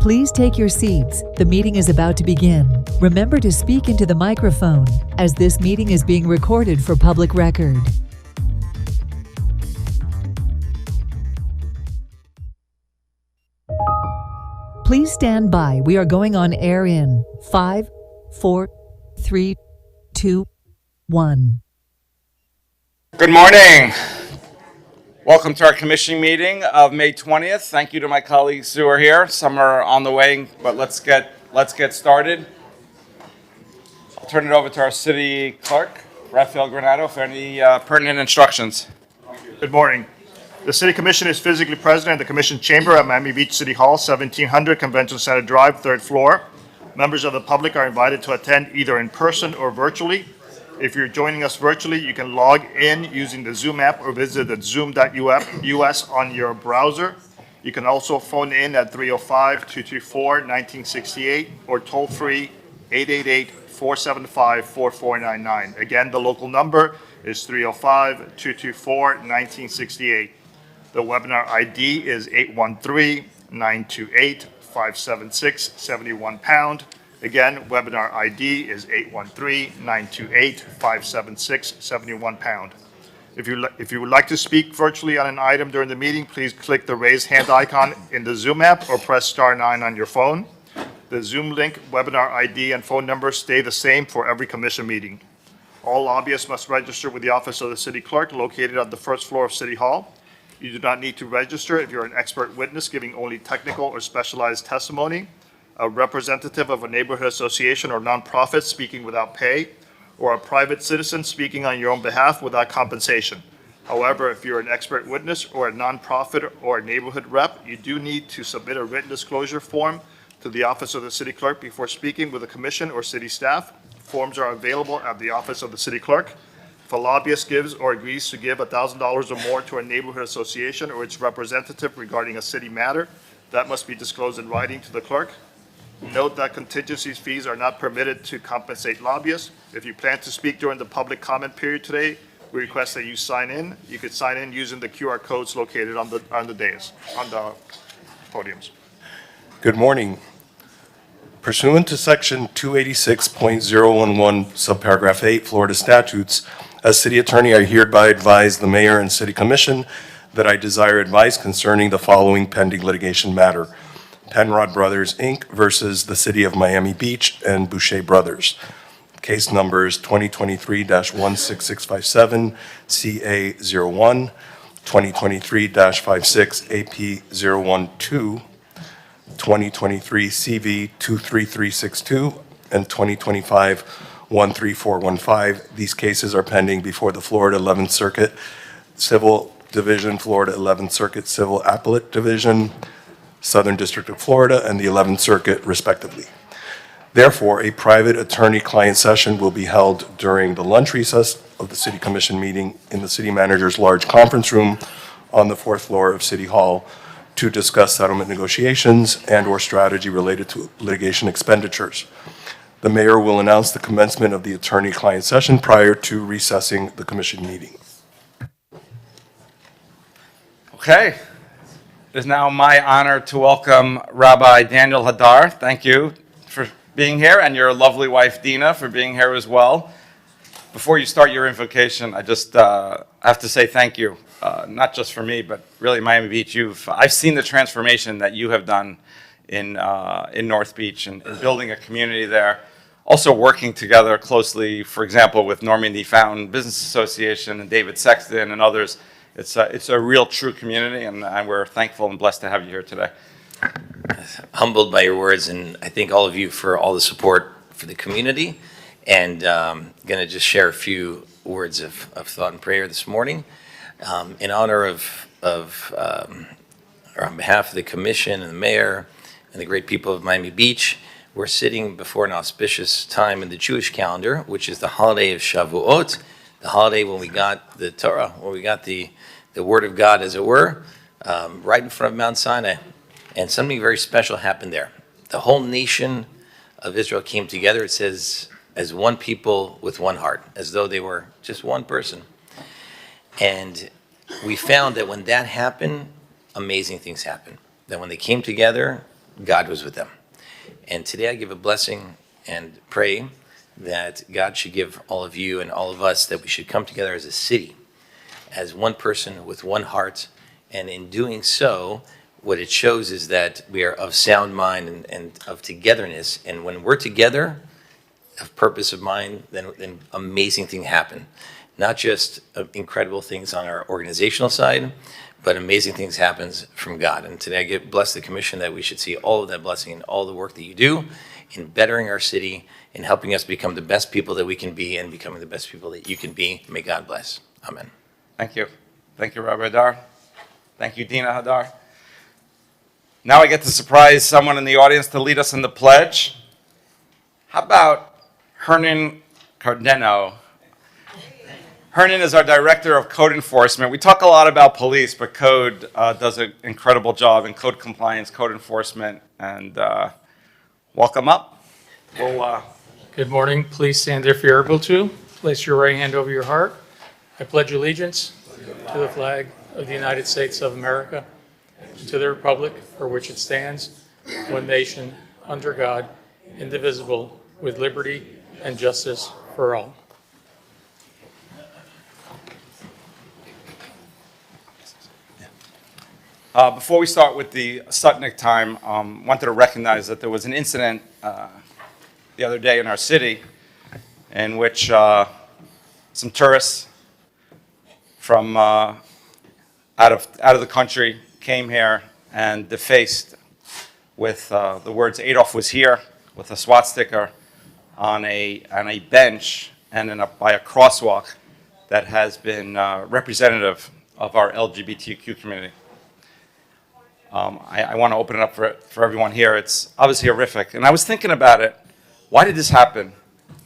Please take your seats. The meeting is about to begin. Remember to speak into the microphone, as this meeting is being recorded for public record. Please stand by. We are going on air in 5, 4, 3, 2, 1. Good morning. Welcome to our commission meeting of May 20th. Thank you to my colleagues who are here. Some are on the way, but let's get started. I'll turn it over to our city clerk, Raphael Granado, for any pertinent instructions. Good morning. The City Commission is physically present in the Commission Chamber at Miami Beach City Hall, 1700 Convention Center Drive, 3rd floor. Members of the public are invited to attend either in person or virtually. If you're joining us virtually, you can log in using the Zoom app or visit the zoom.us on your browser. You can also phone in at 305-224-1968 or toll-free 888-475-4499. Again, the local number is 305-224-1968. The webinar ID is 813-928-576-71#. Again, webinar ID is 813-928-576-71#. If you would like to speak virtually on an item during the meeting, please click the raise hand icon in the Zoom app or press *9 on your phone. The Zoom link, webinar ID, and phone number stay the same for every commission meeting. All lobbyists must register with the office of the city clerk located on the 1st floor of City Hall. You do not need to register if you're an expert witness giving only technical or specialized testimony, a representative of a neighborhood association or nonprofit speaking without pay, or a private citizen speaking on your own behalf without compensation. However, if you're an expert witness or a nonprofit or a neighborhood rep, you do need to submit a written disclosure form to the office of the city clerk before speaking with the commission or city staff. Forms are available at the office of the city clerk. If a lobbyist gives or agrees to give $1,000 or more to a neighborhood association or its representative regarding a city matter, that must be disclosed in writing to the clerk. Note that contingency fees are not permitted to compensate lobbyists. If you plan to speak during the public comment period today, we request that you sign in. You could sign in using the QR codes located on the dais, on the podiums. Good morning. Pursuant to Section 286.011, subparagraph 8, Florida statutes, as city attorney, I hereby advise the mayor and city commission that I desire advice concerning the following pending litigation matter: Penrod Brothers, Inc. versus the City of Miami Beach and Boucher Brothers. Case numbers 2023-16657, CA01, 2023-56AP012, 2023 CV23362, and 2025-13415. These cases are pending before the Florida 11th Circuit Civil Division, Florida 11th Circuit Civil Appellate Division, Southern District of Florida, and the 11th Circuit, respectively. Therefore, a private attorney-client session will be held during the lunch recess of the City Commission meeting in the City Manager's large conference room on the 4th floor of City Hall to discuss settlement negotiations and/or strategy related to litigation expenditures. The mayor will announce the commencement of the attorney-client session prior to recessing the Commission meeting. Okay. It is now my honor to welcome Rabbi Daniel Hadar. Thank you for being here, and your lovely wife Dina for being here as well. Before you start your invocation, I just have to say thank you, not just for me, but really Miami Beach. I've seen the transformation that you have done in North Beach and building a community there. Also working together closely, for example, with Normandy Fountain Business Association and David Sexton and others. It's a real, true community, and we're thankful and blessed to have you here today. Humbled by your words, and I thank all of you for all the support for the community. And going to just share a few words of thought and prayer this morning in honor of or on behalf of the commission and the mayor and the great people of Miami Beach. We're sitting before an auspicious time in the Jewish calendar, which is the holiday of Shavuot, the holiday when we got the Torah, when we got the Word of God, as it were, right in front of Mount Sinai. And something very special happened there. The whole nation of Israel came together, it says, as one people with one heart, as though they were just one person. And we found that when that happened, amazing things happened. That when they came together, God was with them. And today I give a blessing and pray that God should give all of you and all of us that we should come together as a city, as one person with one heart. And in doing so, what it shows is that we are of sound mind and of togetherness. And when we're together, of purpose of mind, then amazing things happen. Not just incredible things on our organizational side, but amazing things happens from God. And today I bless the commission that we should see all of that blessing and all the work that you do in bettering our city, in helping us become the best people that we can be and becoming the best people that you can be. May God bless. Amen. Thank you. Thank you, Rabbi Hadar. Thank you, Dina Hadar. Now I get to surprise someone in the audience to lead us in the pledge. How about Hernan Cardeno? Hernan is our Director of Code Enforcement. We talk a lot about police, but Code does an incredible job in code compliance, code enforcement, and welcome up. Good morning. Please stand if you're able to. Place your right hand over your heart. I pledge allegiance to the flag of the United States of America and to the republic for which it stands, one nation, under God, indivisible, with liberty and justice for all. Before we start with the Sutnick time, wanted to recognize that there was an incident the other day in our city in which some tourists from out of the country came here and defaced with the words "Adolf was here" with a SWAT sticker on a bench and by a crosswalk that has been representative of our LGBTQ community. I want to open it up for everyone here. It's obviously horrific. And I was thinking about it. Why did this happen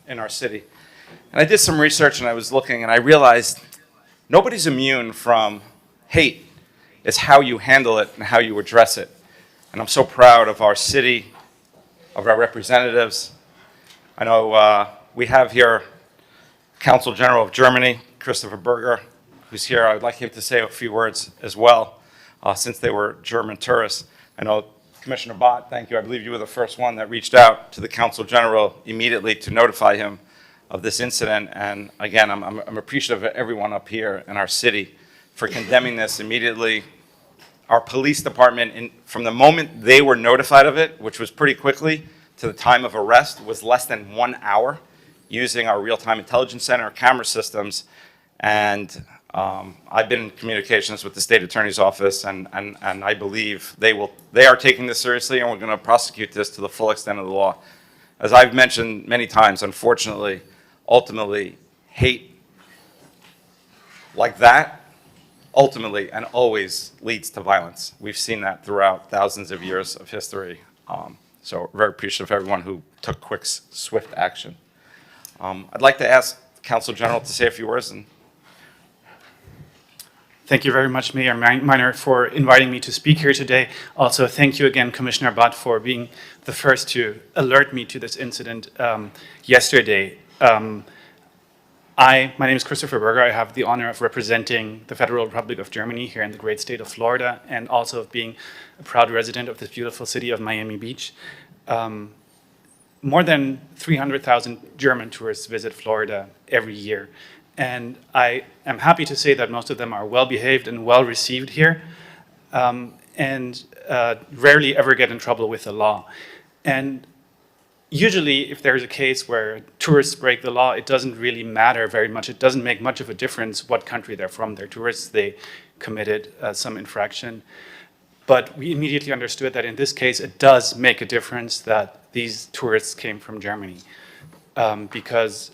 in our city? And I did some research and I was looking and I realized nobody's immune from hate. It's how you handle it and how you address it. And I'm so proud of our city, of our representatives. I know we have here Consul General of Germany, Christopher Berger, who's here. I would like him to say a few words as well. Since they were German tourists. I know Commissioner Bott, thank you. I believe you were the first one that reached out to the Consul General immediately to notify him of this incident. And again, I'm appreciative of everyone up here in our city for condemning this immediately. Our police department, from the moment they were notified of it, which was pretty quickly, to the time of arrest, was less than 1 hour using our real-time intelligence center camera systems. And I've been in communications with the state attorney's office, and I believe they are taking this seriously, and we're going to prosecute this to the full extent of the law. As I've mentioned many times, unfortunately, ultimately, hate like that ultimately and always leads to violence. We've seen that throughout thousands of years of history. So very appreciative of everyone who took quick, swift action. I'd like to ask the Consul General to say a few words. Thank you very much, Mayor Miner, for inviting me to speak here today. Also, thank you again, Commissioner Bott, for being the first to alert me to this incident yesterday. My name is Christopher Berger. I have the honor of representing the Federal Republic of Germany here in the great state of Florida, and also of being a proud resident of this beautiful city of Miami Beach. More than 300,000 German tourists visit Florida every year. And I am happy to say that most of them are well behaved and well received here, and rarely ever get in trouble with the law. And usually, if there's a case where tourists break the law, it doesn't really matter very much. It doesn't make much of a difference what country they're from. They're tourists, they committed some infraction. But we immediately understood that in this case, it does make a difference that these tourists came from Germany, because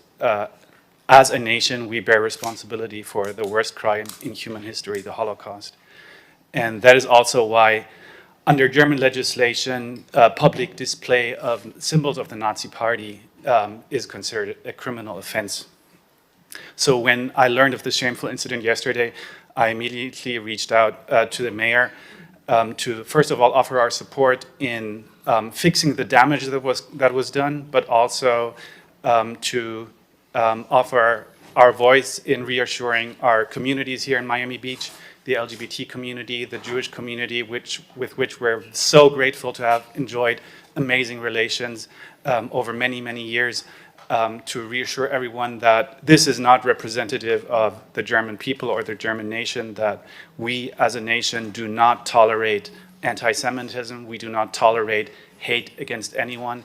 as a nation, we bear responsibility for the worst crime in human history, the Holocaust. And that is also why, under German legislation, public display of symbols of the Nazi Party is considered a criminal offense. So when I learned of this shameful incident yesterday, I immediately reached out to the mayor to, first of all, offer our support in fixing the damage that was done, but also to offer our voice in reassuring our communities here in Miami Beach the LGBT community, the Jewish community, with which we're so grateful to have enjoyed amazing relations over many, many years, to reassure everyone that this is not representative of the German people or the German nation, that we as a nation do not tolerate anti-Semitism, we do not tolerate hate against anyone.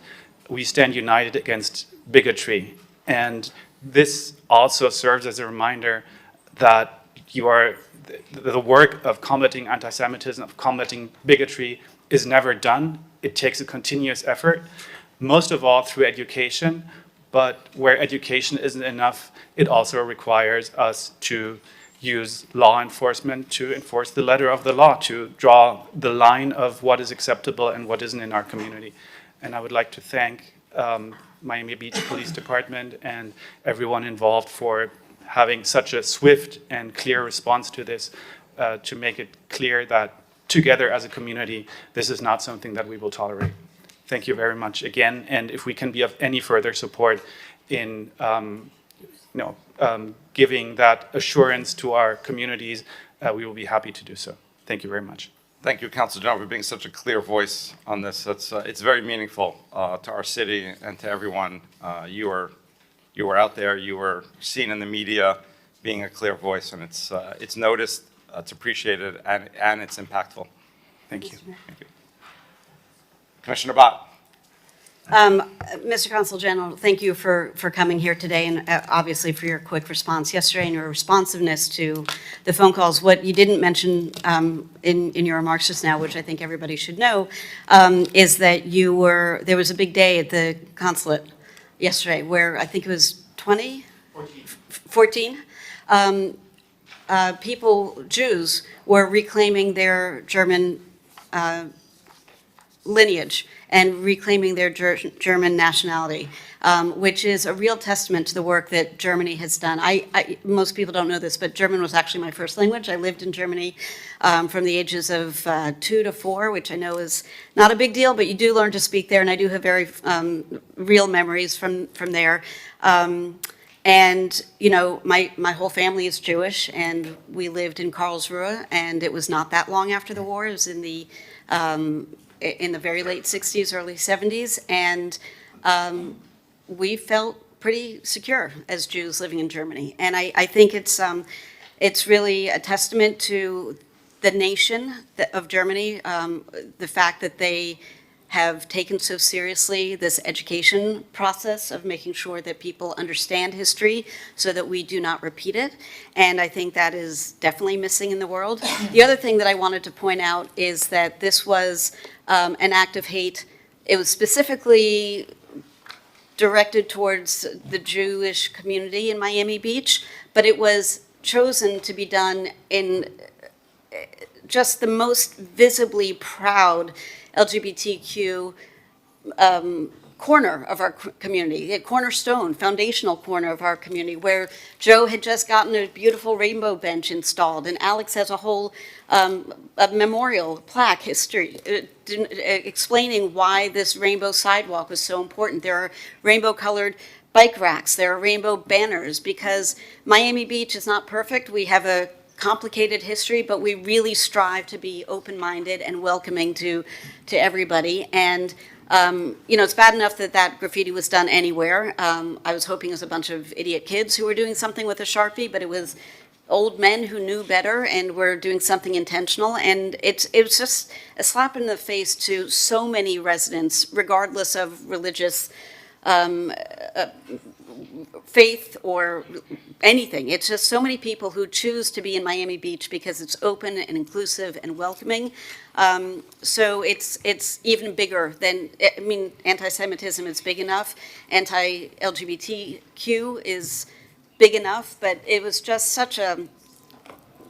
We stand united against bigotry. And this also serves as a reminder that the work of combating anti-Semitism, of combating bigotry, is never done. It takes a continuous effort, most of all through education. But where education isn't enough, it also requires us to use law enforcement to enforce the letter of the law, to draw the line of what is acceptable and what isn't in our community. And I would like to thank Miami Beach Police Department and everyone involved for having such a swift and clear response to this, to make it clear that together as a community, this is not something that we will tolerate. Thank you very much again, and if we can be of any further support in giving that assurance to our communities, we will be happy to do so. Thank you very much. Thank you, Councilor General, for being such a clear voice on this. It's very meaningful to our city and to everyone. You were out there, you were seen in the media being a clear voice, and it's noticed, it's appreciated, and it's impactful. Thank you. Thank you. Commissioner Bott. Mr. Consul General, thank you for coming here today and obviously for your quick response yesterday and your responsiveness to the phone calls. What you didn't mention in your remarks just now, which I think everybody should know, is that there was a big day at the consulate yesterday where I think it was 14 people, Jews, were reclaiming their German lineage and reclaiming their German nationality, which is a real testament to the work that Germany has done. Most people don't know this, but German was actually my first language. I lived in Germany from the ages of 2 to 4, which I know is not a big deal, but you do learn to speak there, and I do have very real memories from there. And, you know, my whole family is Jewish, and we lived in Karlsruhe, and it was not that long after the war. It was in the very late 60s, early 70s, and we felt pretty secure as Jews living in Germany. And I think it's really a testament to the nation of Germany, the fact that they have taken so seriously this education process of making sure that people understand history so that we do not repeat it. And I think that is definitely missing in the world. The other thing that I wanted to point out is that this was an act of hate. It was specifically directed towards the Jewish community in Miami Beach, but it was chosen to be done in just the most visibly proud LGBTQ corner of our community, a cornerstone, foundational corner of our community, where Joe had just gotten a beautiful rainbow bench installed, and Alex has a whole a memorial plaque history explaining why this rainbow sidewalk was so important. There are rainbow-colored bike racks, there are rainbow banners, because Miami Beach is not perfect. We have a complicated history, but we really strive to be open-minded and welcoming to everybody. And you know, it's bad enough that graffiti was done anywhere. I was hoping it was a bunch of idiot kids who were doing something with a Sharpie, but it was old men who knew better and were doing something intentional. And it was just a slap in the face to so many residents, regardless of religious faith or anything. It's just so many people who choose to be in Miami Beach because it's open and inclusive and welcoming. So it's even bigger than, I mean, anti-Semitism is big enough. Anti-LGBTQ is big enough, but it was just such a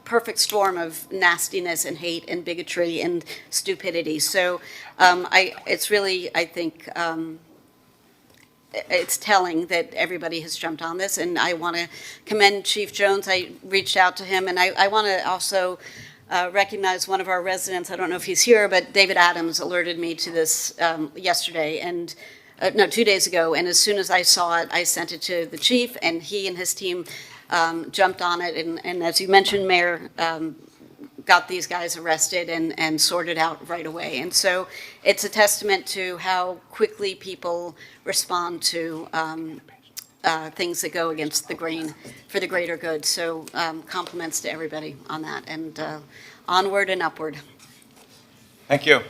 perfect storm of nastiness and hate and bigotry and stupidity. So it's really, I think, it's telling that everybody has jumped on this, and I want to commend Chief Jones. I reached out to him, and I want to also recognize one of our residents. I don't know if he's here, but David Adams alerted me to this yesterday, and no, 2 days ago, and as soon as I saw it, I sent it to the chief, and he and his team jumped on it, and as you mentioned, Mayor got these guys arrested and sorted out right away. And so it's a testament to how quickly people respond to things that go against the grain for the greater good. So compliments to everybody on that, and onward and upward. Thank you.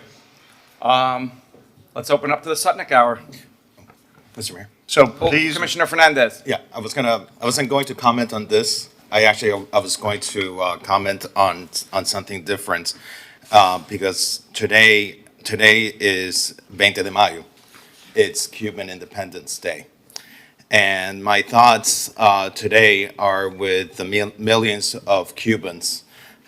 Let's open up to the Sutnick Hour. Mr. Mayor. So Oh, please, Commissioner Fernandez. Yeah, I wasn't going to comment on this. I was going to comment on something different, because today is 20 de Mayo. It's Cuban Independence Day. And my thoughts today are with the millions of Cubans,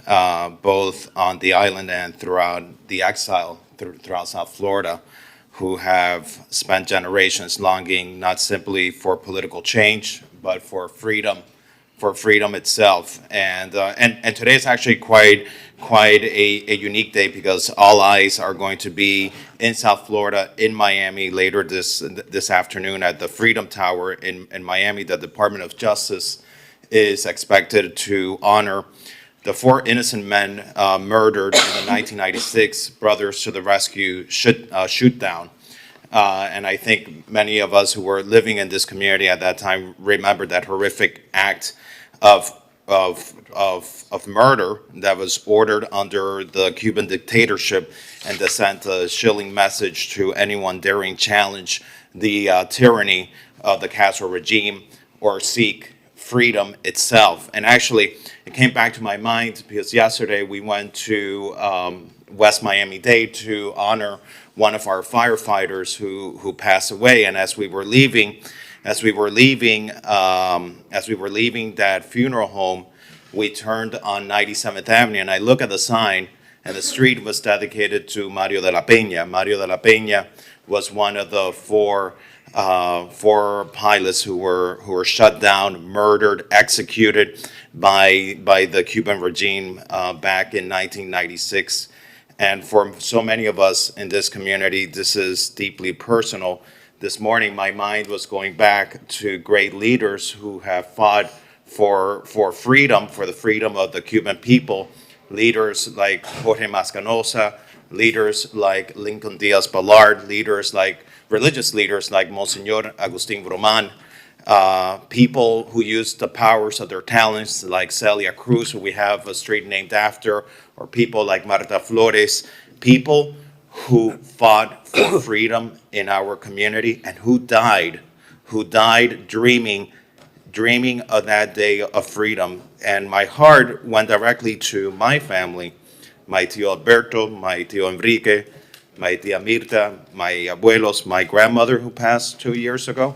both on the island and throughout the exile, throughout South Florida, who have spent generations longing not simply for political change, but for freedom itself. And today is actually quite a unique day, because all eyes are going to be in South Florida, in Miami, later this afternoon at the Freedom Tower in Miami. The Department of Justice is expected to honor the 4 innocent men murdered in the 1996 Brothers to the Rescue shoot down. And I think many of us who were living in this community at that time remember that horrific act of murder that was ordered under the Cuban dictatorship, and that sent a chilling message to anyone daring challenge the tyranny of the Castro regime or seek freedom itself. And actually, it came back to my mind because yesterday we went to West Miami-Dade to honor one of our firefighters who passed away. And as we were leaving that funeral home, we turned on 97th Avenue, and I look at the sign, and the street was dedicated to Mario de la Peña. Mario de la Peña was one of the four pilots who were shut down, murdered, executed by the Cuban regime back in 1996. And for so many of us in this community, this is deeply personal. This morning, my mind was going back to great leaders who have fought for freedom, for the freedom of the Cuban people. Leaders like Jorge Mascanosa, leaders like Lincoln Diaz-Balart, religious leaders like Monsignor Agustin Vroman, people who used the powers of their talents like Celia Cruz, who we have a street named after, or people like Marta Flores, people who fought for freedom in our community and who died dreaming of that day of freedom. And my heart went directly to my family, my tío Alberto, my tío Enrique, my tía Mirta, my abuelos, my grandmother who passed 2 years ago,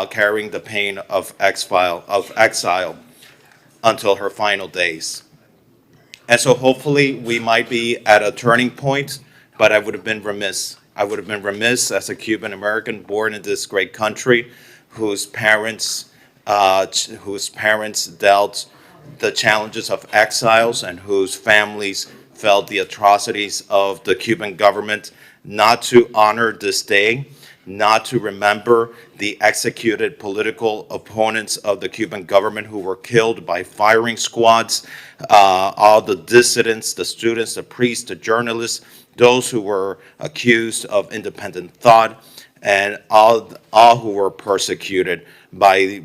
carrying the pain of exile until her final days. And so hopefully we might be at a turning point, but I would have been remiss. I would have been remiss as a Cuban American born in this great country, whose parents dealt the challenges of exiles and whose families felt the atrocities of the Cuban government, not to honor this day, not to remember the executed political opponents of the Cuban government who were killed by firing squads, all the dissidents, the students, the priests, the journalists, those who were accused of independent thought, and all who were persecuted by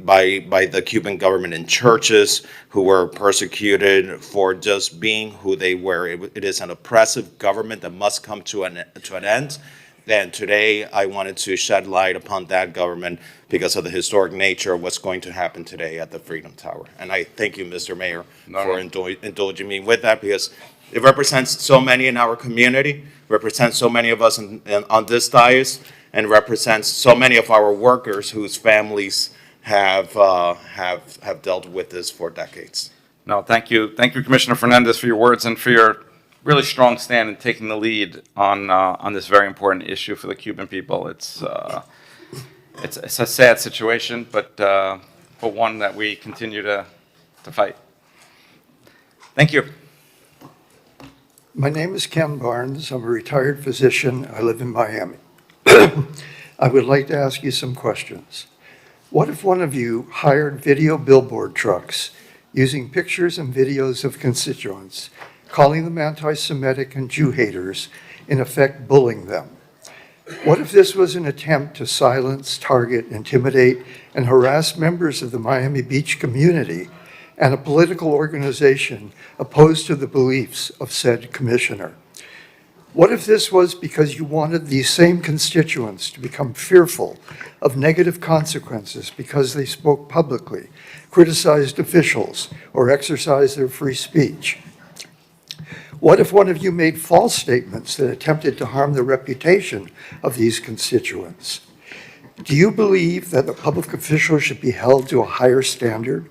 the Cuban government in churches, who were persecuted for just being who they were. It is an oppressive government that must come to an end. And today, I wanted to shed light upon that government because of the historic nature of what's going to happen today at the Freedom Tower. And I thank you, Mr. Mayor, for indulging me with that, because it represents so many in our community, represents so many of us on this dais, and represents so many of our workers whose families have dealt with this for decades. No, thank you, Commissioner Fernandez, for your words and for your really strong stand in taking the lead on this very important issue for the Cuban people. It's a sad situation, but one that we continue to fight. Thank you. My name is Ken Barnes. I'm a retired physician. I live in Miami. I would like to ask you some questions. What if one of you hired video billboard trucks using pictures and videos of constituents calling them anti-Semitic and Jew haters, in effect bullying them. What if this was an attempt to silence, target, intimidate, and harass members of the Miami Beach community and a political organization opposed to the beliefs of said commissioner? What if this was because you wanted these same constituents to become fearful of negative consequences because they spoke publicly, criticized officials, or exercised their free speech? What if one of you made false statements that attempted to harm the reputation of these constituents? Do you believe that a public official should be held to a higher standard?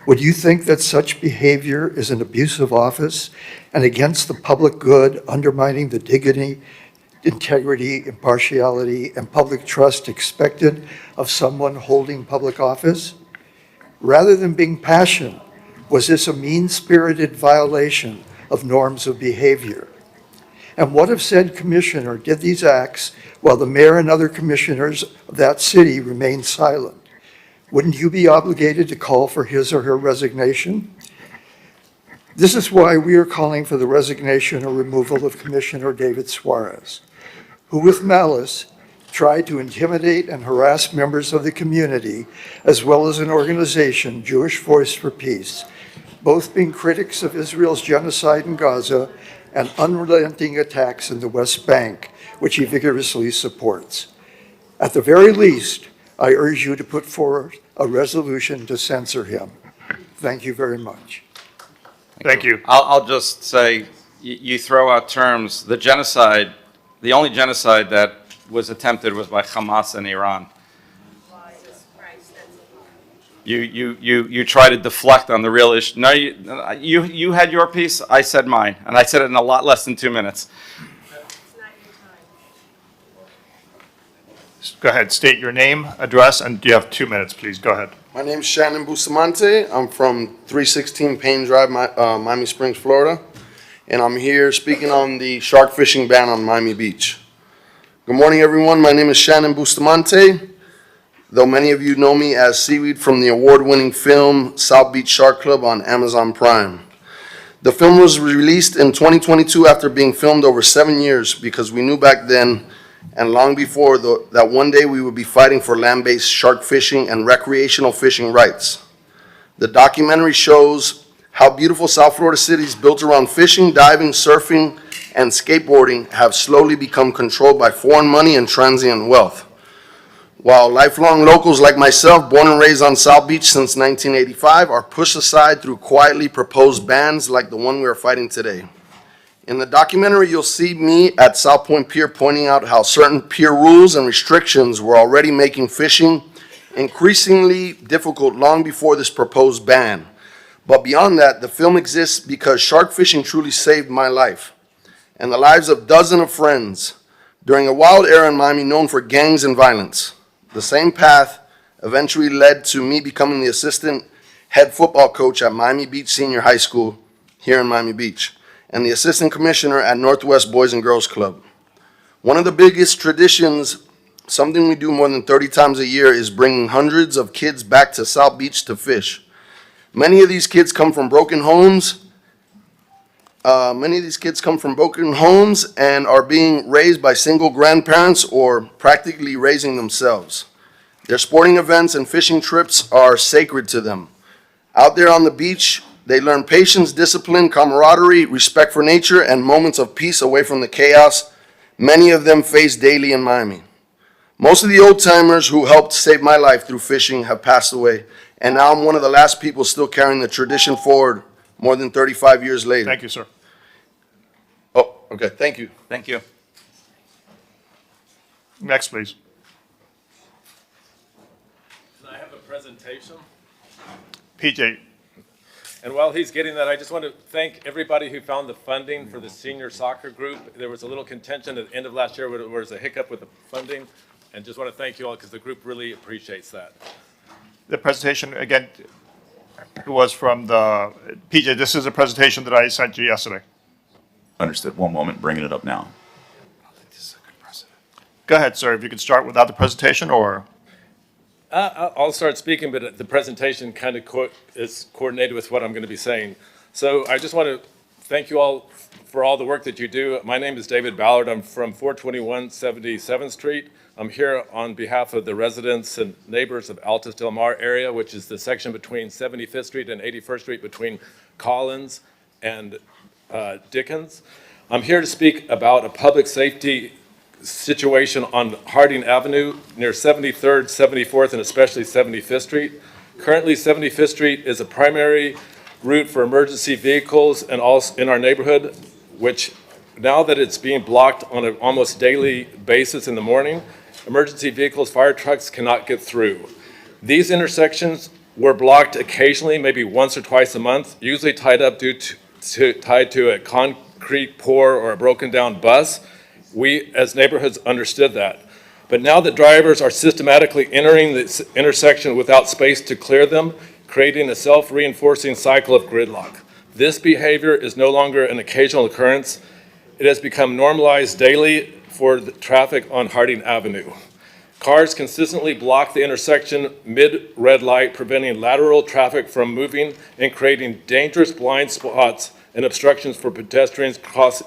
Would you think that such behavior is an abuse of office and against the public good, undermining the dignity, integrity, impartiality, and public trust expected of someone holding public office? Rather than being passionate, was this a mean-spirited violation of norms of behavior? And what if said commissioner did these acts while the mayor and other commissioners of that city remained silent? Wouldn't you be obligated to call for his or her resignation? This is why we are calling for the resignation or removal of Commissioner David Suarez, who with malice tried to intimidate and harass members of the community, as well as an organization, Jewish Voice for Peace, both being critics of Israel's genocide in Gaza and unrelenting attacks in the West Bank, which he vigorously supports. At the very least, I urge you to put forward a resolution to censor him. Thank you very much. Thank you. I'll just say, you throw out terms, the genocide, the only genocide that was attempted was by Hamas in Iran. You try to deflect on the real issue. No, you had your piece, I said mine, and I said it in a lot less than 2 minutes. Go ahead, state your name, address, and you have 2 minutes, please. Go ahead. My name is Shannon Bustamante. I'm from 316 Payne Drive, Miami Springs, Florida. And I'm here speaking on the shark fishing ban on Miami Beach. Good morning, everyone. My name is Shannon Bustamante, though many of you know me as Seaweed from the award-winning film South Beach Shark Club on Amazon Prime. The film was released in 2022 after being filmed over 7 years because we knew back then and long before that one day we would be fighting for land-based shark fishing and recreational fishing rights. The documentary shows how beautiful South Florida cities built around fishing, diving, surfing, and skateboarding have slowly become controlled by foreign money and transient wealth. While lifelong locals like myself, born and raised on South Beach since 1985, are pushed aside through quietly proposed bans like the one we are fighting today. In the documentary, you'll see me at South Point Pier pointing out how certain pier rules and restrictions were already making fishing increasingly difficult long before this proposed ban. But beyond that, the film exists because shark fishing truly saved my life and the lives of dozens of friends during a wild era in Miami known for gangs and violence. The same path eventually led to me becoming the assistant head football coach at Miami Beach Senior High School here in Miami Beach, and the assistant commissioner at Northwest Boys and Girls Club. One of the biggest traditions, something we do more than 30 times a year, is bringing hundreds of kids back to South Beach to fish. Many of these kids come from broken homes. And are being raised by single grandparents or practically raising themselves. Their sporting events and fishing trips are sacred to them. Out there on the beach, they learn patience, discipline, camaraderie, respect for nature, and moments of peace away from the chaos many of them face daily in Miami. Most of the old-timers who helped save my life through fishing have passed away, and now I'm one of the last people still carrying the tradition forward more than 35 years later. Thank you, sir. Oh, okay, thank you. Thank you. Next, please. Can I have a presentation? PJ. And while he's getting that, I just want to thank everybody who found the funding for the senior soccer group. There was a little contention at the end of last year where there was a hiccup with the funding, and just want to thank you all because the group really appreciates that. The presentation, again, was from the, PJ, this is a presentation that I sent you yesterday. Understood. One moment, bringing it up now. Go ahead, sir, if you could start without the presentation, or? I'll start speaking, but the presentation kind of is coordinated with what I'm going to be saying. So I just want to Thank you all for all the work that you do. My name is David Ballard. I'm from 421 77th Street. I'm here on behalf of the residents and neighbors of Altos Del Mar area, which is the section between 75th Street and 81st Street between Collins and Dickens. I'm here to speak about a public safety situation on Harding Avenue near 73rd, 74th, and especially 75th Street. Currently, 75th Street is a primary route for emergency vehicles and also in our neighborhood, which now that it's being blocked on an almost daily basis in the morning, emergency vehicles, fire trucks cannot get through. These intersections were blocked occasionally, maybe once or twice a month, usually tied up tied to a concrete pour or a broken down bus. We, as neighborhoods, understood that. But now that drivers are systematically entering this intersection without space to clear them, creating a self-reinforcing cycle of gridlock. This behavior is no longer an occasional occurrence. It has become normalized daily for the traffic on Harding Avenue. Cars consistently block the intersection mid-red light, preventing lateral traffic from moving and creating dangerous blind spots and obstructions for pedestrians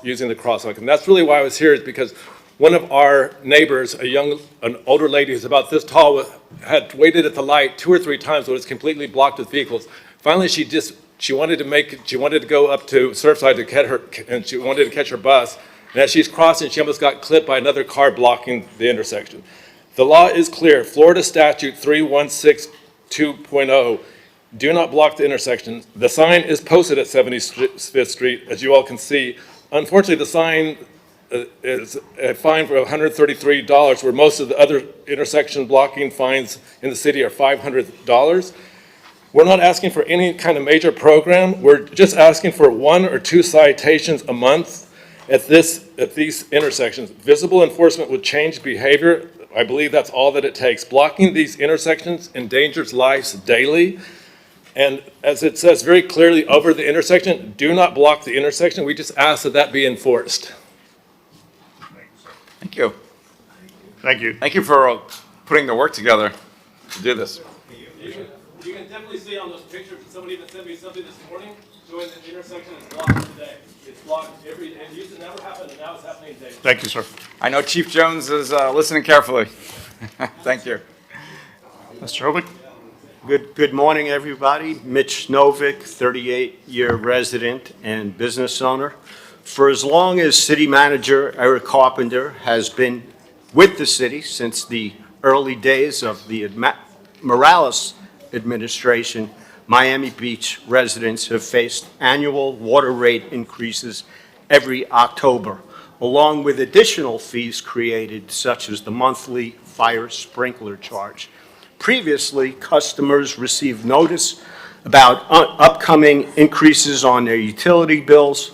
using the crosswalk. And that's really why I was here, is because one of our neighbors, an older lady who's about this tall, had waited at the light 2 or 3 times when it was completely blocked with vehicles. Finally, she wanted to go up to Surfside to get her, and she wanted to catch her bus. And as she's crossing, she almost got clipped by another car blocking the intersection. The law is clear. Florida Statute 3162.0, do not block the intersection. The sign is posted at 75th Street, as you all can see. Unfortunately, the sign is a fine for $133, where most of the other intersection blocking fines in the city are $500. We're not asking for any kind of major program. We're just asking for 1 or 2 citations a month at these intersections. Visible enforcement would change behavior. I believe that's all that it takes. Blocking these intersections endangers lives daily. And as it says very clearly over the intersection, do not block the intersection. We just ask that that be enforced. Thank you. Thank you. Thank you for putting the work together to do this. You can definitely see on those pictures, somebody even sent me something this morning showing the intersection is blocked today. It's blocked every day. It used to never happen, and now it's happening daily. Thank you, sir. I know Chief Jones is listening carefully. Thank you. Mr. Hovick? Good morning, everybody. Mitch Novick, 38-year resident and business owner. For as long as city manager Eric Carpenter has been with the city, since the early days of the Morales administration, Miami Beach residents have faced annual water rate increases every October, along with additional fees created, such as the monthly fire sprinkler charge. Previously, customers received notice about upcoming increases on their utility bills,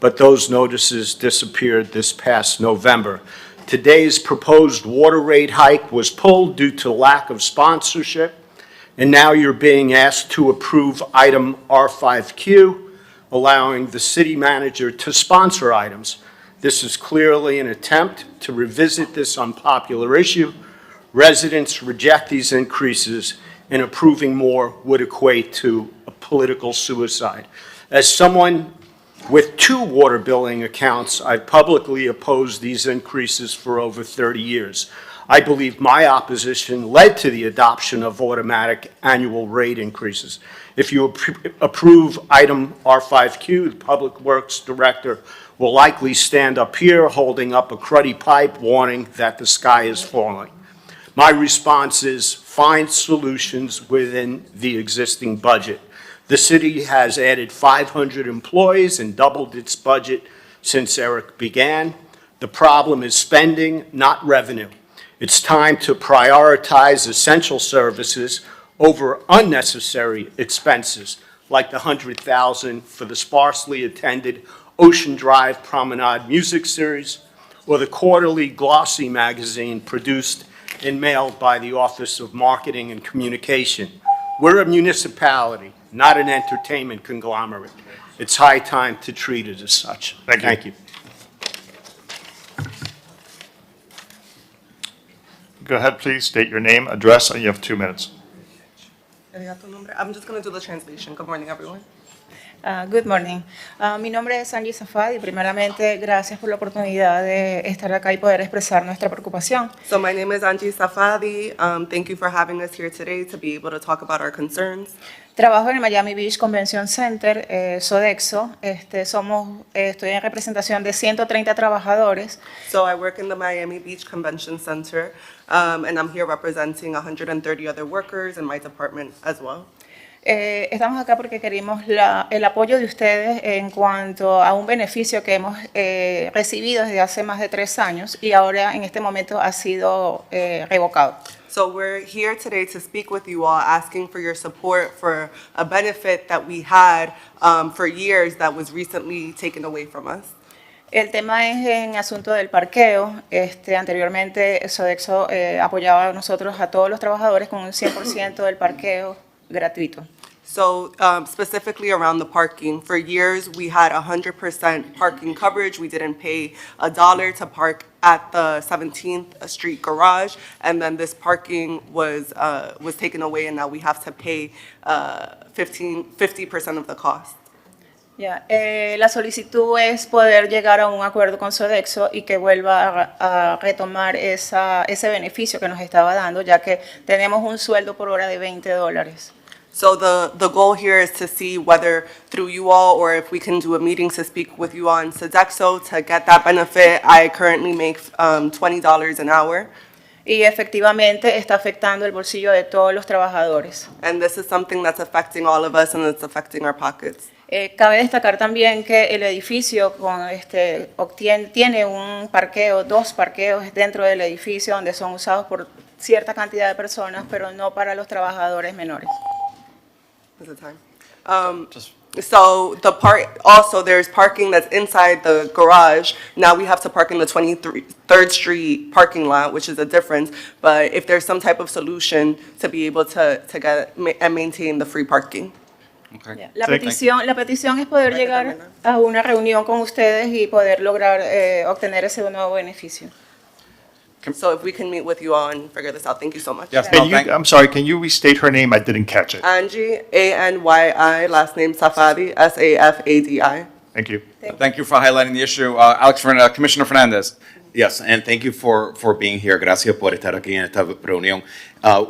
but those notices disappeared this past November. Today's proposed water rate hike was pulled due to lack of sponsorship, and now you're being asked to approve item R5Q, allowing the city manager to sponsor items. This is clearly an attempt to revisit this unpopular issue. Residents reject these increases, and approving more would equate to a political suicide. As someone with 2 water billing accounts, I've publicly opposed these increases for over 30 years. I believe my opposition led to the adoption of automatic annual rate increases. If you approve item R5Q, the Public Works Director will likely stand up here holding up a cruddy pipe warning that the sky is falling. My response is find solutions within the existing budget. The city has added 500 employees and doubled its budget since Eric began. The problem is spending, not revenue. It's time to prioritize essential services over unnecessary expenses, like the $100,000 for the sparsely attended Ocean Drive Promenade music series, or the quarterly glossy magazine produced and mailed by the Office of Marketing and Communication. We're a municipality, not an entertainment conglomerate. It's high time to treat it as such. Thank you. Go ahead, please. State your name, address, and you have 2 minutes. I'm just going to do the translation. Good morning, everyone. Good morning. Mi nombre es Angie Safadi. Primeramente, gracias por la oportunidad de estar acá y poder expresar nuestra preocupación. So my name is Angie Safadi. Thank you for having us here today to be able to talk about our concerns. Trabajo en el Miami Beach Convention Center, Sodexo. Estoy en representación de 130 trabajadores. So I work in the Miami Beach Convention Center, and I'm here representing 130 other workers in my department as well. Estamos acá porque queremos el apoyo de ustedes en cuanto a un beneficio que hemos recibido desde hace más de 3 años y ahora en este momento ha sido revocado. So we're here today to speak with you all, asking for your support for a benefit that we had for years that was recently taken away from us. El tema es en asunto del parqueo. Anteriormente Sodexo apoyaba a nosotros a todos los trabajadores con un 100% del parqueo gratuito. So specifically around the parking, for years we had 100% parking coverage. We didn't pay $1 to park at the 17th Street garage, and then this parking was taken away, and now we have to pay 50% of the cost. La solicitud es poder llegar a un acuerdo con Sodexo y que vuelva a retomar ese beneficio que nos estaba dando, ya que tenemos un sueldo por hora de $20. So the goal here is to see whether through you all or if we can do a meeting to speak with you on Sodexo to get that benefit. I currently make $20 an hour. Y efectivamente está afectando el bolsillo de todos los trabajadores. And this is something that's affecting all of us and it's affecting our pockets. Cabe destacar también que el edificio tiene un parqueo, 2 parqueos dentro del edificio donde son usados por cierta cantidad de personas, pero no para los trabajadores menores. Is it time? So also there's parking that's inside the garage. Now we have to park in the 23rd Street parking lot, which is a difference. But if there's some type of solution to be able to get and maintain the free parking. Okay. La petición es poder llegar a una reunión con ustedes y poder lograr obtener ese nuevo beneficio. So if we can meet with you all and figure this out, thank you so much. Yes, I'm sorry, can you restate her name? I didn't catch it. Angie, A-N-Y-I, last name Safadi, S-A-F-A-D-I. Thank you. Thank you for highlighting the issue. Commissioner Fernandez. Yes, and thank you for being here. Gracias por estar aquí en esta reunión.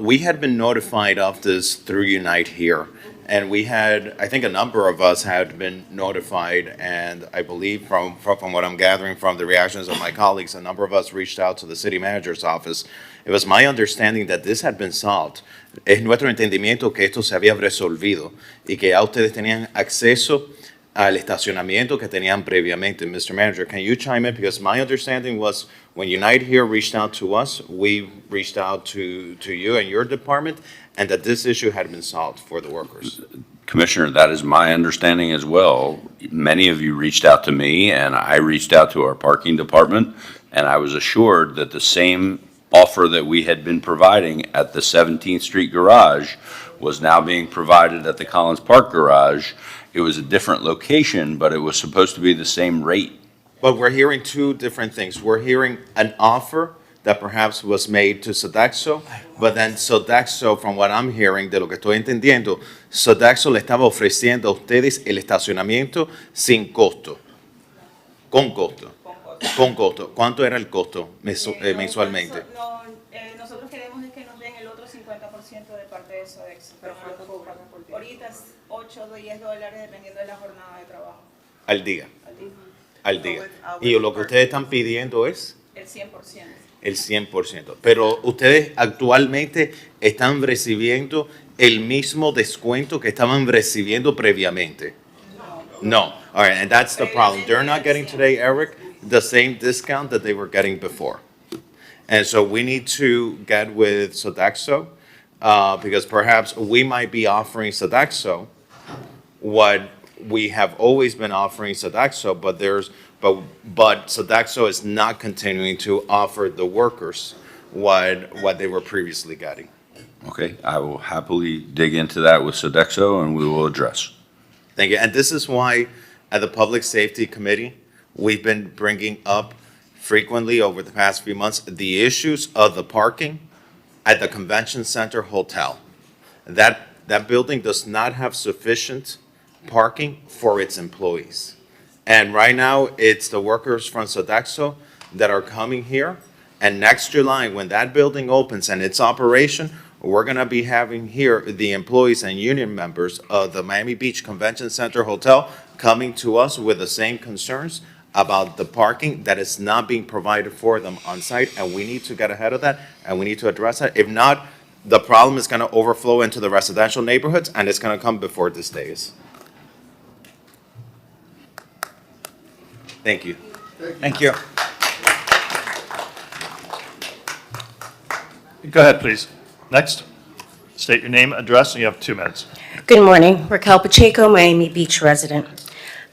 We had been notified of this through Unite here. And we had, I think a number of us had been notified, and I believe from what I'm gathering from the reactions of my colleagues, a number of us reached out to the city manager's office. It was my understanding that this had been solved. Es nuestro entendimiento que esto se había resolvido y que ya ustedes tenían acceso al estacionamiento que tenían previamente. Mr. Manager, can you chime in? Because my understanding was when Unite here reached out to us, we reached out to you and your department, and that this issue had been solved for the workers. Commissioner, that is my understanding as well. Many of you reached out to me, and I reached out to our parking department, and I was assured that the same offer that we had been providing at the 17th Street garage was now being provided at the Collins Park garage. It was a different location, but it was supposed to be the same rate. But we're hearing 2 different things. We're hearing an offer that perhaps was made to Sodexo, but then Sodexo, from what I'm hearing, de lo que estoy entendiendo, Sodexo le estaba ofreciendo a ustedes el estacionamiento sin costo, con costo, con costo. ¿Cuánto era el costo mensualmente? Nosotros queremos es que nos den el otro 50% de parte de Sodexo, pero ahorita es $8 o $10 dependiendo de la jornada de trabajo. Al día. Al día. Y lo que ustedes están pidiendo es el 100%. El 100%. Pero ustedes actualmente están recibiendo el mismo descuento que estaban recibiendo previamente. No. All right, and that's the problem. They're not getting today, Eric, the same discount that they were getting before. And so we need to get with Sodexo because perhaps we might be offering Sodexo what we have always been offering Sodexo, but Sodexo is not continuing to offer the workers what they were previously getting. Okay, I will happily dig into that with Sodexo, and we will address. Thank you. And this is why at the Public Safety Committee, we've been bringing up frequently over the past few months the issues of the parking at the Convention Center Hotel. That building does not have sufficient parking for its employees. And right now, it's the workers from Sodexo that are coming here. And next July, when that building opens and its operation, we're gonna be having here the employees and union members of the Miami Beach Convention Center Hotel coming to us with the same concerns about the parking that is not being provided for them on site, and we need to get ahead of that, and we need to address that. If not, the problem is gonna overflow into the residential neighborhoods, and it's gonna come before this stays. Thank you. Thank you. Go ahead, please. Next. State your name, address, and you have 2 minutes. Good morning. Raquel Pacheco, Miami Beach resident.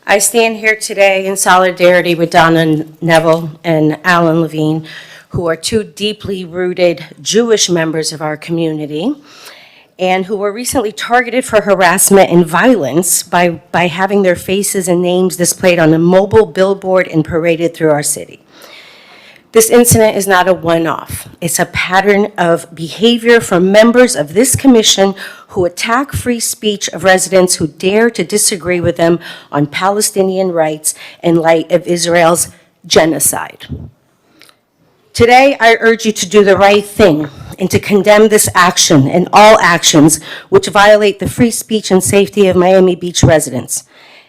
I stand here today in solidarity with Donna Neville and Alan Levine, who are 2 deeply rooted Jewish members of our community and who were recently targeted for harassment and violence by having their faces and names displayed on a mobile billboard and paraded through our city. This incident is not a one-off. It's a pattern of behavior from members of this commission who attack free speech of residents who dare to disagree with them on Palestinian rights in light of Israel's genocide. Today, I urge you to do the right thing and to condemn this action and all actions which violate the free speech and safety of Miami Beach residents.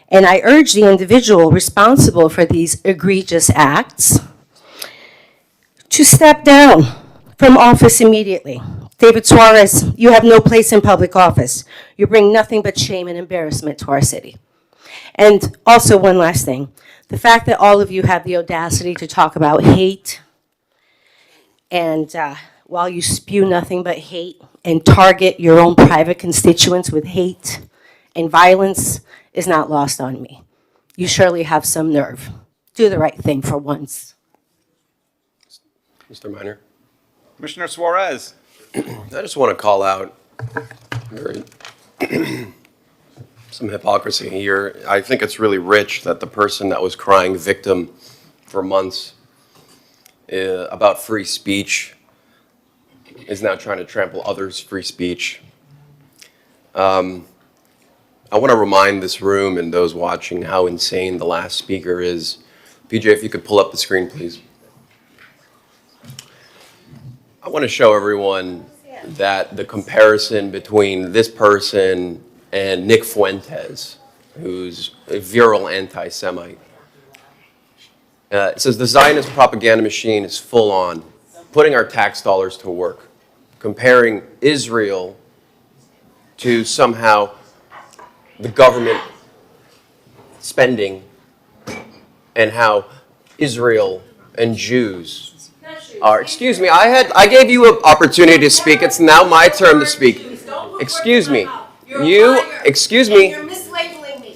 And I urge the individual responsible for these egregious acts to step down from office immediately. David Suarez, you have no place in public office. You bring nothing but shame and embarrassment to our city. And also one last thing, the fact that all of you have the audacity to talk about hate and while you spew nothing but hate and target your own private constituents with hate and violence is not lost on me. You surely have some nerve. Do the right thing for once. Mr. Minor. Commissioner Suarez. I just want to call out some hypocrisy here. I think it's really rich that the person that was crying victim for months about free speech is now trying to trample others' free speech. I want to remind this room and those watching how insane the last speaker is. PJ, if you could pull up the screen, please. I want to show everyone that the comparison between this person and Nick Fuentes, who's a virile anti-Semite. It says the Zionist propaganda machine is full on, putting our tax dollars to work, comparing Israel to somehow the government spending and how Israel and Jews are. Excuse me, I gave you an opportunity to speak. It's now my turn to speak. Excuse me. Excuse me.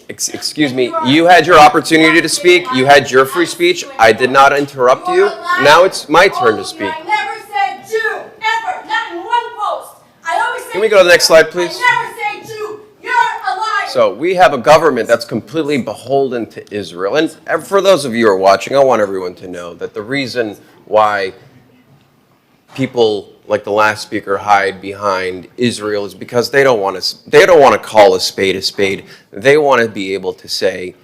Excuse me. You had your opportunity to speak. You had your free speech. I did not interrupt you. Now it's my turn to speak. I never said Jew, ever, not in one post. I always say Can we go to the next slide, please? I never say Jew. You're a liar. So we have a government that's completely beholden to Israel. And for those of you who are watching, I want everyone to know that the reason why people like the last speaker hide behind Israel is because they don't want to call a spade a spade. They want to be able to say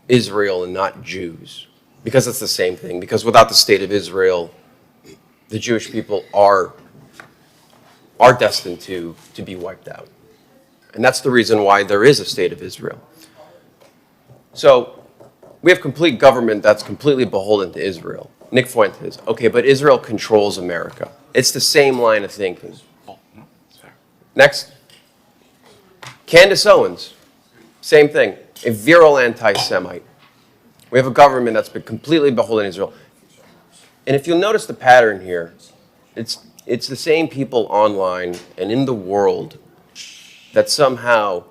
Israel and not Jews, because it's the same thing. Because without the state of Israel, the Jewish people are destined to be wiped out. And that's the reason why there is a state of Israel. So we have complete government that's completely beholden to Israel. Nick Fuentes, okay, but Israel controls America. It's the same line of thinking. Next. Candace Owens, same thing, a virile anti-Semite. We have a government that's been completely beholden to Israel. And if you'll notice the pattern here, it's the same people online and in the world that somehow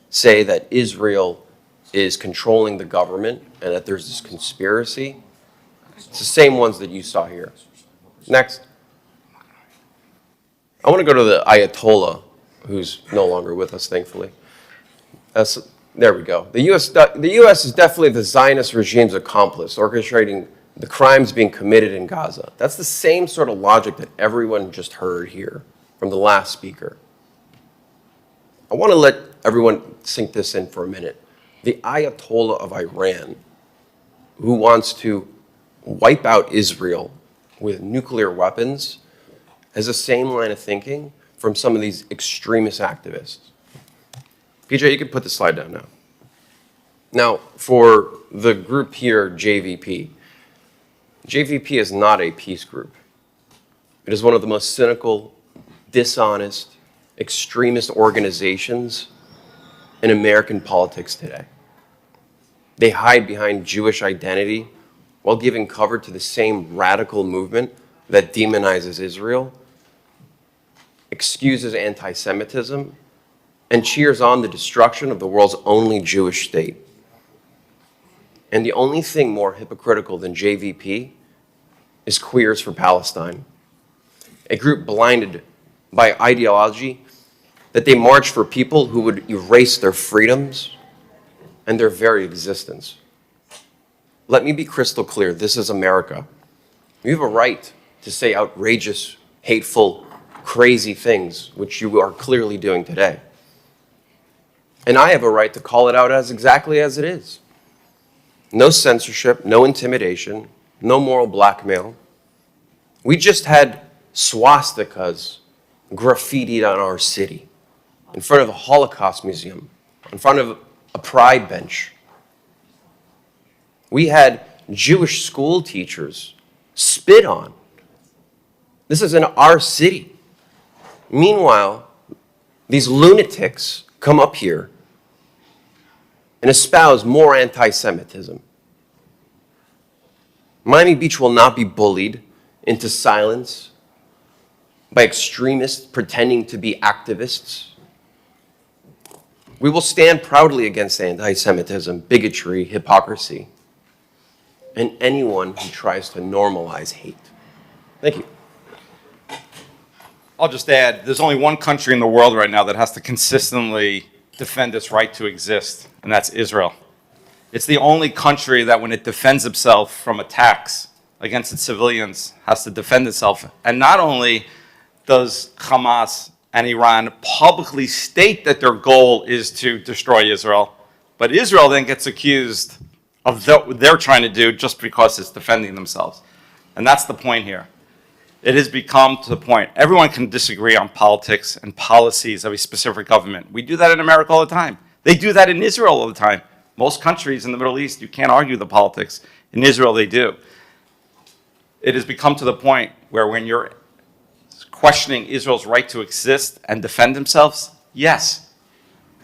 say that Israel is controlling the government and that there's this conspiracy. It's the same ones that you saw here. Next. I want to go to the Ayatollah, who's no longer with us, thankfully. There we go. The U.S. is definitely the Zionist regime's accomplice, orchestrating the crimes being committed in Gaza. That's the same sort of logic that everyone just heard here from the last speaker. I want to let everyone sink this in for a minute. the Ayatollah of Iran, who wants to wipe out Israel with nuclear weapons, has the same line of thinking from some of these extremist activists. PJ, you can put the slide down now. Now, for the group here, JVP, JVP is not a peace group. It is one of the most cynical, dishonest, extremist organizations in American politics today. They hide behind Jewish identity while giving cover to the same radical movement that demonizes Israel, excuses anti-Semitism, and cheers on the destruction of the world's only Jewish state. And the only thing more hypocritical than JVP is Queers for Palestine, a group blinded by ideology that they march for people who would erase their freedoms and their very existence. Let me be crystal clear, this is America. You have a right to say outrageous, hateful, crazy things, which you are clearly doing today. And I have a right to call it out as exactly as it is. No censorship, no intimidation, no moral blackmail. We just had swastikas graffitied on our city, in front of a Holocaust museum, in front of a pride bench. We had Jewish school teachers spit on. This is in our city. Meanwhile, these lunatics come up here and espouse more anti-Semitism. Miami Beach will not be bullied into silence by extremists pretending to be activists. We will stand proudly against anti-Semitism, bigotry, hypocrisy, and anyone who tries to normalize hate. Thank you. I'll just add, there's only one country in the world right now that has to consistently defend its right to exist, and that's Israel. It's the only country that when it defends itself from attacks against its civilians has to defend itself. And not only does Hamas and Iran publicly state that their goal is to destroy Israel, but Israel then gets accused of what they're trying to do just because it's defending themselves. And that's the point here. It has become to the point, everyone can disagree on politics and policies of a specific government. We do that in America all the time. They do that in Israel all the time. Most countries in the Middle East, you can't argue the politics. In Israel, they do. It has become to the point where when you're questioning Israel's right to exist and defend themselves, yes,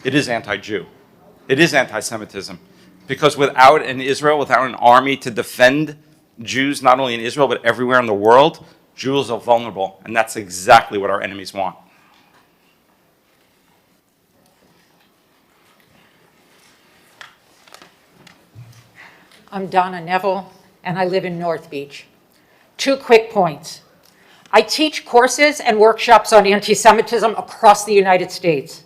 it is anti-Jew. It is anti-Semitism. Because without an Israel, without an army to defend Jews, not only in Israel, but everywhere in the world, Jews are vulnerable, and that's exactly what our enemies want. I'm Donna Neville, and I live in North Beach. 2 quick points. I teach courses and workshops on anti-Semitism across the United States.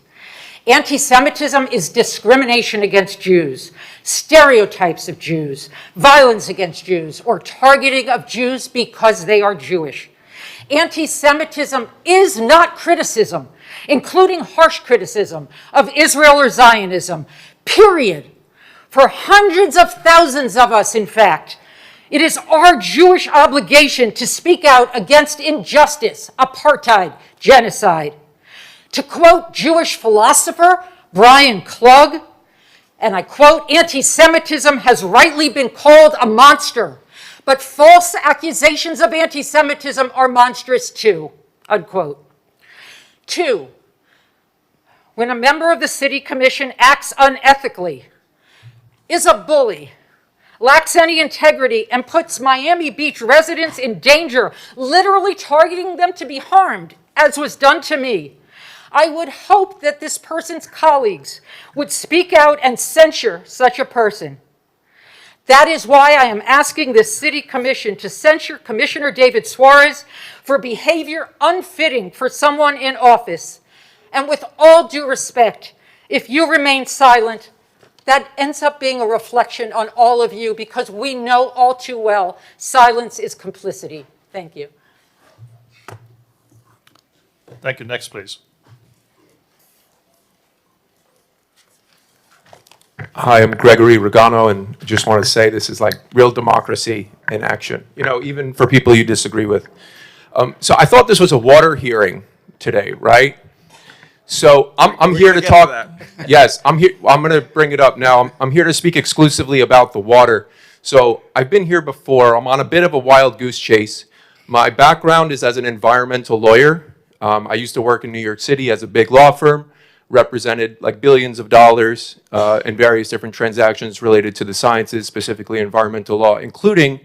Anti-Semitism is discrimination against Jews, stereotypes of Jews, violence against Jews, or targeting of Jews because they are Jewish. Anti-Semitism is not criticism, including harsh criticism of Israel or Zionism, period. For hundreds of thousands of us, in fact, it is our Jewish obligation to speak out against injustice, apartheid, genocide. To quote Jewish philosopher Brian Klug, and I quote, "Anti-Semitism has rightly been called a monster, but false accusations of anti-Semitism are monstrous too," unquote. 2, when a member of the city commission acts unethically, is a bully, lacks any integrity, and puts Miami Beach residents in danger, literally targeting them to be harmed, as was done to me, I would hope that this person's colleagues would speak out and censure such a person. That is why I am asking this city commission to censure Commissioner David Suarez for behavior unfitting for someone in office. And with all due respect, if you remain silent, that ends up being a reflection on all of you because we know all too well silence is complicity. Thank you. Thank you. Next, please. Hi, I'm Gregory Regano, and just want to say this is like real democracy in action, you know, even for people you disagree with. So I thought this was a water hearing today, right? So I'm here to talk. Yes, I'm here. I'm going to bring it up now. I'm here to speak exclusively about the water. So I've been here before. I'm on a bit of a wild goose chase. My background is as an environmental lawyer. I used to work in New York City as a big law firm, represented like billions of dollars in various different transactions related to the sciences, specifically environmental law, including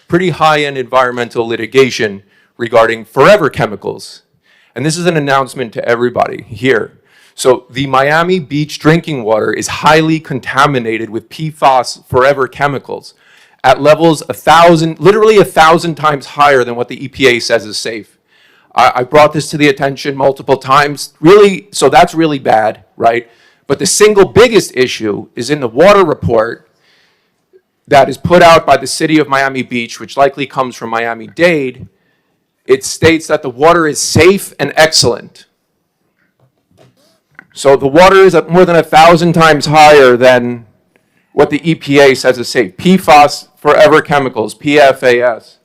pretty high-end environmental litigation regarding forever chemicals. And this is an announcement to everybody here. So the Miami Beach drinking water is highly contaminated with PFAS forever chemicals at levels literally 1,000 times higher than what the EPA says is safe. I brought this to the attention multiple times, really, so that's really bad, right? But the single biggest issue is in the water report that is put out by the city of Miami Beach, which likely comes from Miami-Dade. It states that the water is safe and excellent. So the water is at more than 1,000 times higher than what the EPA says is safe. PFAS, forever chemicals, PFAS.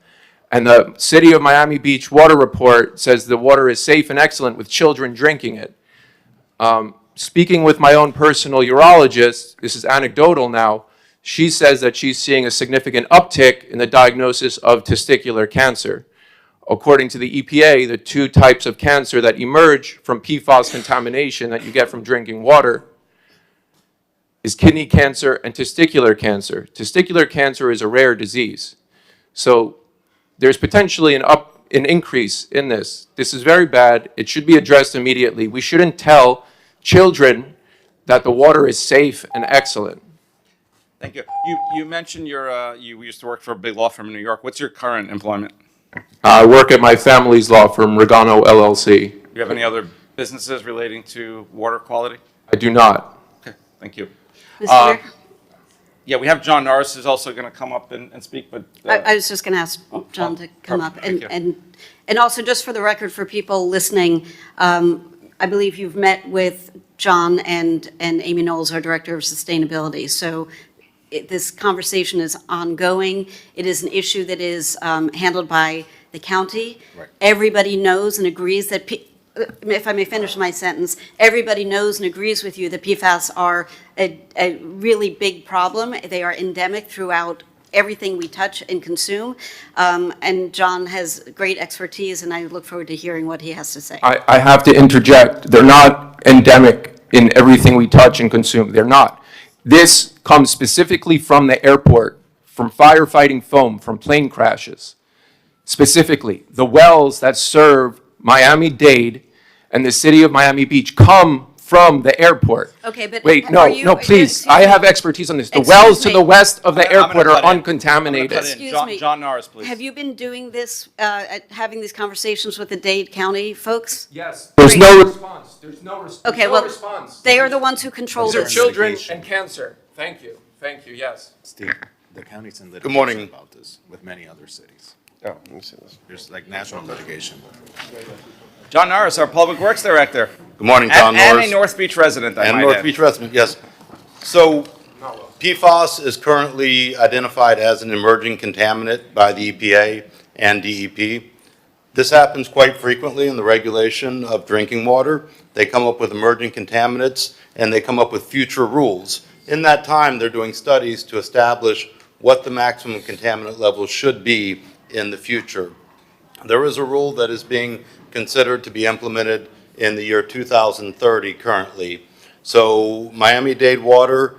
And the City of Miami Beach water report says the water is safe and excellent with children drinking it. Speaking with my own personal urologist, this is anecdotal now, she says that she's seeing a significant uptick in the diagnosis of testicular cancer. According to the EPA, the two types of cancer that emerge from PFAS contamination that you get from drinking water is kidney cancer and testicular cancer. Testicular cancer is a rare disease. So there's potentially an increase in this. This is very bad. It should be addressed immediately. We shouldn't tell children that the water is safe and excellent. Thank you. You mentioned you used to work for a big law firm in New York. What's your current employment? I work at my family's law firm, Regano LLC. Do you have any other businesses relating to water quality? I do not. Okay, thank you. Mr. Mayor? Yeah, we have John Norris who's also going to come up and speak, but... I was just going to ask John to come up. And also, just for the record, for people listening, I believe you've met with John and Amy Knowles, our Director of Sustainability. So this conversation is ongoing. It is an issue that is handled by the county. Right. Everybody knows and agrees that, if I may finish my sentence, everybody knows and agrees with you that PFAS are a really big problem. They are endemic throughout everything we touch and consume. And John has great expertise, and I look forward to hearing what he has to say. I have to interject. They're not endemic in everything we touch and consume. They're not. This comes specifically from the airport, from firefighting foam, from plane crashes. Specifically, the wells that serve Miami-Dade and the city of Miami Beach come from the airport. Okay, but wait, are you- no, please. I have expertise on this. The wells to the west of the airport are uncontaminated. Excuse me. John Norris, please. Have you been doing this, having these conversations with the Dade County folks? Yes. There's no response. There's no response. Okay, well, they are the ones who control These are this. children and cancer. Thank you. Thank you, yes. Steve, the county's in Good morning. litigation about this with many other cities. Oh, let me see this. There's like national litigation. John Norris, our Public Works Director. Good morning, John And Norris. a North Beach resident, I And might North add. Beach resident, yes. So PFAS is currently identified as an emerging contaminant by the EPA and DEP. This happens quite frequently in the regulation of drinking water. They come up with emerging contaminants and they come up with future rules. In that time, they're doing studies to establish what the maximum contaminant levels should be in the future. There is a rule that is being considered to be implemented in the year 2030 currently. So Miami-Dade water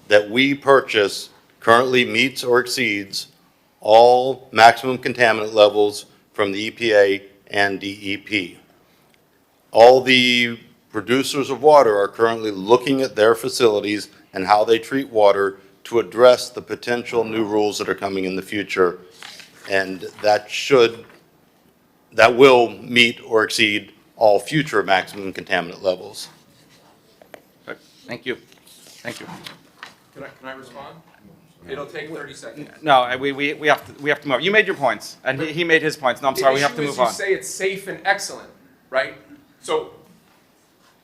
that we purchase currently meets or exceeds all maximum contaminant levels from the EPA and DEP. All the producers of water are currently looking at their facilities and how they treat water to address the potential new rules that are coming in the future. And that will meet or exceed all future maximum contaminant levels. Okay, thank you. Thank you. Can I respond? It'll take 30 seconds. No, we have to move. You made your points, and he made his points. No, I'm sorry, we have to move on. You say it's safe and excellent, right? So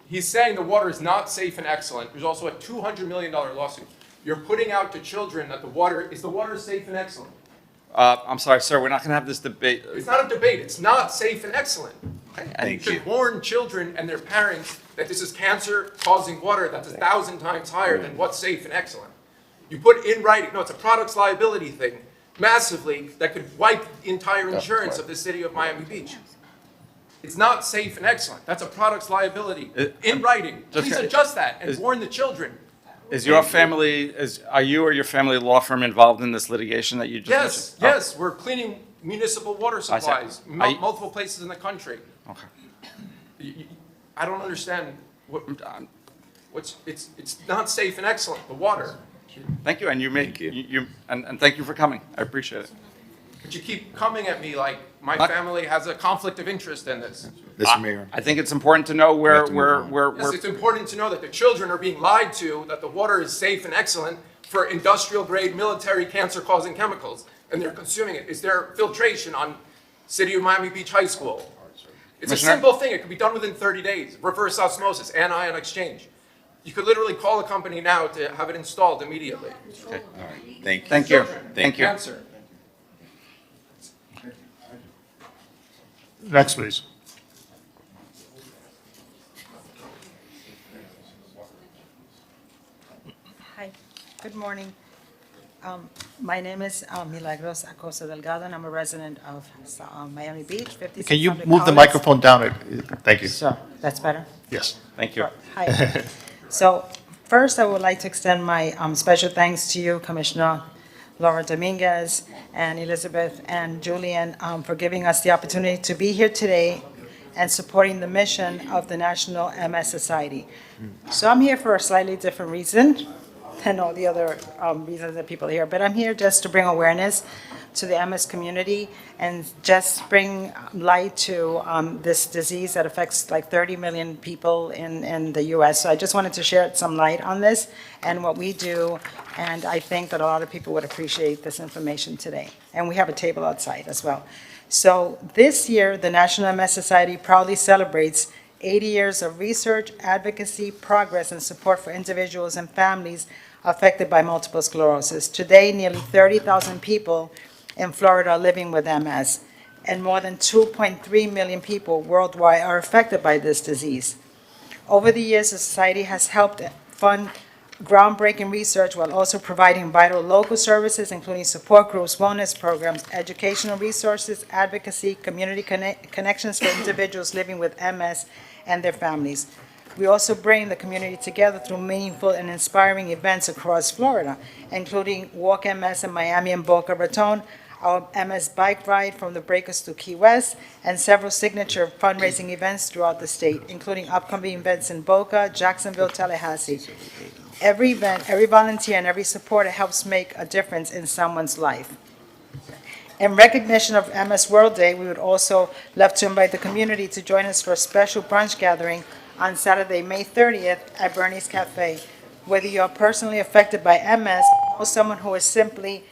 He's saying the water is not safe and excellent. There's also a $200 million lawsuit. You're putting out to children that the water safe and excellent. I'm sorry, sir, we're not going to have this debate. It's not a debate. It's not safe and excellent. And you Thank should warn children and their parents that this is cancer-causing water that's 1,000 times higher than what's safe and excellent. You put in writing, no, it's a products liability thing, massively, that could wipe the entire insurance of the city of Miami Beach. It's not safe and excellent. That's a products liability. In writing, please adjust that and warn the children. Is your family, are you or your family law firm involved in this litigation that you just mentioned? Yes, we're cleaning municipal water I see. supplies, Are you- multiple places in the country. Okay. I don't understand it's not safe and excellent, the water. Thank you, and and thank you for coming. I appreciate it. But you keep coming at me like my family has a conflict of interest in this. Mr. Mayor. I think it's important to know where Yes, it's important to know that the children are being lied to, that the water is safe and excellent for industrial-grade military cancer-causing chemicals, and they're consuming it. Is there filtration on City of Miami Beach High School? It's a Commissioner? simple thing. It can be done within 30 days. Reverse osmosis, anion exchange. You could literally call a company now to have it installed immediately. Okay, all right, thank you. Thank you. Children, Thank you. Cancer. Next, please. Hi, good morning. My name is Milagros Acosta Delgado, and I'm a resident of Miami Beach, 5600 Can you move the Collins. microphone down? Thank you. Sure, that's better? Yes. Thank you. Hi. So first, I would like to extend my special thanks to you, Commissioner Laura Dominguez and Elizabeth and Julian, for giving us the opportunity to be here today and supporting the mission of the National MS Society. So I'm here for a slightly different reason than all the other reasons that people are here, but I'm here just to bring awareness to the MS community and just bring light to this disease that affects like 30 million people in the US. So I just wanted to shed some light on this and what we do, and I think that a lot of people would appreciate this information today. And we have a table outside as well. So this year, the National MS Society proudly celebrates 80 years of research, advocacy, progress, and support for individuals and families affected by multiple sclerosis. Today, nearly 30,000 people in Florida are living with MS, and more than 2.3 million people worldwide are affected by this disease. Over the years, the society has helped fund groundbreaking research while also providing vital local services, including support groups, wellness programs, educational resources, advocacy, community connections for individuals living with MS and their families. We also bring the community together through meaningful and inspiring events across Florida, including Walk MS in Miami and Boca Raton, our MS bike ride from the Breakers to Key West, and several signature fundraising events throughout the state, including upcoming events in Boca, Jacksonville, Tallahassee. Every event, every volunteer, and every supporter helps make a difference in someone's life. In recognition of MS World Day, we would also love to invite the community to join us for a special brunch gathering on Saturday, May 30th at Bernie's Cafe. Whether you are personally affected by MS or someone who is simply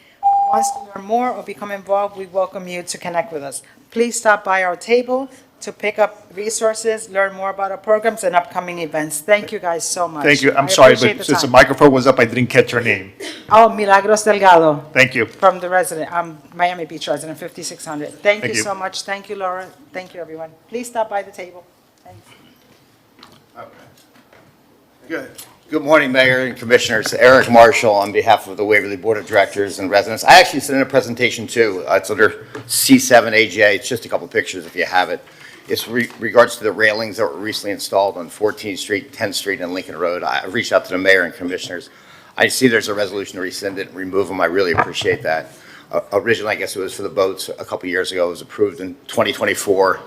wants to learn more or become involved, we welcome you to connect with us. Please stop by our table to pick up resources, learn more about our programs and upcoming events. Thank you guys so much. Thank you. I'm I sorry, appreciate but the since the time. microphone was up, I didn't catch your name. Oh, Milagros Delgado. Thank you. From the resident, Miami Beach resident, 5600. Thank Thank you you. so much. Thank you, Laura. Thank you, everyone. Please stop by the table. Thanks. Good morning, Mayor and Commissioners. Eric Marshall on behalf of the Waverly Board of Directors and residents. I actually sent in a presentation too. It's under C7 AGA. It's just a couple pictures if you have it. It's regards to the railings that were recently installed on 14th Street, 10th Street, and Lincoln Road. I reached out to the Mayor and Commissioners. I see there's a resolution to rescind it and remove them. I really appreciate that. Originally, I guess it was for the boats a couple years ago. It was approved in 2024.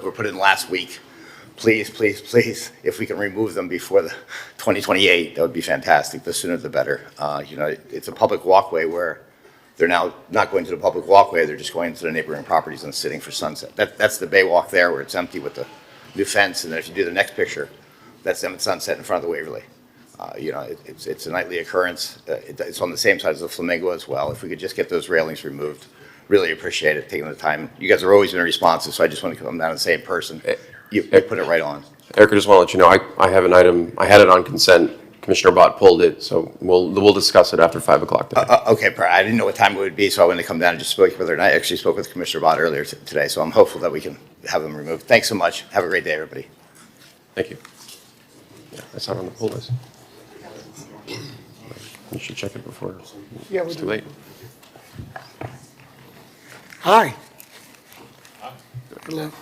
Were put in last week. Please, please, please, if we can remove them before the 2028, that would be fantastic. The sooner the better. It's a public walkway where they're now not going to the public walkway, they're just going to the neighboring properties and sitting for sunset. That's the bay walk there where it's empty with the new fence, and then if you do the next picture, that's them at sunset in front of the Waverly. It's a nightly occurrence. It's on the same side as the Flamingo as well. If we could just get those railings removed, really appreciate it, taking the time. You guys have always been responsive, so I just want to come down and say in person, you put it right on. Eric, I just want to let you know, I have an item, I had it on consent. Commissioner Bott pulled it, so we'll discuss it after 5 o'clock today. Okay, I didn't know what time it would be, so I wanted to come down and just speak with her. And I actually spoke with Commissioner Bott earlier today, so I'm hopeful that we can have them removed. Thanks so much. Have a great day, everybody. Thank you. Yeah, that's not on the pull list. You should check it before it's too late. Hi. Hello.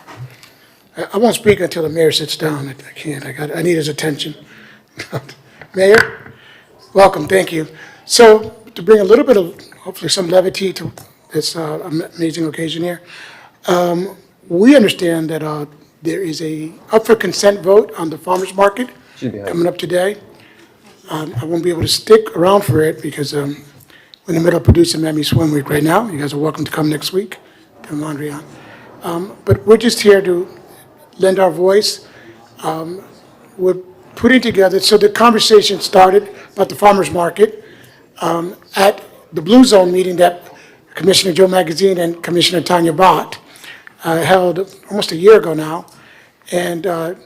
I won't speak until the mayor sits down. I can't. I need his attention. Mayor, welcome. Thank you. So to bring a little bit of, hopefully some levity to this amazing occasion here, we understand that there is a up for consent vote on the farmer's market coming up today. I won't be able to stick around for it because we're in the middle of producing Miami Swim Week right now. You guys are welcome to come next week. Turn laundry on. But we're just here to lend our voice. We're putting together, so the conversation started about the farmer's market at the Blue Zone meeting that Commissioner Joe Magazine and Commissioner Tanya Bott held almost a year ago now. And our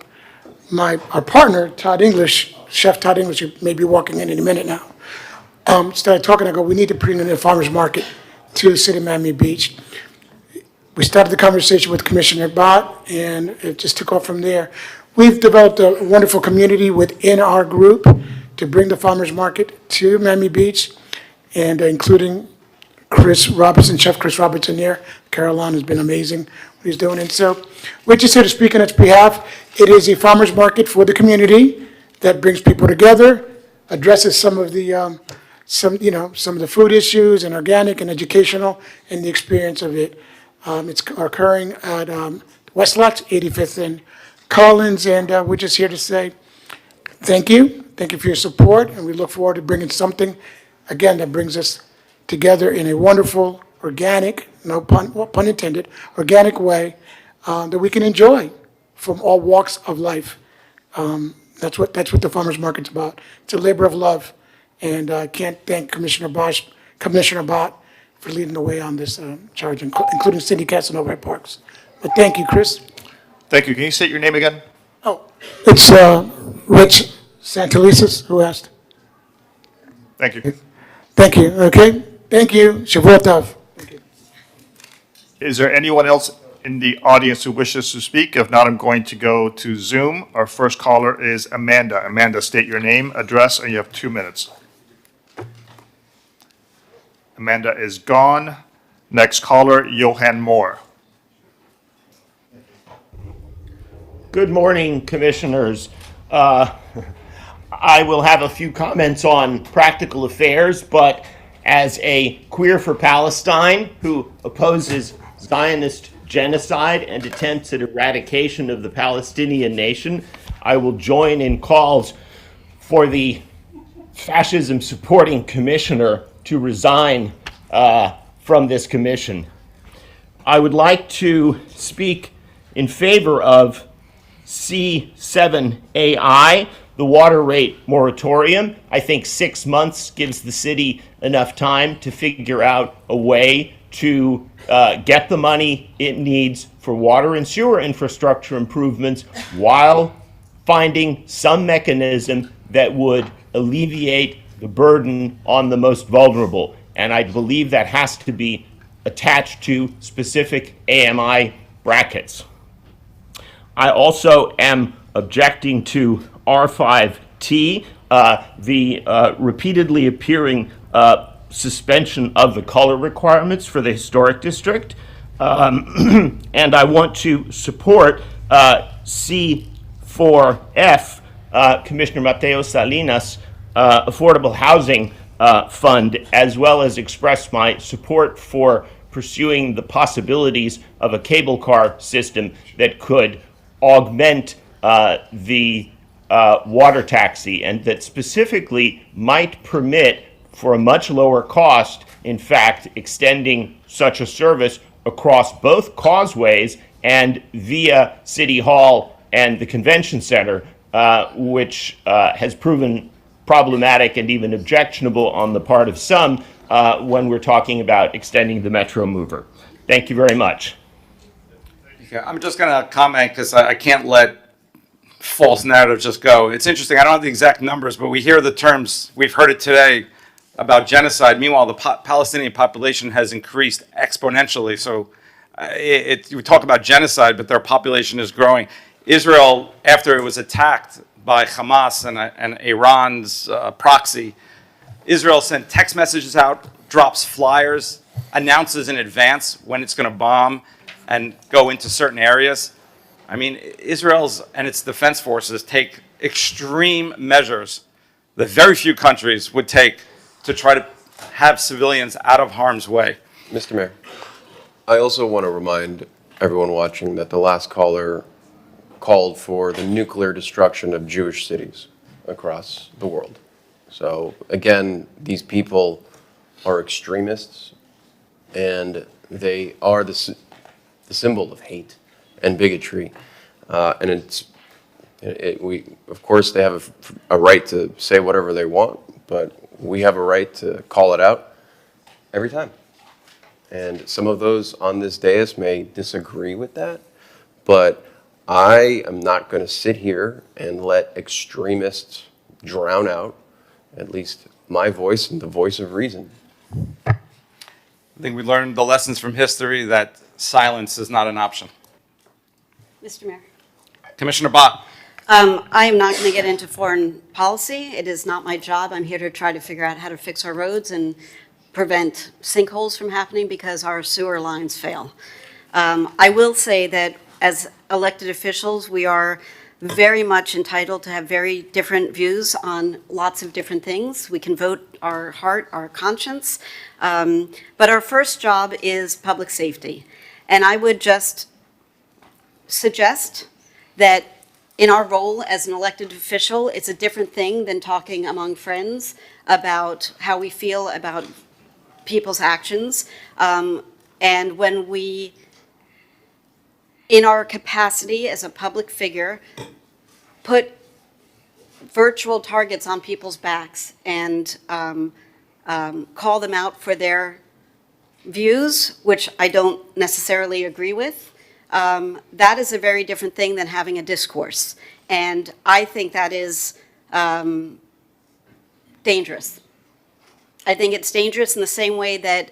partner, Todd English, Chef Todd English, who may be walking in a minute now, started talking. I go, we need to bring in a farmer's market to the city of Miami Beach. We started the conversation with Commissioner Bott, and it just took off from there. We've developed a wonderful community within our group to bring the farmer's market to Miami Beach, and including Chris Robertson, Chef Chris Robertson here. Caroline has been amazing what he's doing. And so we're just here to speak on its behalf. It is a farmer's market for the community that brings people together, addresses some of the some of the food issues and organic and educational and the experience of it. It's occurring at West Lots, 85th and Collins, and we're just here to say thank you. Thank you for your support, and we look forward to bringing something, again, that brings us together in a wonderful, organic, no pun, well, pun intended, organic way that we can enjoy from all walks of life. That's what the farmer's market's about. It's a labor of love, and I can't thank Commissioner Bott for leading the way on this charge, including Cindy Casanova at Parks. But thank you, Chris. Thank you. Can you state your name again? Oh, it's Rich Santelises who asked. Thank you. Thank you. Okay. Thank you. Shavua Tov. Is there anyone else in the audience who wishes to speak? If not, I'm going to go to Zoom. Our first caller is Amanda. Amanda, state your name, address, and you have 2 minutes. Amanda is gone. Next caller, Johan Moore. Good morning, Commissioners. I will have a few comments on practical affairs, but as a queer for Palestine who opposes Zionist genocide and attempts at eradication of the Palestinian nation, I will join in calls for the fascism-supporting commissioner to resign from this commission. I would like to speak in favor of C7AI, the water rate moratorium. I think 6 months gives the city enough time to figure out a way to get the money it needs for water and sewer infrastructure improvements while finding some mechanism that would alleviate the burden on the most vulnerable. And I believe that has to be attached to specific AMI brackets. I also am objecting to R5T, the repeatedly appearing suspension of the color requirements for the historic district. And I want to support C4F, Commissioner Mateo Salinas' affordable housing fund, as well as express my support for pursuing the possibilities of a cable car system that could augment the water taxi, and that specifically might permit, for a much lower cost, in fact, extending such a service across both causeways and via City Hall and the Convention Center, which has proven problematic and even objectionable on the part of some when we're talking about extending the Metro Mover. Thank you very much. Okay, I'm just going to comment because I can't let false narratives just go. It's interesting. I don't have the exact numbers, but we hear the terms. We've heard it today about genocide. Meanwhile, the Palestinian population has increased exponentially. So we talk about genocide, but their population is growing. Israel, after it was attacked by Hamas and Iran's proxy, Israel sent text messages out, drops flyers, announces in advance when it's going to bomb and go into certain areas. I mean, Israel's and its defense forces take extreme measures that very few countries would take to try to have civilians out of harm's way. Mr. Mayor, I also want to remind everyone watching that the last caller called for the nuclear destruction of Jewish cities across the world. So again, these people are extremists, and they are the symbol of hate and bigotry. And we, of course, they have a right to say whatever they want, but we have a right to call it out every time. And some of those on this dais may disagree with that, but I am not going to sit here and let extremists drown out at least my voice and the voice of reason. I think we learned the lessons from history that silence is not an option. Mr. Mayor. Commissioner Bott. I am not going to get into foreign policy. It is not my job. I'm here to try to figure out how to fix our roads and prevent sinkholes from happening because our sewer lines fail. I will say that as elected officials, we are very much entitled to have very different views on lots of different things. We can vote our heart, our conscience, but our first job is public safety. And I would just suggest that in our role as an elected official, it's a different thing than talking among friends about how we feel about people's actions. And when we, in our capacity as a public figure, put virtual targets on people's backs and call them out for their views, which I don't necessarily agree with, that is a very different thing than having a discourse. And I think that is dangerous. I think it's dangerous in the same way that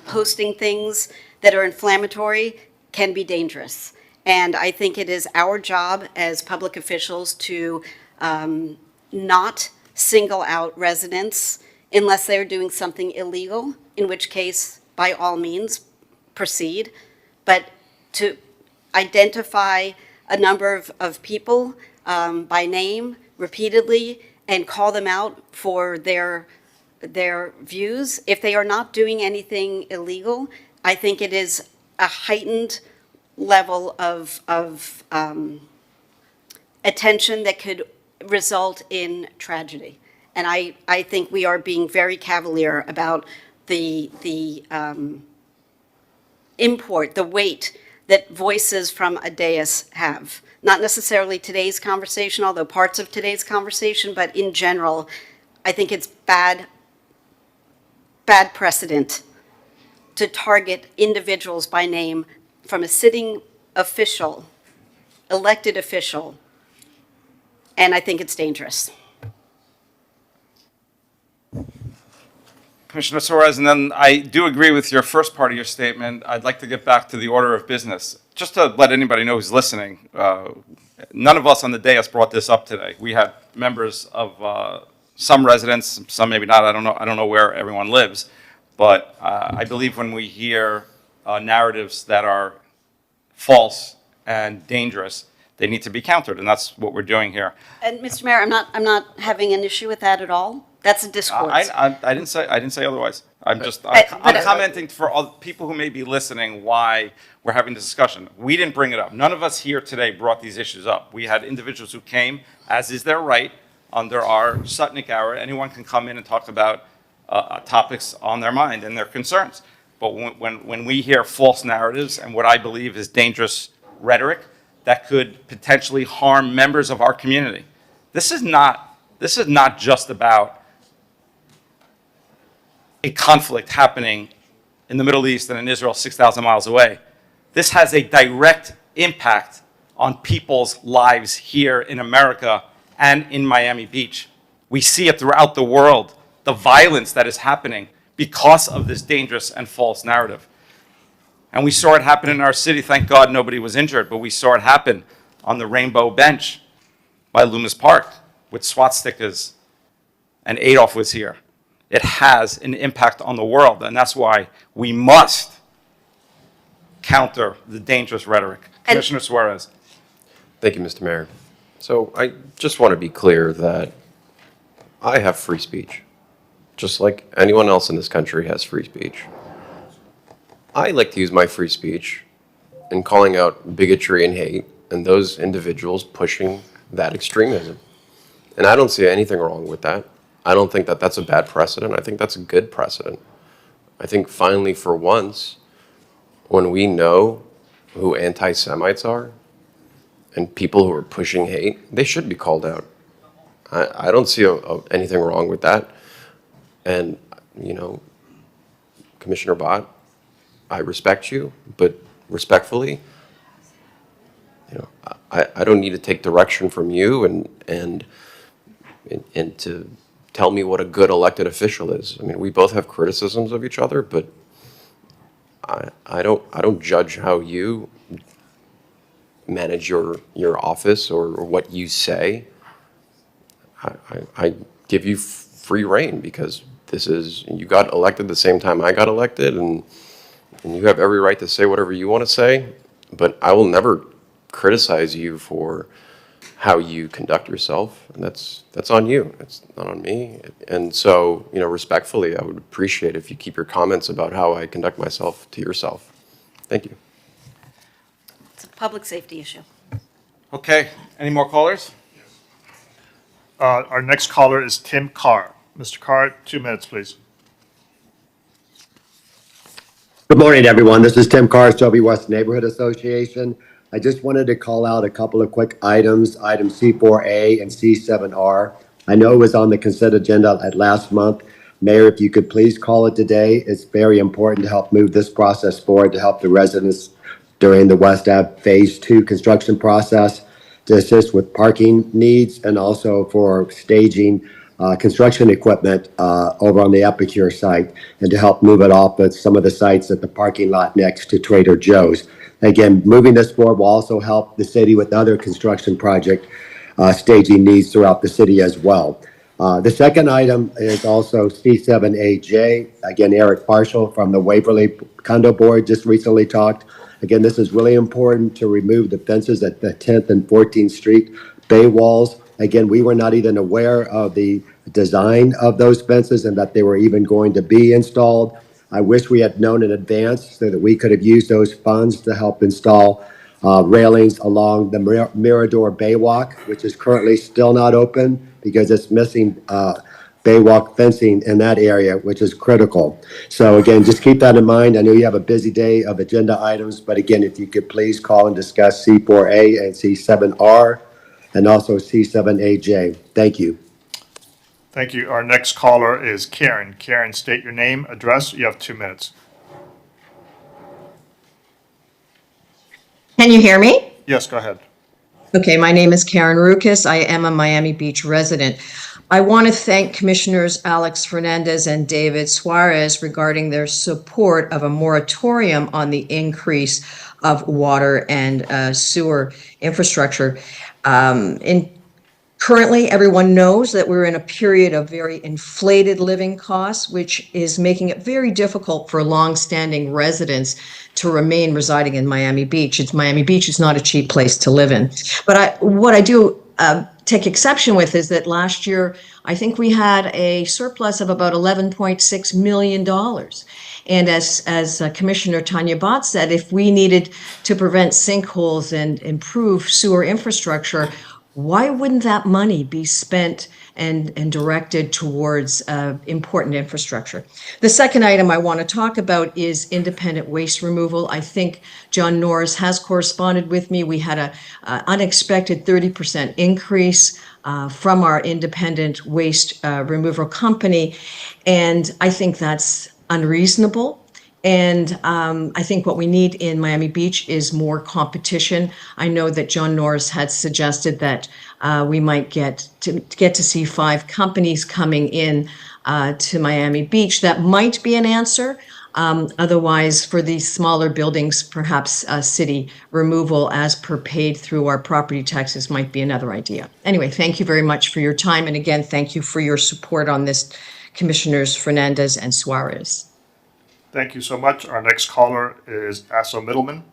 posting things that are inflammatory can be dangerous. And I think it is our job as public officials to not single out residents unless they're doing something illegal, in which case, by all means, proceed. But to identify a number of people by name repeatedly and call them out for their views, if they are not doing anything illegal, I think it is a heightened level of attention that could result in tragedy. And I think we are being very cavalier about the import, the weight that voices from a dais have. Not necessarily today's conversation, although parts of today's conversation, but in general, I think it's bad precedent to target individuals by name from a sitting official, elected official, and I think it's dangerous. Commissioner Suarez, and then I do agree with your first part of your statement. I'd like to get back to the order of business. Just to let anybody know who's listening, none of us on the dais brought this up today. We had members of some residents, some maybe not. I don't know where everyone lives, but I believe when we hear narratives that are false and dangerous, they need to be countered, and that's what we're doing here. And Mr. Mayor, I'm not having an issue with that at all. That's a discourse. I didn't say otherwise. I'm commenting for all people who may be listening why we're having this discussion. We didn't bring it up. None of us here today brought these issues up. We had individuals who came, as is their right, under our Sutnick hour. Anyone can come in and talk about topics on their mind and their concerns. But when we hear false narratives and what I believe is dangerous rhetoric that could potentially harm members of our community, this is not just about a conflict happening in the Middle East and in Israel 6,000 miles away. This has a direct impact on people's lives here in America and in Miami Beach. We see it throughout the world, the violence that is happening because of this dangerous and false narrative. And we saw it happen in our city. Thank God nobody was injured, but we saw it happen on the Rainbow Bench by Loomis Park with swastikas, and Adolf was here. It has an impact on the world, and that's why we must counter the dangerous rhetoric. Commissioner Suarez. Thank you, Mr. Mayor. So I just want to be clear that I have free speech, just like anyone else in this country has free speech. I like to use my free speech in calling out bigotry and hate and those individuals pushing that extremism. And I don't see anything wrong with that. I don't think that that's a bad precedent. I think that's a good precedent. I think finally for once, when we know who anti-Semites are and people who are pushing hate, they should be called out. I don't see anything wrong with that. And, you know, Commissioner Bott, I respect you, but respectfully, you know, I don't need to take direction from you and to tell me what a good elected official is. I mean, we both have criticisms of each other, but I don't judge how you manage your office or what you say. I give you free rein because you got elected the same time I got elected, and you have every right to say whatever you want to say, but I will never criticize you for how you conduct yourself, and that's on you. It's not on me. And so, you know, respectfully, I would appreciate if you keep your comments about how I conduct myself to yourself. Thank you. It's a public safety issue. Okay, any more callers? Our next caller is Tim Carr. Mr. Carr, 2 minutes, please. Good morning, everyone. This is Tim Carr, Shelby West Neighborhood Association. I just wanted to call out a couple of quick items, item C4A and C7R. I know it was on the consent agenda at last month. Mayor, if you could please call it today. It's very important to help move this process forward to help the residents during the West Ave Phase 2 construction process, to assist with parking needs and also for staging construction equipment over on the Epicure site, and to help move it off at some of the sites at the parking lot next to Trader Joe's. Again, moving this forward will also help the city with other construction project staging needs throughout the city as well. The second item is also C7AJ. Again, Eric Marshall from the Waverly Condo Board just recently talked. Again, this is really important to remove the fences at the 10th and 14th Street bay walls. Again, we were not even aware of the design of those fences and that they were even going to be installed. I wish we had known in advance so that we could have used those funds to help install railings along the Mirador Baywalk, which is currently still not open because it's missing Baywalk fencing in that area, which is critical. So again, just keep that in mind. I know you have a busy day of agenda items, but again, if you could please call and discuss C4A and C7R and also C7AJ. Thank you. Thank you. Our next caller is Karen. Karen, state your name, address. You have 2 minutes. Can you hear me? Yes, go ahead. Okay, my name is Karen Rukas. I am a Miami Beach resident. I want to thank Commissioners Alex Fernandez and David Suarez regarding their support of a moratorium on the increase of water and sewer infrastructure. Currently, everyone knows that we're in a period of very inflated living costs, which is making it very difficult for longstanding residents to remain residing in Miami Beach. Miami Beach is not a cheap place to live in. But what I do take exception with is that last year, I think we had a surplus of about $11.6 million. And as Commissioner Tanya Bott said, if we needed to prevent sinkholes and improve sewer infrastructure, why wouldn't that money be spent and directed towards important infrastructure? The second item I want to talk about is independent waste removal. I think John Norris has corresponded with me. We had an unexpected 30% increase from our independent waste removal company, and I think that's unreasonable. And I think what we need in Miami Beach is more competition. I know that John Norris had suggested that we might get to see 5 companies coming in to Miami Beach. That might be an answer. Otherwise, for these smaller buildings, perhaps city removal as per paid through our property taxes might be another idea. Anyway, thank you very much for your time. And again, thank you for your support on this, Commissioners Fernandez and Suarez. Thank you so much. Our next caller is Asso Middleman.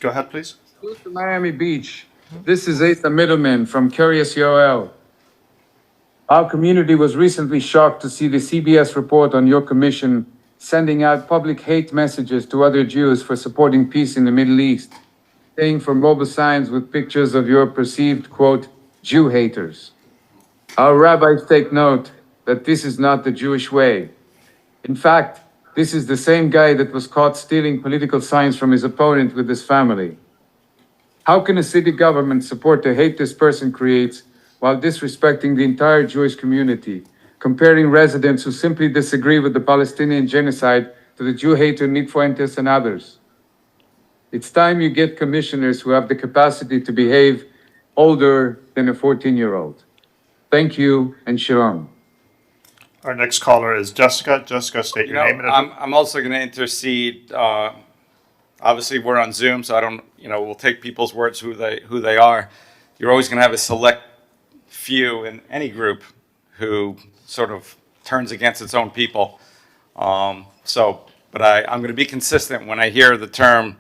Go ahead, please. Salute to Miami Beach. This is Asa Middleman from Curious UOL. Our community was recently shocked to see the CBS report on your commission sending out public hate messages to other Jews for supporting peace in the Middle East, paying for mobile signs with pictures of your perceived, quote, Jew haters. Our rabbis take note that this is not the Jewish way. In fact, this is the same guy that was caught stealing political signs from his opponent with his family. How can a city government support the hate this person creates while disrespecting the entire Jewish community, comparing residents who simply disagree with the Palestinian genocide to the Jew hater Nick Fuentes and others? It's time you get commissioners who have the capacity to behave older than a 14-year-old. Thank you, and shalom. Our next caller is Jessica. Jessica, state your name and address. I'm also going to intercede. Obviously, we're on Zoom, so I don't, we'll take people's words who they are. You're always going to have a select few in any group who sort of turns against its own people. But I'm going to be consistent when I hear the term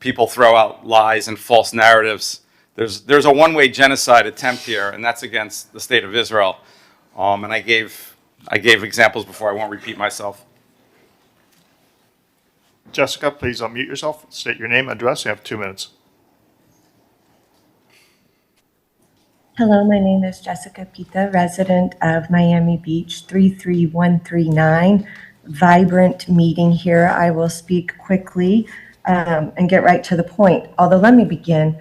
people throw out lies and false narratives. There's a one-way genocide attempt here, and that's against the state of Israel. And I gave examples before. I won't repeat myself. Jessica, please unmute yourself. State your name, address. You have 2 minutes. Hello, my name is Jessica Pita, resident of Miami Beach, 33139. Vibrant meeting here. I will speak quickly and get right to the point. Although, let me begin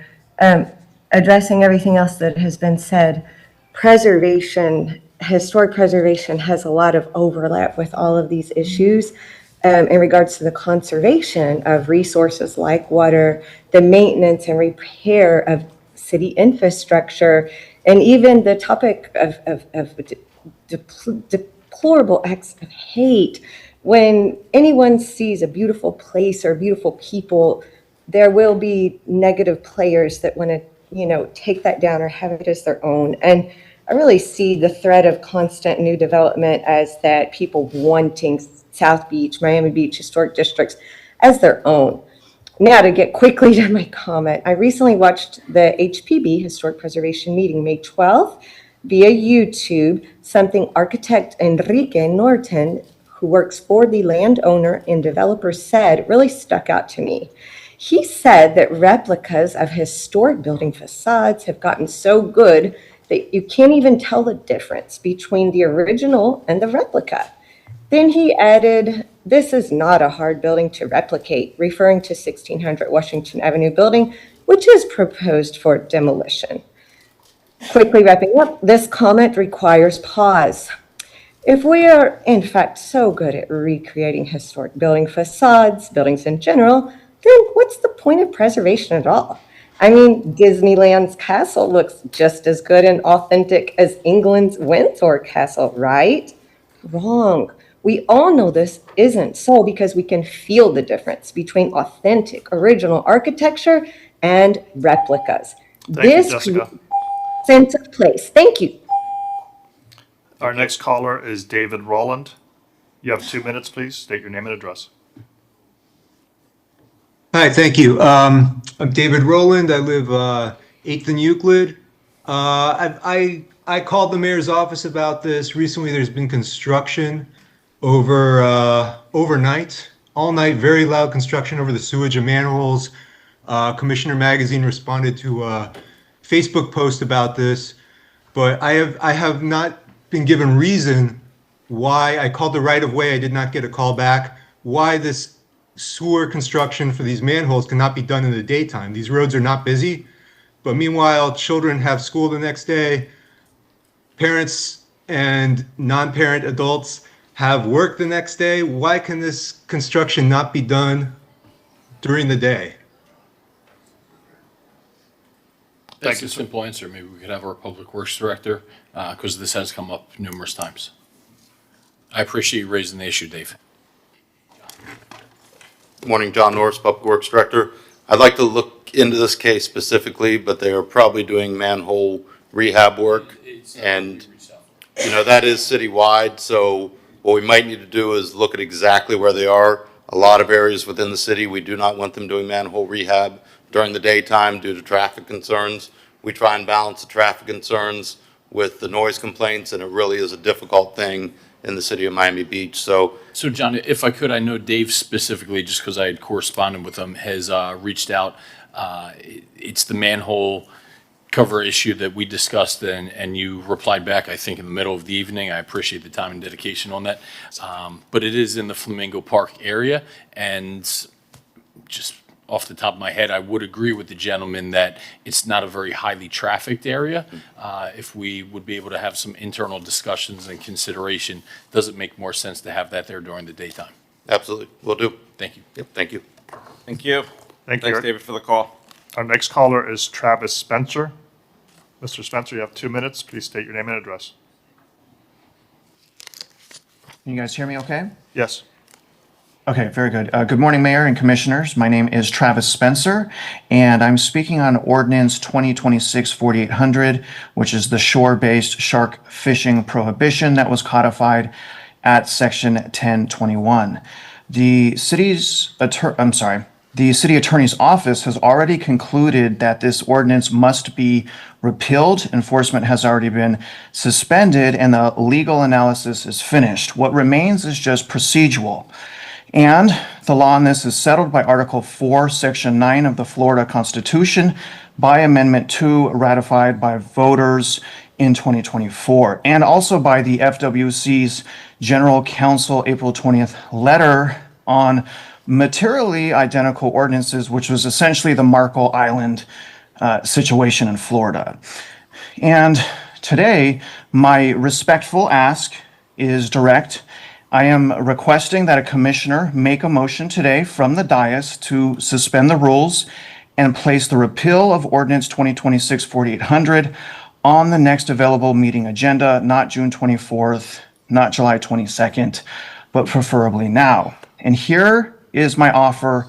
addressing everything else that has been said. Preservation, historic preservation has a lot of overlap with all of these issues in regards to the conservation of resources like water, the maintenance and repair of city infrastructure, and even the topic of deplorable acts of hate. When anyone sees a beautiful place or beautiful people, there will be negative players that want to, take that down or have it as their own. And I really see the threat of constant new development as that people wanting South Beach, Miami Beach, historic districts as their own. Now, to get quickly to my comment, I recently watched the HPB, Historic Preservation Meeting, May 12th, via YouTube, something architect Enrique Norton, who works for the landowner and developer, said really stuck out to me. He said that replicas of historic building facades have gotten so good that you can't even tell the difference between the original and the replica. Then he added, this is not a hard building to replicate, referring to 1600 Washington Avenue building, which is proposed for demolition. Quickly wrapping up, this comment requires pause. If we are, in fact, so good at recreating historic building facades, buildings in general, then what's the point of preservation at all? I mean, Disneyland's castle looks just as good and authentic as England's Windsor Castle, right? Wrong. We all know this isn't so because we can feel the difference between authentic, original architecture and replicas. Thank you, Jessica. Sense of place. Thank you. Our next caller is David Rowland. You have 2 minutes, please. State your name and address. Hi, thank you. I'm David Rowland. I live 8th and Euclid. I called the mayor's office about this. Recently, there's been construction overnight, all night, very loud construction over the sewage and manholes. Commissioner Magazine responded to a Facebook post about this, but I have not been given reason why. I called the right of way. I did not get a call back. Why this sewer construction for these manholes cannot be done in the daytime. These roads are not busy, but meanwhile, children have school the next day. Parents and non-parent adults have work the next day. Why can this construction not be done during the day? That's a simple answer. Maybe we could have our Public Works Director, because this has come up numerous times. I appreciate you raising the issue, Dave. Good morning, John Norris, Public Works Director. I'd like to look into this case specifically, but they are probably doing manhole rehab work. And, you know, that is citywide, so what we might need to do is look at exactly where they are. A lot of areas within the city, we do not want them doing manhole rehab during the daytime due to traffic concerns. We try and balance the traffic concerns with the noise complaints, and it really is a difficult thing in the city of Miami Beach. So John, if I could, I know Dave specifically, just because I had corresponded with him, has reached out. It's the manhole cover issue that we discussed, and you replied back, I think, in the middle of the evening. I appreciate the time and dedication on that. But it is in the Flamingo Park area, and just off the top of my head, I would agree with the gentleman that it's not a very highly trafficked area. If we would be able to have some internal discussions and consideration, does it make more sense to have that there during the daytime? absolutely, will do. Thank you. Yep, thank you. Thank you. Thank you. Thanks, David, for the call. Our next caller is Travis Spencer. Mr. Spencer, you have 2 minutes. Please state your name and address. Can you guys hear me okay? Yes. Okay, very good. Good morning, Mayor and Commissioners. My name is Travis Spencer, and I'm speaking on Ordinance 2026-4800, which is the shore-based shark fishing prohibition that was codified at Section 1021. The city attorney's office has already concluded that this ordinance must be repealed. Enforcement has already been suspended, and the legal analysis is finished. What remains is just procedural. And the law on this is settled by Article 4, Section 9 of the Florida Constitution by Amendment 2, ratified by voters in 2024, and also by the FWC's General Counsel April 20th letter on materially identical ordinances, which was essentially the Marco Island situation in Florida. And today, my respectful ask is direct. I am requesting that a commissioner make a motion today from the dais to suspend the rules and place the repeal of Ordinance 2026-4800 on the next available meeting agenda, not June 24th, not July 22nd, but preferably now. And here is my offer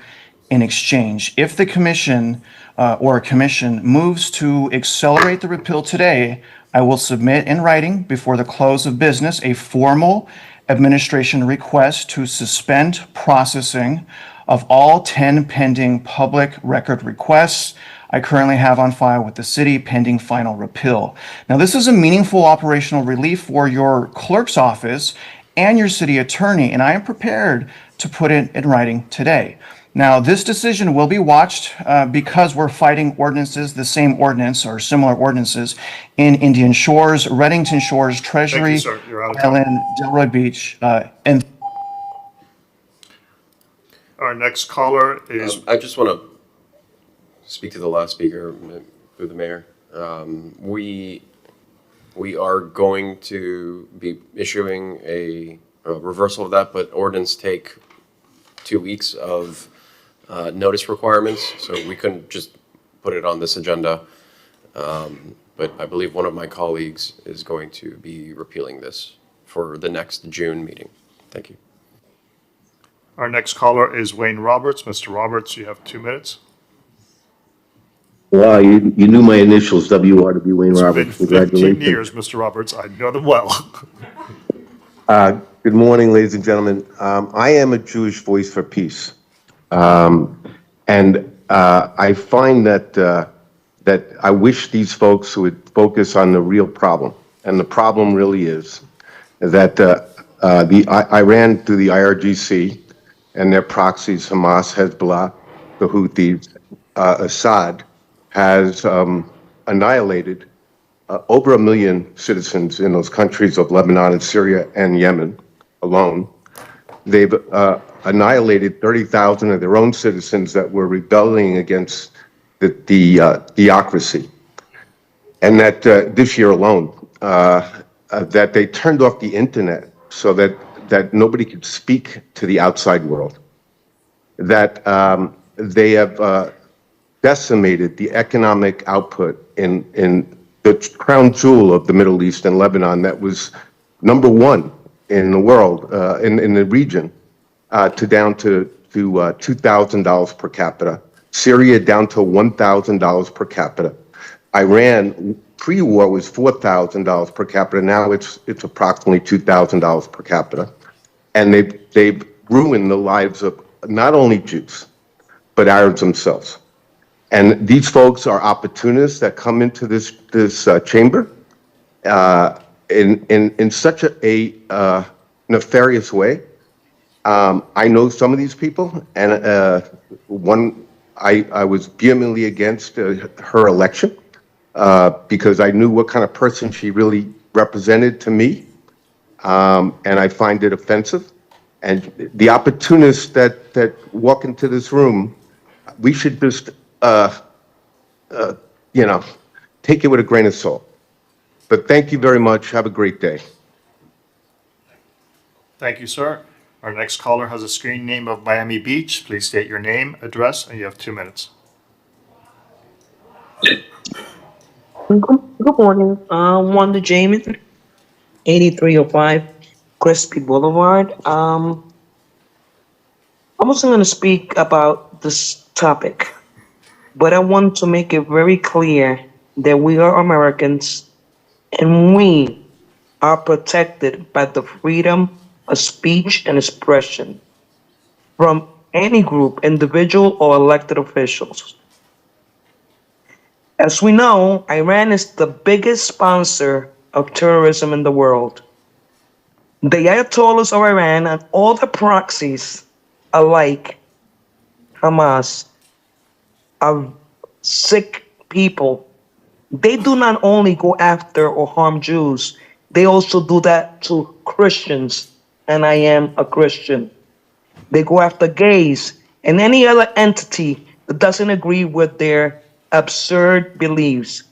in exchange. If the commission or a commission moves to accelerate the repeal today, I will submit in writing before the close of business a formal administration request to suspend processing of all 10 pending public record requests I currently have on file with the city pending final repeal. Now, this is a meaningful operational relief for your clerk's office and your city attorney, and I am prepared to put it in writing today. Now, this decision will be watched because we're fighting ordinances, the same ordinance or similar ordinances in Indian Shores, Reddington Shores, Treasury, Island, Delroy Beach, and our next caller is. I just want to speak to the last speaker through the mayor. We are going to be issuing a reversal of that, but ordinance take 2 weeks of notice requirements, so we couldn't just put it on this agenda. But I believe one of my colleagues is going to be repealing this for the next June meeting. Thank you. Our next caller is Wayne Roberts. Mr. Roberts, you have 2 minutes. Wow, you knew my initials, WR to be Wayne It's Roberts. been 15 Congratulations. years, Mr. Roberts. I know them well. Good morning, ladies and gentlemen. I am a Jewish voice for peace. And I find that I wish these folks would focus on the real problem. And the problem really is that I ran through the IRGC and their proxies, Hamas, Hezbollah, the Houthis, Assad, has annihilated over 1 million citizens in those countries of Lebanon and Syria and Yemen alone. They've annihilated 30,000 of their own citizens that were rebelling against the theocracy. And that this year alone, that they turned off the internet so that nobody could speak to the outside world, that they have decimated the economic output in the crown jewel of the Middle East and Lebanon that was #1 in the world, in the region, down to $2,000 per capita. Syria down to $1,000 per capita. Iran pre-war was $4,000 per capita. Now it's approximately $2,000 per capita, and they've ruined the lives of not only Jews but Arabs themselves. And these folks are opportunists that come into this chamber in such a nefarious way. I know some of these people, and I was vehemently against her election because I knew what kind of person she really represented to me, and I find it offensive. And the opportunists that walk into this room, we should just, take it with a grain of salt. But thank you very much. Have a great day. Thank you, sir. Our next caller has a screen name of Miami Beach. Please state your name, address, and you have 2 minutes. Good morning. Wanda Jamin, 8305 Crispy Boulevard. I wasn't going to speak about this topic, but I want to make it very clear that we are Americans and we are protected by the freedom of speech and expression from any group, individual, or elected officials. As we know, Iran is the biggest sponsor of terrorism in the world. The Ayatollahs of Iran and all the proxies alike, Hamas, are sick people. They do not only go after or harm Jews, they also do that to Christians, and I am a Christian. They go after gays and any other entity that doesn't agree with their absurd beliefs.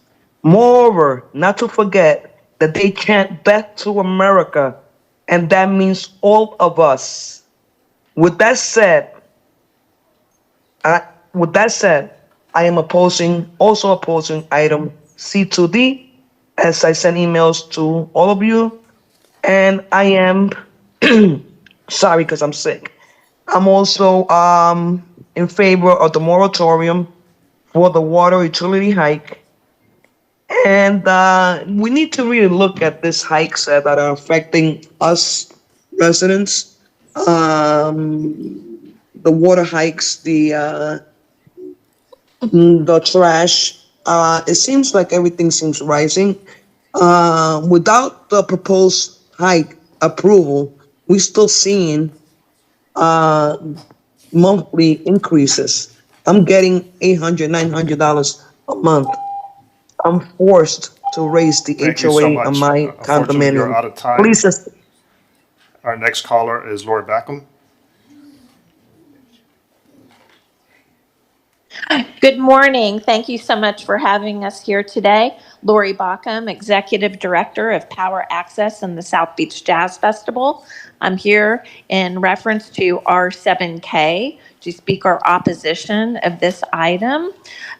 Moreover, not to forget that they chant death to America, and that means all of us. With that said, I am also opposing item C2D, as I sent emails to all of you, and I am sorry because I'm sick. I'm also in favor of the moratorium for the water utility hike, and we need to really look at these hikes that are affecting us residents. The water hikes, the trash. It seems like everything seems rising. Without the proposed hike approval, we're still seeing monthly increases. I'm getting $800, $900 a month. I'm forced to raise the Thank you so HOA much. on my Unfortunately, you're condominium. out of time. Please just Our next caller is Lori Backham. Good morning. Thank you so much for having us here today. Lori Backham, Executive Director of Power Access and the South Beach Jazz Festival. I'm here in reference to R7K to speak our opposition of this item.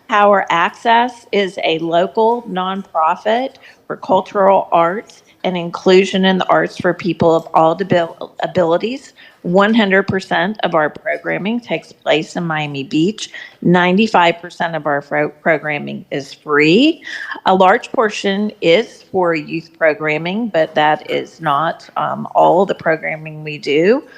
Power Access is a local nonprofit for cultural arts and inclusion in the arts for people of all abilities. 100% of our programming takes place in Miami Beach. 95% of our programming is free. A large portion is for youth programming, but that is not all the programming we do.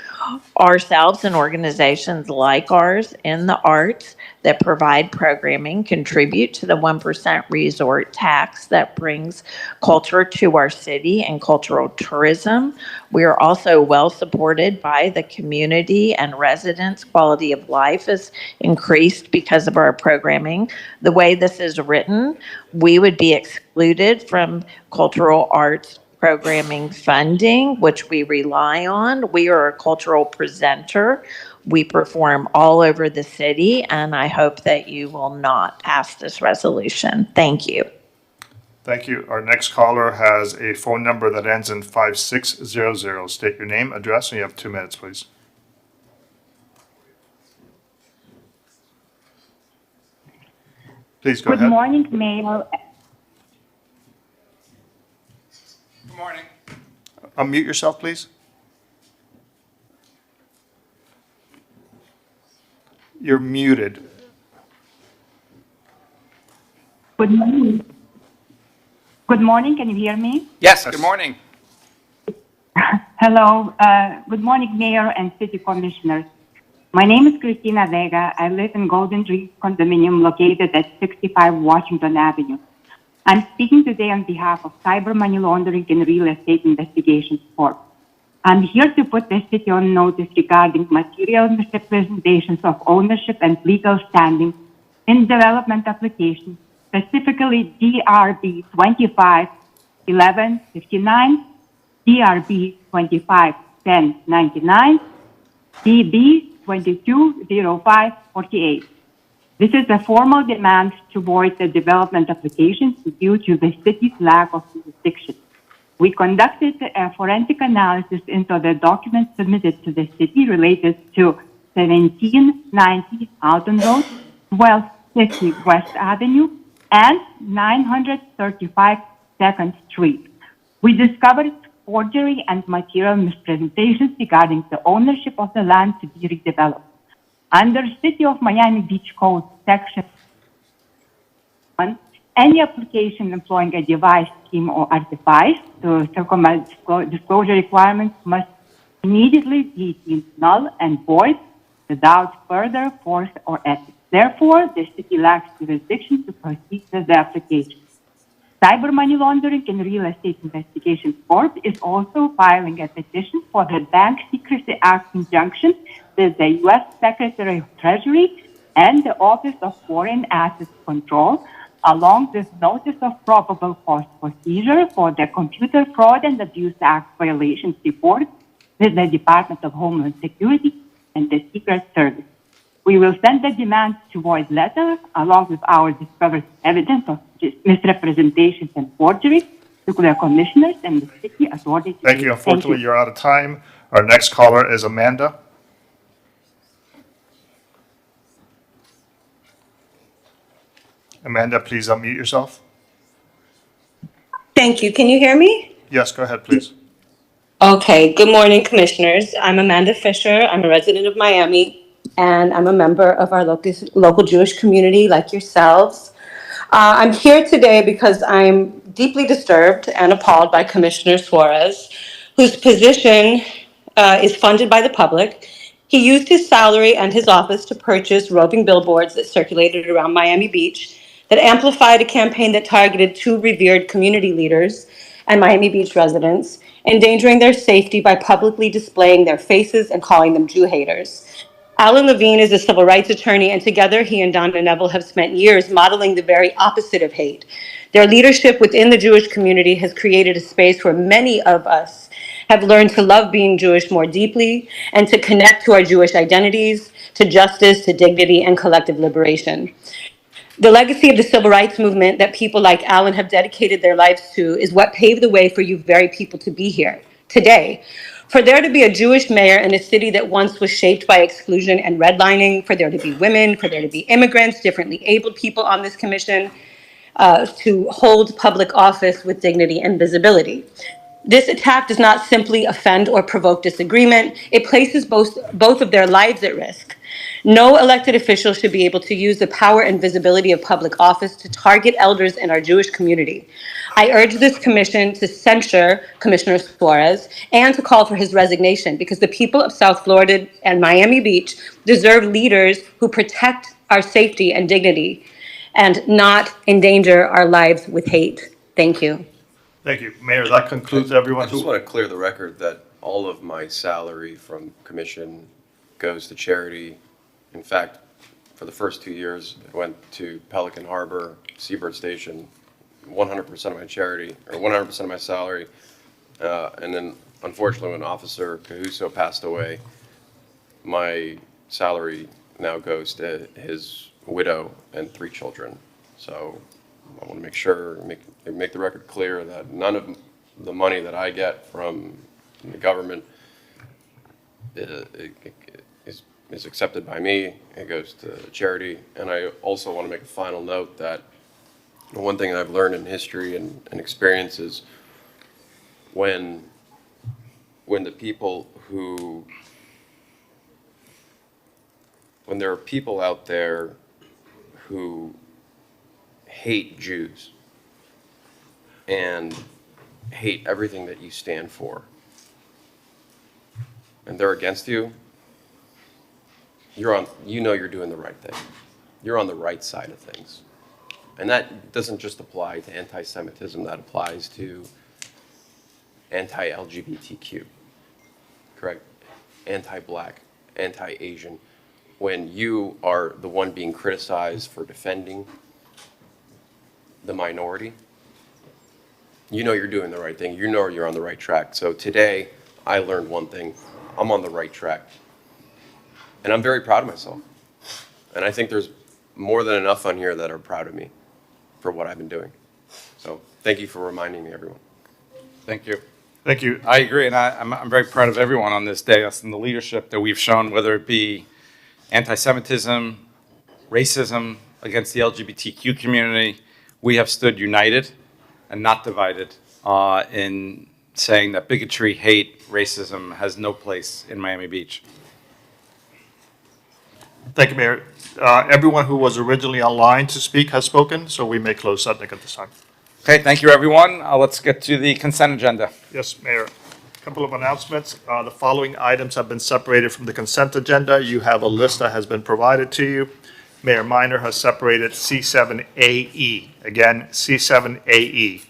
Ourselves and organizations like ours in the arts that provide programming contribute to the 1% resort tax that brings culture to our city and cultural tourism. We are also well supported by the community and residents. Quality of life is increased because of our programming. The way this is written, we would be excluded from cultural arts programming funding, which we rely on. We are a cultural presenter. We perform all over the city, and I hope that you will not pass this resolution. Thank you. Thank you. Our next caller has a phone number that ends in 5600. State your name, address, and you have 2 minutes, please. Please go ahead. Good morning, Mayor. Good morning. Unmute yourself, please. You're muted. Good morning. Good morning. Can you hear me? Yes, good morning. Hello. Good morning, Mayor and City Commissioners. My name is Christina Vega. I live in Golden Tree Condominium located at 65 Washington Avenue. I'm speaking today on behalf of Cyber Money Laundering and Real Estate Investigations Corp. I'm here to put the city on notice regarding material misrepresentations of ownership and legal standing in development applications, specifically DRB 251159, DRB 251099, DB 220548. This is a formal demand to void the development applications due to the city's lack of jurisdiction. We conducted a forensic analysis into the documents submitted to the city related to 1790 Alton Road, 1250 West Avenue, and 935 2nd Street. We discovered forgery and material misrepresentations regarding the ownership of the land to be redeveloped. Under City of Miami Beach Code Section 1, any application employing a device, scheme, or artifice to circumvent disclosure requirements must immediately be deemed null and void without further force or ethics. Therefore, the city lacks jurisdiction to proceed with the application. Cyber Money Laundering and Real Estate Investigations Corp is also filing a petition for the Bank Secrecy Act injunction with the U.S. Secretary of Treasury and the Office of Foreign Assets Control, along with notice of probable cause for seizure for the Computer Fraud and Abuse Act violations report with the Department of Homeland Security and the Secret Service. We will send the demand to void letter along with our discovered evidence of misrepresentations and forgery to the commissioners and the city authorities. Thank you. Unfortunately, you're out of time. Our next caller is Amanda. Amanda, please unmute yourself. Thank you. Can you hear me? Yes, go ahead, please. Okay. Good morning, commissioners. I'm Amanda Fisher. I'm a resident of Miami, and I'm a member of our local Jewish community like yourselves. I'm here today because I'm deeply disturbed and appalled by Commissioner Suarez, whose position is funded by the public. He used his salary and his office to purchase roving billboards that circulated around Miami Beach that amplified a campaign that targeted 2 revered community leaders and Miami Beach residents, endangering their safety by publicly displaying their faces and calling them Jew haters. Alan Levine is a civil rights attorney, and together he and Donna Neville have spent years modeling the very opposite of hate. Their leadership within the Jewish community has created a space where many of us have learned to love being Jewish more deeply and to connect to our Jewish identities, to justice, to dignity, and collective liberation. The legacy of the civil rights movement that people like Alan have dedicated their lives to is what paved the way for you very people to be here today. For there to be a Jewish mayor in a city that once was shaped by exclusion and redlining, for there to be women, for there to be immigrants, differently abled people on this commission, to hold public office with dignity and visibility. This attack does not simply offend or provoke disagreement, it places both of their lives at risk. No elected official should be able to use the power and visibility of public office to target elders in our Jewish community. I urge this commission to censure Commissioner Suarez and to call for his resignation, because the people of South Florida and Miami Beach deserve leaders who protect our safety and dignity and not endanger our lives with hate. Thank you. Thank you. Mayor, that concludes everyone. I just want to clear the record that all of my salary from commission goes to charity. In fact, for the first 2 years, it went to Pelican Harbor, Seabird Station, 100% of my charity, or 100% of my salary. And then, unfortunately, when Officer Cahuso passed away, my salary now goes to his widow and 3 children. So I want to make sure, make the record clear that none of the money that I get from the government is accepted by me. It goes to charity. And I also want to make a final note that one thing that I've learned in history and experience is when the people who, when there are people out there who hate Jews and hate everything that you stand for, and they're against you, you know you're doing the right thing. You're on the right side of things. And that doesn't just apply to anti-Semitism, that applies to anti-LGBTQ, correct? Anti-Black, anti-Asian. When you are the one being criticized for defending the minority, you know you're doing the right thing. You know you're on the right track. So today, I learned one thing. I'm on the right track. And I'm very proud of myself. And I think there's more than enough on here that are proud of me for what I've been doing. So thank you for reminding me, everyone. Thank you. Thank you. I agree, and I'm very proud of everyone on this dais and the leadership that we've shown, whether it be anti-Semitism, racism against the LGBTQ community. We have stood united and not divided in saying that bigotry, hate, racism has no place in Miami Beach. Thank you, Mayor. Everyone who was originally online to speak has spoken, so we may close subject at this time. Okay, thank you, everyone. Let's get to the consent agenda. Yes, Mayor. A couple of announcements. The following items have been separated from the consent agenda. You have a list that has been provided to you. Mayor Minor has separated C7AE. Again, C7AE.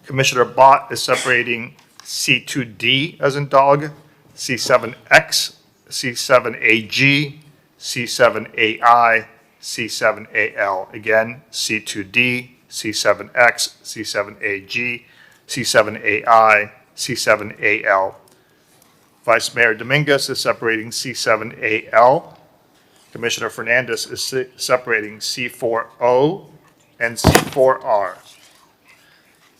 Commissioner Bott is separating C2D as in dog, C7X, C7AG, C7AI, C7AL. Again, C2D, C7X, C7AG, C7AI, C7AL. Vice Mayor Dominguez is separating C7AL. Commissioner Fernandez is separating C4O and C4R.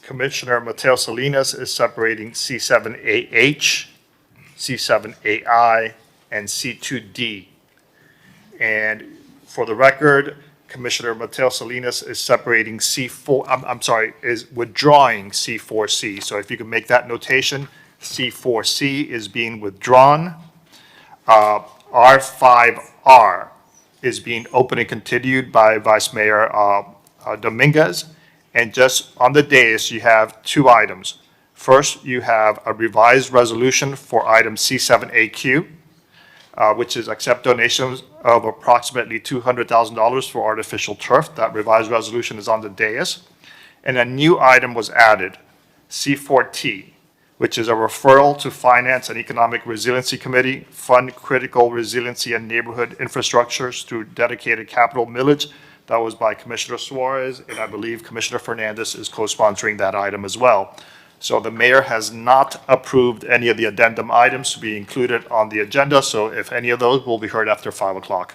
Commissioner Mateo Salinas is separating C7AH, C7AI, and C2D. And for the record, Commissioner Mateo Salinas is separating is withdrawing C4C. So if you can make that notation, C4C is being withdrawn. R5R is being open and continued by Vice Mayor Dominguez. And just on the dais, you have two items. First, you have a revised resolution for item C7AQ, which is accept donations of approximately $200,000 for artificial turf. That revised resolution is on the dais. And a new item was added, C4T, which is a referral to Finance and Economic Resiliency Committee, fund critical resiliency and neighborhood infrastructures through dedicated capital millage. That was by Commissioner Suarez, and I believe Commissioner Fernandez is co-sponsoring that item as well. So the mayor has not approved any of the addendum items to be included on the agenda, so if any of those will be heard after 5 o'clock.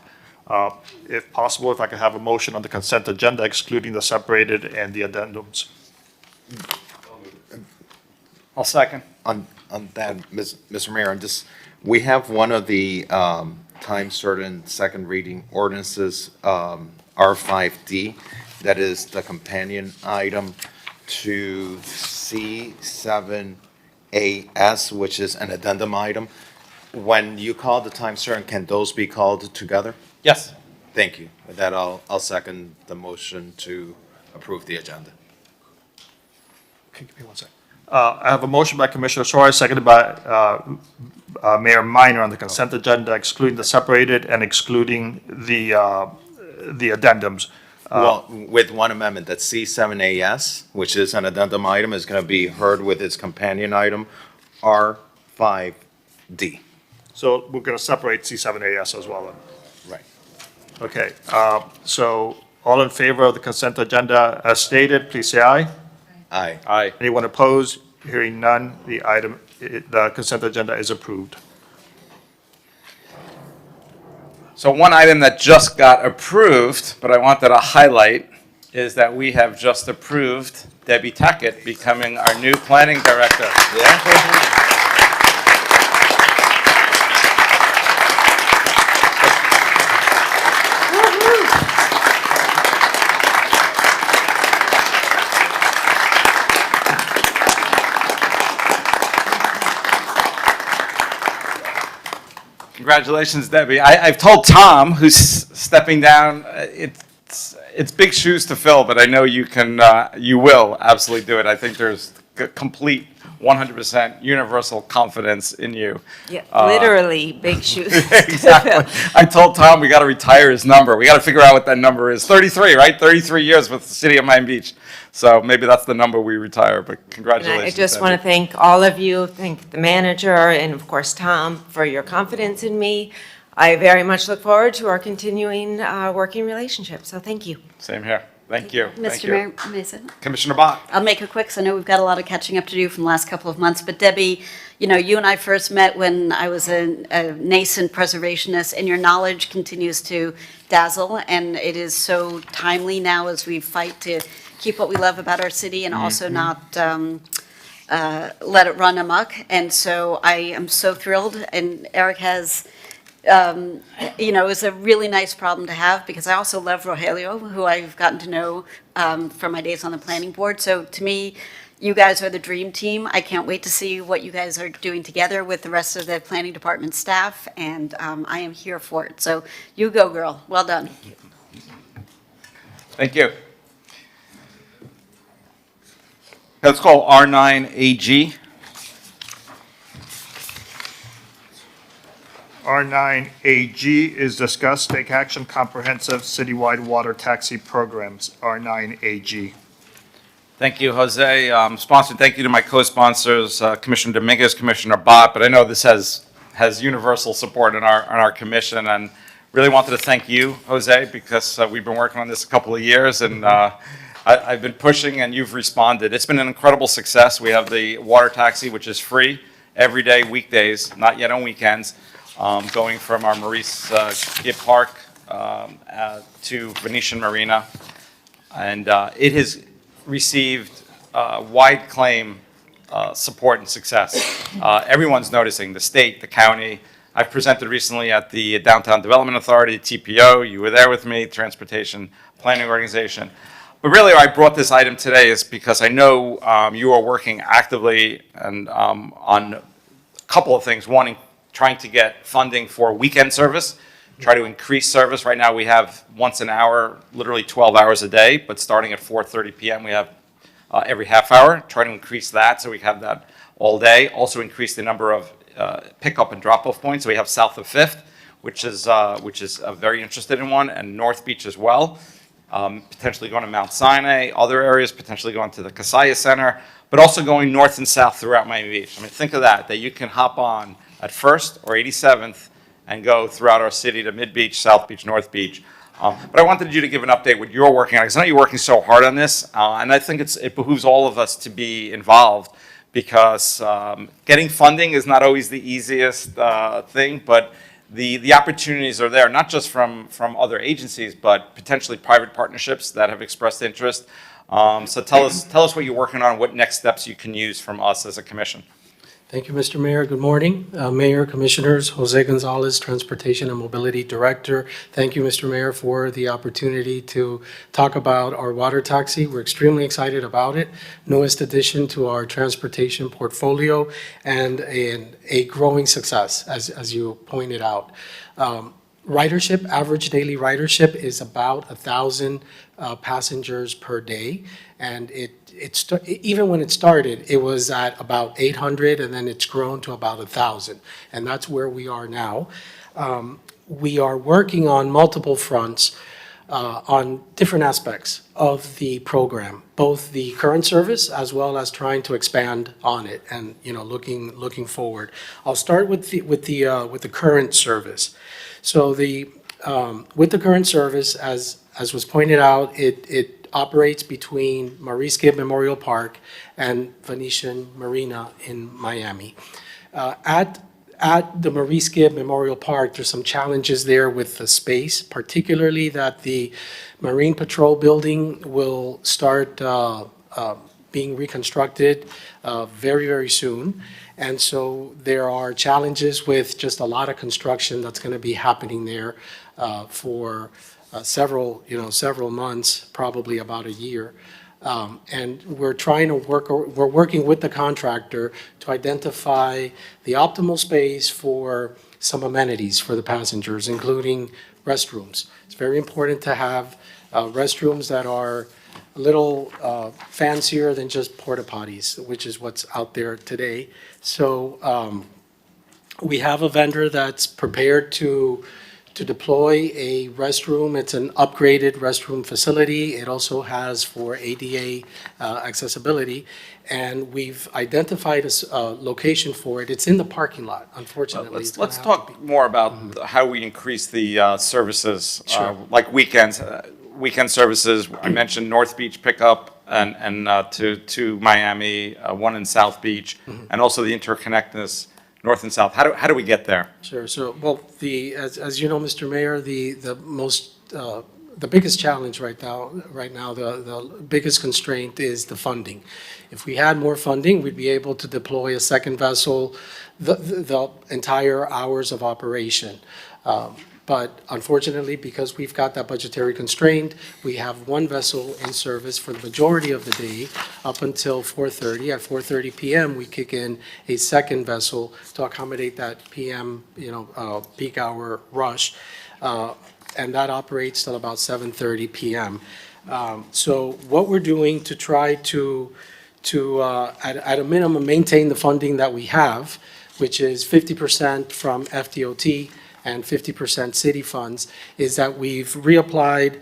If possible, if I could have a motion on the consent agenda excluding the separated and the addendums. I'll second. On that, Mr. Mayor, on this, we have one of the time certain second reading ordinances, R5D, that is the companion item to C7AS, which is an addendum item. When you call the time certain, can those be called together? Yes. Thank you. With that, I'll second the motion to approve the agenda. Okay, give me 1 second. I have a motion by Commissioner Suarez, seconded by Mayor Minor on the consent agenda, excluding the separated and excluding the addendums. Well, with one amendment, that C7AS, which is an addendum item, is going to be heard with its companion item, R5D. So we're going to separate C7AS as well then. Right. Okay, so all in favor of the consent agenda as stated, please say aye. Aye. Aye. Anyone opposed? Hearing none, the consent agenda is approved. So one item that just got approved, but I wanted to highlight, is that we have just approved Debbie Tackett becoming our new planning director. Yeah. Congratulations, Debbie. I've told Tom, who's stepping down, it's big shoes to fill, but I know you can, you will absolutely do it. I think there's complete 100% universal confidence in you. Yeah, literally big shoes. Exactly. I told Tom we got to retire his number. We got to figure out what that number is. 33, right? 33 years with the city of Miami Beach. So maybe that's the number we retire, but And congratulations. I just Debbie. want to thank all of you, thank the manager, and of course, Tom, for your confidence in me. I very much look forward to our continuing working relationship, so thank you. Same here. Thank you. Thank Mr. you. Mayor, Mason? Commissioner Bott. I'll make it quick, 'cause I know we've got a lot of catching up to do from the last couple of months. But Debbie, you know, you and I first met when I was a nascent preservationist, and your knowledge continues to dazzle, and it is so timely now as we fight to keep what we love about our city and also not let it run amok. And so I am so thrilled, and Eric has, you know, it was a really nice problem to have, because I also love Rogelio, who I've gotten to know from my days on the planning board. So to me, you guys are the dream team. I can't wait to see what you guys are doing together with the rest of the planning department staff, and I am here for it. So you go, girl. Well done. Thank you. Let's call R9AG. R9AG is discuss, take action, comprehensive citywide water taxi programs, R9AG. Thank you, Jose. Sponsored, thank you to my co-sponsors, Commissioner Dominguez, Commissioner Bott, but I know this has universal support in our commission, and really wanted to thank you, Jose, because we've been working on this a couple of years, and I've been pushing and you've responded. It's been an incredible success. We have the water taxi, which is free every day, weekdays, not yet on weekends, going from our Maurice Gibb Park to Venetian Marina. And it has received wide claim support and success. Everyone's noticing, the state, the county. I've presented recently at the Downtown Development Authority, TPO. You were there with me, Transportation Planning Organization. But really, I brought this item today is because I know you are working actively and on a couple of things. One, trying to get funding for weekend service, try to increase service. Right now, we have once an hour, literally 12 hours a day, but starting at 4:30 p.m., we have every half hour. Try to increase that so we have that all day. Also increase the number of pickup and drop-off points. So we have south of 5th, which is very interested in one, and North Beach as well. Potentially going to Mount Sinai, other areas, potentially going to the Kasaya Center, but also going north and south throughout Miami Beach. I mean, think of that you can hop on at 1st or 87th and go throughout our city to Mid Beach, South Beach, North Beach. But I wanted you to give an update what you're working on, because I know you're working so hard on this, and I think it behooves all of us to be involved, because getting funding is not always the easiest thing, but the opportunities are there, not just from other agencies, but potentially private partnerships that have expressed interest. So tell us what you're working on, what next steps you can use from us as a commission. Thank you, Mr. Mayor. Good morning. Mayor, Commissioners, Jose Gonzalez, Transportation and Mobility Director. Thank you, Mr. Mayor, for the opportunity to talk about our water taxi. We're extremely excited about it. Newest addition to our transportation portfolio and a growing success, as you pointed out. Ridership, average daily ridership is about 1,000 passengers per day, and even when it started, it was at about 800, and then it's grown to about 1,000, and that's where we are now. We are working on multiple fronts on different aspects of the program, both the current service as well as trying to expand on it, and looking forward. I'll start with the current service. So with the current service, as was pointed out, it operates between Maurice Gibb Memorial Park and Venetian Marina in Miami. At At the Maurice Gibb Memorial Park, there's some challenges there with the space, particularly that the Marine Patrol building will start being reconstructed very, very soon. And so there are challenges with just a lot of construction that's going to be happening there for several months, probably about a year. And we're working with the contractor to identify the optimal space for some amenities for the passengers, including restrooms. It's very important to have restrooms that are a little fancier than just porta potties, which is what's out there today. So we have a vendor that's prepared to deploy a restroom. It's an upgraded restroom facility. It also has for ADA accessibility, and we've identified a location for it. It's in the parking lot, unfortunately. Let's talk more about how we increase the services, like weekends. Weekend services, I mentioned North Beach pickup and to Miami, one in South Beach, and also the interconnectedness north and south. How do we get there? Sure. So, well, as you know, Mr. Mayor, the biggest challenge right now, the biggest constraint is the funding. If we had more funding, we'd be able to deploy a second vessel the entire hours of operation. But unfortunately, because we've got that budgetary constraint, we have one vessel in service for the majority of the day up until 4:30. At 4:30 p.m., we kick in a second vessel to accommodate that PM, peak hour rush, and that operates till about 7:30 p.m. So what we're doing to try to at a minimum, maintain the funding that we have, which is 50% from FDOT, and 50% city funds, is that we've reapplied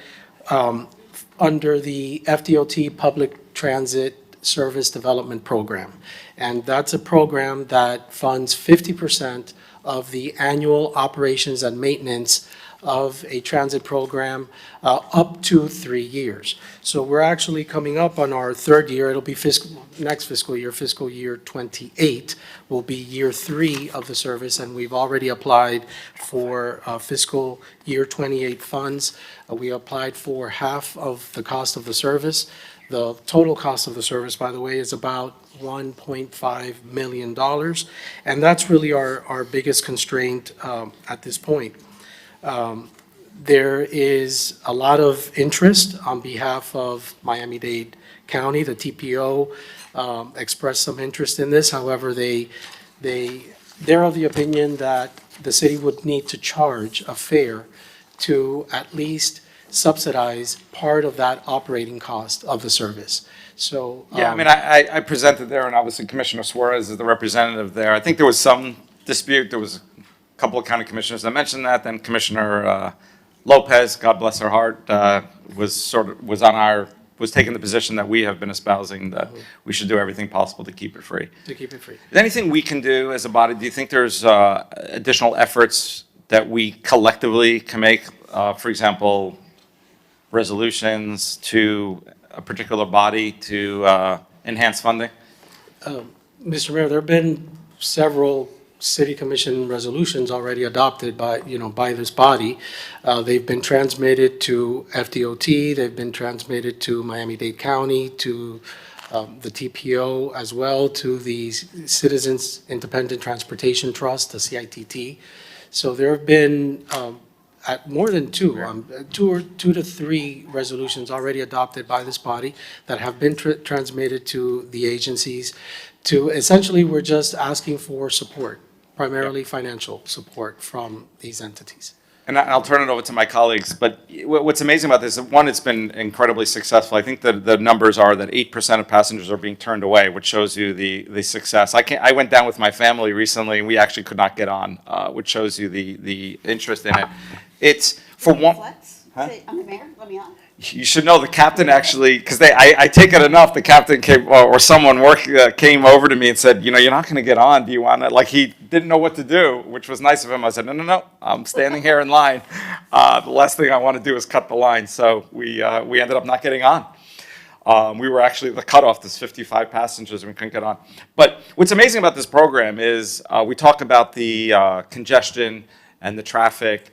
under the FDOT Public Transit Service Development Program. And that's a program that funds 50% of the annual operations and maintenance of a transit program up to 3 years. So we're actually coming up on our third year. It'll be next fiscal year 28, will be year 3 of the service, and we've already applied for fiscal year 28 funds. We applied for half of the cost of the service. The total cost of the service, by the way, is about $1.5 million, and that's really our biggest constraint at this point. There is a lot of interest on behalf of Miami-Dade County. The TPO expressed some interest in this. However, they're of the opinion that the city would need to charge a fare to at least subsidize part of that operating cost of the service. So yeah, I mean, I presented there, and obviously Commissioner Suarez is the representative there. I think there was some dispute. There was couple of county commissioners that mentioned that. Then Commissioner Lopez, God bless her heart, was taking the position that we have been espousing, that we should do everything possible to keep it free. To keep it free. Is there anything we can do as a body? Do you think there's additional efforts that we collectively can make? For example, resolutions to a particular body to enhance funding? Mr. Mayor, there have been several City Commission resolutions already adopted by this body. They've been transmitted to FDOT, they've been transmitted to Miami-Dade County, to the TPO as well, to the Citizens Independent Transportation Trust, the CITT. So there have been at more than two to three resolutions already adopted by this body that have been transmitted to the agencies. To essentially, we're just asking for support, primarily financial support from these entities. And I'll turn it over to my colleagues, but what's amazing about this, one, it's been incredibly successful. I think the numbers are that 8% of passengers are being turned away, which shows you the success. I went down with my family recently, and we actually could not get on, which shows you the interest in it. It's for one. Huh? I'm the mayor, let me on. You should know the captain actually, because I take it enough, the captain came, or someone came over to me and said, you're not going to get on, do you want to? Like, he didn't know what to do, which was nice of him. I said, no, I'm standing here in line. The last thing I want to do is cut the line. So we ended up not getting on. We were actually, the cutoff is 55 passengers and we couldn't get on. But what's amazing about this program is we talk about the congestion and the traffic.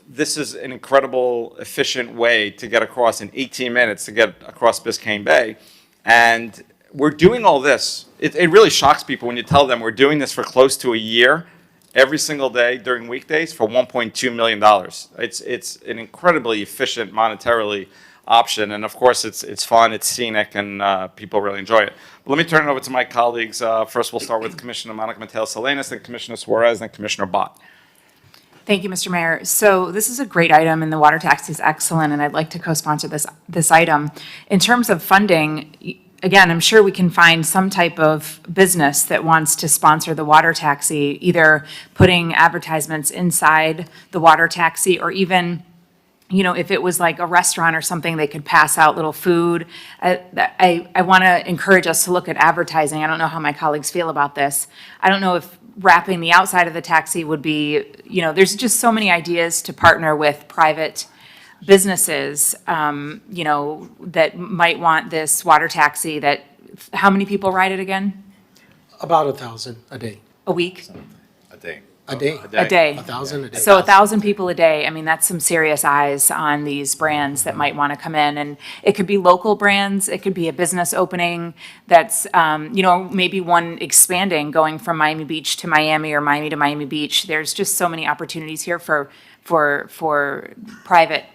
This is an incredible, efficient way to get across in 18 minutes to get across Biscayne Bay. And we're doing all this. It really shocks people when you tell them we're doing this for close to a year, every single day during weekdays for $1.2 million. It's an incredibly efficient monetarily option. And of course, it's fun, it's scenic, and people really enjoy it. But let me turn it over to my colleagues. First, we'll start with Commissioner Monica Mateo-Salinas, then Commissioner Suarez, then Commissioner Bott. Thank you, Mr. Mayor. So this is a great item, and the water tax is excellent, and I'd like to co-sponsor this item. In terms of funding, again, I'm sure we can find some type of business that wants to sponsor the water taxi, either putting advertisements inside the water taxi or even, you know, if it was like a restaurant or something, they could pass out little food. I want to encourage us to look at advertising. I don't know how my colleagues feel about this. I don't know if wrapping the outside of the taxi would be, you know, there's just so many ideas to partner with private businesses, you know, that might want this water taxi that, how many people ride it again? About 1,000 a day. A week? A day. A day. A day. 1,000 a day. So 1,000 people a day. I mean, that's some serious eyes on these brands that might want to come in. And it could be local brands. It could be a business opening that's, you know, maybe one expanding, going from Miami Beach to Miami or Miami to Miami Beach. There's just so many opportunities here for private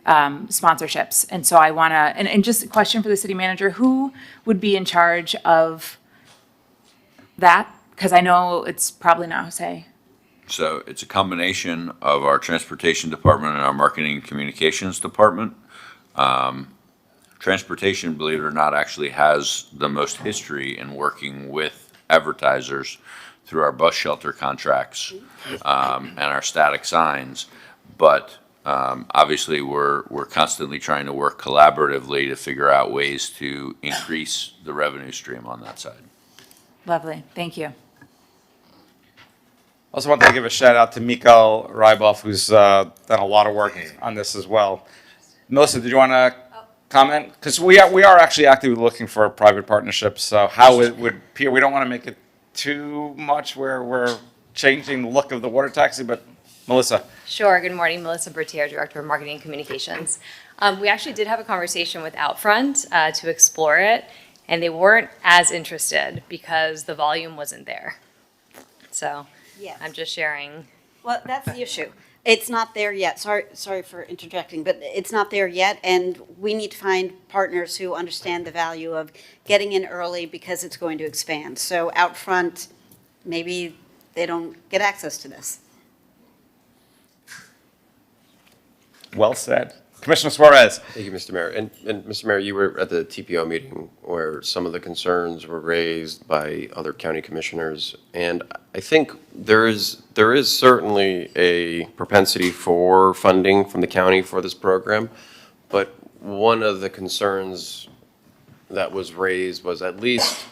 sponsorships. And so I want to, and just a question for the city manager, who would be in charge of that? Because I know it's probably not Jose. So it's a combination of our transportation department and our marketing and communications department. Transportation, believe it or not, actually has the most history in working with advertisers through our bus shelter contracts and our static signs. But obviously, we're constantly trying to work collaboratively to figure out ways to increase the revenue stream on that side. Lovely. Thank you. Also want to give a shout out to Mikael Ryboff, who's done a lot of work on this as well. Melissa, did you want to comment? Because we are actually actively looking for private partnerships. So how it would appear, we don't want to make it too much where we're changing the look of the water taxi, but Melissa. Sure. Good morning, Melissa Bertier, Director of Marketing and Communications. We actually did have a conversation with Outfront to explore it, and they weren't as interested because the volume wasn't there. So. Yes. I'm just sharing. Well, that's the issue. It's not there yet. Sorry for interjecting, but it's not there yet, and we need to find partners who understand the value of getting in early because it's going to expand. So out front, maybe they don't get access to this. Well said. Commissioner Suarez. Thank you, Mr. Mayor. And Mr. Mayor, you were at the TPO meeting where some of the concerns were raised by other county commissioners. And I think there is certainly a propensity for funding from the county for this program. But one of the concerns that was raised was at least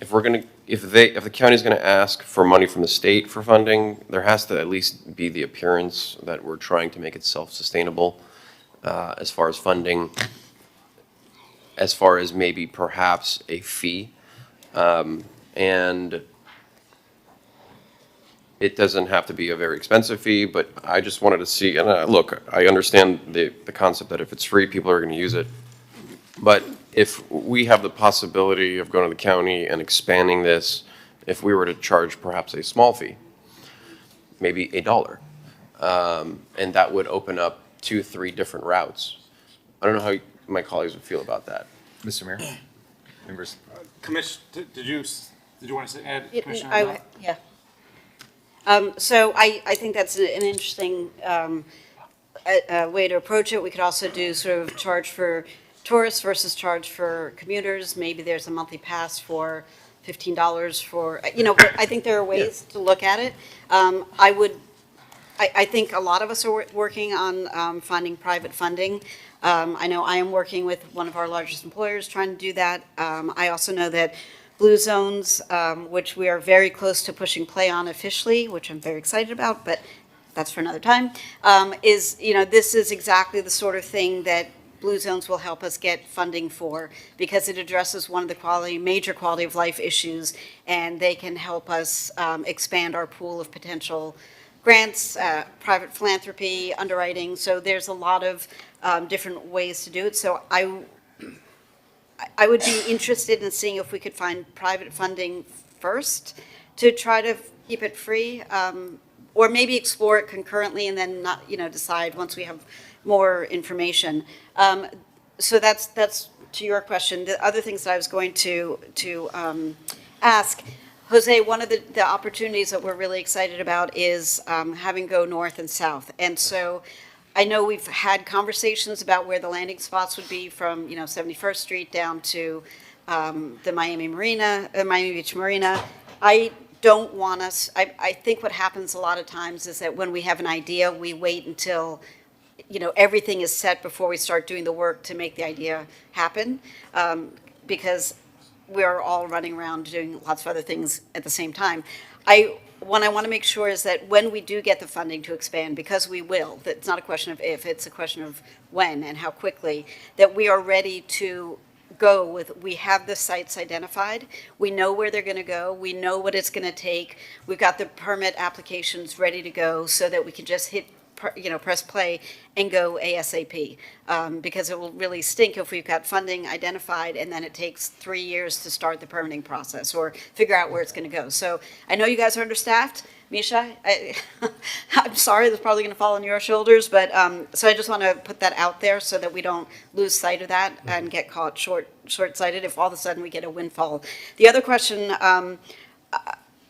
if the county is going to ask for money from the state for funding, there has to at least be the appearance that we're trying to make it self-sustainable. As far as funding, as far as maybe perhaps a fee. And it doesn't have to be a very expensive fee, but I just wanted to see, and look, I understand the concept that if it's free, people are going to use it. But if we have the possibility of going to the county and expanding this, if we were to charge perhaps a small fee, maybe $1, and that would open up 2-3 different routes. I don't know how my colleagues would feel about that. Mr. Mayor, members. Commissioner, did you want to add, Commissioner? Yeah. So I think that's an interesting way to approach it. We could also do sort of charge for tourists versus charge for commuters. Maybe there's a monthly pass for $15 for, I think there are ways to look at it. I think a lot of us are working on finding private funding. I know I am working with one of our largest employers trying to do that. I also know that Blue Zones, which we are very close to pushing play on officially, which I'm very excited about, but that's for another time, this is exactly the sort of thing that Blue Zones will help us get funding for, because it addresses one of the major quality of life issues, and they can help us expand our pool of potential grants, private philanthropy, underwriting. So there's a lot of different ways to do it. So I would be interested in seeing if we could find private funding first to try to keep it free, or maybe explore it concurrently and then not, decide once we have more information. So that's to your question. The other things that I was going to ask, Jose, one of the opportunities that we're really excited about is having go north and south. And so I know we've had conversations about where the landing spots would be from, 71st Street down to the Miami Beach Marina. I don't want us, I think what happens a lot of times is that when we have an idea, we wait until, everything is set before we start doing the work to make the idea happen, because we're all running around doing lots of other things at the same time. What I want to make sure is that when we do get the funding to expand, because we will, that it's not a question of if, it's a question of when and how quickly, that we are ready to go with, we have the sites identified, we know where they're going to go, we know what it's going to take, we've got the permit applications ready to go so that we can just hit, press play and go ASAP. Because it will really stink if we've got funding identified and then it takes 3 years to start the permitting process or figure out where it's going to go. So I know you guys are understaffed. Misha, I'm sorry, that's probably going to fall on your shoulders, but so I just want to put that out there so that we don't lose sight of that and get caught short-sighted if all of a sudden we get a windfall. The other question,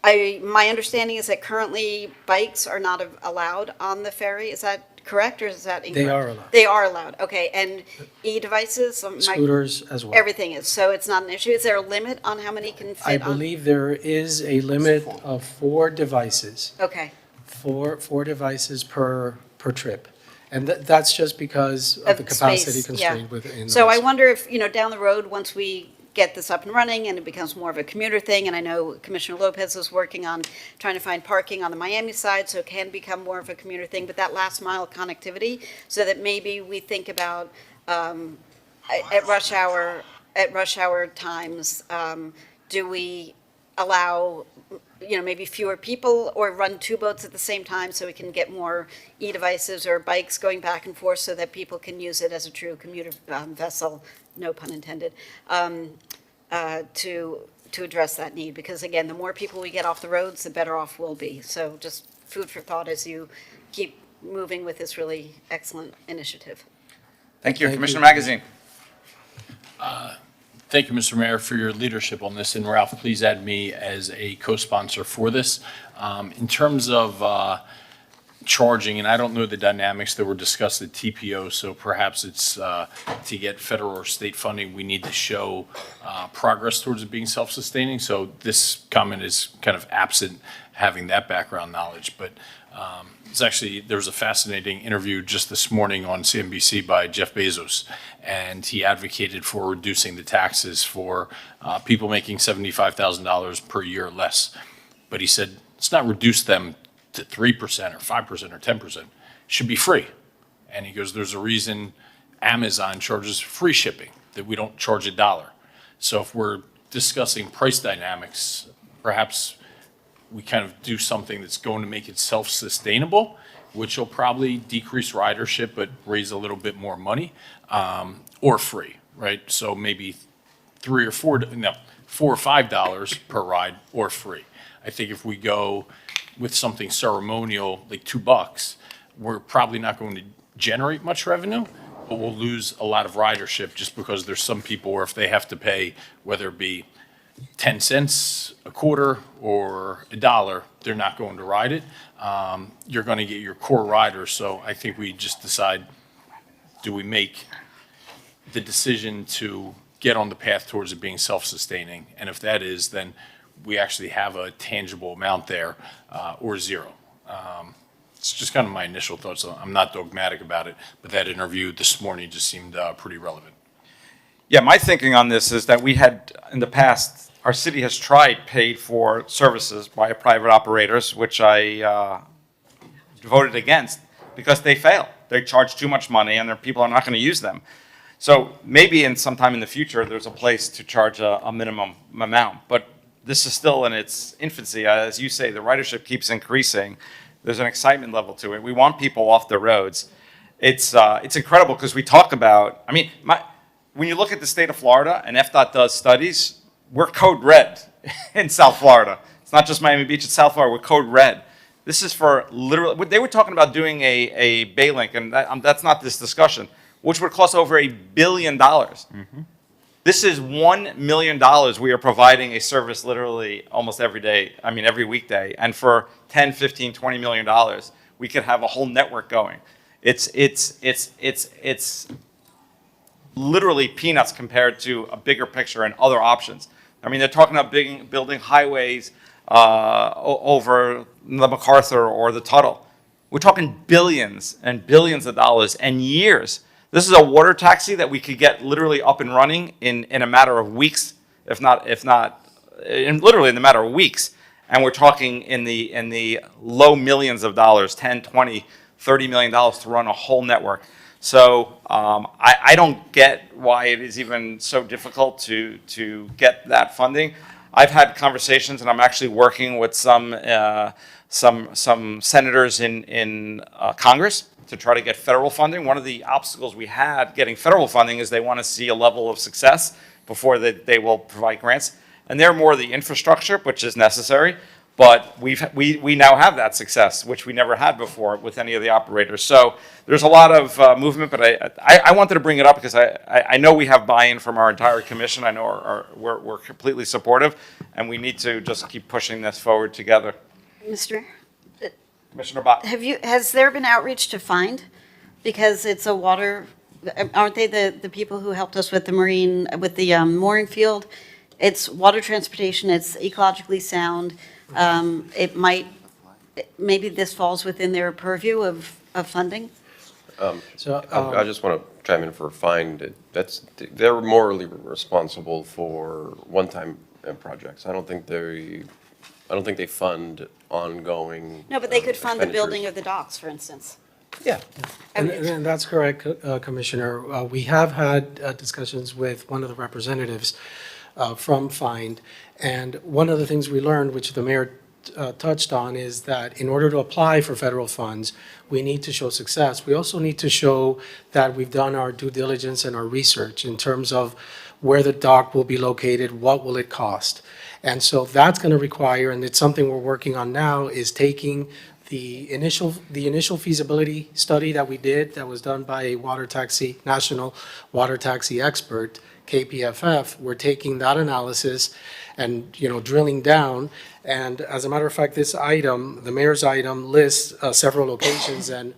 my understanding is that currently bikes are not allowed on the ferry. Is that correct, or is that incorrect? They are allowed. They are allowed, okay. And e-devices? Scooters as well. Everything is, so it's not an issue. Is there a limit on how many can fit on? I believe there is a limit of 4 devices. Okay. Four devices per trip. And that's just because of the capacity space, constraint yeah. within. So I wonder if, down the road, once we get this up and running and it becomes more of a commuter thing, and I know Commissioner Lopez is working on trying to find parking on the Miami side, so it can become more of a commuter thing, but that last mile connectivity, so that maybe we think about at rush hour times, do we allow maybe fewer people or run 2 boats at the same time so we can get more e-devices or bikes going back and forth so that people can use it as a true commuter vessel, no pun intended, to address that need. Because again, the more people we get off the roads, the better off we'll be. So just food for thought as you keep moving with this really excellent initiative. Thank you. Commissioner Magazine. Thank you, Mr. Mayor, for your leadership on this. And Ralph, please add me as a co-sponsor for this. In terms of charging, and I don't know the dynamics that were discussed at TPO, so perhaps it's to get federal or state funding, we need to show progress towards it being self-sustaining. So this comment is kind of absent having that background knowledge. But there was a fascinating interview just this morning on CNBC by Jeff Bezos, and he advocated for reducing the taxes for people making $75,000 per year or less. But he said, let's not reduce them to 3% or 5% or 10%. It should be free. And he goes, there's a reason Amazon charges free shipping, that we don't charge $1. So if we're discussing price dynamics, perhaps we kind of do something that's going to make it self-sustainable, which will probably decrease ridership but raise a little bit more money, or free, right? So maybe $4 or $5 per ride, or free. I think if we go with something ceremonial like $2, we're probably not going to generate much revenue, but we'll lose a lot of ridership just because there's some people where if they have to pay, whether it be 10 cents, a quarter, or $1, they're not going to ride it. You're going to get your core riders. So I think we just decide, do we make the decision to get on the path towards it being self-sustaining? And if that is, then we actually have a tangible amount there, or zero. It's just kind of my initial thoughts. I'm not dogmatic about it, but that interview this morning just seemed pretty relevant. Yeah, my thinking on this is that we had, in the past, our city has tried paid for services by private operators, which I voted against because they fail. They charge too much money and their people are not going to use them. So maybe in some time in the future, there's a place to charge a minimum amount, but this is still in its infancy. As you say, the ridership keeps increasing. There's an excitement level to it. We want people off the roads. It's incredible because we talk about, I mean, when you look at the state of Florida and FDOT does studies, we're code red in South Florida. It's not just Miami Beach, it's South Florida, we're code red. This is for literally, they were talking about doing a Bay Link, and that's not this discussion, which would cost over $1 billion. This is $1 million. We are providing a service literally almost every day, I mean, every weekday. And for 10, 15, $20 million, we could have a whole network going. It's literally peanuts compared to a bigger picture and other options. I mean, they're talking about building highways over the MacArthur or the Tuttle. We're talking billions and billions of dollars and years. This is a water taxi that we could get literally up and running in a matter of weeks, if not, literally in the matter of weeks. And we're talking in the low millions of dollars, 10, 20, $30 million to run a whole network. So I don't get why it is even so difficult to get that funding. I've had conversations, and I'm actually working with some senators in Congress to try to get federal funding. One of the obstacles we had getting federal funding is they want to see a level of success before they will provide grants. And they're more the infrastructure, which is necessary. But we now have that success, which we never had before with any of the operators. So there's a lot of movement, but I wanted to bring it up because I know we have buy-in from our entire commission. I know we're completely supportive, and we need to just keep pushing this forward together. Commissioner Bott. Has there been outreach to Find? Because it's a water, aren't they the people who helped us with the mooring field? It's water transportation, it's ecologically sound. Maybe this falls within their purview of funding? I just want to chime in for Find. They're morally responsible for one-time projects. I don't think they fund ongoing. No, but they could fund the expenditures. building of the docks, for instance. Yeah. And that's correct, Commissioner. We have had discussions with one of the representatives from Find. And one of the things we learned, which the mayor touched on, is that in order to apply for federal funds, we need to show success. We also need to show that we've done our due diligence and our research in terms of where the dock will be located, what will it cost. And so that's going to require, and it's something we're working on now, is taking the initial feasibility study that we did, that was done by a national water taxi expert, KPFF. We're taking that analysis and, drilling down. And as a matter of fact, this item, the mayor's item, lists several locations, and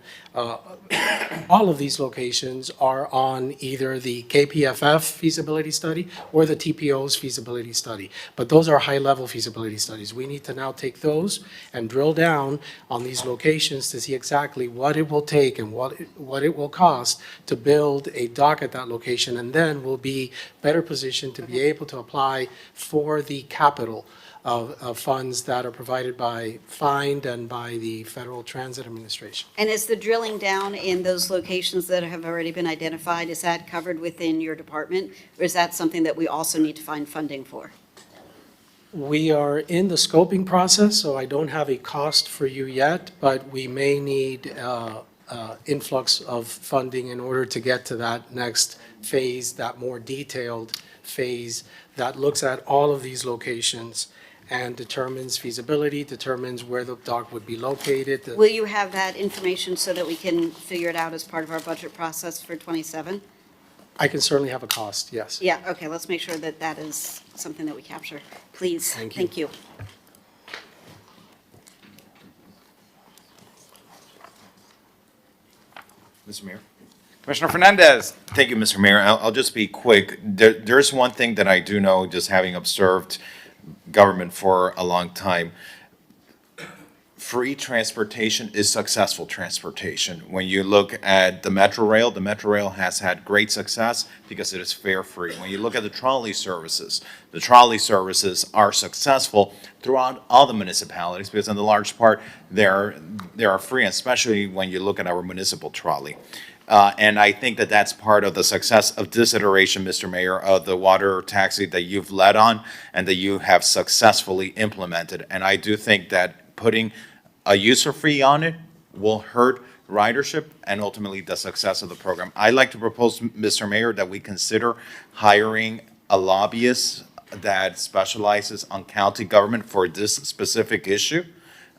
all of these locations are on either the KPFF feasibility study or the TPO's feasibility study. But those are high-level feasibility studies. We need to now take those and drill down on these locations to see exactly what it will take and what it will cost to build a dock at that location, and then we'll be better positioned to be able to apply for the capital of funds that are provided by Find and by the Federal Transit Administration. And is the drilling down in those locations that have already been identified, is that covered within your department? Or is that something that we also need to find funding for? We are in the scoping process, so I don't have a cost for you yet, but we may need influx of funding in order to get to that next phase, that more detailed phase that looks at all of these locations and determines feasibility, determines where the dock would be located. Will you have that information so that we can figure it out as part of our budget process for '27? I can certainly have a cost, yes. Yeah, okay, let's make sure that that is something that we capture. Please, thank you. Mr. Mayor. Commissioner Fernandez. Thank you, Mr. Mayor. I'll just be quick. There's one thing that I do know, just having observed government for a long time. Free transportation is successful transportation. When you look at the Metro Rail has had great success because it is fare free. When you look at the trolley services are successful throughout all the municipalities because in the large part, they are free, especially when you look at our municipal trolley. And I think that that's part of the success of this iteration, Mr. Mayor, of the water taxi that you've led on and that you have successfully implemented. And I do think that putting a user fee on it will hurt ridership and ultimately the success of the program. I'd like to propose, Mr. Mayor, that we consider hiring a lobbyist that specializes on county government for this specific issue.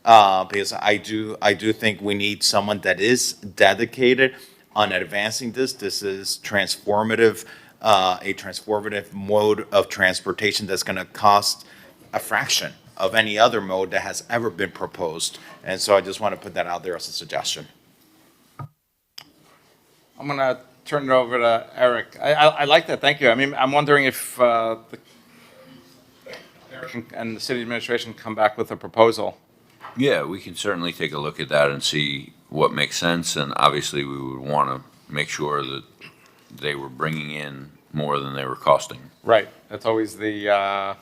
Because I do think we need someone that is dedicated on advancing this. This is transformative, a transformative mode of transportation that's going to cost a fraction of any other mode that has ever been proposed. And so I just want to put that out there as a suggestion. I'm going to turn it over to Eric. I like that, thank you. I mean, I'm wondering if Eric and the city administration come back with a proposal. Yeah, we can certainly take a look at that and see what makes sense, and obviously we would want to make sure that they were bringing in more than they were costing. Right, that's always the,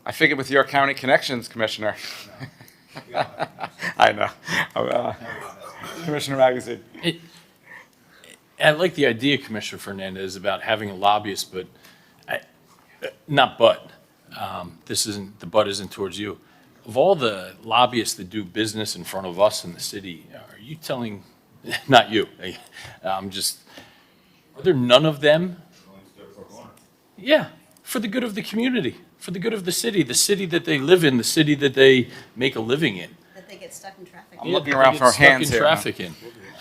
I figured with your county connections, Commissioner. I know. Commissioner Magazine. I like the idea, Commissioner Fernandez, about having a lobbyist, but the butt isn't towards you. Of all the lobbyists that do business in front of us in the city, are you telling, not you, are there none of them? Yeah, for the good of the community, for the good of the city that they live in, the city that they make a living in. That they get stuck in traffic. I'm looking around for hands here. Traffic in.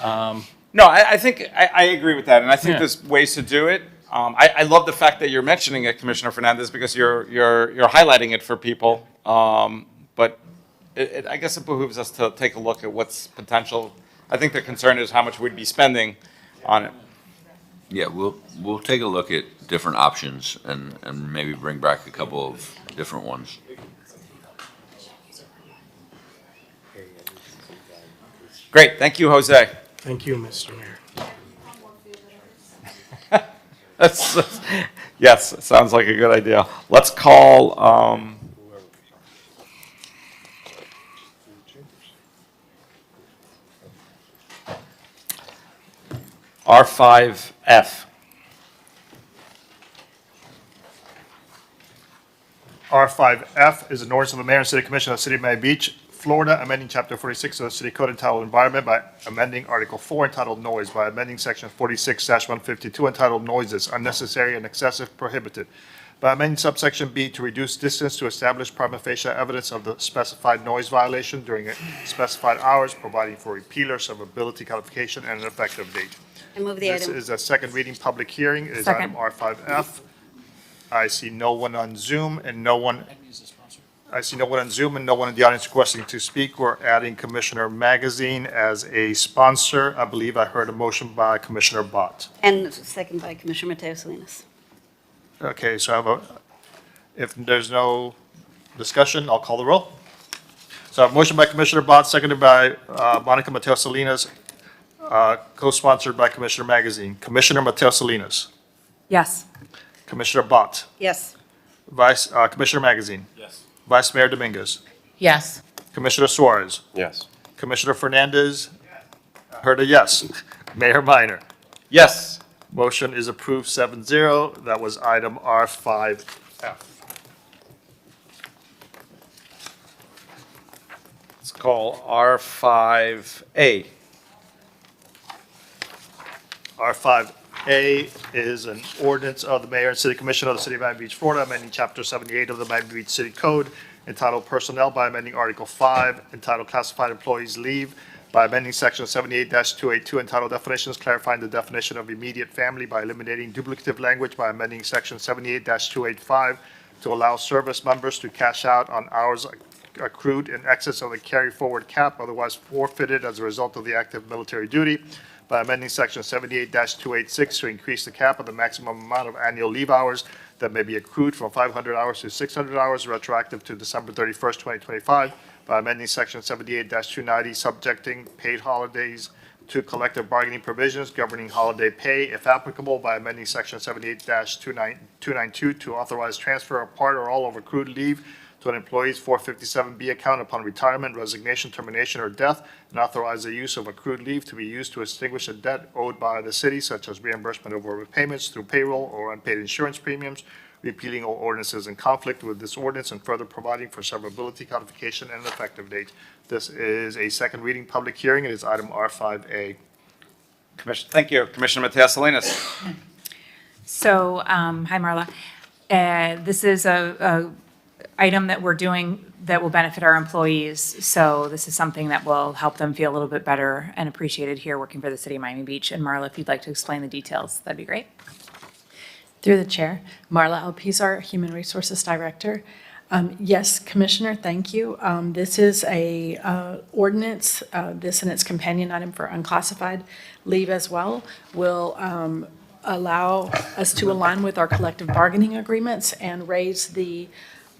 No, I think, I agree with that, and I think there's ways to do it. I love the fact that you're mentioning it, Commissioner Fernandez, because you're highlighting it for people. But I guess it behooves us to take a look at what's potential. I think the concern is how much we'd be spending on it. Yeah, we'll take a look at different options and maybe bring back a couple of different ones. Great, thank you, Jose. Thank you, Mr. Mayor. Yes, sounds like a good idea. Let's call R5F. R5F is an ordinance of the mayor and city commission of the city of Miami Beach, Florida, amending chapter 46 of the city code entitled Environment by amending article 4 entitled Noise by amending section 46-152 entitled Noises Unnecessary and Excessive Prohibited by amending subsection B to reduce distance to establish prima facie evidence of the specified noise violation during specified hours, providing for repealer, servability, codification, and an effective date. I move the This item. is a second reading public hearing. It is Second. item R5F. I see no one on Zoom and no one in the audience requesting to speak. We're adding Commissioner Magazine as a sponsor. I believe I heard a motion by Commissioner Bott. And second by Commissioner Mateo Salinas. Okay, so if there's no discussion, I'll call the roll. So I have a motion by Commissioner Bott, seconded by Monica Mateo Salinas, co-sponsored by Commissioner Magazine. Commissioner Mateo Salinas. Yes. Commissioner Bott. Yes. Commissioner Magazine. Yes. Vice Mayor Dominguez. Yes. Commissioner Suarez. Yes. Commissioner Fernandez. Heard a yes. Mayor Minor. Yes. Motion is approved 7-0. That was item R5F. Let's call R5A. R5A is an ordinance of the mayor and city commission of the city of Miami Beach, Florida, amending chapter 78 of the Miami Beach City Code entitled Personnel by amending article 5 entitled Classified Employees Leave by amending section 78-282 entitled Definitions, clarifying the definition of immediate family by eliminating duplicative language by amending section 78-285 to allow service members to cash out on hours accrued in excess of the carry forward cap otherwise forfeited as a result of the active military duty by amending section 78-286 to increase the cap of the maximum amount of annual leave hours that may be accrued from 500 hours to 600 hours retroactive to December 31st, 2025, by amending section 78-290 subjecting paid holidays to collective bargaining provisions governing holiday pay, if applicable, by amending section 78-292 to authorize transfer of part or all of accrued leave to an employee's 457B account upon retirement, resignation, termination, or death, and authorize the use of accrued leave to be used to extinguish a debt owed by the city, such as reimbursement of overpayments through payroll or unpaid insurance premiums, repealing all ordinances in conflict with this ordinance, and further providing for severability, codification, and an effective date. This is a second reading public hearing. It is item R5A. Thank you. Commissioner Matias Salinas. So, hi, Marla. This is a item that we're doing that will benefit our employees. So this is something that will help them feel a little bit better and appreciated here working for the city of Miami Beach. And Marla, if you'd like to explain the details, that'd be great. Through the chair, Marla Alpizar, Human Resources Director. Yes, Commissioner, thank you. This is a ordinance, this and its companion item for unclassified leave as well, will allow us to align with our collective bargaining agreements and raise the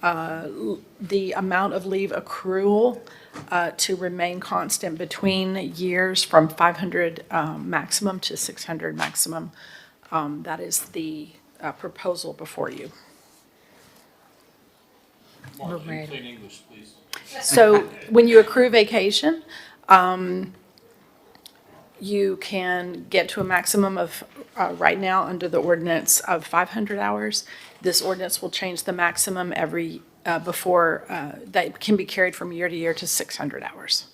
amount of leave accrual to remain constant between years from 500 maximum to 600 maximum. That is the proposal before you. Marla, in plain English, please. So when you accrue vacation, you can get to a maximum of, right now, under the ordinance of 500 hours. This ordinance will change the maximum every, that can be carried from year to year to 600 hours.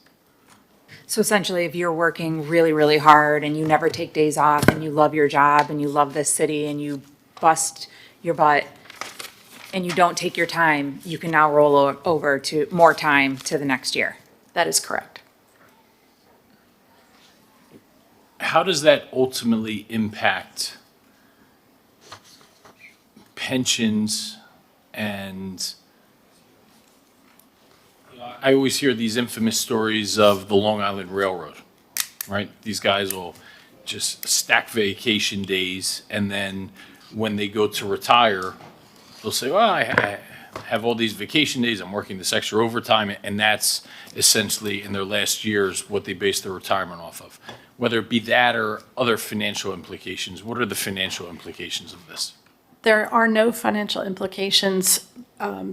So essentially, if you're working really, really hard and you never take days off and you love your job and you love this city and you bust your butt and you don't take your time, you can now roll over to more time to the next year. That is correct. How does that ultimately impact pensions? And I always hear these infamous stories of the Long Island Railroad, right? These guys will just stack vacation days, and then when they go to retire, they'll say, well, I have all these vacation days, I'm working this extra overtime, and that's essentially in their last years what they base their retirement off of. Whether it be that or other financial implications, what are the financial implications of this? There are no financial implications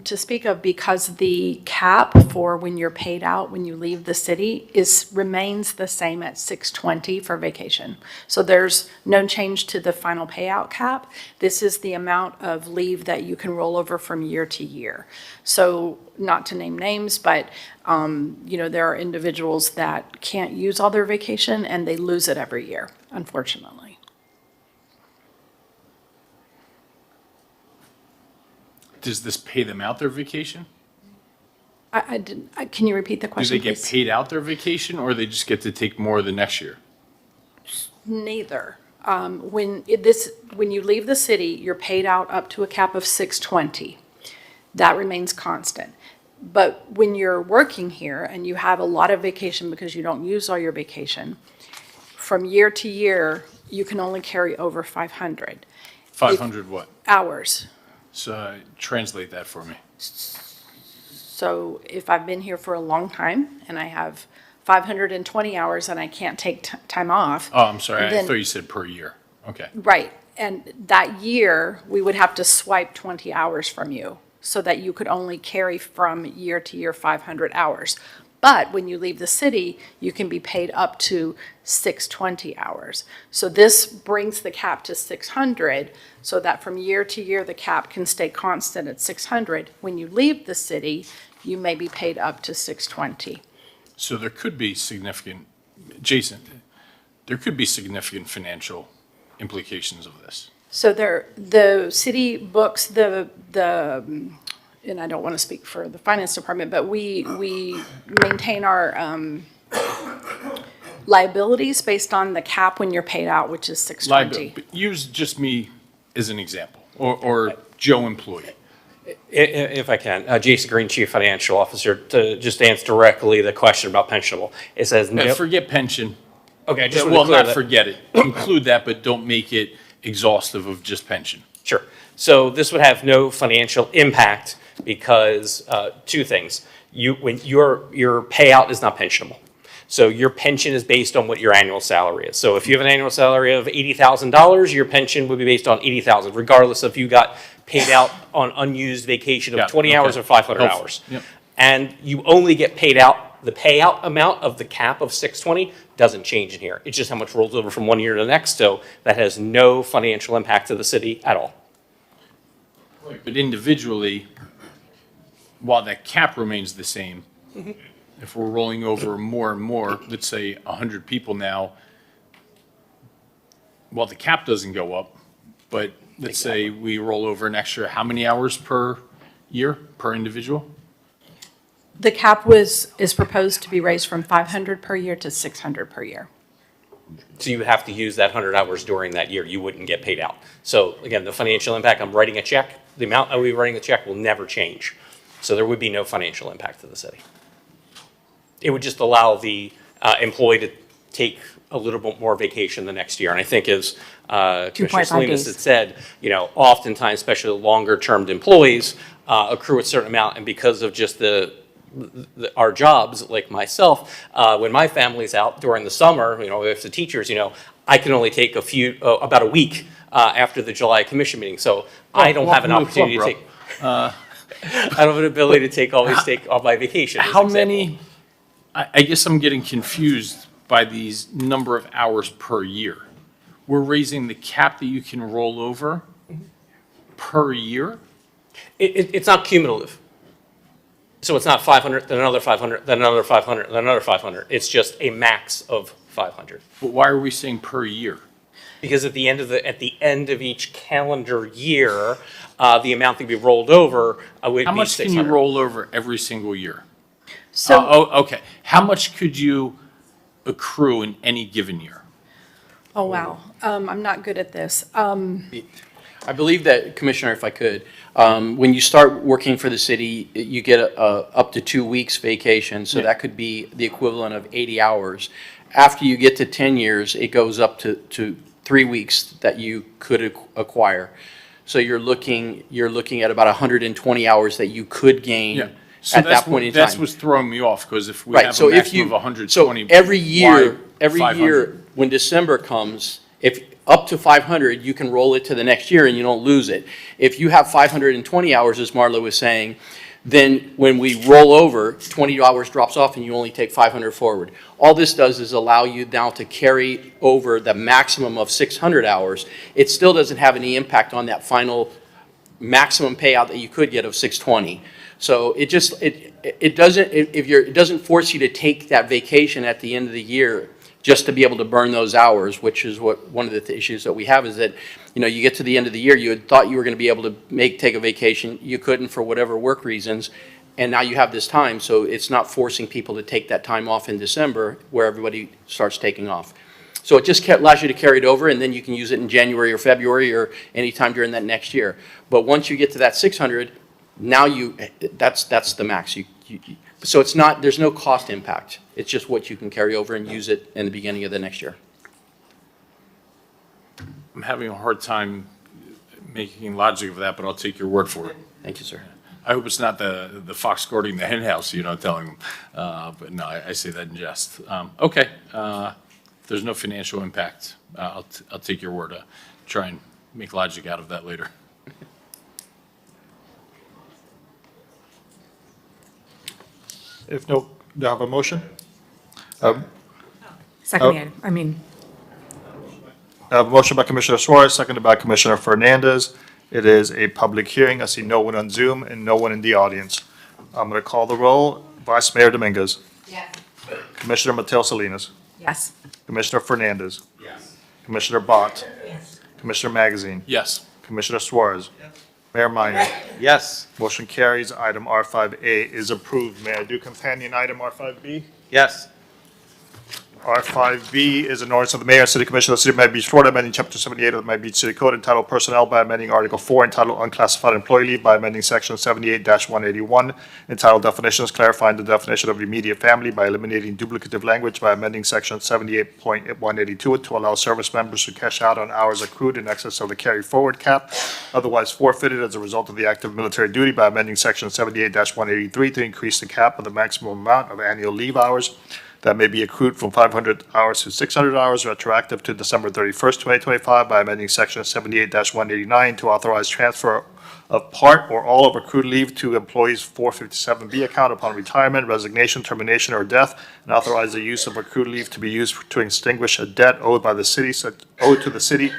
to speak of because the cap for when you're paid out when you leave the city remains the same at $620 for vacation. So there's no change to the final payout cap. This is the amount of leave that you can roll over from year to year. So not to name names, but there are individuals that can't use all their vacation and they lose it every year, unfortunately. Does this pay them out their vacation? Can you repeat the question, Do they get please? paid out their vacation, or they just get to take more the next year? Neither. When you leave the city, you're paid out up to a cap of $620. That remains constant. But when you're working here and you have a lot of vacation because you don't use all your vacation, from year to year, you can only carry over 500. 500 what? Hours. So translate that for me. So if I've been here for a long time and I have 520 hours and I can't take time off. Oh, I'm sorry. I then- thought you said per year. Okay. Right. And that year, we would have to swipe 20 hours from you so that you could only carry from year to year 500 hours. But when you leave the city, you can be paid up to 620 hours. So this brings the cap to 600 so that from year to year, the cap can stay constant at 600. When you leave the city, you may be paid up to 620. So there could be significant, Jason, there could be significant financial implications of this. So the city books and I don't want to speak for the finance department, but we maintain our liabilities based on the cap when you're paid out, which is 620. But use just me as an example, or Joe employee. If I can, Jason Green, Chief Financial Officer, to just answer directly the question about pensionable. It says no. Forget pension. Okay, I just want Well, to clear not that. forget it. Include that, but don't make it exhaustive of just pension. Sure. So this would have no financial impact because two things. When your payout is not pensionable. So your pension is based on what your annual salary is. So if you have an annual salary of $80,000, your pension would be based on $80,000, regardless if you got paid out on unused vacation of 20 hours or 500 hours. Yep. And you only get paid out, the payout amount of the cap of 620 doesn't change in here. It's just how much rolls over from one year to the next. So that has no financial impact to the city at all. But individually, while that cap remains the same, if we're rolling over more and more, let's say 100 people now, well, the cap doesn't go up, but let's say we roll over an extra, how many hours per year, per individual? The cap is proposed to be raised from 500 per year to 600 per year. So you would have to use that 100 hours during that year. You wouldn't get paid out. So again, the financial impact, I'm writing a check. The amount I will be writing the check will never change. So there would be no financial impact to the city. It would just allow the employee to take a little bit more vacation the next year. And I think as Commissioner Salinas had said, you know, oftentimes, especially longer-term employees, accrue a certain amount. And because of just our jobs, like myself, when my family's out during the summer, you know, if the teachers, you know, I can only take about a week after the July commission meeting. So I don't have an opportunity to take, I don't have an ability to always take all my vacation. How many, I guess I'm getting confused by these number of hours per year. We're raising the cap that you can roll over per year? It's not cumulative. So it's not 500, then another 500, then another 500, then another 500. It's just a max of 500. But why are we saying per year? Because at the end of each calendar year, the amount that we rolled over would be 600. How much can you roll over every single year? So, okay. How much could you accrue in any given year? oh, wow. I'm not good at this. I believe that, Commissioner, if I could, when you start working for the city, you get up to 2 weeks vacation, so that could be the equivalent of 80 hours. After you get to 10 years, it goes up to 3 weeks that you could acquire. So you're looking at about 120 hours that you could gain So at that point in time. That's what's throwing me off, because if we have a maximum of 120. So every year, why 500? when December comes, if up to 500, you can roll it to the next year and you don't lose it. If you have 520 hours, as Marla was saying, then when we roll over, 20 hours drops off and you only take 500 forward. All this does is allow you now to carry over the maximum of 600 hours. It still doesn't have any impact on that final maximum payout that you could get of 620. So it doesn't force you to take that vacation at the end of the year just to be able to burn those hours, which is what one of the issues that we have is that, you know, you get to the end of the year, you had thought you were going to be able to take a vacation, you couldn't for whatever work reasons, and now you have this time, so it's not forcing people to take that time off in December where everybody starts taking off. So it just allows you to carry it over, and then you can use it in January or February or any time during that next year. But once you get to that 600, now that's the max. So it's not, there's no cost impact. It's just what you can carry over and use it in the beginning of the next year. I'm having a hard time making logic of that, but I'll take your word for it. Thank you, sir. I hope it's not the fox guarding the hen house, you know, telling them. But no, I say that in jest. Okay, there's no financial impact. I'll take your word. Try and make logic out of that later. If no, do I have a motion? Second, I mean, I have a motion by Commissioner Suarez, seconded by Commissioner Fernandez. It is a public hearing. I see no one on Zoom and no one in the audience. I'm going to call the roll. Vice Mayor Dominguez. Yes. Commissioner Mateo Salinas. Yes. Commissioner Fernandez. Yes. Commissioner Bott. Yes. Commissioner Magazine. Yes. Commissioner Suarez. Mayor Minor. Yes. Motion carries. Item R5A is approved. May I do companion item R5B? Yes. R5B is an ordinance of the Mayor and City Commission of the City of Miami Beach, Florida, amending Chapter 78 of the Miami Beach City Code entitled Personnel by amending Article 4 entitled Unclassified Employee Leave by amending Section 78-181 entitled Definitions, clarifying the definition of immediate family by eliminating duplicative language by amending Section 78.182 to allow service members to cash out on hours accrued in excess of the carry forward cap, otherwise forfeited as a result of the active military duty by amending Section 78-183 to increase the cap of the maximum amount of annual leave hours that may be accrued from 500 hours to 600 hours, retroactive to December 31st, 2025, by amending Section 78-189 to authorize transfer of part or all of accrued leave to employees' 457B account upon retirement, resignation, termination, or death, and authorize the use of accrued leave to be used to extinguish a debt owed by the city, owed to the city,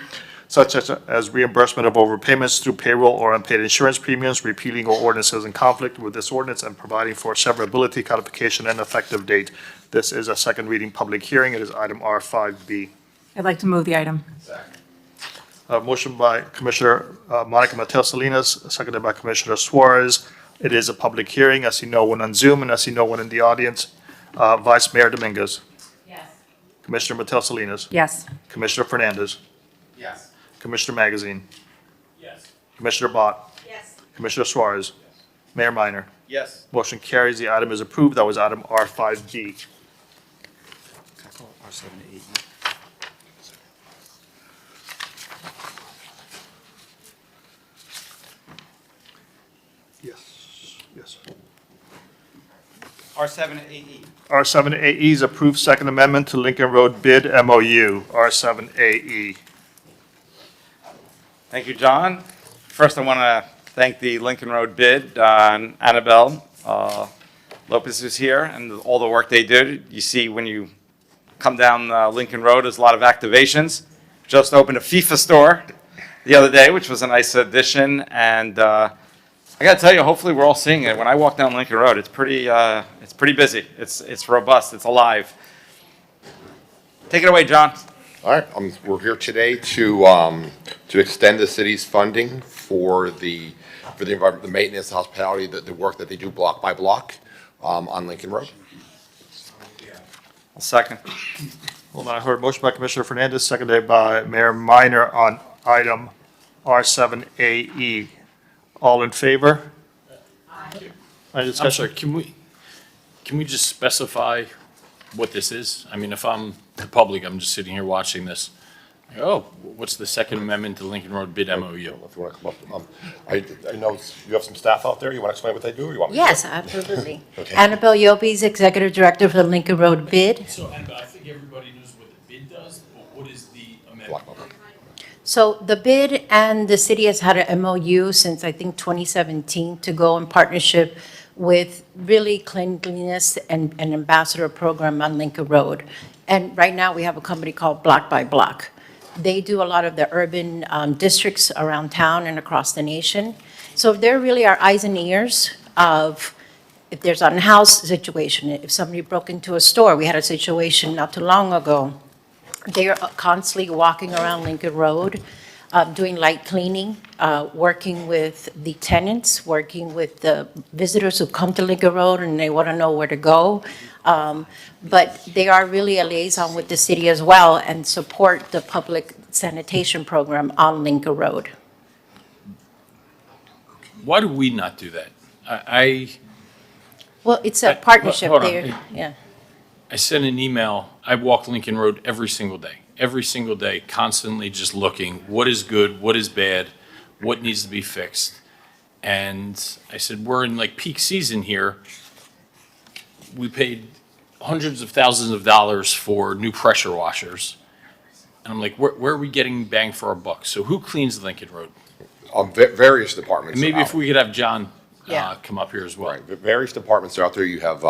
such as reimbursement of overpayments through payroll or unpaid insurance premiums, repealing all ordinances in conflict with this ordinance, and providing for severability, codification, and effective date. This is a second reading public hearing. It is item R5B. I'd like to move the item. Motion by Commissioner Monica Mateo Salinas, seconded by Commissioner Suarez. It is a public hearing. I see no one on Zoom, and I see no one in the audience. Vice Mayor Dominguez. Yes. Commissioner Mateo Salinas. Yes. Commissioner Fernandez. Yes. Commissioner Magazine. Yes. Commissioner Bott. Yes. Commissioner Suarez. Mayor Minor. Yes. Motion carries. The item is approved. That was item R5B. Yes. R7AE. R7AE is approved Second Amendment to Lincoln Road bid MOU. R7AE. Thank you, John. First, I want to thank the Lincoln Road bid, Annabelle Lopez is here, and all the work they did. You see when you come down Lincoln Road, there's a lot of activations. Just opened a FIFA store the other day, which was a nice addition, and I got to tell you, hopefully we're all seeing it. When I walk down Lincoln Road, it's pretty busy. It's robust. It's alive. Take it away, John. All right, we're here today to extend the city's funding for the environment, the maintenance, hospitality, the work that they do block by block on Lincoln Road. I'll second. Hold on, I heard motion by Commissioner Fernandez, seconded by Mayor Minor on item R7AE. All in favor? Any I'm discussion? sorry, can we just specify what this is? I mean, if I'm the public, I'm just sitting here watching this. Oh, what's the Second Amendment to Lincoln Road bid MOU? If you want to come up, I know you have some staff out there. You want to explain what they do, or you want me to? Yes, absolutely. Okay. Annabelle Yopes, Executive Director for the Lincoln Road bid. So, and I think everybody knows what the bid does, but what is the amendment? So the bid and the city has had an MOU since, I think, 2017 to go in partnership with really cleanliness and an ambassador program on Lincoln Road. And right now, we have a company called Block by Block. They do a lot of the urban districts around town and across the nation. So they're really our eyes and ears of if there's an unhoused situation, if somebody broke into a store. We had a situation not too long ago. They are constantly walking around Lincoln Road, doing light cleaning, working with the tenants, working with the visitors who come to Lincoln Road and they want to know where to go. But they are really a liaison with the city as well and support the public sanitation program on Lincoln Road. Why do we not do that? Well, it's a partnership hold on. there, yeah. I sent an email. I walk Lincoln Road every single day, constantly just looking, what is good, what is bad, what needs to be fixed. And I said, we're in like peak season here. We paid hundreds of thousands of dollars for new pressure washers. And I'm like, where are we getting bang for our buck? So who cleans Lincoln Road? Various departments. And maybe if we could have John Yeah. come up here as well. Right, various departments are out there. You have,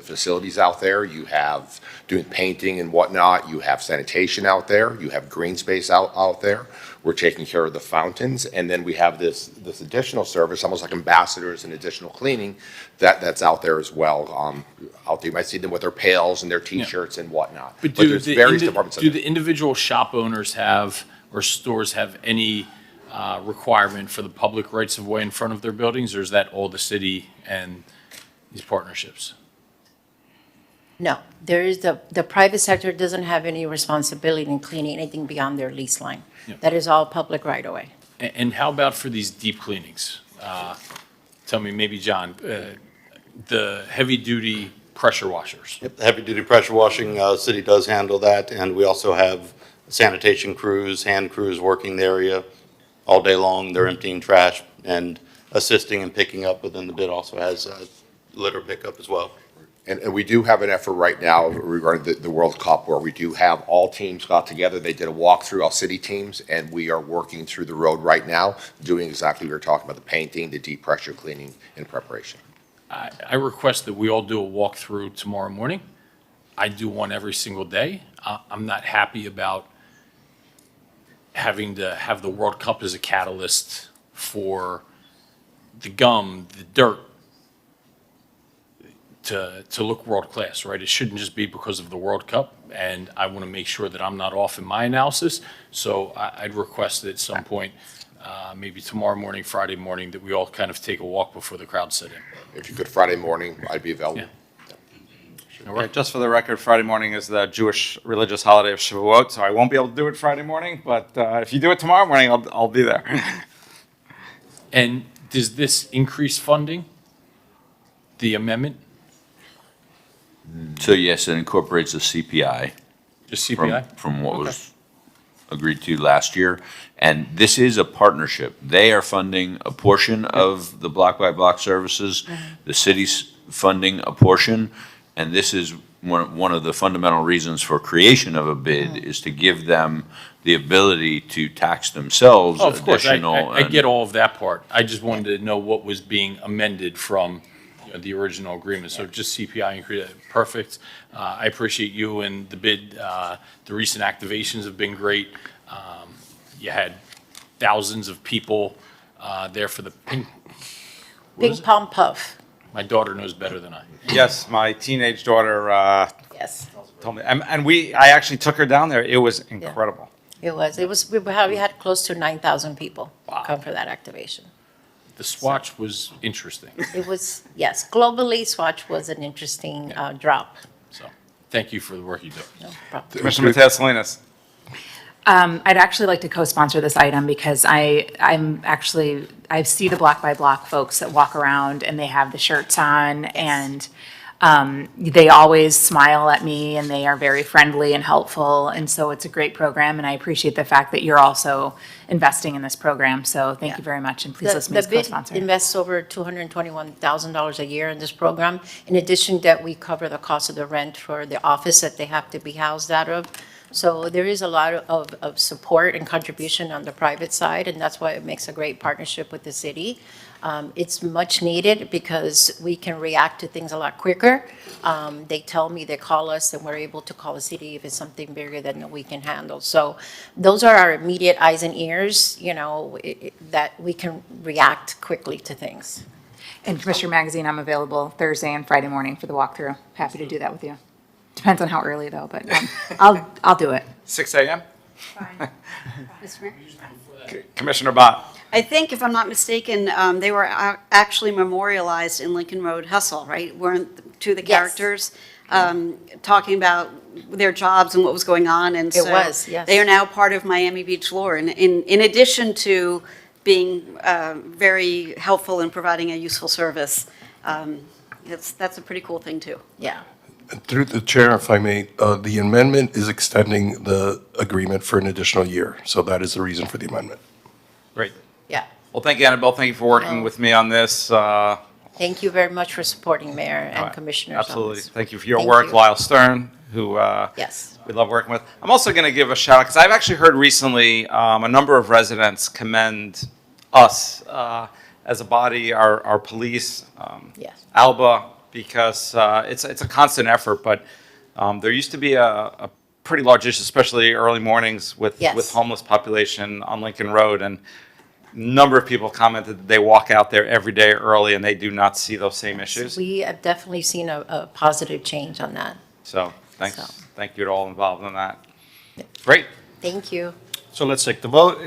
facilities out there. You have doing painting and whatnot. You have sanitation out there. You have green space out there. We're taking care of the fountains. And then we have this additional service, almost like ambassadors and additional cleaning that's out there as well. Out there, you might see them with their pails and their T-shirts and whatnot. But there's various departments. do the individual shop owners have, or stores have any requirement for the public rights of way in front of their buildings, or is that all the city and these partnerships? No, there is the private sector doesn't have any responsibility in cleaning anything beyond their lease line. Yeah. That is all public right away. And how about for these deep cleanings? Tell me, maybe John, the heavy-duty pressure washers. Yep, heavy-duty pressure washing, city does handle that, and we also have sanitation crews, hand crews working the area all day long. They're emptying trash and assisting and picking up within the bid also has litter pickup as well. And we do have an effort right now regarding the World Cup where we do have all teams got together. They did a walkthrough, all city teams, and we are working through the road right now, doing exactly what we were talking about, the painting, the deep pressure cleaning in preparation. I request that we all do a walkthrough tomorrow morning. I do one every single day. I'm not happy about having to have the World Cup as a catalyst for the gum, the dirt, to look world-class, right? It shouldn't just be because of the World Cup, and I want to make sure that I'm not off in my analysis. So I'd request that at some point, maybe tomorrow morning, Friday morning, that we all kind of take a walk before the crowd set in. If you could Friday morning, I'd be available. Yeah. Yeah, just for the record, Friday morning is the Jewish religious holiday of Shavuot, so I won't be able to do it Friday morning, but if you do it tomorrow morning, I'll be there. And does this increase funding, the amendment? So yes, it incorporates the CPI. Just CPI? From what was agreed to last year. And this is a partnership. They are funding a portion of the block-by-block services. The city's funding a portion. And this is one of the fundamental reasons for creation of a bid is to give them the ability to tax themselves Oh, of course, additional. I get all of that part. I just wanted to know what was being amended from the original agreement. So just CPI increase, perfect. I appreciate you and the bid. The recent activations have been great. You had thousands of people there for the ping. Ping pong puff. My daughter knows better than I. Yes, my teenage daughter Yes, told me, and I actually took her down there. It was incredible. it was. We had close to 9,000 people come for that activation. The swatch was interesting. It was, yes, globally, Swatch was an interesting drop. So thank you for the work you do. No problem. Commissioner Mateus Salinas. I'd actually like to co-sponsor this item because I see the block by block folks that walk around and they have the shirts on and they always smile at me and they are very friendly and helpful. And so it's a great program and I appreciate the fact that you're also investing in this program. So thank you very much and please list me as co-sponsor. The bid invests over $221,000 a year in this program. In addition that we cover the cost of the rent for the office that they have to be housed out of. So there is a lot of support and contribution on the private side, and that's why it makes a great partnership with the city. It's much needed because we can react to things a lot quicker. They tell me, they call us, and we're able to call the city if it's something bigger than we can handle. So those are our immediate eyes and ears, that we can react quickly to things. And Commissioner Magazine, I'm available Thursday and Friday morning for the walkthrough. Happy to do that with you. Depends on how early though, but I'll do it. 6 a.m.? Mr. Mayor? Commissioner Bott. I think, if I'm not mistaken, they were actually memorialized in Lincoln Road Hustle, right? Weren't two of the characters talking about their jobs and what was going on? And so was, yes. they are now part of Miami Beach lore. And in addition to being very helpful in providing a useful service, that's a pretty cool thing too. Yeah. Through the chair, if I may, the amendment is extending the agreement for an additional year. So that is the reason for the amendment. Great. Yeah. Well, thank you, Annabelle. Thank you for working with me on this. Thank you very much for supporting Mayor and Commissioners. on Absolutely. this. Thank you for your Thank work, you. Lyle Stern, who Yes. we love working with. I'm also going to give a shout out because I've actually heard recently a number of residents commend us as a body, our police, Yes. Alba, because it's a constant effort. But there used to be a pretty large issue, especially early mornings with homeless population on Lincoln Road, and a number of people commented that they walk out there every day early and they do not see those same issues. We have definitely seen a positive change on that. So thanks, thank you to all involved in that. Great. Thank you. So let's take the vote.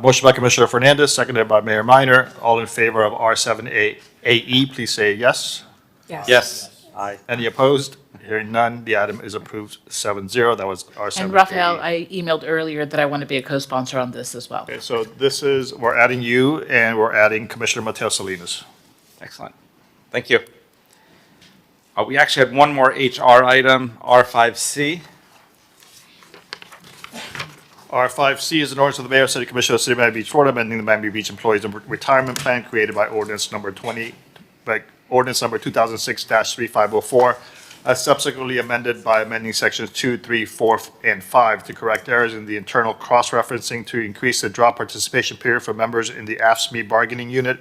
Motion by Commissioner Fernandez, seconded by Mayor Minor. All in favor of R7AE, please say yes. Yes. Yes. Aye. Any opposed? Hearing none, the item is approved 7-0. That was R7AE. And Raphael, I emailed earlier that I want to be a co-sponsor on this as well. Okay, so we're adding you, and we're adding Commissioner Mateus Salinas. Excellent. Thank you. We actually had one more HR item, R5C. R5C is an ordinance of the Mayor, City Commissioner of the City of Miami Beach, Florida, amending the Miami Beach Employees Retirement Plan created by ordinance number 2006-3504, as subsequently amended by amending sections 2, 3, 4, and 5 to correct errors in the internal cross-referencing to increase the drop participation period for members in the AFSCME bargaining unit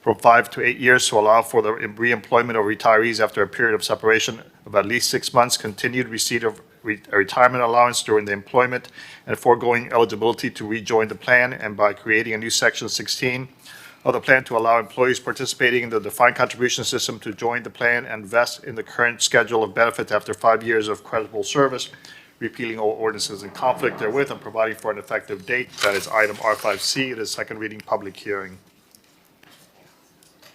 from 5 to 8 years to allow for the reemployment of retirees after a period of separation of at least 6 months, continued receipt of a retirement allowance during the employment, and foregoing eligibility to rejoin the plan, and by creating a new section 16 of the plan to allow employees participating in the defined contribution system to join the plan and vest in the current schedule of benefits after 5 years of credible service, repealing all ordinances in conflict therewith and providing for an effective date. That is item R5C. It is second reading, public hearing.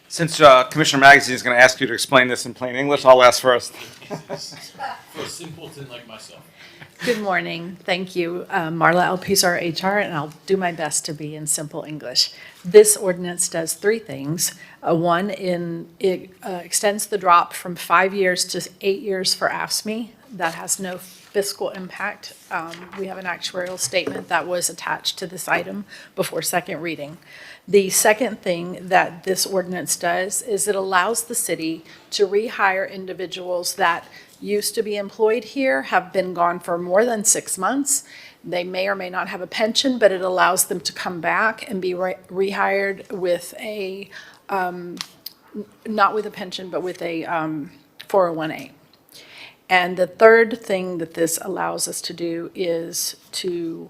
Since Commissioner Magazine is going to ask you to explain this in plain English, I'll ask first. For a simpleton like myself. Good morning. Thank you. Marla Alpizar, HR, and I'll do my best to be in simple English. This ordinance does three things. One, it extends the drop from 5 years to 8 years for AFSCME. That has no fiscal impact. We have an actuarial statement that was attached to this item before second reading. The second thing that this ordinance does is it allows the city to rehire individuals that used to be employed here, have been gone for more than 6 months. They may or may not have a pension, but it allows them to come back and be rehired with a, not with a pension, but with a 401A. And the third thing that this allows us to do is to,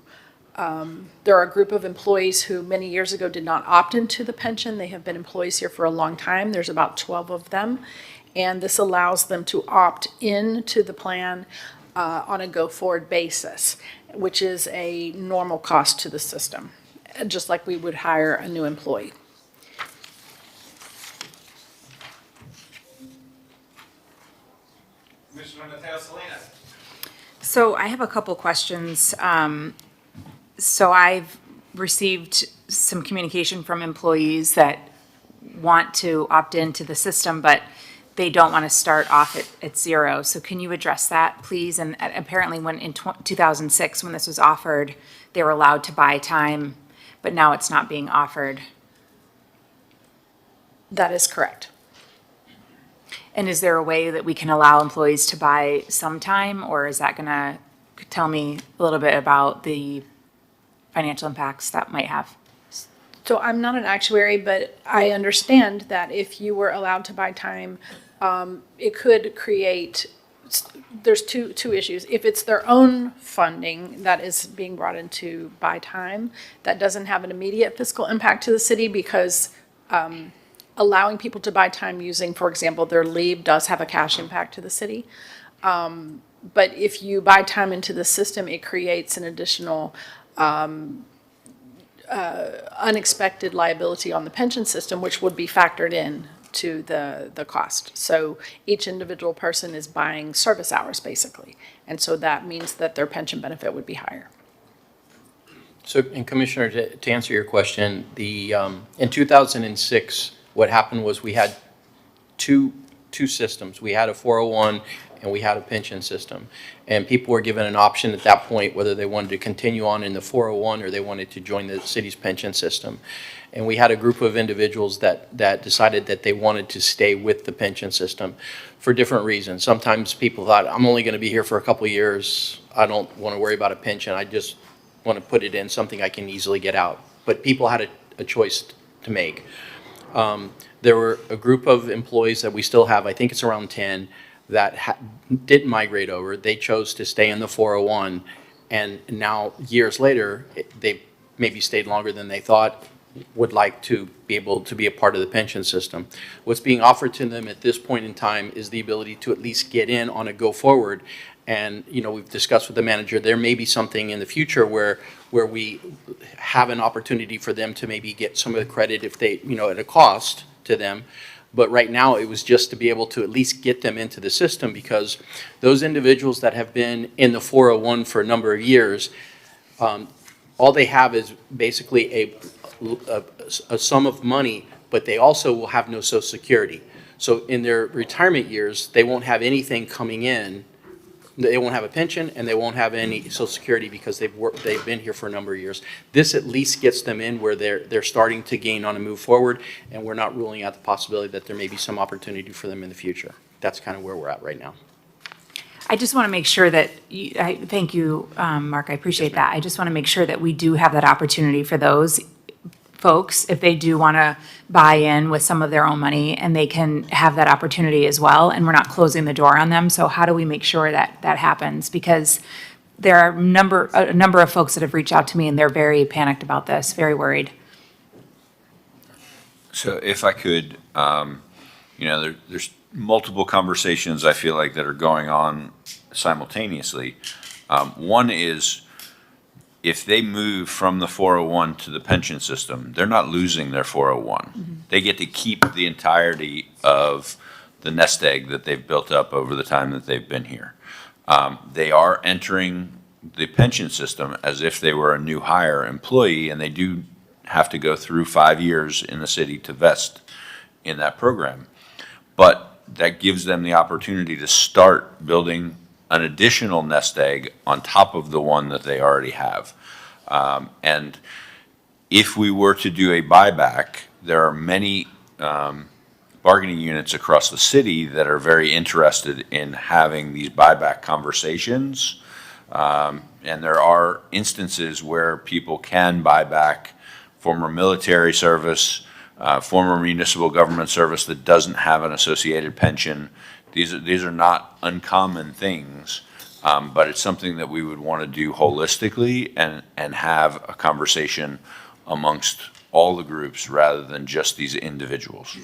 there are a group of employees who many years ago did not opt into the pension. They have been employees here for a long time. There's about 12 of them. And this allows them to opt into the plan on a go-forward basis, which is a normal cost to the system, just like we would hire a new employee. Commissioner Mateo Salinas. So I have a couple questions. So I've received some communication from employees that want to opt into the system, but they don't want to start off at zero. So can you address that, please? And apparently when in 2006, when this was offered, they were allowed to buy time, but now it's not being offered. That is correct. And is there a way that we can allow employees to buy some time, or is that going to tell me a little bit about the financial impacts that might have? So I'm not an actuary, but I understand that if you were allowed to buy time, it could create, there's two issues. If it's their own funding that is being brought into buy time, that doesn't have an immediate fiscal impact to the city because allowing people to buy time using, for example, their leave does have a cash impact to the city. But if you buy time into the system, it creates an additional unexpected liability on the pension system, which would be factored in to the cost. So each individual person is buying service hours, basically. And so that means that their pension benefit would be higher. So, and Commissioner, to answer your question, in 2006, what happened was we had two systems. We had a 401 and we had a pension system. And people were given an option at that point whether they wanted to continue on in the 401 or they wanted to join the city's pension system. And we had a group of individuals that decided that they wanted to stay with the pension system for different reasons. Sometimes people thought, I'm only going to be here for a couple of years. I don't want to worry about a pension. I just want to put it in something I can easily get out. But people had a choice to make. There were a group of employees that we still have, I think it's around 10, that didn't migrate over. They chose to stay in the 401, and now years later, they maybe stayed longer than they thought, would like to be able to be a part of the pension system. What's being offered to them at this point in time is the ability to at least get in on a go forward. And, you know, we've discussed with the manager, there may be something in the future where we have an opportunity for them to maybe get some of the credit if they, you know, at a cost to them. But right now, it was just to be able to at least get them into the system, because those individuals that have been in the 401 for a number of years, all they have is basically a sum of money, but they also will have no Social Security. So in their retirement years, they won't have anything coming in. They won't have a pension and they won't have any Social Security because they've been here for a number of years. This at least gets them in where they're starting to gain on and move forward, and we're not ruling out the possibility that there may be some opportunity for them in the future. That's kind of where we're at right now. I just want to make sure that, thank you, Mark, I appreciate that. I just want to make sure that we do have that opportunity for those folks, if they do want to buy in with some of their own money, and they can have that opportunity as well, and we're not closing the door on them. So how do we make sure that that happens? Because there are a number of folks that have reached out to me, and they're very panicked about this, very worried. So if I could, there's multiple conversations I feel like that are going on simultaneously. One is, if they move from the 401 to the pension system, they're not losing their 401. They get to keep the entirety of the nest egg that they've built up over the time that they've been here. They are entering the pension system as if they were a new hire employee, and they do have to go through 5 years in the city to vest in that program. But that gives them the opportunity to start building an additional nest egg on top of the one that they already have. And if we were to do a buyback, there are many bargaining units across the city that are very interested in having these buyback conversations. And there are instances where people can buy back former military service, former municipal government service that doesn't have an associated pension. These are not uncommon things, but it's something that we would want to do holistically and have a conversation amongst all the groups rather than just these individuals.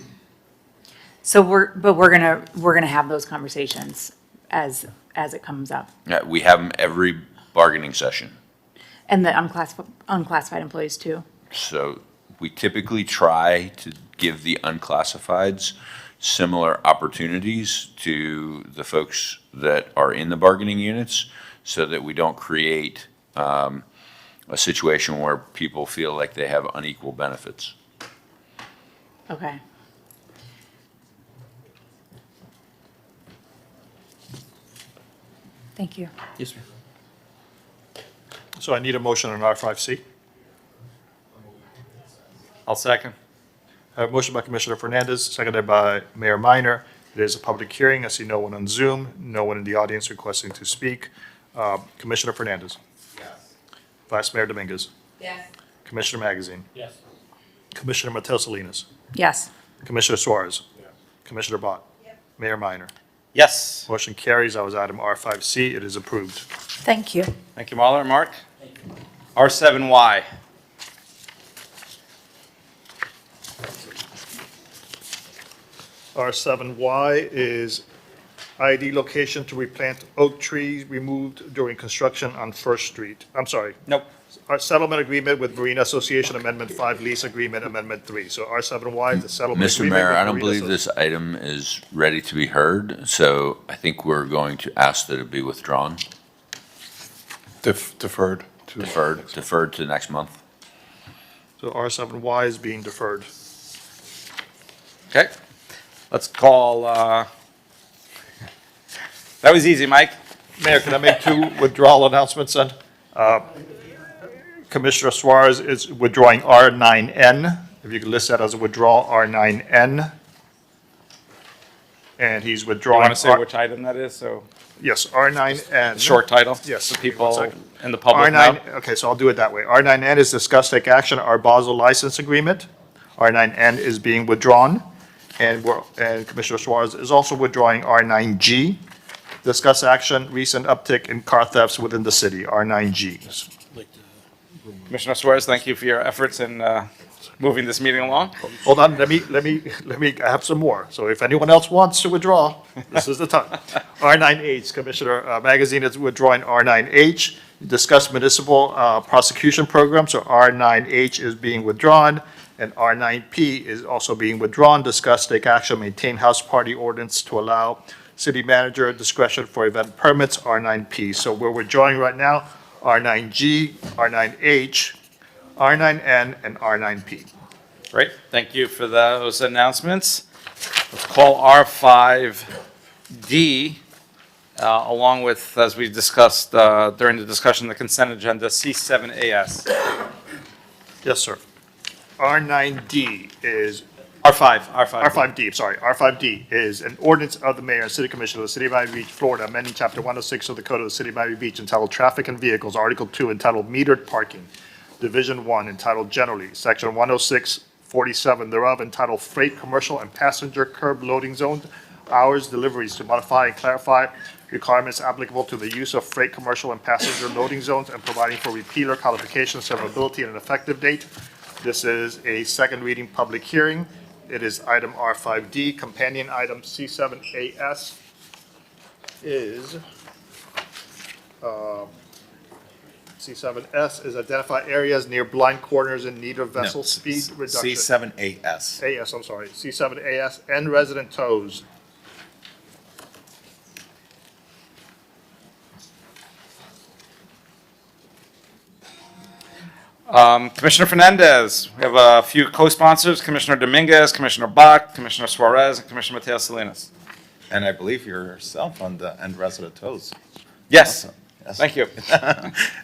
So we're gonna have those conversations as it comes up. Yeah, we have them every bargaining session. And the unclassified employees too. So we typically try to give the unclassifieds similar opportunities to the folks that are in the bargaining units, so that we don't create a situation where people feel like they have unequal benefits. Okay. Thank you. Yes, sir. So I need a motion on R5C. I'll second. I have a motion by Commissioner Fernandez, seconded by Mayor Minor. It is a public hearing. I see no one on Zoom, no one in the audience requesting to speak. Commissioner Fernandez. Yes. Vice Mayor Dominguez. Yes. Commissioner Magazine. Yes. Commissioner Matel Salinas. Yes. Commissioner Suarez. Commissioner Bott. Mayor Minor. Yes. Motion carries. That was item R5C. It is approved. Thank you. Thank you, Marla. Mark? R7Y. R7Y is ID location to replant oak trees removed during construction on First Street. I'm sorry. Nope. Our settlement agreement with Marina Association, Amendment 5, lease agreement, Amendment 3. So R7Y is the settlement Mr. agreement. Mayor, with I don't Marina believe this item is ready to be heard, so I think we're going to ask that it be withdrawn. Deferred. Deferred to next month. So R7Y is being deferred. Okay. Let's call, that was easy, Mike. Mayor, can I make two withdrawal announcements then? Commissioner Suarez is withdrawing R9N. If you could list that as a withdrawal, R9N. And he's You withdrawing. want to say which item that is, so, Yes, R9N. short title? Yes. So One people second. in the public know. R9, okay, so I'll do it that way. R9N is discuss take action, our Basel license agreement. R9N is being withdrawn. And Commissioner Suarez is also withdrawing R9G. Discuss action, recent uptick in car thefts within the city, R9G. Commissioner Suarez, thank you for your efforts in moving this meeting along. Hold on, let me, I have some more. So if anyone else wants to withdraw, this is the time. R9H, Commissioner Magazine is withdrawing R9H. Discuss municipal prosecution program, so R9H is being withdrawn. And R9P is also being withdrawn. Discuss, take action, maintain house party ordinance to allow city manager discretion for event permits, R9P. So we're withdrawing right now, R9G, R9H, R9N, and R9P. Great, thank you for those announcements. Let's call R5D, along with, as we discussed during the discussion, the consent agenda, C7AS. Yes, sir. R9D is R5D, sorry, R5D is an ordinance of the mayor and city commission of the city of Miami Beach, Florida, amending chapter 106 of the code of the city of Miami Beach entitled Traffic and Vehicles, Article 2 entitled Metered Parking, Division 1 entitled Generally, Section 106-47 thereof entitled Freight, Commercial, and Passenger Curb Loading Zones, Hours, Deliveries to modify and clarify requirements applicable to the use of freight, commercial, and passenger loading zones and providing for repealer qualification, severability, and an effective date. This is a second reading public hearing. It is item R5D. Companion item C7AS is, C7S is identify areas near blind corners in need of vessel No, speed reduction. C7AS. AS, I'm sorry, C7AS and resident tows. Commissioner Fernandez, we have a few co-sponsors, Commissioner Dominguez, Commissioner Bach, Commissioner Suarez, and Commissioner Mateo Salinas. And I believe yourself on the end resident toes. Yes, Yes. thank you.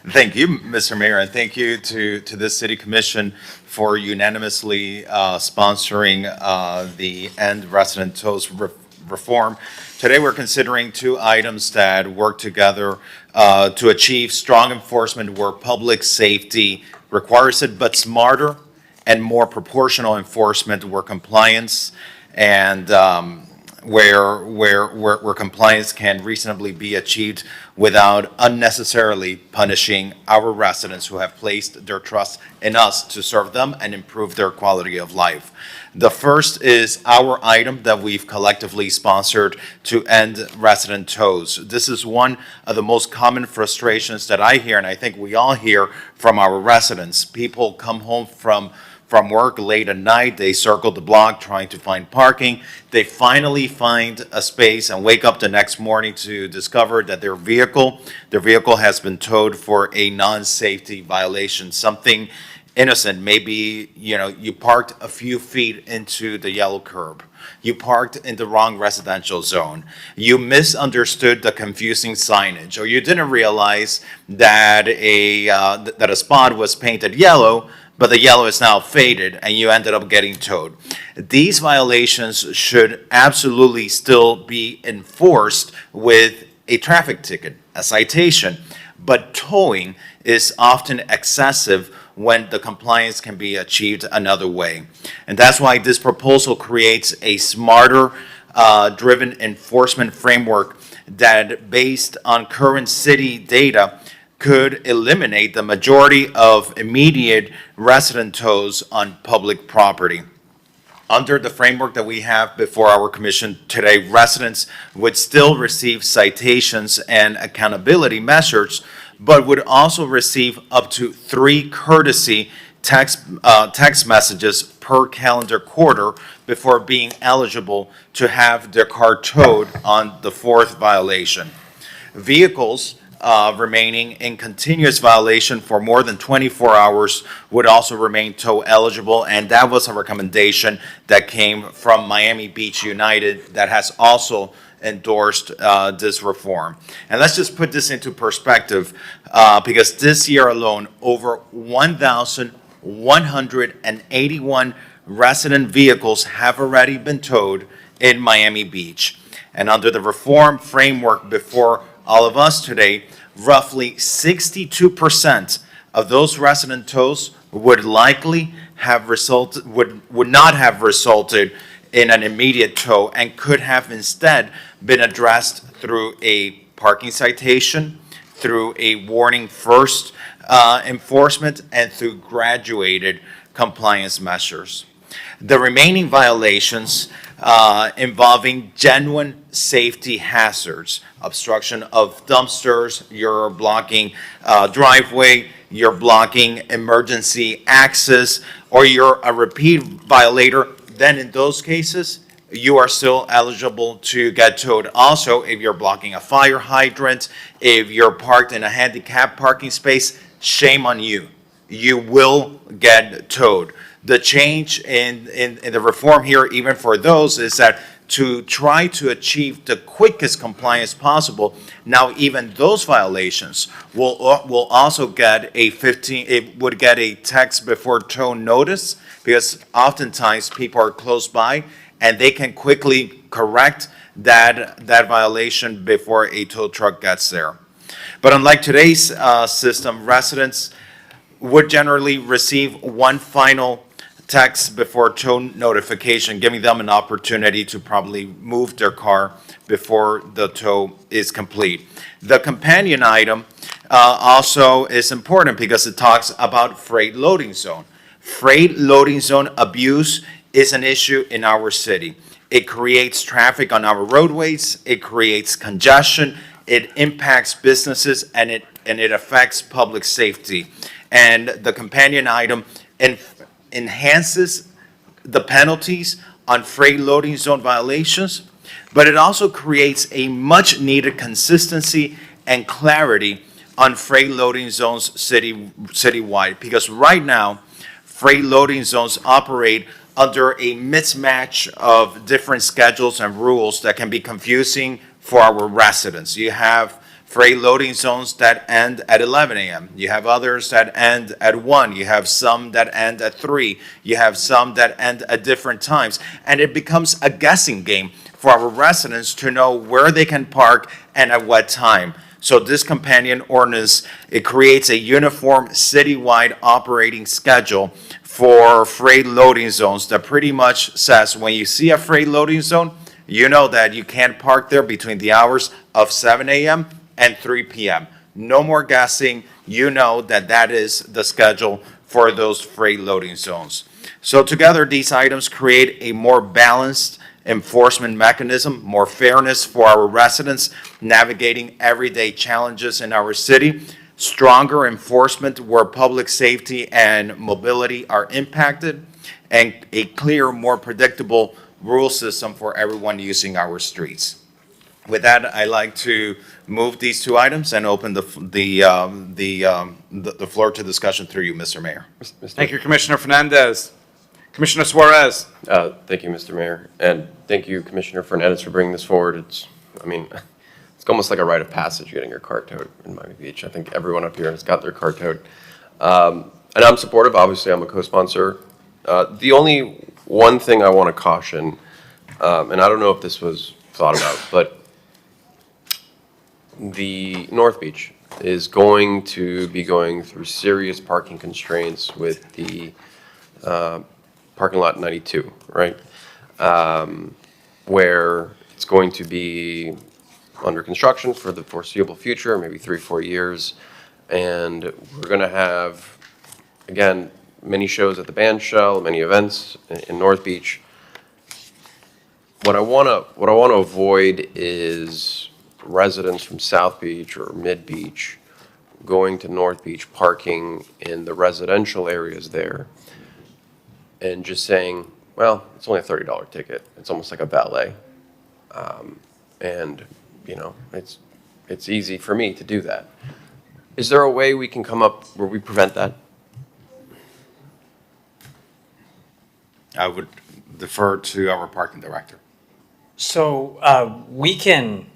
Thank you, Mr. Mayor, and thank you to the City Commission for unanimously sponsoring the end resident toes reform. Today, we're considering two items that work together to achieve strong enforcement where public safety requires it, but smarter and more proportional enforcement where compliance and where compliance can reasonably be achieved without unnecessarily punishing our residents who have placed their trust in us to serve them and improve their quality of life. The first is our item that we've collectively sponsored to end resident tows. This is one of the most common frustrations that I hear, and I think we all hear from our residents. People come home from work late at night, they circle the block trying to find parking. They finally find a space and wake up the next morning to discover that their vehicle has been towed for a non-safety violation, something innocent. Maybe, you parked a few feet into the yellow curb. You parked in the wrong residential zone. You misunderstood the confusing signage, or you didn't realize that a spot was painted yellow, but the yellow is now faded and you ended up getting towed. These violations should absolutely still be enforced with a traffic ticket, a citation, but towing is often excessive when the compliance can be achieved another way. And that's why this proposal creates a smarter driven enforcement framework that, based on current city data, could eliminate the majority of immediate resident tows on public property. Under the framework that we have before our commission today, residents would still receive citations and accountability measures, but would also receive up to 3 courtesy text messages per calendar quarter before being eligible to have their car towed on the 4th violation. Vehicles remaining in continuous violation for more than 24 hours would also remain tow eligible, and that was a recommendation that came from Miami Beach United that has also endorsed this reform. And let's just put this into perspective, because this year alone, over 1,181 resident vehicles have already been towed in Miami Beach. And under the reform framework before all of us today, roughly 62% of those resident tows would likely have would not have resulted in an immediate tow and could have instead been addressed through a parking citation, through a warning first enforcement, and through graduated compliance measures. The remaining violations involving genuine safety hazards, obstruction of dumpsters, you're blocking driveway, you're blocking emergency access, or you're a repeat violator, then in those cases, you are still eligible to get towed. Also, if you're blocking a fire hydrant, if you're parked in a handicapped parking space, shame on you. You will get towed. The change in the reform here, even for those, is that to try to achieve the quickest compliance possible, now even those violations will also get it would get a text before tow notice, because oftentimes people are close by and they can quickly correct that violation before a tow truck gets there. But unlike today's system, residents would generally receive one final text before tow notification, giving them an opportunity to probably move their car before the tow is complete. The companion item also is important because it talks about freight loading zone. Freight loading zone abuse is an issue in our city. It creates traffic on our roadways, it creates congestion, it impacts businesses, and it affects public safety. And the companion item enhances the penalties on freight loading zone violations, but it also creates a much needed consistency and clarity on freight loading zones citywide. Because right now, freight loading zones operate under a mismatch of different schedules and rules that can be confusing for our residents. You have freight loading zones that end at 11 a.m. You have others that end at 1. You have some that end at 3. You have some that end at different times. And it becomes a guessing game for our residents to know where they can park and at what time. So this companion ordinance, it creates a uniform citywide operating schedule for freight loading zones that pretty much says when you see a freight loading zone, you know that you can't park there between the hours of 7 a.m. and 3 p.m. No more guessing. You know that that is the schedule for those freight loading zones. So together, these items create a more balanced enforcement mechanism, more fairness for our residents navigating everyday challenges in our city, stronger enforcement where public safety and mobility are impacted, and a clear, more predictable rule system for everyone using our streets. With that, I'd like to move these two items and open the floor to discussion through you, Mr. Mayor. Thank you, Commissioner Fernandez. Commissioner Suarez. Thank you, Mr. Mayor, and thank you, Commissioner Fernandez, for bringing this forward. It's almost like a rite of passage getting your car towed in Miami Beach. I think everyone up here has got their car towed. And I'm supportive. Obviously, I'm a co-sponsor. The only one thing I want to caution, and I don't know if this was thought about, but the North Beach is going to be going through serious parking constraints with the parking lot 92, right? Where it's going to be under construction for the foreseeable future, maybe 3-4 years. And we're going to have, again, many shows at the band shell, many events in North Beach. What I want to avoid is residents from South Beach or Mid Beach going to North Beach, parking in the residential areas there, and just saying, well, it's only a $30 ticket. It's almost like a valet. And, you know, it's easy for me to do that. Is there a way we can come up where we prevent that? I would defer to our parking director. So we can,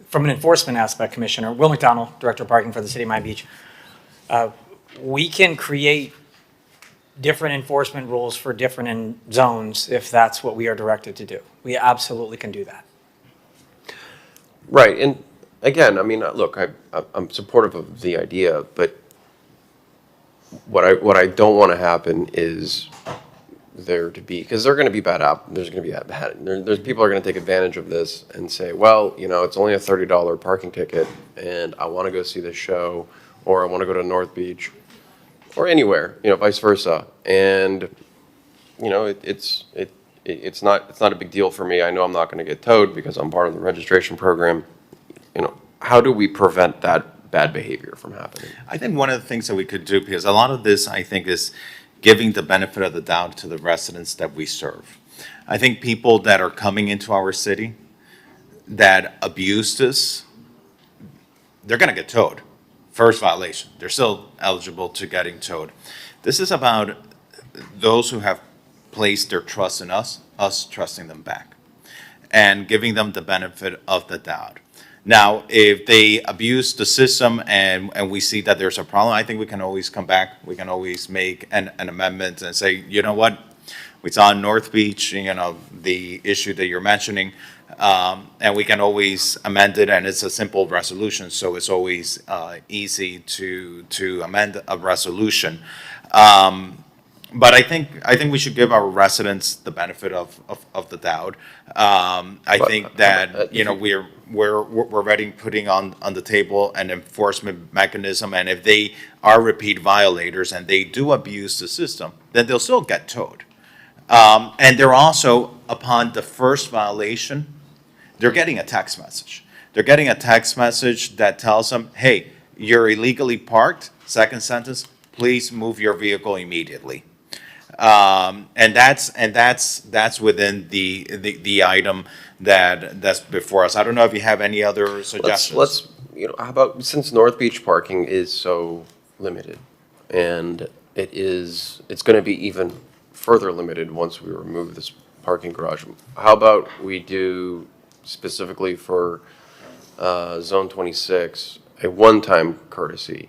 from an enforcement aspect, Commissioner, Will McDonald, Director of Parking for the City of Miami Beach, we can create different enforcement rules for different zones if that's what we are directed to do. We absolutely can do that. Right, and again, I mean, look, I'm supportive of the idea, but what I don't want to happen is there to be, because there's going to be there's people are going to take advantage of this and say, well, you know, it's only a $30 parking ticket, and I want to go see this show, or I want to go to North Beach, or anywhere, you know, vice versa, and you know, it's not a big deal for me. I know I'm not going to get towed because I'm part of the registration program. You know, how do we prevent that bad behavior from happening? I think one of the things that we could do, because a lot of this, I think, is giving the benefit of the doubt to the residents that we serve. I think people that are coming into our city that abuse this, they're going to get towed. First violation. They're still eligible to getting towed. This is about those who have placed their trust in us trusting them back, and giving them the benefit of the doubt. Now, if they abuse the system and we see that there's a problem, I think we can always come back. We can always make an amendment and say, you know what? We saw in North Beach, the issue that you're mentioning, and we can always amend it, and it's a simple resolution, so it's always easy to amend a resolution. But I think we should give our residents the benefit of the doubt. I think that, we're already putting on the table an enforcement mechanism, and if they are repeat violators and they do abuse the system, then they'll still get towed. And they're also, upon the first violation, they're getting a text message. They're getting a text message that tells them, hey, you're illegally parked, second sentence, please move your vehicle immediately. And that's within the item that's before us. I don't know if you have any other suggestions. Let's, how about, since North Beach parking is so limited, and it's going to be even further limited once we remove this parking garage, how about we do specifically for Zone 26, a one-time courtesy?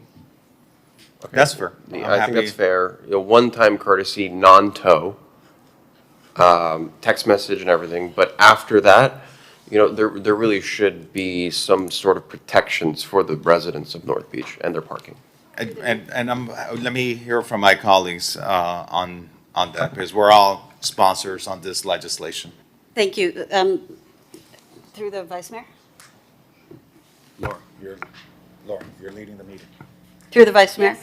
Okay. That's fair. I think that's fair. A one-time courtesy, non-tow, text message and everything. But after that, there really should be some sort of protections for the residents of North Beach and their parking. And let me hear from my colleagues on that, because we're all sponsors on this legislation. Thank you. Through the Vice Mayor? Laura, you're leading the meeting. Through the Vice Mayor?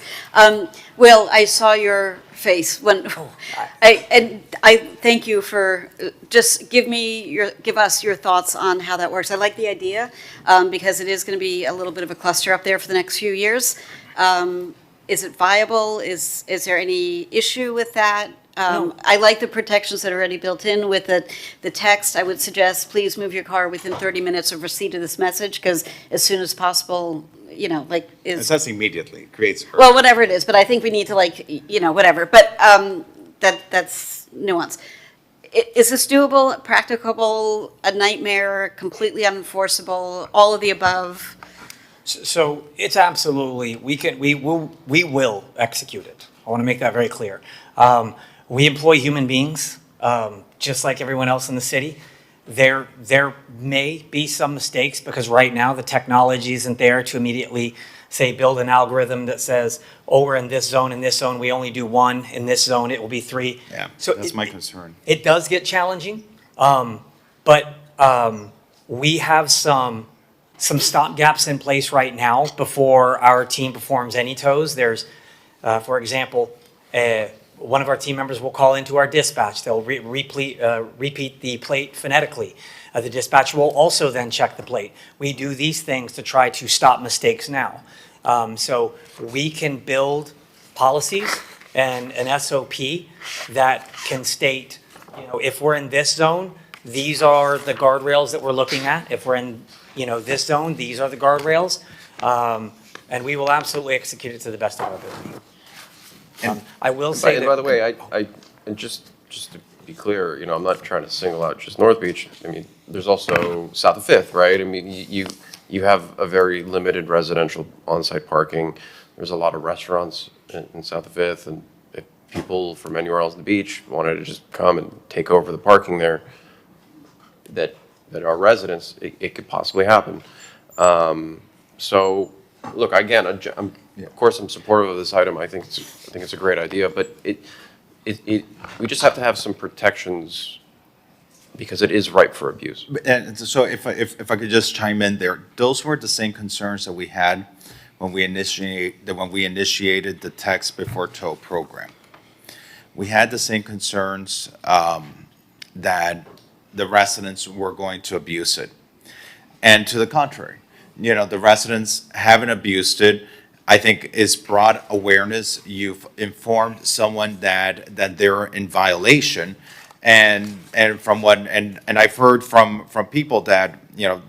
Will, I saw your face when, I thank you for, just give us your thoughts on how that works. I like the idea, because it is going to be a little bit of a cluster up there for the next few years. Is it viable? Is there any issue with that? I like the protections that are already built in with the text. I would suggest, please move your car within 30 minutes of receipt of this message, because as soon as possible, It says immediately, it creates hurt. well, whatever it is, but I think we need to whatever, but that's nuance. Is this doable, practicable, a nightmare, completely unenforceable, all of the above? So it's absolutely, we will execute it. I want to make that very clear. We employ human beings, just like everyone else in the city. There may be some mistakes because right now the technology isn't there to immediately say build an algorithm that says, oh, we're in this zone, we only do one, in this zone it will be three. Yeah, so that's my concern. It does get challenging, but we have some stop gaps in place right now before our team performs any tows. There's, for example, one of our team members will call into our dispatch. They'll repeat the plate phonetically. The dispatcher will also then check the plate. We do these things to try to stop mistakes now. So we can build policies and an SOP that can state, if we're in this zone, these are the guardrails that we're looking at. If we're in, this zone, these are the guardrails. And we will absolutely execute it to the best of our ability. I will say by the way, and just to be clear, I'm not trying to single out just North Beach. I mean, there's also south of Fifth, right? I mean, you have a very limited residential on-site parking. There's a lot of restaurants in south of Fifth, and if people from anywhere else on the beach wanted to just come and take over the parking there, that are residents, it could possibly happen. So, look, again, of course, I'm supportive of this item. I think it's a great idea, but we just have to have some protections because it is ripe for abuse. And so if I could just chime in there, those were the same concerns that we had when we initiated the text before tow program. We had the same concerns that the residents were going to abuse it. And to the contrary, the residents haven't abused it. I think is broad awareness. You've informed someone that they're in violation, and I've heard from people that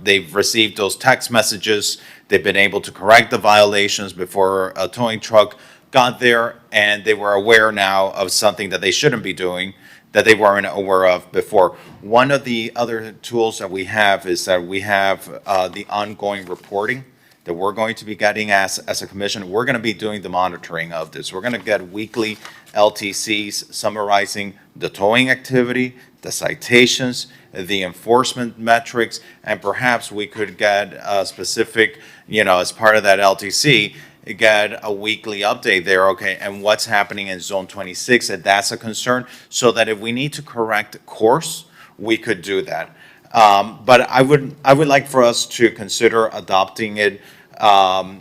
they've received those text messages. They've been able to correct the violations before a towing truck got there and they were aware now of something that they shouldn't be doing, that they weren't aware of before. One of the other tools that we have is that we have the ongoing reporting that we're going to be getting as a commission. We're going to be doing the monitoring of this. We're going to get weekly LTCs summarizing the towing activity, the citations, the enforcement metrics, and perhaps we could get a specific, as part of that LTC, get a weekly update there, okay, and what's happening in Zone 26, and that's a concern, so that if we need to correct course, we could do that. But I would like for us to consider adopting it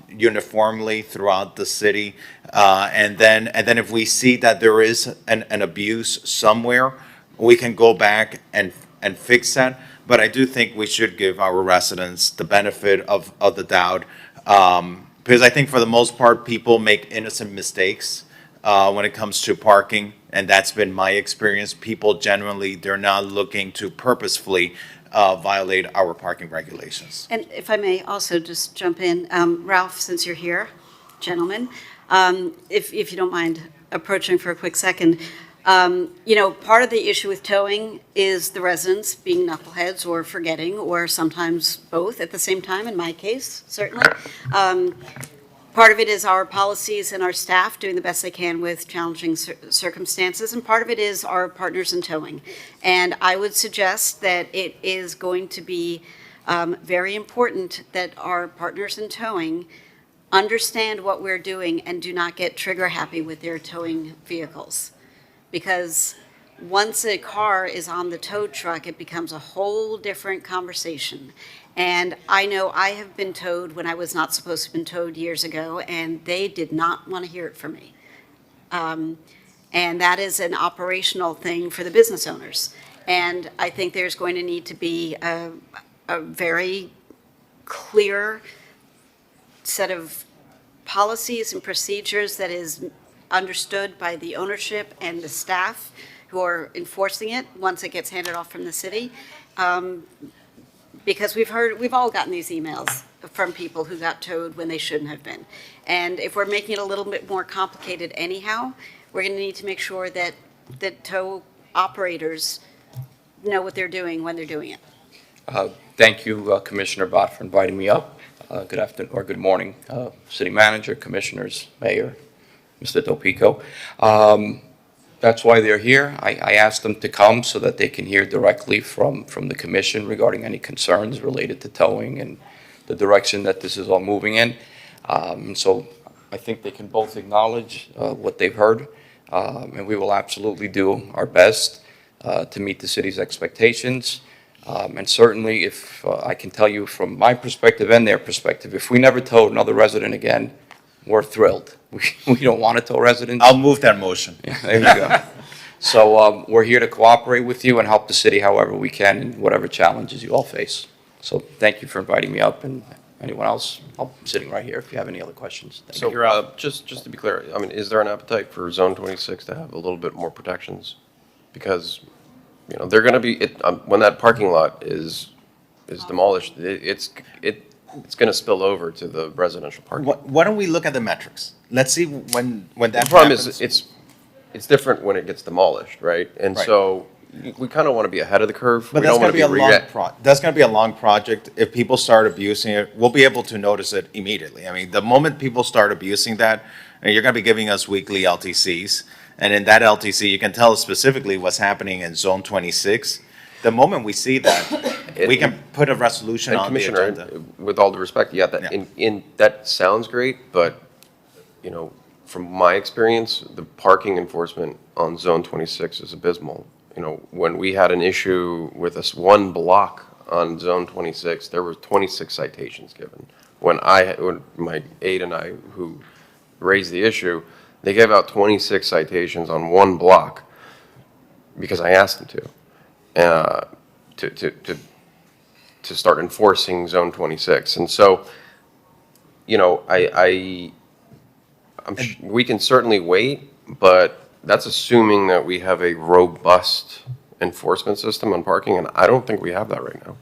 uniformly throughout the city, and then if we see that there is an abuse somewhere, we can go back and fix that. But I do think we should give our residents the benefit of the doubt, because I think for the most part, people make innocent mistakes when it comes to parking, and that's been my experience. People generally, they're not looking to purposefully violate our parking regulations. And if I may also just jump in, Ralph, since you're here, gentlemen, if you don't mind approaching for a quick second. Part of the issue with towing is the residents being knuckleheads or forgetting, or sometimes both at the same time, in my case, certainly. Part of it is our policies and our staff doing the best they can with challenging circumstances, and part of it is our partners in towing. And I would suggest that it is going to be very important that our partners in towing understand what we're doing and do not get trigger happy with their towing vehicles. Because once a car is on the tow truck, it becomes a whole different conversation. And I know I have been towed when I was not supposed to have been towed years ago, and they did not want to hear it from me. And that is an operational thing for the business owners. And I think there's going to need to be a very clear set of policies and procedures that is understood by the ownership and the staff who are enforcing it once it gets handed off from the city. Because we've all gotten these emails from people who got towed when they shouldn't have been. And if we're making it a little bit more complicated anyhow, we're going to need to make sure that tow operators know what they're doing when they're doing it. Thank you, Commissioner Bott, for inviting me up. Good afternoon, or good morning, City Manager, Commissioners, Mayor, Mr. Dopico. That's why they're here. I asked them to come so that they can hear directly from the commission regarding any concerns related to towing and the direction that this is all moving in. So I think they can both acknowledge what they've heard, and we will absolutely do our best to meet the city's expectations. And certainly, if I can tell you from my perspective and their perspective, if we never towed another resident again, we're thrilled. We don't want to tow residents. I'll move that motion. Yeah, there you go. So we're here to cooperate with you and help the city however we can in whatever challenges you all face. So thank you for inviting me up, and anyone else, I'm sitting right here if you have any other questions. Thank you. So, just to be clear, I mean, is there an appetite for Zone 26 to have a little bit more protections? Because, they're gonna be, when that parking lot is demolished, it's gonna spill over to the residential parking. Why don't we look at the metrics? Let's see when that The problem happens. is, it's different when it gets demolished, right? And Right. so, we kind of want to be ahead of the curve. But We that's don't gonna wanna be a long that's gonna be a long project. If people start abusing it, we'll be able to notice it immediately. I mean, the moment people start abusing that, and you're gonna be giving us weekly LTCs, and in that LTC, you can tell us specifically what's happening in Zone 26. The moment we see that, we can put a resolution And on the Commissioner, agenda. with all due respect, yeah, that, that sounds great, but, from my experience, the parking enforcement on Zone 26 is abysmal. When we had an issue with this one block on Zone 26, there were 26 citations given. When my aide and I, who raised the issue, they gave out 26 citations on one block because I asked them to start enforcing Zone 26. And so, we can certainly wait, but that's assuming that we have a robust enforcement system on parking, and I don't think we have that right now.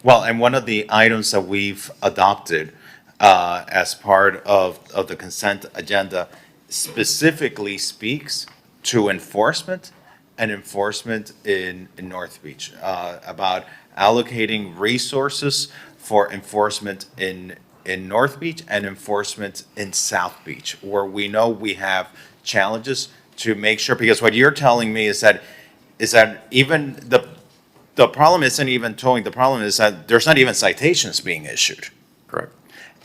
Well, and one of the items that we've adopted as part of the consent agenda specifically speaks to enforcement and enforcement in North Beach, about allocating resources for enforcement in North Beach and enforcement in South Beach, where we know we have challenges to make sure, because what you're telling me is that even the problem isn't even towing, the problem is that there's not even citations being issued. Correct.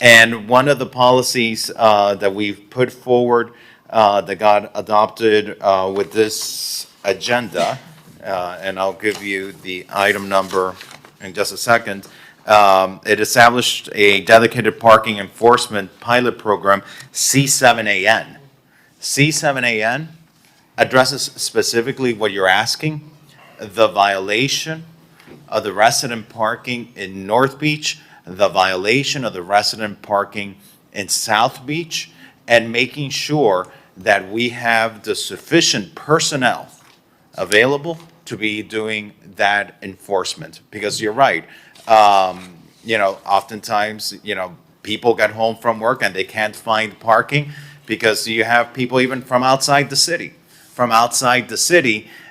And one of the policies that we've put forward that got adopted with this agenda, and I'll give you the item number in just a second, it established a dedicated parking enforcement pilot program, C7AN. C7AN addresses specifically what you're asking, the violation of the resident parking in North Beach, the violation of the resident parking in South Beach, and making sure that we have the sufficient personnel available to be doing that enforcement. Because you're right, oftentimes, people get home from work and they can't find parking because you have people even from outside the city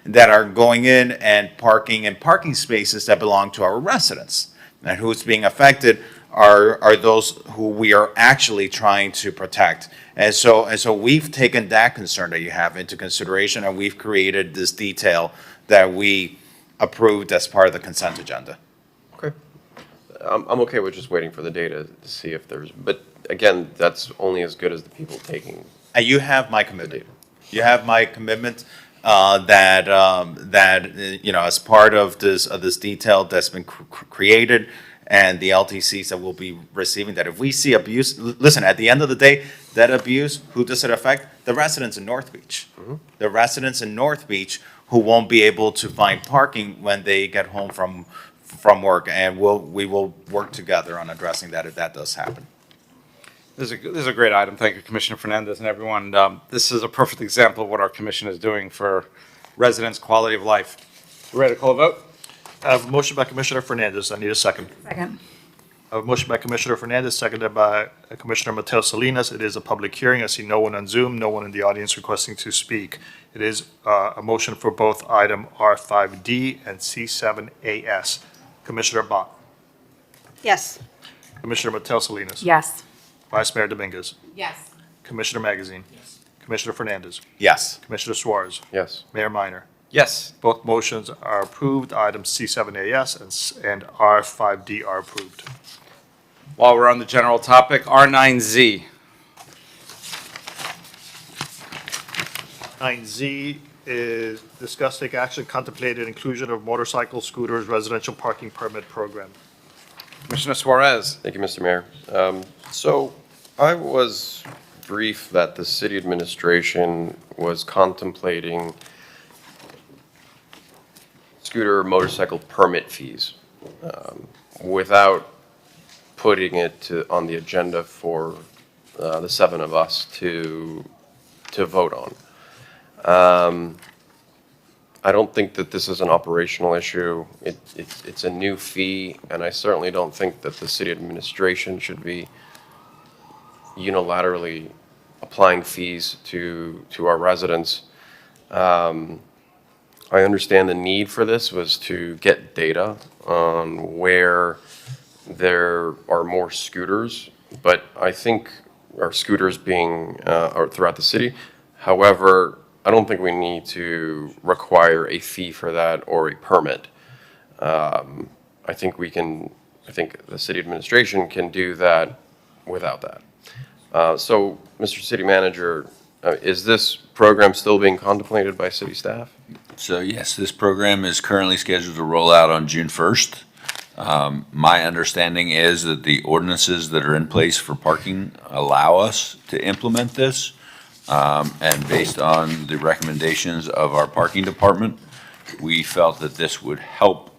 that are going in and parking in parking spaces that belong to our residents. And who's being affected are those who we are actually trying to protect. And so we've taken that concern that you have into consideration, and we've created this detail that we approved as part of the consent agenda. Okay. I'm okay with just waiting for the data to see if there's, but again, that's only as good as the people taking. And you have my commitment. You have my commitment that as part of this detail that's been created, and the LTCs that we'll be receiving, that if we see abuse, listen, at the end of the day, that abuse, who does it affect? The residents in North Beach. Mm-hmm. The residents in North Beach who won't be able to find parking when they get home from work, and we will work together on addressing that if that does happen. This is a great item. Thank you, Commissioner Fernandez and everyone. This is a perfect example of what our commission is doing for residents' quality of life. You ready to call a vote? I have a motion by Commissioner Fernandez. I need a second. Second. I have a motion by Commissioner Fernandez, seconded by Commissioner Mateo Salinas. It is a public hearing. I see no one on Zoom, no one in the audience requesting to speak. It is a motion for both item R5D and C7AS. Commissioner Bott. Yes. Commissioner Mateo Salinas. Yes. Vice Mayor Dominguez. Yes. Commissioner Magazine. Yes. Commissioner Fernandez. Yes. Commissioner Suarez. Yes. Mayor Minor. Yes. Both motions are approved. Items C7AS and R5D are approved. While we're on the general topic, R9Z. 9Z is discuss take action contemplated inclusion of motorcycle scooters residential parking permit program. Commissioner Suarez. Thank you, Mr. Mayor. So I was briefed that the city administration was contemplating scooter motorcycle permit fees without putting it on the agenda for the seven of us to vote on. I don't think that this is an operational issue. It's a new fee, and I certainly don't think that the city administration should be unilaterally applying fees to our residents. I understand the need for this was to get data on where there are more scooters, but I think our scooters being are throughout the city. However, I don't think we need to require a fee for that or a permit. I think the city administration can do that without that. So, Mr. City Manager, is this program still being contemplated by city staff? So yes, this program is currently scheduled to roll out on June 1st. My understanding is that the ordinances that are in place for parking allow us to implement this. And based on the recommendations of our parking department, we felt that this would help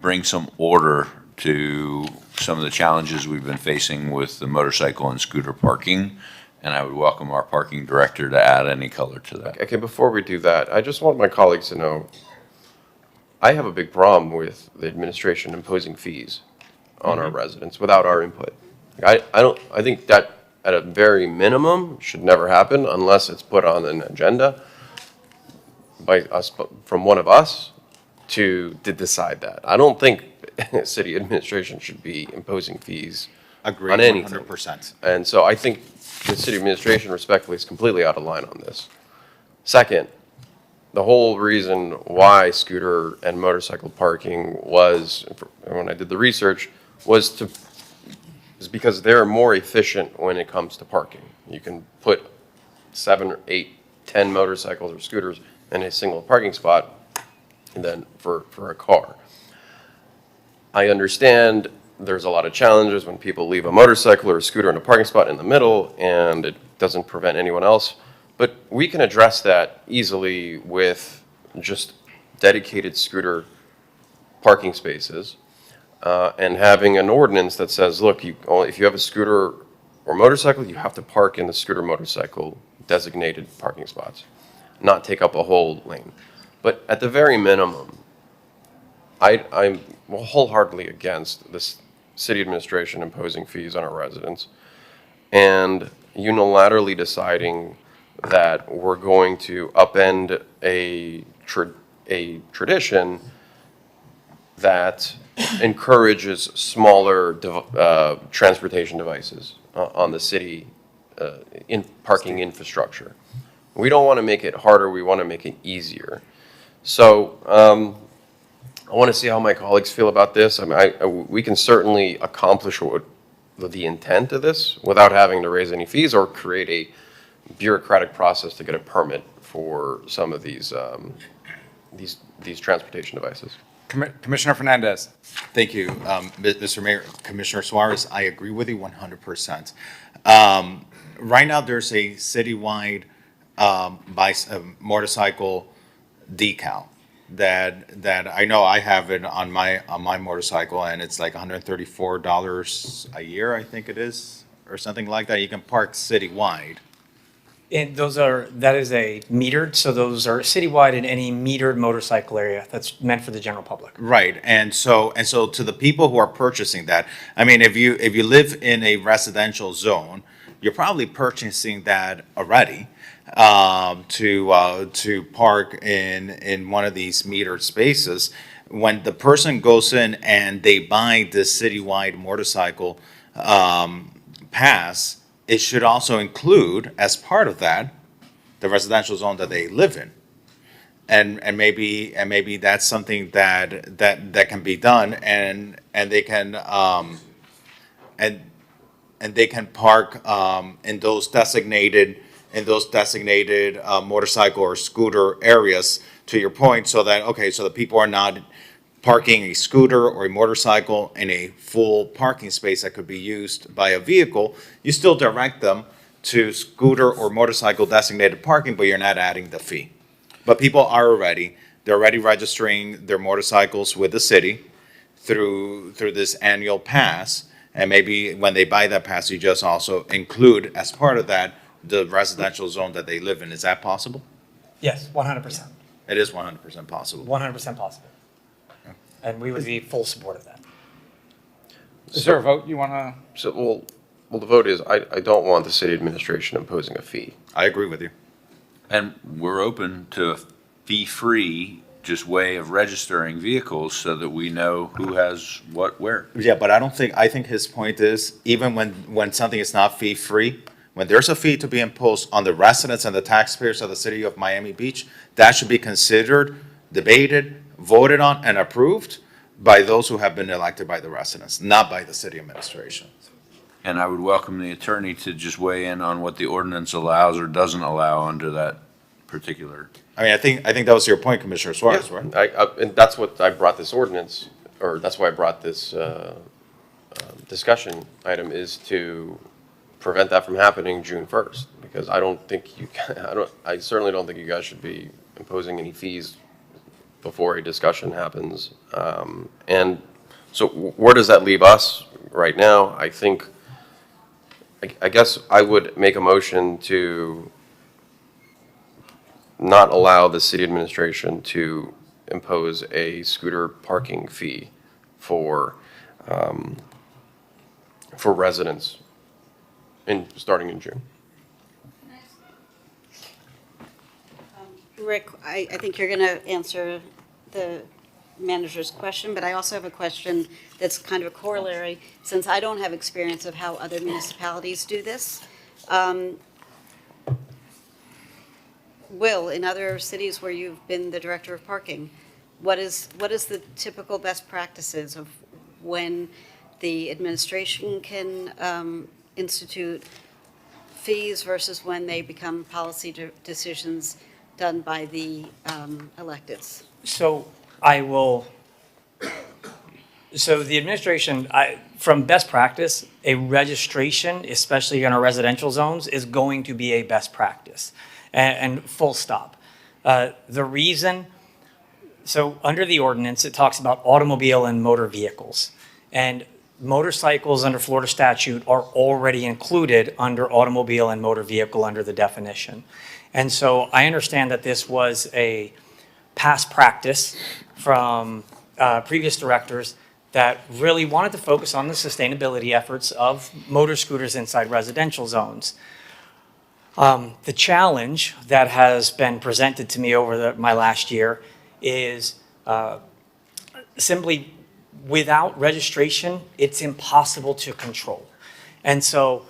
bring some order to some of the challenges we've been facing with the motorcycle and scooter parking. And I would welcome our parking director to add any color to that. Okay, before we do that, I just want my colleagues to know, I have a big problem with the administration imposing fees on our residents without our input. I think that at a very minimum, should never happen unless it's put on an agenda by us, from one of us to decide that. I don't think city administration should be imposing fees Agreed, on anything. 100%. And so I think the city administration respectfully is completely out of line on this. Second, the whole reason why scooter and motorcycle parking was, when I did the research, is because they're more efficient when it comes to parking. You can put 7 or 8, 10 motorcycles or scooters in a single parking spot than for a car. I understand there's a lot of challenges when people leave a motorcycle or a scooter in a parking spot in the middle and it doesn't prevent anyone else. But we can address that easily with just dedicated scooter parking spaces and having an ordinance that says, look, if you have a scooter or motorcycle, you have to park in the scooter motorcycle designated parking spots, not take up a whole lane. But at the very minimum, I'm wholeheartedly against this city administration imposing fees on our residents and unilaterally deciding that we're going to upend a tradition that encourages smaller transportation devices on the city in parking infrastructure. We don't want to make it harder, we want to make it easier. So I want to see how my colleagues feel about this. I mean, we can certainly accomplish the intent of this without having to raise any fees or create a bureaucratic process to get a permit for some of these transportation devices. Commissioner Fernandez. Thank you, Mr. Mayor. Commissioner Suarez, I agree with you 100%. Right now, there's a citywide motorcycle decal that I know I have it on my motorcycle, and it's like $134 a year, I think it is, or something like that. You can park citywide. And that is a metered, so those are citywide in any metered motorcycle area that's meant for the general public. Right, and so to the people who are purchasing that, I mean, if you live in a residential zone, you're probably purchasing that already to park in one of these metered spaces. When the person goes in and they buy this citywide motorcycle pass, it should also include, as part of that, the residential zone that they live in. And maybe that's something that can be done, and they can and they can park in those designated motorcycle or scooter areas, to your point, so that people are not parking a scooter or a motorcycle in a full parking space that could be used by a vehicle. You still direct them to scooter or motorcycle designated parking, but you're not adding the fee. But people are they're already registering their motorcycles with the city through this annual pass. And maybe when they buy that pass, you just also include, as part of that, the residential zone that they live in. Is that possible? Yes, 100%. It is 100% possible. 100% possible. And we would be full support of that. Is there a vote you want to? So, well, the vote is, I don't want the city administration imposing a fee. I agree with you. And we're open to a fee-free just way of registering vehicles so that we know who has what where. Yeah, but I think his point is, even when something is not fee-free, when there's a fee to be imposed on the residents and the taxpayers of the city of Miami Beach, that should be considered, debated, voted on, and approved by those who have been elected by the residents, not by the city administration. And I would welcome the attorney to just weigh in on what the ordinance allows or doesn't allow under that particular. I mean, I think that was your point, Commissioner Suarez, Yeah, right? and that's what I brought this ordinance, or that's why I brought this discussion item, is to prevent that from happening June 1st, because I certainly don't think you guys should be imposing any fees before a discussion happens. And so where does that leave us right now? I guess I would make a motion to not allow the city administration to impose a scooter parking fee for residents starting in June. Rick, I think you're going to answer the manager's question, but I also have a question that's kind of a corollary, since I don't have experience of how other municipalities do this. Will, in other cities where you've been the director of parking, what is the typical best practices of when the administration can institute fees versus when they become policy decisions done by the electeds? So the administration, from best practice, a registration, especially in our residential zones, is going to be a best practice, and full stop. The reason, so under the ordinance, it talks about automobile and motor vehicles. And motorcycles under Florida statute are already included under automobile and motor vehicle under the definition. And so I understand that this was a past practice from previous directors that really wanted to focus on the sustainability efforts of motor scooters inside residential zones. The challenge that has been presented to me over my last year is simply without registration, it's impossible to control. And so,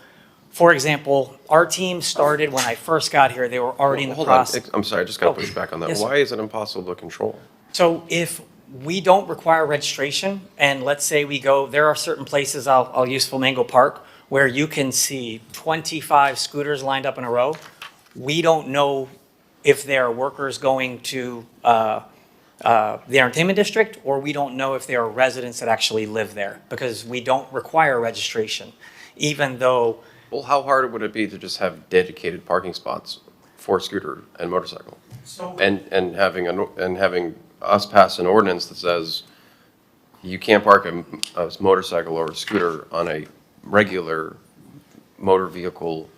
for example, our team started when I first got here, they were already in the process. I'm sorry, I just got to push back on that. Yes, sir. Why is it impossible to control? So if we don't require registration, and let's say we go, there are certain places, I'll use Flamingo Park, where you can see 25 scooters lined up in a row. We don't know if they're workers going to the entertainment district, or we don't know if they are residents that actually live there, because we don't require registration, even though. Well, how hard would it be to just have dedicated parking spots for scooter and motorcycle? And having us pass an ordinance that says you can't park a motorcycle or a scooter on a regular motor vehicle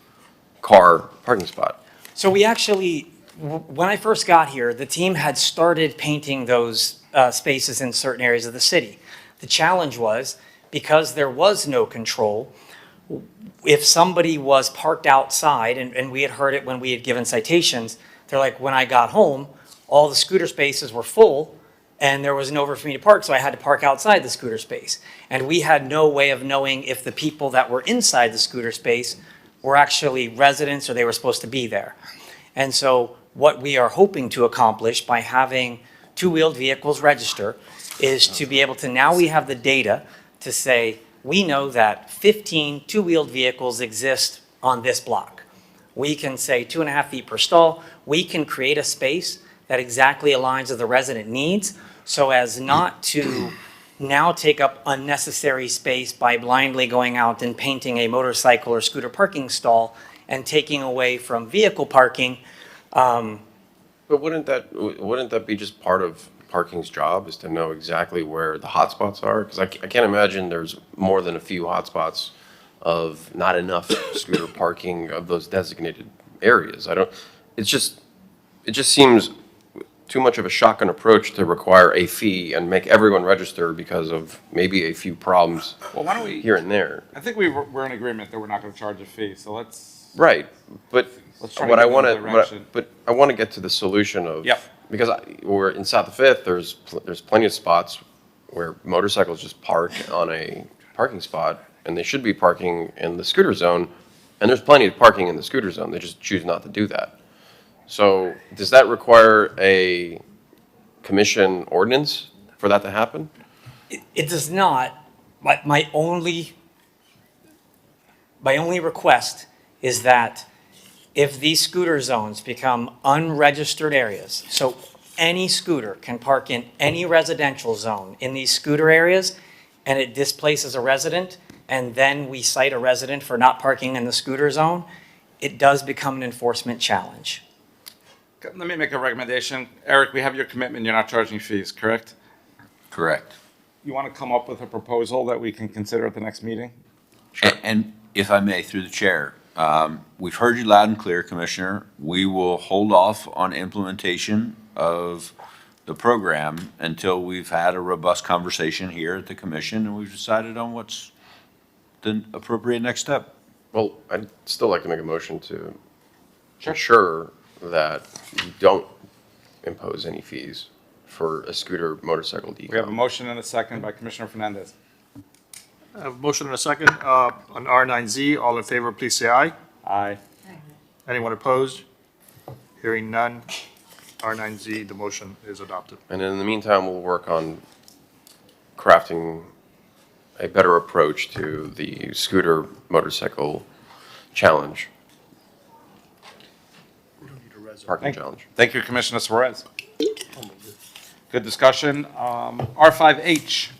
car parking spot. So we actually, when I first got here, the team had started painting those spaces in certain areas of the city. The challenge was, because there was no control, if somebody was parked outside, and we had heard it when we had given citations, they're like, when I got home, all the scooter spaces were full, and there was nowhere for me to park, so I had to park outside the scooter space. And we had no way of knowing if the people that were inside the scooter space were actually residents or they were supposed to be there. And so what we are hoping to accomplish by having two-wheeled vehicles register is to be able to, now we have the data to say, we know that 15 two-wheeled vehicles exist on this block. We can say 2.5 feet per stall. We can create a space that exactly aligns with the resident needs, so as not to now take up unnecessary space by blindly going out and painting a motorcycle or scooter parking stall and taking away from vehicle parking. But wouldn't that be just part of parking's job, is to know exactly where the hotspots are? Because I can't imagine there's more than a few hotspots of not enough scooter parking of those designated areas. It just seems too much of a shotgun approach to require a fee and make everyone register because of maybe a few problems Well, why don't we, here and there. I think we're in agreement that we're not going to charge a fee, so let's. Right, but Let's try to what I get in want that direction. but I want to get to the solution of. Yep. Because we're in South of Fifth, there's plenty of spots where motorcycles just park on a parking spot, and they should be parking in the scooter zone, and there's plenty of parking in the scooter zone. They just choose not to do that. So does that require a commission ordinance for that to happen? It does not. My only request is that if these scooter zones become unregistered areas, so any scooter can park in any residential zone in these scooter areas, and it displaces a resident, and then we cite a resident for not parking in the scooter zone, it does become an enforcement challenge. Let me make a recommendation. Eric, we have your commitment, you're not charging fees, correct? Correct. You want to come up with a proposal that we can consider at the next meeting? And if I may, through the chair, we've heard you loud and clear, Commissioner. We will hold off on implementation of the program until we've had a robust conversation here at the commission and we've decided on what's the appropriate next step. Well, I'd still like to make a motion to ensure that you don't impose any fees for a scooter motorcycle decal. We have a motion and a second by Commissioner Fernandez. I have a motion and a second on R9Z. All in favor, please say aye. Aye. Anyone opposed? Hearing none. R9Z, the motion is adopted. And in the meantime, we'll work on crafting a better approach to the scooter motorcycle challenge. Parking challenge. Thank you, Commissioner Suarez. Good discussion. R5H.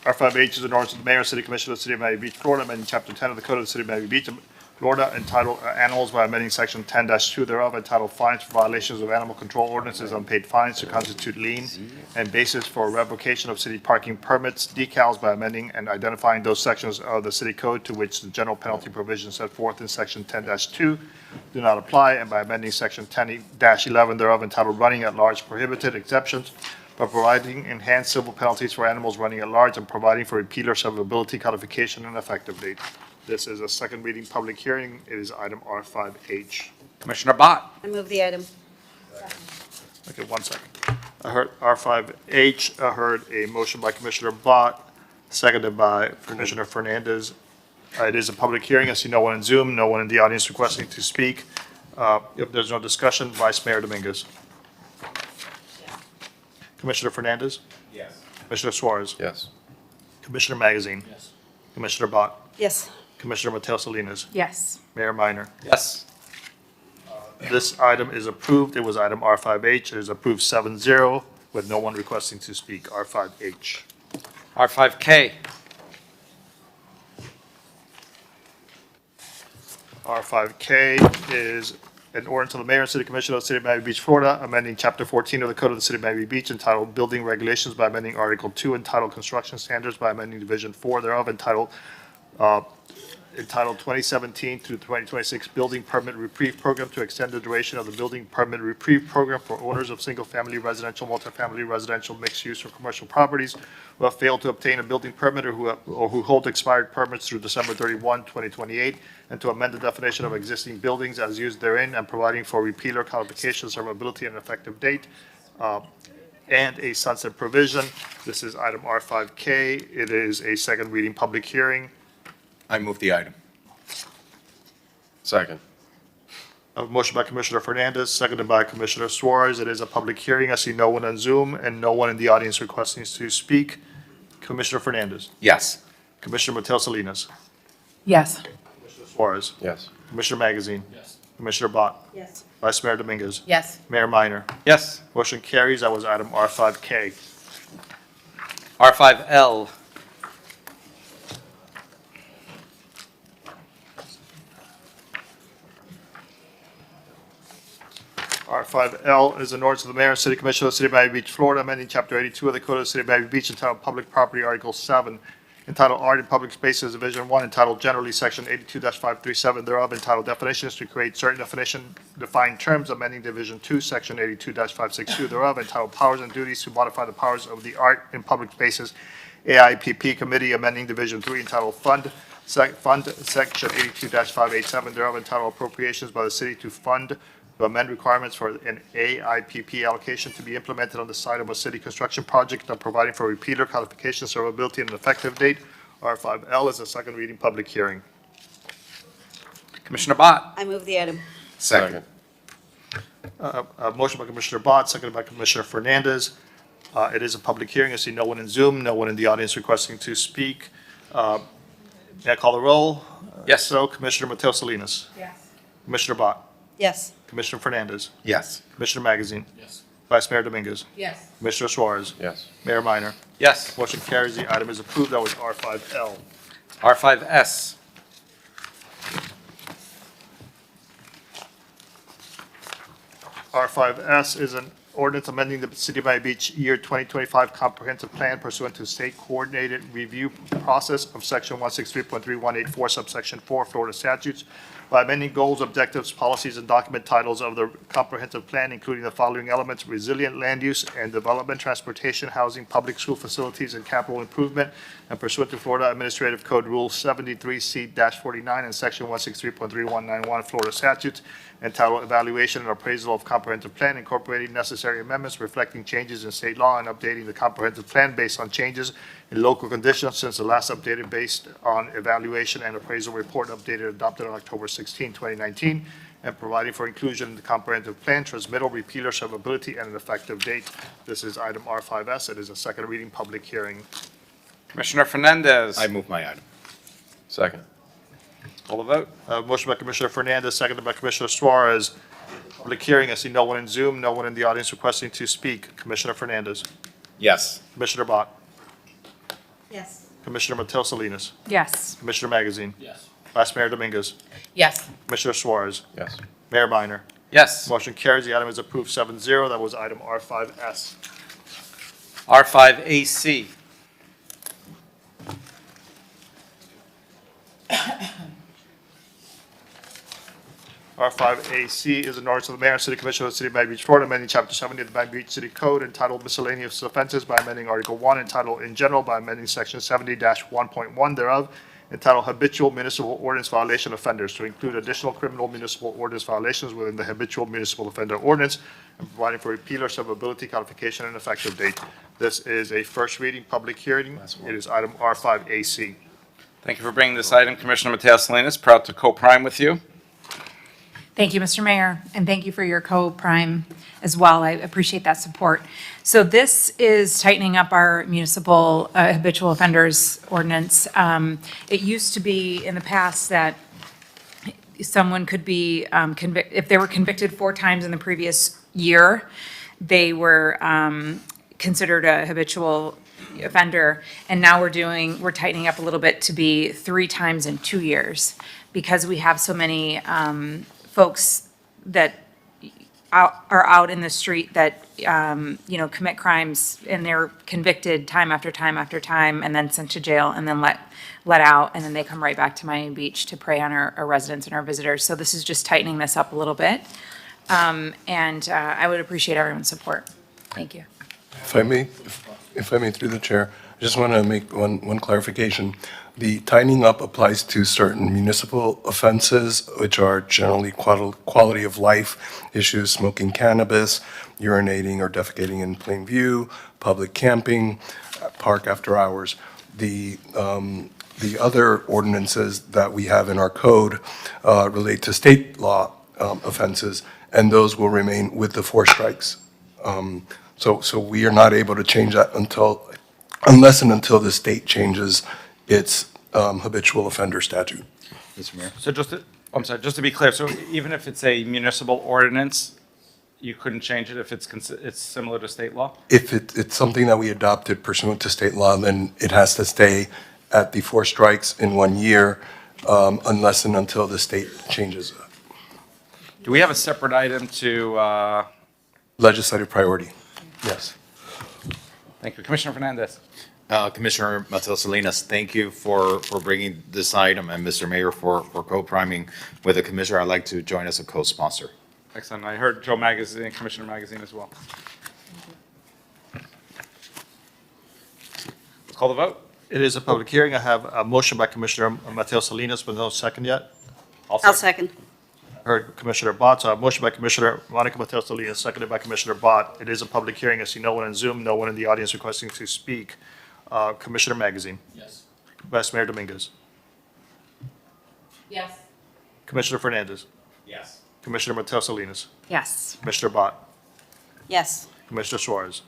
R5H is an ordinance of the mayor and city commission of the city of Miami Beach, Florida, amending chapter 10 of the code of the city of Miami Beach, Florida, entitled Animals by amending section 10-2 thereof, entitled Fines for Violations of Animal Control Ordinances, unpaid fines to constitute lien and basis for revocation of city parking permits, decals by amending and identifying those sections of the city code to which the general penalty provisions set forth in section 10-2 do not apply, and by amending section 10-11 thereof, entitled Running at Large Prohibited Exceptions, by providing enhanced civil penalties for animals running at large and providing for repeal or severability, codification, and effective date. This is a second reading public hearing. It is item R5H. Commissioner Bott. I move the item. Okay, 1 second. I heard R5H. I heard a motion by Commissioner Bott, seconded by Commissioner Fernandez. It is a public hearing. I see no one in Zoom, no one in the audience requesting to speak. If there's no discussion, Vice Mayor Dominguez. Commissioner Fernandez? Yes. Commissioner Suarez? Yes. Commissioner Magazine? Yes. Commissioner Bott? Yes. Commissioner Mateo Salinas? Yes. Mayor Minor? Yes. This item is approved. It was item R5H. It is approved 7-0 with no one requesting to speak. R5H. R5K. R5K is an ordinance of the mayor and city commission of the city of Miami Beach, Florida, amending chapter 14 of the code of the city of Miami Beach entitled Building Regulations by amending Article 2 entitled Construction Standards by amending Division 4 thereof entitled 2017 through 2026 Building Permit Reprieve Program to extend the duration of the Building Permit Reprieve Program for owners of single-family residential, multifamily residential, mixed-use, or commercial properties who have failed to obtain a building permit or who hold expired permits through December 31, 2028, and to amend the definition of existing buildings as used therein and providing for repealer, codification, servability, and effective date, and a sunset provision. This is item R5K. It is a second reading public hearing. I move the item. Second. A motion by Commissioner Fernandez, seconded by Commissioner Suarez. It is a public hearing. I see no one on Zoom and no one in the audience requesting to speak. Commissioner Fernandez. Yes. Commissioner Mateo Salinas. Yes. Commissioner Suarez. Yes. Commissioner Magazine. Yes. Commissioner Bott. Yes. Vice Mayor Dominguez. Yes. Mayor Minor. Yes. Motion carries. That was item R5K. R5L. R5L is an ordinance of the mayor and city commission of the city of Miami Beach, Florida, amending chapter 82 of the code of the city of Miami Beach entitled Public Property, Article 7, entitled Art in Public Spaces, Division 1, entitled Generally, Section 82-537 thereof, entitled Definitions to create certain defined terms, amending Division 2, Section 82-562 thereof, entitled Powers and Duties to modify the powers of the Art in Public Spaces AIPP Committee, amending Division 3, entitled Fund, Section 82-587 thereof, entitled Appropriations by the City to Fund, to amend requirements for an AIPP allocation to be implemented on the site of a city construction project and providing for repealer, codification, servability, and an effective date. R5L is a second reading public hearing. Commissioner Bott. I move the item. Second. A motion by Commissioner Bott, seconded by Commissioner Fernandez. It is a public hearing. I see no one in Zoom, no one in the audience requesting to speak. May I call the roll? Yes. So Commissioner Mateo Salinas. Yes. Commissioner Bott. Yes. Commissioner Fernandez. Yes. Commissioner Magazine. Yes. Vice Mayor Dominguez. Yes. Commissioner Suarez. Yes. Mayor Minor. Yes. Motion carries. The item is approved. That was R5L. R5S. R5S is an ordinance amending the City of Miami Beach Year 2025 Comprehensive Plan pursuant to state coordinated review process of Section 163.3184 subsection 4 Florida statutes by amending goals, objectives, policies, and document titles of the comprehensive plan, including the following elements: resilient land use and development, transportation, housing, public school facilities, and capital improvement, and pursuant to Florida Administrative Code Rule 73C-49 and Section 163.3191 Florida statutes, entitled Evaluation and Appraisal of Comprehensive Plan, incorporating necessary amendments reflecting changes in state law and updating the comprehensive plan based on changes in local conditions since the last updated based on evaluation and appraisal report updated adopted on October 16, 2019, and providing for inclusion in the comprehensive plan, transmittal, repealer, servability, and an effective date. This is item R5S. It is a second reading public hearing. Commissioner Fernandez. I move my item. Second. Call the vote. Motion by Commissioner Fernandez, seconded by Commissioner Suarez. Public hearing. I see no one in Zoom, no one in the audience requesting to speak. Commissioner Fernandez. Yes. Commissioner Bott. Yes. Commissioner Mateo Salinas. Yes. Commissioner Magazine. Yes. Vice Mayor Dominguez. Yes. Commissioner Suarez. Yes. Mayor Minor. Yes. Motion carries. The item is approved 7-0. That was item R5S. R5AC. R5AC is an ordinance of the mayor and city commission of the city of Miami Beach, Florida, amending chapter 70 of the Miami Beach City Code entitled Miscellaneous Offenses by amending Article 1 entitled In General by amending section 70-1.1 thereof entitled Habitual Municipal Ordinance Violation Offenders to include additional criminal municipal ordinance violations within the Habitual Municipal Offender Ordinance and providing for repeal or severability, codification, and effective date. This is a first reading public hearing. It is item R5AC. Thank you for bringing this item, Commissioner Mateo Salinas. Proud to co-prime with you. Thank you, Mr. Mayor, and thank you for your co-prime as well. I appreciate that support. So this is tightening up our municipal habitual offenders ordinance. It used to be in the past that someone could be if they were convicted 4 times in the previous year, they were considered a habitual offender. And now we're tightening up a little bit to be 3 times in 2 years because we have so many folks that are out in the street that, commit crimes and they're convicted time after time after time and then sent to jail and then let out and then they come right back to Miami Beach to prey on our residents and our visitors. So this is just tightening this up a little bit. I would appreciate everyone's support. Thank you. If I may, through the chair, I just want to make one clarification. The tightening up applies to certain municipal offenses, which are generally quality of life issues, smoking cannabis, urinating or defecating in plain view, public camping, park after hours. The other ordinances that we have in our code relate to state law offenses, and those will remain with the 4 strikes. So we are not able to change that unless and until the state changes its habitual offender statute. Mr. Mayor? So just to be clear, so even if it's a municipal ordinance, you couldn't change it if it's similar to state law? If it's something that we adopted pursuant to state law, then it has to stay at the 4 strikes in 1 year unless and until the state changes it. Do we have a separate item to? Legislative priority, yes. Thank you. Commissioner Fernandez. Commissioner Mateo Salinas, thank you for bringing this item, and Mr. Mayor for co-priming with the commissioner. I'd like to join as a co-sponsor. Excellent. I heard Joe Magazine, Commissioner Magazine as well. Let's call the vote. It is a public hearing. I have a motion by Commissioner Mateo Salinas, but no second yet. I'll second. Heard Commissioner Bott. So a motion by Commissioner Monica Mateo Salinas, seconded by Commissioner Bott. It is a public hearing. I see no one in Zoom, no one in the audience requesting to speak. Commissioner Magazine. Yes. Vice Mayor Dominguez. Yes. Commissioner Fernandez. Yes. Commissioner Mateo Salinas. Yes. Commissioner Bott. Yes. Commissioner Suarez.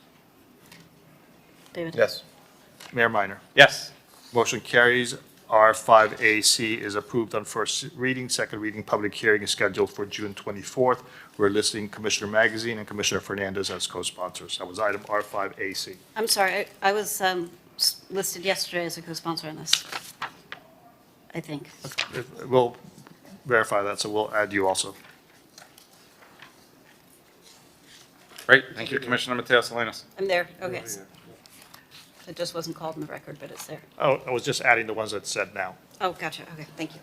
David? Yes. Mayor Minor. Yes. Motion carries. R5AC is approved on first reading. Second reading public hearing is scheduled for June 24th. We're listing Commissioner Magazine and Commissioner Fernandez as co-sponsors. That was item R5AC. I'm sorry, I was listed yesterday as a co-sponsor on this, I think. We'll verify that, so we'll add you also. Great. Thank you, Commissioner Mateo Salinas. I'm there, okay. It just wasn't called in the record, but it's there. Oh, I was just adding the ones that said now. Oh, gotcha, okay, thank you.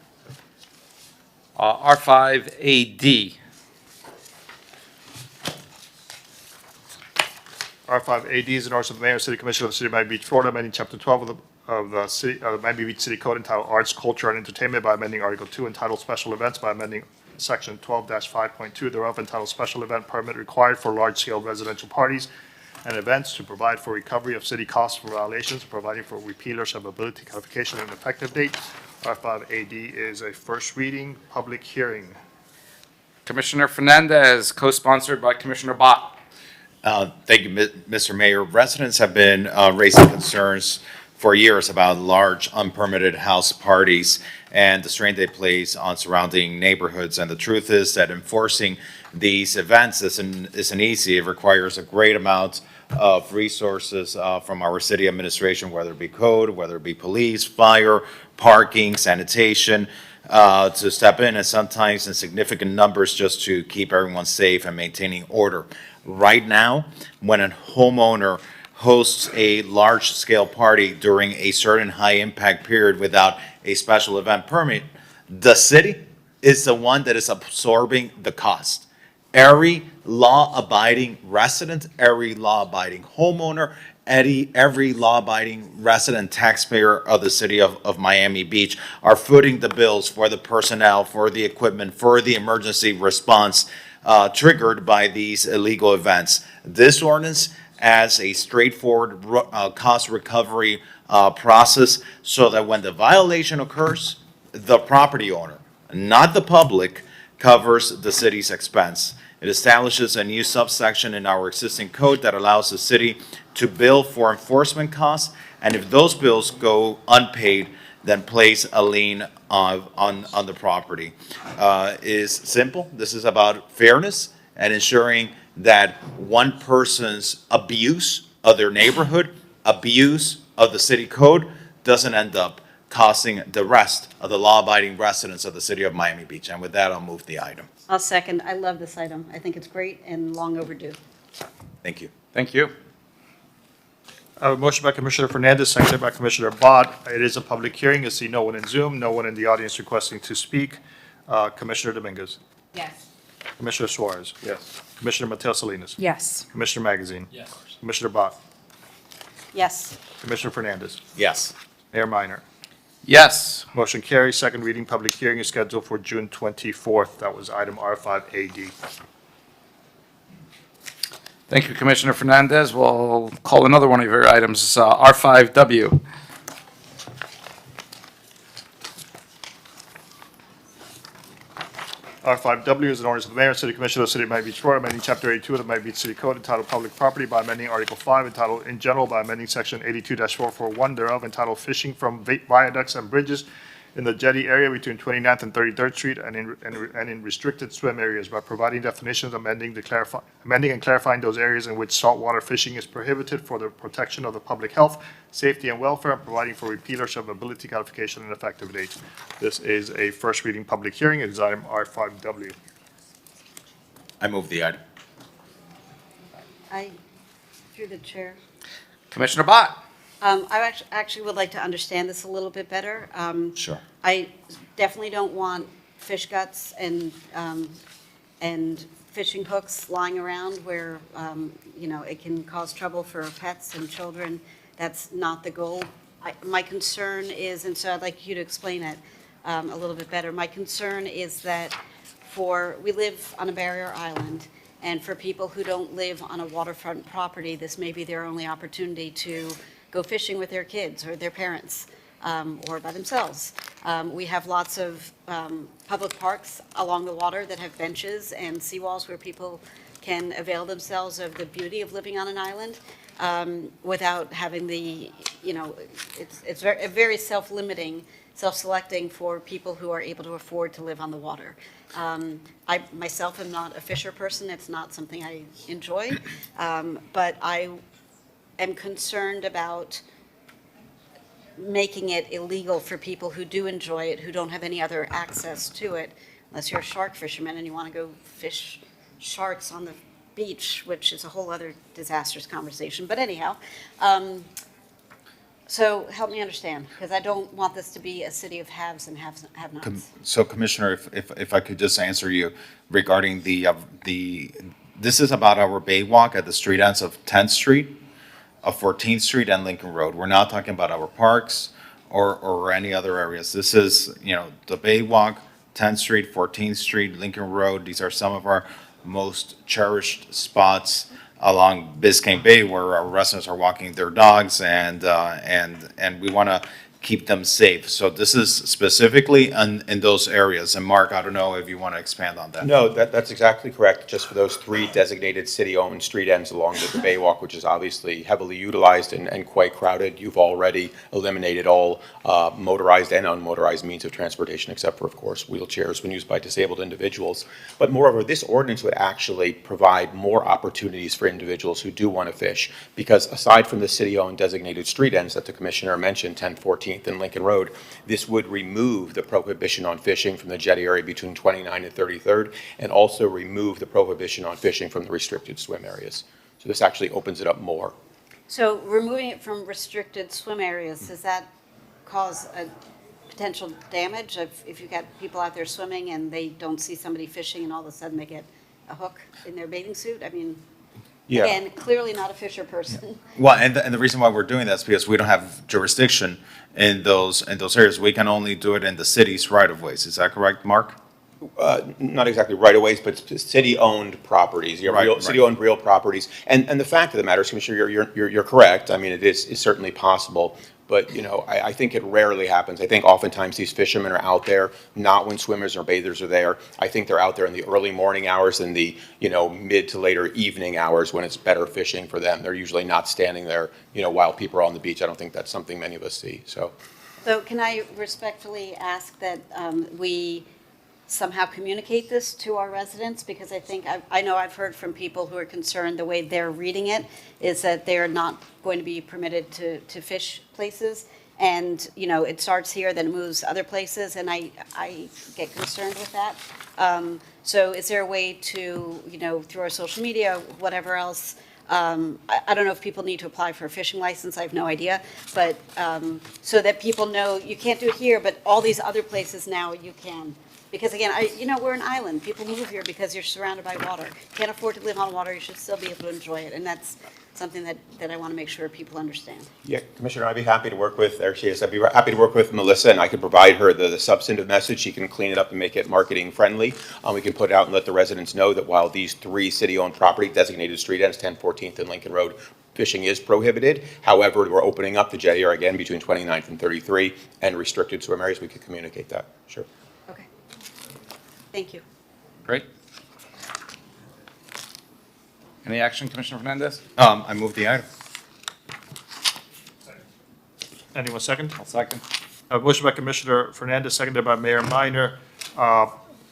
R5AD. R5AD is an ordinance of the mayor and city commission of the city of Miami Beach, Florida, amending chapter 12 of the Miami Beach City Code entitled Arts, Culture, and Entertainment by amending Article 2 entitled Special Events by amending Section 12-5.2 thereof entitled Special Event Permit Required for Large-Scale Residential Parties and Events to provide for recovery of city costs for violations, providing for repeal or severability, codification, and effective date. R5AD is a first reading, public hearing. Commissioner Fernandez, co-sponsored by Commissioner Bott. Thank you, Mr. Mayor. Residents have been raising concerns for years about large unpermitted house parties and the strain they place on surrounding neighborhoods. And the truth is that enforcing these events isn't easy. It requires a great amount of resources from our city administration, whether it be code, whether it be police, fire, parking, sanitation, to step in, and sometimes in significant numbers just to keep everyone safe and maintaining order. Right now, when a homeowner hosts a large-scale party during a certain high-impact period without a special event permit, the city is the one that is absorbing the cost. Every law-abiding resident, every law-abiding homeowner, every law-abiding resident taxpayer of the city of Miami Beach are footing the bills for the personnel, for the equipment, for the emergency response triggered by these illegal events. This ordinance adds a straightforward cost recovery process so that when the violation occurs, the property owner, not the public, covers the city's expense. It establishes a new subsection in our existing code that allows the city to bill for enforcement costs, and if those bills go unpaid, then place a lien on the property. Is simple. This is about fairness and ensuring that one person's abuse of their neighborhood, abuse of the city code, doesn't end up costing the rest of the law-abiding residents of the city of Miami Beach. And with that, I'll move the item. I'll second. I love this item. I think it's great and long overdue. Thank you. Thank you. I have a motion by Commissioner Fernandez, seconded by Commissioner Bott. It is a public hearing. I see no one in Zoom, no one in the audience requesting to speak. Commissioner Dominguez. Yes. Commissioner Suarez. Yes. Commissioner Mateo Salinas. Yes. Commissioner Magazine. Yes. Commissioner Bott. Yes. Commissioner Fernandez. Yes. Mayor Minor. Yes. Motion carries. Second reading, public hearing is scheduled for June 24th. That was item R5AD. Thank you, Commissioner Fernandez. We'll call another one of your items, R5W. R5W is an ordinance of the mayor and city commission of the city of Miami Beach, Florida, amending chapter 82 of the Miami Beach City Code entitled Public Property by amending Article 5 entitled In General by amending section 82-441 thereof entitled Fishing from Viaducts and Bridges in the jetty area between 29th and 33rd Street and in restricted swim areas by providing definitions, amending and clarifying those areas in which saltwater fishing is prohibited for the protection of the public health, safety, and welfare, and providing for repeal or severability, codification, and effective date. This is a first reading public hearing. It is item R5W. I move the item. Through the chair. Commissioner Bott. I actually would like to understand this a little bit better. Sure. I definitely don't want fish guts and fishing hooks lying around where, it can cause trouble for pets and children. That's not the goal. My concern is, and so I'd like you to explain it a little bit better. My concern is that we live on a barrier island, and for people who don't live on a waterfront property, this may be their only opportunity to go fishing with their kids or their parents, or by themselves. We have lots of public parks along the water that have benches and seawalls where people can avail themselves of the beauty of living on an island without having it's very self-limiting, self-selecting for people who are able to afford to live on the water. I myself am not a fisher person. It's not something I enjoy, but I am concerned about making it illegal for people who do enjoy it, who don't have any other access to it, unless you're a shark fisherman and you want to go fish sharks on the beach, which is a whole other disastrous conversation. But anyhow, So help me understand, because I don't want this to be a city of haves and have-nots. So Commissioner, if I could just answer you regarding this is about our bay walk at the street ends of 10th Street, of 14th Street and Lincoln Road. We're not talking about our parks or any other areas. This is, the bay walk, 10th Street, 14th Street, Lincoln Road. These are some of our most cherished spots along Biscayne Bay where our residents are walking their dogs and we want to keep them safe. So this is specifically in those areas. And Mark, I don't know if you want to expand on that. No, that's exactly correct. Just for those 3 designated city-owned street ends along the Bay Walk, which is obviously heavily utilized and quite crowded. You've already eliminated all motorized and unmotorized means of transportation, except for, of course, wheelchairs when used by disabled individuals. But moreover, this ordinance would actually provide more opportunities for individuals who do want to fish, because aside from the city-owned designated street ends that the Commissioner mentioned, 10, 14th, and Lincoln Road, this would remove the prohibition on fishing from the jetty area between 29th and 33rd, and also remove the prohibition on fishing from the restricted swim areas. So this actually opens it up more. So removing it from restricted swim areas, does that cause a potential damage if you've got people out there swimming and they don't see somebody fishing and all of a sudden they get a hook in their bathing suit? I mean, Yeah. again, clearly not a fisher person. Well, and the reason why we're doing that is because we don't have jurisdiction in those areas. We can only do it in the city's right-of-ways. Is that correct, Mark? Not exactly right-of-ways, but city-owned properties, city-owned real properties. And the fact of the matter is, Commissioner, you're correct. I mean, it is certainly possible. But, I think it rarely happens. I think oftentimes these fishermen are out there, not when swimmers or bathers are there. I think they're out there in the early morning hours and the, mid to later evening hours when it's better fishing for them. They're usually not standing there, while people are on the beach. I don't think that's something many of us see, so. So can I respectfully ask that we somehow communicate this to our residents? Because I know I've heard from people who are concerned the way they're reading it is that they're not going to be permitted to fish places. And, it starts here, then it moves other places, and I get concerned with that. So is there a way to, through our social media, whatever else, I don't know if people need to apply for a fishing license, I have no idea, but so that people know you can't do it here, but all these other places now you can. Because again, we're an island. People move here because you're surrounded by water. Can't afford to live on water, you should still be able to enjoy it. And that's something that I want to make sure people understand. Yeah, Commissioner, I'd be happy to work with, there she is, I'd be happy to work with Melissa, and I could provide her the substantive message. She can clean it up and make it marketing friendly. We can put it out and let the residents know that while these 3 city-owned property designated street ends, 10, 14th, and Lincoln Road, fishing is prohibited. However, we're opening up the jetty area again between 29th and 33 and restricted swim areas. We could communicate that, sure. Okay. Thank you. Great. Any action, Commissioner Fernandez? I move the item. Anyone second? I'll second. Motion by Commissioner Fernandez, seconded by Mayor Minor.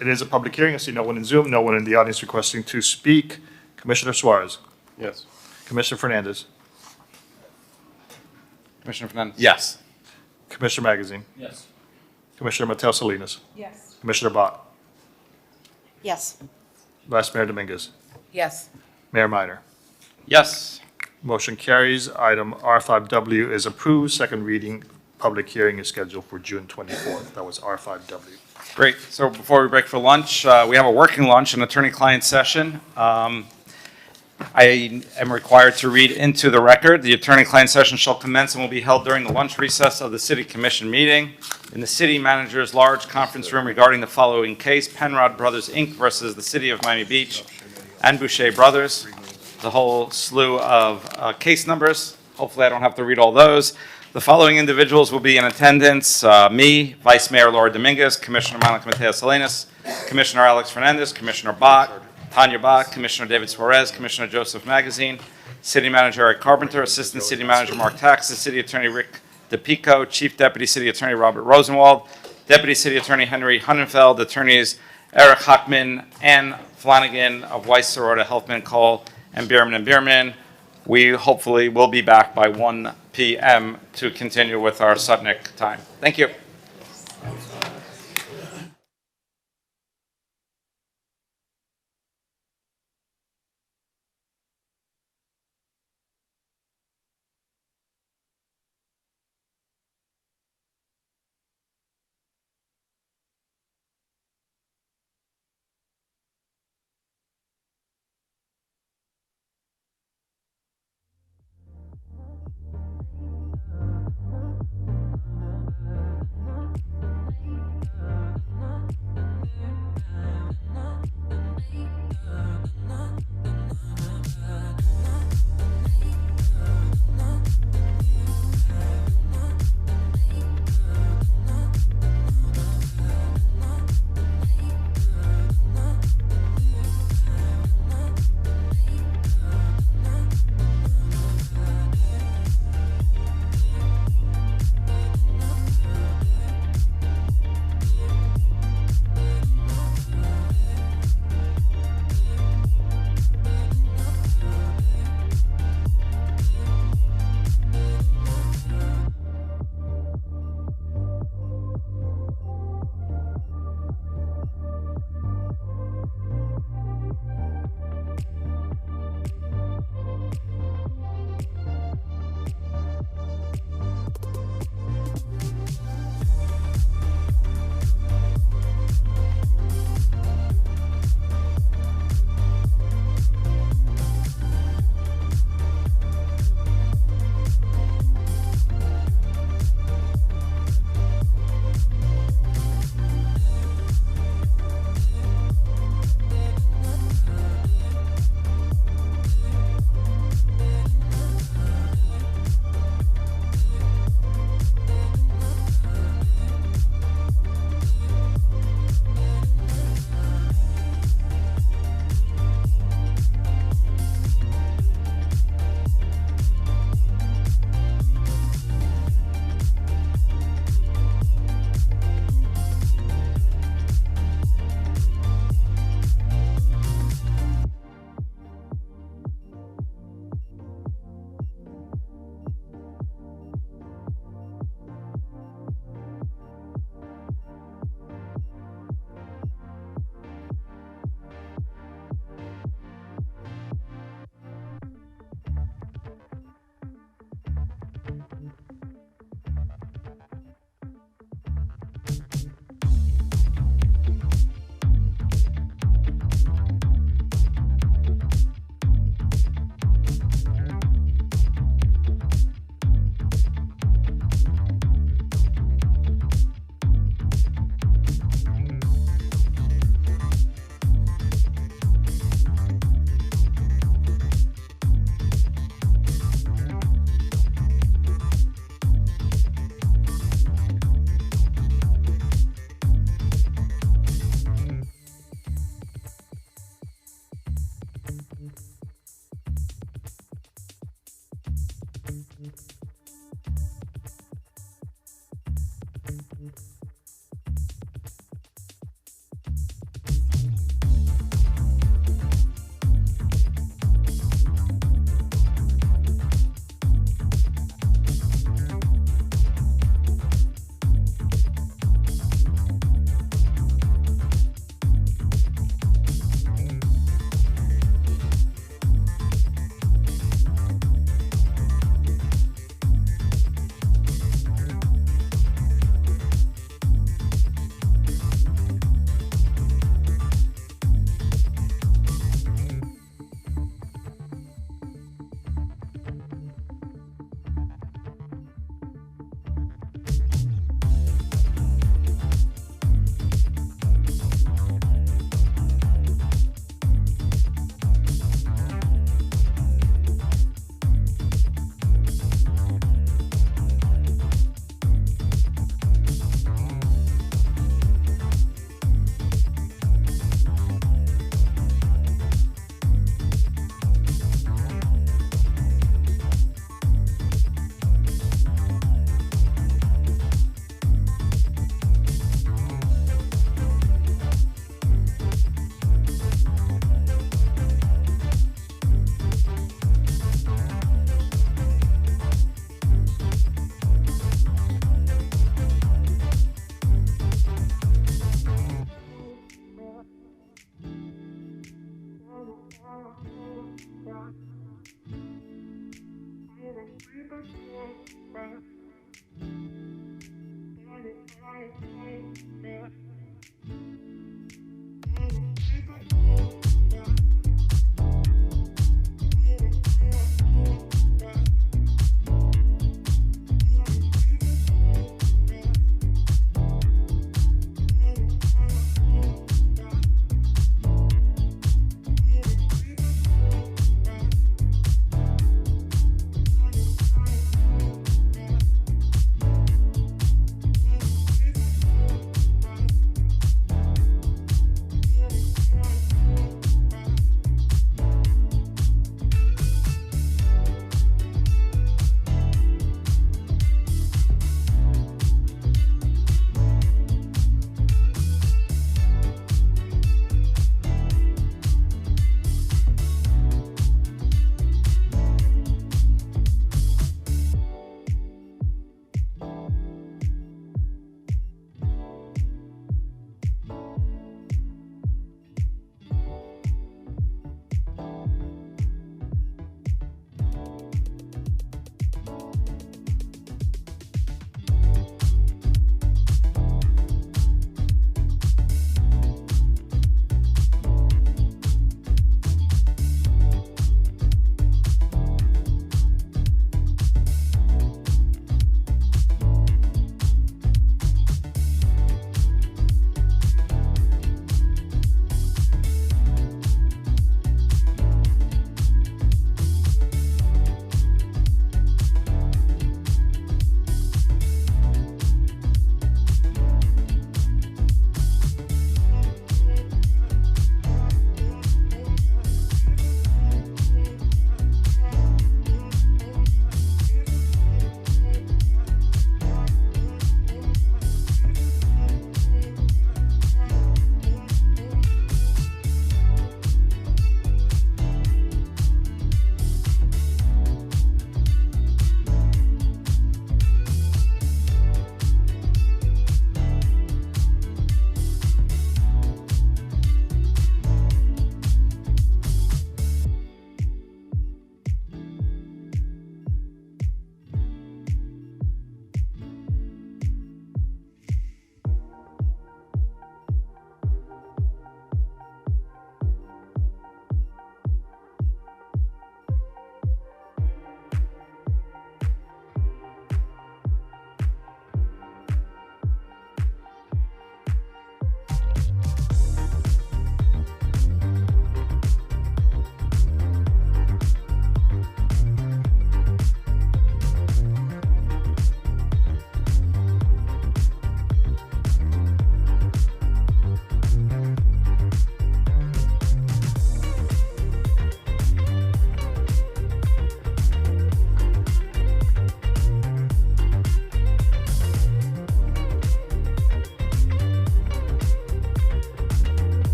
It is a public hearing. I see no one in Zoom, no one in the audience requesting to speak. Commissioner Suarez. Yes. Commissioner Fernandez. Commissioner Fernandez? Yes. Commissioner Magazine. Yes. Commissioner Mateo Salinas. Yes. Commissioner Bott. Yes. Vice Mayor Dominguez. Yes. Mayor Minor. Yes. Motion carries. Item R5W is approved. Second reading, public hearing is scheduled for June 24th. That was R5W. Great. So before we break for lunch, we have a working lunch, an attorney-client session. I am required to read into the record, the attorney-client session shall commence and will be held during the lunch recess of the City Commission meeting in the City Manager's large conference room regarding the following case, Penrod Brothers, Inc. versus the City of Miami Beach and Boucher Brothers. The whole slew of case numbers. Hopefully I don't have to read all those. The following individuals will be in attendance. Me, Vice Mayor Laura Dominguez, Commissioner Monica Mateo Salinas, Commissioner Alex Fernandez, Commissioner Bach, Tanya Bach, Commissioner David Suarez, Commissioner Joseph Magazine, City Manager Eric Carpenter, Assistant City Manager Mark Taxis, City Attorney Rick DePico, Chief Deputy City Attorney Robert Rosenwald, Deputy City Attorney Henry Hunnenfeld, Attorneys Eric Hockman, Ann Flanagan of Weiss, Sorota, Helfman, Cole, and Bierman. We hopefully will be back by 1 p.m. to continue with our Sudnick time. Thank you.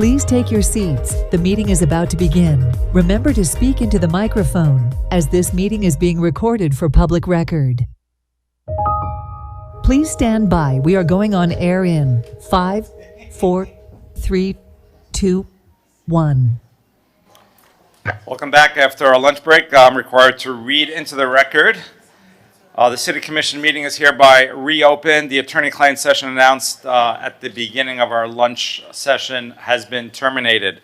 Please take your seats. The meeting is about to begin. Remember to speak into the microphone, as this meeting is being recorded for public record. Please stand by. We are going on air in 5, 4, 3, 2, 1. Welcome back after our lunch break. I'm required to read into the record. The City Commission meeting is hereby reopened. The attorney-client session announced at the beginning of our lunch session has been terminated.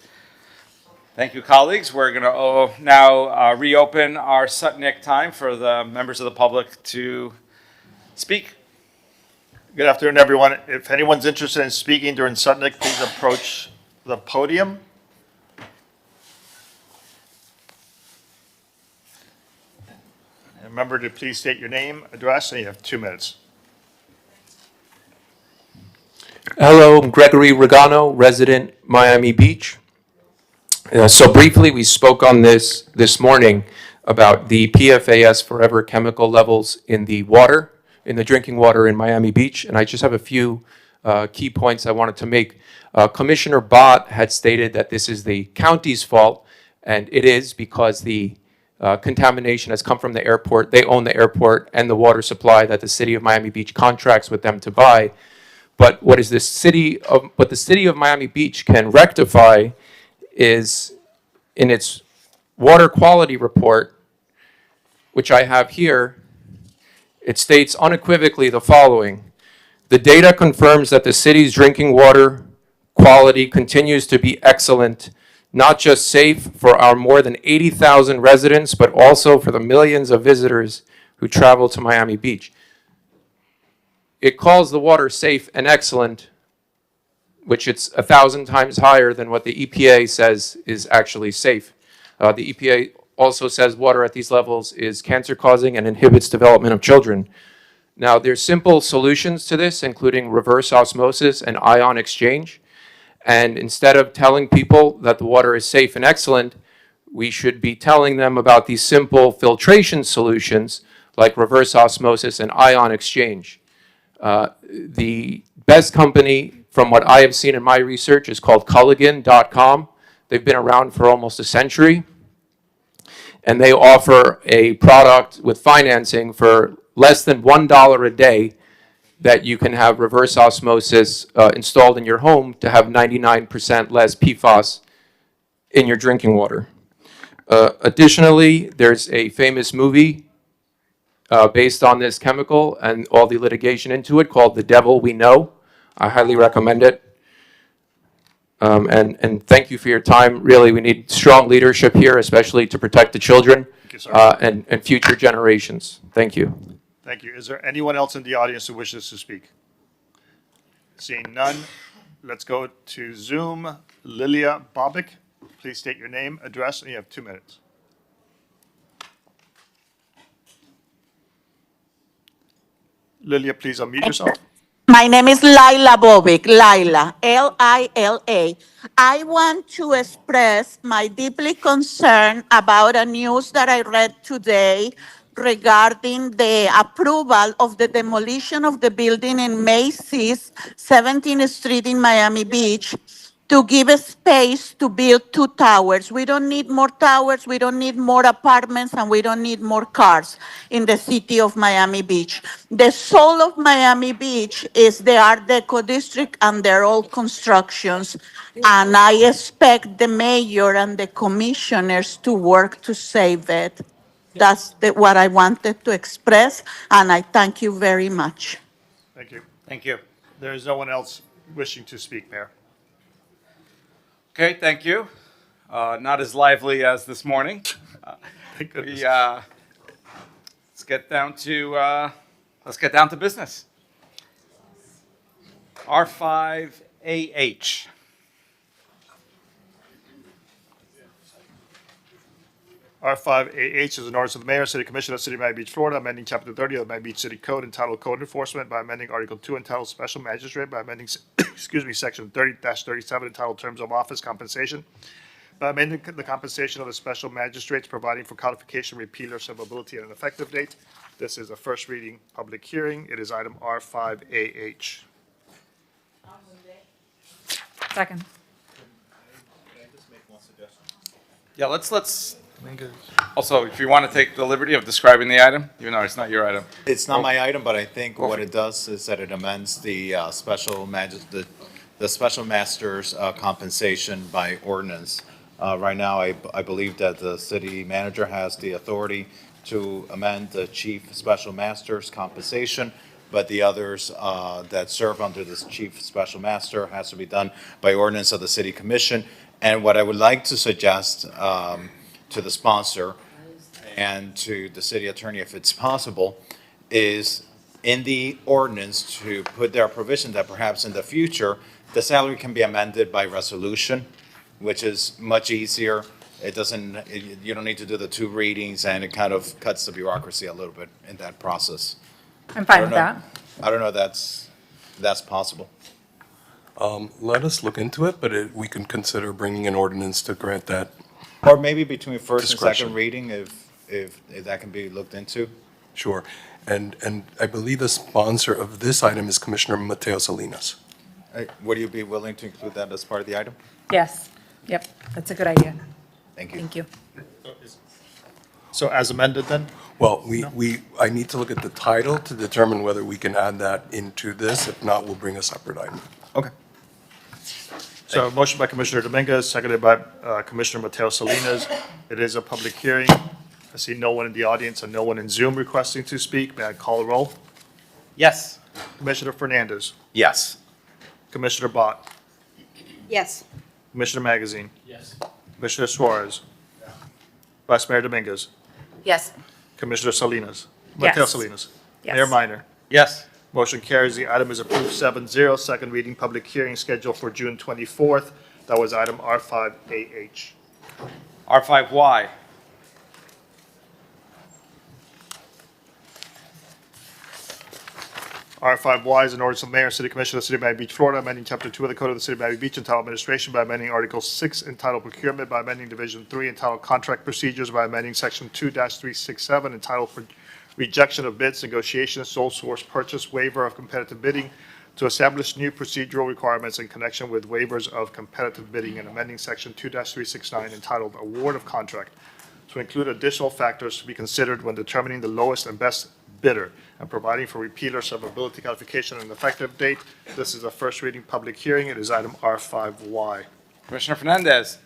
Thank you, colleagues. We're going to now reopen our Sutnick time for the members of the public to speak. Good afternoon, everyone. If anyone's interested in speaking during Sutnick, please approach the podium. And remember to please state your name, address, and you have 2 minutes. Hello, I'm Gregory Regano, resident Miami Beach. So briefly, we spoke on this morning about the PFAS forever chemical levels in the water, in the drinking water in Miami Beach, and I just have a few key points I wanted to make. Commissioner Bott had stated that this is the county's fault, and it is because the contamination has come from the airport. They own the airport and the water supply that the city of Miami Beach contracts with them to buy. But what the city of Miami Beach can rectify is in its water quality report, which I have here, it states unequivocally the following: the data confirms that the city's drinking water quality continues to be excellent, not just safe for our more than 80,000 residents, but also for the millions of visitors who travel to Miami Beach. It calls the water safe and excellent, which it's 1,000 times higher than what the EPA says is actually safe. The EPA also says water at these levels is cancer-causing and inhibits development of children. Now, there's simple solutions to this, including reverse osmosis and ion exchange. And instead of telling people that the water is safe and excellent, we should be telling them about these simple filtration solutions like reverse osmosis and ion exchange. The best company, from what I have seen in my research, is called Culligan.com. They've been around for almost a century, and they offer a product with financing for less than $1 a day that you can have reverse osmosis installed in your home to have 99% less PFAS in your drinking water. Additionally, there's a famous movie based on this chemical and all the litigation into it called The Devil We Know. I highly recommend it. And thank you for your time. Really, we need strong leadership here, especially to protect the children and future generations. Thank you. Thank you. Is there anyone else in the audience who wishes to speak? Seeing none, let's go to Zoom. Lilia Bobic, please state your name, address, and you have 2 minutes. Lilia, please unmute yourself. My name is Laila Bobic, Laila, Lila. I want to express my deeply concern about a news that I read today regarding the approval of the demolition of the building in Macy's 17th Street in Miami Beach to give a space to build 2 towers. We don't need more towers, we don't need more apartments, and we don't need more cars in the city of Miami Beach. The soul of Miami Beach is the Art Deco district and their old constructions. And I expect the mayor and the commissioners to work to save it. That's what I wanted to express, and I thank you very much. Thank you. Thank you. There is no one else wishing to speak, Mayor. Okay, thank you. Not as lively as this morning. Thank goodness. Let's get down to business. R5AH. R5AH is an ordinance of the mayor, city commission of the city of Miami Beach, Florida, amending chapter 30 of the Miami Beach City Code entitled Code Enforcement by amending Article 2 entitled Special Magistrate by amending, section 30-37 entitled Terms of Office Compensation by amending the compensation of the special magistrates, providing for codification, repeal, or severability at an effective date. This is a first reading public hearing. It is item R5AH. Second. Yeah, let's, also, if you want to take the liberty of describing the item, even though it's not your item. It's not my item, but I think what it does is that it amends the the special master's compensation by ordinance. Right now, I believe that the city manager has the authority to amend the chief special master's compensation, but the others that serve under this chief special master has to be done by ordinance of the city commission. And what I would like to suggest to the sponsor and to the city attorney, if it's possible, is in the ordinance to put there a provision that perhaps in the future, the salary can be amended by resolution, which is much easier. It doesn't, you don't need to do the 2 readings, and it kind of cuts the bureaucracy a little bit in that process. I'm fine with that. I don't know if that's possible. Let us look into it, but we can consider bringing an ordinance to grant that. Or maybe between first and Discretion. second reading, if that can be looked into. Sure. And I believe the sponsor of this item is Commissioner Mateo Salinas. Would you be willing to include that as part of the item? Yes, yep, that's a good idea. Thank you. Thank you. So as amended then? Well, I need to look at the title to determine whether we can add that into this. If not, we'll bring a separate item. Okay. So a motion by Commissioner Dominguez, seconded by Commissioner Mateo Salinas. It is a public hearing. I see no one in the audience and no one in Zoom requesting to speak. May I call a roll? Yes. Commissioner Fernandez, Yes. Commissioner Bott, Yes. Commissioner Magazine. Yes. Commissioner Suarez. Vice Mayor Dominguez, Yes. Commissioner Salinas. Mateo Yes. Salinas. Yes. Mayor Minor. Yes. Motion carries. The item is approved 7-0. Second reading, public hearing scheduled for June 24th. That was item R5AH. R5Y. R5Y is an ordinance of the mayor and city commission of the city of Miami Beach, Florida, amending chapter 2 of the code of the city of Miami Beach entitled Administration by amending Article 6 entitled Procurement, by amending Division 3 entitled Contract Procedures, by amending Section 2-367 entitled for Rejection of Bids, Negotiations, Sole Source Purchase, Waiver of Competitive Bidding, to establish new procedural requirements in connection with waivers of competitive bidding, and amending Section 2-369 entitled Award of Contract, to include additional factors to be considered when determining the lowest and best bidder, and providing for repealer severability, codification, and effective date. This is a first reading public hearing. It is item R5Y. Commissioner Fernandez.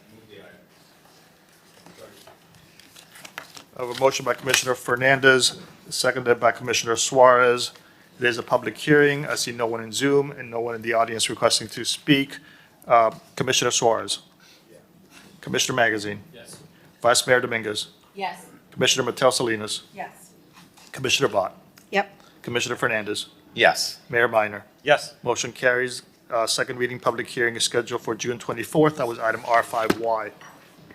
I have a motion by Commissioner Fernandez, seconded by Commissioner Suarez. It is a public hearing. I see no one in Zoom and no one in the audience requesting to speak. Commissioner Suarez. Commissioner Magazine. Yes. Vice Mayor Dominguez. Yes. Commissioner Mateo Salinas. Yes. Commissioner Bott. Yep. Commissioner Fernandez. Yes. Mayor Minor. Yes. Motion carries. Second reading public hearing is scheduled for June 24th. That was item R5Y.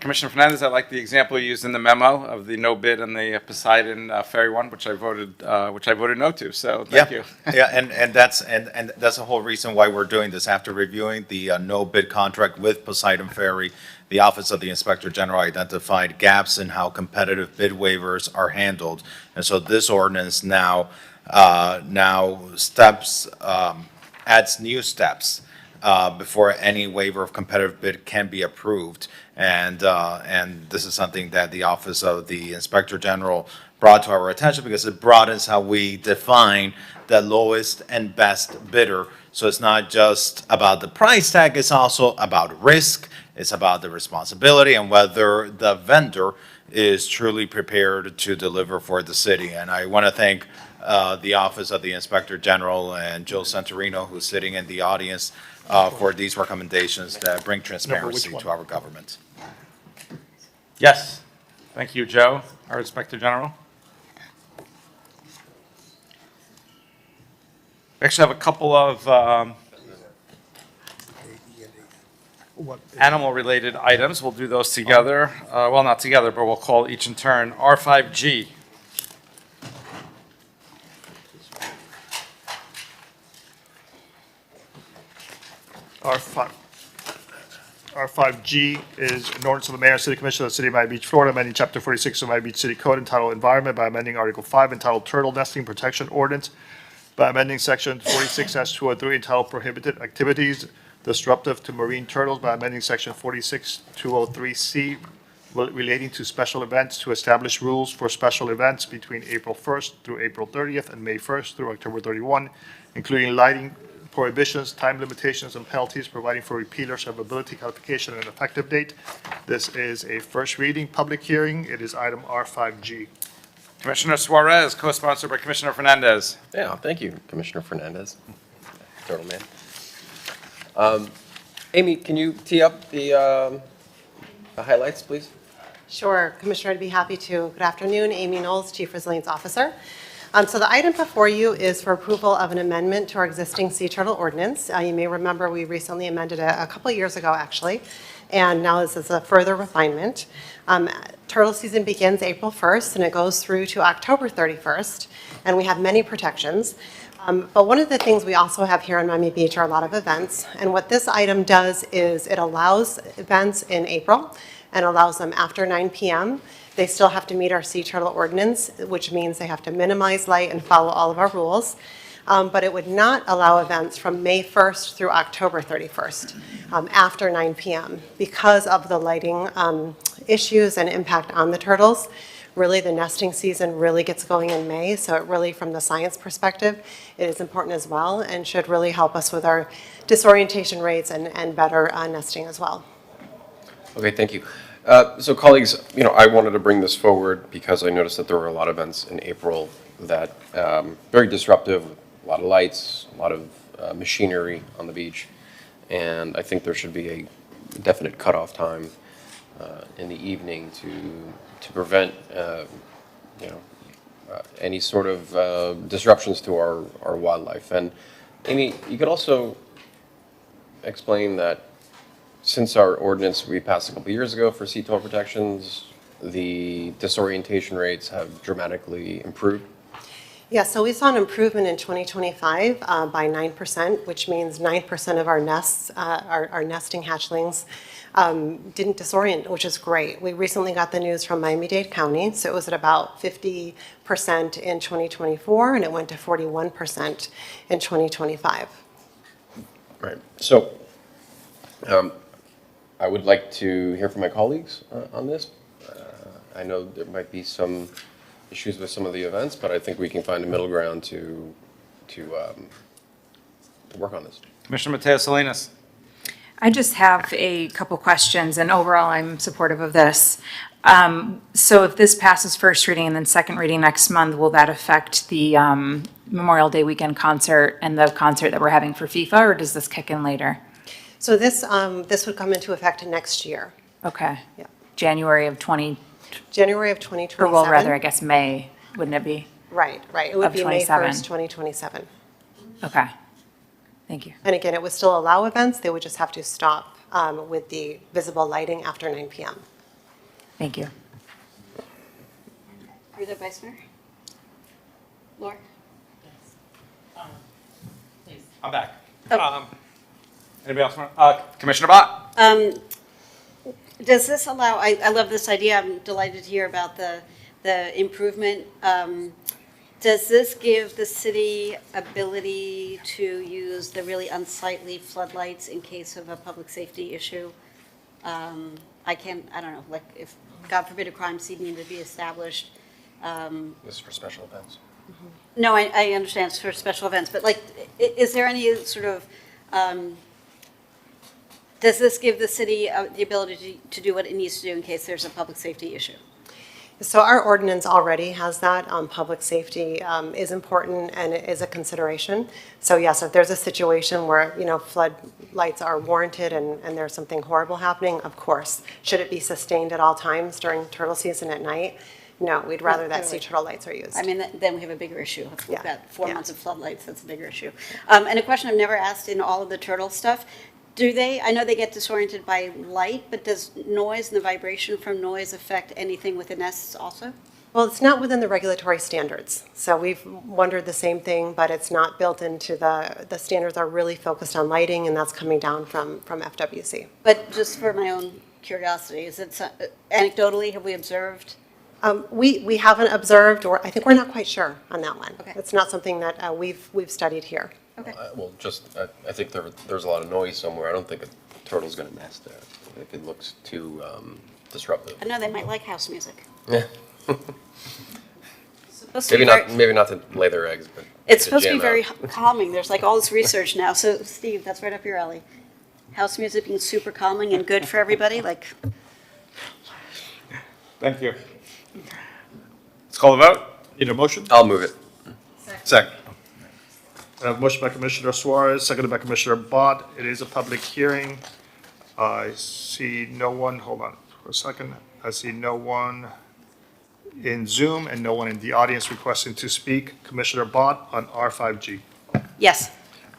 Commissioner Fernandez, I like the example you used in the memo of the no bid on the Poseidon Ferry one, which I voted no to, so thank you. Yeah, and that's the whole reason why we're doing this. After reviewing the no bid contract with Poseidon Ferry, the Office of the Inspector General identified gaps in how competitive bid waivers are handled. And so this ordinance now adds new steps before any waiver of competitive bid can be approved. And this is something that the Office of the Inspector General brought to our attention because it broadens how we define the lowest and best bidder. So it's not just about the price tag, it's also about risk, it's about the responsibility and whether the vendor is truly prepared to deliver for the city. And I want to thank the Office of the Inspector General and Jill Santorino, who's sitting in the audience, for these recommendations that bring transparency to our government. Yes. Thank you, Joe, our Inspector General. We actually have a couple of animal-related items. We'll do those together. Well, not together, but we'll call each in turn. R5G. R5G is an ordinance of the mayor and city commission of the city of Miami Beach, Florida, amending chapter 46 of Miami Beach City Code entitled Environment by amending Article 5 entitled Turtle Nesting Protection Ordinance, by amending section 46-203 entitled Prohibited Activities Disruptive to Marine Turtles, by amending section 46-203C relating to special events to establish rules for special events between April 1st through April 30th and May 1st through October 31, including lighting prohibitions, time limitations, and penalties, providing for repealer servability, codification, and effective date. This is a first reading public hearing. It is item R5G. Commissioner Suarez, co-sponsored by Commissioner Fernandez. Yeah, thank you, Commissioner Fernandez. Turtle man. Amy, can you tee up the highlights, please? Sure, Commissioner, I'd be happy to. Good afternoon, Amy Knowles, Chief Resilience Officer. So the item before you is for approval of an amendment to our existing sea turtle ordinance. You may remember we recently amended it a couple of years ago, actually, and now this is a further refinement. Turtle season begins April 1st, and it goes through to October 31st, and we have many protections. But one of the things we also have here on Miami Beach are a lot of events, and what this item does is it allows events in April and allows them after 9 p.m. They still have to meet our sea turtle ordinance, which means they have to minimize light and follow all of our rules. But it would not allow events from May 1st through October 31st after 9 p.m. because of the lighting issues and impact on the turtles. Really, the nesting season really gets going in May, so it really, from the science perspective, it is important as well and should really help us with our disorientation rates and better nesting as well. Okay, thank you. So colleagues, I wanted to bring this forward because I noticed that there were a lot of events in April that very disruptive, a lot of lights, a lot of machinery on the beach, and I think there should be a definite cutoff time in the evening to prevent any sort of disruptions to our wildlife. And Amy, you could also explain that since our ordinance we passed a couple years ago for sea turtle protections, the disorientation rates have dramatically improved. Yeah, so we saw an improvement in 2025 by 9%, which means 9% of our nests, our nesting hatchlings, didn't disorient, which is great. We recently got the news from Miami-Dade County, so it was at about 50% in 2024, and it went to 41% in 2025. Right. So I would like to hear from my colleagues on this. I know there might be some issues with some of the events, but I think we can find a middle ground to work on this. Commissioner Mateo Salinas. I just have a couple questions, and overall, I'm supportive of this. So if this passes first reading and then second reading next month, will that affect the Memorial Day weekend concert and the concert that we're having for FIFA, or does this kick in later? So this would come into effect next year. Okay. Yeah. January of 2027. Or Or rather, I guess May, wouldn't it be? Right. It would Of be May 27. 1st, 2027. Okay. Thank you. And again, it would still allow events, they would just have to stop with the visible lighting after 9 p.m. Thank you. Are you there, Vice Mayor? Laura? I'm back. Oh. Anybody else want? Commissioner Bott. Does this allow, I love this idea, I'm delighted to hear about the improvement. Does this give the city ability to use the really unsightly floodlights in case of a public safety issue? I don't know, like if, God forbid, a crime scene needed to be established. This is for special events. No, I understand it's for special events, but like, is there any sort of, does this give the city the ability to do what it needs to do in case there's a public safety issue? So our ordinance already has that. Public safety is important and it is a consideration. So yes, if there's a situation where, floodlights are warranted and there's something horrible happening, of course. Should it be sustained at all times during turtle season at night? No, we'd rather that sea turtle lights are used. I mean, then we have a bigger issue. If we've Yeah. got 4 months of floodlights, that's a bigger issue. And a question I've never asked in all of the turtle stuff, I know they get disoriented by light, but does noise and the vibration from noise affect anything with the nests also? Well, it's not within the regulatory standards. So we've wondered the same thing, but it's not built into the standards are really focused on lighting, and that's coming down from FWC. But just for my own curiosity, is it anecdotally, have we observed? We haven't observed, or I think we're not quite sure on that one. Okay. It's not something that we've studied here. Okay. I think there's a lot of noise somewhere. I don't think a turtle's going to nest there if it looks too disruptive. I know they might like house music. Yeah. Supposed to be Maybe not to lay their eggs, but It's to supposed to be jam very out. calming. There's like all this research now. So Steve, that's right up your alley. House music being super calming and good for everybody, like. Thank you. Let's call the vote. Need a motion? I'll move it. Second. I have a motion by Commissioner Suarez, seconded by Commissioner Bott. It is a public hearing. I see no one, hold on for a second. I see no one in Zoom and no one in the audience requesting to speak. Commissioner Bott on R5G. Yes.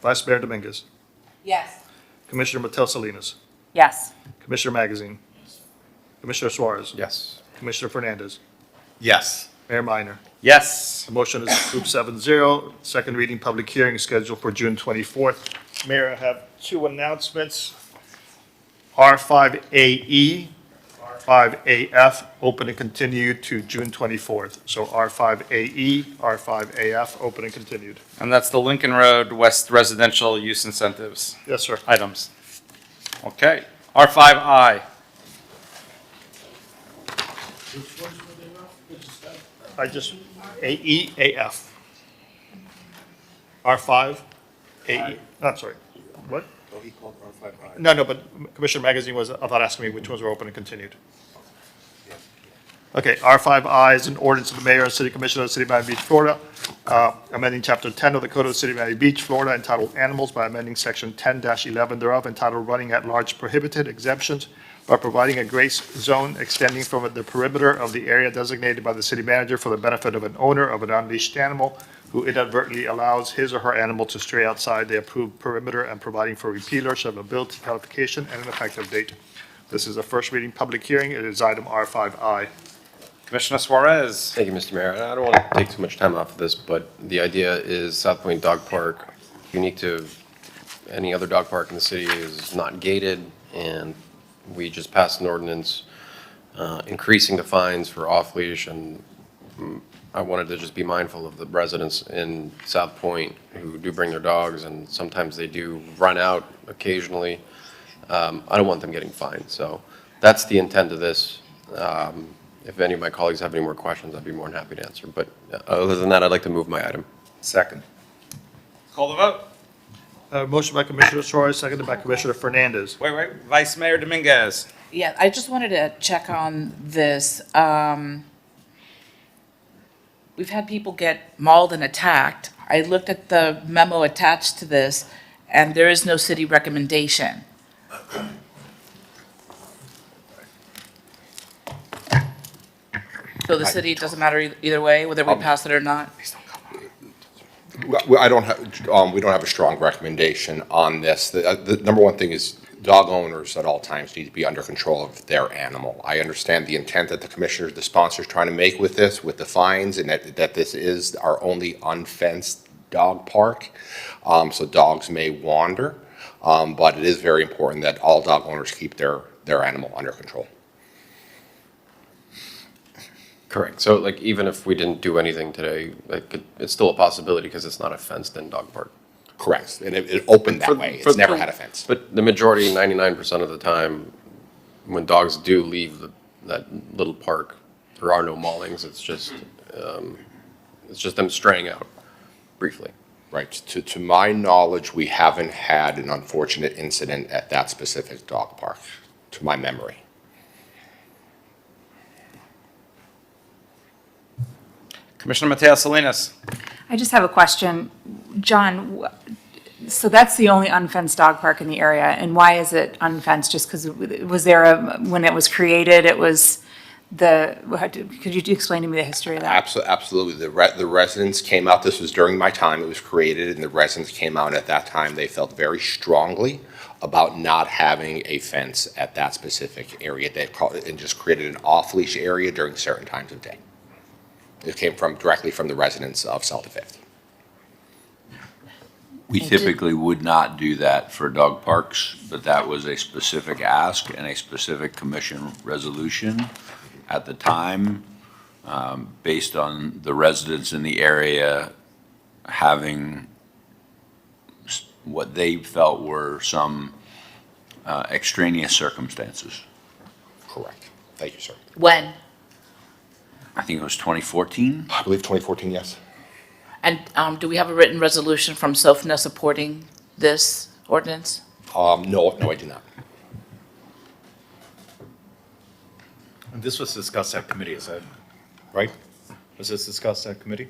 Vice Mayor Dominguez. Yes. Commissioner Mateo Salinas. Yes. Commissioner Magazine. Commissioner Suarez. Yes. Commissioner Fernandez. Yes. Mayor Minor. Yes. The motion is approved 7-0. Second reading, public hearing is scheduled for June 24th. Mayor, I have two announcements. R5AE, R5AF, open and continued to June 24th. So R5AE, R5AF, open and continued. And that's the Lincoln Road West Residential Use Incentives Yes, sir. items. Okay. R5I. AE, AF. R5, AE, I'm sorry, what? Oh, he called R5I. No, but Commissioner Magazine was about asking me which ones were open and continued. Okay, R5I is an ordinance of the mayor and city commissioner of the city of Miami Beach, Florida, amending chapter 10 of the code of the city of Miami Beach, Florida, entitled Animals by amending section 10-11 thereof, entitled Running at Large Prohibited Exemptions, by providing a grace zone extending from the perimeter of the area designated by the city manager for the benefit of an owner of an unleashed animal who inadvertently allows his or her animal to stray outside the approved perimeter, and providing for repealer, severability, codification, and an effective date. This is a first reading public hearing. It is item R5I. Commissioner Suarez. Thank you, Mr. Mayor. I don't want to take too much time off of this, but the idea is South Point Dog Park, unique to any other dog park in the city, is not gated, and we just passed an ordinance increasing the fines for off-leash, and I wanted to just be mindful of the residents in South Point who do bring their dogs, and sometimes they do run out occasionally. I don't want them getting fined, so that's the intent of this. If any of my colleagues have any more questions, I'd be more than happy to answer, but other than that, I'd like to move my item. Second. Call the vote. Motion by Commissioner Suarez, seconded by Commissioner Fernandez. Wait. Vice Mayor Dominguez. Yeah, I just wanted to check on this. We've had people get mauled and attacked. I looked at the memo attached to this, and there is no city recommendation. So the city, it doesn't matter either way, whether we pass it or not? I don't have, we don't have a strong recommendation on this. The number one thing is dog owners at all times need to be under control of their animal. I understand the intent that the commissioner, the sponsor is trying to make with this, with the fines, and that this is our only unfenced dog park. So dogs may wander, but it is very important that all dog owners keep their animal under control. Correct. So like, even if we didn't do anything today, it's still a possibility because it's not a fenced-in dog park. Correct. And it opened that way. It's never had a fence. But the majority, 99% of the time, when dogs do leave that little park, there are no maulings. It's just them straying out briefly. Right. To my knowledge, we haven't had an unfortunate incident at that specific dog park, to my memory. Commissioner Mateo Salinas. I just have a question. John, so that's the only unfenced dog park in the area, and why is it unfenced? Just because, was there when it was created, it was could you explain to me the history of that? Absolutely. The residents came out, this was during my time, it was created, and the residents came out at that time. They felt very strongly about not having a fence at that specific area. They called it and just created an off-leash area during certain times of day. It came directly from the residents of South Fifth. We typically would not do that for dog parks, but that was a specific ask and a specific commission resolution at the time, based on the residents in the area having what they felt were some extraneous circumstances. Correct. Thank you, sir. When? I think it was 2014. I believe 2014, yes. And do we have a written resolution from SOFNA supporting this ordinance? No, I do not. And this was discussed at committee, is that right? Was this discussed at committee?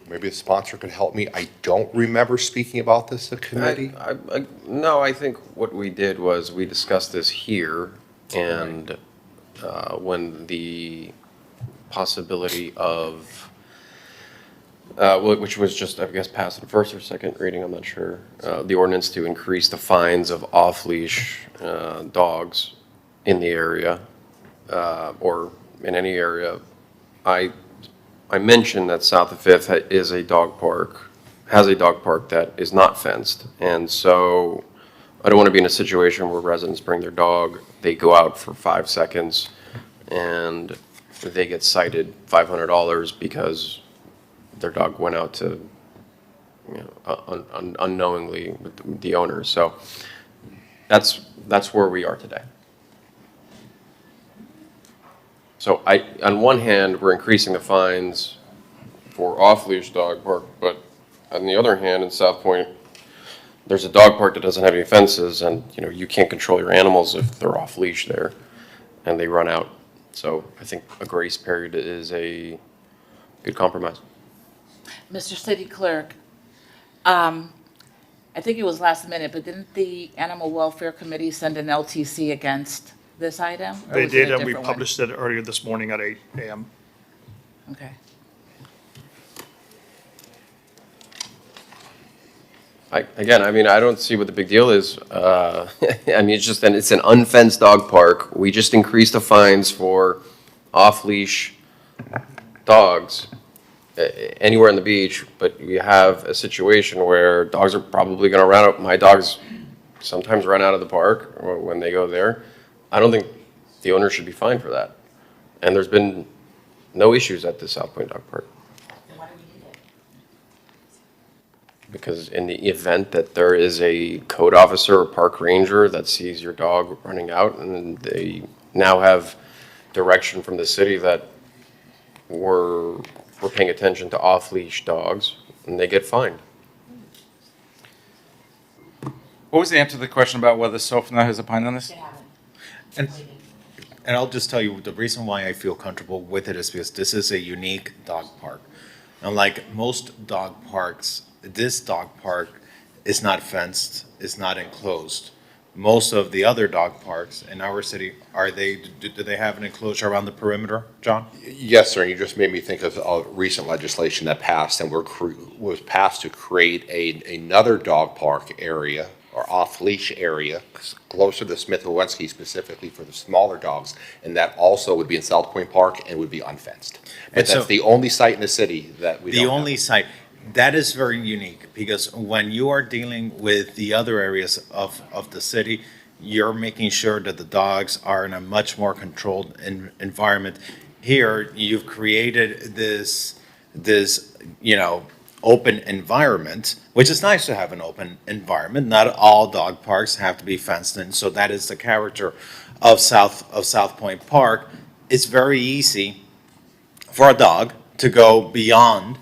Maybe the sponsor could help me. I don't remember speaking about this at committee. No, I think what we did was we discussed this here, and when the possibility of, which was just, I guess, passed in first or second reading, I'm not sure, the ordinance to increase the fines of off-leash dogs in the area, or in any area. I mentioned that South of Fifth has a dog park that is not fenced. And so I don't want to be in a situation where residents bring their dog, they go out for 5 seconds, and they get cited $500 because their dog went out to, unknowingly with the owner. So that's where we are today. So on one hand, we're increasing the fines for off-leash dog park, but on the other hand, in South Point, there's a dog park that doesn't have any fences, and you can't control your animals if they're off-leash there, and they run out. So I think a grace period is a good compromise. Mr. City Clerk, I think it was last minute, but didn't the Animal Welfare Committee send an LTC against this item? Or They was it a did, and we different one? published it earlier this morning at 8 a.m. Okay. I don't see what the big deal is. It's an unfenced dog park. We just increased the fines for off-leash dogs anywhere on the beach, but we have a situation where dogs are probably going to run out. My dogs sometimes run out of the park when they go there. I don't think the owner should be fined for that. And there's been no issues at the South Point Dog Park. Because in the event that there is a code officer or park ranger that sees your dog running out, and they now have direction from the city that we're paying attention to off-leash dogs, and they get fined. What was the answer to the question about whether SOFNA has opined on this? And I'll just tell you, the reason why I feel comfortable with it is because this is a unique dog park. Unlike most dog parks, this dog park is not fenced, is not enclosed. Most of the other dog parks in our city, do they have an enclosure around the perimeter, John? Yes, sir. And you just made me think of recent legislation that passed and was passed to create another dog park area or off-leash area closer to Smith-Owensky specifically for the smaller dogs. And that also would be in South Point Park and would be unfenced. But that's the only site in the city that we don't have. The only site. That is very unique because when you are dealing with the other areas of the city, you're making sure that the dogs are in a much more controlled environment. Here, you've created this open environment, which is nice to have an open environment. Not all dog parks have to be fenced in, so that is the character of South Point Park. It's very easy for a dog to go beyond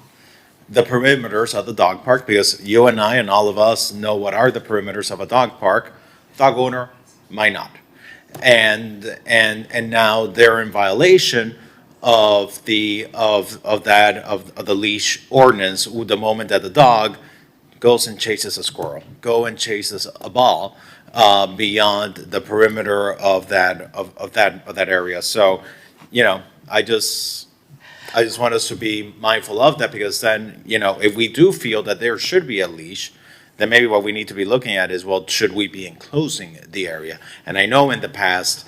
the perimeters of the dog park, because you and I and all of us know what are the perimeters of a dog park. Dog owner might not. And now they're in violation of the leash ordinance the moment that the dog goes and chases a squirrel, go and chases a ball beyond the perimeter of that area. So, I just want us to be mindful of that, because then, if we do feel that there should be a leash, then maybe what we need to be looking at is, well, should we be enclosing the area? And I know in the past,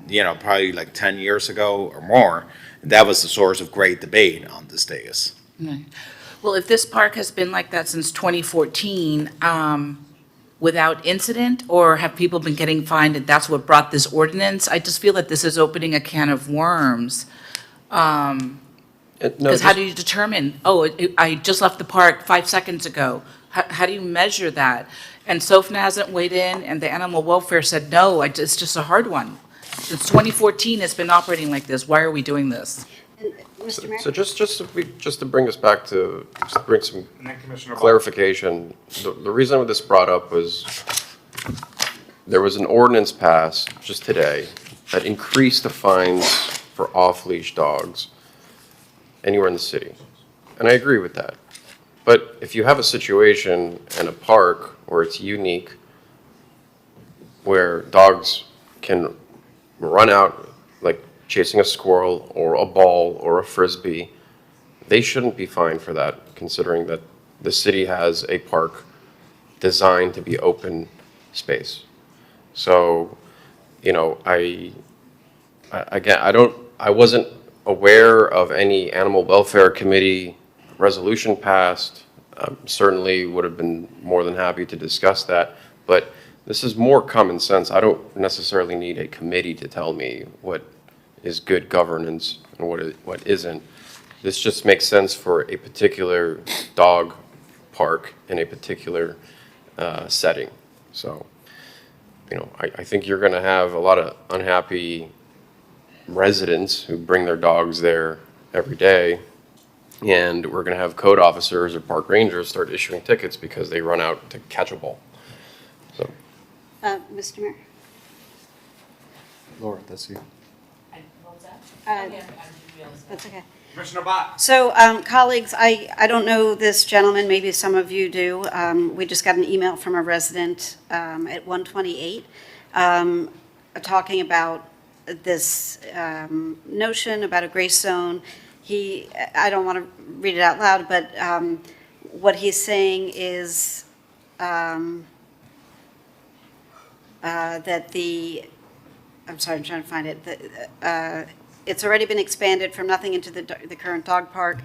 probably like 10 years ago or more, that was the source of great debate on this dais. Right. Well, if this park has been like that since 2014, without incident, or have people been getting fined and that's what brought this ordinance? I just feel that this is opening a can of worms. Because how do you determine, I just left the park 5 seconds ago? How do you measure that? And SOFNA hasn't weighed in, and the animal welfare said, no, it's just a hard one. Since 2014, it's been operating like this. Why are we doing this? Mr. Mayor? So just to bring us back to, just to bring some And then Commissioner Bob. clarification, the reason this brought up was there was an ordinance passed just today that increased the fines for off-leash dogs anywhere in the city. And I agree with that. But if you have a situation in a park where it's unique, where dogs can run out like chasing a squirrel or a ball or a frisbee, they shouldn't be fined for that, considering that the city has a park designed to be open space. So, you know, I wasn't aware of any animal welfare committee resolution passed. Certainly would have been more than happy to discuss that, but this is more common sense. I don't necessarily need a committee to tell me what is good governance and what isn't. This just makes sense for a particular dog park in a particular setting. So, you know, I think you're going to have a lot of unhappy residents who bring their dogs there every day, and we're going to have code officers or park rangers start issuing tickets because they run out to catch a ball. So, Mr. Mayor? Laura, that's you. That's okay. Commissioner Bott. So, colleagues, I don't know this gentleman, maybe some of you do. We just got an email from a resident at 128 talking about this notion about a gray zone. I don't want to read it out loud, but what he's saying is that I'm sorry, I'm trying to find it. It's already been expanded from nothing into the current dog park.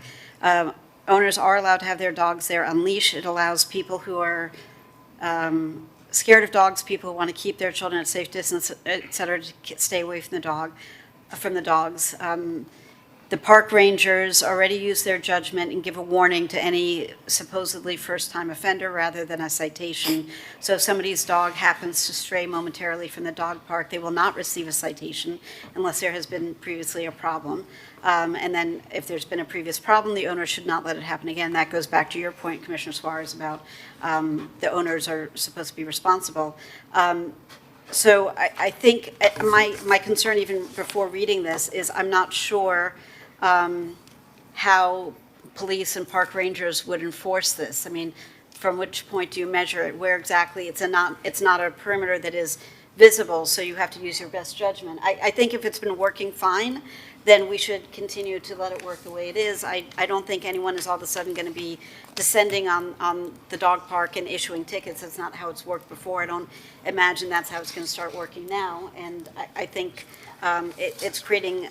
Owners are allowed to have their dogs there on leash. It allows people who are scared of dogs, people who want to keep their children at safe distance, et cetera, to stay away from the dogs. The park rangers already use their judgment and give a warning to any supposedly first-time offender rather than a citation. So if somebody's dog happens to stray momentarily from the dog park, they will not receive a citation unless there has been previously a problem. And then if there's been a previous problem, the owner should not let it happen again. That goes back to your point, Commissioner Suarez, about the owners are supposed to be responsible. So I think my concern even before reading this is I'm not sure how police and park rangers would enforce this. I mean, from which point do you measure it? Where exactly? It's not a perimeter that is visible, so you have to use your best judgment. I think if it's been working fine, then we should continue to let it work the way it is. I don't think anyone is all of a sudden going to be descending on the dog park and issuing tickets. That's not how it's worked before. I don't imagine that's how it's going to start working now. And I think it's creating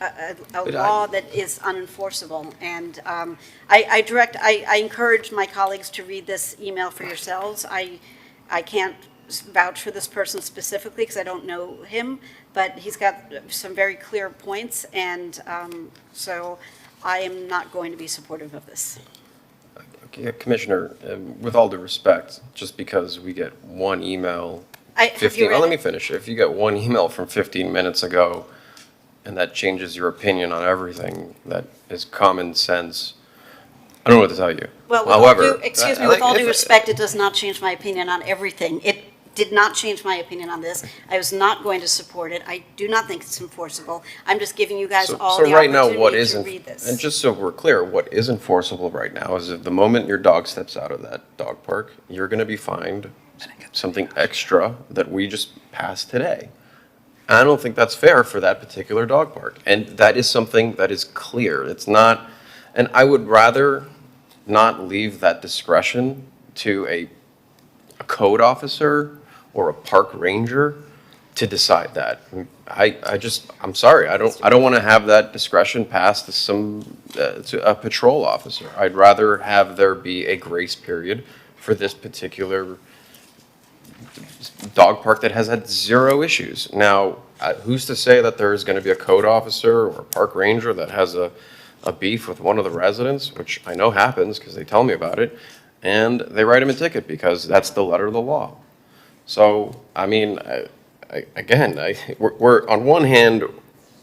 a law that is unenforceable. And I encourage my colleagues to read this email for yourselves. I can't vouch for this person specifically because I don't know him, but he's got some very clear points, and so I am not going to be supportive of this. okay, Commissioner, with all due respect, just because we get one email, let me finish. If you get one email from 15 minutes ago, and that changes your opinion on everything, that is common sense, I don't know what to tell you. Well, with all due respect, it does not change my opinion on everything. It did not change my opinion on this. I was not going to support it. I do not think it's enforceable. I'm just giving you guys all the right now, what opportunity is to read this. and just so we're clear, what is enforceable right now is if the moment your dog steps out of that dog park, you're going to be fined something extra that we just passed today. And I don't think that's fair for that particular dog park. And that is something that is clear. It's not, and I would rather not leave that discretion to a code officer or a park ranger to decide that. I'm sorry, I don't want to have that discretion passed to a patrol officer. I'd rather have there be a grace period for this particular dog park that has had zero issues. Now, who's to say that there's going to be a code officer or a park ranger that has a beef with one of the residents, which I know happens because they tell me about it, and they write them a ticket because that's the letter of the law. So, I mean, we're on one hand,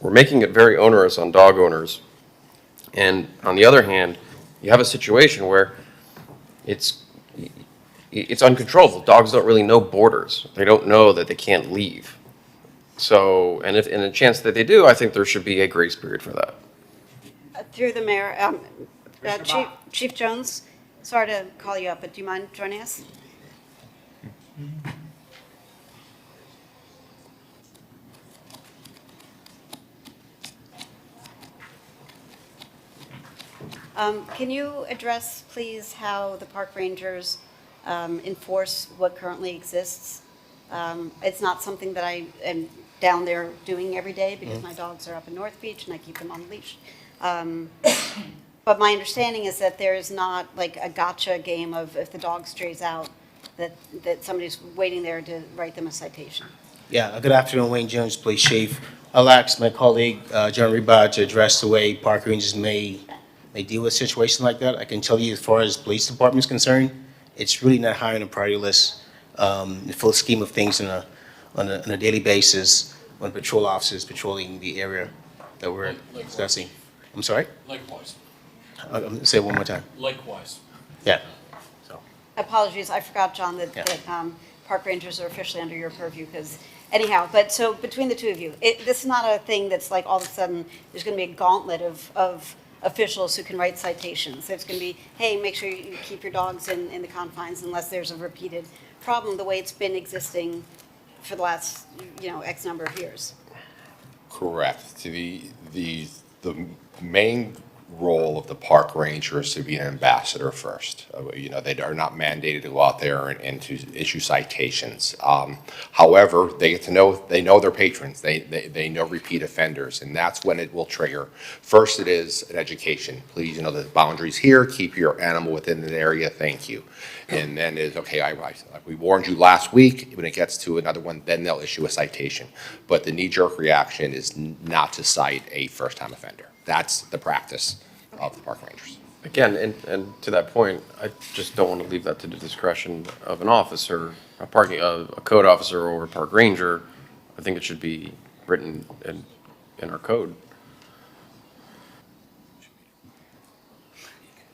we're making it very onerous on dog owners, and on the other hand, you have a situation where it's uncontrollable. Dogs don't really know borders. They don't know that they can't leave. So, and if in a chance that they do, I think there should be a grace period for that. Through the mayor, Chief Jones, sorry to call you up, but do you mind joining us? Can you address, please, how the park rangers enforce what currently exists? It's not something that I am down there doing every day because my dogs are up in North Beach and I keep them on leash. But my understanding is that there is not like a gotcha game of if the dog strays out, that somebody's waiting there to write them a citation. Yeah, good afternoon, Wayne Jones, Police Chief. I'll ask my colleague, John Rabbi, to address the way park rangers may deal with situations like that. I can tell you as far as police department is concerned, it's really not high on the priority list. The full scheme of things on a daily basis when patrol officers patrolling the area that we're discussing. I'm sorry? Likewise. Say it one more time. Likewise. Yeah. Apologies, I forgot, John, that park rangers are officially under your purview, because anyhow, but so between the two of you, this is not a thing that's like all of a sudden, there's gonna be a gauntlet of officials who can write citations. It's gonna be, hey, make sure you keep your dogs in the confines unless there's a repeated problem, the way it's been existing for the last, X number of years. Correct. The main role of the park ranger is to be an ambassador first. They are not mandated to go out there and to issue citations. However, they know their patrons. They know repeat offenders, and that's when it will trigger. First, it is an education. Please, the boundaries here. Keep your animal within the area. Thank you. And then it's okay. We warned you last week. When it gets to another one, then they'll issue a citation. But the knee-jerk reaction is not to cite a first-time offender. That's the practice of the park rangers. Again, and to that point, I just don't want to leave that to the discretion of an officer, a code officer or a park ranger. I think it should be written in our code.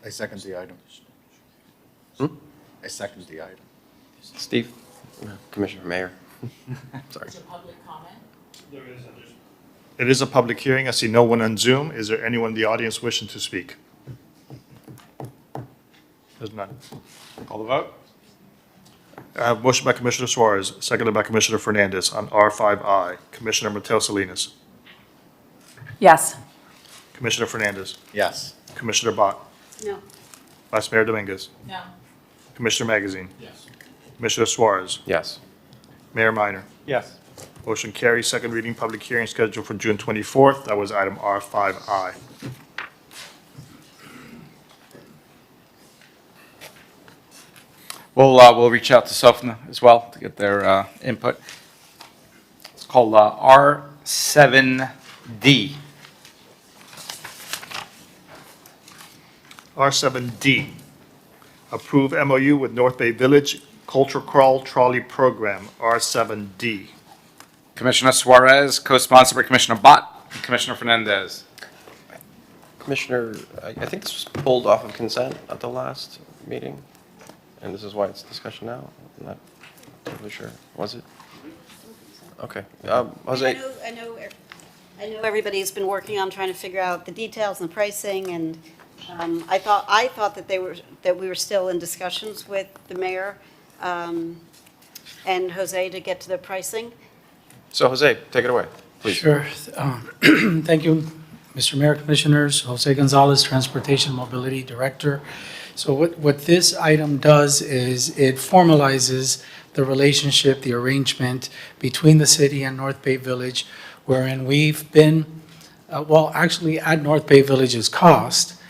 I second the item. I second the item. Steve? Commissioner Mayor? Sorry. It is a public hearing. I see no one on Zoom. Is there anyone in the audience wishing to speak? There's none. Call the vote. Motion by Commissioner Suarez, seconded by Commissioner Fernandez on R5I. Commissioner Mateo Salinas. Yes. Commissioner Fernandez. Yes. Commissioner Bott. No. Vice Mayor Dominguez. No. Commissioner Magazine. Yes. Commissioner Suarez. Yes. Mayor Minor. Yes. Motion carries. Second reading, public hearing scheduled for June 24th. That was item R5I. We'll reach out to SOFNA as well to get their input. It's called R7D. R7D, approve MOU with North Bay Village Culture Crawl Trolley Program, R7D. Commissioner Suarez, co-sponsored by Commissioner Bott and Commissioner Fernandez. Commissioner, I think this was pulled off of consent at the last meeting, and this is why it's discussion now. I'm not totally sure. Was it? Okay. Jose? I know everybody's been working on trying to figure out the details and the pricing, and I thought that we were still in discussions with the mayor and Jose to get to the pricing. So Jose, take it away, please. Sure. Thank you, Mr. Mayor, Commissioners. Jose Gonzalez, Transportation Mobility Director. So what this item does is it formalizes the relationship, the arrangement between the city and North Bay Village, wherein we've been, actually at North Bay Village's cost,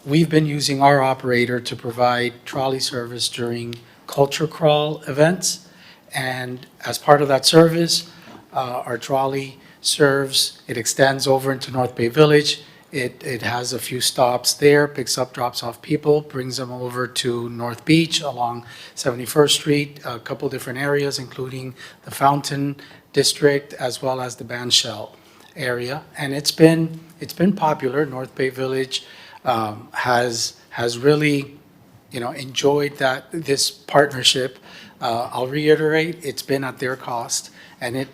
we've been using our operator to provide trolley service during culture crawl events. And as part of that service, our trolley serves, it extends over into North Bay Village. It has a few stops there, picks up, drops off people, brings them over to North Beach along 71st Street, a couple different areas, including the Fountain District as well as the Bandshell area. And it's been popular. North Bay Village has really, enjoyed this partnership. I'll reiterate, it's been at their cost, and it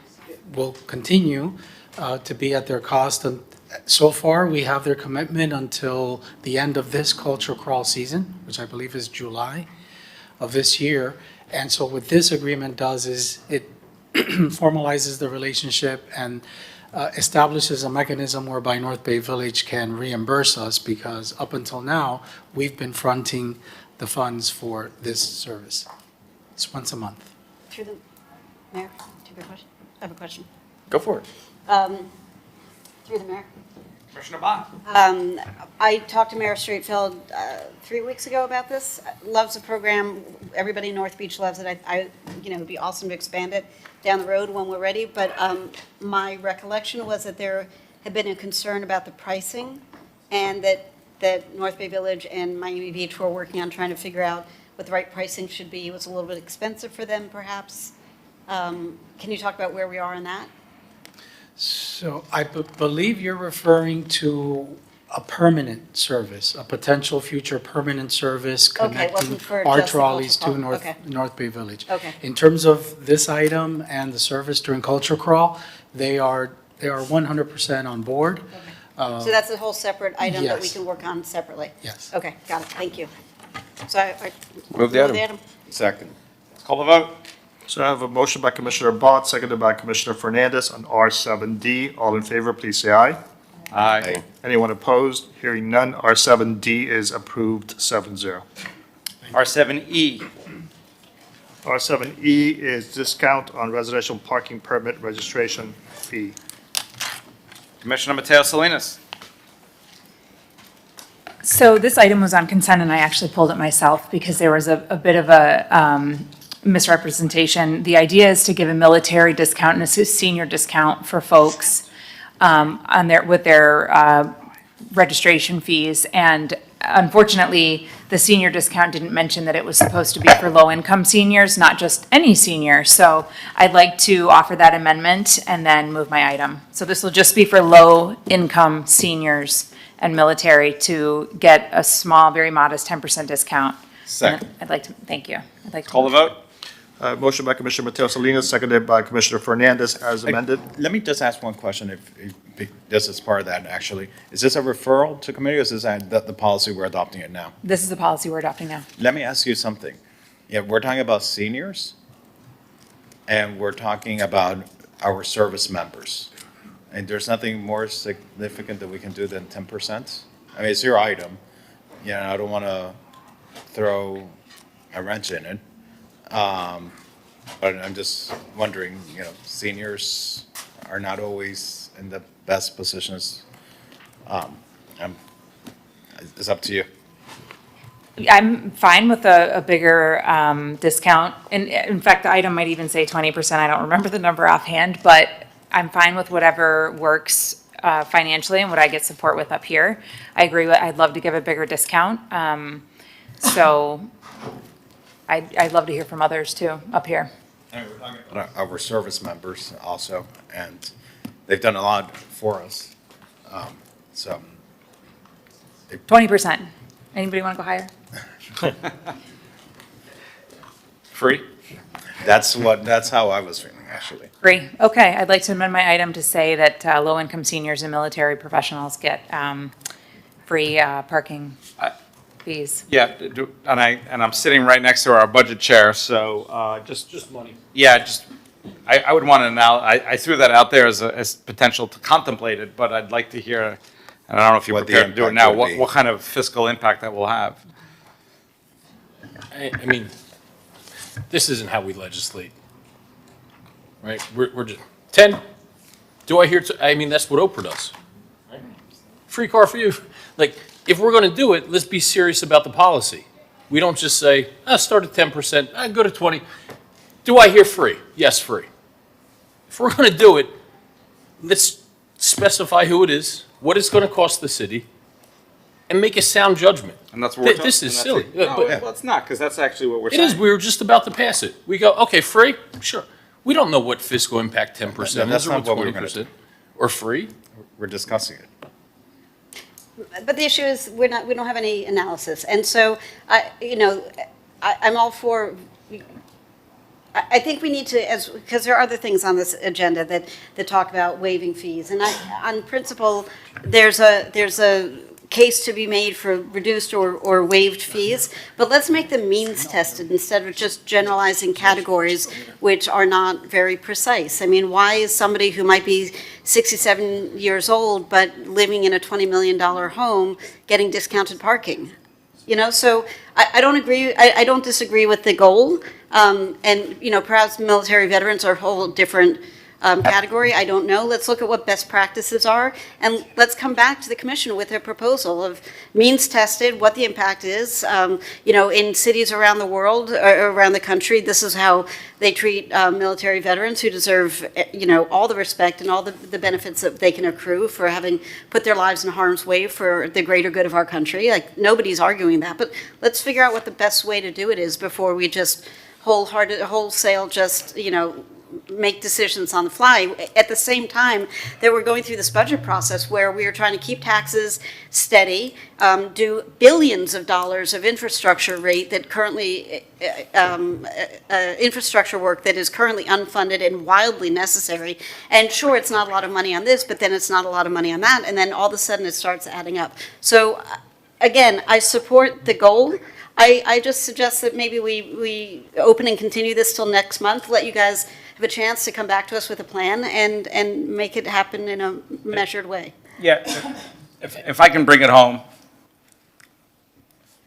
will continue to be at their cost. And so far, we have their commitment until the end of this culture crawl season, which I believe is July of this year. And so what this agreement does is it formalizes the relationship and establishes a mechanism whereby North Bay Village can reimburse us, because up until now, we've been fronting the funds for this service. It's once a month. Through the mayor, do you have a question? I have a question. Go for it. Through the mayor. Commissioner Bott. I talked to Mayor Streetfeld 3 weeks ago about this. Loves the program. Everybody in North Beach loves it. It'd be awesome to expand it down the road when we're ready. But my recollection was that there had been a concern about the pricing, and that North Bay Village and Miami Beach were working on trying to figure out what the right pricing should be. It was a little bit expensive for them, perhaps. Can you talk about where we are in that? So I believe you're referring to a permanent service, a potential future permanent service Okay, it connecting wasn't for our just the trolleys to culture crawl. Okay. North Bay Village. Okay. In terms of this item and the service during Culture Crawl, they are 100% on board. So that's a whole separate item that we yes. can work on separately? Yes. Okay, got it, thank you. So I Move the item. Second. Let's call the vote. So I have a motion by Commissioner Bott, seconded by Commissioner Fernandez on R7D. All in favor, please say aye. Aye. Anyone opposed? Hearing none, R7D is approved 7-0. R7E. R7E is discount on residential parking permit registration fee. Commissioner Mateo Salinas. So this item was on consent, and I actually pulled it myself because there was a bit of a misrepresentation. The idea is to give a military discount and a senior discount for folks with their registration fees. And unfortunately, the senior discount didn't mention that it was supposed to be for low-income seniors, not just any senior. So I'd like to offer that amendment and then move my item. So this will just be for low-income seniors and military to get a small, very modest 10% discount. Second. I'd like to, thank you. I'd like to Call the vote. Motion by Commissioner Mateo Salinas, seconded by Commissioner Fernandez as amended. Let me just ask one question, if this is part of that, actually. Is this a referral to committee, or is this the policy we're adopting it now? This is the policy we're adopting now. Let me ask you something. Yeah, we're talking about seniors, and we're talking about our service members. And there's nothing more significant that we can do than 10%? I mean, it's your item. I don't want to throw a wrench in it. But I'm just wondering, seniors are not always in the best positions. It's up to you. I'm fine with a bigger discount. And in fact, the item might even say 20%. I don't remember the number offhand, but I'm fine with whatever works financially and what I get support with up here. I agree I'd love to give a bigger discount. So I'd love to hear from others too, up here. And we're talking about our service members also, and they've done a lot for us. 20%. Anybody want to go higher? Free? That's how I was feeling, actually. Free. Okay, I'd like to amend my item to say that low-income seniors and military professionals get free parking fees. Yeah, and I'm sitting right next to our budget chair, so Just money. yeah, I would want to now, I threw that out there as potential to contemplate it, but I'd like to hear, and I don't know if you're What the prepared to do it impact now, would be. what kind of fiscal impact that will have. I mean, this isn't how we legislate, right? We're just, 10, do I hear, I mean, that's what Oprah does, right? Free car for you. Like, if we're going to do it, let's be serious about the policy. We don't just say, start at 10%, go to 20. Do I hear free? Yes, free. If we're going to do it, let's specify who it is, what it's going to cost the city and make a sound judgment. And that's what we're This talking- is and silly. that's it. No, well, it's not, because that's actually what we're It saying. is, we were just about to pass it. We go, okay, free? Sure. We don't know what fiscal impact 10% That's is or not what what we're gonna 20%. Or free? We're discussing it. But the issue is, we don't have any analysis. And so, I'm all for, I think we need to, because there are other things on this agenda that talk about waiving fees. And on principle, there's a case to be made for reduced or waived fees, but let's make them means tested instead of just generalizing categories which are not very precise. I mean, why is somebody who might be 67 years old but living in a $20 million home getting discounted parking? So I don't agree, I don't disagree with the goal. And, perhaps military veterans are a whole different category. I don't know. Let's look at what best practices are, and let's come back to the commission with a proposal of means tested, what the impact is. In cities around the world, or around the country, this is how they treat military veterans who deserve, all the respect and all the benefits that they can accrue for having put their lives in harm's way for the greater good of our country. Like, nobody's arguing that, but let's figure out what the best way to do it is before we just wholesale just, make decisions on the fly. At the same time that we're going through this budget process where we are trying to keep taxes steady, do billions of dollars of infrastructure rate that currently, infrastructure work that is currently unfunded and wildly necessary. And sure, it's not a lot of money on this, but then it's not a lot of money on that. And then all of a sudden it starts adding up. So again, I support the goal. I just suggest that maybe we open and continue this till next month, let you guys have a chance to come back to us with a plan and make it happen in a measured way. Yeah, if I can bring it home,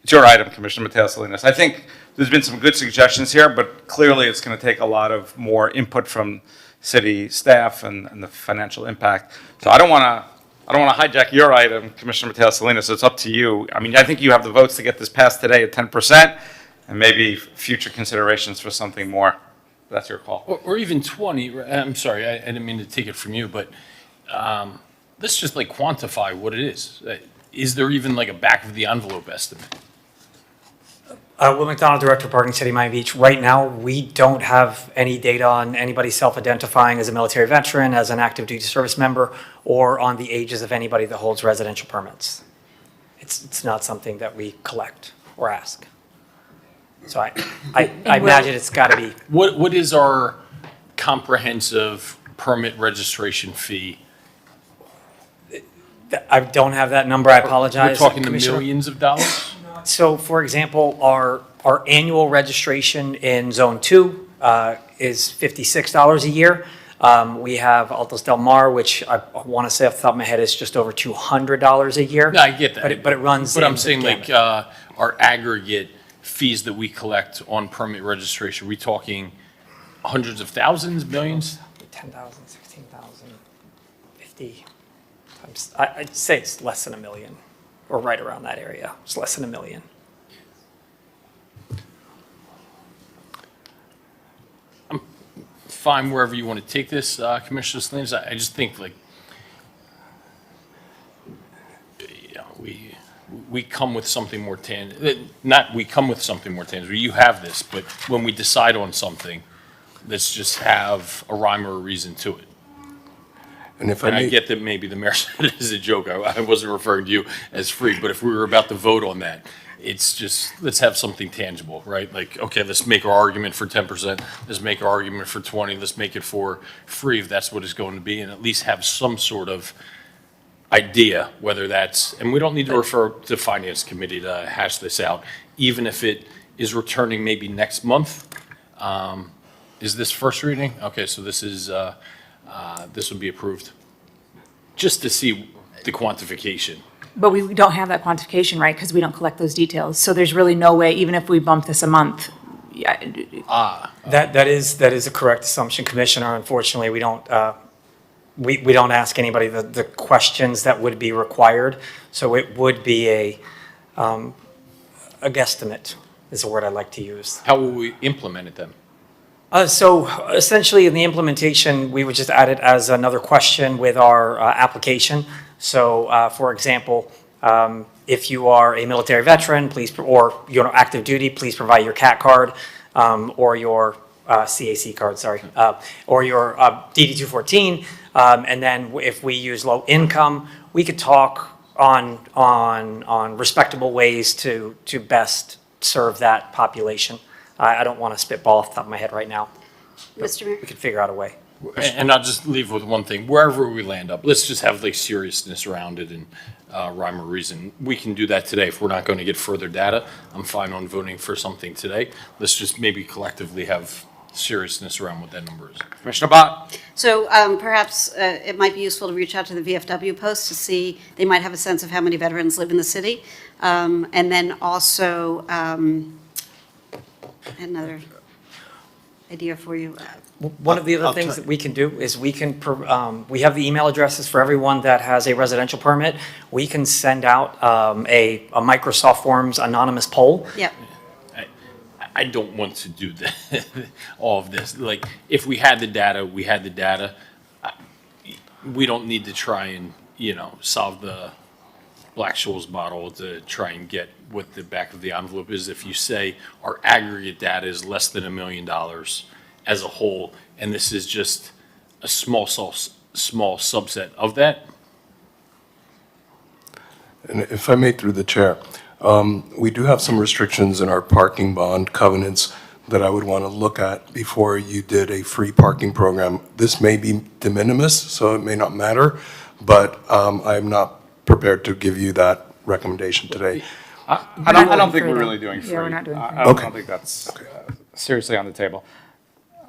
it's your item, Commissioner Mateo Salinas. I think there's been some good suggestions here, but clearly it's going to take a lot of more input from city staff and the financial impact. So I don't want to hijack your item, Commissioner Mateo Salinas. It's up to you. I mean, I think you have the votes to get this passed today at 10%, and maybe future considerations for something more. That's your call. Or even 20, I'm sorry, I didn't mean to take it from you, but let's just quantify what it is. Is there even a back of the envelope estimate? Will McDonald, Director of Parking, City of Miami Beach. Right now, we don't have any data on anybody self-identifying as a military veteran, as an active duty service member, or on the ages of anybody that holds residential permits. It's not something that we collect or ask. So I imagine it's got to be. What is our comprehensive permit registration fee? I don't have that number, I apologize. We're talking the Commissioner. millions of dollars? So, for example, our annual registration in Zone 2 is $56 a year. We have Altos Del Mar, which I want to say off the top of my head is just over $200 a year. No, I get that. But it runs. But I'm into saying the gamut. our aggregate fees that we collect on permit registration, are we talking hundreds of thousands, millions? 10,000, 16,000, 50 times. I'd say it's less than $1 million, or right around that area. It's less than $1 million. I'm fine wherever you want to take this, Commissioner Salinas. I just think we come with something more tangible. Not we come with something more tangible. You have this, but when we decide on something, let's just have a rhyme or a reason to it. And if I get that maybe the mayor said it as a joke. I wasn't referring to you as free, but if we were about to vote on that, it's just, let's have something tangible, right? Like, okay, let's make our argument for 10%, let's make our argument for 20, let's make it for free if that's what it's going to be, and at least have some sort of idea whether that's, and we don't need to refer to Finance Committee to hash this out, even if it is returning maybe next month. Is this first reading? Okay, so this is, this would be approved. Just to see the quantification. But we don't have that quantification, right, because we don't collect those details. So there's really no way, even if we bump this a month. That is a correct assumption, Commissioner. Unfortunately, we don't ask anybody the questions that would be required. So it would be a guesstimate is the word I'd like to use. How will we implement it then? So essentially in the implementation, we would just add it as another question with our application. So, for example, if you are a military veteran, please, or you're on active duty, please provide your CAT card, or your CAC card, sorry, or your DD-214. And then if we use low income, we could talk on respectable ways to best serve that population. I don't want to spitball off the top of my head right now. Mr. Mayor? We could figure out a way. And I'll just leave with one thing, wherever we land up, let's just have like seriousness around it and rhyme or reason. We can do that today. If we're not going to get further data, I'm fine on voting for something today. Let's just maybe collectively have seriousness around what that number is. Commissioner Bott? So perhaps it might be useful to reach out to the VFW post to see, they might have a sense of how many veterans live in the city. And then also, another idea for you. One of the other things that we can do is we can, we have the email addresses for everyone that has a residential permit. We can send out a Microsoft Forms anonymous poll. Yep. I don't want to do that, all of this. Like, if we had the data, we had the data. We don't need to try and, solve the Black-Scholes model to try and get what the back of the envelope is. If you say our aggregate data is less than $1 million as a whole, and this is just a small subset of that. And if I may, through the chair, we do have some restrictions in our parking bond covenants that I would want to look at before you did a free parking program. This may be de minimis, so it may not matter, but I'm not prepared to give you that recommendation today. I don't think we're really doing free. Yeah, we're not doing free. I don't think that's seriously on the table.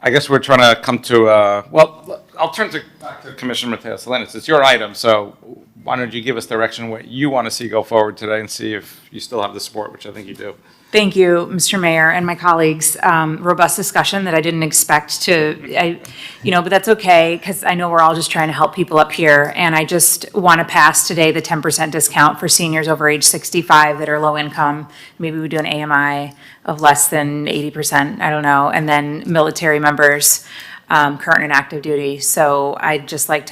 I guess we're trying to come to, well, I'll turn back to Commissioner Mateo Salinas. It's your item, so why don't you give us direction what you want to see go forward today and see if you still have the support, which I think you do. Thank you, Mr. Mayor and my colleagues. Robust discussion that I didn't expect to, but that's okay, because I know we're all just trying to help people up here. And I just want to pass today the 10% discount for seniors over age 65 that are low income. Maybe we do an AMI of less than 80%, I don't know. And then military members, current and active duty. So I'd just like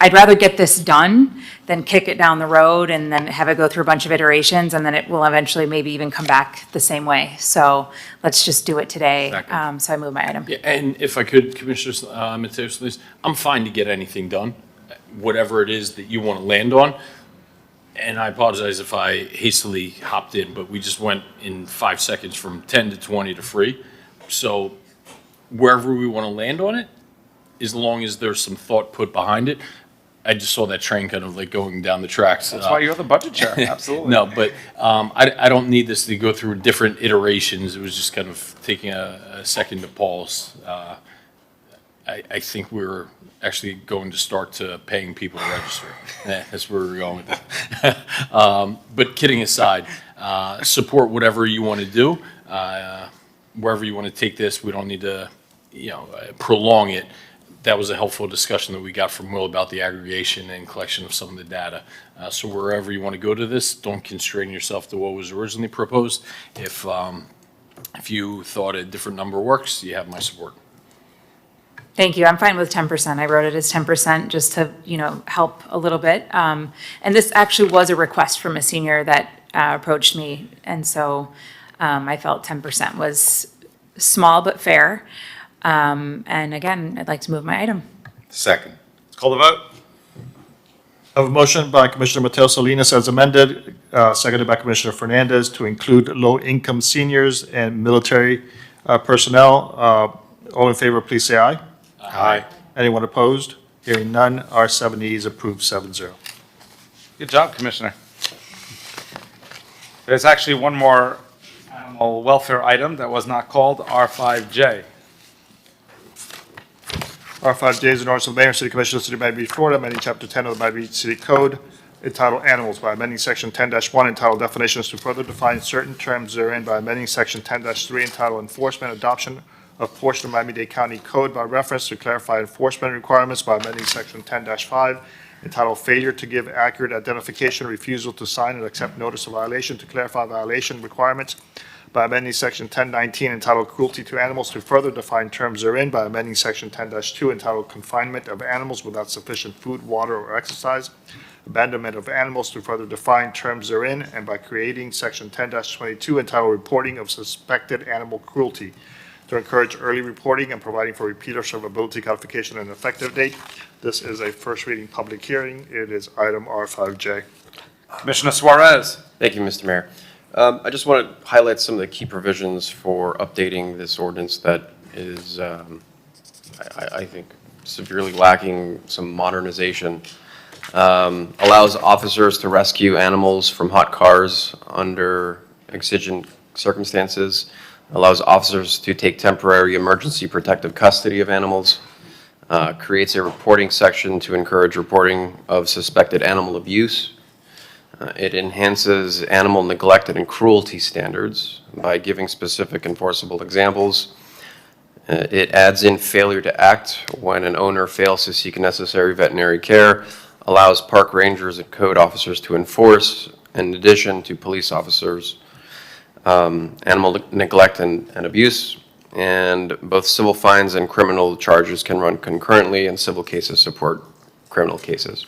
I'd rather get this done than kick it down the road and then have it go through a bunch of iterations, and then it will eventually maybe even come back the same way. So let's just do it today. So I move my item. Yeah, and if I could, Commissioner Mateo Salinas, I'm fine to get anything done, whatever it is that you want to land on. And I apologize if I hastily hopped in, but we just went in 5 seconds from 10 to 20 to free. So wherever we want to land on it, as long as there's some thought put behind it. I just saw that train kind of like going down the tracks. That's why you're the budget chair, absolutely. No, but I don't need this to go through different iterations. It was just kind of taking a second to pause. I think we're actually going to start to paying people to register. That's where we're going with it. But kidding aside, support whatever you want to do. Wherever you want to take this, we don't need to, prolong it. That was a helpful discussion that we got from Will about the aggregation and collection of some of the data. So wherever you want to go to this, don't constrain yourself to what was originally proposed. If you thought a different number works, you have my support. Thank you. I'm fine with 10%. I wrote it as 10% just to, help a little bit. And this actually was a request from a senior that approached me. And so I felt 10% was small but fair. And again, I'd like to move my item. Second. Let's call the vote. I have a motion by Commissioner Mateo Salinas as amended, seconded by Commissioner Fernandez to include low-income seniors and military personnel. All in favor, please say aye. Aye. Anyone opposed? Hearing none, R70 is approved 7-0. Good job, Commissioner. There's actually one more animal welfare item that was not called, R5J. R5J is an ordinance of the Mayor and City Commission of the City of Miami Beach, Florida, amending Chapter 10 of the Miami Beach City Code entitled Animals by amending Section 10-1 entitled Definitions to further define certain terms therein by amending Section 10-3 entitled Enforcement Adoption of portion of Miami-Dade County Code by reference to clarify enforcement requirements by amending Section 10-5 entitled Failure to Give Accurate Identification, Refusal to Sign and Accept Notice of Violation to clarify violation requirements by amending section 1019 entitled Cruelty to Animals to further define terms therein, by amending section 10-2 entitled Confinement of Animals Without Sufficient Food, Water, or Exercise, abandonment of animals to further define terms therein, and by creating section 10-22 entitled Reporting of Suspected Animal Cruelty to encourage early reporting and providing for repeater servability codification and effective date. This is a first reading public hearing. It is item R5J. Commissioner Suarez. Thank you, Mr. Mayor. I just want to highlight some of the key provisions for updating this ordinance that is, I think, severely lacking some modernization. Allows officers to rescue animals from hot cars under exigent circumstances, allows officers to take temporary emergency protective custody of animals, creates a reporting section to encourage reporting of suspected animal abuse. It enhances animal neglect and cruelty standards by giving specific enforceable examples. It adds in failure to act when an owner fails to seek necessary veterinary care, allows park rangers and code officers to enforce, in addition to police officers, animal neglect and abuse, and both civil fines and criminal charges can run concurrently, and civil cases support criminal cases.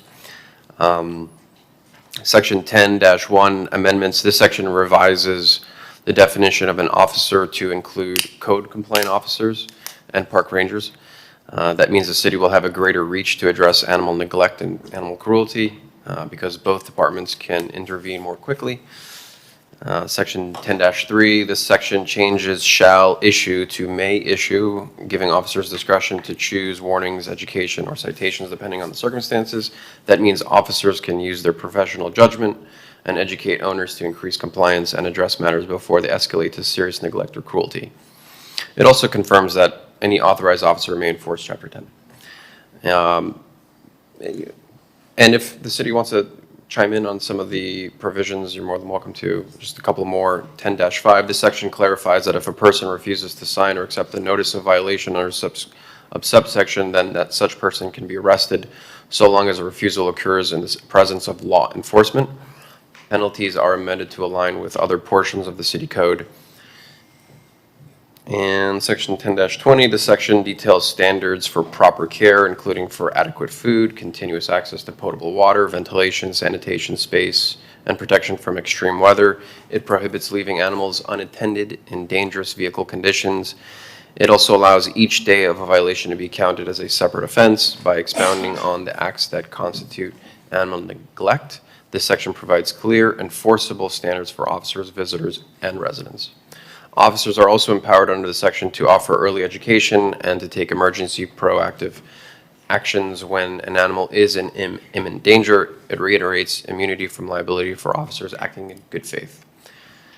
Section 10-1 amendments. This section revises the definition of an officer to include code complaint officers and park rangers. That means the city will have a greater reach to address animal neglect and animal cruelty because both departments can intervene more quickly. Section 10-3, this section changes shall issue to may issue, giving officers discretion to choose warnings, education, or citations depending on the circumstances. That means officers can use their professional judgment and educate owners to increase compliance and address matters before they escalate to serious neglect or cruelty. It also confirms that any authorized officer may enforce Chapter 10. And if the city wants to chime in on some of the provisions, you're more than welcome to. Just a couple more. 10-5, this section clarifies that if a person refuses to sign or accept a notice of violation under subsection, then that such person can be arrested so long as a refusal occurs in the presence of law enforcement. Penalties are amended to align with other portions of the city code. And section 10-20, this section details standards for proper care, including for adequate food, continuous access to potable water, ventilation, sanitation, space, and protection from extreme weather. It prohibits leaving animals unattended in dangerous vehicle conditions. It also allows each day of a violation to be counted as a separate offense by expounding on the acts that constitute animal neglect. This section provides clear, enforceable standards for officers, visitors, and residents. Officers are also empowered under the section to offer early education and to take emergency proactive actions when an animal is in imminent danger. It reiterates immunity from liability for officers acting in good faith.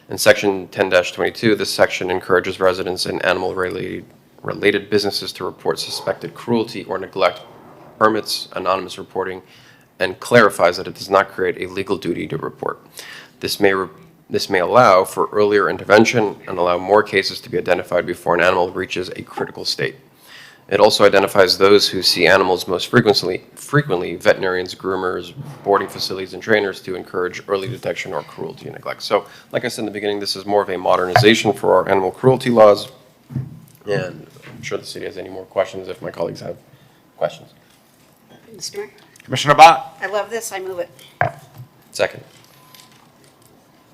In section 10-22, this section encourages residents and animal-related businesses to report suspected cruelty or neglect, permits anonymous reporting, and clarifies that it does not create a legal duty to report. This may allow for earlier intervention and allow more cases to be identified before an animal reaches a critical state. It also identifies those who see animals most frequently, veterinarians, groomers, boarding facilities, and trainers, to encourage early detection or cruelty and neglect. So, like I said in the beginning, this is more of a modernization for our animal cruelty laws. And I'm sure the city has any more questions if my colleagues have questions. Mr. Mayor? Commissioner Bott. I love this. I move it. Second.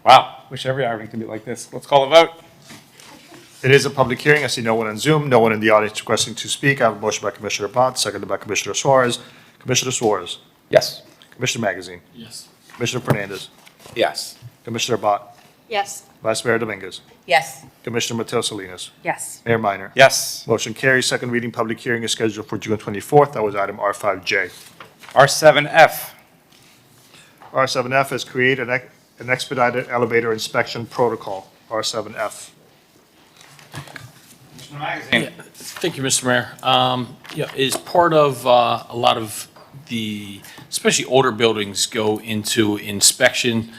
Wow, wish every item could be like this. Let's call a vote. It is a public hearing. I see no one on Zoom, no one in the audience requesting to speak. I have a motion by Commissioner Bott, seconded by Commissioner Suarez. Commissioner Suarez? Yes. Commissioner Magazine? Yes. Commissioner Fernandez? Yes. Commissioner Bott? Yes. Vice Mayor Dominguez? Yes. Commissioner Mateo Salinas? Yes. Mayor Minor? Yes. Motion carries. Second reading public hearing is scheduled for June 24th. That was item R5J. R7F. R7F is create an expedited elevator inspection protocol, R7F. Commissioner Magazine. Thank you, Mr. Mayor. As part of a lot of the, especially older buildings, go into inspection,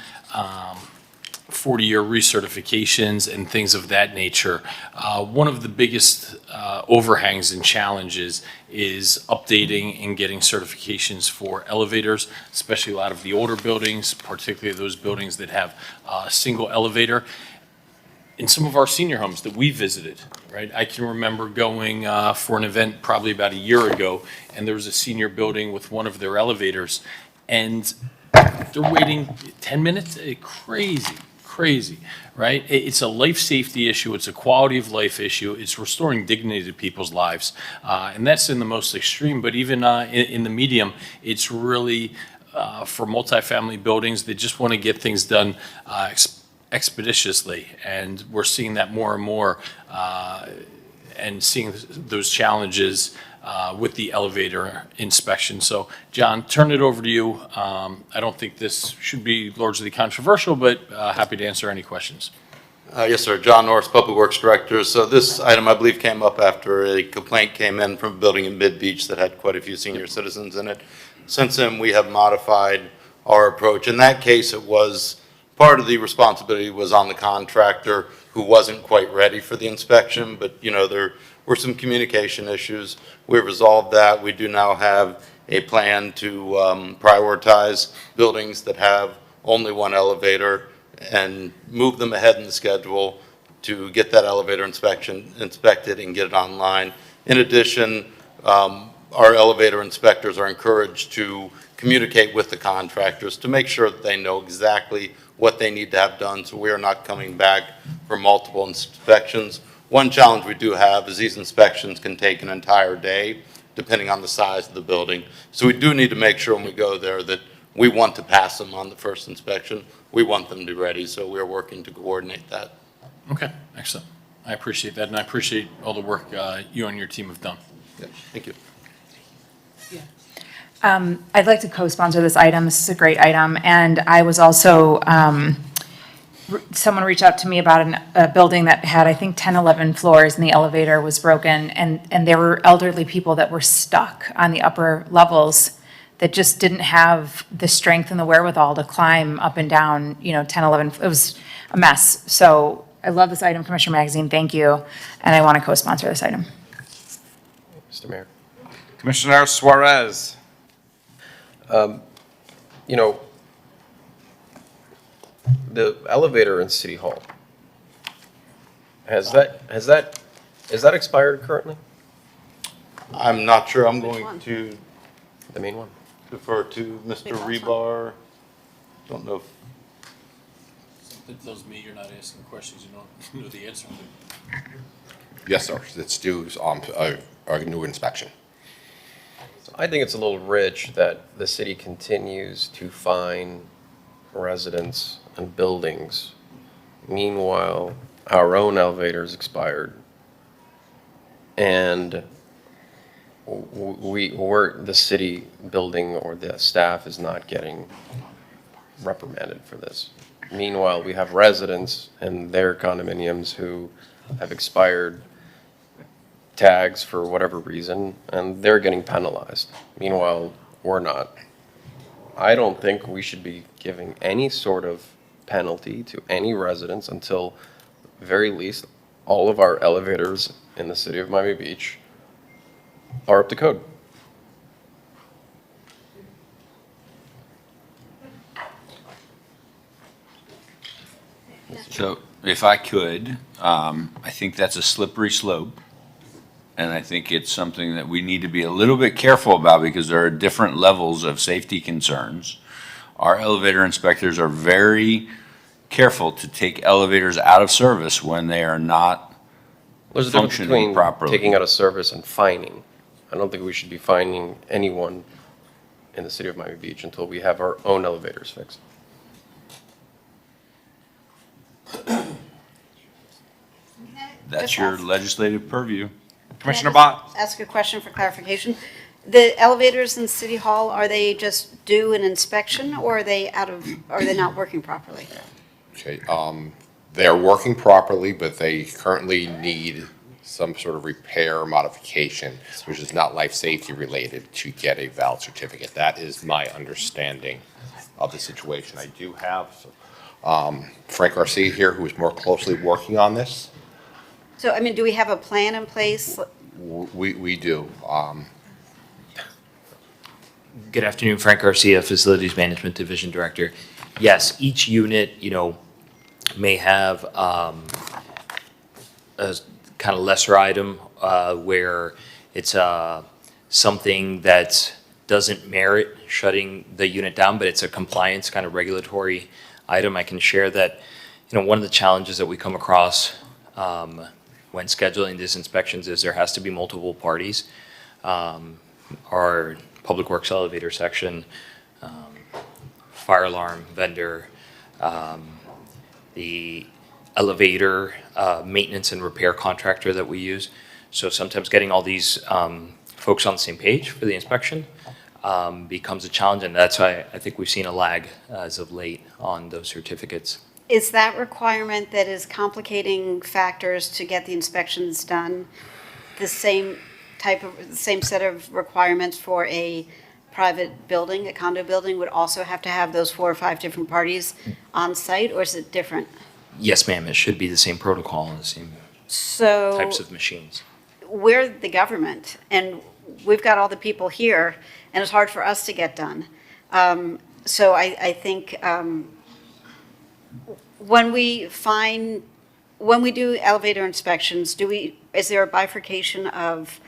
40-year recertifications and things of that nature. One of the biggest overhangs and challenges is updating and getting certifications for elevators, especially a lot of the older buildings, particularly those buildings that have a single elevator. in some of our senior homes that we visited, right? I can remember going for an event probably about a year ago, and there was a senior building with one of their elevators, and they're waiting 10 minutes. Crazy, right? It's a life safety issue. It's a quality of life issue. It's restoring dignity to people's lives. And that's in the most extreme, but even in the medium, it's really for multifamily buildings, they just want to get things done expeditiously. And we're seeing that more and more and seeing those challenges with the elevator inspection. So, John, turn it over to you. I don't think this should be largely controversial, but happy to answer any questions. Yes, sir. John Norris, Public Works Director. So this item, I believe, came up after a complaint came in from a building in Mid-Beach that had quite a few senior citizens in it. Since then, we have modified our approach. In that case, it was part of the responsibility was on the contractor who wasn't quite ready for the inspection, but, you know, there were some communication issues. We've resolved that. We do now have a plan to prioritize buildings that have only one elevator and move them ahead in the schedule to get that elevator inspected and get it online. In addition, our elevator inspectors are encouraged to communicate with the contractors to make sure that they know exactly what they need to have done, so we are not coming back for multiple inspections. One challenge we do have is these inspections can take an entire day, depending on the size of the building. So we do need to make sure when we go there that we want to pass them on the first inspection. We want them to be ready, so we're working to coordinate that. Okay, excellent. I appreciate that, and I appreciate all the work you and your team have done. Yeah, thank you. I'd like to co-sponsor this item. This is a great item. And I was also, someone reached out to me about a building that had, I think, 10, 11 floors, and the elevator was broken. And there were elderly people that were stuck on the upper levels that just didn't have the strength and the wherewithal to climb up and down, 10, 11. It was a mess. So I love this item, Commissioner Magazine. Thank you. And I want to co-sponsor this item. Mr. Mayor. Commissioner Suarez. The elevator in City Hall, is that expired currently? I'm not sure. I'm going to The main one? defer to Mr. Rebar. Don't know if Something tells me you're not asking questions you don't know the answer to. Yes, sir. It's due a new inspection. I think it's a little rich that the city continues to fine residents and buildings. Meanwhile, our own elevator's expired. And we're the city building or the staff is not getting reprimanded for this. Meanwhile, we have residents in their condominiums who have expired tags for whatever reason, and they're getting penalized. Meanwhile, we're not. I don't think we should be giving any sort of penalty to any residents until, very least, all of our elevators in the city of Miami Beach are up to code. So if I could, I think that's a slippery slope. And I think it's something that we need to be a little bit careful about because there are different levels of safety concerns. Our elevator inspectors are very careful to take elevators out of service when they are not There's a difference functioning between properly. taking out of service and fining. I don't think we should be fining anyone in the city of Miami Beach until we have our own elevators fixed. That's your legislative purview. Commissioner Bott. Ask a question for clarification. The elevators in City Hall, are they just due an inspection, or are they not working properly? Okay, they're working properly, but they currently need some sort of repair modification, which is not life safety related, to get a valid certificate. That is my understanding of the situation. I do have Frank Garcia here, who is more closely working on this. So, I mean, do we have a plan in place? We do. Good afternoon, Frank Garcia, Facilities Management Division Director. Yes, each unit, may have a kind of lesser item where it's something that doesn't merit shutting the unit down, but it's a compliance kind of regulatory item, I can share that, one of the challenges that we come across when scheduling these inspections is there has to be multiple parties. Our Public Works elevator section, fire alarm vendor, the elevator maintenance and repair contractor that we use. So sometimes getting all these folks on the same page for the inspection becomes a challenge, and that's why I think we've seen a lag as of late on those certificates. Is that requirement that is complicating factors to get the inspections done the same set of requirements for a private building, a condo building would also have to have those 4 or 5 different parties on site, or is it different? Yes, ma'am, it should be the same protocol and the same So types of machines. we're the government, and we've got all the people here, and it's hard for us to get done. So I think when we do elevator inspections, is there a bifurcation of,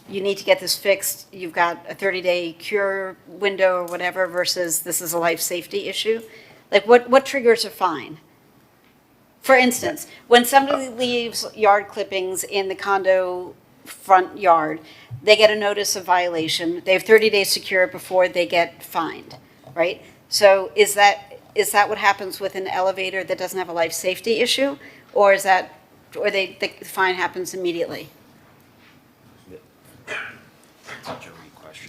you need to get this fixed, you've got a 30-day cure window or whatever, versus this is a life safety issue? Like, what triggers a fine? For instance, when somebody leaves yard clippings in the condo front yard, they get a notice of violation. They have 30 days to cure it before they get fined, right? So is that what happens with an elevator that doesn't have a life safety issue? Or the fine happens immediately?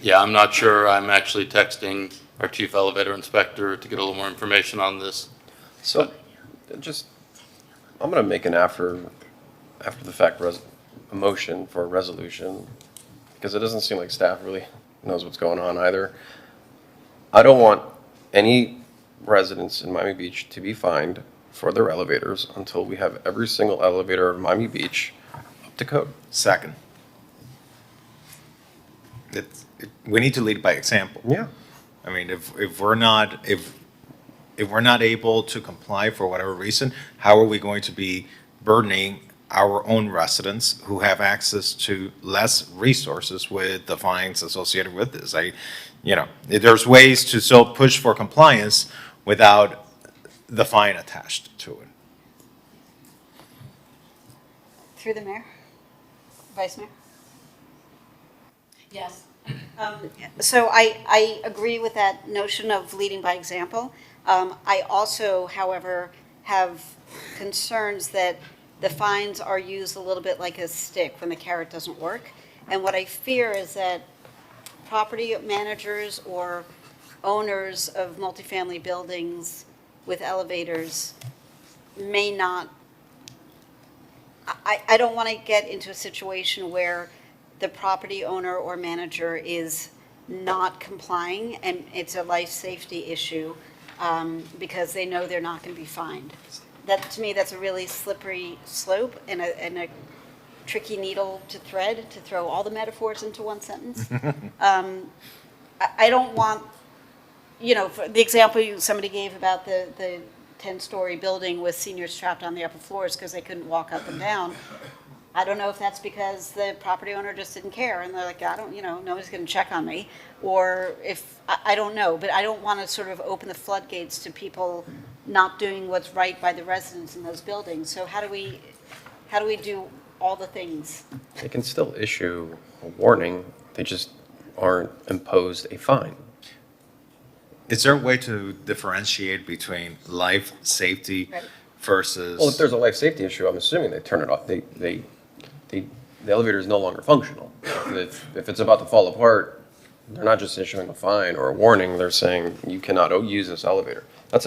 Yeah, I'm not sure. I'm actually texting our chief elevator inspector to get a little more information on this. So, I'm gonna make an after the fact a motion for a resolution, because it doesn't seem like staff really knows what's going on either. I don't want any residents in Miami Beach to be fined for their elevators until we have every single elevator of Miami Beach up to code. Second. We need to lead by example. Yeah. I mean, if we're not able to comply for whatever reason, how are we going to be burdening our own residents who have access to less resources with the fines associated with this? There's ways to still push for compliance without the fine attached to it. Through the mayor? Vice Mayor? Yes. So I agree with that notion of leading by example. I also, however, have concerns that the fines are used a little bit like a stick when the carrot doesn't work. And what I fear is that property managers or owners of multifamily buildings with elevators may not, I don't want to get into a situation where the property owner or manager is not complying and it's a life safety issue because they know they're not going to be fined. That, to me, that's a really slippery slope and a tricky needle to thread, to throw all the metaphors into one sentence. I don't want, for the example somebody gave about the 10-story building with seniors trapped on the upper floors because they couldn't walk up and down. I don't know if that's because the property owner just didn't care and they're like, nobody's going to check on me. Or if, I don't know, but I don't want to sort of open the floodgates to people not doing what's right by the residents in those buildings. So how do we do all the things? They can still issue a warning, they just aren't imposed a fine. Is there a way to differentiate between life safety versus? Well, if there's a life safety issue, I'm assuming they turn it off. The elevator is no longer functional. If it's about to fall apart, they're not just issuing a fine or a warning. They're saying you cannot use this elevator. That's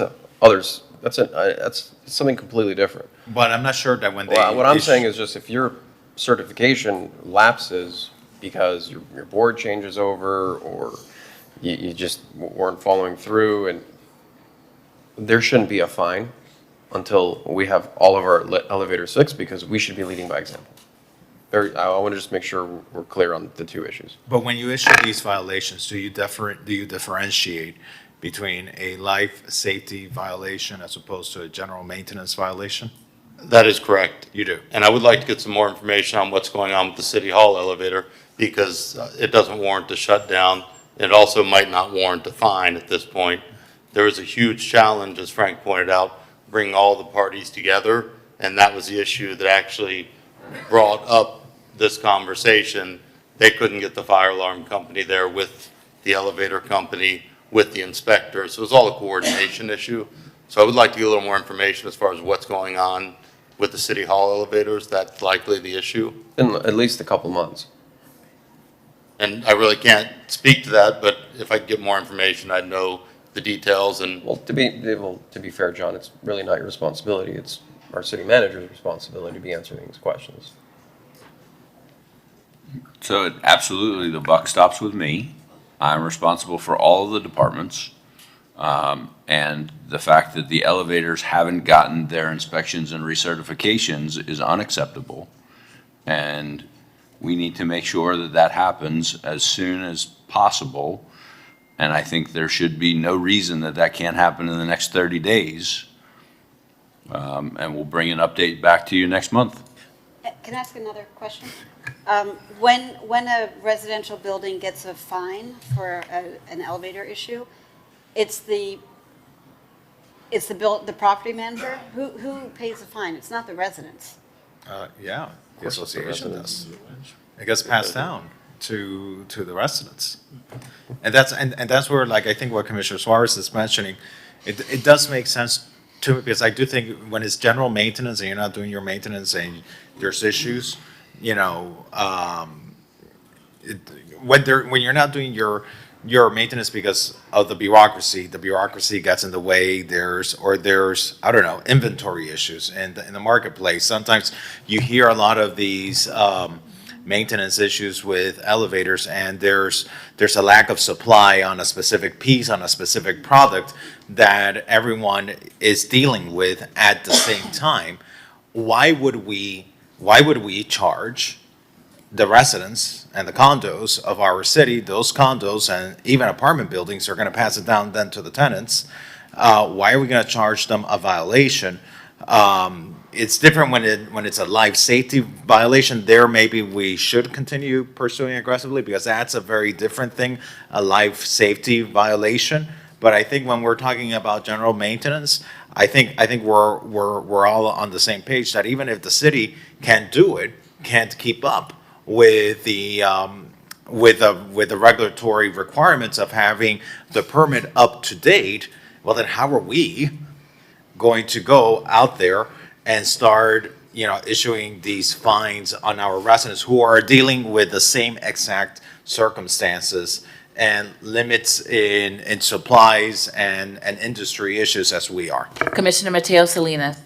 something completely different. But I'm not sure that when they. Well, what I'm saying is just if your certification lapses because your board changes over or you just weren't following through, and there shouldn't be a fine until we have all of our elevators fixed, because we should be leading by example. I want to just make sure we're clear on the two issues. But when you issue these violations, do you differentiate between a life safety violation as opposed to a general maintenance violation? That is correct. You do. And I would like to get some more information on what's going on with the City Hall elevator, because it doesn't warrant a shutdown. It also might not warrant a fine at this point. There was a huge challenge, as Frank pointed out, bringing all the parties together, and that was the issue that actually brought up this conversation. They couldn't get the fire alarm company there with the elevator company, with the inspector, so it was all a coordination issue. So I would like to get a little more information as far as what's going on with the City Hall elevators. That's likely the issue. In at least a couple months. And I really can't speak to that, but if I could get more information, I'd know the details. And Well, to be fair, John, it's really not your responsibility. It's our city manager's responsibility to be answering these questions. So absolutely, the buck stops with me. I'm responsible for all of the departments. And the fact that the elevators haven't gotten their inspections and recertifications is unacceptable. And we need to make sure that that happens as soon as possible. And I think there should be no reason that that can't happen in the next 30 days. And we'll bring an update back to you next month. Can I ask another question? When a residential building gets a fine for an elevator issue, it's the property manager who pays the fine. It's not the residents. Yeah, the association does. It gets passed down to the residents. And that's where, like, I think what Commissioner Suarez is mentioning, it does make sense to me, because I do think when it's general maintenance and you're not doing your maintenance and there's issues, you know, when you're not doing your maintenance because of the bureaucracy gets in the way. There's I don't know, inventory issues in the marketplace. Sometimes you hear a lot of these maintenance issues with elevators, and there's a lack of supply on a specific piece, on a specific product that everyone is dealing with at the same time. Why would we charge the residents and the condos of our city, those condos and even apartment buildings are going to pass it down then to the tenants? Why are we going to charge them a violation? It's different when it's a life safety violation. There, maybe we should continue pursuing aggressively, because that's a very different thing, a life safety violation. But I think when we're talking about general maintenance, I think we're all on the same page that even if the city can't keep up with the regulatory requirements of having the permit up to date, well, then how are we going to go out there and start, issuing these fines on our residents who are dealing with the same exact circumstances and limits in supplies and industry issues as we are? Commissioner Mateo Salinas.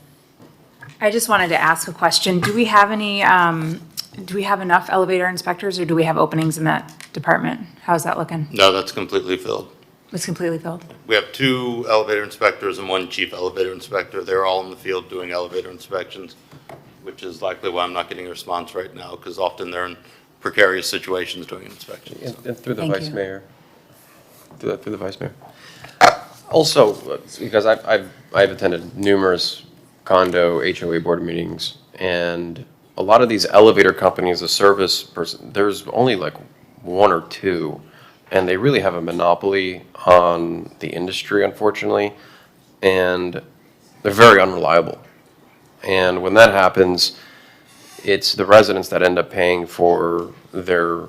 I just wanted to ask a question. Do we have enough elevator inspectors, or do we have openings in that department? How's that looking? no, that's completely filled. It's completely filled? We have 2 elevator inspectors and 1 chief elevator inspector. They're all in the field doing elevator inspections, which is likely why I'm not getting a response right now, because often they're in precarious situations doing inspections. And through the Thank vice you. mayor. Through the vice mayor. Also, because I've attended numerous condo HOA board meetings, and a lot of these elevator companies, the service person, there's only like 1 or 2, and they really have a monopoly on the industry, unfortunately, and they're very unreliable. And when that happens, it's the residents that end up paying for their,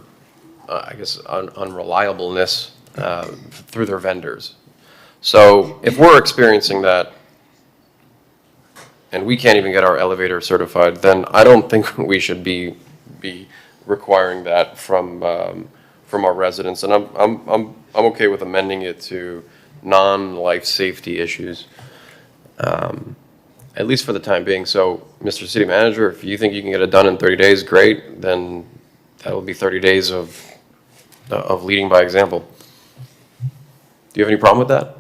unreliableness through their vendors. So if we're experiencing that, and we can't even get our elevator certified, then I don't think we should be requiring that from our residents. And I'm okay with amending it to non-life safety issues, at least for the time being. So, Mr. City Manager, if you think you can get it done in 30 days, great. Then that will be 30 days of leading by example. Do you have any problem with that?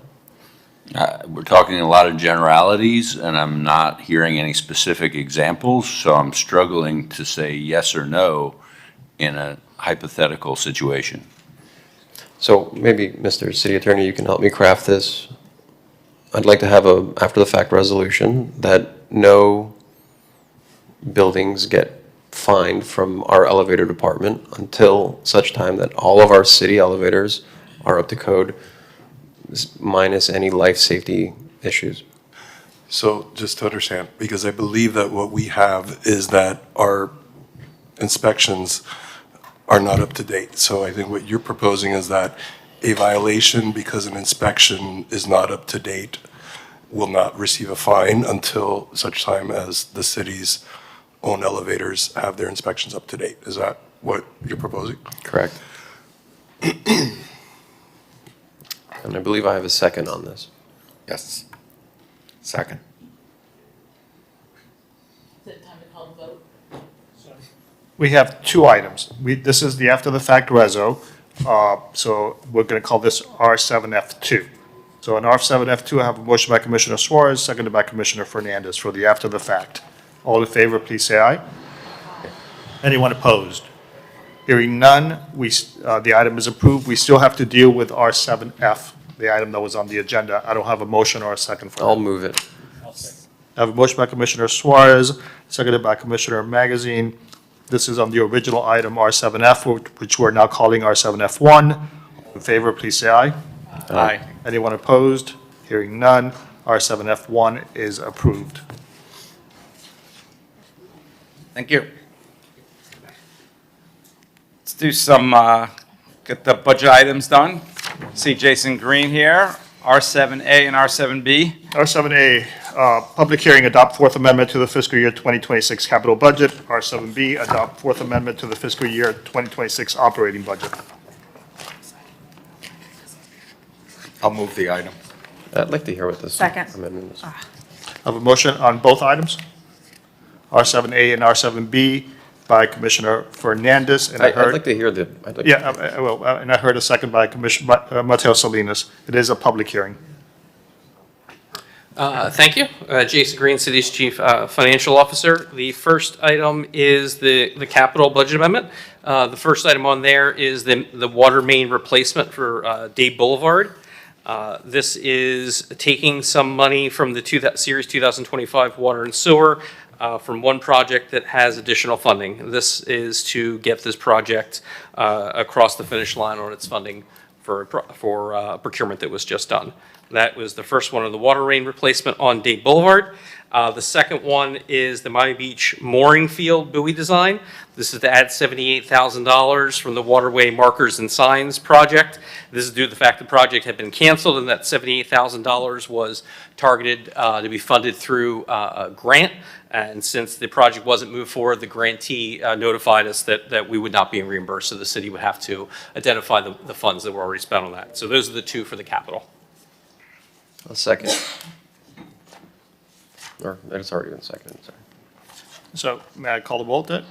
We're talking a lot of generalities, and I'm not hearing any specific examples, so I'm struggling to say yes or no in a hypothetical situation. So maybe, Mr. City Attorney, you can help me craft this. I'd like to have a after-the-fact resolution that no buildings get fined from our elevator department until such time that all of our city elevators are up to code, minus any life safety issues. So just to understand, because I believe that what we have is that our inspections are not up to date. So I think what you're proposing is that a violation because an inspection is not up to date will not receive a fine until such time as the city's own elevators have their inspections up to date. Is that what you're proposing? Correct. And I believe I have a second on this. Yes. Second. We have two items. This is the after-the-fact reso, so we're going to call this R7F2. So on R7F2, I have a motion by Commissioner Suarez, seconded by Commissioner Fernandez for the after-the-fact. All in favor, please say aye. Anyone opposed? Hearing none, the item is approved. We still have to deal with R7F, the item that was on the agenda. I don't have a motion or a second for that. I'll move it. I have a motion by Commissioner Suarez, seconded by Commissioner Magazine. This is on the original item R7F, which we're now calling R7F1. All in favor, please say aye. Aye. Anyone opposed? Hearing none, R7F1 is approved. Thank you. Let's do some, get the budget items done. See Jason Green here, R7A and R7B. R7A, public hearing, adopt Fourth Amendment to the fiscal year 2026 capital budget. R7B, adopt Fourth Amendment to the fiscal year 2026 operating budget. I'll move the item. I'd like to hear what this Second. amendment is. I have a motion on both items, R7A and R7B, by Commissioner Fernandez. And I'd like to hear the. Yeah, I will. And I heard a second by Commissioner Mateo Salinas. It is a public hearing. Thank you. Jason Green, City's Chief Financial Officer. The first item is the capital budget amendment. The first item on there is the water main replacement for Day Boulevard. This is taking some money from the Series 2025 Water and Sewer from one project that has additional funding. This is to get this project across the finish line on its funding for procurement that was just done. That was the first one of the water main replacement on Dade Boulevard. The second one is the Miami Beach mooring field buoy design. This is to add $78,000 from the waterway markers and signs project. This is due to the fact the project had been canceled and that $78,000 was targeted to be funded through a grant. And since the project wasn't moved forward, the grantee notified us that we would not be reimbursed, so the city would have to identify the funds that were already spent on that. So those are the two for the capital. A second. Or it's already been seconded, sorry. So may I call the vote then?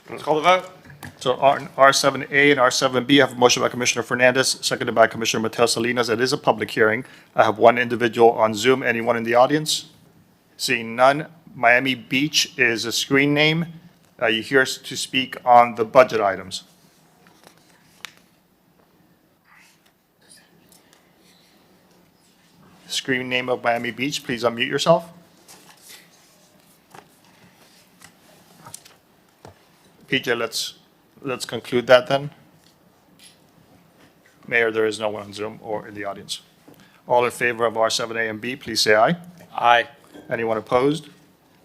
Let's call the vote. So on R7A and R7B, I have a motion by Commissioner Fernandez, seconded by Commissioner Mateo Salinas. It is a public hearing. I have one individual on Zoom. Anyone in the audience? Seeing none. Miami Beach is a screen name. Are you here to speak on the budget items? Screen name of Miami Beach, please unmute yourself. PJ, let's conclude that then. Mayor, there is no one on Zoom or in the audience. All in favor of R7A and B, please say aye. Aye. Anyone opposed?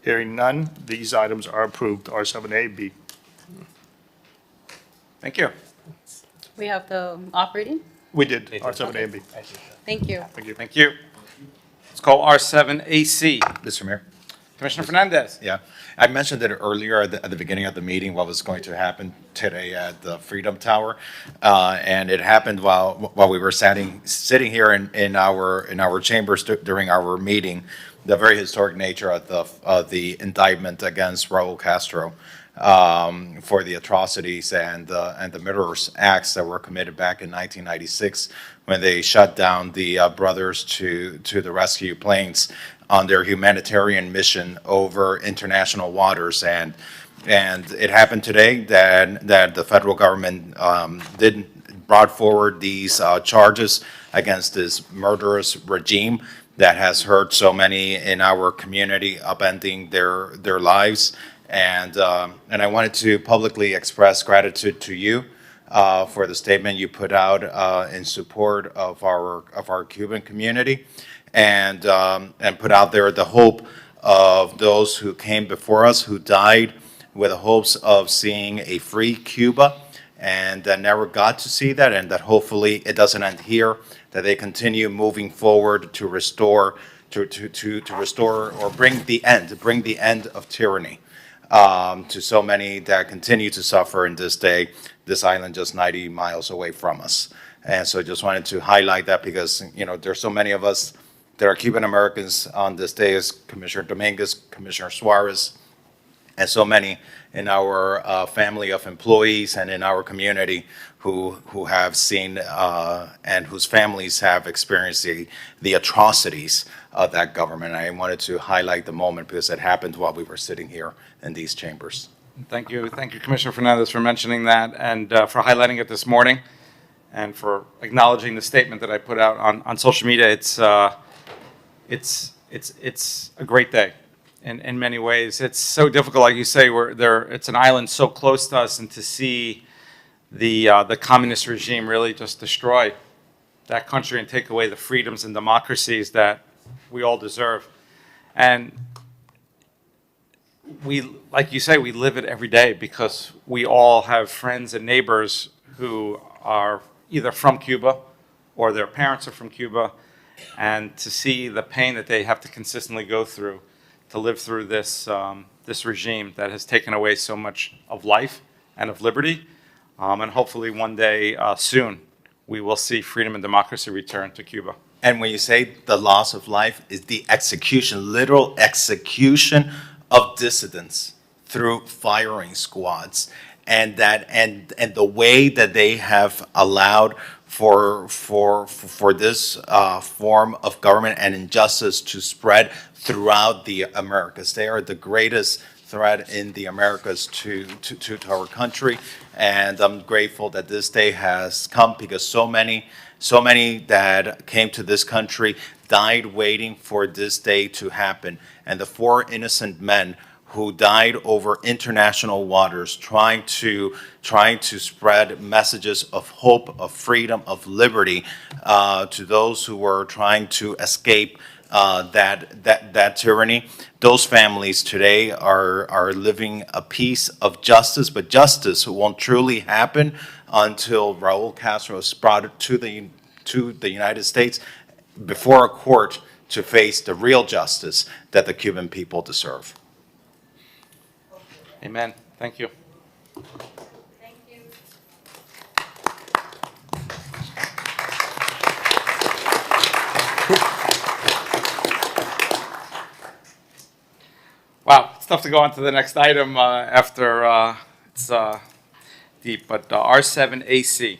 Hearing none, these items are approved, R7A, B. Thank you. We have the operating. We did, R7A and B. Thank you. Thank you. Thank you. Let's call R7AC. Mr. Mayor? Commissioner Fernandez. Yeah, I mentioned it earlier at the beginning of the meeting, what was going to happen today at the Freedom Tower. And it happened while we were sitting here in our chambers during our meeting, the very historic nature of the indictment against Raul Castro for the atrocities and the murderous acts that were committed back in 1996 when they shut down the brothers to the rescue planes on their humanitarian mission over international waters. And it happened today that the federal government brought forward these charges against this murderous regime. that has hurt so many in our community, upending their lives. And I wanted to publicly express gratitude to you for the statement you put out in support of our Cuban community, and put out there the hope of those who came before us, who died with the hopes of seeing a free Cuba, and that never got to see that, and that hopefully it doesn't end here, that they continue moving forward to restore, to restore or bring the end of tyranny to so many that continue to suffer in this day, this island just 90 miles away from us. And so just wanted to highlight that because, there's so many of us that are Cuban Americans on this day, as Commissioner Dominguez, Commissioner Suarez, and so many in our family of employees and in our community who have seen and whose families have experienced the atrocities of that government. I wanted to highlight the moment because it happened while we were sitting here in these chambers. Thank you, Commissioner Fernandez, for mentioning that and for highlighting it this morning and for acknowledging the statement that I put out on social media. It's a great day in many ways. It's so difficult, like you say, it's an island so close to us, and to see the communist regime really just destroy that country and take away the freedoms and democracies that we all deserve. And like you say, we live it every day because we all have friends and neighbors who are either from Cuba or their parents are from Cuba, and to see the pain that they have to consistently go through to live through this regime that has taken away so much of life and of liberty, and hopefully one day soon we will see freedom and democracy return to Cuba. And when you say the loss of life, is the execution, literal execution of dissidents through firing squads, and the way that they have allowed for this form of government and injustice to spread throughout the Americas. They are the greatest threat in the Americas to our country, and I'm grateful that this day has come because so many that came to this country died waiting for this day to happen. And the 4 innocent men who died over international waters trying to spread messages of hope, of freedom, of liberty to those who were trying to escape that tyranny. Those families today are living a piece of justice, but justice won't truly happen until Raul Castro is brought to the United States before a court to face the real justice that the Cuban people deserve. Amen. Thank you. Thank you. Wow, it's tough to go on to the next item after it's deep, but R7AC.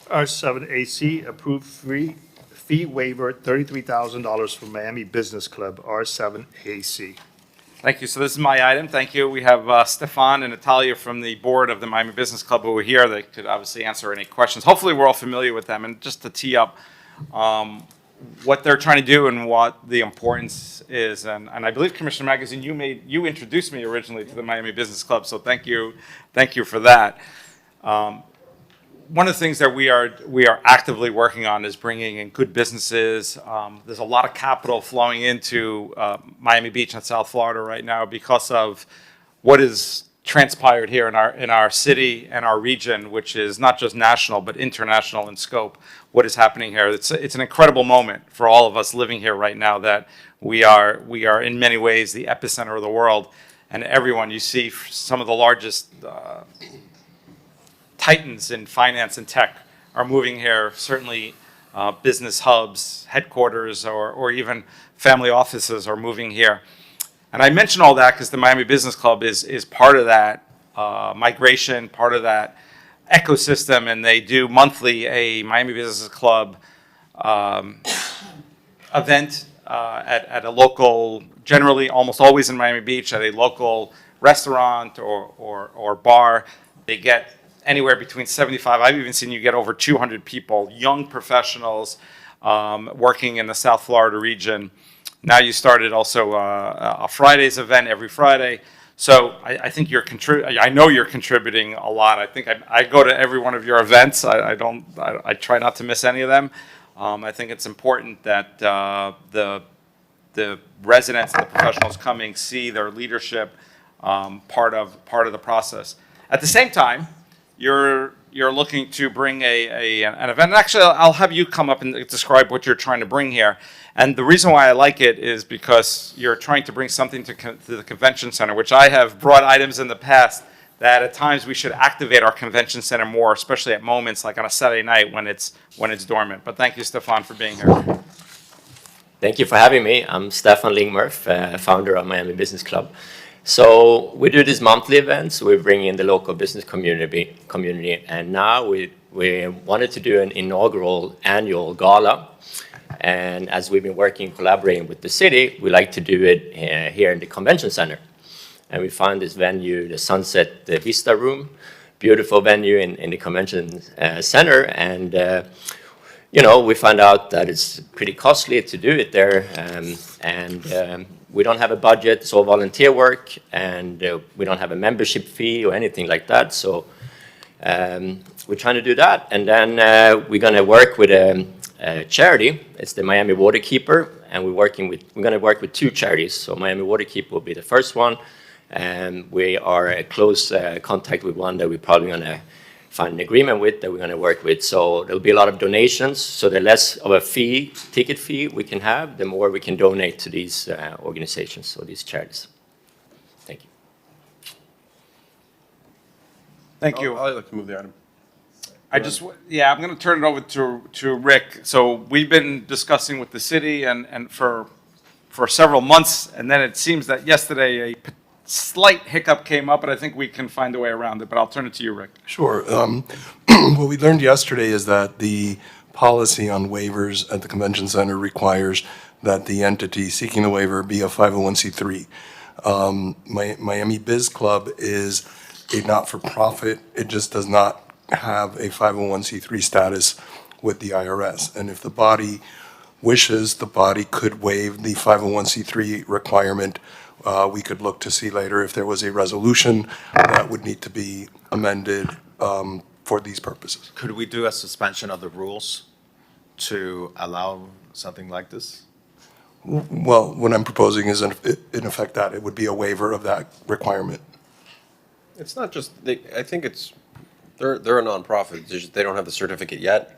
R7AC, approved fee waiver, $33,000 for Miami Business Club, R7AC. Thank you. So this is my item. Thank you. We have Stefan and Natalia from the board of the Miami Business Club who are here. They could obviously answer any questions. Hopefully we're all familiar with them. And just to tee up what they're trying to do and what the importance is. And I believe, Commissioner Magazine, you introduced me originally to the Miami Business Club. So thank you for that. One of the things that we are actively working on is bringing in good businesses. There's a lot of capital flowing into Miami Beach and South Florida right now because of what is transpired here in our city and our region, which is not just national but international in scope. What is happening here? It's an incredible moment for all of us living here right now that we are in many ways the epicenter of the world, and everyone you see some of the largest titans in finance and tech are moving here, certainly business hubs, headquarters, or even family offices are moving here. And I mention all that because the Miami Business Club is part of that migration, part of that ecosystem, and they do monthly a Miami Business Club event at a local, generally almost always in Miami Beach, at a local restaurant or bar. They get anywhere between 75, I've even seen you get over 200 people, young professionals, working in the South Florida region. Now you started also a Fridays event every Friday. So I think I know you're contributing a lot. I think I go to every one of your events. I try not to miss any of them. I think it's important that the residents and the professionals coming see their leadership part of the process. At the same time, you're looking to bring an event. And actually, I'll have you come up and describe what you're trying to bring here. And the reason why I like it is because you're trying to bring something to the convention center, which I have brought items in the past that at times we should activate our convention center more, especially at moments like on a Saturday night when it's dormant. But thank you, Stefan, for being here. Thank you for having me. I'm Stefan Lingmurf, founder of Miami Business Club. So we do these monthly events. We bring in the local business community, and now we wanted to do an inaugural annual gala. And as we've been working, collaborating with the city, we like to do it here in the convention center. And we found this venue, the Sunset Vista Room, beautiful venue in the convention center. And we found out that it's pretty costly to do it there, and we don't have a budget. It's all volunteer work, and we don't have a membership fee or anything like that. So we're trying to do that, and then we're going to work with a charity. It's the Miami Waterkeeper, and we're going to work with two charities. So Miami Waterkeeper will be the first one, and we are in close contact with one that we're probably going to find an agreement with, that we're going to work with. So there'll be a lot of donations. So the less of a ticket fee we can have, the more we can donate to these organizations or these charities. Thank you. Thank you. I'd like to move the item. I'm going to turn it over to Rick. So we've been discussing with the city and for several months, and then it seems that yesterday a slight hiccup came up, but I think we can find a way around it. But I'll turn it to you, Rick. Sure. What we learned yesterday is that the policy on waivers at the convention center requires that the entity seeking the waiver be a 501c3. Miami Biz Club is a not-for-profit. It just does not have a 501c3 status with the IRS. And if the body wishes, the body could waive the 501c3 requirement. We could look to see later if there was a resolution that would need to be amended for these purposes. Could we do a suspension of the rules to allow something like this? Well, what I'm proposing is in effect that it would be a waiver of that requirement. It's not just, I think they're a nonprofit, it's just they don't have the certificate yet.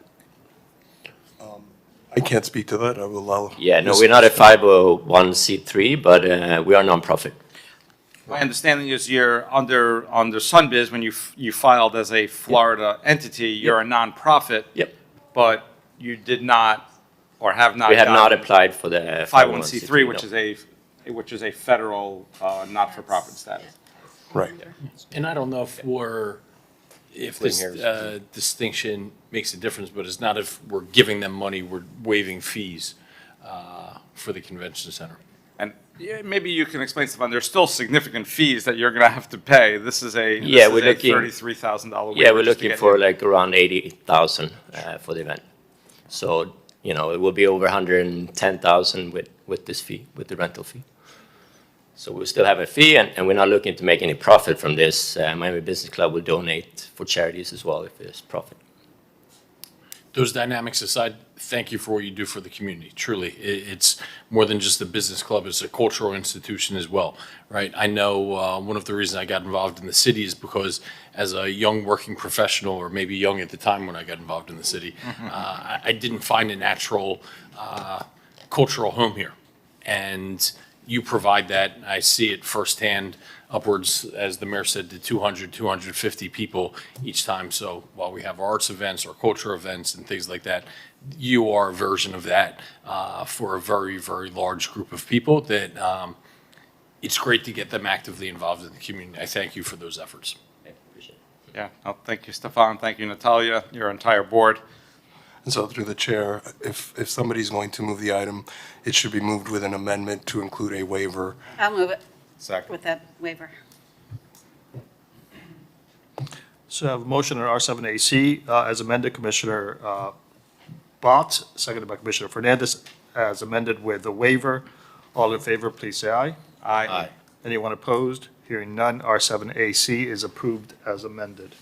I can't speak to that. I will allow. Yeah, no, we're not a 501c3, but we are a nonprofit. My understanding is you're under Sunbiz, when you filed as a Florida entity, you're a nonprofit. Yep. But you did not, or have not. We have not gotten applied for the 501c3, no. which is a federal not-for-profit status. Right. And I don't know if this distinction makes a difference, but it's not if we're giving them money, we're waiving fees for the convention center. And maybe you can explain, Stefan, there's still significant fees that you're going to have to pay. This is a $33,000 waiver. Yeah, we're looking for like around $80,000 for the event. So, it will be over $110,000 with this fee, with the rental fee. So we still have a fee, and we're not looking to make any profit from this. Miami Business Club will donate for charities as well if there's profit. Those dynamics aside, thank you for what you do for the community. Truly, it's more than just a business club. It's a cultural institution as well, right? I know one of the reasons I got involved in the city is because as a young working professional, or maybe young at the time when I got involved in the city, I didn't find a natural cultural home here. And you provide that. I see it firsthand, upwards, as the mayor said, to 200, 250 people each time. So while we have arts events or culture events and things like that, you are a version of that for a very, very large group of people that it's great to get them actively involved in the community. I thank you for those efforts. Yeah, thank you, Stefan. Thank you, Natalia, your entire board. And so through the chair, if somebody's going to move the item, it should be moved with an amendment to include a waiver. I'll move it. Second. With that waiver. So I have a motion on R7AC as amended. Commissioner Bott, seconded by Commissioner Fernandez, as amended with the waiver. All in favor, please say aye. Aye. Anyone opposed? Hearing none, R7AC is approved as amended.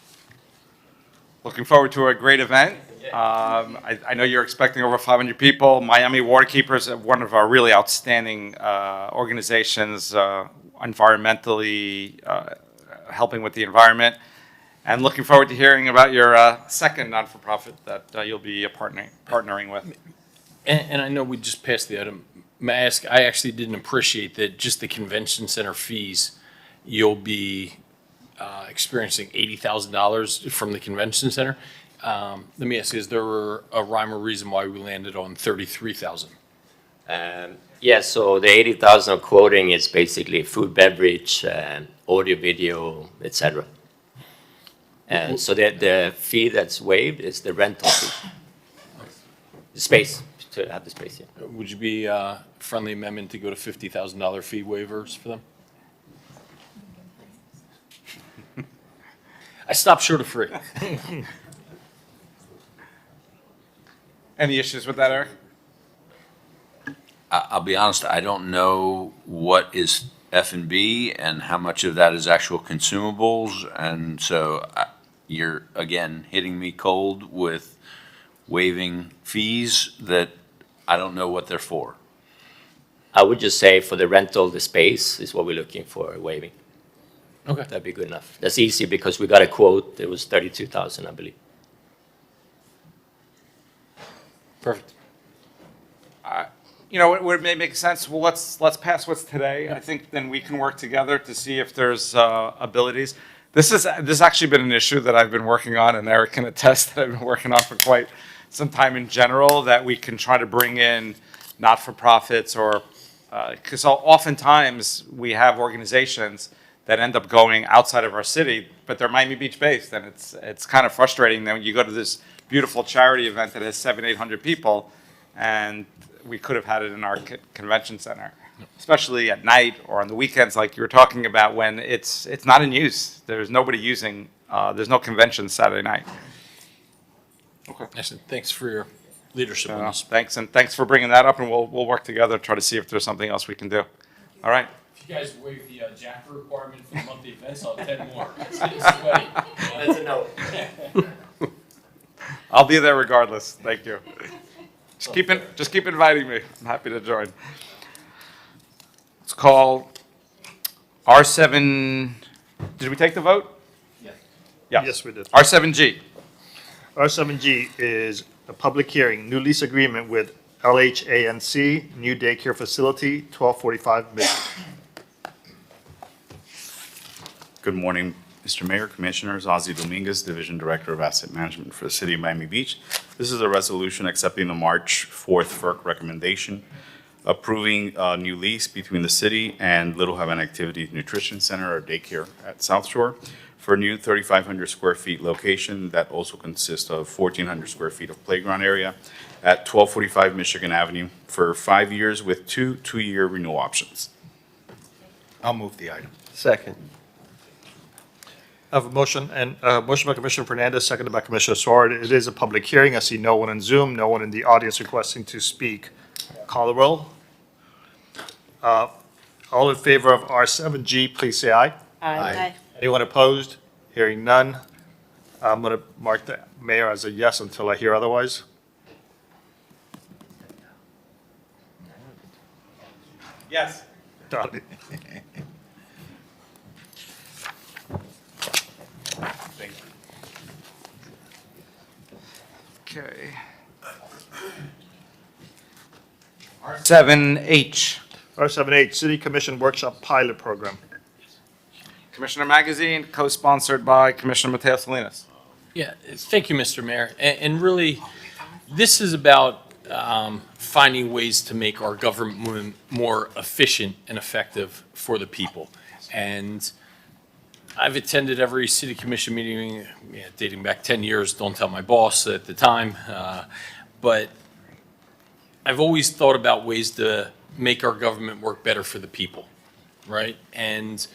Looking forward to a great event. I know you're expecting over 500 people. Miami Waterkeepers, one of our really outstanding organizations, environmentally helping with the environment. And looking forward to hearing about your second non-for-profit that you'll be partnering with. And I know we just passed the item. May I ask, I actually didn't appreciate that just the convention center fees, you'll be experiencing $80,000 from the convention center. Let me ask, is there a rhyme or reason why we landed on 33,000? Yes, so the 80,000 quoting is basically food, beverage, audio, video, etc. And so the fee that's waived is the rental fee. The space, to have the space, yeah. Would you be friendly amendment to go to $50,000 fee waivers for them? I stopped short of free. Any issues with that, Eric? I'll be honest, I don't know what is F&B and how much of that is actual consumables. And so you're, again, hitting me cold with waiving fees that I don't know what they're for. I would just say for the rental, the space is what we're looking for waiving. Okay. That'd be good enough. That's easy because we got a quote. It was 32,000, I believe. Perfect. You know, it may make sense. Well, let's pass what's today. I think then we can work together to see if there's abilities. This has actually been an issue that I've been working on, and Eric can attest that I've been working on for quite some time in general, that we can try to bring in not-for-profits or, because oftentimes we have organizations that end up going outside of our city, but they're Miami Beach based, and it's kind of frustrating that when you go to this beautiful charity event that has 700-800 people, and we could have had it in our convention center, especially at night or on the weekends, like you were talking about, when it's not in use. There's nobody using. There's no convention Saturday night. Okay. Excellent. Thanks for your leadership on this. Thanks, and thanks for bringing that up, and we'll work together to try to see if there's something else we can do. All right. If you guys waive the Jacker requirement for the monthly events, I'll have 10 more. It's sweaty. That's a no. I'll be there regardless. Thank you. Just keep inviting me. I'm happy to join. Let's call R7. Did we take the vote? Yes. Yeah. Yes, we did. R7G. R7G is a public hearing, new lease agreement with LHANC, new daycare facility, 1245 Mid. Good morning, Mr. Mayor, Commissioners. Ozzie Dominguez, Division Director of Asset Management for the City of Miami Beach. This is a resolution accepting the March 4th FERC recommendation, approving a new lease between the city and Little Havana Activities Nutrition Center or daycare at South Shore for a new 3,500 square feet location that also consists of 1,400 square feet of playground area at 1245 Michigan Avenue for 5 years with two-year renewal options. I'll move the item. Second. I have a motion by Commissioner Fernandez, seconded by Commissioner Sword. It is a public hearing. I see no one on Zoom, no one in the audience requesting to speak. Call the roll. All in favor of R7G, please say aye. Aye. Anyone opposed? Hearing none. I'm going to mark the mayor as a yes until I hear otherwise. Yes. Got it. Thank you. Okay. R7H. R7H, City Commission Workshop Pilot Program. Commissioner Magazine, co-sponsored by Commissioner Mateo Salinas. Yeah, thank you, Mr. Mayor. And really, this is about finding ways to make our government more efficient and effective for the people. And I've attended every city commission meeting, dating back 10 years, don't tell my boss at the time, but I've always thought about ways to make our government work better for the people, right? And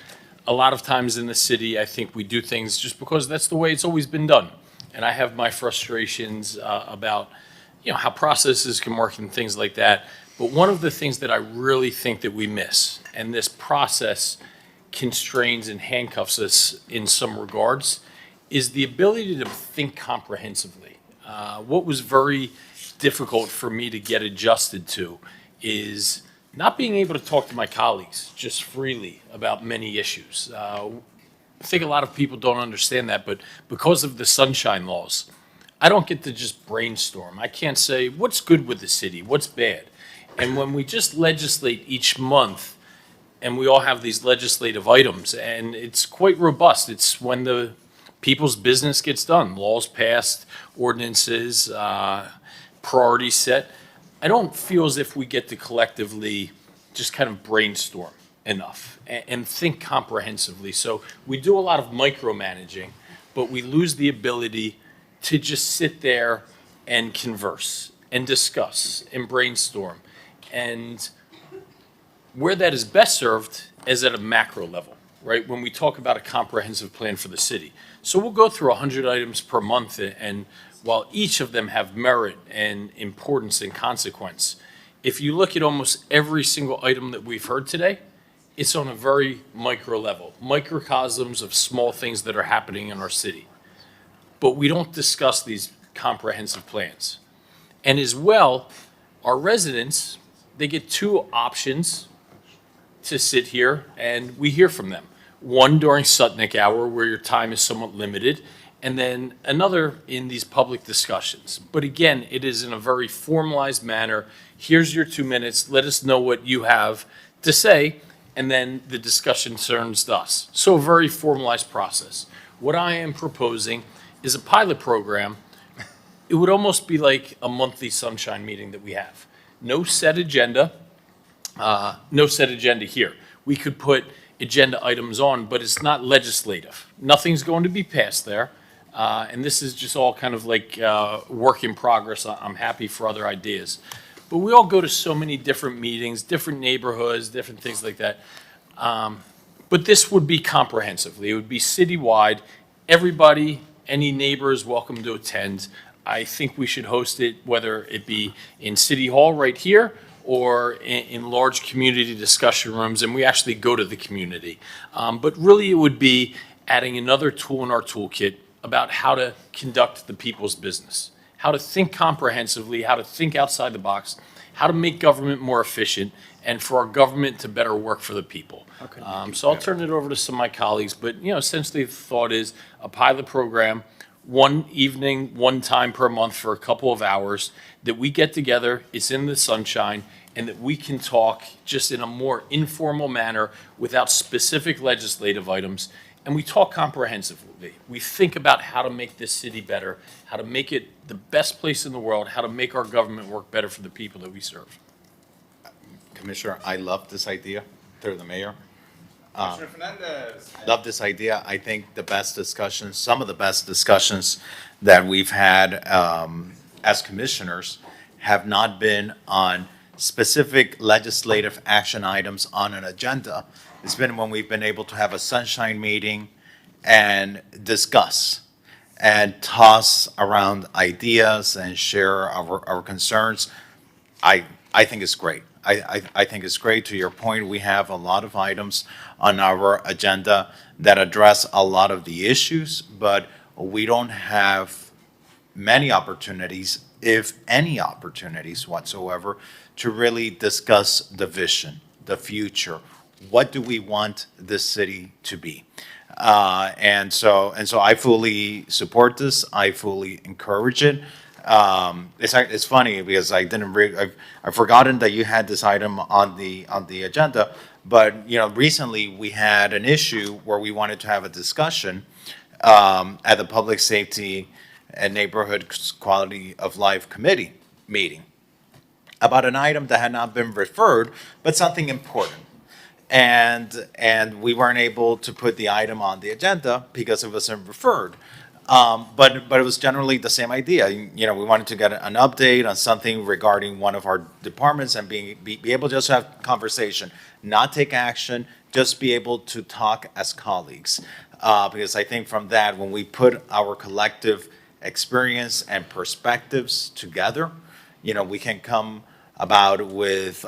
a lot of times in the city, I think we do things just because that's the way it's always been done. And I have my frustrations about, how processes can work and things like that. But one of the things that I really think that we miss, and this process constrains and handcuffs us in some regards, is the ability to think comprehensively. What was very difficult for me to get adjusted to is not being able to talk to my colleagues just freely about many issues. I think a lot of people don't understand that, but because of the sunshine laws, I don't get to just brainstorm. I can't say, what's good with the city, what's bad? And when we just legislate each month, and we all have these legislative items, and it's quite robust. It's when the people's business gets done, laws passed, ordinances, priorities set. I don't feel as if we get to collectively just kind of brainstorm enough and think comprehensively. So we do a lot of micromanaging, but we lose the ability to just sit there and converse and discuss and brainstorm. And where that is best served is at a macro level, right? When we talk about a comprehensive plan for the city. So we'll go through 100 items per month, and while each of them have merit and importance and consequence, if you look at almost every single item that we've heard today, it's on a very micro level, microcosms of small things that are happening in our city. But we don't discuss these comprehensive plans. And as well, our residents, they get two options to sit here and we hear from them. One during Sutnick hour where your time is somewhat limited, and then another in these public discussions. But again, it is in a very formalized manner. Here's your 2 minutes, let us know what you have to say, and then the discussion turns to us. So a very formalized process. What I am proposing is a pilot program. It would almost be like a monthly sunshine meeting that we have. No set agenda, here. We could put agenda items on, but it's not legislative. Nothing's going to be passed there. And this is just all kind of like work in progress. I'm happy for other ideas. But we all go to so many different meetings, different neighborhoods, different things like that. But this would be comprehensively. It would be citywide. Everybody, any neighbor is welcome to attend. I think we should host it, whether it be in City Hall right here or in large community discussion rooms, and we actually go to the community. But really, it would be adding another tool in our toolkit about how to conduct the people's business, how to think comprehensively, how to think outside the box, how to make government more efficient, and for our government to better work for the people. So I'll turn it over to some of my colleagues, but essentially the thought is a pilot program, one evening, one time per month for a couple of hours, that we get together, it's in the sunshine, and that we can talk just in a more informal manner without specific legislative items, and we talk comprehensively. We think about how to make this city better, how to make it the best place in the world, how to make our government work better for the people that we serve. Commissioner, I love this idea, through the mayor. Commissioner Fernandez. Love this idea. I think the best discussions, some of the best discussions that we've had as commissioners have not been on specific legislative action items on an agenda. It's been when we've been able to have a sunshine meeting and discuss and toss around ideas and share our concerns. I think it's great. I think it's great. To your point, we have a lot of items on our agenda that address a lot of the issues, but we don't have many opportunities, if any opportunities whatsoever, to really discuss the vision, the future. What do we want this city to be? And so I fully support this. I fully encourage it. It's funny because I've forgotten that you had this item on the agenda, but recently we had an issue where we wanted to have a discussion at the Public Safety and Neighborhood Quality of Life Committee meeting about an item that had not been referred, but something important. And we weren't able to put the item on the agenda because it wasn't referred. But it was generally the same idea. We wanted to get an update on something regarding one of our departments and be able to just have conversation, not take action, just be able to talk as colleagues. Because I think from that, when we put our collective experience and perspectives together, we can come about with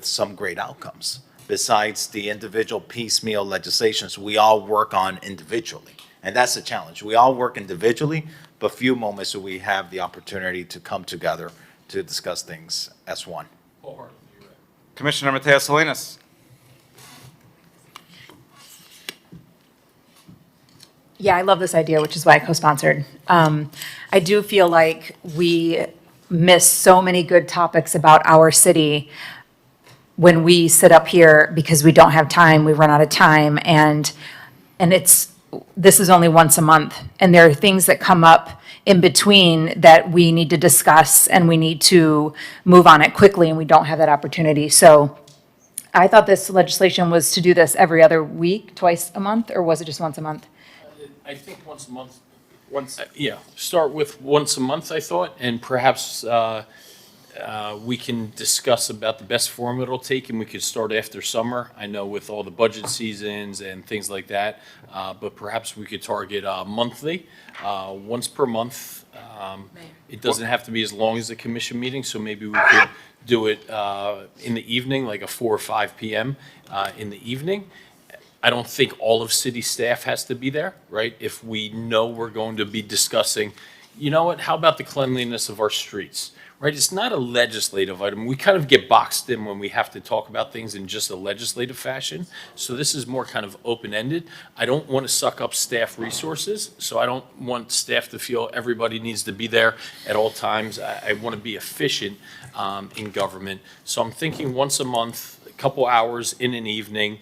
some great outcomes. Besides the individual piecemeal legislations we all work on individually. And that's the challenge. We all work individually, but few moments do we have the opportunity to come together to discuss things as one. Commissioner Mateus Salinas. Yeah, I love this idea, which is why I co-sponsored. I do feel like we miss so many good topics about our city when we sit up here because we don't have time, we run out of time, and this is only once a month, and there are things that come up in between that we need to discuss, and we need to move on it quickly, and we don't have that opportunity. So I thought this legislation was to do this every other week, twice a month, or was it just once a month? I think once a month. Yeah, start with once a month, I thought, and perhaps we can discuss about the best form it'll take, and we could start after summer. I know with all the budget seasons and things like that, but perhaps we could target monthly, once per month. It doesn't have to be as long as the commission meeting, so maybe we could do it in the evening, like a 4 or 5 p.m. In the evening. I don't think all of city staff has to be there, right? If we know we're going to be discussing, you know what, how about the cleanliness of our streets, right? It's not a legislative item. We kind of get boxed in when we have to talk about things in just a legislative fashion. So this is more kind of open-ended. I don't want to suck up staff resources, so I don't want staff to feel everybody needs to be there at all times. I want to be efficient in government. So I'm thinking once a month, a couple hours in an evening,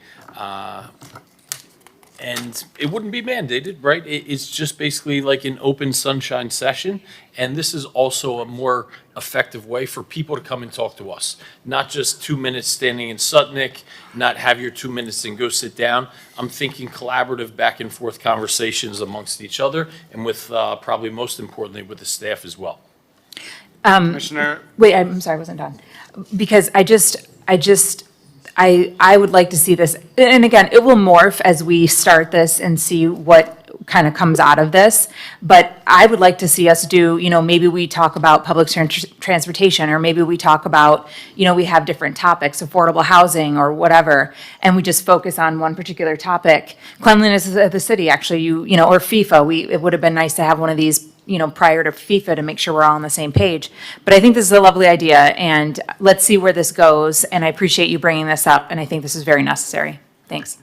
and it wouldn't be mandated, right? It's just basically like an open sunshine session. And this is also a more effective way for people to come and talk to us. Not just 2 minutes standing in Sutnick, not have your 2 minutes and go sit down. I'm thinking collaborative back and forth conversations amongst each other and with probably most importantly with the staff as well. Commissioner. Wait, I'm sorry, I wasn't done. Because I would like to see this, and again, it will morph as we start this and see what kind of comes out of this. But I would like to see us do, maybe we talk about public transportation, or maybe we talk about, we have different topics, affordable housing or whatever, and we just focus on one particular topic. Cleanliness of the city, actually, or FIFA, it would have been nice to have one of these prior to FIFA to make sure we're all on the same page. But I think this is a lovely idea, and let's see where this goes. And I appreciate you bringing this up, and I think this is very necessary. Thanks.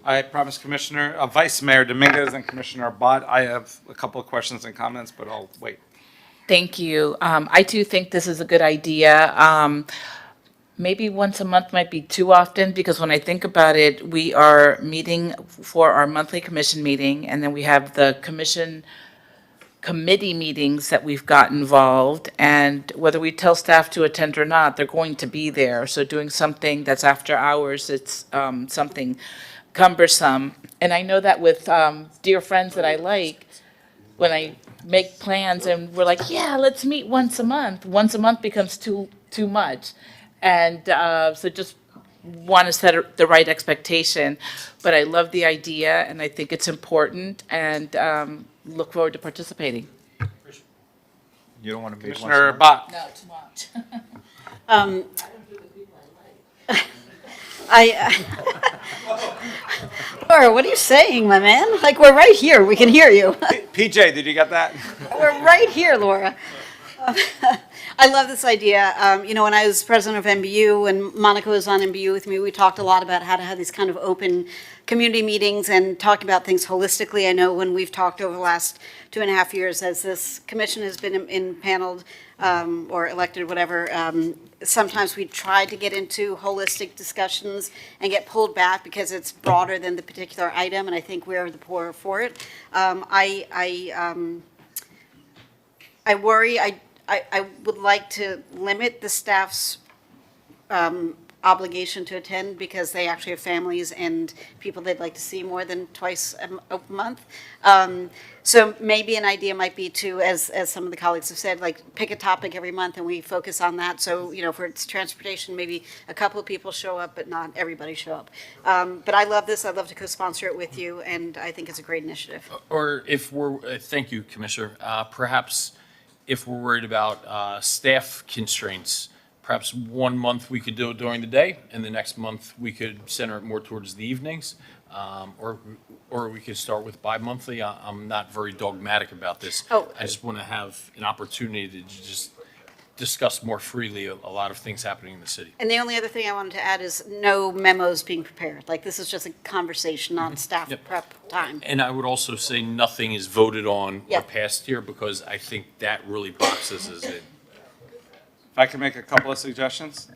I promise Commissioner, Vice Mayor Dominguez and Commissioner Abad, I have a couple of questions and comments, but I'll wait. Thank you. I too think this is a good idea. Maybe once a month might be too often, because when I think about it, we are meeting for our monthly commission meeting, and then we have the committee meetings that we've got involved, and whether we tell staff to attend or not, they're going to be there. So doing something that's after hours, it's something cumbersome. And I know that with dear friends that I like, when I make plans and we're like, yeah, let's meet once a month becomes too much. And so just want to set the right expectation. But I love the idea, and I think it's important, and look forward to participating. You don't want to be Commissioner Bott. No, too much. Laura, what are you saying, my man? Like, we're right here. We can hear you. PJ, did you get that? We're right here, Laura. I love this idea. When I was president of MBU and Monica was on MBU with me, we talked a lot about how to have these kind of open community meetings and talk about things holistically. I know when we've talked over the last 2.5 years, as this commission has been impaneled or elected, whatever, sometimes we try to get into holistic discussions and get pulled back because it's broader than the particular item, and I think we're the poorer for it. I worry. I would like to limit the staff's obligation to attend because they actually have families and people they'd like to see more than twice a month. So maybe an idea might be to, as some of the colleagues have said, like pick a topic every month and we focus on that. So, for its transportation, maybe a couple of people show up, but not everybody show up. But I love this. I'd love to co-sponsor it with you, and I think it's a great initiative. Or if thank you, Commissioner, perhaps if we're worried about staff constraints, perhaps 1 month we could do it during the day, and the next month we could center it more towards the evenings, or we could start with bi-monthly. I'm not very dogmatic about this. Oh. I just want to have an opportunity to just discuss more freely a lot of things happening in the city. And the only other thing I wanted to add is no memos being prepared. Like, this is just a conversation, not staff prep time. And I would also say nothing is voted on Yeah. or passed here, because I think that really boxes us in. If I could make a couple of suggestions?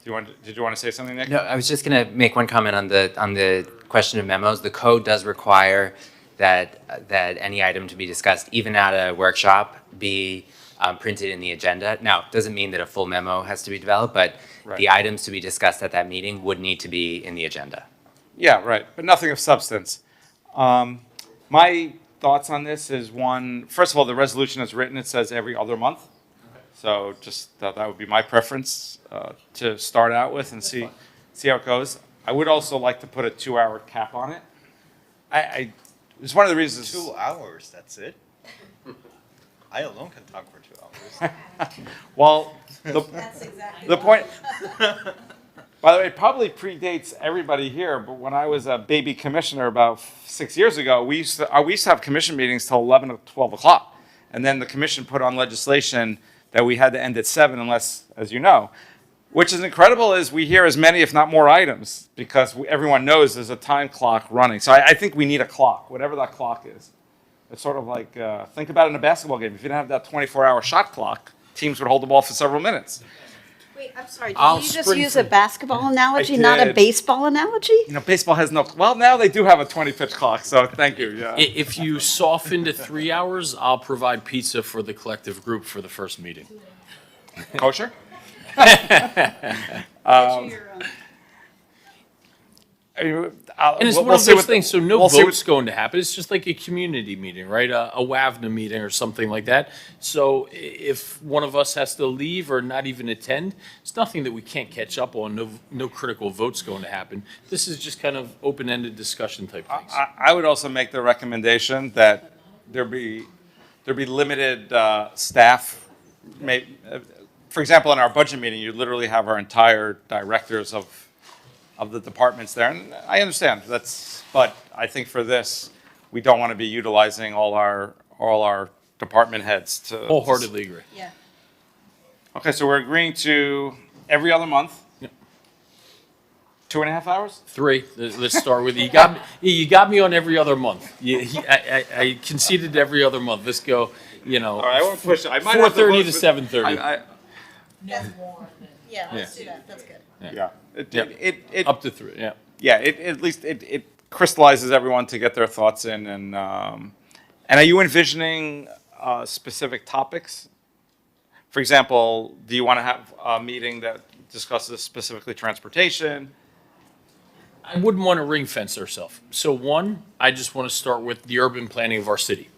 Did you want to say something, Nick? No, I was just going to make one comment on the question of memos. The code does require that any item to be discussed, even at a workshop, be printed in the agenda. Now, it doesn't mean that a full memo has to be developed, but Right. the items to be discussed at that meeting would need to be in the agenda. Yeah, right, but nothing of substance. My thoughts on this is one, first of all, the resolution is written, it says every other month. So just that would be my preference to start out with and see how it goes. I would also like to put a 2-hour cap on it. It's one of the reasons. 2 hours, that's it? I alone can talk for 2 hours. Well, That's exactly the point, by the way, it probably predates everybody here, but when I was a baby commissioner about 6 years ago, we used to have commission meetings till 11 or 12 o'clock. And then the commission put on legislation that we had to end at 7 unless, as you know, which is incredible is we hear as many, if not more items, because everyone knows there's a time clock running. So I think we need a clock, whatever that clock is. It's sort of like, think about it in a basketball game. If you didn't have that 24-hour shot clock, teams would hold the ball for several minutes. Wait, I'm sorry, did I'll you just sprint use a for- basketball analogy, I not a did. baseball analogy? You know, baseball has no, well, now they do have a 20-pitch clock, so thank you, yeah. If you soften to 3 hours, I'll provide pizza for the collective group for the first meeting. Kosher? And it's one of those things, so no vote's going to happen. It's just like a community meeting, right? A WAVNA meeting or something like that. So if one of us has to leave or not even attend, it's nothing that we can't catch up on. No critical vote's going to happen. This is just kind of open-ended discussion type things. I would also make the recommendation that there be limited staff. For example, in our budget meeting, you literally have our entire directors of the departments there, and I understand but I think for this, we don't want to be utilizing all our department heads to. Wholeheartedly agree. Yeah. Okay, so we're agreeing to every other month. 2.5 hours? 3. Let's start with you. You got me on every other month. I conceded every other month. Let's go. All right, I won't push it. I might have to 4:30 to vote, 7:30. Yeah, let's do that, that's good. Yeah. It Up to 3. Yeah. Yeah, at least it crystallizes everyone to get their thoughts in, and are you envisioning specific topics? For example, do you want to have a meeting that discusses specifically transportation? I wouldn't want to ring fence ourselves. So one, I just want to start with the urban planning of our city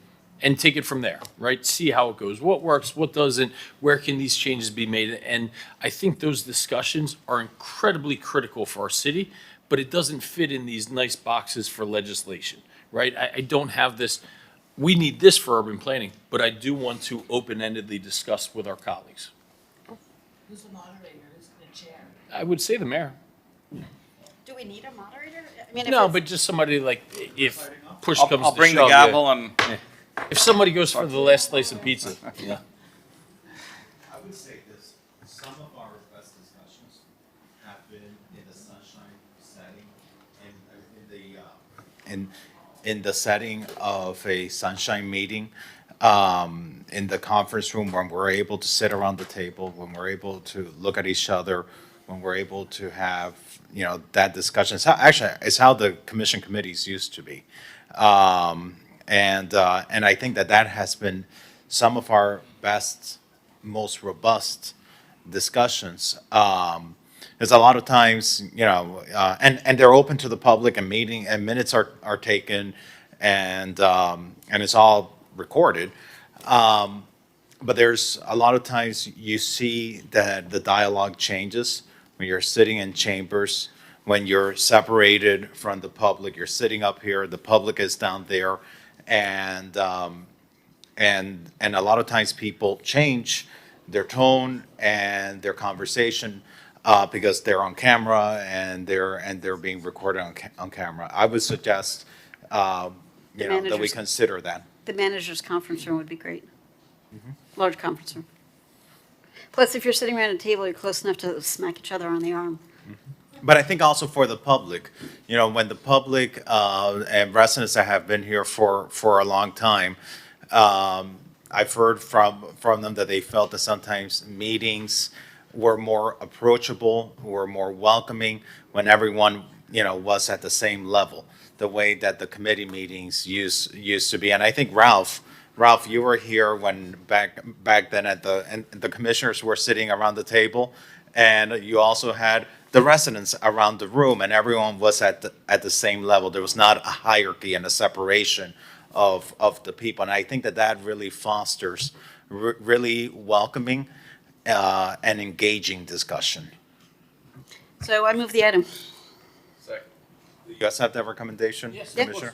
and take it from there, right? See how it goes, what works, what doesn't, where can these changes be made? And I think those discussions are incredibly critical for our city, but it doesn't fit in these nice boxes for legislation, right? I don't have this, we need this for urban planning, but I do want to open-endedly discuss with our colleagues. Who's the moderator? Who's the chair? I would say the mayor. Do we need a moderator? I mean, if No, it's- but just somebody like, if push I'll comes to shove. bring the yeah. gavel and. If somebody goes for the last slice of pizza, yeah. I would say this, some of our best discussions have been in the sunshine setting and in the setting of a sunshine meeting, in the conference room when we're able to sit around the table, when we're able to look at each other, when we're able to have, that discussion. It's how the commission committees used to be. And I think that has been some of our best, most robust discussions. There's a lot of times, and they're open to the public, and minutes are taken, and it's all recorded. But there's a lot of times you see that the dialogue changes when you're sitting in chambers, when you're separated from the public. You're sitting up here, the public is down there. And And a lot of times people change their tone and their conversation because they're on camera and they're being recorded on camera. I would suggest, that we managers- consider that. The manager's conference room would be great. Mm-hmm. Large conference room. Plus, if you're sitting around a table, you're close enough to smack each other on the arm. But I think also for the public, when the public and residents that have been here for a long time, I've heard from them that they felt that sometimes meetings were more approachable, were more welcoming when everyone, was at the same level, the way that the committee meetings used to be. And I think Ralph, you were here when back then and the commissioners were sitting around the table, and you also had the residents around the room, and everyone was at the same level. There was not a hierarchy and a separation of the people. And I think that really fosters really welcoming and engaging discussion. So I move the item. You guys have that recommendation, Yes, Commissioner?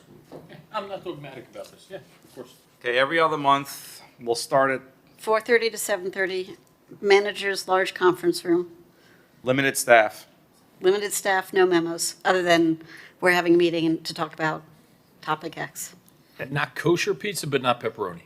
I'm not dogmatic about this, yeah, of course. Okay, every other month, we'll start at 4:30 to 7:30, manager's large conference room. limited staff. Limited staff, no memos, other than we're having a meeting to talk about topic X. Not kosher pizza, but not pepperoni.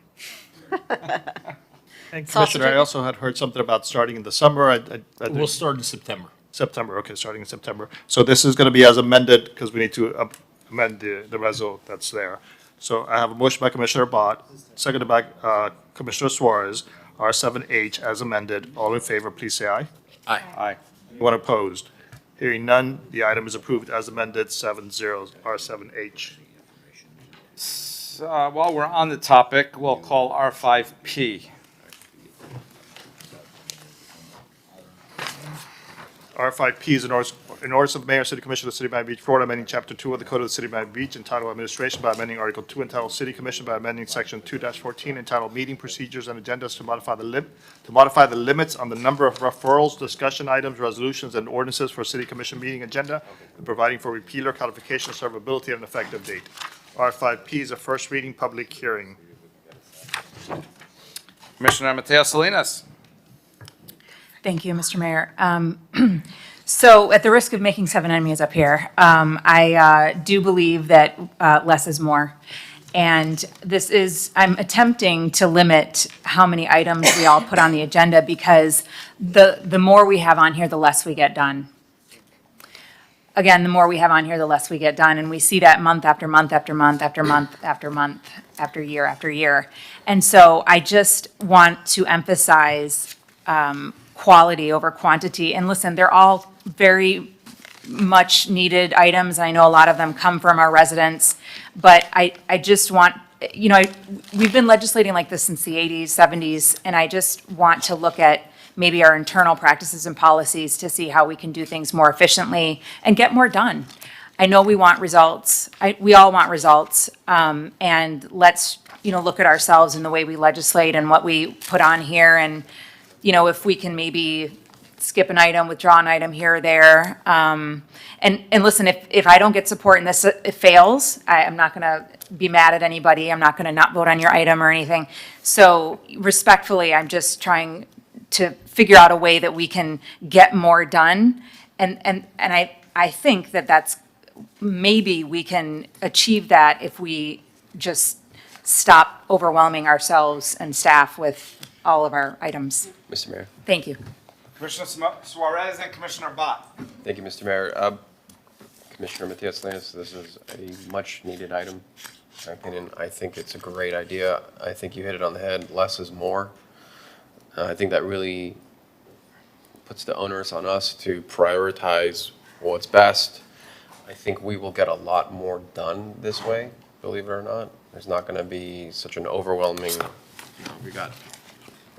And Sausage Commissioner, I and- also had heard something about starting in the summer. We'll start in September. September, okay, starting in September. So this is going to be as amended, because we need to amend the reso that's there. So I have a motion by Commissioner Bott, seconded by Commissioner Suarez, R7H as amended. All in favor, please say aye. Aye. Anyone opposed? Hearing none, the item is approved as amended, 7-0, R7H. While we're on the topic, we'll call R5P. R5P is an ordinance of the Mayor, City Commission of the City of Miami Beach, Florida, amending Chapter 2 of the Code of the City of Miami Beach entitled Administration by amending Article 2 entitled City Commission by amending Section 2-14 entitled Meeting Procedures and Agendas to modify the limits on the number of referrals, discussion items, resolutions, and ordinances for City Commission meeting agenda, and providing for repeal or codification, servability, and an effective date. R5P is a first reading public hearing. Commissioner Mateo Salinas. Thank you, Mr. Mayor. So at the risk of making seven enemies up here, I do believe that less is more. And I'm attempting to limit how many items we all put on the agenda because the more we have on here, the less we get done. Again, the more we have on here, the less we get done. And we see that month after month after month after month after month after year. And so I just want to emphasize quality over quantity. And listen, they're all very much needed items. I know a lot of them come from our residents, but I just want, we've been legislating like this since the 80s, 70s, and I just want to look at maybe our internal practices and policies to see how we can do things more efficiently and get more done. I know we want results. We all want results. And let's, look at ourselves in the way we legislate and what we put on here. And, if we can maybe skip an item, withdraw an item here or there. And listen, if I don't get support and this it fails, I'm not going to be mad at anybody. I'm not going to not vote on your item or anything. So respectfully, I'm just trying to figure out a way that we can get more done. And I think that's maybe we can achieve that if we just stop overwhelming ourselves and staff with all of our items. Mr. Mayor. Thank you. Commissioner Suarez and Commissioner Bott. Thank you, Mr. Mayor. Commissioner Matias Salinas, this is a much-needed item. In my opinion, I think it's a great idea. I think you hit it on the head. Less is more. I think that really puts the onus on us to prioritize what's best. I think we will get a lot more done this way, believe it or not. There's not going to be such an overwhelming, we got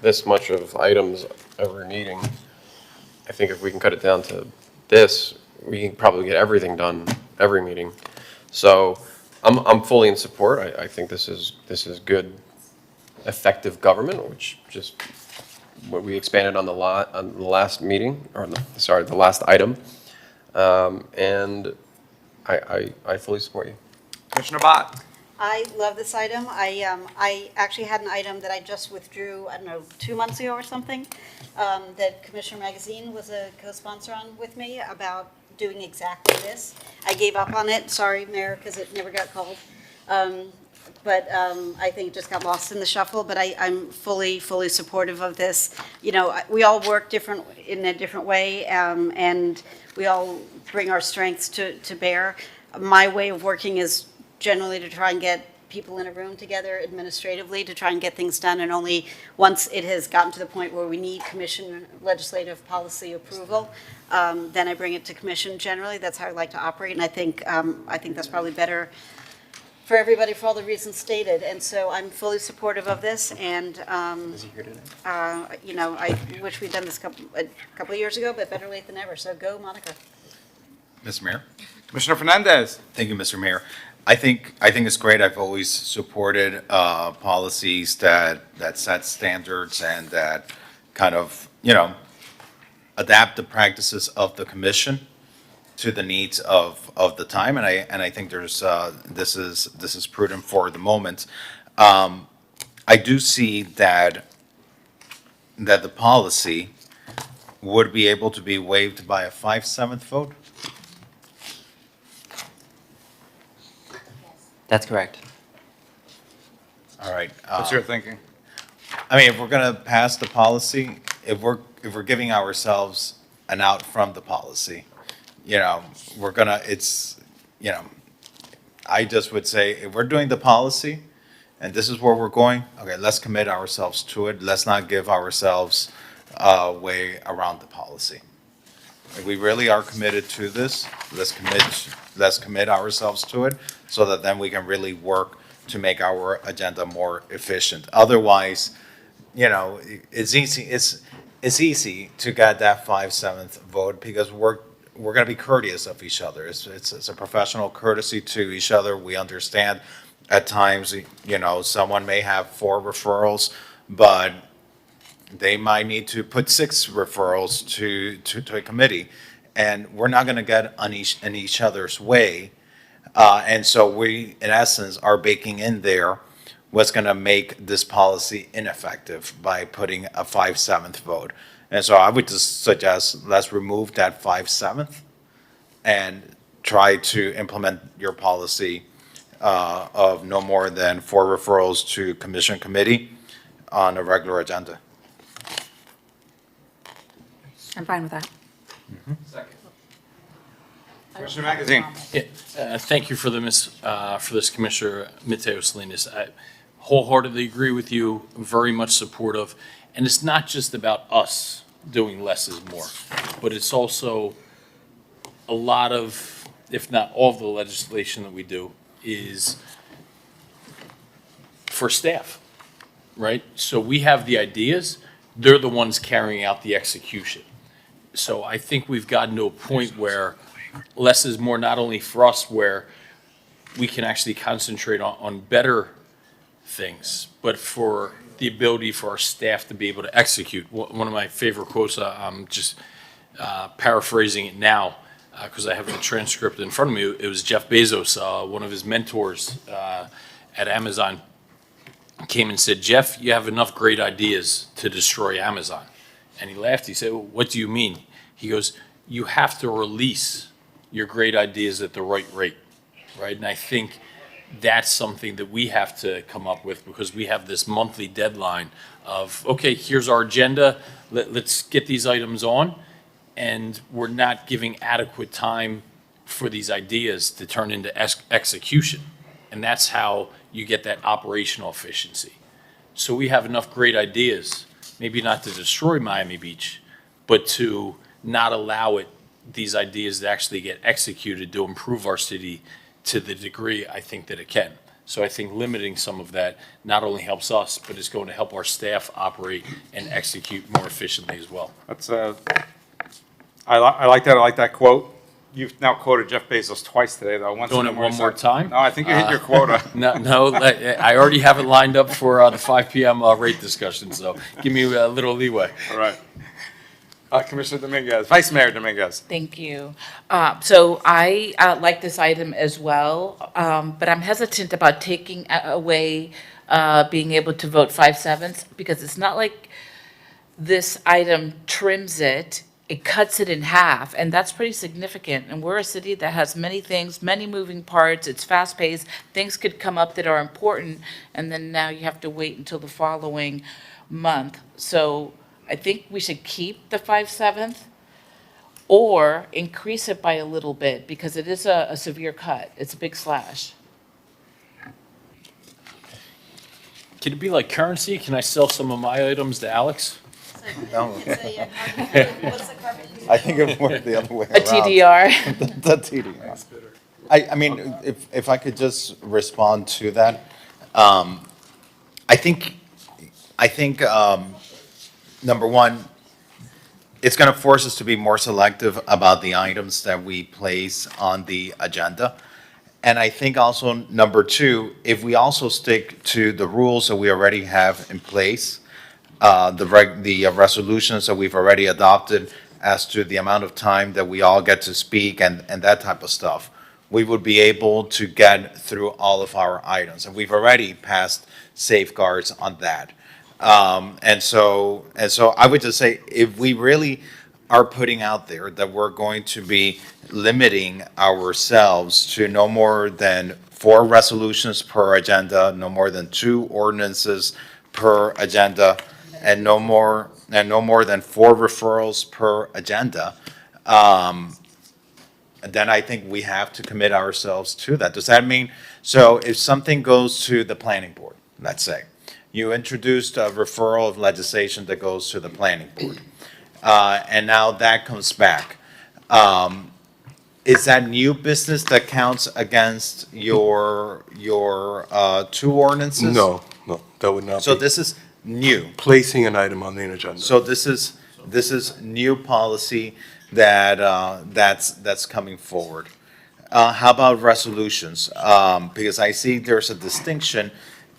this much of items every meeting. I think if we can cut it down to this, we can probably get everything done every meeting. So I'm fully in support. I think this is good, effective government, which just what we expanded on the last meeting, or the last item. And I fully support you. Commissioner Bott. I love this item. I actually had an item that I just withdrew, I don't know, 2 months ago or something, that Commissioner Magazine was a co-sponsor on with me about doing exactly this. I gave up on it, sorry, Mayor, because it never got called. But I think it just got lost in the shuffle, but I'm fully supportive of this. You know, we all work in a different way, and we all bring our strengths to bear. My way of working is generally to try and get people in a room together administratively to try and get things done, and only once it has gotten to the point where we need commission legislative policy approval, then I bring it to commission generally. That's how I like to operate, and I think that's probably better for everybody for all the reasons stated. And so I'm fully supportive of this, and you know, I wish we'd done this a couple of years ago, but better late than never. So go, Monica. Mr. Mayor? Commissioner Fernandez. Thank you, Mr. Mayor. I think it's great. I've always supported policies that set standards and that kind of, you know, adapt the practices of the commission to the needs of the time. And I think this is prudent for the moment. I do see that the policy would be able to be waived by a 5/7 vote. That's correct. All right. What's your thinking? I mean, if we're going to pass the policy, if we're giving ourselves an out from the policy, you know, you know, I just would say, if we're doing the policy and this is where we're going, okay, let's commit ourselves to it. Let's not give ourselves a way around the policy. If we really are committed to this, let's commit ourselves to it so that then we can really work to make our agenda more efficient. Otherwise, you know, it's easy to get that 5/7 vote because we're going to be courteous of each other. It's a professional courtesy to each other. We understand at times, you know, someone may have 4 referrals, but they might need to put 6 referrals to a committee, and we're not going to get in each other's way. And so we, in essence, are baking in there what's going to make this policy ineffective by putting a 5/7 vote. And so I would just suggest, let's remove that 5/7 and try to implement your policy of no more than 4 referrals to commission committee on a regular agenda. I'm fine with that. Commissioner Magazine. Yeah, thank you for this, Commissioner Mateo Salinas. I wholeheartedly agree with you, very much supportive. And it's not just about us doing less is more, but it's also a lot of, if not all of the legislation that we do is for staff, right? So we have the ideas, they're the ones carrying out the execution. So I think we've gotten to a point where less is more, not only for us, where we can actually concentrate on better things, but for the ability for our staff to be able to execute. One of my favorite quotes, I'm just paraphrasing it now because I have the transcript in front of me. It was Jeff Bezos, one of his mentors at Amazon, came and said, "Jeff, you have enough great ideas to destroy Amazon." And he laughed. He said, "What do you mean?" He goes, "You have to release your great ideas at the right rate," right? And I think that's something that we have to come up with because we have this monthly deadline of, okay, here's our agenda, let's get these items on, and we're not giving adequate time for these ideas to turn into execution. And that's how you get that operational efficiency. So we have enough great ideas, maybe not to destroy Miami Beach, but to not allow these ideas to actually get executed to improve our city to the degree I think that it can. So I think limiting some of that not only helps us, but it's going to help our staff operate and execute more efficiently as well. That's I like that. I like that quote. You've now quoted Jeff Bezos twice today, though. Doing it one more time? No, I think you hit your quota. No, I already have it lined up for the 5 p.m. Rate discussion, so give me a little leeway. All right. Commissioner Dominguez, Vice Mayor Dominguez. Thank you. So I like this item as well, but I'm hesitant about taking away being able to vote 5/7 because it's not like this item trims it, it cuts it in half, and that's pretty significant. And we're a city that has many things, many moving parts, it's fast-paced, things could come up that are important, and then now you have to wait until the following month. So I think we should keep the 5/7 or increase it by a little bit, because it is a severe cut, it's a big slash. Can it be like currency? Can I sell some of my items to Alex? No. I think it worked the other way A around. TDR. The TDR. I mean, if I could just respond to that, I think, number one, it's going to force us to be more selective about the items that we place on the agenda. And I think also, number two, if we also stick to the rules that we already have in place, the resolutions that we've already adopted as to the amount of time that we all get to speak and that type of stuff, we would be able to get through all of our items. And we've already passed safeguards on that. And so I would just say, if we really are putting out there that we're going to be limiting ourselves to no more than 4 resolutions per agenda, no more than 2 ordinances per agenda, and no more than 4 referrals per agenda, then I think we have to commit ourselves to that. Does that mean, so if something goes to the planning board, let's say, you introduced a referral of legislation that goes to the planning board, and now that comes back, is that new business that counts against your 2 ordinances? No, that would not be. So this is new. Placing an item on the agenda. So this is new policy that's coming forward. How about resolutions? Because I see there's a distinction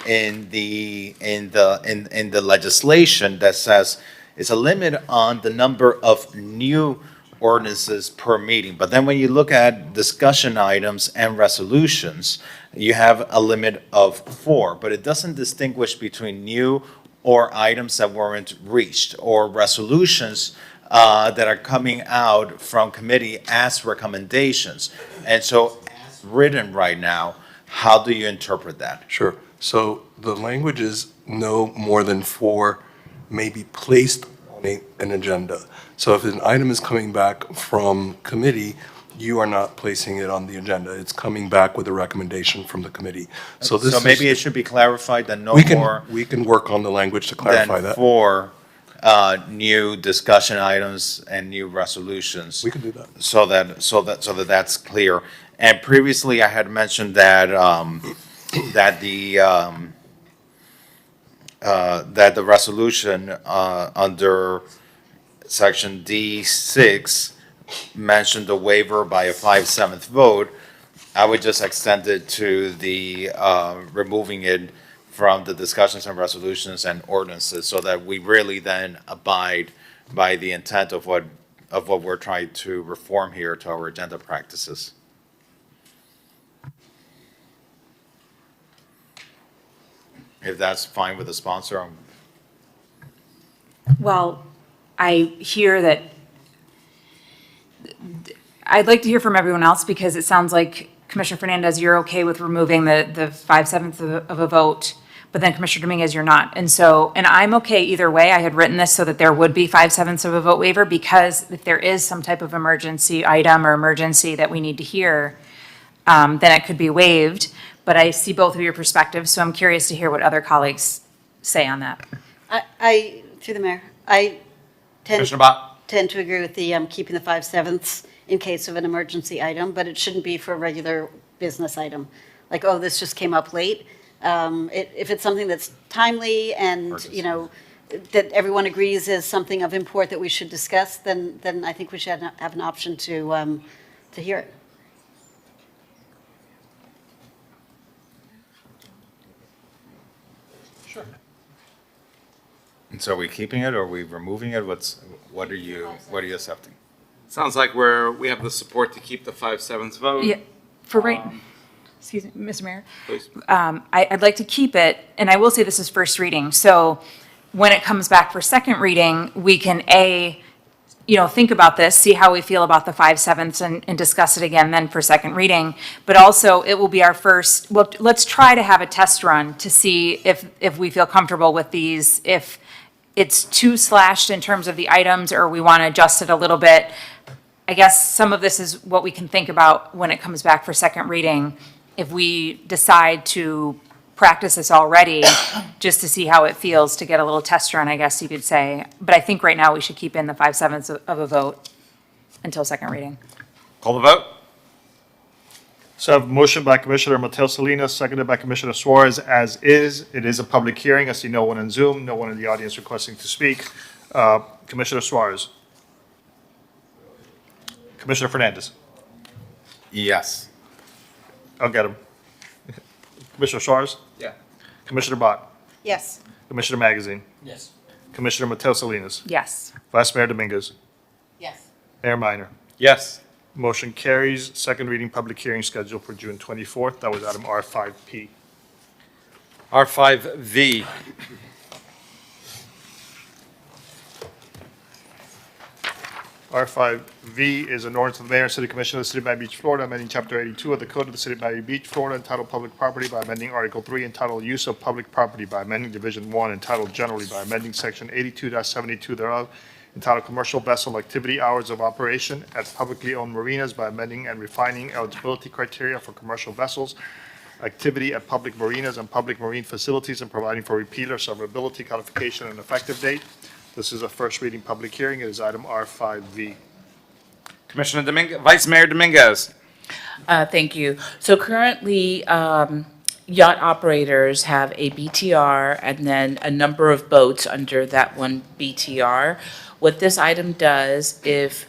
in the legislation that says it's a limit on the number of new ordinances per meeting. But then when you look at discussion items and resolutions, you have a limit of 4, but it doesn't distinguish between new or items that weren't reached, or resolutions that are coming out from committee as recommendations. And so, as written right now, how do you interpret that? Sure. So the language is no more than 4 may be placed on an agenda. So if an item is coming back from committee, you are not placing it on the agenda. It's coming back with a recommendation from the committee. So this is. Maybe it should be clarified that no We can, more we can work on the language to clarify than that. 4 new discussion items and new resolutions. We can do that. So that that's clear. And previously, I had mentioned that that the resolution under section D6 mentioned a waiver by a 5/7 vote. I would just extend it to the removing it from the discussions and resolutions and ordinances, so that we really then abide by the intent of what we're trying to reform here to our agenda practices. If that's fine with the sponsor, Well, I hear that, I'd like to hear from everyone else, because it sounds like, Commissioner Fernandez, you're okay with removing the 5/7 of a vote, but then Commissioner Dominguez, you're not. And so, and I'm okay either way. I had written this so that there would be 5/7 of a vote waiver, because if there is some type of emergency item or emergency that we need to hear, then it could be waived. But I see both of your perspectives, so I'm curious to hear what other colleagues say on that. I through the mayor, I Commissioner Bott? tend to agree with the keeping the 5/7 in case of an emergency item, but it shouldn't be for a regular business item. Like, oh, this just came up late. If it's something that's timely and, you know, that everyone agrees is something of import that we should discuss, then I think we should have an option to hear it. and so are we keeping it or are we removing it? what are you accepting? Sounds like we have the support to keep the 5/7 vote. Yeah, for right, excuse me, Mr. Mayor. Please. I'd like to keep it, and I will say this is first reading, so when it comes back for second reading, we can, think about this, see how we feel about the 5/7 and discuss it again then for second reading. But also, it will be our first, well, let's try to have a test run to see if we feel comfortable with these, if it's too slashed in terms of the items, or we want to adjust it a little bit. I guess some of this is what we can think about when it comes back for second reading. If we decide to practice this already, just to see how it feels, to get a little test run, I guess you could say. But I think right now we should keep in the 5/7 of a vote until second reading. Call the vote. So I have a motion by Commissioner Mateo Salinas, seconded by Commissioner Suarez, as is. It is a public hearing. I see no one on Zoom, no one in the audience requesting to speak. Commissioner Suarez. Commissioner Fernandez. Yes. I'll get him. Commissioner Suarez. Yeah. Commissioner Bott. Yes. Commissioner Magazine. Yes. Commissioner Mateo Salinas. Yes. Vice Mayor Dominguez. Yes. Mayor Minor. Yes. Motion carries. Second reading public hearing scheduled for June 24th. That was item R5P. R5V. R5V is an ordinance of the mayor and city commission of the city of Miami Beach, Florida, amending chapter 82 of the code of the city of Miami Beach, Florida, entitled Public Property by amending Article 3 entitled Use of Public Property by amending Division 1 entitled Generally by amending Section 82-72 thereof entitled Commercial Vessel Activity Hours of Operation at publicly owned marinas by amending and refining eligibility criteria for commercial vessels, activity at public marinas and public marine facilities, and providing for repeal or severability, codification, and effective date. This is a first reading public hearing. It is item R5V. Commissioner Dominguez, Vice Mayor Dominguez. Thank you. So currently, yacht operators have a BTR and then a number of boats under that one BTR. What this item does, if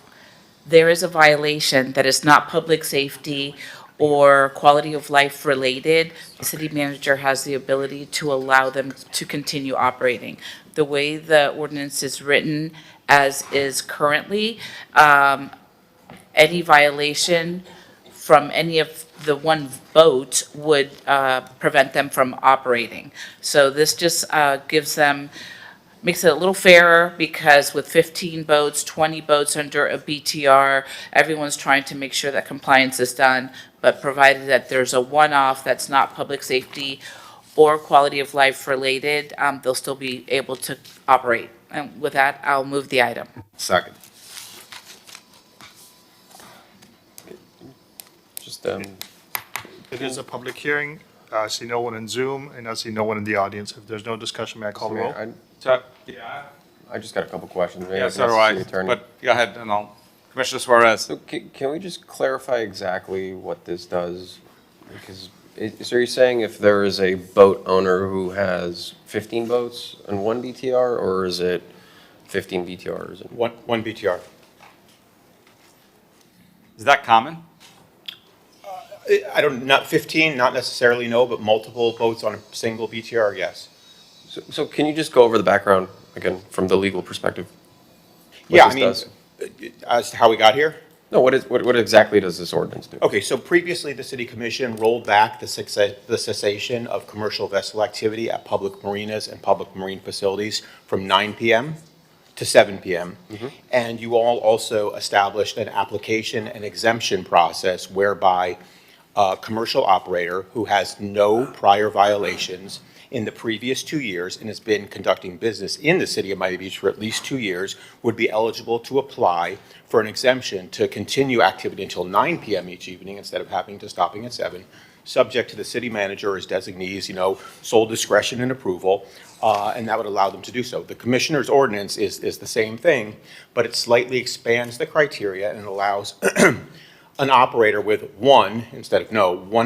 there is a violation that is not public safety or quality of life related, the city manager has the ability to allow them to continue operating. The way the ordinance is written as is currently, any violation from any of the one boat would prevent them from operating. So this just gives them, makes it a little fairer, because with 15 boats, 20 boats under a BTR, everyone's trying to make sure that compliance is done, but provided that there's a one-off that's not public safety or quality of life related, they'll still be able to operate. And with that, I'll move the item. Second. Just, It is a public hearing. I see no one in Zoom, and I see no one in the audience. If there's no discussion, may I call the roll? I just got a couple questions. Maybe Yeah, I so can do ask I, the attorney. but go ahead, and Commissioner Suarez. So can we just clarify exactly what this does? Because, so you're saying if there is a boat owner who has 15 boats and one BTR, or is it 15 BTRs? One BTR. Is that common? Not 15, not necessarily, no, but multiple boats on a single BTR, yes. So can you just go over the background again from the legal perspective? What Yeah, this I mean, does? as to how we got here? No, what exactly does this ordinance do? Okay, so previously, the city commission rolled back the cessation of commercial vessel activity at public marinas and public marine facilities from 9 PM to 7 PM. And you all also established an application and exemption process whereby a commercial operator who has no prior violations in the previous 2 years and has been conducting business in the city of Miami Beach for at least 2 years would be eligible to apply for an exemption to continue activity until 9 PM each evening instead of having to stopping at 7, subject to the city manager or his designees, sole discretion and approval, and that would allow them to do so. The commissioner's ordinance is the same thing, but it slightly expands the criteria and allows an operator with one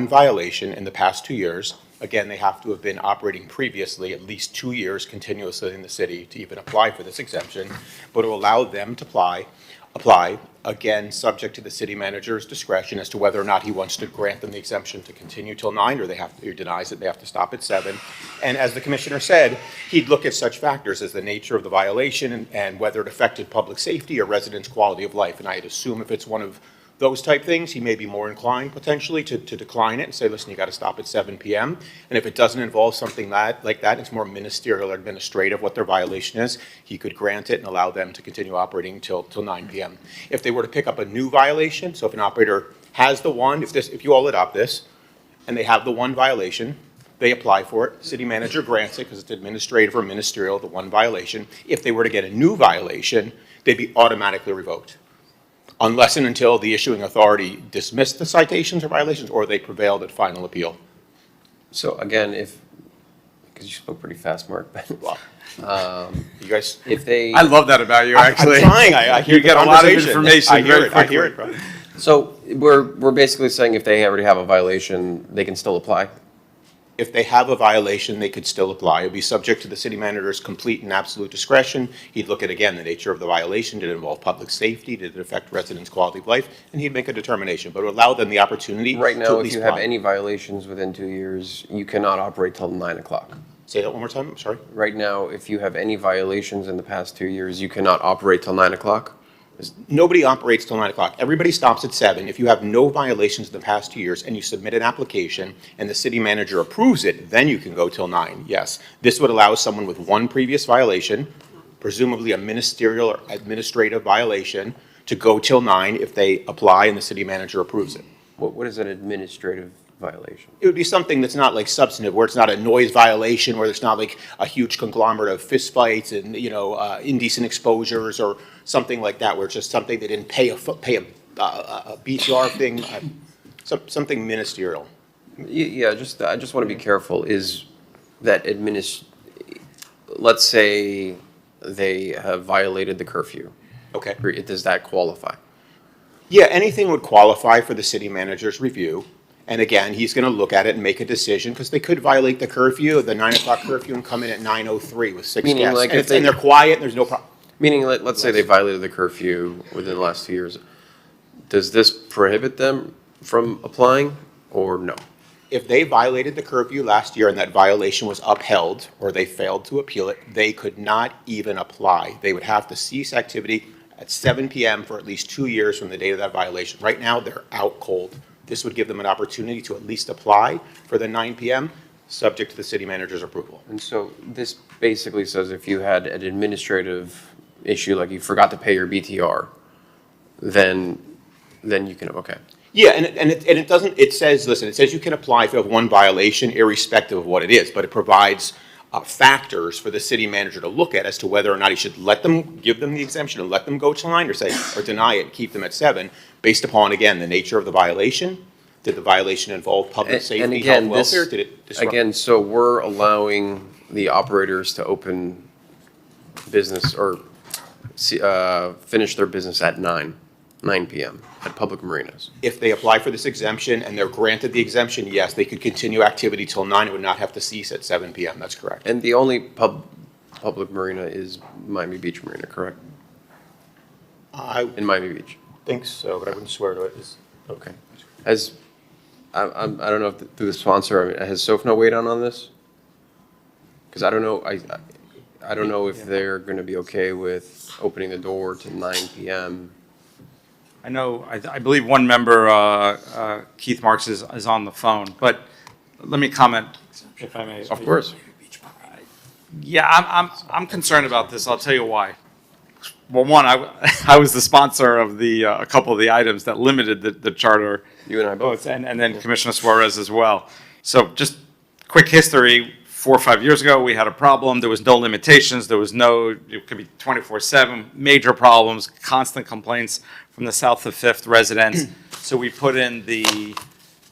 violation in the past 2 years. Again, they have to have been operating previously at least 2 years continuously in the city to even apply for this exemption, but it will allow them to apply apply, again, subject to the city manager's discretion as to whether or not he wants to grant them the exemption to continue till 9, or or denies it, they have to stop at 7. And as the commissioner said, he'd look at such factors as the nature of the violation and whether it affected public safety or residents' quality of life. And I'd assume if it's one of those type things, he may be more inclined potentially to decline it and say, listen, you got to stop at 7 p.m. And if it doesn't involve something like that, it's more ministerial or administrative what their violation is, he could grant it and allow them to continue operating till 9 p.m. If they were to pick up a new violation, so if an operator has the one, if you all adopt this, and they have the one violation, they apply for it, city manager grants it because it's administrative or ministerial, the one violation. If they were to get a new violation, they'd be automatically revoked, unless and until the issuing authority dismissed the citations or violations or they prevailed at final appeal. So again, because you spoke pretty fast, Mark, but you guys, if they, I love that about you, actually. I'm trying. I hear you get a lot of conversation. information I hear very it. I quickly. hear it, bro. So we're basically saying if they already have a violation, they can still apply? If they have a violation, they could still apply. It'd be subject to the city manager's complete and absolute discretion. He'd look at, again, the nature of the violation. Did it involve public safety? Did it affect residents' quality of life? And he'd make a determination, but allow them the opportunity Right to now, at if least you have apply. any violations within 2 years, you cannot operate till 9 o'clock. Say that one more time, I'm sorry. Right now, if you have any violations in the past 2 years, you cannot operate till 9 o'clock? Nobody operates till 9 o'clock. Everybody stops at 7. If you have no violations in the past 2 years and you submit an application and the city manager approves it, then you can go till 9, yes. This would allow someone with one previous violation, presumably a ministerial or administrative violation, to go till 9 if they apply and the city manager approves it. What is an administrative violation? It would be something that's not like substantive, where it's not a noise violation, where there's not like a huge conglomerate of fistfights and, indecent exposures or something like that, where it's just something they didn't pay a BTR thing, something ministerial. Yeah, I just want to be careful, is that let's say they have violated the curfew. Okay. Does that qualify? Yeah, anything would qualify for the city manager's review. And again, he's going to look at it and make a decision, because they could violate the curfew, the 9 o'clock curfew, and come in at 9:03 with 6 Meaning, guests. like, And if they- and they're quiet, and there's no problem. Meaning, let's say they violated the curfew within the last 2 years. Does this prohibit them from applying, or no? If they violated the curfew last year and that violation was upheld, or they failed to appeal it, they could not even apply. They would have to cease activity at 7 p.m. for at least 2 years from the date of that violation. Right now, they're out cold. This would give them an opportunity to at least apply for the 9 p.m., subject to the city manager's approval. And so this basically says if you had an administrative issue, like you forgot to pay your BTR, then you can, okay. Yeah, and it doesn't, it says, listen, it says you can apply if you have one violation irrespective of what it is, but it provides factors for the city manager to look at as to whether or not he should give them the exemption and let them go till 9, or deny it and keep them at 7, based upon, again, the nature of the violation. Did the violation involve public And safety, again, health, welfare? Did it disrupt? Again, so we're allowing the operators to open business or finish their business at 9 p.m. at public marinas. If they apply for this exemption and they're granted the exemption, yes, they could continue activity till 9. It would not have to cease at 7 p.m. That's correct. And the only public marina is Miami Beach Marina, correct? In Miami Beach. Think so, but I wouldn't swear to it. Okay. I don't know if through the sponsor, has SOFNA weighed on this? Because I don't know, I don't know if they're going to be okay with opening the door to 9 p.m. I know, I believe one member, Keith Marks, is on the phone, but let me comment, if I may. Of course. Yeah, I'm concerned about this. I'll tell you why. Well, one, I was the sponsor of a couple of the items that limited the charter. You and I both. votes, and then Commissioner Suarez as well. So just quick history, 4 or 5 years ago, we had a problem. There was no limitations. There was it could be 24/7, major problems, constant complaints from the south of 5th residents. So we put in the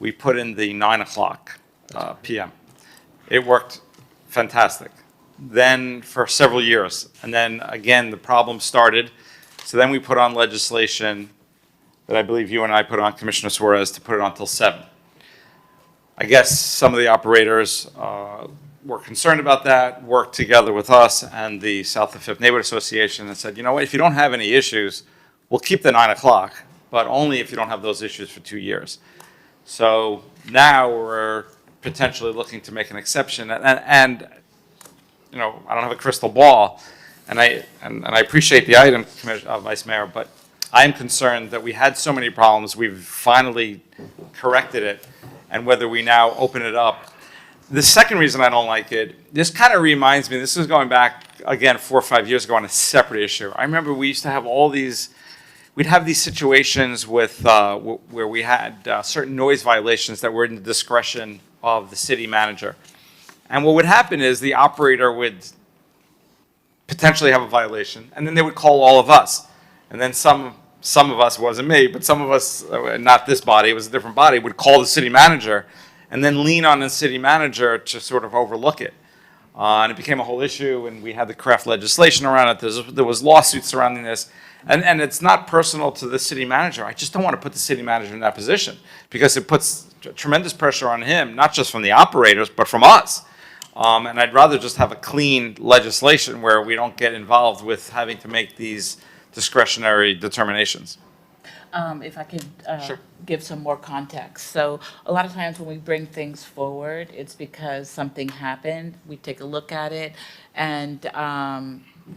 9 o'clock PM. It worked fantastic. Then for several years, and then again, the problem started. So then we put on legislation that I believe you and I put on, Commissioner Suarez, to put it on till 7. I guess some of the operators were concerned about that, worked together with us and the South of 5th Neighborhood Association and said, you know what, if you don't have any issues, we'll keep the 9 o'clock, but only if you don't have those issues for 2 years. So now we're potentially looking to make an exception, and you know, I don't have a crystal ball, and I appreciate the item, Vice Mayor, but I am concerned that we had so many problems, we've finally corrected it, and whether we now open it up. The second reason I don't like it, this kind of reminds me, this is going back, again, 4 or 5 years ago on a separate issue. I remember we used to have all these, we'd have these situations with, where we had certain noise violations that were in the discretion of the city manager. And what would happen is the operator would potentially have a violation, and then they would call all of us. And then some of us, wasn't me, but some of us, not this body, it was a different body, would call the city manager and then lean on the city manager to sort of overlook it. And it became a whole issue, and we had to craft legislation around it. There was lawsuits surrounding this. And it's not personal to the city manager. I just don't want to put the city manager in that position because it puts tremendous pressure on him, not just from the operators, but from us. And I'd rather just have a clean legislation where we don't get involved with having to make these discretionary determinations. If I could give some more context. So a lot of times when we bring things forward, it's because something happened. We take a look at it and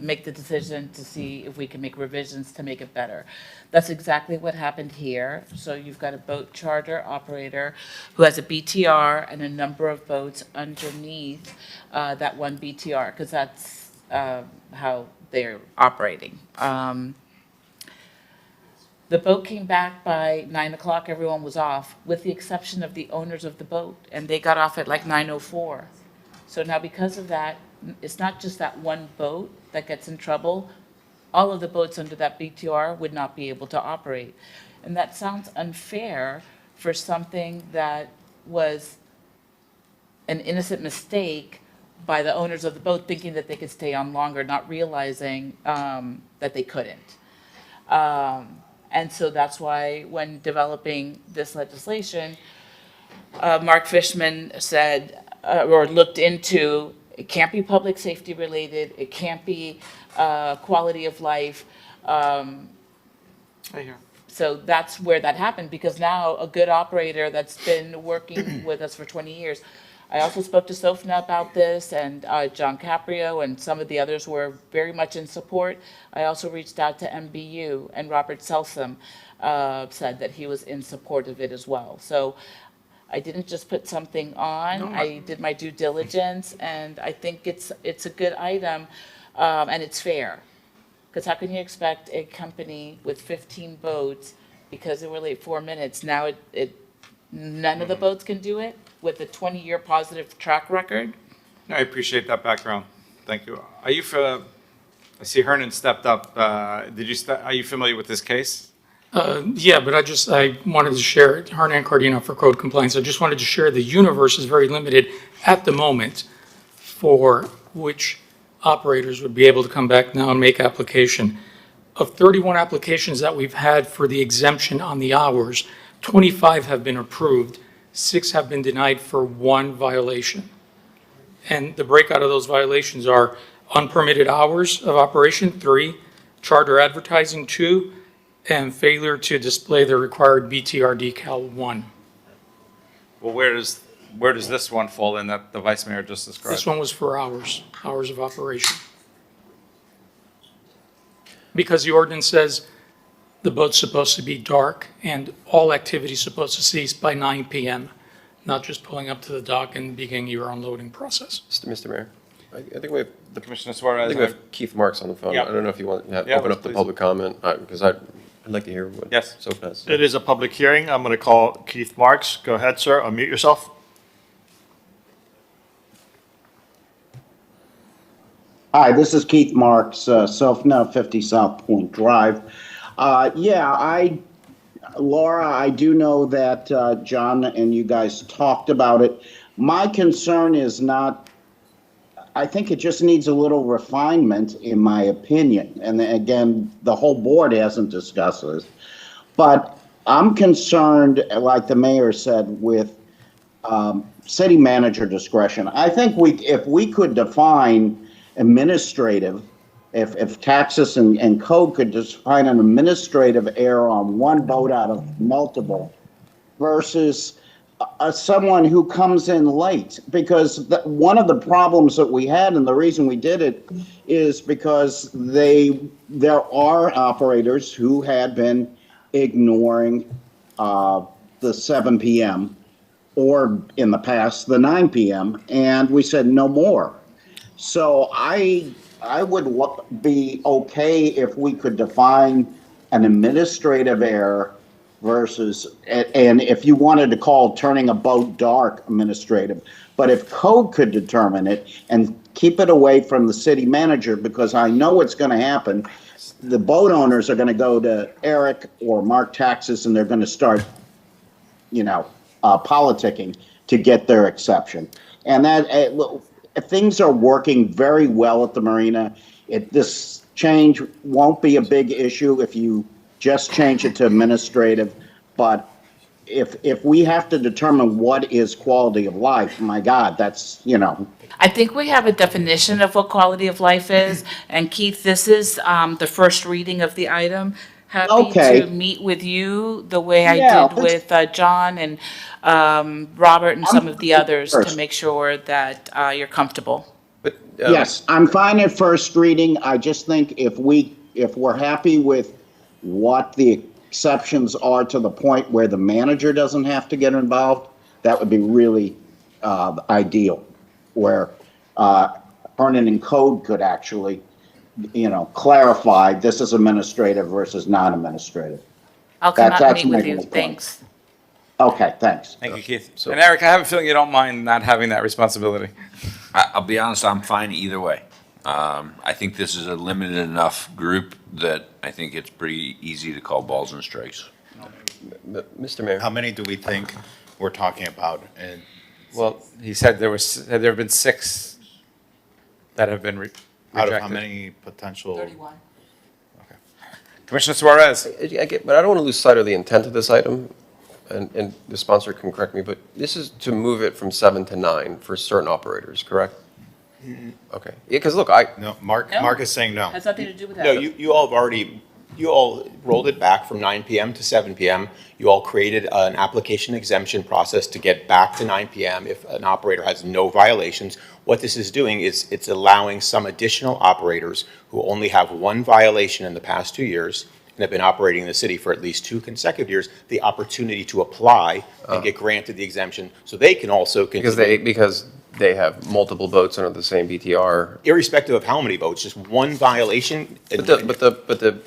make the decision to see if we can make revisions to make it better. That's exactly what happened here. So you've got a boat charter operator who has a BTR and a number of boats underneath that one BTR, because that's how they're operating. The boat came back by 9 o'clock, everyone was off, with the exception of the owners of the boat, and they got off at like 9:04. So now because of that, it's not just that one boat that gets in trouble, all of the boats under that BTR would not be able to operate. And that sounds unfair for something that was an innocent mistake by the owners of the boat thinking that they could stay on longer, not realizing that they couldn't. And so that's why when developing this legislation, Mark Fishman said, or looked into, it can't be public safety related, it can't be quality of life. So that's where that happened, because now a good operator that's been working with us for 20 years. I also spoke to Sofna about this, and John Caprio and some of the others were very much in support. I also reached out to MBU, and Robert Selsom said that he was in support of it as well. So I didn't just put something on, I did my due diligence, and I think it's a good item, and it's fair. Because how can you expect a company with 15 boats, because they were late 4 minutes, now none of the boats can do it with a 20-year positive track record? I appreciate that background. Thank you. Are you I see Hernan stepped up. Are you familiar with this case? Yeah, but I wanted to share it. Hernan Cardino for Code Complaints. I just wanted to share the universe is very limited at the moment for which operators would be able to come back now and make application. Of 31 applications that we've had for the exemption on the hours, 25 have been approved, 6 have been denied for 1 violation. And the breakout of those violations are unpermitted hours of operation, 3, charter advertising, 2, and failure to display the required BTR decal, 1. Well, where does this one fall in that the Vice Mayor just described? This one was for hours of operation. Because the ordinance says the boat's supposed to be dark and all activity's supposed to cease by 9 p.m., not just pulling up to the dock and beginning your unloading process. Mr. Mayor, I think we have Commissioner Suarez. I think we have Keith Marks on the phone. Yeah. I don't know if you want to Yeah, open up the please. public comment, because I'd like to hear what Soph has. It is a public hearing. I'm going to call Keith Marks. Go ahead, sir. Unmute yourself. Hi, this is Keith Marks, Sofna, 50 South Point Drive. Laura, I do know that John and you guys talked about it. My concern is not, I think it just needs a little refinement, in my opinion. And again, the whole board hasn't discussed this. But I'm concerned, like the mayor said, with city manager discretion. I think if we could define administrative if taxes and code could just find an administrative error on one boat out of multiple versus someone who comes in late, because one of the problems that we had, and the reason we did it, is because there are operators who had been ignoring the 7 p.m. or in the past the 9 p.m. and we said no more. So I would be okay if we could define an administrative error versus, and if you wanted to call turning a boat dark administrative, but if code could determine it and keep it away from the city manager, because I know what's going to happen. The boat owners are going to go to Eric or Mark Taxes and they're going to start, politicking to get their exception. And things are working very well at the marina. This change won't be a big issue if you just change it to administrative, but if we have to determine what is quality of life, my God, that's, I think we have a definition of what quality of life is, and Keith, this is the first reading of the item. Happy Okay. to meet with you the way I Yeah, did with John and Robert and some of the others to make sure that you're comfortable. Yes, I'm fine at first reading. I just think if we're happy with what the exceptions are to the point where the manager doesn't have to get involved, that would be really ideal, where Hernan and Code could actually, clarify this is administrative versus non-administrative. I'll come out and That's meet with my you. point. Thanks. Okay, thanks. Thank you, Keith. And Eric, I have a feeling you don't mind not having that responsibility. I'll be honest, I'm fine either way. I think this is a limited enough group that I think it's pretty easy to call balls and strikes. Mr. Mayor. How many do we think we're talking about? And Well, he said there have been 6 that have been rejected. out of how many potential? 31. Commissioner Suarez. I get, but I don't want to lose sight of the intent of this item, and the sponsor can correct me, but this is to move it from 7 to 9 for certain operators, correct? Okay. Yeah, because look, No, Mark is saying no. Has nothing to do with that. No, you all have already, you all rolled it back from 9 PM to 7 PM. You all created an application exemption process to get back to 9 PM if an operator has no violations. What this is doing is it's allowing some additional operators who only have 1 violation in the past 2 years and have been operating in the city for at least 2 consecutive years, the opportunity to apply and get granted the exemption, so they can also continue. Because they have multiple boats under the same BTR. Irrespective of how many boats, just 1 violation. But the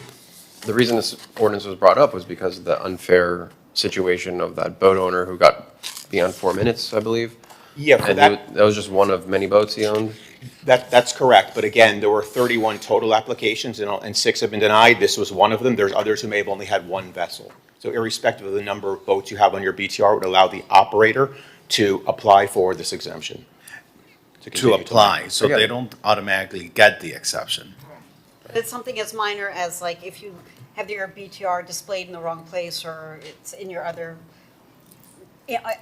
reason this ordinance was brought up was because of the unfair situation of that boat owner who got beyond 4 minutes, I believe. Yeah, for And that. that was just one of many boats he owned. That's correct, but again, there were 31 total applications and 6 have been denied. This was one of them. There's others who may have only had 1 vessel. So irrespective of the number of boats you have on your BTR, would allow the operator to apply for this exemption. To continue apply, so Okay. they don't automatically get the exception. But it's something as minor as like if you have your BTR displayed in the wrong place or it's in your other,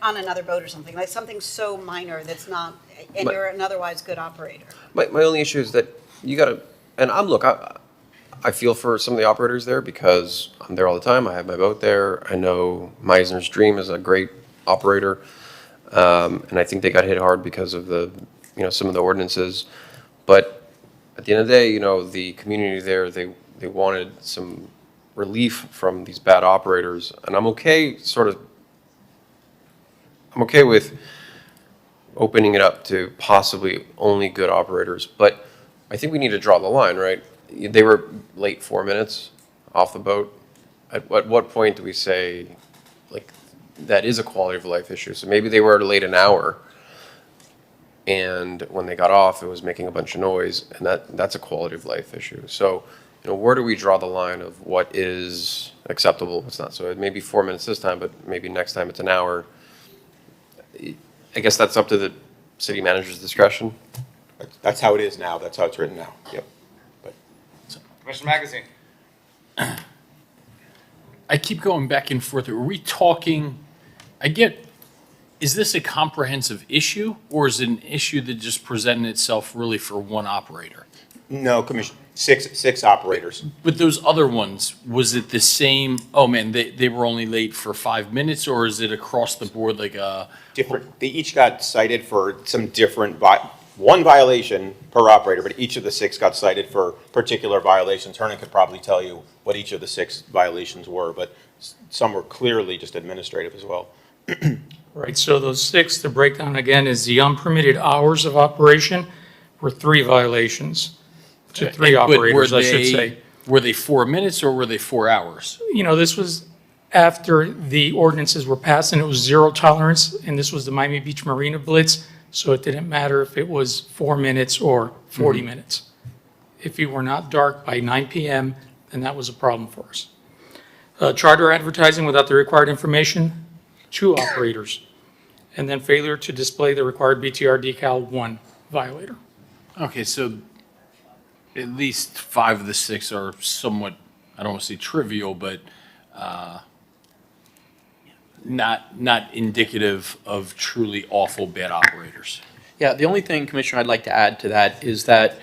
on another boat or something, like something so minor that's not, and But- you're an otherwise good operator. My only issue is that you gotta, and I feel for some of the operators there because I'm there all the time. I have my boat there. I know Meisner's Dream is a great operator. And I think they got hit hard because of some of the ordinances. But at the end of the day, the community there, they wanted some relief from these bad operators. And I'm okay with opening it up to possibly only good operators. But I think we need to draw the line, right? They were late 4 minutes off the boat. At what point do we say, that is a quality of life issue? So maybe they were late an hour, and when they got off, it was making a bunch of noise, and that's a quality of life issue. So, where do we draw the line of what is acceptable, what's not? So it may be 4 minutes this time, but maybe next time it's an hour. I guess that's up to the city manager's discretion. That's how it is now. That's how it's written now. Yep. Commissioner Magazine. I keep going back and forth. Are we talking, is this a comprehensive issue, or is it an issue that just presented itself really for one operator? No, Commissioner. Six operators. But those other ones, was it the same, oh man, they were only late for 5 minutes, or is it across the board like a? Different, they each got cited for some different, one violation per operator, but each of the six got cited for particular violations. Hernan could probably tell you what each of the six violations were, but some were clearly just administrative as well. Right, so those six, the breakdown again is the unpermitted hours of operation were 3 violations to 3 But were operators, I should they- say. Were they 4 minutes or were they 4 hours? You know, this was after the ordinances were passed and it was 0 tolerance, and this was the Miami Beach Marina Blitz, so it didn't matter if it was 4 minutes or 40 minutes. If you were not dark by 9 PM, then that was a problem for us. Charter advertising without the required information, 2 operators. And then failure to display the required BTR decal, 1 violator. Okay, so at least 5 of the 6 are somewhat, I don't want to say trivial, but not indicative of truly awful bad operators. Yeah, the only thing, Commissioner, I'd like to add to that is that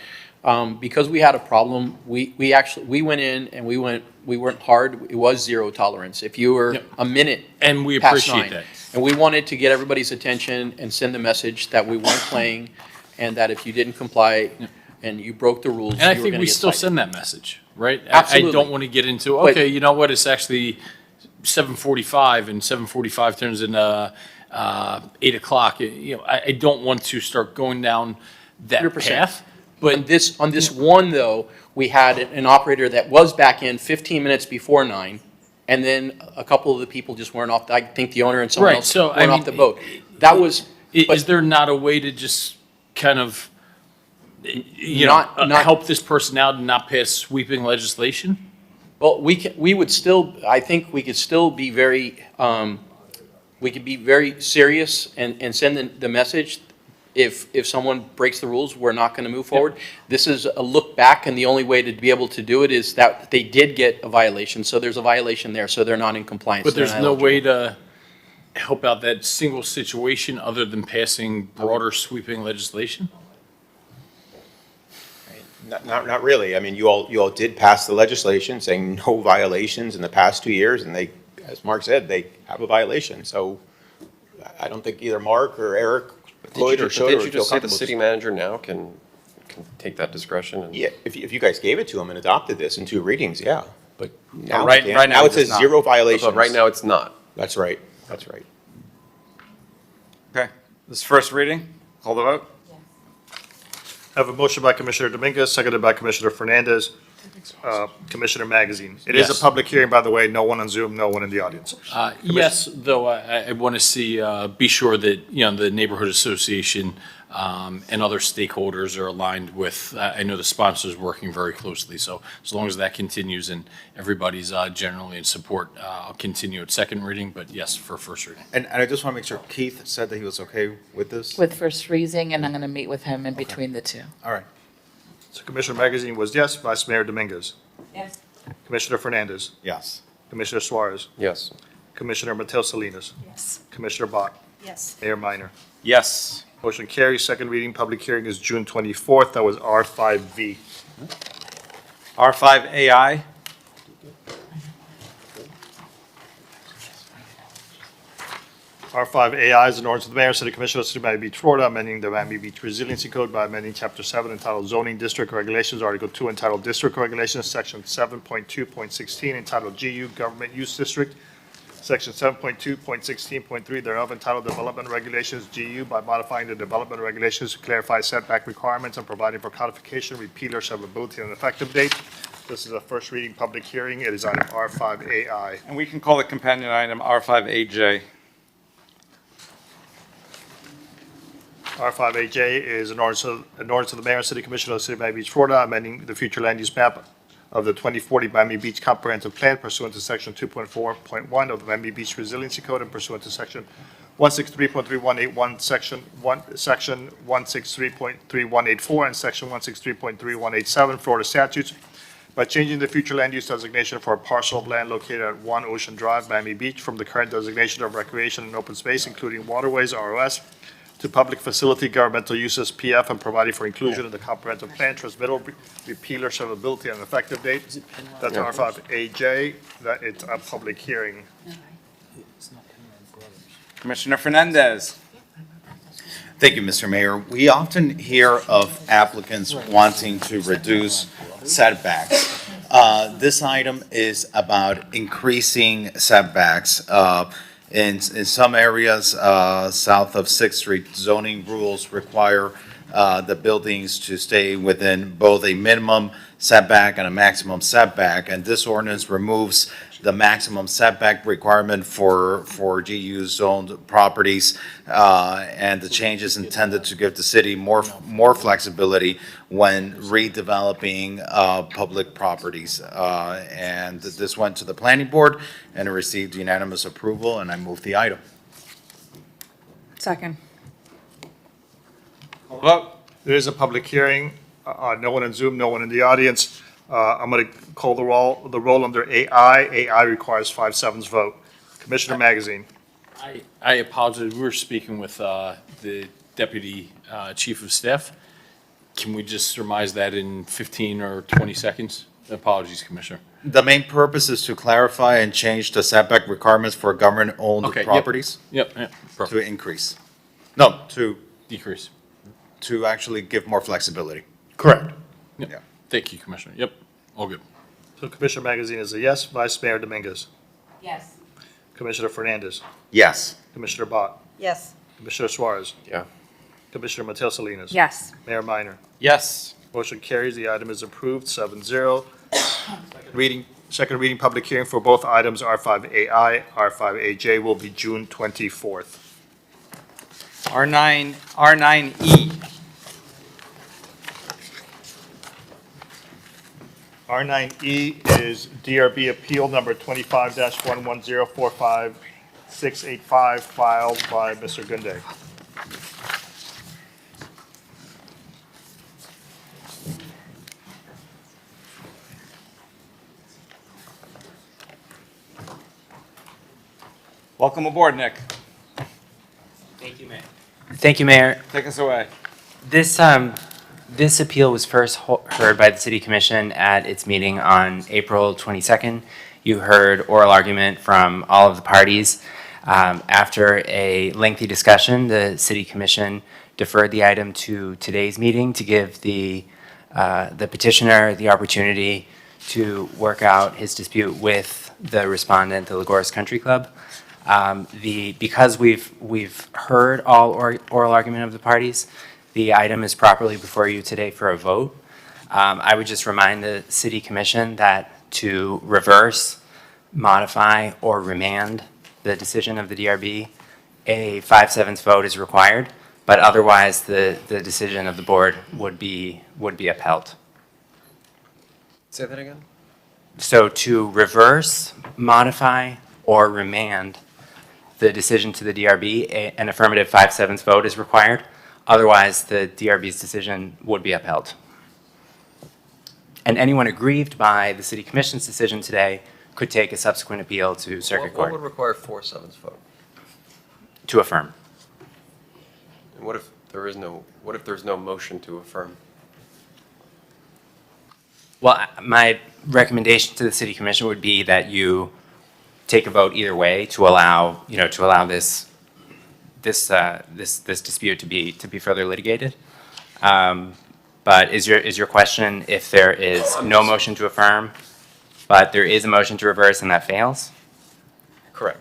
because we had a problem, we went in and we weren't hard. It was 0 tolerance. If you were a minute And we past appreciate 9, that. and we wanted to get everybody's attention and send the message that we weren't playing, and that if you didn't comply and you broke the rules, And I you were think going we to get still cited. send that message, right? Absolutely. I don't want to get into, But- okay, you know what, it's actually 7:45 and 7:45 turns into 8 o'clock. You know, I don't want to start going down that 100%. path. But on this one, though, we had an operator that was back in 15 minutes before 9, and then a couple of the people just weren't off, I think the owner and someone Right, else so, I weren't mean, off the boat. That was, Is there not a way to just kind of, you know, Not- help this person out and not pass sweeping legislation? well, we would still, I think we could still be very, we could be very serious and send the message. If someone breaks the rules, we're not going to move forward. This is a look back, and the only way to be able to do it is that they did get a violation, so there's a violation there, so they're not in compliance. But they're there's not no eligible. way to help out that single situation other than passing broader sweeping legislation? Not really. I mean, you all did pass the legislation saying no violations in the past 2 years, and they, as Mark said, they have a violation. So I don't think either Mark or Eric, Floyd or Schroeder Did would you feel just say the comfortable. city manager now can take that discretion? And Yeah, if you guys gave it to him and adopted this in 2 readings, yeah. But now, right- we can't. right now Now it it says does not. 0 violations. But right now, it's not. That's right, that's right. Okay, this is first reading. Call the vote. Have a motion by Commissioner Dominguez, seconded by Commissioner Fernandez. Commissioner Magazine. It is Yes. a public hearing, by the way, no one on Zoom, no one in the audience. Yes, though I want to see, be sure that, you know, the neighborhood association and other stakeholders are aligned with, I know the sponsor's working very closely, so as long as that continues and everybody's generally in support, I'll continue at second reading, but yes, for first reading. And I just want to make sure Keith said that he was okay with this? With first reading, and I'm going to meet with him in between the two. All right. So Commissioner Magazine was yes, Vice Mayor Dominguez. Yes. Commissioner Fernandez. Yes. Commissioner Suarez. Yes. Commissioner Mateo Salinas. Yes. Commissioner Bott. Yes. Mayor Minor. Yes. Motion carries. Second reading, public hearing is June 24th. That was R5V. R5AI. R5AI is an ordinance of the mayor and city commission of the city of Miami Beach, Florida, amending the Miami Beach Resiliency Code by amending Chapter 7 entitled Zoning District Regulations, Article 2 entitled District Regulations, Section 7.2.16 entitled GU Government Use District, Section 7.2.16.3 thereof entitled Development Regulations GU by modifying the development regulations to clarify setback requirements and providing for codification, repeal, or severability and effective date. This is a first reading public hearing. It is item R5AI. And we can call the companion item R5AJ. R5AJ is an ordinance of the mayor and city commission of the city of Miami Beach, Florida, amending the future land use map of the 2040 Miami Beach Comprehensive Plan pursuant to section 2.4.1 of the Miami Beach Resiliency Code and pursuant to section 163.3181, section 163.3184, and section 163.3187 Florida statutes by changing the future land use designation for a parcel of land located at 1 Ocean Drive, Miami Beach, from the current designation of recreation and open space, including waterways, ROS, to public facility governmental uses, PF, and providing for inclusion in the comprehensive plan, transmittal, repealer, servability, and effective date. That's R5AJ, that it's a public hearing. Commissioner Fernandez. Thank you, Mr. Mayor. We often hear of applicants wanting to reduce setbacks. This item is about increasing setbacks. In some areas, south of Sixth Street, zoning rules require the buildings to stay within both a minimum setback and a maximum setback, and this ordinance removes the maximum setback requirement for GU zoned properties, and the change is intended to give the city more flexibility when redeveloping public properties. And this went to the planning board and it received unanimous approval, and I move the item. Second. Vote. There is a public hearing, no one in Zoom, no one in the audience. I'm going to call the roll under AI. AI requires 5/7 vote. Commissioner Magazine. I apologize. We were speaking with the Deputy Chief of Staff. Can we just surmise that in 15 or 20 seconds? Apologies, Commissioner. The main purpose is to clarify and change the setback requirements for government-owned Okay, yep. properties. Yep, To perfect. increase. No, to Decrease. actually give more flexibility. Correct. Yep. Yeah. Thank you, Commissioner. Yep, all good. So Commissioner Magazine is a yes. Vice Mayor Dominguez. Yes. Commissioner Fernandez. Yes. Commissioner Bott. Yes. Commissioner Suarez. Yeah. Commissioner Mateo Salinas. Yes. Mayor Minor. Yes. Motion carries. The item is approved, 7-0. Second reading public hearing for both items, R5AI, R5AJ, will be June 24th. R9E. R9E is DRB Appeal Number 25-11045685, filed by Mr. Gunday. Welcome aboard, Nick. Thank you, Mayor. Thank you, Mayor. Take us away. This appeal was first heard by the City Commission at its meeting on April 22nd. You heard oral argument from all of the parties. After a lengthy discussion, the City Commission deferred the item to today's meeting to give the petitioner the opportunity to work out his dispute with the respondent, the Lagos Country Club. Because we've heard all oral argument of the parties, the item is properly before you today for a vote. I would just remind the City Commission that to reverse, modify, or remand the decision of the DRB, a 5/7 vote is required, but otherwise the decision of the board would be upheld. Say that again? So to reverse, modify, or remand the decision to the DRB, an affirmative 5/7 vote is required. Otherwise, the DRB's decision would be upheld. And anyone aggrieved by the City Commission's decision today could take a subsequent appeal to Circuit What Court would require 4/7 vote? to affirm. And what if there's no motion to affirm? Well, my recommendation to the City Commission would be that you take a vote either way to allow this dispute to be further litigated. But is your question if there is no motion to affirm, but there is a motion to reverse and that fails? Correct.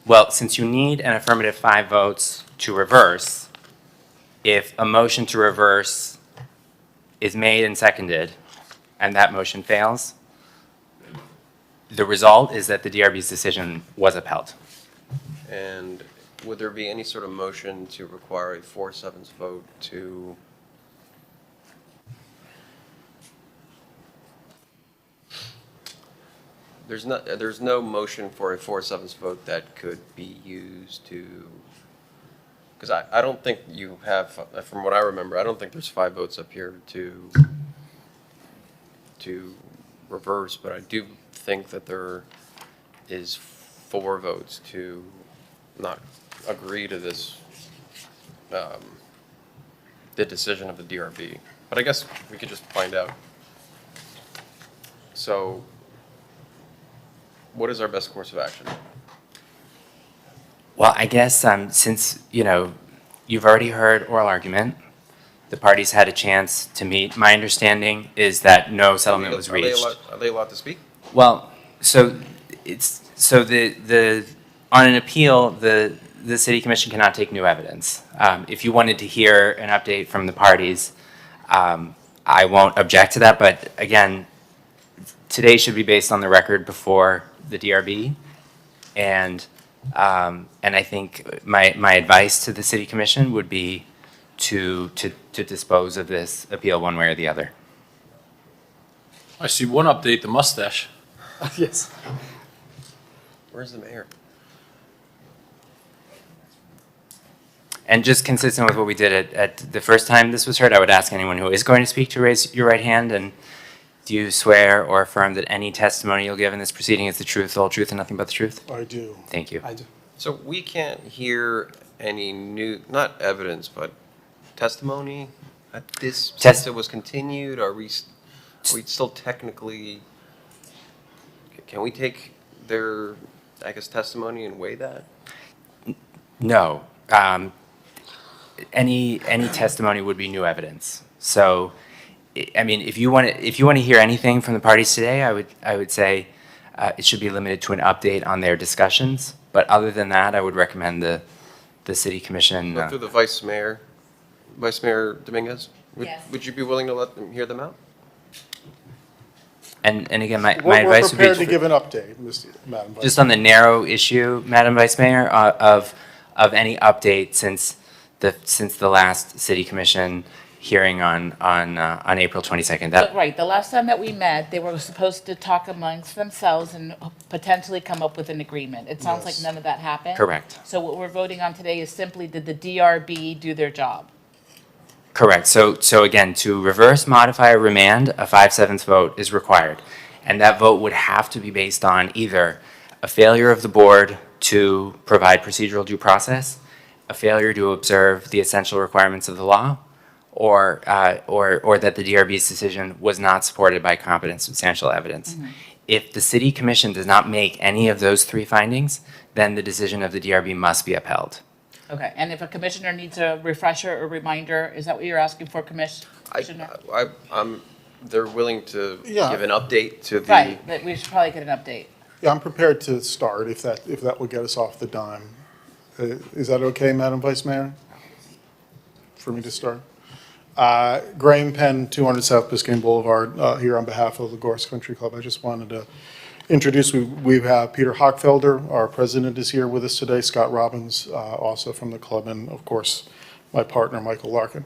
Well, since you need an affirmative 5 votes to reverse, if a motion to reverse is made and seconded and that motion fails, the result is that the DRB's decision was upheld. And would there be any sort of motion to require a 4/7 vote to? There's no motion for a 4/7 vote that could be used to, because I don't think you have, from what I remember, I don't think there's 5 votes up here to reverse, but I do think that there is 4 votes to not agree to this the decision of the DRB, but I guess we could just find out. So what is our best course of action? Well, I guess since, you've already heard oral argument, the parties had a chance to meet. My understanding is that no settlement was reached. Are they allowed to speak? Well, so on an appeal, the city commission cannot take new evidence. If you wanted to hear an update from the parties, I won't object to that, but again, today should be based on the record before the DRB, and I think my advice to the city commission would be to dispose of this appeal one way or the other. I see one update, the mustache. Yes. Where's the mayor? And just consistent with what we did at the first time this was heard, I would ask anyone who is going to speak to raise your right hand. And do you swear or affirm that any testimony you'll give in this proceeding is the truth, the whole truth, and nothing but the truth? I do. Thank you. I do. So we can't hear any new, not evidence, but testimony at this, since it was continued? Are we still technically, can we take their, I guess, testimony and weigh that? No. Any testimony would be new evidence. So, I mean, if you want to hear anything from the parties today, I would say it should be limited to an update on their discussions. But other than that, I would recommend the city commission. Go through the Vice Mayor Dominguez. Yes. Would you be willing to let them hear them out? And again, my We're advice would be prepared to give an update, Madam Vice. just on the narrow issue, Madam Vice Mayor, of any update since the last city commission hearing on April 22nd. That Right, the last time that we met, they were supposed to talk amongst themselves and potentially come up with an agreement. It sounds like Yes. none of that happened. Correct. So what we're voting on today is simply, did the DRB do their job? Correct. So again, to reverse, modify, or remand, a 5/7 vote is required. And that vote would have to be based on either a failure of the board to provide procedural due process, a failure to observe the essential requirements of the law, or that the DRB's decision was not supported by competent substantial evidence. If the city commission does not make any of those three findings, then the decision of the DRB must be upheld. Okay, and if a commissioner needs a refresher or reminder, is that what you're asking for, Commissioner? They're willing to Yeah. give an update to the. Right, but we should probably get an update. Yeah, I'm prepared to start if that will get us off the dime. Is that okay, Madam Vice Mayor? For me to start? Graham Penn, 200 South Biscayne Boulevard, here on behalf of the Gorse Country Club. I just wanted to introduce, we have Peter Hochfelder, our president, is here with us today, Scott Robbins, also from the club, and of course, my partner, Michael Larkin.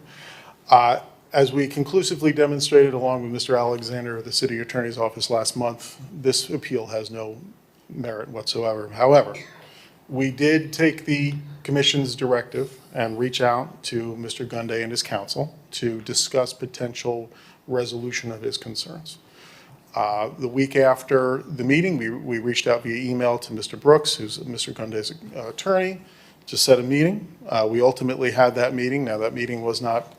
As we conclusively demonstrated along with Mr. Alexander of the City Attorney's Office last month, this appeal has no merit whatsoever. However, we did take the commission's directive and reach out to Mr. Gunday and his counsel to discuss potential resolution of his concerns. The week after the meeting, we reached out via email to Mr. Brooks, who's Mr. Gunday's attorney, to set a meeting. We ultimately had that meeting. Now, that meeting was not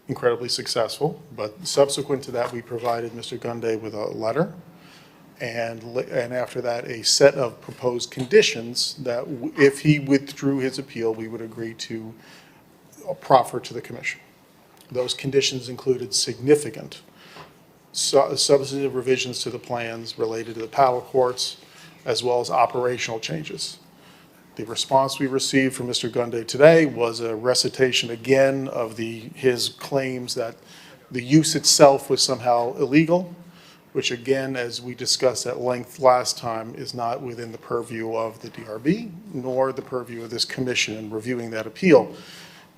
incredibly successful, but subsequent to that, we provided Mr. Gunday with a letter, and after that, a set of proposed conditions that if he withdrew his appeal, we would agree to proffer to the commission. Those conditions included significant substantive revisions to the plans related to the paddle courts, as well as operational changes. The response we received from Mr. Gunday today was a recitation again of his claims that the use itself was somehow illegal, which again, as we discussed at length last time, is not within the purview of the DRB, nor the purview of this commission in reviewing that appeal.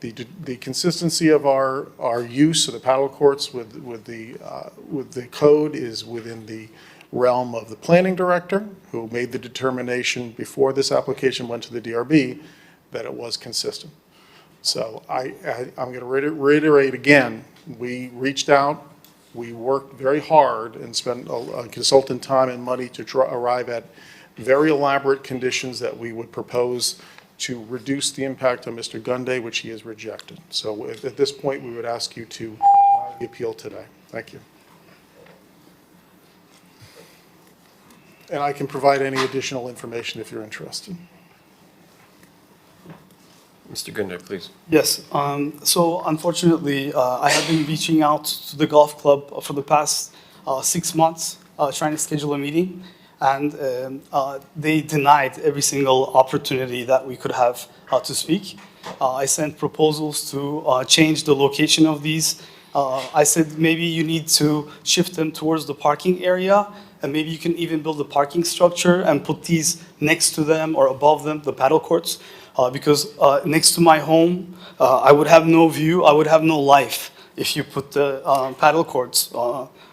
The consistency of our use of the paddle courts with the code is within the realm of the planning director, who made the determination before this application went to the DRB that it was consistent. So I'm going to reiterate again, we reached out, we worked very hard and spent a consultant time and money to arrive at very elaborate conditions that we would propose to reduce the impact on Mr. Gunday, which he has rejected. So at this point, we would ask you to deny the appeal today. Thank you. And I can provide any additional information if you're interested. Mr. Gunday, please. Yes, so unfortunately, I have been reaching out to the golf club for the past 6 months, trying to schedule a meeting, and they denied every single opportunity that we could have to speak. I sent proposals to change the location of these. I said maybe you need to shift them towards the parking area, and maybe you can even build a parking structure and put these next to them or above them, the paddle courts. Because next to my home, I would have no view, I would have no life if you put the paddle courts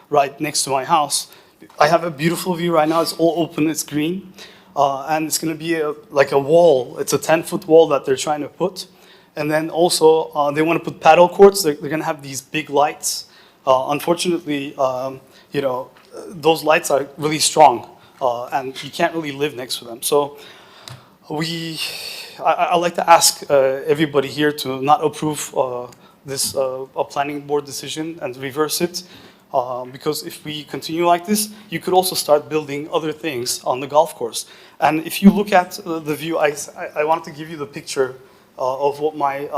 right next to my house. I have a beautiful view right now, it's all open, it's green, and it's gonna be like a wall, it's a 10-foot wall that they're trying to put. And then also, they wanna put paddle courts, they're gonna have these big lights. Unfortunately, you know, those lights are really strong, and you can't really live next to them. So I'd like to ask everybody here to not approve this planning board decision and reverse it. Because if we continue like this, you could also start building other things on the golf course. And if you look at the view, I wanted to give you the picture of what my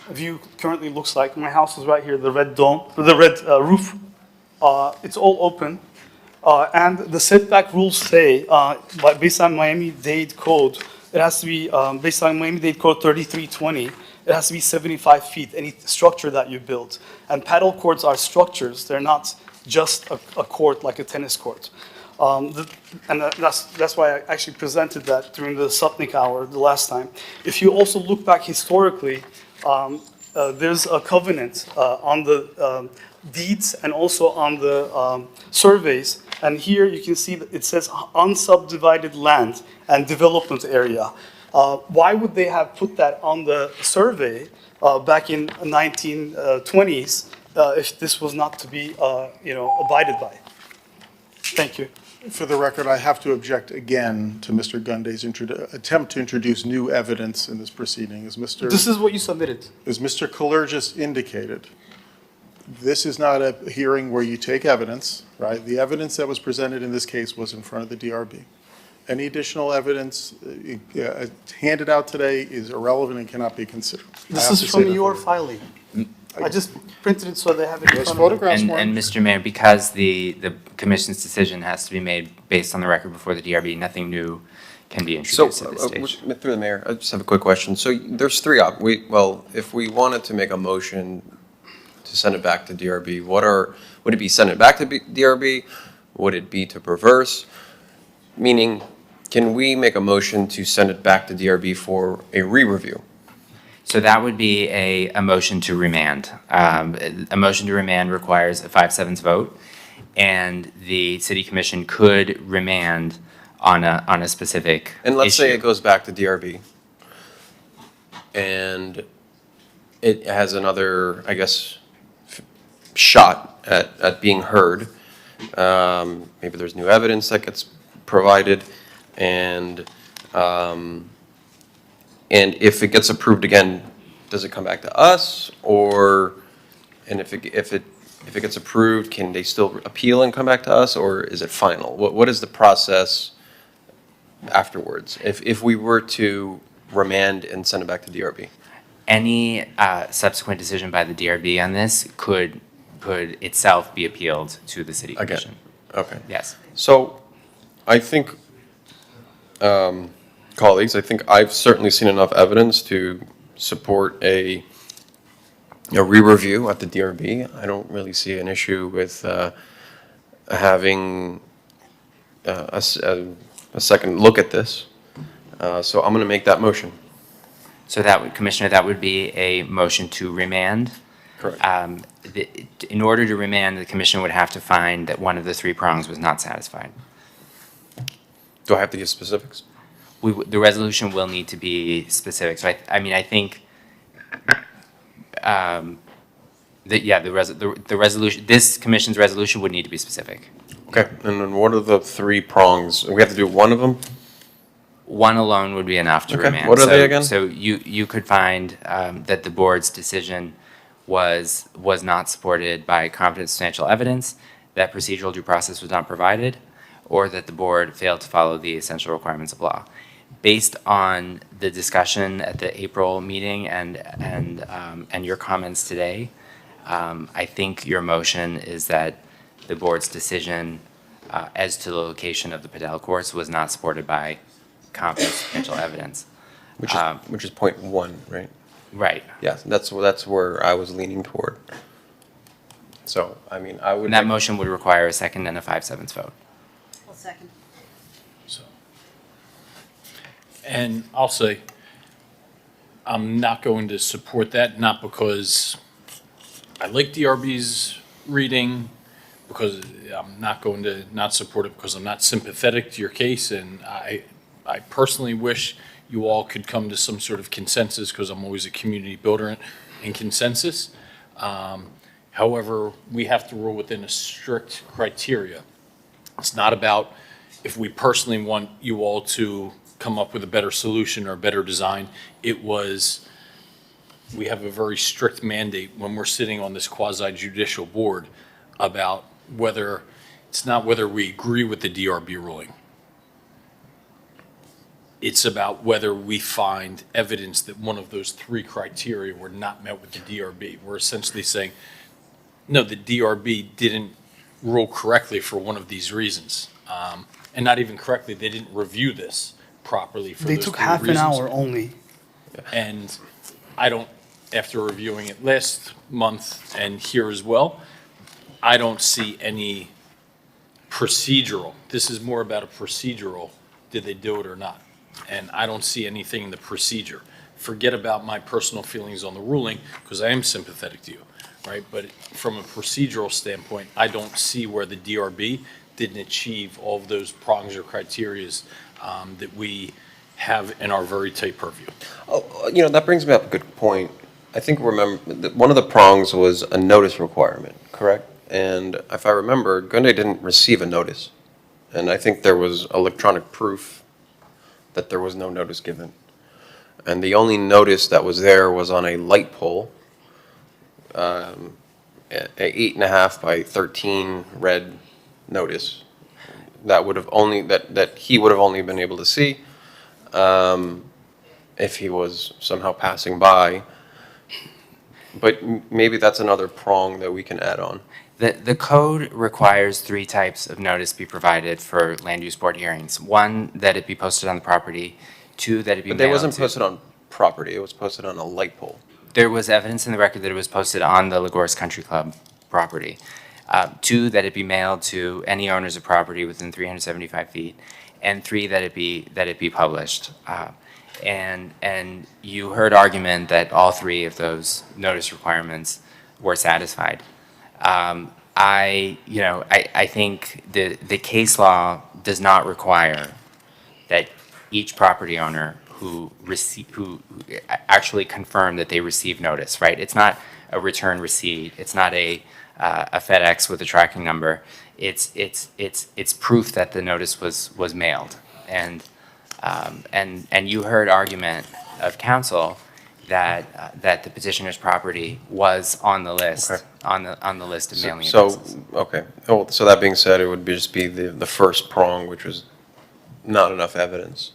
view currently looks like. My house is right here, the red dome, the red roof. It's all open. And the setback rules say, based on Miami-Dade code, it has to be, based on Miami-Dade code 3320, it has to be 75 feet, any structure that you build. And paddle courts are structures, they're not just a court like a tennis court. And that's why I actually presented that during the Sutnick hour the last time. If you also look back historically, there's a covenant on the deeds and also on the surveys. And here you can see that it says unsubdivided land and development area. Why would they have put that on the survey back in 1920s if this was not to be, abided by? Thank you. For the record, I have to object again to Mr. Gunday's attempt to introduce new evidence in this proceeding. This is what you submitted. As Mr. Kalergis indicated, this is not a hearing where you take evidence, right? The evidence that was presented in this case was in front of the DRB. Any additional evidence handed out today is irrelevant and cannot be considered. This is from your filing. I just printed it so they have it in front of me. And Mr. Mayor, because the commission's decision has to be made based on the record before the DRB, nothing new can be introduced at this stage. Through the mayor, I just have a quick question. So there's three if we wanted to make a motion to send it back to DRB, would it be send it back to DRB? Would it be to reverse? Meaning, can we make a motion to send it back to DRB for a re-review? So that would be a motion to remand. A motion to remand requires a 5/7 vote, and the city commission could remand on a specific And let's say issue. it goes back to DRB, and it has another, I guess, shot at being heard. Maybe there's new evidence that gets provided, and if it gets approved again, does it come back to us, and if it gets approved, can they still appeal and come back to us, or is it final? What is the process afterwards if we were to remand and send it back to DRB? Any subsequent decision by the DRB on this could itself be appealed to the city commission. Okay. Yes. So, I think, colleagues, I think I've certainly seen enough evidence to support a re-review at the DRB. I don't really see an issue with having a second look at this. So I'm going to make that motion. So Commissioner, that would be a motion to remand. Correct. In order to remand, the commission would have to find that one of the three prongs was not satisfied. Do I have to give specifics? The resolution will need to be specific. So I think the resolution, this commission's resolution would need to be specific. Okay, and then what are the three prongs? We have to do one of them? One alone would be enough to Okay, remand. what are they again? So you could find that the board's decision was not supported by competent substantial evidence, that procedural due process was not provided, or that the board failed to follow the essential requirements of law. Based on the discussion at the April meeting and your comments today, I think your motion is that the board's decision as to the location of the padel courts was not supported by competent substantial evidence. Which is point one, right? Right. Yes, that's where I was leaning toward. So, I mean, I would. And that motion would require a second and a 5/7 vote. I'll second. And I'll say, I'm not going to support that, not because I like DRB's reading, because I'm not going to not support it because I'm not sympathetic to your case, and I personally wish you all could come to some sort of consensus, because I'm always a community builder in consensus. However, we have to rule within a strict criteria. It's not about if we personally want you all to come up with a better solution or a better design. It was, we have a very strict mandate when we're sitting on this quasi-judicial board about whether, it's not whether we agree with the DRB ruling. It's about whether we find evidence that one of those three criteria were not met with the DRB. We're essentially saying, no, the DRB didn't rule correctly for one of these reasons. And not even correctly, they didn't review this properly for They those took three half an reasons. hour only. And I don't, after reviewing it last month and here as well, I don't see any procedural. This is more about a procedural, did they do it or not? And I don't see anything in the procedure. Forget about my personal feelings on the ruling, because I am sympathetic to you, right? But from a procedural standpoint, I don't see where the DRB didn't achieve all of those prongs or criterias that we have in our very tight purview. Oh, that brings me up a good point. I think one of the prongs was a notice requirement, correct? And if I remember, Gunday didn't receive a notice. And I think there was electronic proof that there was no notice given. And the only notice that was there was on a light pole, a 8.5 by 13 red notice that would have only, that he would have only been able to see if he was somehow passing by. But maybe that's another prong that we can add on. The code requires three types of notice be provided for land use board hearings. One, that it be posted on the property. Two, that it be mailed But it wasn't to- posted on property, it was posted on a light pole. There was evidence in the record that it was posted on the Lagos Country Club property. Two, that it be mailed to any owners of property within 375 feet. And three, that it be published. And you heard argument that all three of those notice requirements were satisfied. I think the case law does not require that each property owner who actually confirmed that they received notice, right? It's not a return receipt. It's not a FedEx with a tracking number. It's proof that the notice was mailed. And you heard argument of counsel that the petitioner's property was on the list, Okay. on the list of mailing So, addresses. okay. Oh, so that being said, it would just be the first prong, which was not enough evidence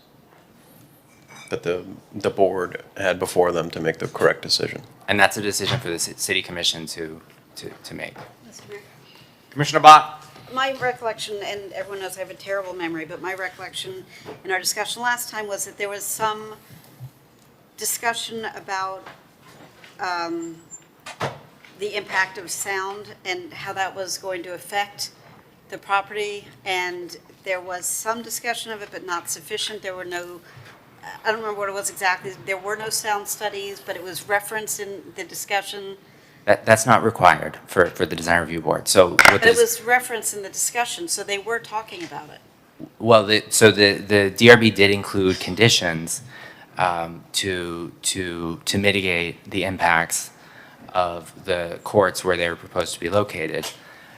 that the board had before them to make the correct decision. And that's a decision for the city commission to make. Mr. Mayor? Commissioner Bott? My recollection, and everyone knows I have a terrible memory, but my recollection in our discussion last time was that there was some discussion about the impact of sound and how that was going to affect the property, and there was some discussion of it, but not sufficient. There were no, I don't remember what it was exactly, there were no sound studies, but it was referenced in the discussion. That's not required for the design review board. So what But it was referenced in the discussion, so they were talking about it. well, the DRB did include conditions to mitigate the impacts of the courts where they were proposed to be located.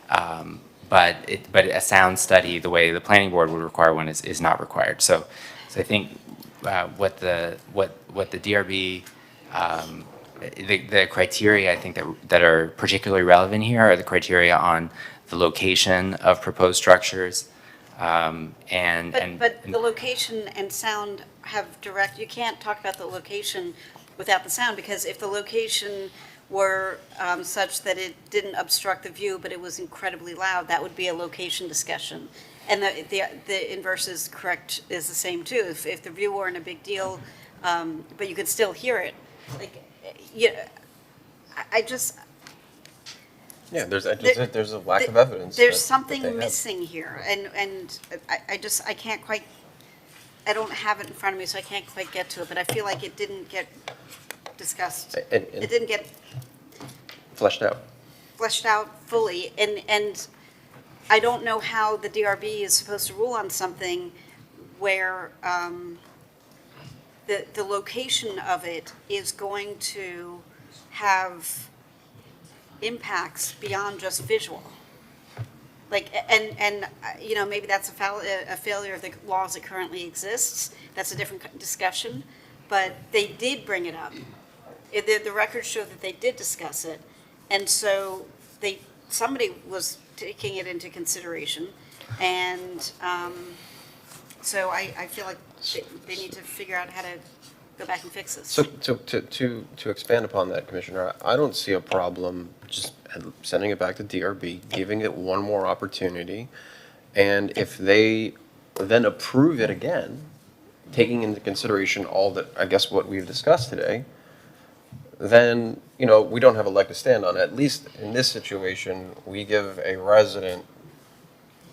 But a sound study, the way the planning board would require one, is not required. So So I think what the DRB, the criteria I think that are particularly relevant here are the criteria on the location of proposed structures, But the location and sound have direct, you can't talk about the location without the sound, because if the location were such that it didn't obstruct the view, but it was incredibly loud, that would be a location discussion. And the inverse is correct, is the same too. If the view weren't a big deal, but you could still hear it, like, yeah, I just. Yeah, there's a lack of evidence. There's that something they have. missing here, and I can't quite, I don't have it in front of me, so I can't quite get to it, but I feel like it didn't get discussed. It didn't get Fleshed out. fleshed out fully, and I don't know how the DRB is supposed to rule on something where the location of it is going to have impacts beyond just visual. Like, and you know, maybe that's a failure of the laws that currently exists. That's a different discussion, but they did bring it up. The records show that they did discuss it, and so somebody was taking it into consideration, and so I feel like they need to figure out how to go back and fix this. So to expand upon that, Commissioner, I don't see a problem just sending it back to DRB, giving it one more opportunity, and if they then approve it again, taking into consideration all that, I guess, what we've discussed today, then, you know, we don't have a leg to stand on. At least in this situation, we give a resident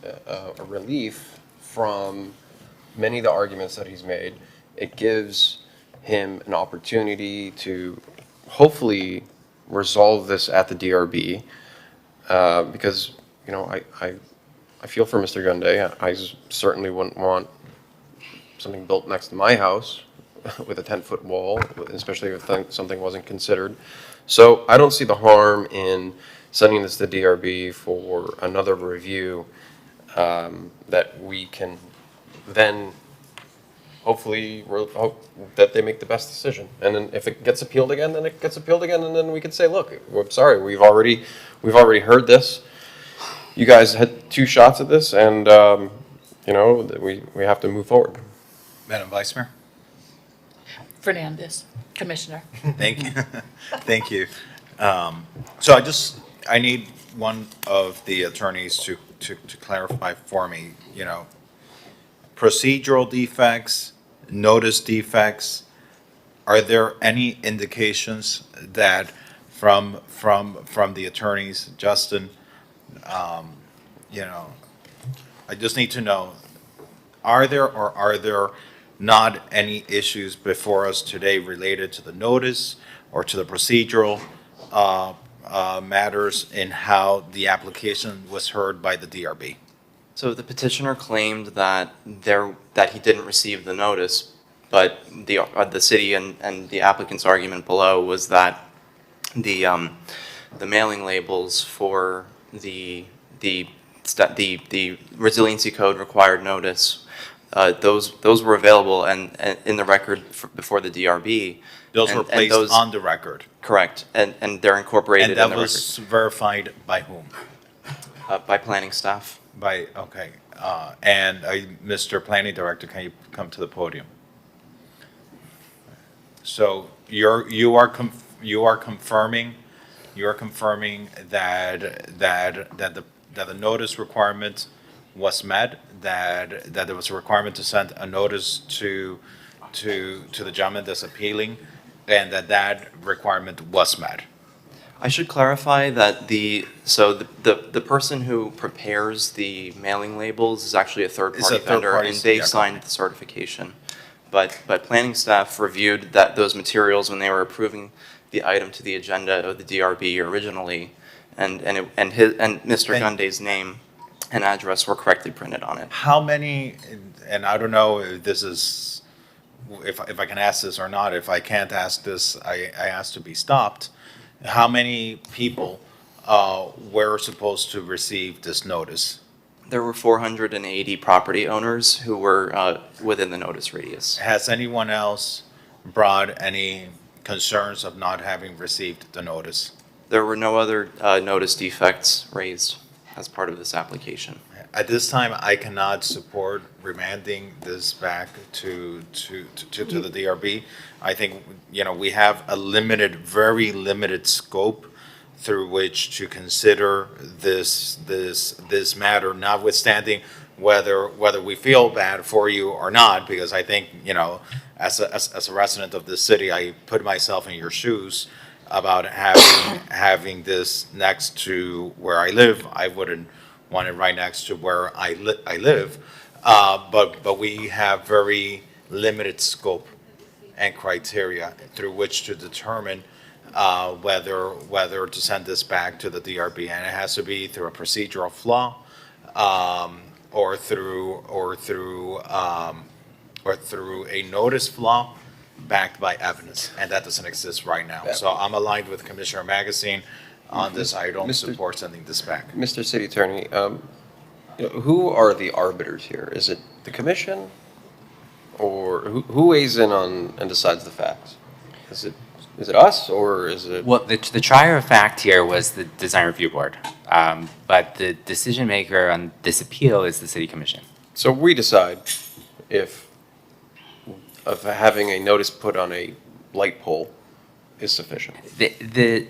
a relief from many of the arguments that he's made. It gives him an opportunity to hopefully resolve this at the DRB, because, you know, I feel for Mr. Gunday. I certainly wouldn't want something built next to my house with a 10-foot wall, especially if something wasn't considered. So I don't see the harm in sending this to DRB for another review, that we can then hopefully hope that they make the best decision. And then if it gets appealed again, then it gets appealed again, and then we can say, look, we're sorry, we've already heard this. You guys had 2 shots at this, and you know, we have to move forward. Madam Vice Mayor? Fernandez, Commissioner. Thank you. Thank you. So I need one of the attorneys to clarify for me, you know, procedural defects, notice defects. Are there any indications that from the attorneys, Justin, you know, I just need to know, are there or are there not any issues before us today related to the notice or to the procedural matters in how the application was heard by the DRB? So the petitioner claimed that he didn't receive the notice, but the city and the applicant's argument below was that the mailing labels for the resiliency code required notice, those were available and in the record before the DRB. Those were placed on the record. Correct, and they're incorporated in the record. And that was verified by whom? By planning staff. Okay. And Mr. Planning Director, can you come to the podium? So you are confirming that the notice requirement was met, that there was a requirement to send a notice to the gentleman that's appealing, and that requirement was met. I should clarify that the person who prepares the mailing labels is actually a third-party vendor, and they've signed the certification. But planning staff reviewed those materials when they were approving the item to the agenda of the DRB originally, and Mr. Gunday's name and address were correctly printed on it. How many, and I don't know if this is, if I can ask this or not, if I can't ask this, I ask to be stopped. How many people were supposed to receive this notice? There were 480 property owners who were within the notice radius. Has anyone else brought any concerns of not having received the notice? There were no other notice defects raised as part of this application. At this time, I cannot support remanding this back to the DRB. I think, we have a limited, very limited scope through which to consider this matter, notwithstanding whether we feel bad for you or not, because I think, as a resident of this city, I put myself in your shoes about having this next to where I live. I wouldn't want it right next to where I live, but we have very limited scope and criteria through which to determine whether to send this back to the DRB, and it has to be through a procedural flaw, or through a notice flaw backed by evidence, and that doesn't exist right now. So I'm aligned with Commissioner Magazine on this. I don't support sending this back. Mr. City Attorney, who are the arbiters here? Is it the commission? Or who weighs in on and decides the facts? Is it us, or is it? Well, the trier of fact here was the design review board, but the decision maker on this appeal is the city commission. So we decide if having a notice put on a light pole is sufficient. The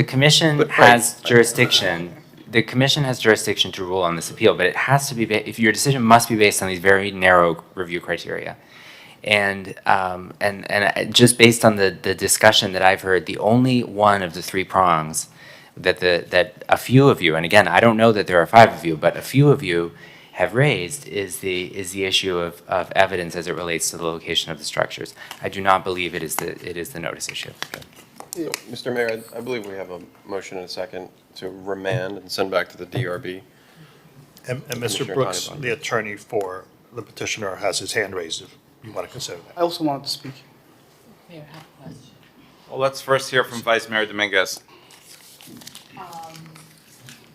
commission has jurisdiction. The commission has jurisdiction to rule on this appeal, but it has to be, if your decision must be based on these very narrow review criteria. And just based on the discussion that I've heard, the only one of the three prongs that a few of you, and again, I don't know that there are 5 of you, but a few of you have raised is the issue of evidence as it relates to the location of the structures. I do not believe it is the notice issue. So, Mr. Mayor, I believe we have a motion and a second to remand and send back to the DRB. And Mr. Brooks, the attorney for the petitioner, has his hand raised, if you want to consider that. I also wanted to speak. Mayor, I have a question. Well, let's first hear from Vice Mayor Dominguez.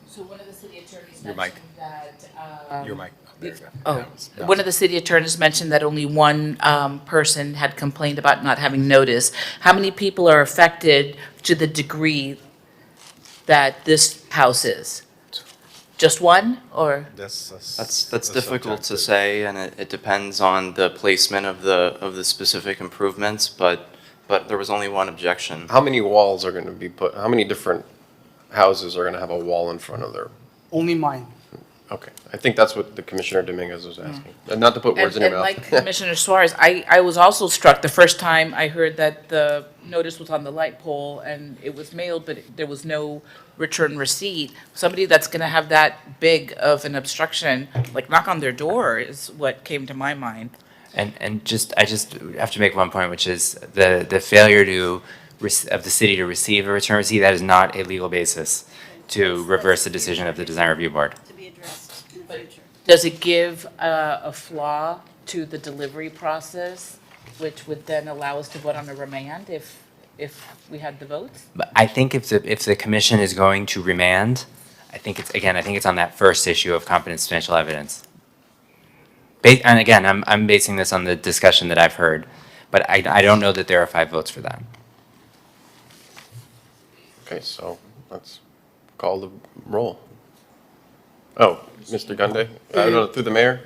So one of the city attorneys Your mic. mentioned that. Your mic. There you go. Oh, Yeah. one of the city attorneys mentioned that only one person had complained about not having notice. How many people are affected to the degree that this house is? Just one, or? That's difficult to say, and it depends on the placement of the specific improvements, but there was only one objection. How many walls are going to be put, how many different houses are going to have a wall in front of their? Only mine. Okay, I think that's what the Commissioner Dominguez was asking. And not to put words in your mouth. And like Commissioner Suarez, I was also struck the first time I heard that the notice was on the light pole and it was mailed, but there was no return receipt. Somebody that's going to have that big of an obstruction, like knock on their door, is what came to my mind. And I just have to make one point, which is the failure of the city to receive a return receipt. That is not a legal basis to reverse the decision of the design review board. To be addressed in the future. Does it give a flaw to the delivery process, which would then allow us to vote on a remand if we had the votes? But I think if the commission is going to remand, I think it's on that first issue of competent substantial evidence. And again, I'm basing this on the discussion that I've heard, but I don't know that there are 5 votes for that. Okay, so let's call the roll. Oh, Mr. Gunday, I don't know, through the mayor?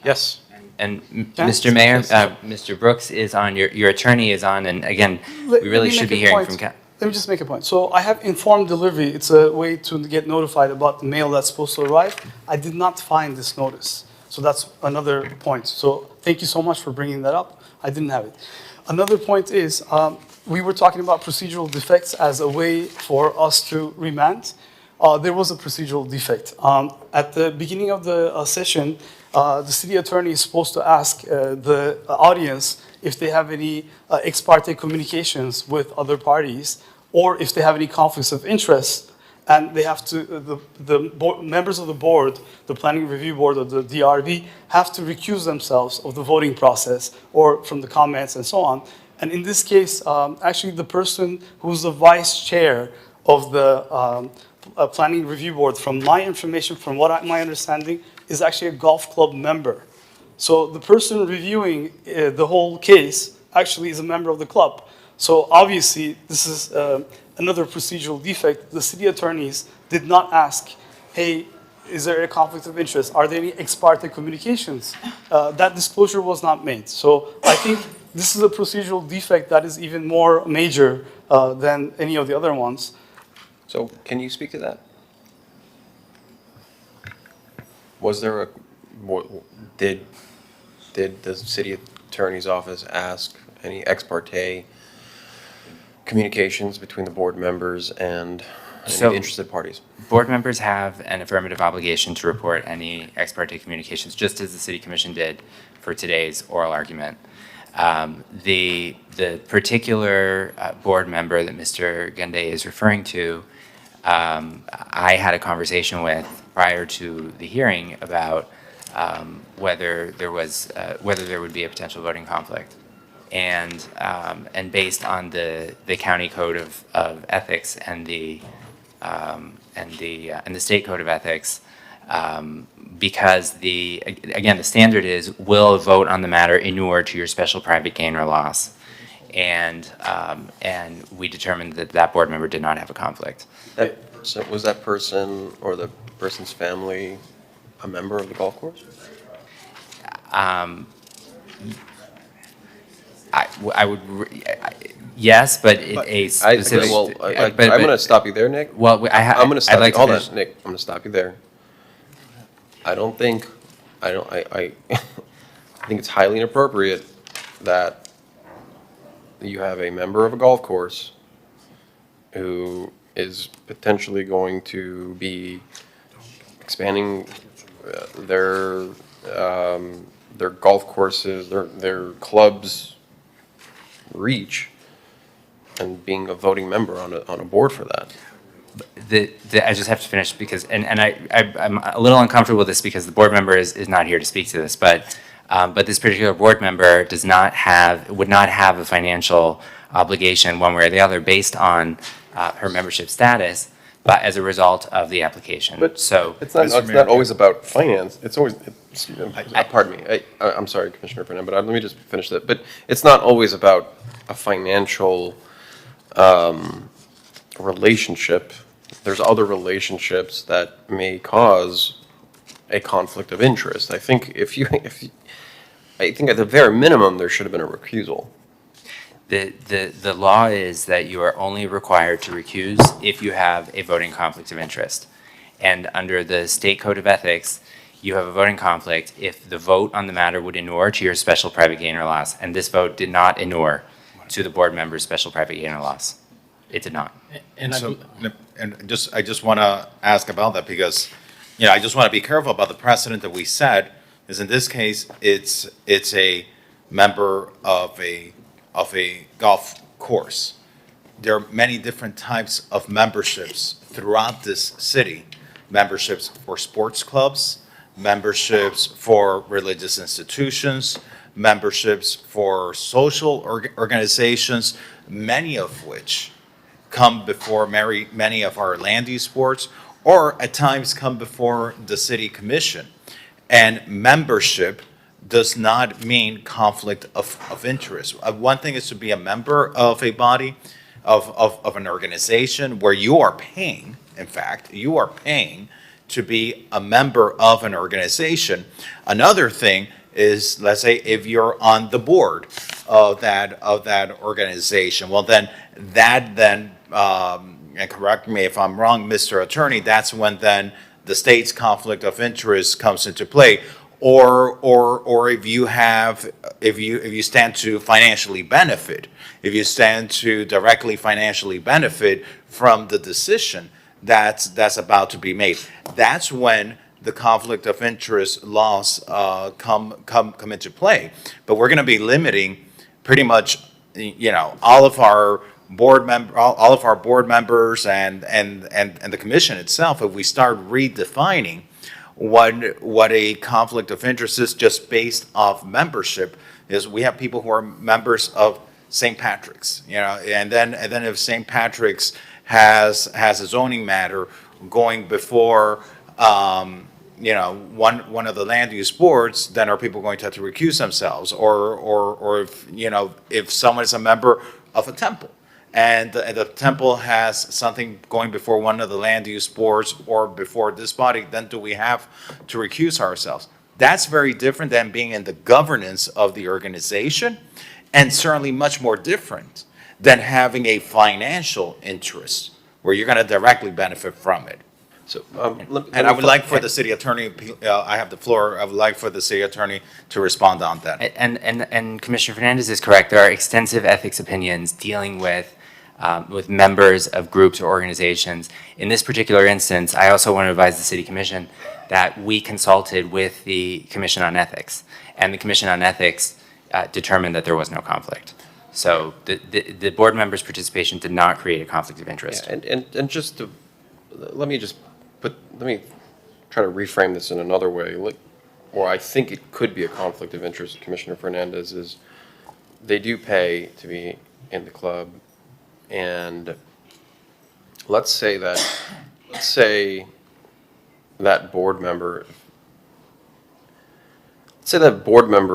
Yes. And Mr. Mayor, Mr. Brooks is on, your attorney is on, and again, we really should be hearing from. Let me just make a point. So I have informed delivery. It's a way to get notified about the mail that's supposed to arrive. I did not find this notice. So that's another point. So thank you so much for bringing that up. I didn't have it. Another point is, we were talking about procedural defects as a way for us to remand. There was a procedural defect. At the beginning of the session, the city attorney is supposed to ask the audience if they have any ex parte communications with other parties, or if they have any conflicts of interest. And they have to, members of the board, the planning review board or the DRB, have to recuse themselves of the voting process or from the comments and so on. And in this case, actually the person who's the vice chair of the planning review board, from my information, from my understanding, is actually a golf club member. So the person reviewing the whole case actually is a member of the club. So obviously, this is another procedural defect. The city attorneys did not ask, hey, is there a conflict of interest? Are there any ex parte communications? That disclosure was not made. So I think this is a procedural defect that is even more major than any of the other ones. So can you speak to that? Was there did the city attorney's office ask any ex parte communications between the board members and any interested parties? Board members have an affirmative obligation to report any ex parte communications, just as the city commission did for today's oral argument. The particular board member that Mr. Gende is referring to, I had a conversation with prior to the hearing about whether there would be a potential voting conflict, and based on the county code of ethics and the state code of ethics, because again the standard is, will a vote on the matter inure to your special private gain or loss, and we determined that board member did not have a conflict. So was that person or the person's family a member of the golf course? Yes, but a specific. I'm going to stop you there, Nick. Well, I'm going to stop you. Hold on, finish. Nick. I'm going to stop you there. I think it's highly inappropriate that you have a member of a golf course who is potentially going to be expanding their golf courses, their club's reach, and being a voting member on a board for that. I just have to finish because, I'm a little uncomfortable with this because the board member is not here to speak to this, but this particular board member would not have a financial obligation one way or the other based on her membership status, but as a result of the application. But so it's not always about finance. It's always, pardon me, I'm sorry, Commissioner Fernand, but let me just finish that. But it's not always about a financial relationship. There's other relationships that may cause a conflict of interest. I think I think at the very minimum there should have been a recusal. The law is that you are only required to recuse if you have a voting conflict of interest. And under the state code of ethics, you have a voting conflict if the vote on the matter would inure to your special private gain or loss. And this vote did not inure to the board member's special private gain or loss. It did not. I just want to ask about that because, I just want to be careful about the precedent that we set, is in this case, it's a member of a golf course. There are many different types of memberships throughout this city. Memberships for sports clubs, memberships for religious institutions, memberships for social organizations, many of which come before many of our land use boards, or at times come before the city commission. And membership does not mean conflict of interest. One thing is to be a member of a body, of an organization where you are paying, in fact, you are paying to be a member of an organization. Another thing is, let's say, if you're on the board of that organization, well, then and correct me if I'm wrong, Mr. Attorney, that's when then the state's conflict of interest comes into play. Or if you stand to financially benefit, if you stand to directly financially benefit from the decision that's about to be made, that's when the conflict of interest laws come into play. But we're going to be limiting pretty much, all of our board members and the commission itself. If we start redefining what a conflict of interest is just based off membership, is we have people who are members of St. Patrick's, and then if St. Patrick's has a zoning matter going before, one of the land use boards, then are people going to have to recuse themselves? Or if someone is a member of a temple, and the temple has something going before one of the land use boards or before this body, then do we have to recuse ourselves? That's very different than being in the governance of the organization, and certainly much more different than having a financial interest where you're going to directly benefit from it. So, And I would like for the city attorney, I have the floor, I would like for the city attorney to respond on that. And Commissioner Fernandez is correct. There are extensive ethics opinions dealing with members of groups or organizations. In this particular instance, I also want to advise the City Commission that we consulted with the Commission on Ethics, and the Commission on Ethics determined that there was no conflict. So the board members' participation did not create a conflict of interest. Yeah, and just to, let me try to reframe this in another way, or I think it could be a conflict of interest, Commissioner Fernandez, is they do pay to be in the club, and let's say that board member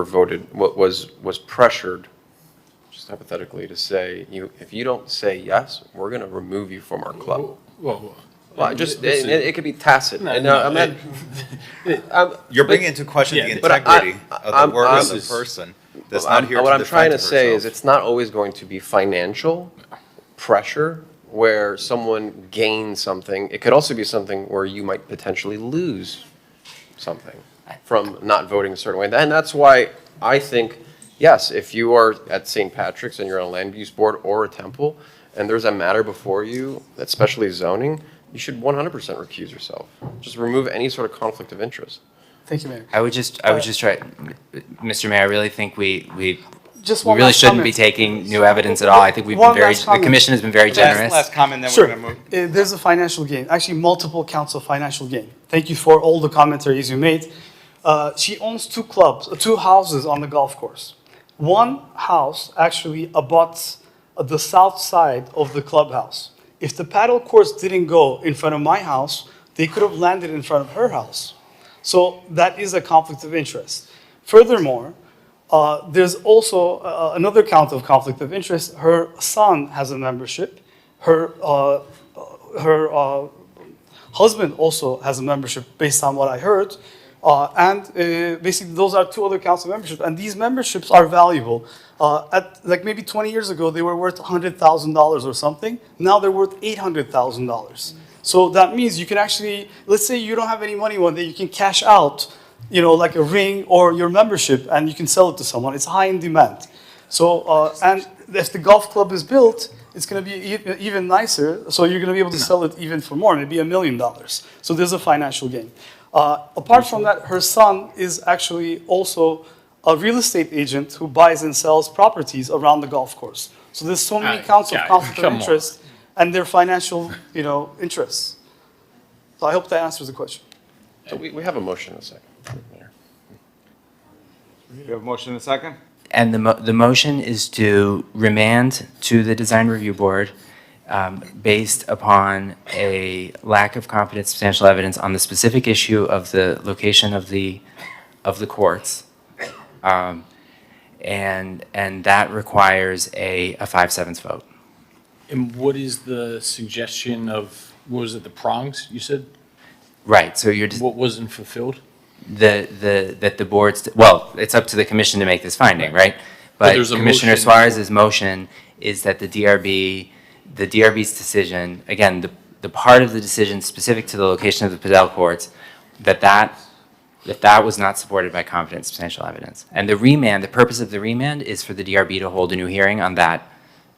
voted, was pressured, just hypothetically, to say, if you don't say yes, we're going to remove you from our club. Whoa. Well, it could be tacit. You're bringing into question the integrity of the word of the person that's not here to defend herself. What I'm trying to say is it's not always going to be financial pressure where someone gains something. It could also be something where you might potentially lose something from not voting a certain way. And that's why I think, yes, if you are at St. Patrick's and you're on a land use board or a temple, and there's a matter before you, especially zoning, you should 100% recuse yourself. Just remove any sort of conflict of interest. Thank you, Mayor. I would just try, Mr. Mayor, I really think we one really last shouldn't comment. be taking new evidence at all. I think we've One been very, last the comment. commission has been very generous. Last comment, then Sure. we're going to move. There's a financial gain, actually multiple counts of financial gain. Thank you for all the commentaries you made. She owns two houses on the golf course. One house actually abuts the south side of the clubhouse. If the paddle courts didn't go in front of my house, they could have landed in front of her house. So that is a conflict of interest. Furthermore, there's also another count of conflict of interest. Her son has a membership. Her husband also has a membership based on what I heard. Basically, those are two other counts of membership. And these memberships are valuable. Like maybe 20 years ago, they were worth $100,000 or something. Now they're worth $800,000. So that means you can actually, let's say you don't have any money one day, you can cash out, like a ring or your membership, and you can sell it to someone. It's high in demand. So, and if the golf club is built, it's going to be even nicer. So you're going to be able to sell it even for more, maybe $1 million. So there's a financial gain. Apart from that, her son is actually also a real estate agent who buys and sells properties around the golf course. So there's so many counts of conflict of interest and their financial, interests. So I hope that answers the question. So we have a motion in a second. You have a motion in a second? And the motion is to remand to the Design Review Board based upon a lack of competent substantial evidence on the specific issue of the location of the courts. And that requires a 5/7 vote. And what is the suggestion of, what was it, the prongs, you said? Right, so you're just. What wasn't fulfilled? That the boards, well, it's up to the commission to make this finding, right? But there's a Commissioner motion. Suarez's motion is that the DRB's decision, again, the part of the decision specific to the location of the Padel courts, that was not supported by competent substantial evidence. And the purpose of the remand is for the DRB to hold a new hearing on that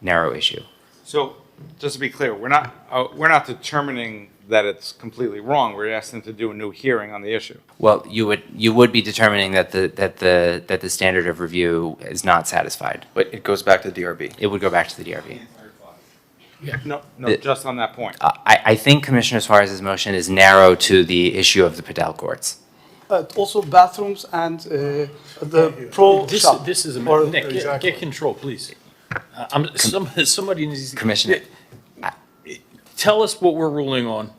narrow issue. So, just to be clear, we're not determining that it's completely wrong. We're asking to do a new hearing on the issue. Well, you would be determining that the standard of review is not satisfied. But it goes back to the DRB. It would go back to the DRB. No, just on that point. I think Commissioner Suarez's motion is narrow to the issue of the Padel courts. Also bathrooms and the pro shop. This is Or- Nick, get control, please. Somebody needs to. Commissioner. Tell us what we're ruling on.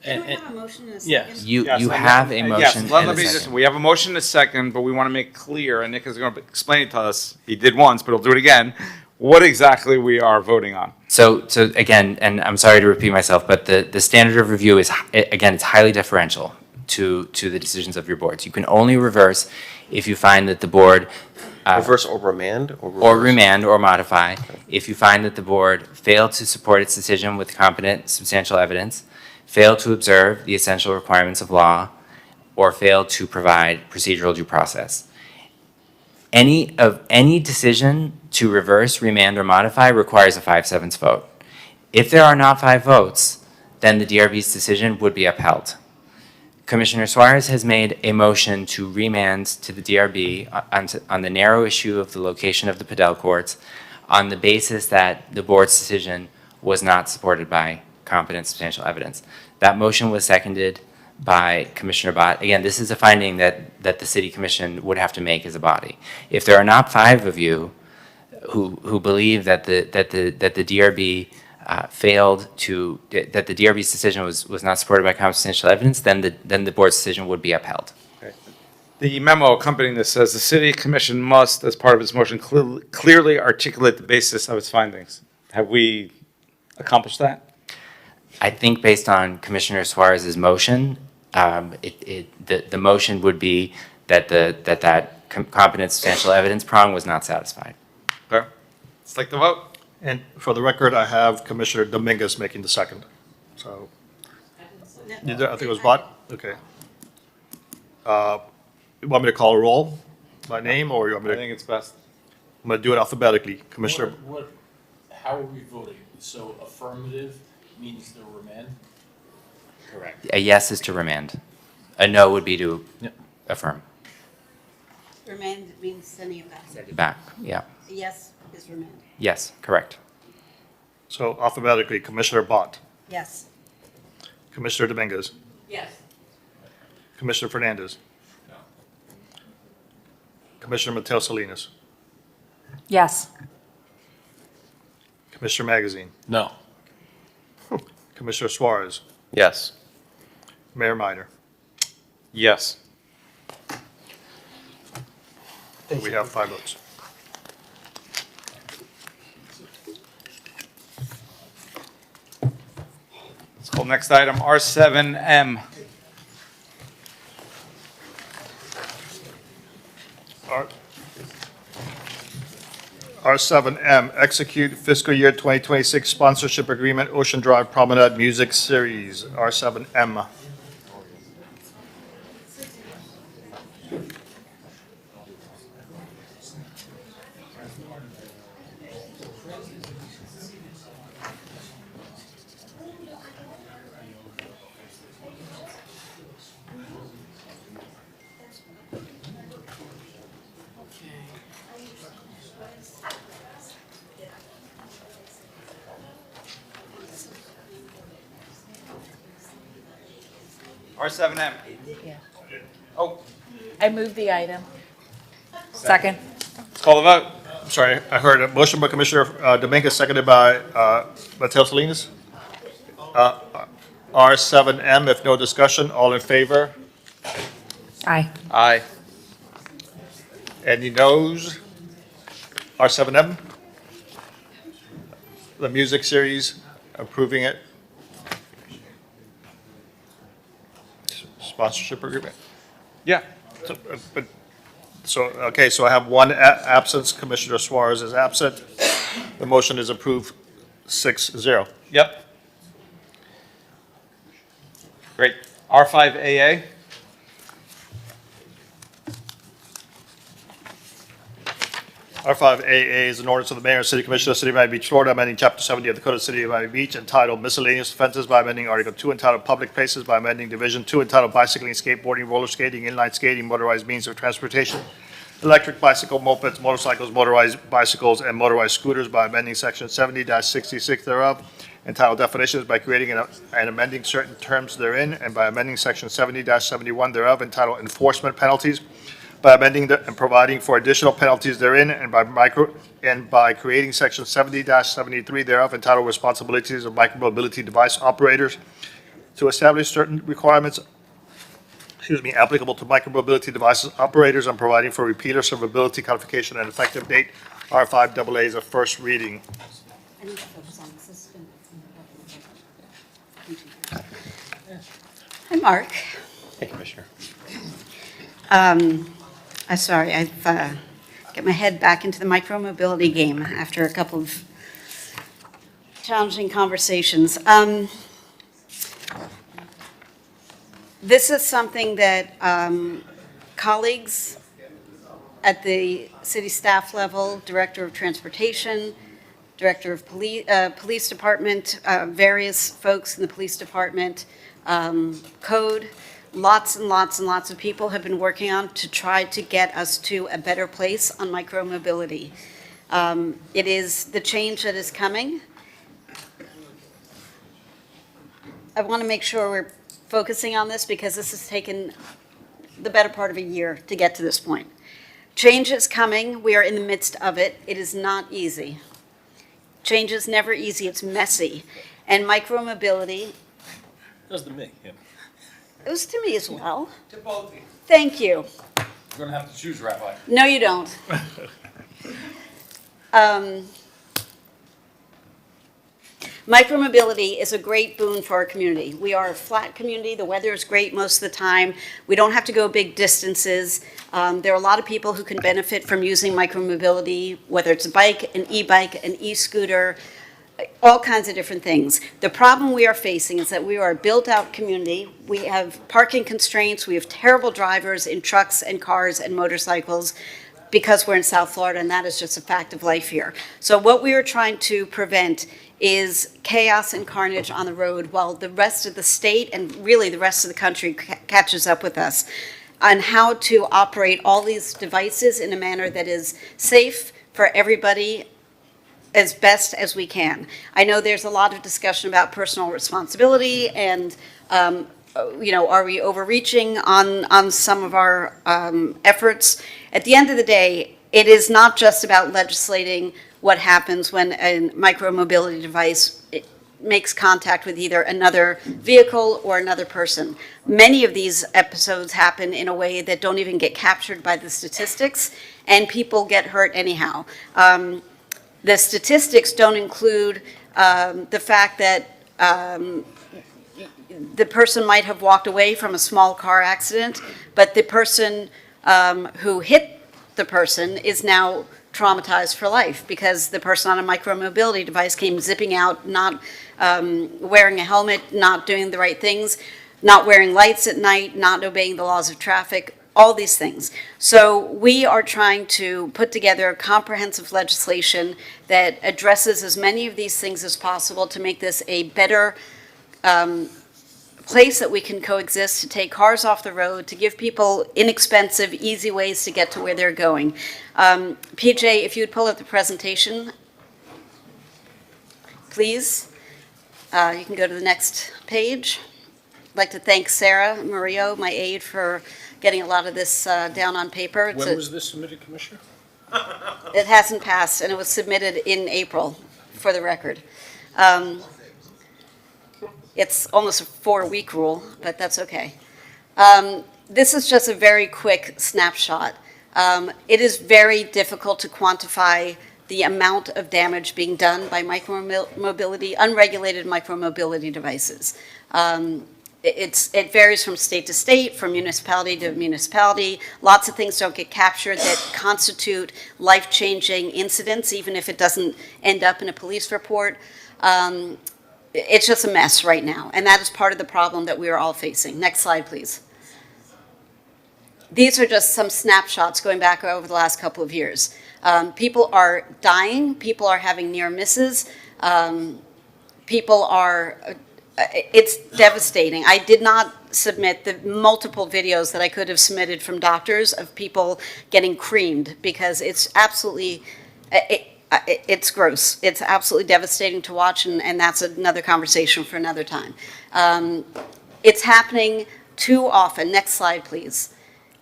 And- Don't we have a motion in a yes. second? You Yes, have a yes, motion let and a me second. we have a motion and a second, but we want to make clear, and Nick is going to explain it to us. He did once, but he'll do it again. What exactly we are voting on. So again, and I'm sorry to repeat myself, but the standard of review is, again, it's highly deferential to the decisions of your boards. You can only reverse if you find that the board. Reverse or remand? Or remand or modify if you find that the board failed to support its decision with competent substantial evidence, failed to observe the essential requirements of law, or failed to provide procedural due process. Any decision to reverse, remand, or modify requires a 5/7 vote. If there are not 5 votes, then the DRB's decision would be upheld. Commissioner Suarez has made a motion to remand to the DRB on the narrow issue of the location of the Padel courts on the basis that the board's decision was not supported by competent substantial evidence. That motion was seconded by Commissioner Bott. Again, this is a finding that the City Commission would have to make as a body. If there are not 5 of you who believe that the DRB that the DRB's decision was not supported by competent substantial evidence, then the board's decision would be upheld. The memo accompanying this says the City Commission must, as part of its motion, clearly articulate the basis of its findings. Have we accomplished that? I think based on Commissioner Suarez's motion, the motion would be that that competent substantial evidence prong was not satisfied. Okay. Let's take the vote. And for the record, I have Commissioner Dominguez making the second. So, you did- I think it was Bott? Okay. You want me to call a roll by name, or you want me I to? think it's best. I'm going to do it alphabetically. Commissioner, How are we voting? So affirmative means the remand? Correct. A yes is to remand. A no would be to affirm. Remand means sending it back. Send it back, yeah. Yes is remand. Yes, correct. so alphabetically, Commissioner Bott, Yes. Commissioner Dominguez, Yes. Commissioner Fernandez, Commissioner Mateo Salinas, Yes. Commissioner Magazine, No. Commissioner Suarez, Yes. Mayor Minor. Yes. We have 5 votes. Let's call next item, R7M. R7M, execute fiscal year 2026 sponsorship agreement, Ocean Drive Promenade Music Series, R7M. R7M. Oh, I move the item. Second. let's call the vote. I'm sorry, I heard a motion by Commissioner Dominguez, seconded by Mateo Salinas. R7M, if no discussion, all in favor? Aye. Aye. Any noes? R7M? The music series, approving it? Sponsorship agreement? Yeah. So I have one absence, Commissioner Suarez is absent. The motion is approved 6-0. Yep. Great. R5AA. R5AA is an ordinance of the mayor and city commission of the city of Miami Beach, Florida, amending chapter 70 of the Code of the City of Miami Beach entitled Miscellaneous Offenses by amending Article 2 entitled Public Places by amending Division 2 entitled Bicycling, Skateboarding, Roller Skating, Inline Skating, Motorized Means of Transportation, Electric Bicycle, Mopeds, Motorcycles, Motorized Bicycles, and Motorized Scooters by amending Section 70-66 thereof entitled Definitions by creating and amending certain terms therein, and by amending Section 70-71 thereof entitled Enforcement Penalties by amending and providing for additional penalties therein, and by creating Section 70-73 thereof entitled Responsibilities of Micromobility Device Operators to establish certain requirements applicable to micromobility devices operators and providing for repeater servability codification and effective date. R5AA is a first reading. Hi, Mark. Hey, Commissioner. I'm sorry, I've get my head back into the micromobility game after a couple of challenging conversations. This is something that colleagues at the city staff level, Director of Transportation, Director of Police Department, various folks in the Police Department, Code, lots and lots and lots of people have been working on to try to get us to a better place on micromobility. It is the change that is coming. I want to make sure we're focusing on this because this has taken the better part of a year to get to this point. Change is coming. We are in the midst of it. It is not easy. Change is never easy. It's messy. And micromobility. That was to me, yeah. It was to me as well. To both of you. Thank you. You're going to have to choose, Rabbi. No, you don't. Micromobility is a great boon for our community. We are a flat community. The weather is great most of the time. We don't have to go big distances. There are a lot of people who can benefit from using micromobility, whether it's a bike, an e-bike, an e-scooter, all kinds of different things. The problem we are facing is that we are a built-out community. We have parking constraints. We have terrible drivers in trucks and cars and motorcycles because we're in South Florida, and that is just a fact of life here. So what we are trying to prevent is chaos and carnage on the road while the rest of the state and really the rest of the country catches up with us on how to operate all these devices in a manner that is safe for everybody as best as we can. I know there's a lot of discussion about personal responsibility and, are we overreaching on some of our efforts? At the end of the day, it is not just about legislating what happens when a micromobility device makes contact with either another vehicle or another person. Many of these episodes happen in a way that don't even get captured by the statistics, and people get hurt anyhow. The statistics don't include the fact that the person might have walked away from a small car accident, but the person who hit the person is now traumatized for life because the person on a micromobility device came zipping out, not wearing a helmet, not doing the right things, not wearing lights at night, not obeying the laws of traffic, all these things. So we are trying to put together comprehensive legislation that addresses as many of these things as possible to make this a better place that we can coexist, to take cars off the road, to give people inexpensive, easy ways to get to where they're going. PJ, if you'd pull up the presentation, please. You can go to the next page. I'd like to thank Sarah Murillo, my aide, for getting a lot of this down on paper. When was this submitted, Commissioner? It hasn't passed, and it was submitted in April, for the record. It's almost a 4-week rule, but that's okay. This is just a very quick snapshot. It is very difficult to quantify the amount of damage being done by micromobility, unregulated micromobility devices. It varies from state to state, from municipality to municipality. Lots of things don't get captured that constitute life-changing incidents, even if it doesn't end up in a police report. It's just a mess right now, and that is part of the problem that we are all facing. Next slide, please. These are just some snapshots going back over the last couple of years. People are dying. People are having near misses. It's devastating. I did not submit the multiple videos that I could have submitted from doctors of people getting creamed because it's absolutely, it's gross. It's absolutely devastating to watch, and that's another conversation for another time. It's happening too often. Next slide, please.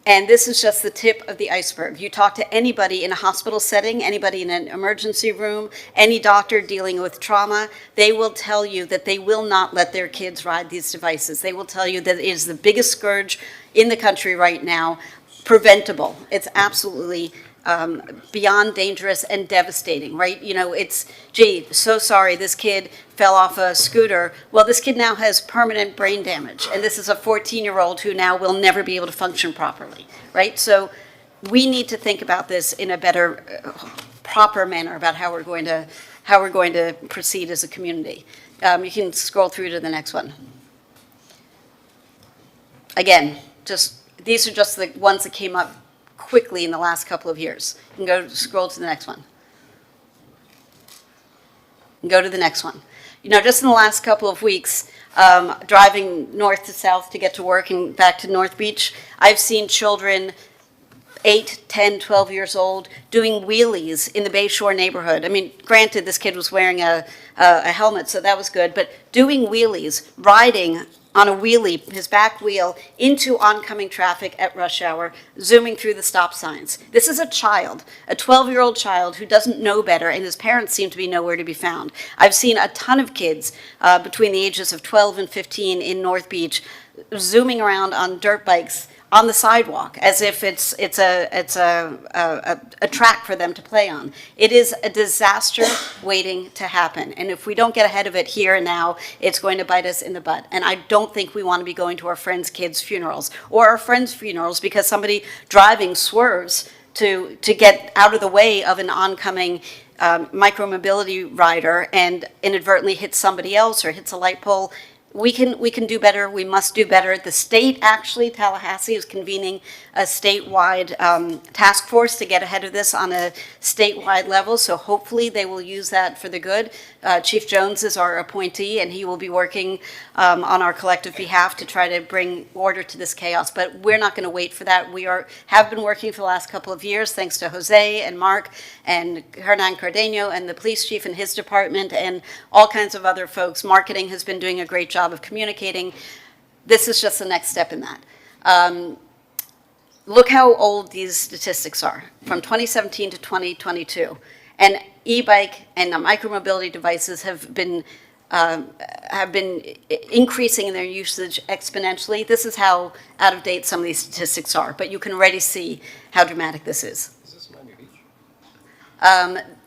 And this is just the tip of the iceberg. You talk to anybody in a hospital setting, anybody in an emergency room, any doctor dealing with trauma, they will tell you that they will not let their kids ride these devices. They will tell you that it is the biggest scourge in the country right now, preventable. It's absolutely beyond dangerous and devastating, right? You know, it's, gee, so sorry, this kid fell off a scooter. Well, this kid now has permanent brain damage, and this is a 14-year-old who now will never be able to function properly, right? So we need to think about this in a better, proper manner about how we're going to proceed as a community. You can scroll through to the next one. Again, these are just the ones that came up quickly in the last couple of years. You can scroll to the next one. And go to the next one. You know, just in the last couple of weeks, driving north to south to get to work and back to North Beach, I've seen children 8, 10, 12 years old doing wheelies in the Bayshore neighborhood. I mean, granted, this kid was wearing a helmet, so that was good, but doing wheelies, riding on a wheelie, his back wheel, into oncoming traffic at rush hour, zooming through the stop signs. This is a child, a 12-year-old child who doesn't know better, and his parents seem to be nowhere to be found. I've seen a ton of kids between the ages of 12 and 15 in North Beach zooming around on dirt bikes on the sidewalk as if it's a track for them to play on. It is a disaster waiting to happen. And if we don't get ahead of it here and now, it's going to bite us in the butt. And I don't think we want to be going to our friends' kids' funerals or our friends' funerals because somebody driving swerves to get out of the way of an oncoming micromobility rider and inadvertently hits somebody else or hits a light pole. We can do better. We must do better. The state, actually, Tallahassee, is convening a statewide task force to get ahead of this on a statewide level. So hopefully they will use that for the good. Chief Jones is our appointee, and he will be working on our collective behalf to try to bring order to this chaos. But we're not going to wait for that. We have been working for the last couple of years, thanks to Jose and Mark and Hernan Cardeño and the police chief and his department and all kinds of other folks. Marketing has been doing a great job of communicating. This is just the next step in that. Look how old these statistics are, from 2017 to 2022. And e-bike and micromobility devices have been increasing in their usage exponentially. This is how out of date some of these statistics are, but you can already see how dramatic this is. Is this Miami Beach?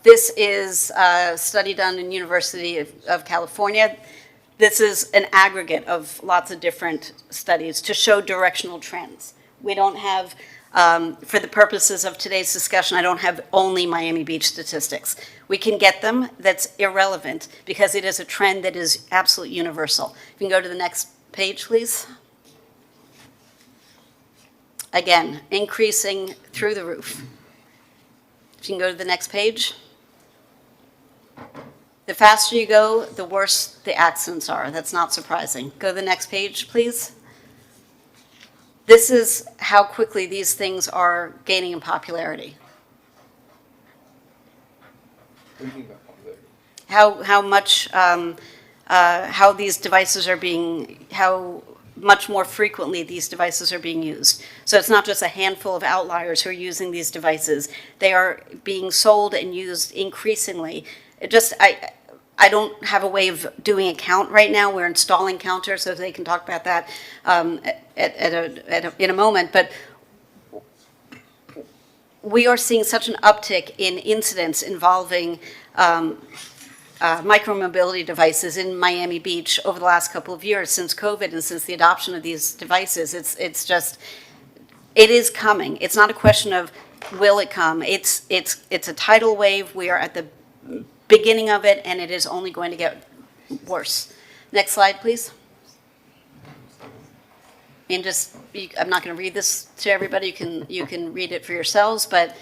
This is a study done in University of California. This is an aggregate of lots of different studies to show directional trends. We don't have, for the purposes of today's discussion, I don't have only Miami Beach statistics. We can get them. That's irrelevant because it is a trend that is absolutely universal. You can go to the next page, please. Again, increasing through the roof. If you can go to the next page. The faster you go, the worse the accidents are. That's not surprising. Go to the next page, please. This is how quickly these things are gaining in popularity. What do you mean by popularity? How these devices are being, how much more frequently these devices are being used. So it's not just a handful of outliers who are using these devices. They are being sold and used increasingly. I don't have a way of doing a count right now. We're installing counters, so they can talk about that in a moment. But we are seeing such an uptick in incidents involving micromobility devices in Miami Beach over the last couple of years since COVID and since the adoption of these devices. It is coming. It's not a question of will it come. It's a tidal wave. We are at the beginning of it, and it is only going to get worse. Next slide, please. And I'm not going to read this to everybody. You can read it for yourselves, but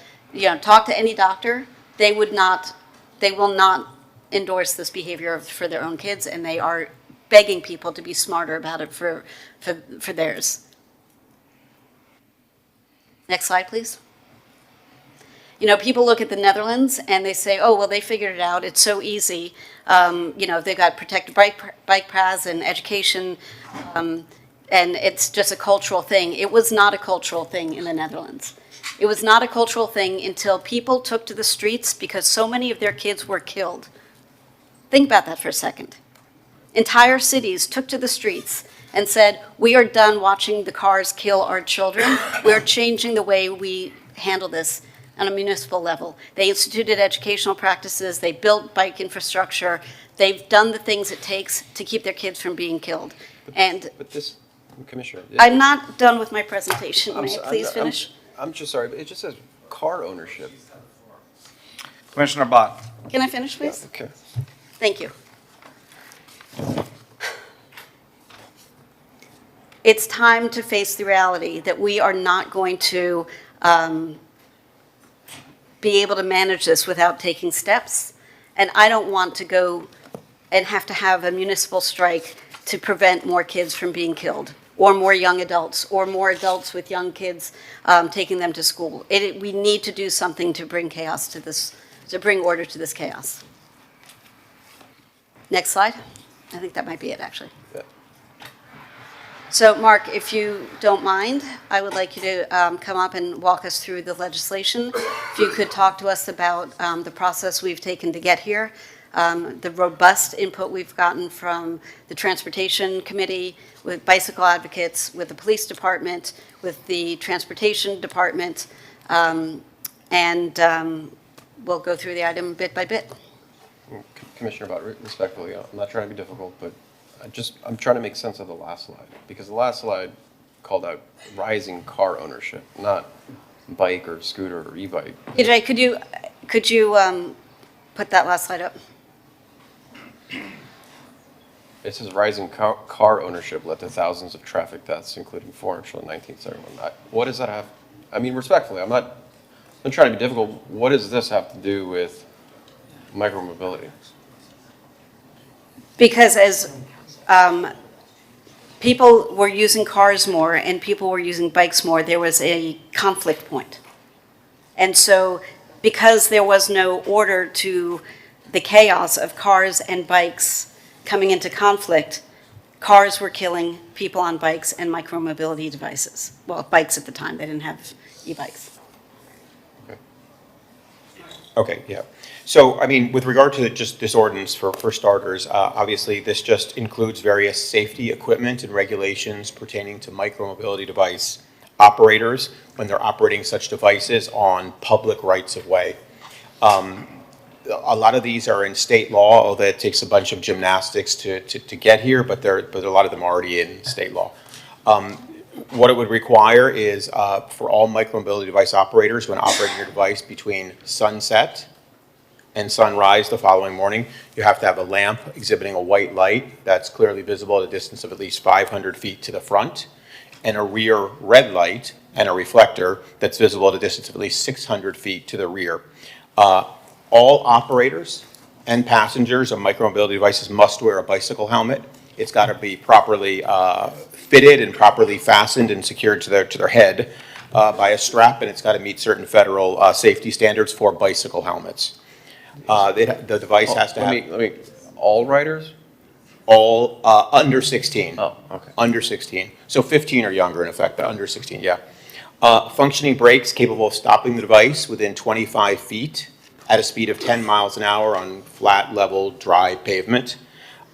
talk to any doctor. They will not endorse this behavior for their own kids, and they are begging people to be smarter about it for theirs. Next slide, please. People look at the Netherlands and they say, oh, well, they figured it out. It's so easy. They've got protected bike paths and education. and it's just a cultural thing. It was not a cultural thing in the Netherlands. It was not a cultural thing until people took to the streets because so many of their kids were killed. Think about that for a second. Entire cities took to the streets and said, we are done watching the cars kill our children. We're changing the way we handle this on a municipal level. They instituted educational practices, they built bike infrastructure, they've done the things it takes to keep their kids from being killed. And But this, Commissioner. I'm not done with my presentation. I'm May I so- please I'm- finish? I'm just sorry, but it just says car ownership. Commissioner Bott. Can I finish, please? Okay. Thank you. It's time to face the reality that we are not going to be able to manage this without taking steps. And I don't want to go and have to have a municipal strike to prevent more kids from being killed, or more young adults, or more adults with young kids taking them to school. We need to do something to bring chaos to this, to bring order to this chaos. Next slide. I think that might be it, actually. So, Mark, if you don't mind, I would like you to come up and walk us through the legislation. If you could talk to us about the process we've taken to get here, the robust input we've gotten from the Transportation Committee, with bicycle advocates, with the police department, with the Transportation Department, and we'll go through the item bit by bit. Commissioner Bott, respectfully, I'm not trying to be difficult, but I'm trying to make sense of the last slide, because the last slide called out rising car ownership, not bike or scooter or e-bike. AJ, could you put that last slide up? It says rising car ownership led to thousands of traffic deaths, including 4 actual in 1971. What does that have? I mean, respectfully, I'm not trying to be difficult. What does this have to do with micromobility? Because as people were using cars more and people were using bikes more, there was a conflict point. And so because there was no order to the chaos of cars and bikes coming into conflict, cars were killing people on bikes and micromobility devices. Well, bikes at the time, they didn't have e-bikes. Okay, yeah. So, I mean, with regard to just this ordinance, for starters, obviously, this just includes various safety equipment and regulations pertaining to micromobility device operators when they're operating such devices on public rights-of-way. A lot of these are in state law, although it takes a bunch of gymnastics to get here, but a lot of them are already in state law. What it would require is for all micromobility device operators, when operating your device between sunset and sunrise the following morning, you have to have a lamp exhibiting a white light that's clearly visible at a distance of at least 500 feet to the front, and a rear red light and a reflector that's visible at a distance of at least 600 feet to the rear. All operators and passengers of micromobility devices must wear a bicycle helmet. It's got to be properly fitted and properly fastened and secured to their head by a strap, and it's got to meet certain federal safety standards for bicycle helmets. The device has to have... all riders? All under 16. Oh, okay. Under 16. So 15 or younger in effect, but under 16, yeah. Functioning brakes capable of stopping the device within 25 feet at a speed of 10 miles an hour on flat, level, dry pavement.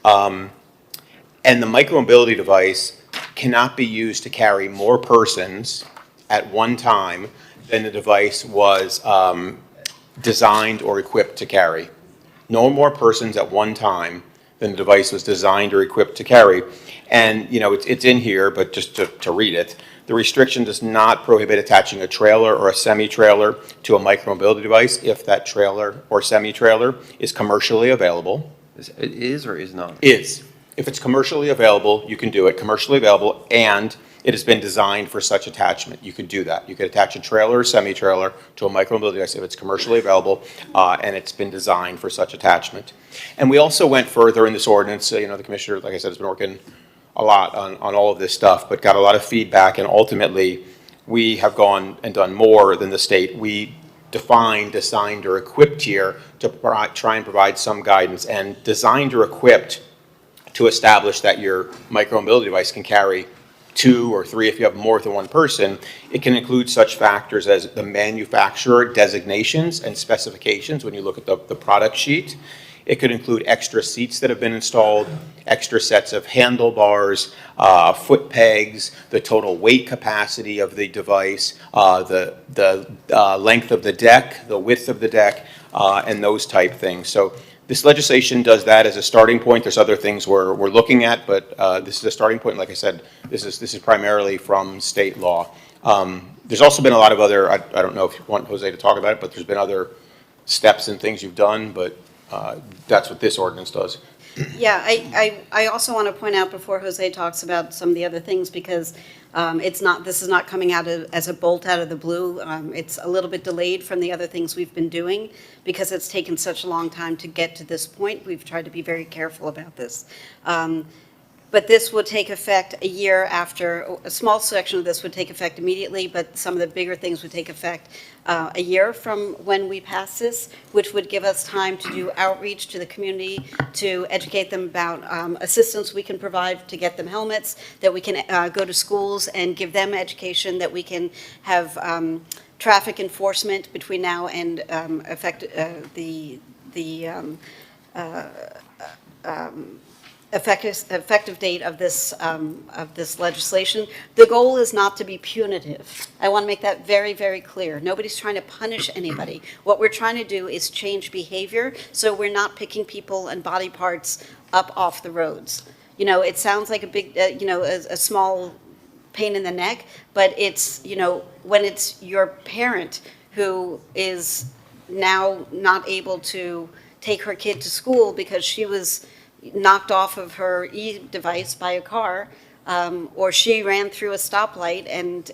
And the micromobility device cannot be used to carry more persons at one time than the device was designed or equipped to carry. No more persons at one time than the device was designed or equipped to carry. And, you know, it's in here, but just to read it, the restriction does not prohibit attaching a trailer or a semi-trailer to a micromobility device if that trailer or semi-trailer is commercially available. It is or is not? Is. If it's commercially available, you can do it. Commercially available, and it has been designed for such attachment. You could do that. You could attach a trailer or semi-trailer to a micromobility device if it's commercially available and it's been designed for such attachment. And we also went further in this ordinance. You know, the commissioner, like I said, has been working a lot on all of this stuff, but got a lot of feedback, and ultimately we have gone and done more than the state. We defined, designed, or equipped here to try and provide some guidance, and designed or equipped to establish that your micromobility device can carry 2 or 3 if you have more than one person. It can include such factors as the manufacturer designations and specifications when you look at the product sheet. It could include extra seats that have been installed, extra sets of handlebars, foot pegs, the total weight capacity of the device, the length of the deck, the width of the deck, and those type things. So this legislation does that as a starting point. There's other things we're looking at, but this is a starting point. Like I said, this is primarily from state law. There's also been a lot of other, I don't know if you want Jose to talk about it, but there's been other steps and things you've done, but that's what this ordinance does. Yeah, I also want to point out before Jose talks about some of the other things, because this is not coming out as a bolt out of the blue. It's a little bit delayed from the other things we've been doing because it's taken such a long time to get to this point. We've tried to be very careful about this. But this would take effect a year after, a small section of this would take effect immediately, but some of the bigger things would take effect a year from when we pass this, which would give us time to do outreach to the community, to educate them about assistance we can provide to get them helmets, that we can go to schools and give them education, that we can have traffic enforcement between now and effective date of this legislation. The goal is not to be punitive. I want to make that very, very clear. Nobody's trying to punish anybody. What we're trying to do is change behavior so we're not picking people and body parts up off the roads. You know, it sounds like a big, a small pain in the neck, but it's, when it's your parent who is now not able to take her kid to school because she was knocked off of her e-device by a car, or she ran through a stoplight and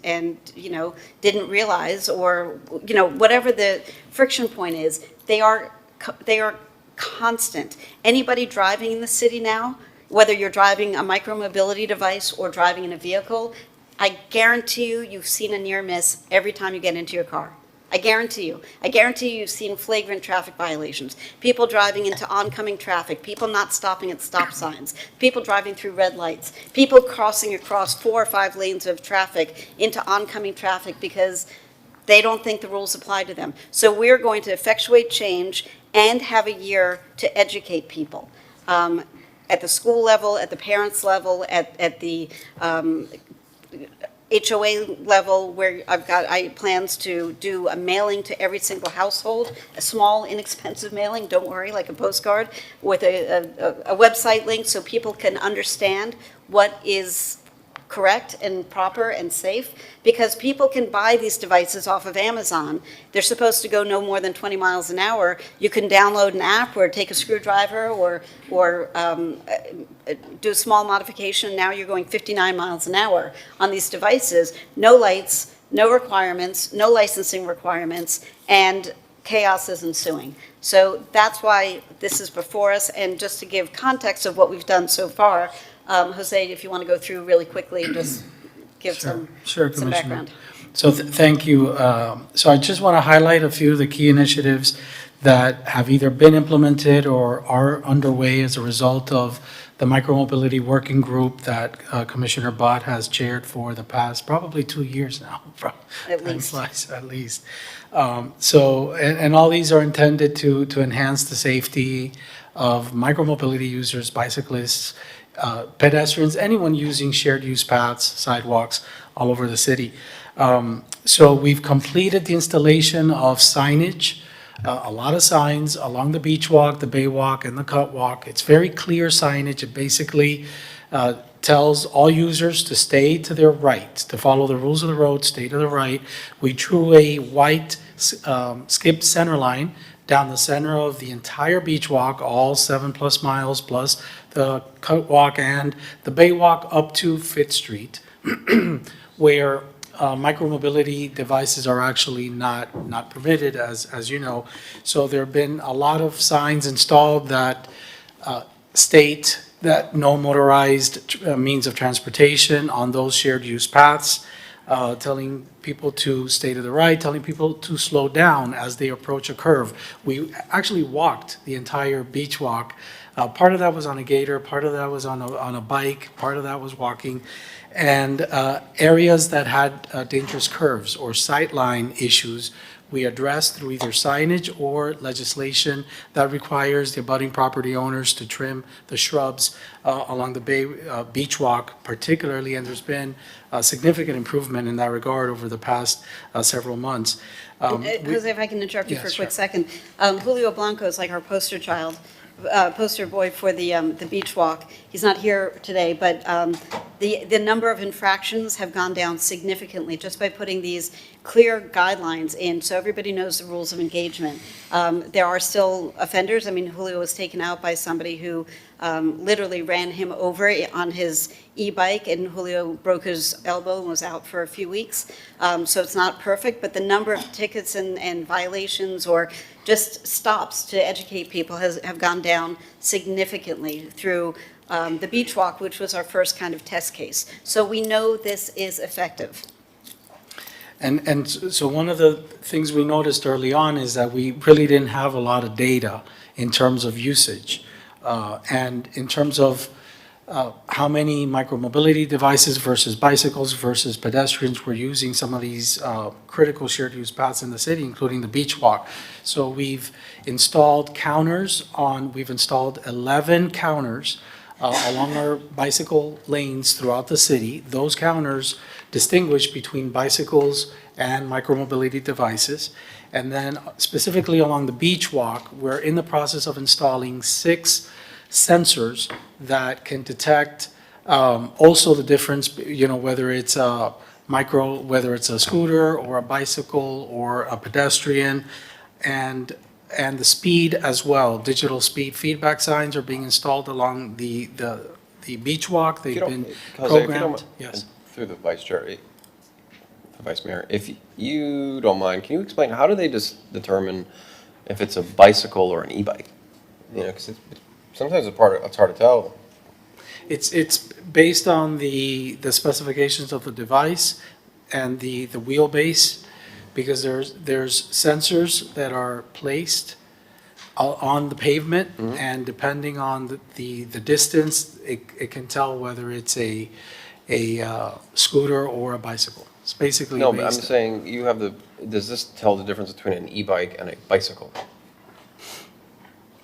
didn't realize, or whatever the friction point is, they are constant. Anybody driving in the city now, whether you're driving a micromobility device or driving in a vehicle, I guarantee you've seen a near miss every time you get into your car. I guarantee you. I guarantee you've seen flagrant traffic violations. People driving into oncoming traffic, people not stopping at stop signs, people driving through red lights, people crossing across 4 or 5 lanes of traffic into oncoming traffic because they don't think the rules apply to them. So we're going to effectuate change and have a year to educate people. At the school level, at the parents' level, at the HOA level, where I plans to do a mailing to every single household, a small, inexpensive mailing, don't worry, like a postcard, with a website link so people can understand what is correct and proper and safe, because people can buy these devices off of Amazon. They're supposed to go no more than 20 miles an hour. You can download an app or take a screwdriver or do a small modification. Now you're going 59 miles an hour on these devices. No lights, no requirements, no licensing requirements, and chaos is ensuing. So that's why this is before us. And just to give context of what we've done so far, Jose, if you want to go through really quickly and just give some background. So thank you. So I just want to highlight a few of the key initiatives that have either been implemented or are underway as a result of the micromobility working group that Commissioner Bott has chaired for the past probably 2 years now. At least. At least. So, and all these are intended to enhance the safety of micromobility users, bicyclists, pedestrians, anyone using shared use paths, sidewalks all over the city. So we've completed the installation of signage, a lot of signs along the beach walk, the bay walk, and the cut walk. It's very clear signage. It basically tells all users to stay to their right, to follow the rules of the road, stay to the right. We drew a white skip center line down the center of the entire beach walk, all 7+ miles, plus the cut walk and the bay walk up to Fifth Street, where micromobility devices are actually not permitted, as you know. So there have been a lot of signs installed that state that no motorized means of transportation on those shared use paths, telling people to stay to the right, telling people to slow down as they approach a curve. We actually walked the entire beach walk Part of that was on a gator, part of that was on a bike, part of that was walking. And areas that had dangerous curves or sightline issues, we addressed through either signage or legislation that requires the abutting property owners to trim the shrubs along the beach walk particularly, and there's been a significant improvement in that regard over the past several months. Jose, if I can interrupt you Yeah, for a sure. quick second. Julio Blanco is like our poster child, poster boy for the beach walk. He's not here today, but the number of infractions have gone down significantly just by putting these clear guidelines in, so everybody knows the rules of engagement. There are still offenders. I mean, Julio was taken out by somebody who literally ran him over on his e-bike, and Julio broke his elbow and was out for a few weeks. So it's not perfect, but the number of tickets and violations or just stops to educate people have gone down significantly through the beach walk, which was our first kind of test case. So we know this is effective. And so one of the things we noticed early on is that we really didn't have a lot of data in terms of usage. And in terms of how many micromobility devices versus bicycles versus pedestrians were using some of these critical shared use paths in the city, including the beach walk. So we've installed counters we've installed 11 counters along our bicycle lanes throughout the city. Those counters distinguish between bicycles and micromobility devices. And then specifically along the beach walk, we're in the process of installing 6 sensors that can detect also the difference, whether it's whether it's a scooter or a bicycle or a pedestrian, and the speed as well. Digital speed feedback signs are being installed along the beach walk. They've been programmed. Yes. Through the vice chair, the vice mayor, if you don't mind, can you explain how do they determine if it's a bicycle or an e-bike? Because sometimes it's hard to tell. It's based on the specifications of the device and the wheelbase, because there's sensors that are placed on the pavement, and depending on the distance, it can tell whether it's a scooter or a bicycle. It's basically No, but I'm based. saying does this tell the difference between an e-bike and a bicycle?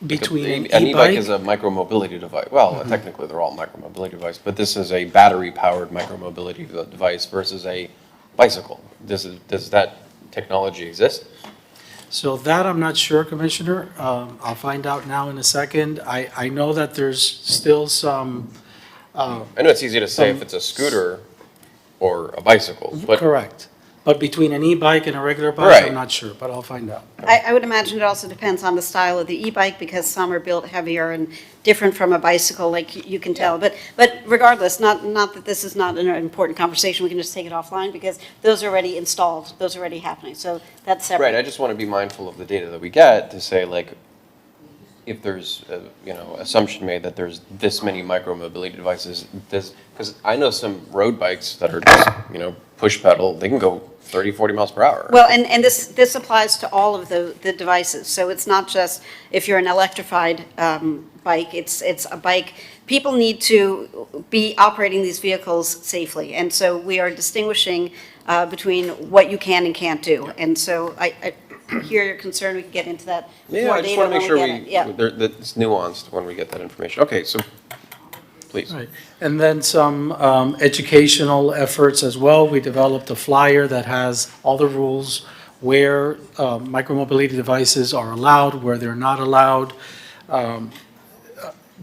Between an e-bike is a micromobility device. Well, technically they're all micromobility device, but this is a battery-powered micromobility device versus a bicycle. Does that technology exist? So that I'm not sure, Commissioner. I'll find out now in a second. I know that there's still some. I know it's easy to say if it's a scooter or a bicycle, but Correct. But between an e-bike and a regular bike, Right. I'm not sure, but I'll find out. I would imagine it also depends on the style of the e-bike, because some are built heavier and different from a bicycle, like you can tell. But regardless, not that this is not an important conversation, we can just take it offline, because those are already installed, those are already happening, so that's separate. right, I just want to be mindful of the data that we get to say, like, if there's, assumption made that there's this many micromobility devices, because I know some road bikes that are just, push pedal, they can go 30, 40 miles per hour. Well, and this applies to all of the devices, so it's not just if you're an electrified bike, it's a bike. People need to be operating these vehicles safely, and so we are distinguishing between what you can and can't do. And so I hear your concern, we can get into that Yeah, more I just data want to when make we sure get it. Yeah. that it's nuanced when we get that information. Okay, so, please. Right. And then some educational efforts as well. We developed a flyer that has all the rules where micromobility devices are allowed, where they're not allowed,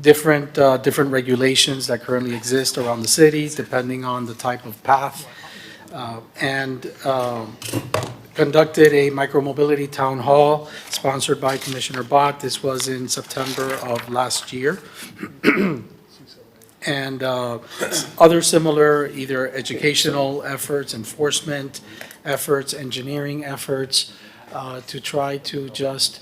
different regulations that currently exist around the city, depending on the type of path. And conducted a micromobility town hall sponsored by Commissioner Bott. This was in September of last year. And other similar either educational efforts, enforcement efforts, engineering efforts to try to just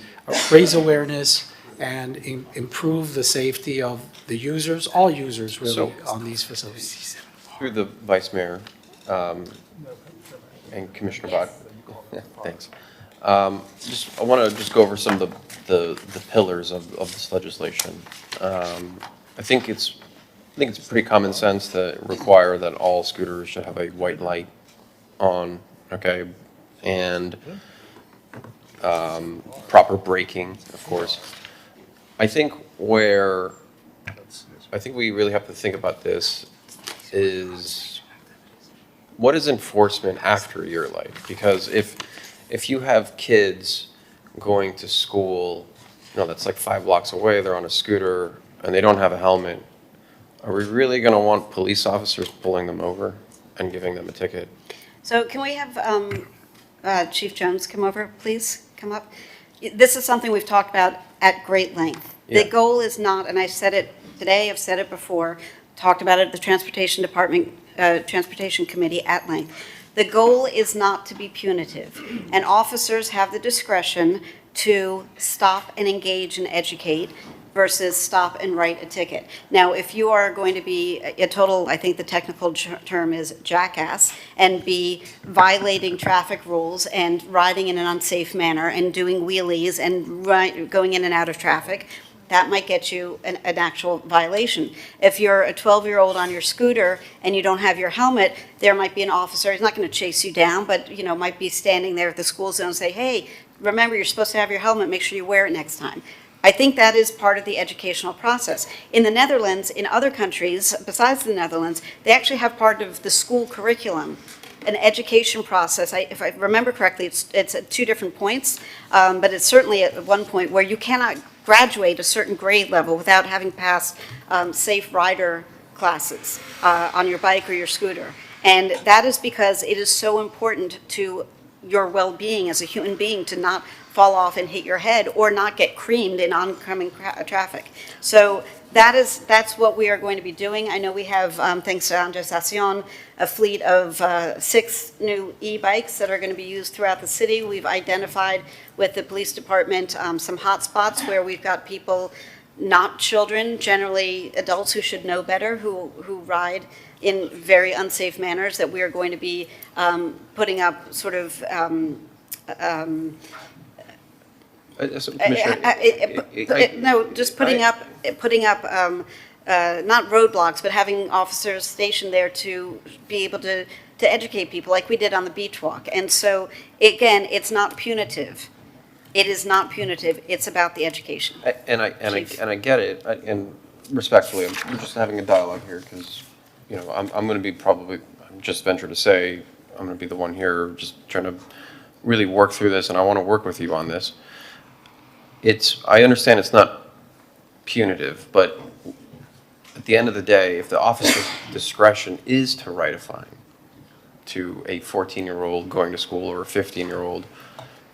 raise awareness and improve the safety of the users, all users really, on these facilities. Through the Vice Mayor and Commissioner Bott, thanks. I want to just go over some of the pillars of this legislation. I think it's pretty common sense to require that all scooters should have a white light on, okay? And proper braking, of course. I think we really have to think about this is what is enforcement after a year light? Because if you have kids going to school, that's like 5 blocks away, they're on a scooter and they don't have a helmet, are we really going to want police officers pulling them over and giving them a ticket? So can we have Chief Jones come over, please, come up? This is something we've talked about at great length. Yeah. The goal is not, and I said it today, I've said it before, talked about it at the Transportation Department, Transportation Committee at length. The goal is not to be punitive, and officers have the discretion to stop and engage and educate versus stop and write a ticket. Now, if you are going to be a total, I think the technical term is jackass, and be violating traffic rules and riding in an unsafe manner and doing wheelies and going in and out of traffic, that might get you an actual violation. If you're a 12-year-old on your scooter and you don't have your helmet, there might be an officer, he's not going to chase you down, but might be standing there at the school zone and say, hey, remember, you're supposed to have your helmet, make sure you wear it next time. I think that is part of the educational process. In the Netherlands, in other countries, besides the Netherlands, they actually have part of the school curriculum, an education process. If I remember correctly, it's at 2 different points, but it's certainly at one point where you cannot graduate a certain grade level without having passed safe rider classes on your bike or your scooter. And that is because it is so important to your well-being as a human being to not fall off and hit your head or not get creamed in oncoming traffic. So that's what we are going to be doing. I know we have, thanks to Andres Acion, a fleet of 6 new e-bikes that are going to be used throughout the city. We've identified with the police department some hot spots where we've got people, not children, generally adults who should know better, who ride in very unsafe manners, that we are going to be putting up sort of putting up not roadblocks, but having officers stationed there to be able to educate people like we did on the beach walk. And so, again, it's not punitive. It is not punitive. It's about the education. And I get it, and respectfully, we're just having a dialogue here because, I'm going to be just venture to say, I'm going to be the one here just trying to really work through this, and I want to work with you on this. I understand it's not punitive, but at the end of the day, if the officer's discretion is to write a fine to a 14-year-old going to school or a 15-year-old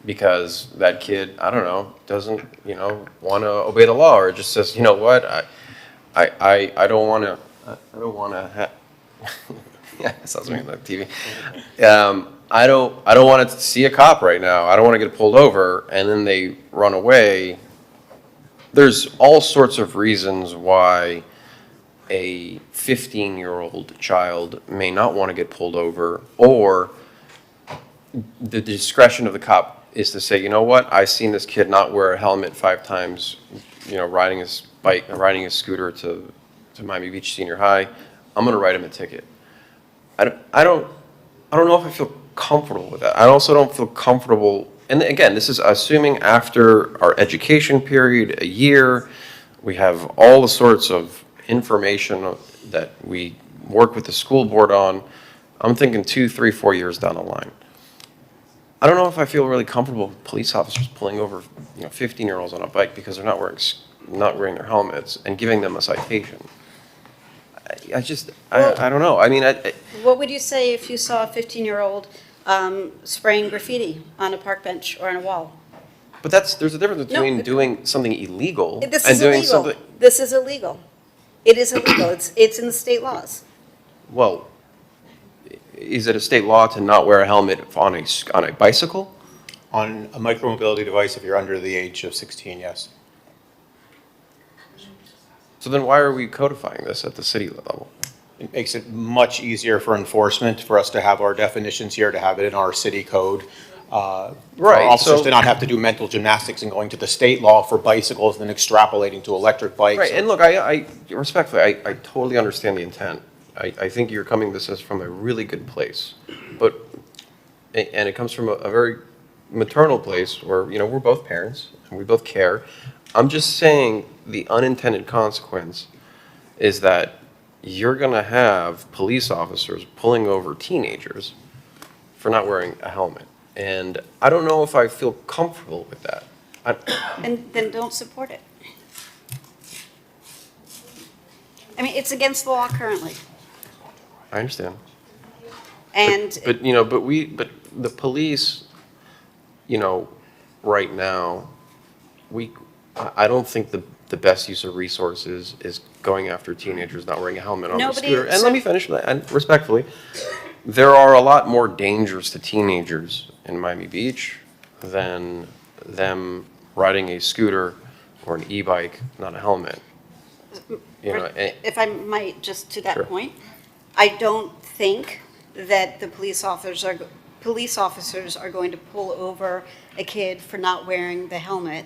because that kid, I don't know, doesn't, want to obey the law, or just says, you know what, I don't want to yeah, it sounds like on TV. I don't want to see a cop right now. I don't want to get pulled over, and then they run away. There's all sorts of reasons why a 15-year-old child may not want to get pulled over, or the discretion of the cop is to say, you know what, I've seen this kid not wear a helmet 5 times, riding his bike, riding his scooter to Miami Beach Senior High. I'm going to write him a ticket. I don't know if I feel comfortable with that. I also don't feel comfortable, and again, this is assuming after our education period, a year, we have all the sorts of information that we work with the school board on. I'm thinking 2, 3, 4 years down the line. I don't know if I feel really comfortable with police officers pulling over 15-year-olds on a bike because they're not wearing their helmets and giving them a citation. I don't know. I mean, What would you say if you saw a 15-year-old spraying graffiti on a park bench or on a wall? But there's a difference between doing something illegal This and is doing illegal. something. This is illegal. It is illegal. It's in the state laws. Well, is it a state law to not wear a helmet on a bicycle? On a micromobility device, if you're under the age of 16, yes. So then why are we codifying this at the city level? It makes it much easier for enforcement, for us to have our definitions here, to have it in our city code. for Right, officers so- to not have to do mental gymnastics and going to the state law for bicycles and then extrapolating to electric bikes. Right, and look, I respectfully, I totally understand the intent. I think you're coming to this from a really good place, but, and it comes from a very maternal place where, you know, we're both parents and we both care. I'm just saying the unintended consequence is that you're gonna have police officers pulling over teenagers for not wearing a helmet. And I don't know if I feel comfortable with that. And then don't support it. I mean, it's against the law currently. I understand. And But, you know, but the police, you know, right now, I don't think the best use of resources is going after teenagers not wearing a helmet on their Nobody- scooter. And so- let me finish with that, and respectfully, there are a lot more dangers to teenagers in Miami Beach than them riding a scooter or an e-bike, not a helmet. You know, if I might, just to that Sure. point, I don't think that the police officers are going to pull over a kid for not wearing the helmet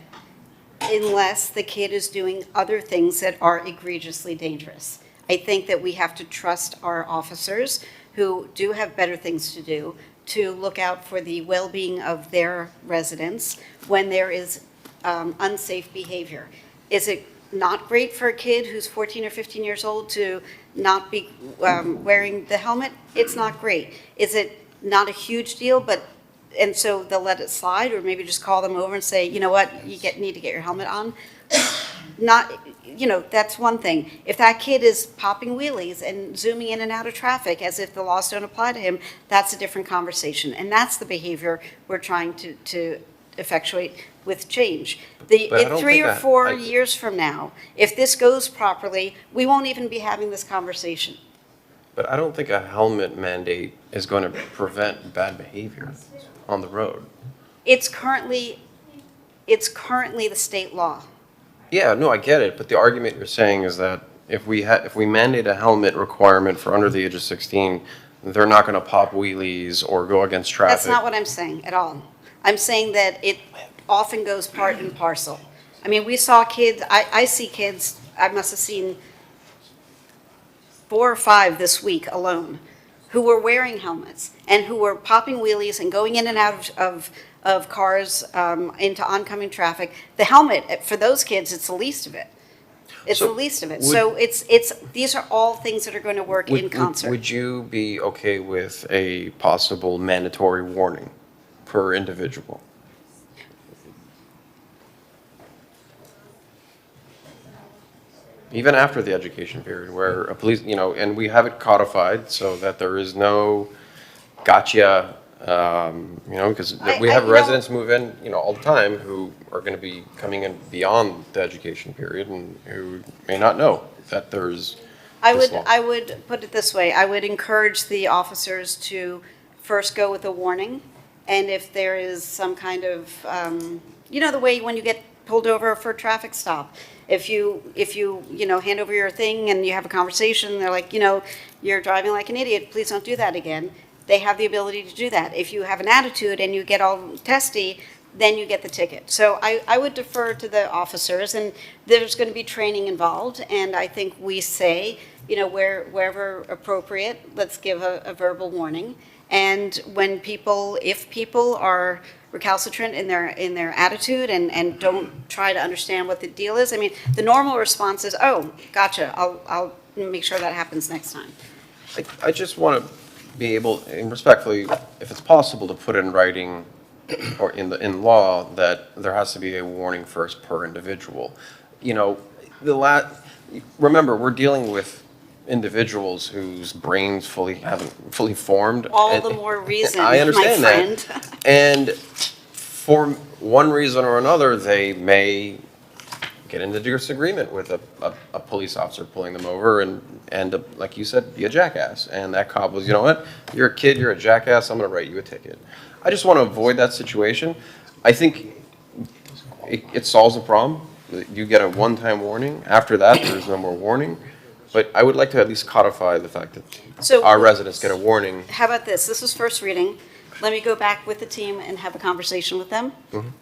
unless the kid is doing other things that are egregiously dangerous. I think that we have to trust our officers, who do have better things to do, to look out for the well-being of their residents when there is unsafe behavior. Is it not great for a kid who's 14 or 15 years old to not be wearing the helmet? It's not great. Is it not a huge deal, and so they'll let it slide, or maybe just call them over and say, you know what, you need to get your helmet on? Not, you know, that's one thing. If that kid is popping wheelies and zooming in and out of traffic as if the laws don't apply to him, that's a different conversation. And that's the behavior we're trying to effectuate with change. But I don't 3 think or 4 years from now, if this goes properly, we won't even be having this conversation. But I don't think a helmet mandate is going to prevent bad behavior on the road. It's currently the state law. Yeah, no, I get it, but the argument you're saying is that if we mandate a helmet requirement for under the age of 16, they're not going to pop wheelies or go against traffic. That's not what I'm saying at all. I'm saying that it often goes part and parcel. I mean, we saw kids, I see kids, I must have seen 4 or 5 this week alone, who were wearing helmets and who were popping wheelies and going in and out of cars into oncoming traffic. The helmet, for those kids, it's the least of it. It's the least of it. So these are all things that are going to work in concert. Would you be okay with a possible mandatory warning per individual? Even after the education period, where a police, you know, and we have it codified so that there is no gotcha, you know, because we have residents move in, you know, all the time who are going to be coming in beyond the education period and who may not know that there's this law. I would put it this way. I would encourage the officers to first go with a warning. And if there is some kind of, you know, the way when you get pulled over for a traffic stop, if you hand over your thing and you have a conversation, they're like, you know, you're driving like an idiot, please don't do that again. They have the ability to do that. If you have an attitude and you get all testy, then you get the ticket. So I would defer to the officers, and there's going to be training involved. And I think we say, you know, wherever appropriate, let's give a verbal warning. And if people are recalcitrant in their attitude and don't try to understand what the deal is, I mean, the normal response is, oh, gotcha, I'll make sure that happens next time. I just want to be able, and respectfully, if it's possible, to put in writing or in law that there has to be a warning first per individual. You know, remember, we're dealing with individuals whose brains haven't fully formed. All the more reason, I understand my friend. that. And for one reason or another, they may get into disagreement with a police officer pulling them over and like you said, be a jackass. And that cop was, you know what, you're a kid, you're a jackass, I'm going to write you a ticket. I just want to avoid that situation. I think it solves the problem. You get a one-time warning. After that, there's no more warning. But I would like to at least codify the fact that our residents get a warning. How about this? This was first reading. let me go back with the team and have a conversation with them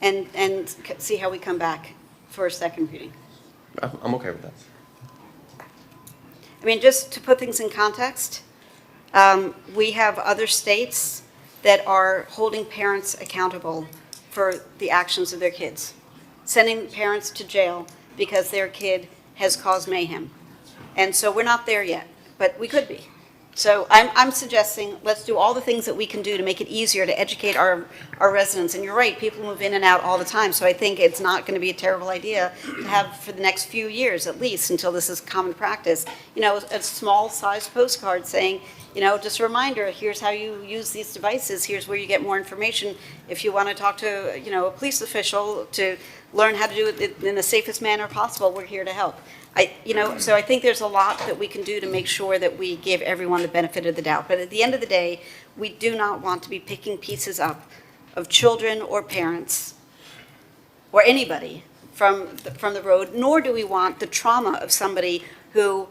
and see how we come back for a second reading. I'm okay with that. I mean, just to put things in context, we have other states that are holding parents accountable for the actions of their kids, sending parents to jail because their kid has caused mayhem. And so we're not there yet, but we could be. So I'm suggesting let's do all the things that we can do to make it easier to educate our residents. And you're right, people move in and out all the time. So I think it's not going to be a terrible idea to have for the next few years, at least until this is common practice, you know, a small sized postcard saying, you know, just a reminder, here's how you use these devices. Here's where you get more information. If you want to talk to, you know, a police official to learn how to do it in the safest manner possible, we're here to help. So I think there's a lot that we can do to make sure that we give everyone the benefit of the doubt. But at the end of the day, we do not want to be picking pieces up of children or parents or anybody from the road, nor do we want the trauma of somebody who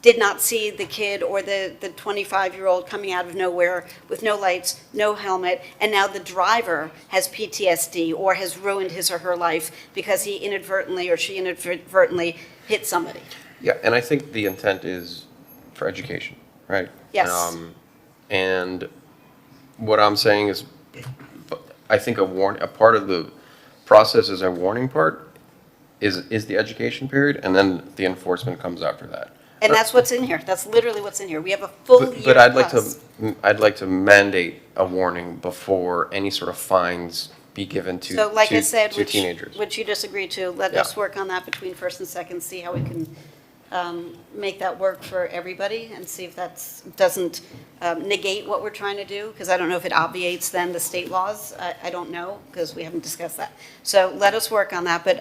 did not see the kid or the 25-year-old coming out of nowhere with no lights, no helmet, and now the driver has PTSD or has ruined his or her life because he inadvertently or she inadvertently hit somebody. Yeah, and I think the intent is for education, right? Yes. And what I'm saying is, I think a part of the process is a warning part, is the education period, and then the enforcement comes after that. And that's what's in here. That's literally what's in here. We have a full year But I'd plus. like to mandate a warning before any sort of fines be given to So like I said, to teenagers. which you disagree to, let Yeah. us work on that between first and second, see how we can make that work for everybody and see if that doesn't negate what we're trying to do, because I don't know if it obviates then the state laws. I don't know, because we haven't discussed that. So let us work on that, but,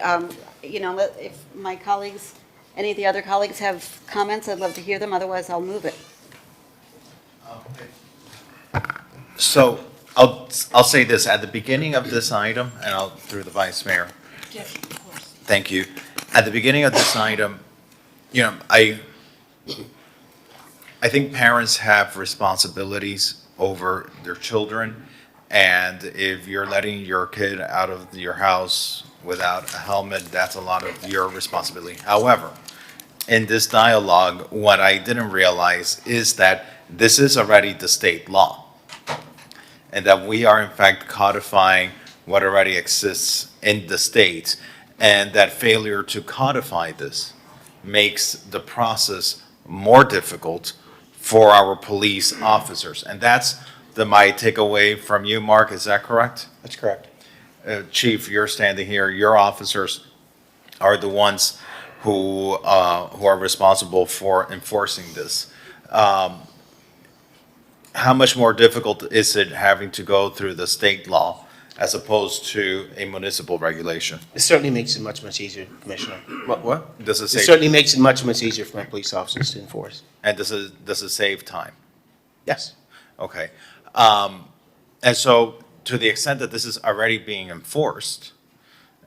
if my colleagues, any of the other colleagues have comments, I'd love to hear them, otherwise I'll move it. So I'll say this, at the beginning of this item, and through the Vice Mayor. Yes, of course. Thank you. At the beginning of this item, I think parents have responsibilities over their children, and if you're letting your kid out of your house without a helmet, that's a lot of your responsibility. However, in this dialogue, what I didn't realize is that this is already the state law, and that we are in fact codifying what already exists in the state, and that failure to codify this makes the process more difficult for our police officers. And that's my takeaway from you, Mark, is that correct? That's correct. Chief, you're standing here, your officers are the ones who are responsible for enforcing this. How much more difficult is it having to go through the state law as opposed to a municipal regulation? It certainly makes it much, much easier, Commissioner. What? Does it It save? certainly makes it much, much easier for my police officers to enforce. And does it save time? Yes. Okay. And so to the extent that this is already being enforced,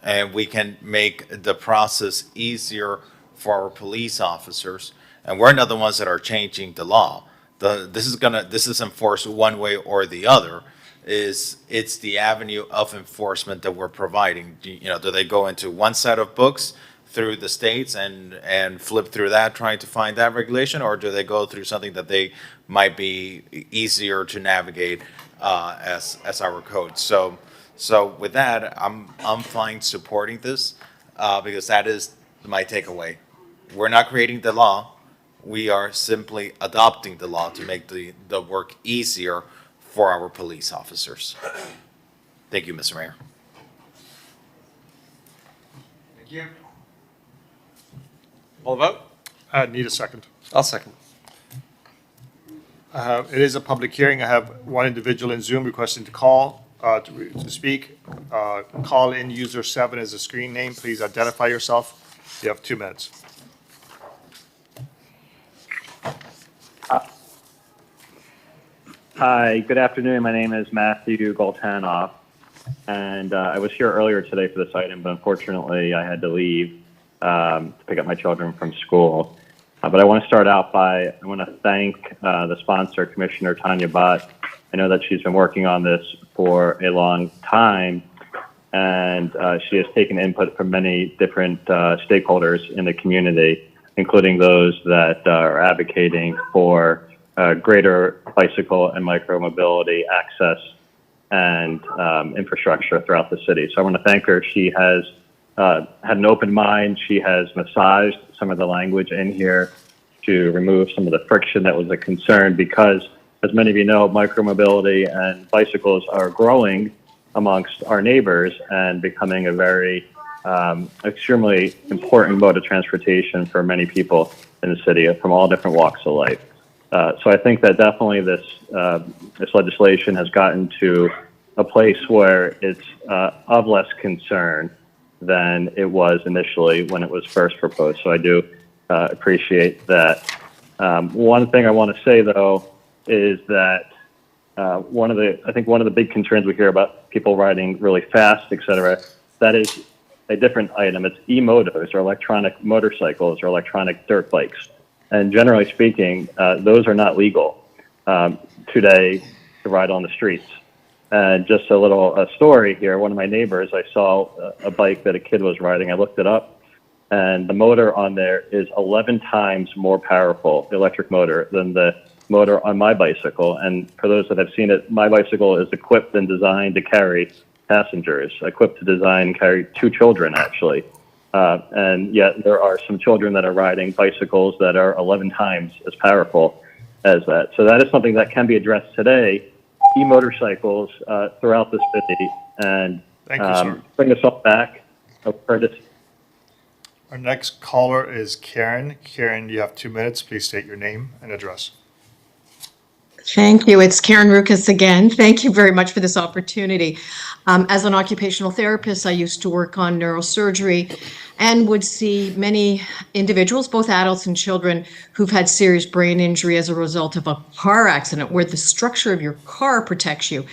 and we can make the process easier for our police officers, and we're not the ones that are changing the law. This is enforced one way or the other. It's the avenue of enforcement that we're providing. Do they go into one set of books through the states and flip through that trying to find that regulation, or do they go through something that they might be easier to navigate as our code? So with that, I'm fine supporting this because that is my takeaway. We're not creating the law. We are simply adopting the law to make the work easier for our police officers. Thank you, Mr. Mayor. Thank you. All vote? Need a second. I'll second. It is a public hearing. I have one individual in Zoom requesting to call, to speak. Call in user 7 is a screen name. Please identify yourself. You have 2 minutes. Hi, good afternoon. My name is Matthew Goltanoff, and I was here earlier today for this item, but unfortunately I had to leave to pick up my children from school. But I want to start out I want to thank the sponsor, Commissioner Tanya Butt, I know that she's been working on this for a long time, and she has taken input from many different stakeholders in the community, including those that are advocating for greater bicycle and micromobility access and infrastructure throughout the city. So I want to thank her. She has had an open mind. She has massaged some of the language in here to remove some of the friction that was a concern, because, as many of you know, micromobility and bicycles are growing amongst our neighbors and becoming a very extremely important mode of transportation for many people in the city from all different walks of life. So I think that definitely this legislation has gotten to a place where it's of less concern than it was initially when it was first proposed. So I do appreciate that. One thing I want to say, though, is that I think one of the big concerns we hear about people riding really fast, et cetera, that is a different item. It's e-motos or electronic motorcycles or electronic dirt bikes. And generally speaking, those are not legal today to ride on the streets. And just a little story here, one of my neighbors, I saw a bike that a kid was riding. I looked it up, and the motor on there is 11 times more powerful, the electric motor, than the motor on my bicycle. And for those that have seen it, my bicycle is equipped and designed to carry passengers, equipped to design and carry 2 children, actually. And yet there are some children that are riding bicycles that are 11 times as powerful as that. So that is something that can be addressed today, e-motorcycles throughout the city, and Thank you, sir. bring us all back. Our next caller is Karen. Karen, you have 2 minutes. Please state your name and address. Thank you. It's Karen Rukas again. Thank you very much for this opportunity. As an occupational therapist, I used to work on neurosurgery and would see many individuals, both adults and children, who've had serious brain injury as a result of a car accident where the structure of your car protects you.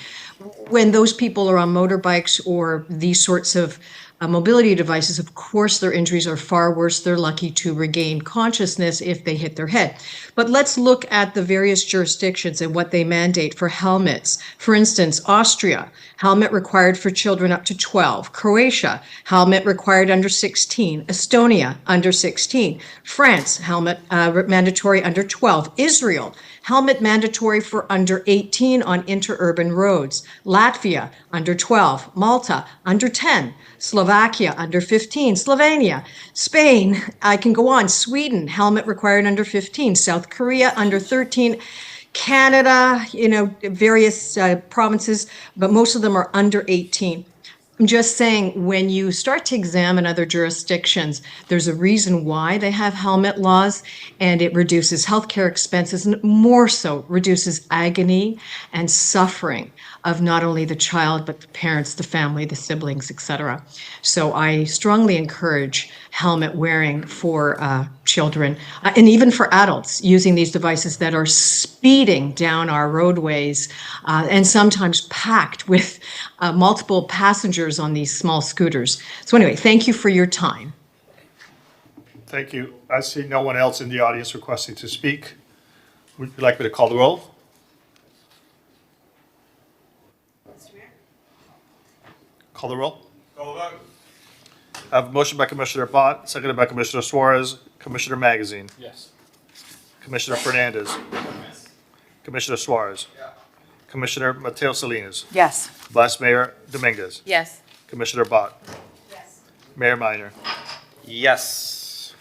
When those people are on motorbikes or these sorts of mobility devices, of course, their injuries are far worse. They're lucky to regain consciousness if they hit their head. But let's look at the various jurisdictions and what they mandate for helmets. For instance, Austria, helmet required for children up to 12. Croatia, helmet required under 16. Estonia, under 16. France, helmet mandatory under 12. Israel, helmet mandatory for under 18 on interurban roads. Latvia, under 12. Malta, under 10. Slovakia, under 15. Slovenia, Spain, I can go on. Sweden, helmet required under 15. South Korea, under 13. Canada, various provinces, but most of them are under 18. I'm just saying, when you start to examine other jurisdictions, there's a reason why they have helmet laws, and it reduces healthcare expenses, and more so reduces agony and suffering of not only the child, but the parents, the family, the siblings, etc. So I strongly encourage helmet wearing for children, and even for adults, using these devices that are speeding down our roadways and sometimes packed with multiple passengers on these small scooters. So anyway, thank you for your time. Thank you. I see no one else in the audience requesting to speak. Would you like me to call the roll? Call the roll. Call the vote. I have a motion by Commissioner Bott, seconded by Commissioner Suarez. Commissioner Magazine. Yes. Commissioner Fernandez. Yes. Commissioner Suarez. Yeah. Commissioner Mateo Salinas. Yes. Vice Mayor Dominguez. Yes. Commissioner Bott. Yes. Mayor Minor. Yes.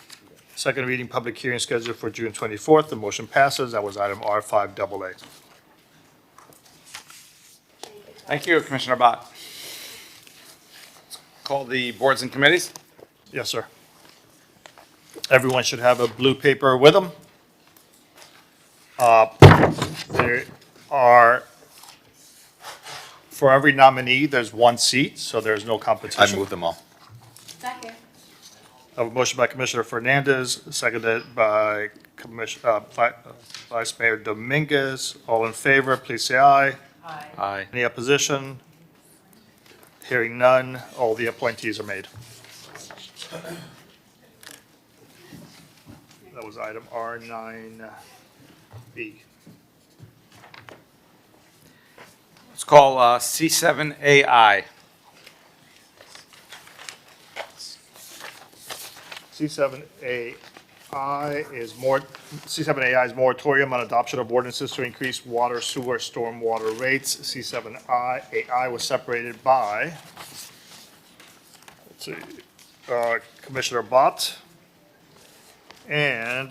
Second reading, public hearing scheduled for June 24th. The motion passes. That was item R5AA. Thank you, Commissioner Bott. Call the boards and committees. Yes, sir. Everyone should have a blue paper with them. There are, for every nominee, there's 1 seat, so there's no competition. I move them all. Second. I have a motion by Commissioner Fernandez, seconded by Vice Mayor Dominguez. All in favor, please say aye. Aye. Aye. Any opposition? Hearing none, all the appointees are made. That was item R9B. call C7AI. C7AI is moratorium on adoption of ordinances to increase water, sewer, stormwater rates. C7AI was separated by, let's see, Commissioner Bott and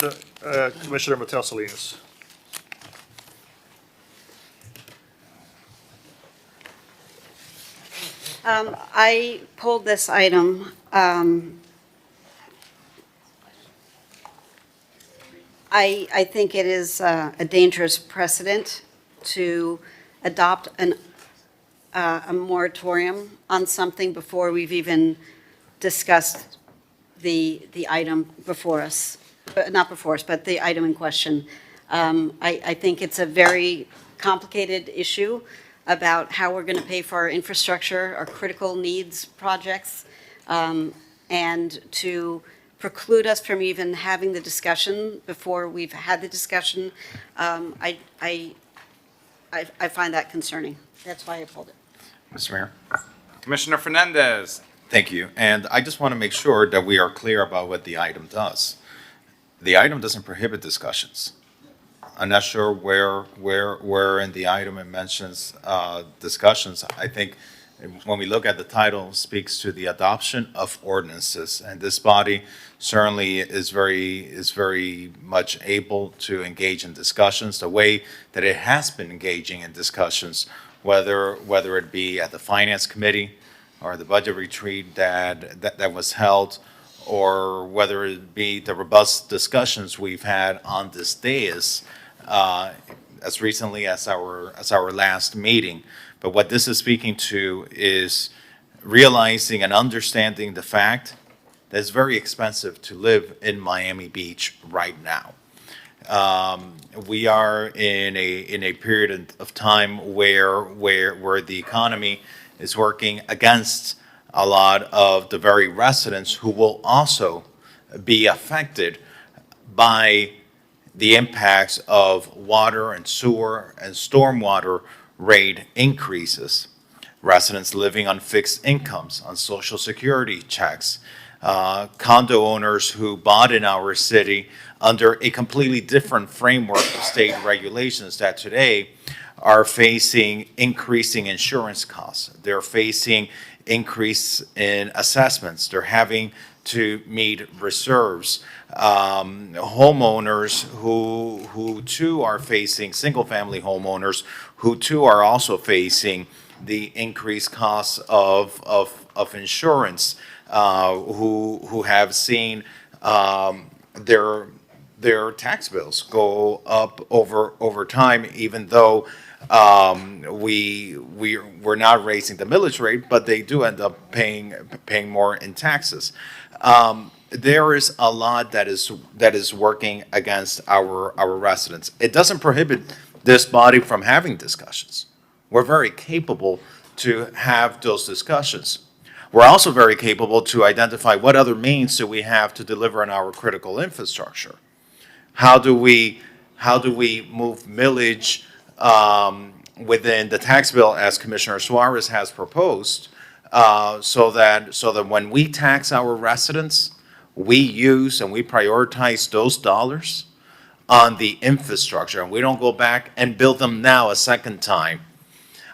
Commissioner Mattel Salinas. I pulled this item. I think it is a dangerous precedent to adopt a moratorium on something before we've even discussed the item before us, not before us, but the item in question. I think it's a very complicated issue about how we're going to pay for our infrastructure, our critical needs projects, and to preclude us from even having the discussion before we've had the discussion, I find that concerning. That's why I pulled it. Mr. Mayor? Commissioner Fernandez. Thank you. And I just want to make sure that we are clear about what the item does. The item doesn't prohibit discussions. I'm not sure where in the item it mentions discussions. I think when we look at the title, it speaks to the adoption of ordinances, and this body certainly is very much able to engage in discussions the way that it has been engaging in discussions, whether it be at the Finance Committee or the budget retreat that was held, or whether it be the robust discussions we've had on this dais as recently as our last meeting. But what this is speaking to is realizing and understanding the fact that it's very expensive to live in Miami Beach right now. We are in a period of time where the economy is working against a lot of the very residents who will also be affected by the impacts of water and sewer and stormwater rate increases. Residents living on fixed incomes, on Social Security checks, condo owners who bought in our city under a completely different framework of state regulations that today are facing increasing insurance costs. They're facing increase in assessments. They're having to meet reserves. Homeowners who too are facing, single-family homeowners who too are also facing the increased costs of insurance, who have seen their tax bills go up over time, even though we're not raising the millage rate, but they do end up paying more in taxes. There is a lot that is working against our residents. It doesn't prohibit this body from having discussions. We're very capable to have those discussions. We're also very capable to identify what other means do we have to deliver on our critical infrastructure. How do we move millage within the tax bill, as Commissioner Suarez has proposed, so that when we tax our residents, we use and we prioritize those dollars on the infrastructure, and we don't go back and build them now a second time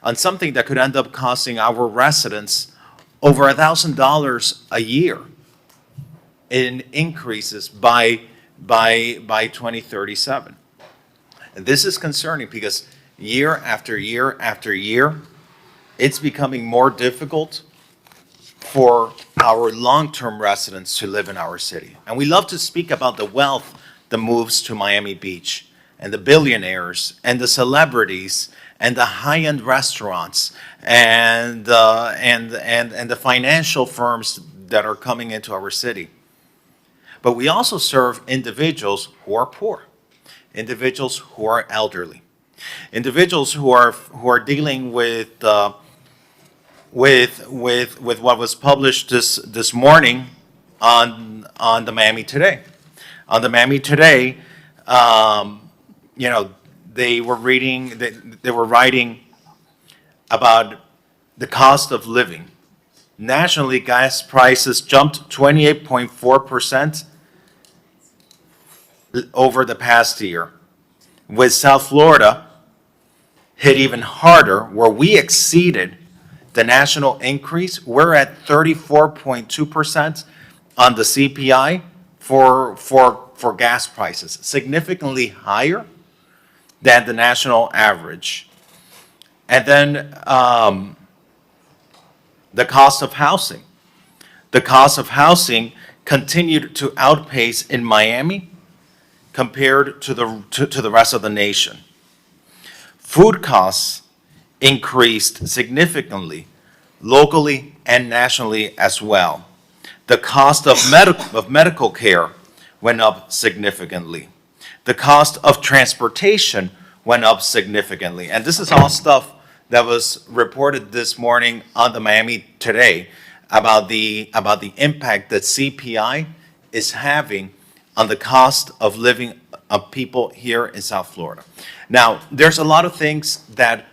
on something that could end up costing our residents over $1,000 a year in increases by 2037. And this is concerning because year after year after year, it's becoming more difficult for our long-term residents to live in our city. And we love to speak about the wealth that moves to Miami Beach, and the billionaires, and the celebrities, and the high-end restaurants, and the financial firms that are coming into our city. But we also serve individuals who are poor, individuals who are elderly, individuals who are dealing with what was published this morning on the Miami Today. On the Miami Today, they were writing about the cost of living. Nationally, gas prices jumped 28.4% over the past year, with South Florida hit even harder, where we exceeded the national increase. We're at 34.2% on the CPI for gas prices, significantly higher than the national average. And then the cost of housing. The cost of housing continued to outpace in Miami compared to the rest of the nation. Food costs increased significantly, locally and nationally as well. The cost of medical care went up significantly. The cost of transportation went up significantly. And this is all stuff that was reported this morning on the Miami Today about the impact that CPI is having on the cost of living of people here in South Florida. Now, there's a lot of things that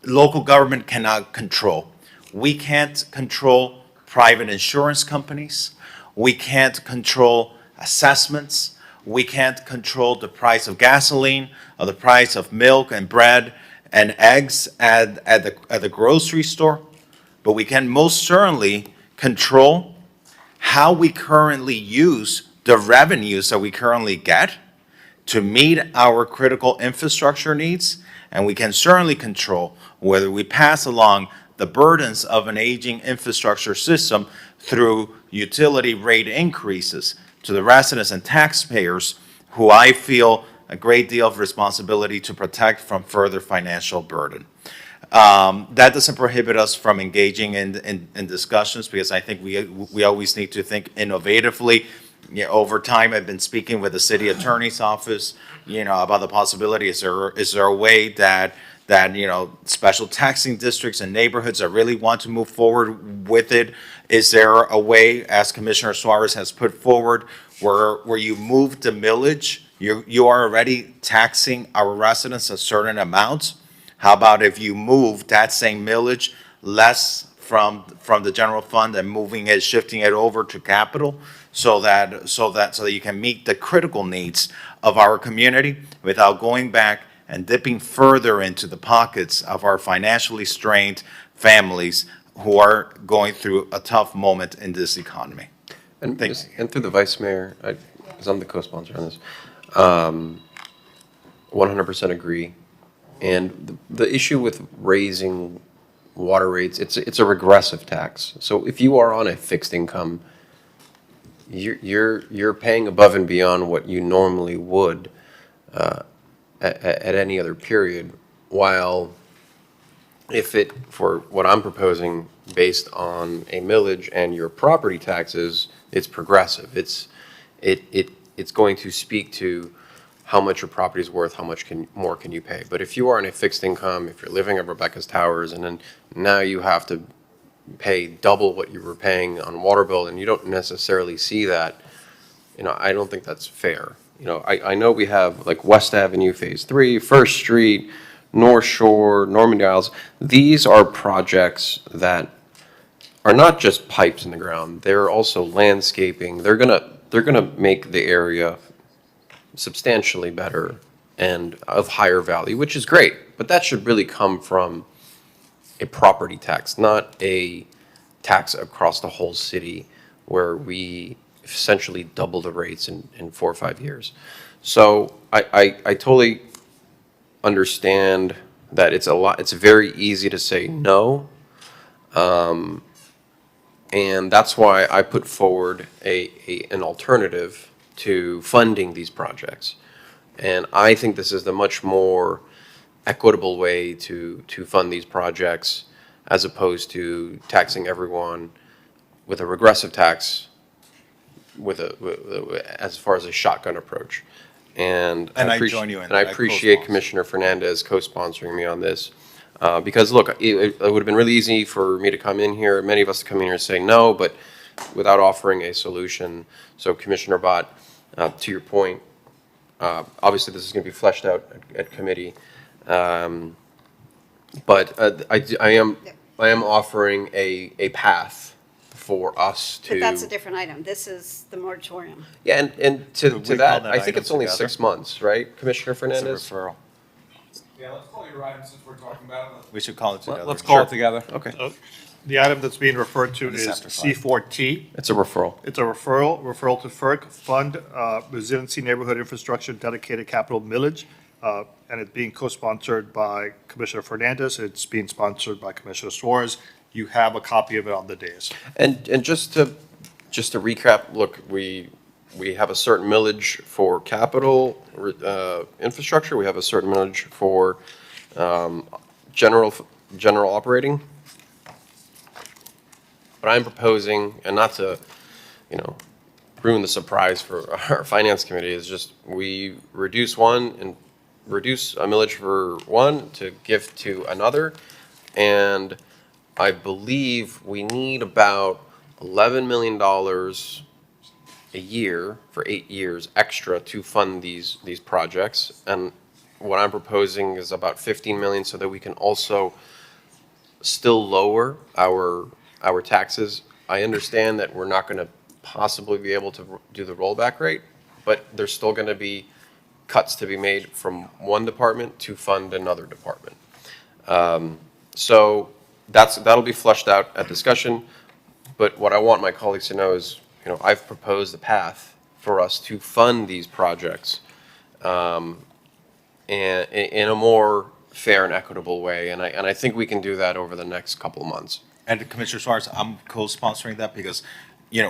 local government cannot control. We can't control private insurance companies. We can't control assessments. We can't control the price of gasoline or the price of milk and bread and eggs at the grocery store. But we can most certainly control how we currently use the revenues that we currently get to meet our critical infrastructure needs. And we can certainly control whether we pass along the burdens of an aging infrastructure system through utility rate increases to the residents and taxpayers who I feel a great deal of responsibility to protect from further financial burden. That doesn't prohibit us from engaging in discussions, because I think we always need to think innovatively. You know, over time, I've been speaking with the city attorney's office, about the possibility, is there a way that special taxing districts and neighborhoods that really want to move forward with it, is there a way, as Commissioner Suarez has put forward, where you move the millage, you are already taxing our residents a certain amount? How about if you move that same millage less from the general fund and shifting it over to capital, so that you can meet the critical needs of our community without going back and dipping further into the pockets of our financially strained families who are going through a tough moment in this economy. And Thanks. and through the vice mayor, because I'm the co-sponsor on this, 100% agree. And the issue with raising water rates, it's a regressive tax. So if you are on a fixed income, you're paying above and beyond what you normally would at any other period. While if it, for what I'm proposing, based on a millage and your property taxes, it's progressive. It's going to speak to how much your property is worth, how much more can you pay. But if you are on a fixed income, if you're living at Rebecca's Towers, and then now you have to pay double what you were paying on water bill, and you don't necessarily see that, I don't think that's fair. I know we have like West Avenue Phase 3, First Street, North Shore, Normandy Isles. These are projects that are not just pipes in the ground. They're also landscaping. They're gonna make the area substantially better and of higher value, which is great. But that should really come from a property tax, not a tax across the whole city where we essentially double the rates in 4 or 5 years. So I totally understand that it's very easy to say no. And that's why I put forward an alternative to funding these projects. And I think this is the much more equitable way to fund these projects, as opposed to taxing everyone with a regressive tax as far as a shotgun approach. And I join you in and I that. appreciate Commissioner Fernandez co-sponsoring me on this. Because look, it would have been really easy for me to come in here, many of us to come in here and say no, but without offering a solution. So Commissioner Bott, to your point, obviously this is going to be fleshed out at committee. But I am offering a path for us to. But that's a different item. This is the moratorium. Yeah, and to we that, call that I think item it's only together? 6 months, right, Commissioner It's a Fernandez? referral. Yeah, let's call your item since we're talking about it. We should call it together. Let's call it together. Okay. The item that's being referred to It's is after five. C4T. It's a referral. It's a referral to FERC, Fund Resiliency Neighborhood Infrastructure Dedicated Capital Millage, and it's being co-sponsored by Commissioner Fernandez. It's being sponsored by Commissioner Suarez. You have a copy of it on the dais. And just to recap, look, we have a certain millage for capital infrastructure. We have a certain millage for general operating. What I'm proposing, and not to, ruin the surprise for our finance committee, is just we reduce one and reduce a millage for one to give to another. And I believe we need about $11 million a year for 8 years extra to fund these projects. And what I'm proposing is about 15 million so that we can also still lower our taxes. I understand that we're not going to possibly be able to do the rollback rate, but there's still going to be cuts to be made from one department to fund another department. So that'll be flushed out at discussion. But what I want my colleagues to know is, I've proposed a path for us to fund these projects in a more fair and equitable way. And I think we can do that over the next couple of months. And Commissioner Suarez, I'm co-sponsoring that because,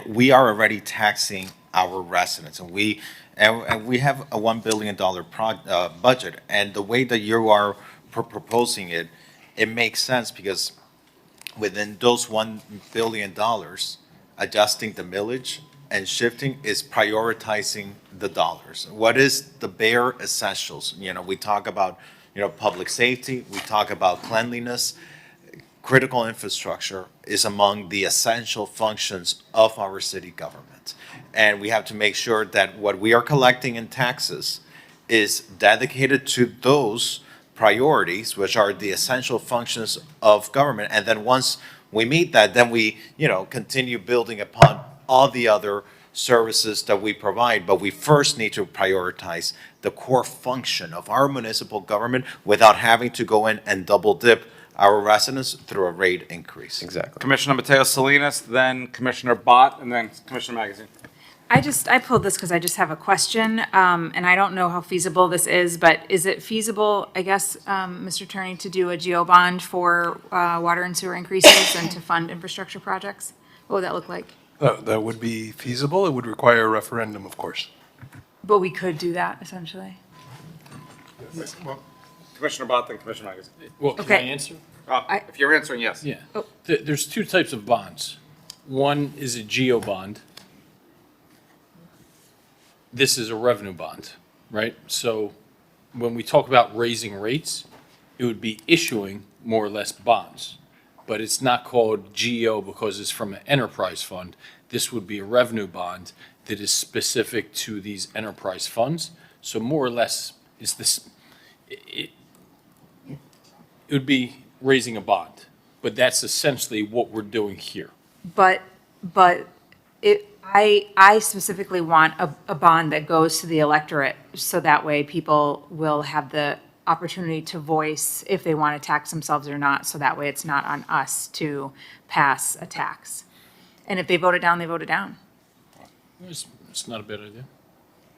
we are already taxing our residents, and we have a $1 billion budget. And the way that you are proposing it, it makes sense because within those $1 billion, adjusting the millage and shifting is prioritizing the dollars. What is the bare essentials? We talk about, public safety, we talk about cleanliness. Critical infrastructure is among the essential functions of our city government. And we have to make sure that what we are collecting in taxes is dedicated to those priorities, which are the essential functions of government. And then once we meet that, then we, continue building upon all the other services that we provide. But we first need to prioritize the core function of our municipal government without having to go in and double dip our residents through a rate increase. Exactly. Commissioner Mateo Salinas, then Commissioner Bott, and then Commissioner Magazine. I pulled this because I just have a question, and I don't know how feasible this is, but is it feasible, I guess, Mr. Attorney, to do a GO bond for water and sewer increases and to fund infrastructure projects? What would that look like? That would be feasible. It would require a referendum, of course. But we could do that, essentially. Commissioner Bott, then Commissioner Magazine. Well, can I Okay. answer? If you're answering, yes. Yeah. There's two types of bonds. One is a GO bond. This is a revenue bond, right? So when we talk about raising rates, it would be issuing more or less bonds. But it's not called GO because it's from an enterprise fund. This would be a revenue bond that is specific to these enterprise funds. So more or less, it's this, it would be raising a bond, but that's essentially what we're doing here. But I specifically want a bond that goes to the electorate, so that way people will have the opportunity to voice if they want to tax themselves or not, so that way it's not on us to pass a tax. And if they vote it down, they vote it down. It's not a bad idea.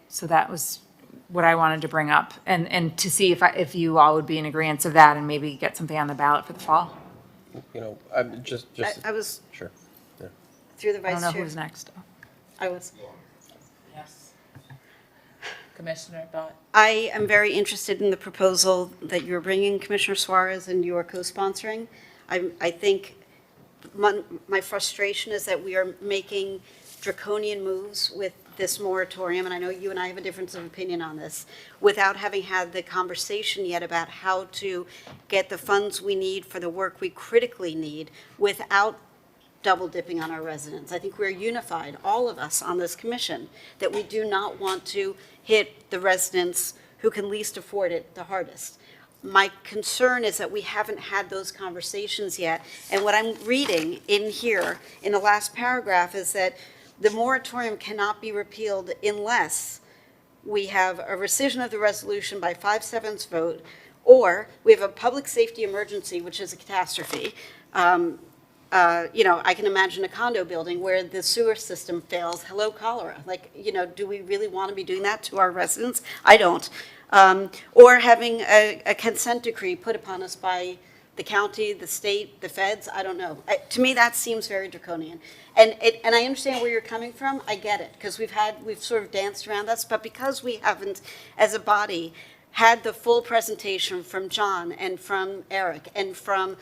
So that was what I wanted to bring up, and to see if you all would be in agreeance of that and maybe get something on the ballot for the fall. I'm just. I was Sure. Yeah. through the I vice don't know chair. who's next. I was. Yes. Commissioner Bott. I am very interested in the proposal that you're bringing, Commissioner Suarez, and you are co-sponsoring. I think my frustration is that we are making draconian moves with this moratorium, and I know you and I have a difference of opinion on this, without having had the conversation yet about how to get the funds we need for the work we critically need without double dipping on our residents. I think we're unified, all of us on this commission, that we do not want to hit the residents who can least afford it the hardest. My concern is that we haven't had those conversations yet. And what I'm reading in here, in the last paragraph, is that the moratorium cannot be repealed unless we have a rescission of the resolution by 5/7 vote, or we have a public safety emergency, which is a catastrophe. I can imagine a condo building where the sewer system fails. Hello, cholera. Do we really want to be doing that to our residents? I don't. Or having a consent decree put upon us by the county, the state, the feds, I don't know. To me, that seems very draconian. And I understand where you're coming from. I get it, because we've sort of danced around this, but because we haven't, as a body, had the full presentation from John and from Eric and from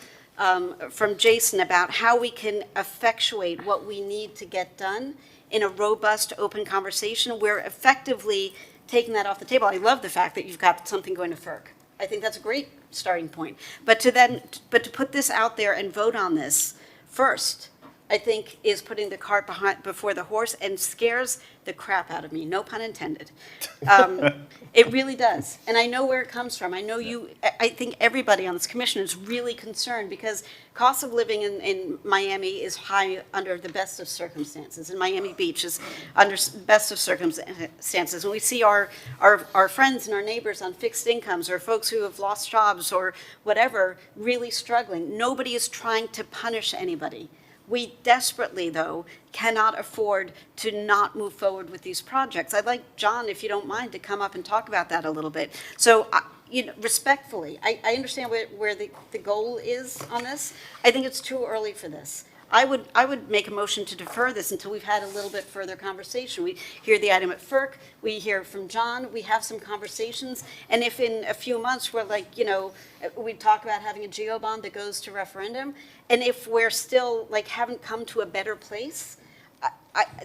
Jason about how we can effectuate what we need to get done in a robust, open conversation, we're effectively taking that off the table. I love the fact that you've got something going to FERC. I think that's a great starting point. But to put this out there and vote on this first, I think is putting the cart before the horse and scares the crap out of me, no pun intended. It really does. And I know where it comes from. I think everybody on this commission is really concerned because cost of living in Miami is high under the best of circumstances. And Miami Beach is under best of circumstances. And we see our friends and our neighbors on fixed incomes or folks who have lost jobs or whatever really struggling. Nobody is trying to punish anybody. We desperately, though, cannot afford to not move forward with these projects. I'd like John, if you don't mind, to come up and talk about that a little bit. So, respectfully, I understand where the goal is on this. I think it's too early for this. I would make a motion to defer this until we've had a little bit further conversation. We hear the item at FERC, we hear from John, we have some conversations, and if in a few months we're we talk about having a geo bond that goes to referendum, and if we're still haven't come to a better place,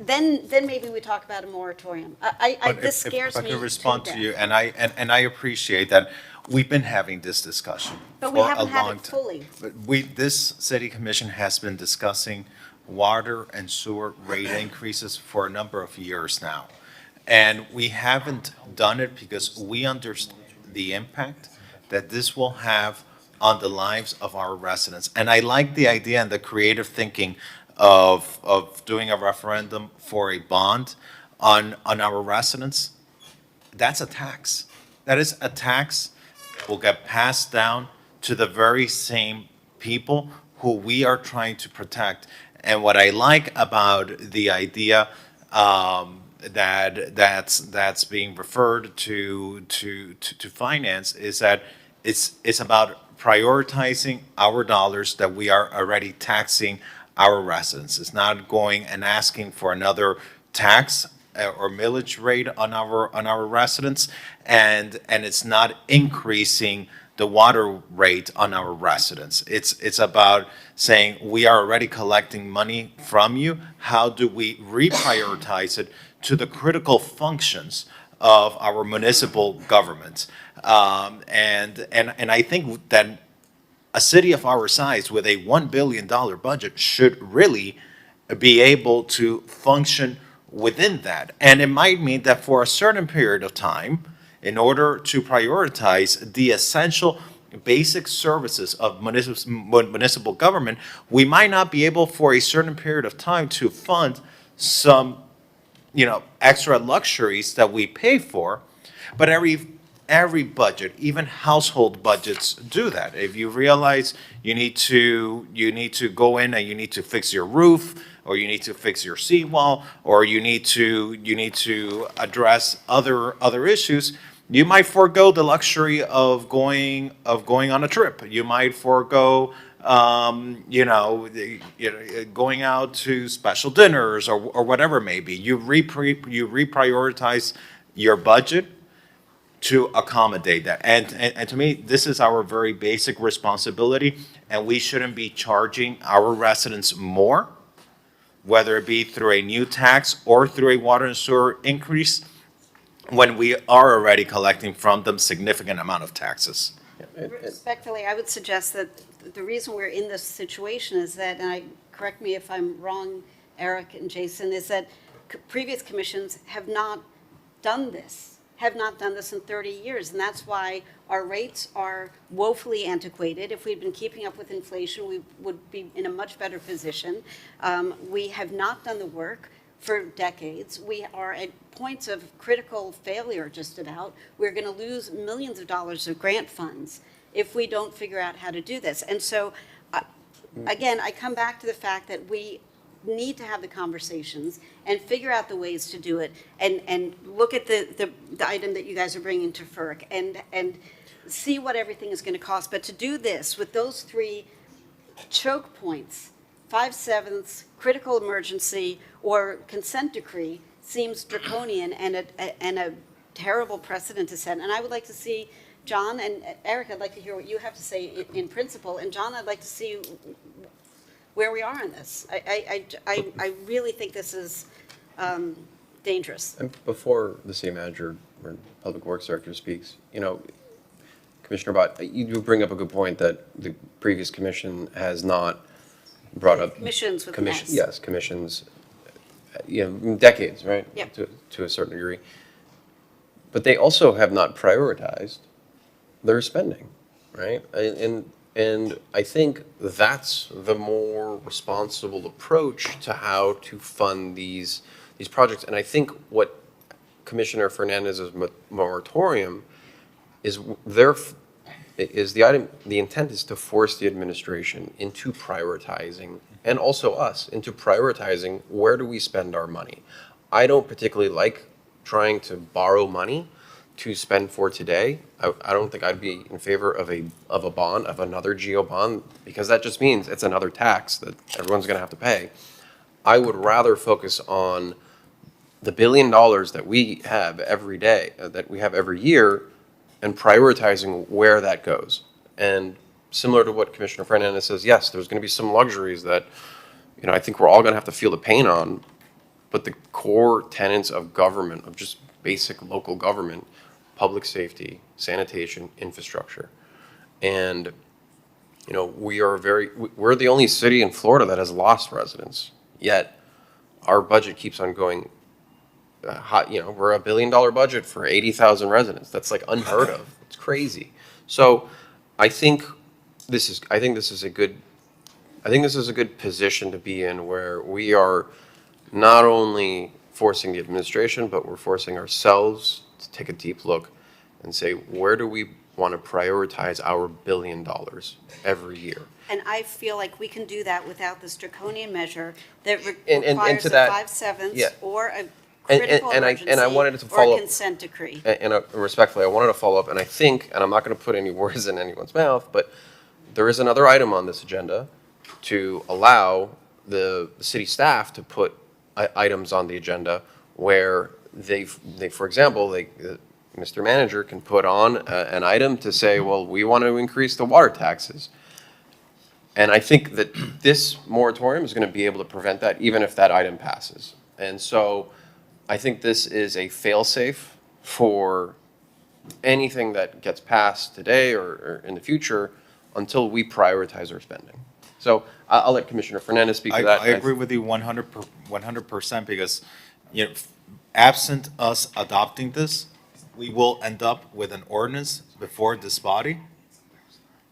then maybe we talk about a moratorium. This scares me. If I could respond to you, and I appreciate that. We've been having this discussion but for we haven't a had long it time. fully. But this city commission has been discussing water and sewer rate increases for a number of years now. And we haven't done it because we understand the impact that this will have on the lives of our residents. And I like the idea and the creative thinking of doing a referendum for a bond on our residents. That's a tax. That is a tax will get passed down to the very same people who we are trying to protect. And what I like about the idea that's being referred to finance is that it's about prioritizing our dollars that we are already taxing our residents. It's not going and asking for another tax or millage rate on our residents, and it's not increasing the water rate on our residents. It's about saying we are already collecting money from you. How do we reprioritize it to the critical functions of our municipal government? And I think that a city of our size with a $1 billion budget should really be able to function within that. And it might mean that for a certain period of time, in order to prioritize the essential basic services of municipal government, we might not be able for a certain period of time to fund some, extra luxuries that we pay for. But every budget, even household budgets, do that. If you realize you need to go in and you need to fix your roof, or you need to fix your seawall, or you need to address other issues, you might forego the luxury of going on a trip. You might forego going out to special dinners or whatever it may be. You reprioritize your budget to accommodate that. And to me, this is our very basic responsibility, and we shouldn't be charging our residents more, whether it be through a new tax or through a water and sewer increase, when we are already collecting from them significant amount of taxes. Respectfully, I would suggest that the reason we're in this situation is that, and correct me if I'm wrong, Eric and Jason, is that previous commissions have not done this. have not done this in 30 years, and that's why our rates are woefully antiquated. If we'd been keeping up with inflation, we would be in a much better position. We have not done the work for decades. We are at points of critical failure just about. We're going to lose millions of dollars of grant funds if we don't figure out how to do this. And so, again, I come back to the fact that we need to have the conversations and figure out the ways to do it, and look at the item that you guys are bringing to FERC and see what everything is going to cost. But to do this with those three choke points, 5/7, critical emergency, or consent decree, seems draconian and a terrible precedent to set. And I would like to see, John and Eric, I'd like to hear what you have to say in principle. And John, I'd like to see where we are on this. I really think this is dangerous. And before the city manager or public works director speaks, Commissioner Bott, you do bring up a good point that the previous commission has not brought up. Commissions with an S. Yes, commissions, decades, right? Yep. To a certain degree. But they also have not prioritized their spending, right? And I think that's the more responsible approach to how to fund these projects. And I think what Commissioner Fernandez's moratorium is the intent is to force the administration into prioritizing, and also us, into prioritizing where do we spend our money. I don't particularly like trying to borrow money to spend for today. I don't think I'd be in favor of a bond, of another GO bond, because that just means it's another tax that everyone's gonna have to pay. I would rather focus on the $1 billion that we have every day, that we have every year, and prioritizing where that goes. And similar to what Commissioner Fernandez says, yes, there's gonna be some luxuries that, I think we're all gonna have to feel the pain on, but the core tenets of government, of just basic local government, public safety, sanitation, infrastructure. And, we're the only city in Florida that has lost residents, yet our budget keeps on going hot. We're a $1 billion budget for 80,000 residents. That's like unheard of. It's crazy. So I think this is a good position to be in, where we are not only forcing the administration, but we're forcing ourselves to take a deep look and say, where do we want to prioritize our $1 billion every year? And I feel like we can do that without this draconian measure that And requires to a that- 5/7 yeah. or a And critical I emergency wanted to or follow a up. consent decree. And respectfully, I wanted to follow up, and I think, and I'm not going to put any words in anyone's mouth, but there is another item on this agenda to allow the city staff to put items on the agenda where for example, Mr. Manager can put on an item to say, well, we want to increase the water taxes. And I think that this moratorium is going to be able to prevent that, even if that item passes. And so I think this is a fail-safe for anything that gets passed today or in the future until we prioritize our spending. So I'll let Commissioner Fernandez speak to that. I agree with you 100%, because, absent us adopting this, we will end up with an ordinance before this body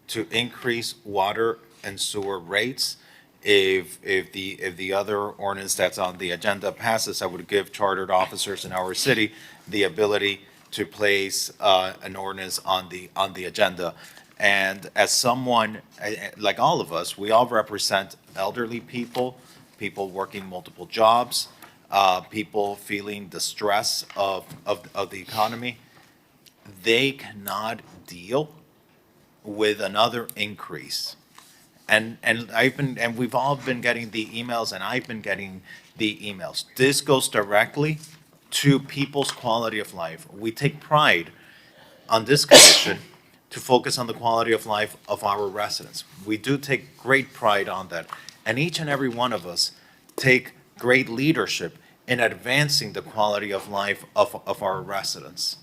to increase water and sewer rates. If the other ordinance that's on the agenda passes, I would give chartered officers in our city the ability to place an ordinance on the agenda. And as someone, like all of us, we all represent elderly people working multiple jobs, people feeling the stress of the economy. They cannot deal with another increase. And we've all been getting the emails, and I've been getting the emails. This goes directly to people's quality of life. We take pride on this commission to focus on the quality of life of our residents. We do take great pride on that. And each and every one of us take great leadership in advancing the quality of life of our residents.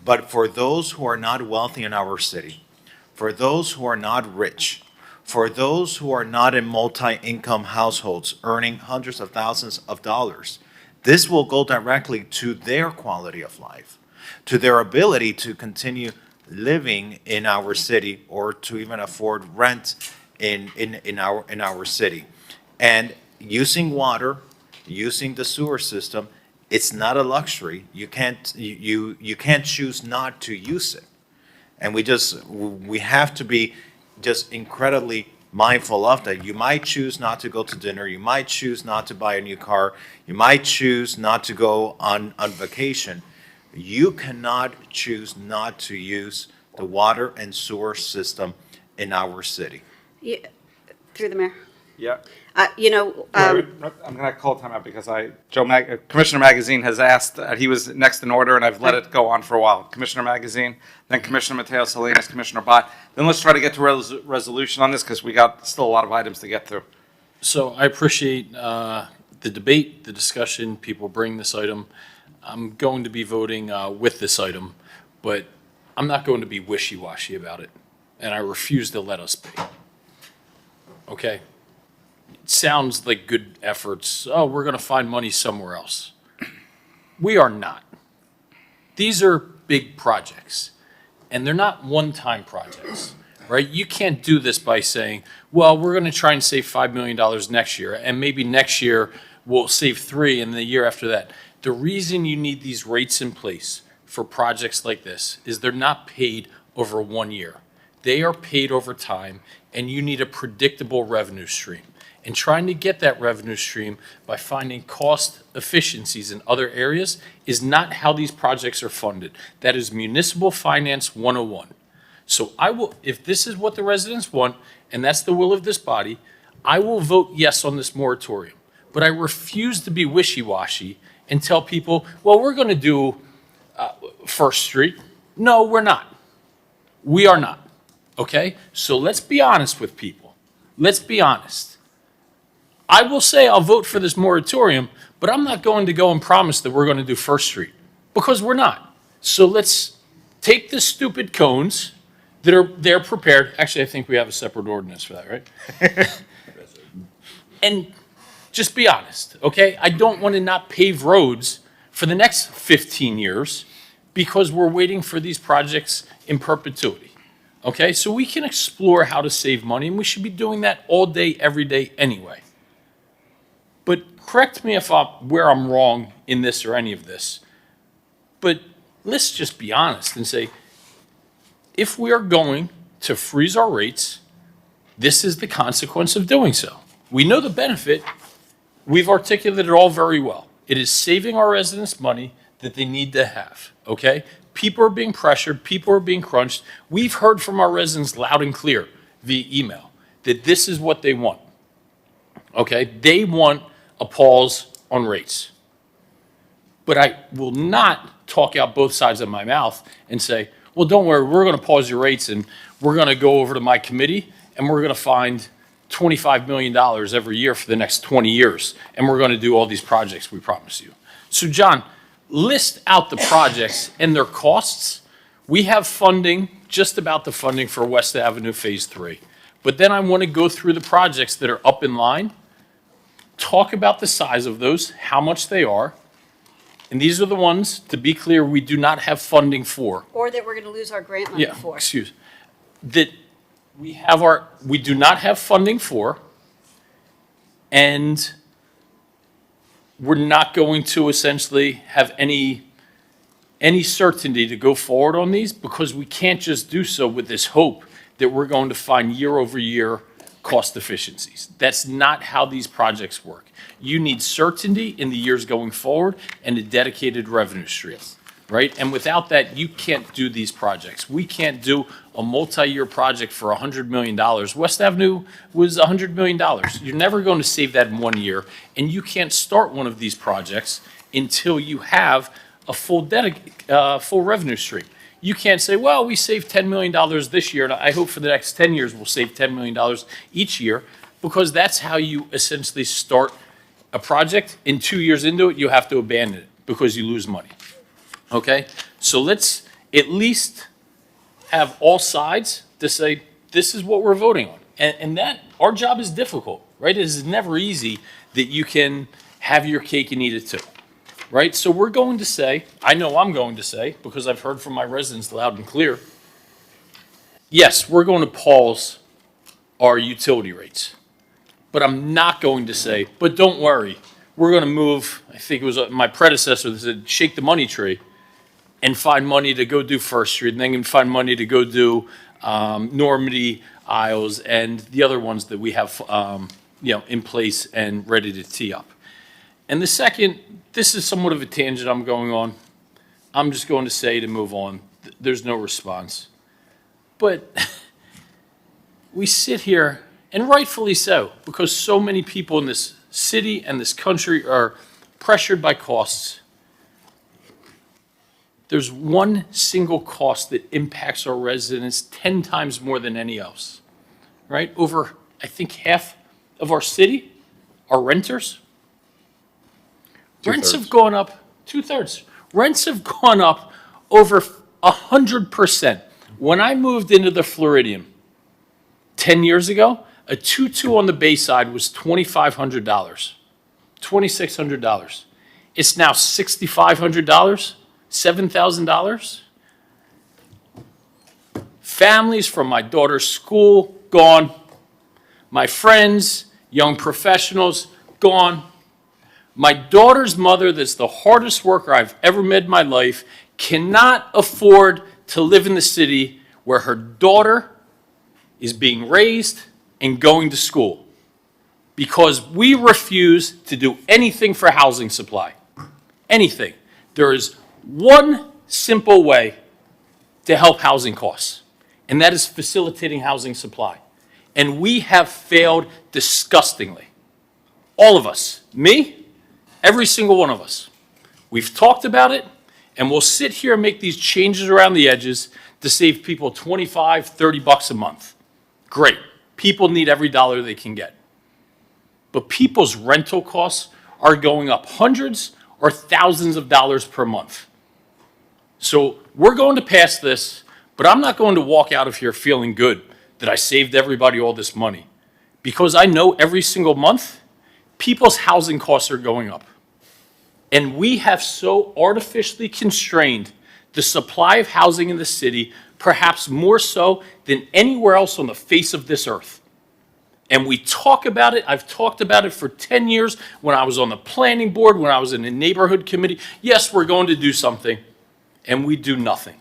But for those who are not wealthy in our city, for those who are not rich, for those who are not in multi-income households earning hundreds of thousands of dollars, this will go directly to their quality of life. to their ability to continue living in our city or to even afford rent in our city. And using water, using the sewer system, it's not a luxury. You can't choose not to use it. And we have to be just incredibly mindful of that. You might choose not to go to dinner. You might choose not to buy a new car. You might choose not to go on vacation. You cannot choose not to use the water and sewer system in our city. Yeah, through the mayor. Yeah. You know, I'm going to call timeout because Commissioner Magazine has asked, he was next in order, and I've let it go on for a while. Commissioner Magazine, then Commissioner Mateo Salinas, Commissioner Bott. Then let's try to get to resolution on this because we got still a lot of items to get through. So I appreciate the debate, the discussion, people bring this item. I'm going to be voting with this item, but I'm not going to be wishy-washy about it, and I refuse to let us be. Okay? It sounds like good efforts. Oh, we're going to find money somewhere else. We are not. These are big projects, and they're not one-time projects, right? You can't do this by saying, well, we're going to try and save $5 million next year, and maybe next year we'll save $3 million, and the year after that. The reason you need these rates in place for projects like this is they're not paid over 1 year. They are paid over time, and you need a predictable revenue stream. And trying to get that revenue stream by finding cost efficiencies in other areas is not how these projects are funded. That is municipal finance 101. So I will, if this is what the residents want, and that's the will of this body, I will vote yes on this moratorium. But I refuse to be wishy-washy and tell people, well, we're going to do First Street. No, we're not. We are not. Okay? So let's be honest with people. Let's be honest. I will say I'll vote for this moratorium, but I'm not going to go and promise that we're going to do First Street because we're not. So let's take the stupid cones that they're prepared. Actually, I think we have a separate ordinance for that, right? And just be honest, okay? I don't want to not pave roads for the next 15 years because we're waiting for these projects in perpetuity, okay? So we can explore how to save money, and we should be doing that all day, every day anyway. But correct me where I'm wrong in this or any of this, but let's just be honest and say, if we are going to freeze our rates, this is the consequence of doing so. We know the benefit. We've articulated it all very well. It is saving our residents money that they need to have, okay? People are being pressured. People are being crunched. We've heard from our residents loud and clear via email that this is what they want, okay? They want a pause on rates. But I will not talk out both sides of my mouth and say, well, don't worry, we're going to pause your rates and we're going to go over to my committee and we're going to find $25 million every year for the next 20 years, and we're going to do all these projects we promise you. So, John, list out the projects and their costs. We have funding, just about the funding for West Avenue Phase 3. But then I want to go through the projects that are up in line, talk about the size of those, how much they are, and these are the ones, to be clear, we do not have funding for. Or that we're going to lose our grant money for. Excuse. That we do not have funding for, and we're not going to essentially have any certainty to go forward on these because we can't just do so with this hope that we're going to find year-over-year cost efficiencies. That's not how these projects work. You need certainty in the years going forward and a dedicated revenue stream, right? And without that, you can't do these projects. We can't do a multi-year project for $100 million. West Avenue was $100 million. You're never going to save that in 1 year, and you can't start one of these projects until you have a full revenue stream. You can't say, well, we saved $10 million this year, and I hope for the next 10 years we'll save $10 million each year, because that's how you essentially start a project. In 2 years into it, you have to abandon it because you lose money. Okay? So let's at least have all sides to say, this is what we're voting on. And that, our job is difficult, right? It is never easy that you can have your cake and eat it too. right? So we're going to say, I know I'm going to say, because I've heard from my residents loud and clear, yes, we're going to pause our utility rates. But I'm not going to say, but don't worry, we're going to move, I think it was my predecessor that said, shake the money tree and find money to go do First Street, and then find money to go do Normandy Isles and the other ones that we have in place and ready to tee up. And the second, this is somewhat of a tangent I'm going on. I'm just going to say to move on, there's no response. But we sit here, and rightfully so, because so many people in this city and this country are pressured by costs. There's one single cost that impacts our residents 10 times more than any else, right? Over, I think, half of our city are renters. Rents have gone up, 2/3. Rents have gone up over 100%. When I moved into the Floridian 10 years ago, a 2-2 on the Bayside was $2,500, $2,600. It's now $6,500, $7,000. Families from my daughter's school, gone. My friends, young professionals, gone. My daughter's mother, that's the hardest worker I've ever met in my life, cannot afford to live in the city where her daughter is being raised and going to school because we refuse to do anything for housing supply. Anything. There is one simple way to help housing costs, and that is facilitating housing supply. And we have failed disgustingly. All of us. Me, every single one of us. We've talked about it, and we'll sit here and make these changes around the edges to save people $25, $30 a month. Great. People need every dollar they can get. But people's rental costs are going up hundreds or thousands of dollars per month. So we're going to pass this, but I'm not going to walk out of here feeling good that I saved everybody all this money. Because I know every single month, people's housing costs are going up. And we have so artificially constrained the supply of housing in the city, perhaps more so than anywhere else on the face of this earth. And we talk about it. I've talked about it for 10 years when I was on the planning board, when I was in the neighborhood committee. Yes, we're going to do something, and we do nothing.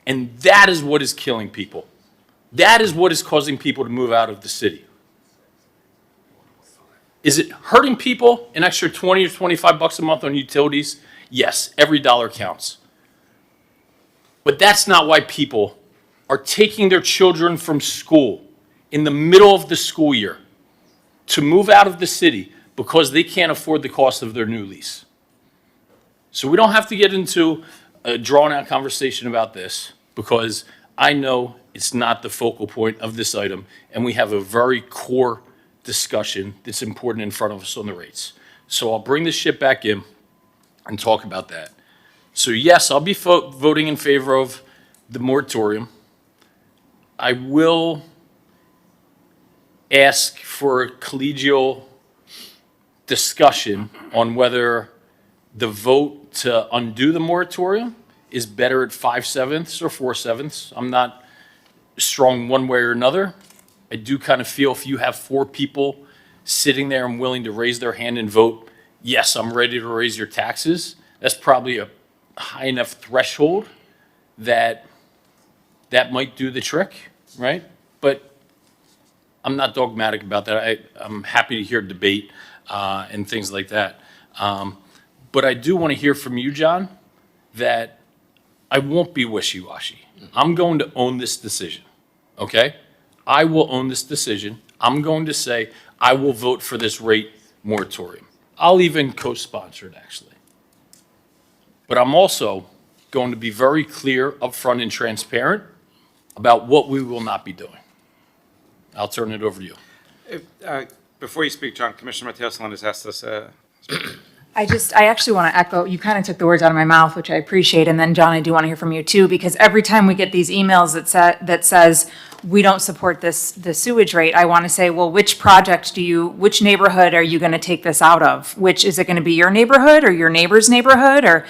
And that is what is killing people. That is what is causing people to move out of the city. Is it hurting people an extra $20 or $25 a month on utilities? Yes, every dollar counts. But that's not why people are taking their children from school in the middle of the school year to move out of the city because they can't afford the cost of their new lease. So we don't have to get into a drawn-out conversation about this because I know it's not the focal point of this item, and we have a very core discussion that's important in front of us on the rates. So I'll bring this shit back in and talk about that. So yes, I'll be voting in favor of the moratorium. I will ask for a collegial discussion on whether the vote to undo the moratorium is better at 5/7 or 4/7. I'm not strong one way or another. I do kind of feel if you have 4 people sitting there and willing to raise their hand and vote, yes, I'm ready to raise your taxes, that's probably a high enough threshold that that might do the trick, right? But I'm not dogmatic about that. I'm happy to hear debate and things like that. But I do want to hear from you, John, that I won't be wishy-washy. I'm going to own this decision, okay? I will own this decision. I'm going to say I will vote for this rate moratorium. I'll even co-sponsor it, actually. But I'm also going to be very clear, upfront, and transparent about what we will not be doing. I'll turn it over to you. Before you speak, John, Commissioner Mateos has asked us, I actually want to echo, you kind of took the words out of my mouth, which I appreciate. And then, John, I do want to hear from you too, because every time we get these emails that says, we don't support the sewage rate, I want to say, well, which which neighborhood are you going to take this out of? Is it going to be your neighborhood or your neighbor's neighborhood or,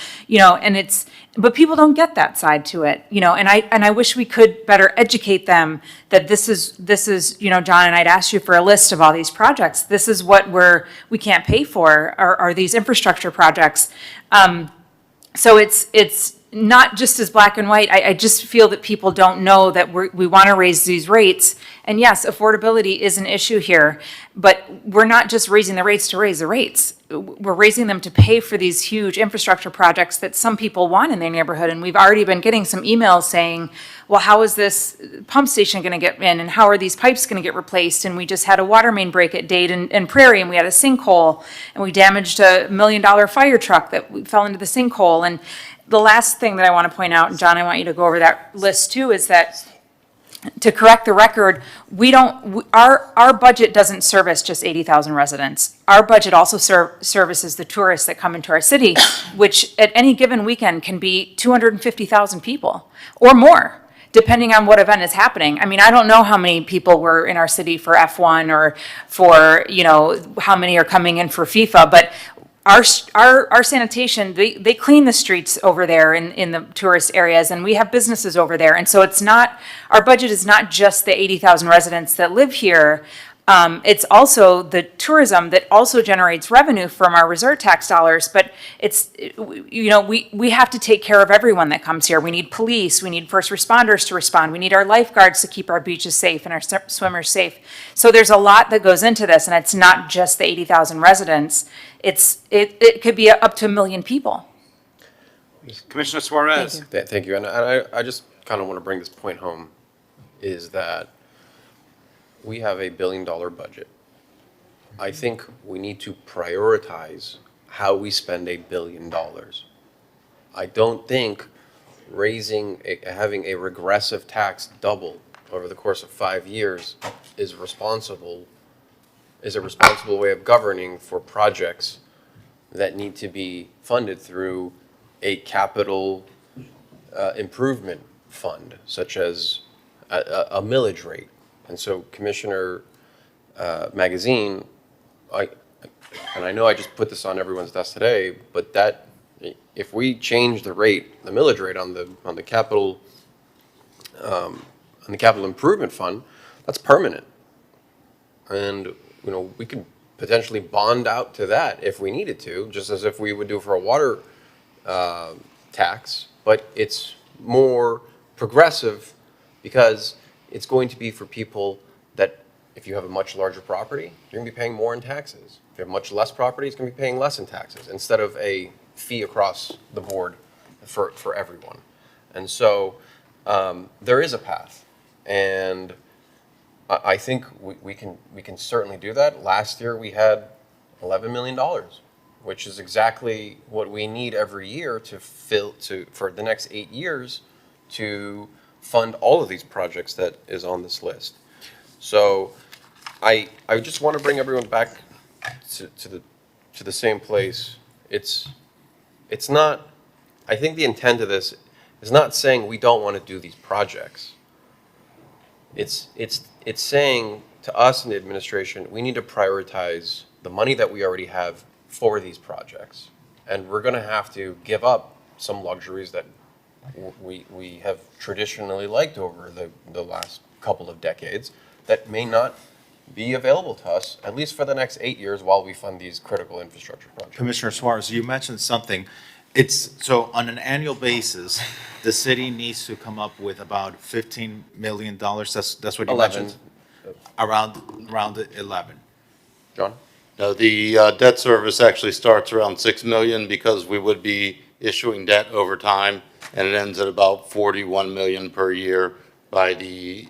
but people don't get that side to it, and I wish we could better educate them that this is, John, and I'd asked you for a list of all these projects. This is what we can't pay for are these infrastructure projects. So it's not just as black and white. I just feel that people don't know that we want to raise these rates. And yes, affordability is an issue here, but we're not just raising the rates to raise the rates. We're raising them to pay for these huge infrastructure projects that some people want in their neighborhood. And we've already been getting some emails saying, well, how is this pump station going to get in? And how are these pipes going to get replaced? And we just had a water main break at Dade and Prairie, and we had a sinkhole, and we damaged a $1 million fire truck that fell into the sinkhole. And the last thing that I want to point out, and John, I want you to go over that list too, is that to correct the record, our budget doesn't service just 80,000 residents. Our budget also services the tourists that come into our city, which at any given weekend can be 250,000 people or more, depending on what event is happening. I mean, I don't know how many people were in our city for F1 or for, how many are coming in for FIFA, but our sanitation, they clean the streets over there in the tourist areas, and we have businesses over there. And so our budget is not just the 80,000 residents that live here. It's also the tourism that also generates revenue from our resort tax dollars. But we have to take care of everyone that comes here. We need police, we need first responders to respond. We need our lifeguards to keep our beaches safe and our swimmers safe. So there's a lot that goes into this, and it's not just the 80,000 residents. It could be up to 1 million people. Commissioner Suarez. Thank you. And I just kind of want to bring this point home, is that we have a $1 billion budget. I think we need to prioritize how we spend $1 billion. I don't think having a regressive tax double over the course of 5 years is a responsible way of governing for projects that need to be funded through a capital improvement fund, such as a millage rate. And so, Commissioner Magazine, I know I just put this on everyone's desk today, but that if we change the millage rate on the capital improvement fund, that's permanent, and we could potentially bond out to that if we needed to, just as if we would do for a water tax, but it's more progressive because it's going to be for people that, if you have a much larger property, you're going to be paying more in taxes. If you have much less property, it's going to be paying less in taxes, instead of a fee across the board for everyone. And so there is a path, and I think we can certainly do that. Last year we had $11 million, which is exactly what we need every year for the next 8 years to fund all of these projects that is on this list. So I just want to bring everyone back to the same place. It's not, I think the intent of this is not saying we don't want to do these projects. It's saying to us in the administration, we need to prioritize the money that we already have for these projects. And we're going to have to give up some luxuries that we have traditionally liked over the last couple of decades that may not be available to us, at least for the next 8 years, while we fund these critical infrastructure projects. Commissioner Suarez, you mentioned something. So on an annual basis, the city needs to come up with about $15 million. That's what you 11. mentioned? Around 11. John? No, the debt service actually starts around 6 million because we would be issuing debt over time, and it ends at about 41 million per year by the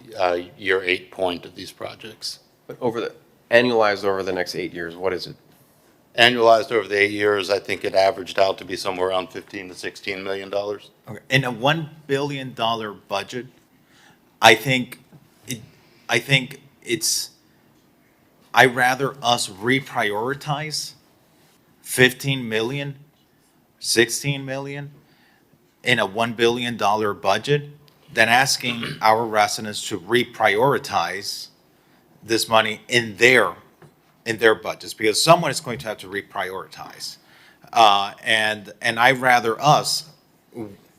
year 8 point of these projects. But annualized over the next 8 years, what is it? Annualized over the 8 years, I think it averaged out to be somewhere around $15 to $16 million. Okay. In a $1 billion budget, I think I'd rather us reprioritize 15 million, 16 million in a $1 billion budget than asking our residents to reprioritize this money in their budgets, because someone is going to have to reprioritize. And I rather us,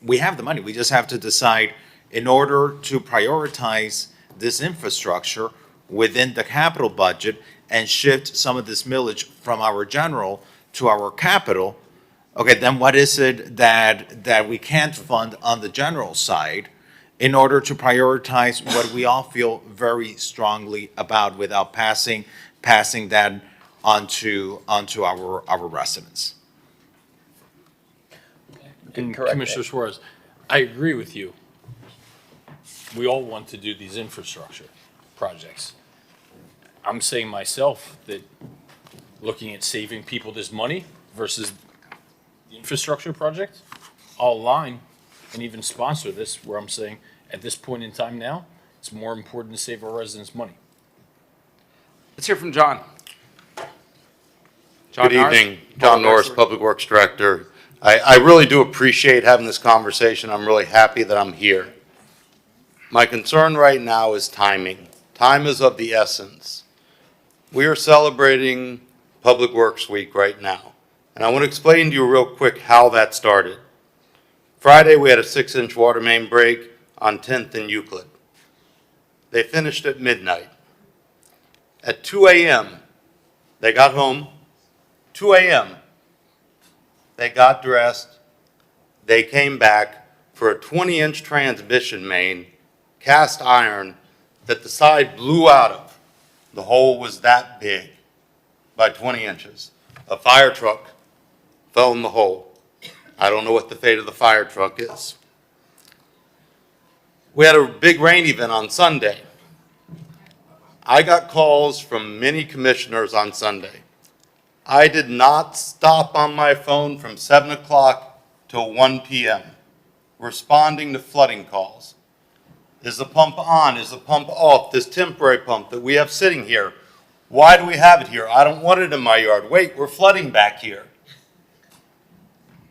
we have the money, we just have to decide in order to prioritize this infrastructure within the capital budget and shift some of this millage from our general to our capital. Okay, then what is it that we can't fund on the general side in order to prioritize what we all feel very strongly about without passing that onto our residents? And Commissioner Suarez, I agree with you. We all want to do these infrastructure projects. I'm saying myself that looking at saving people this money versus the infrastructure project, I'll align and even sponsor this, where I'm saying at this point in time now, it's more important to save our residents money. Let's hear from John. Good evening, John Norris, Public Works Director. I really do appreciate having this conversation. I'm really happy that I'm here. My concern right now is timing. Time is of the essence. We are celebrating Public Works Week right now, and I want to explain to you real quick how that started. Friday, we had a 6-inch water main break on 10th and Euclid. They finished at midnight. At 2 a.m., they got home. 2 a.m., they got dressed. They came back for a 20-inch transmission main, cast iron, that the side blew out of. The hole was that big, by 20 inches. A fire truck fell in the hole. I don't know what the fate of the fire truck is. We had a big rain event on Sunday. I got calls from many commissioners on Sunday. I did not stop on my phone from 7 o'clock till 1 p.m. responding to flooding calls. Is the pump on? Is the pump off? This temporary pump that we have sitting here, why do we have it here? I don't want it in my yard. Wait, we're flooding back here.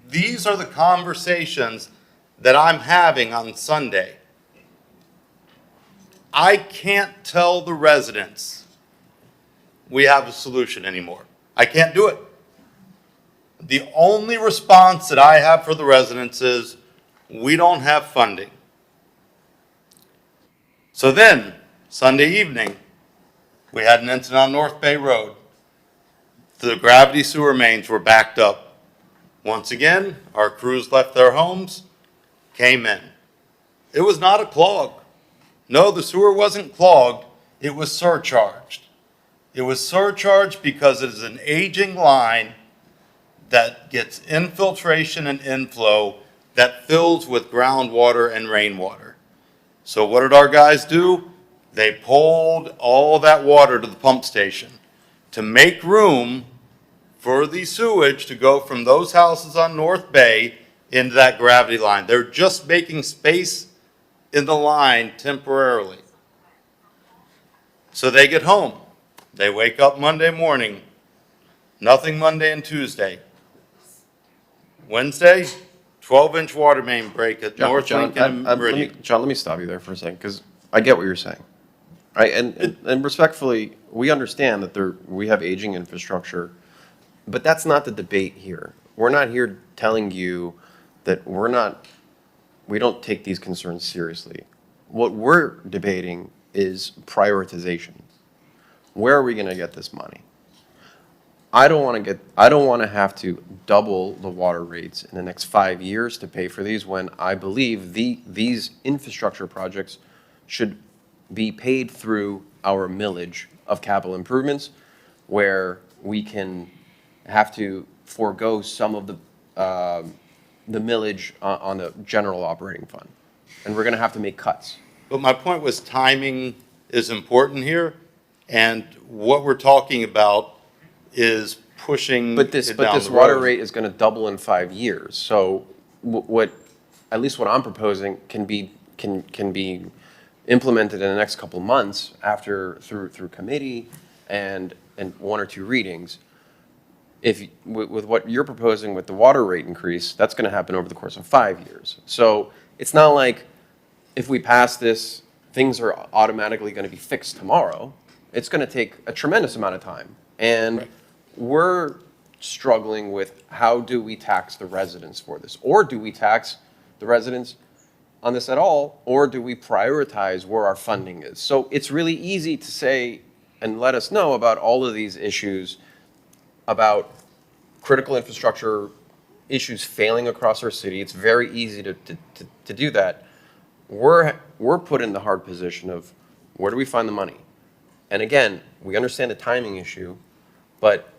These are the conversations that I'm having on Sunday. I can't tell the residents we have a solution anymore. I can't do it. The only response that I have for the residents is, we don't have funding. So then, Sunday evening, we had an incident on North Bay Road. The gravity sewer mains were backed up. Once again, our crews left their homes, came in. It was not a clog. No, the sewer wasn't clogged. It was surcharged. It was surcharged because it is an aging line that gets infiltration and inflow that fills with groundwater and rainwater. So what did our guys do? They pulled all that water to the pump station to make room for the sewage to go from those houses on North Bay into that gravity line. They're just making space in the line temporarily. So they get home. They wake up Monday morning, nothing Monday and Tuesday. Wednesday, 12-inch water main break at North Lincoln and Meridian. John, let me stop you there for a second, because I get what you're saying. Right, and respectfully, we understand that we have aging infrastructure, but that's not the debate here. We're not here telling you that we don't take these concerns seriously. What we're debating is prioritization. Where are we going to get this money? I don't want to have to double the water rates in the next 5 years to pay for these, when I believe these infrastructure projects should be paid through our millage of capital improvements, where we can have to forego some of the millage on the general operating fund. And we're going to have to make cuts. But my point was timing is important here, and what we're talking about is pushing But this water rate is going to double in 5 years. So at least what I'm proposing can be implemented in the next couple of months through committee and 1 or 2 readings. with what you're proposing with the water rate increase, that's going to happen over the course of 5 years. So it's not like if we pass this, things are automatically going to be fixed tomorrow. It's going to take a tremendous amount of time. And we're struggling with how do we tax the residents for this? Or do we tax the residents on this at all? Or do we prioritize where our funding is? So it's really easy to say and let us know about all of these issues, about critical infrastructure issues failing across our city. It's very easy to do that. We're put in the hard position of where do we find the money? And again, we understand the timing issue, but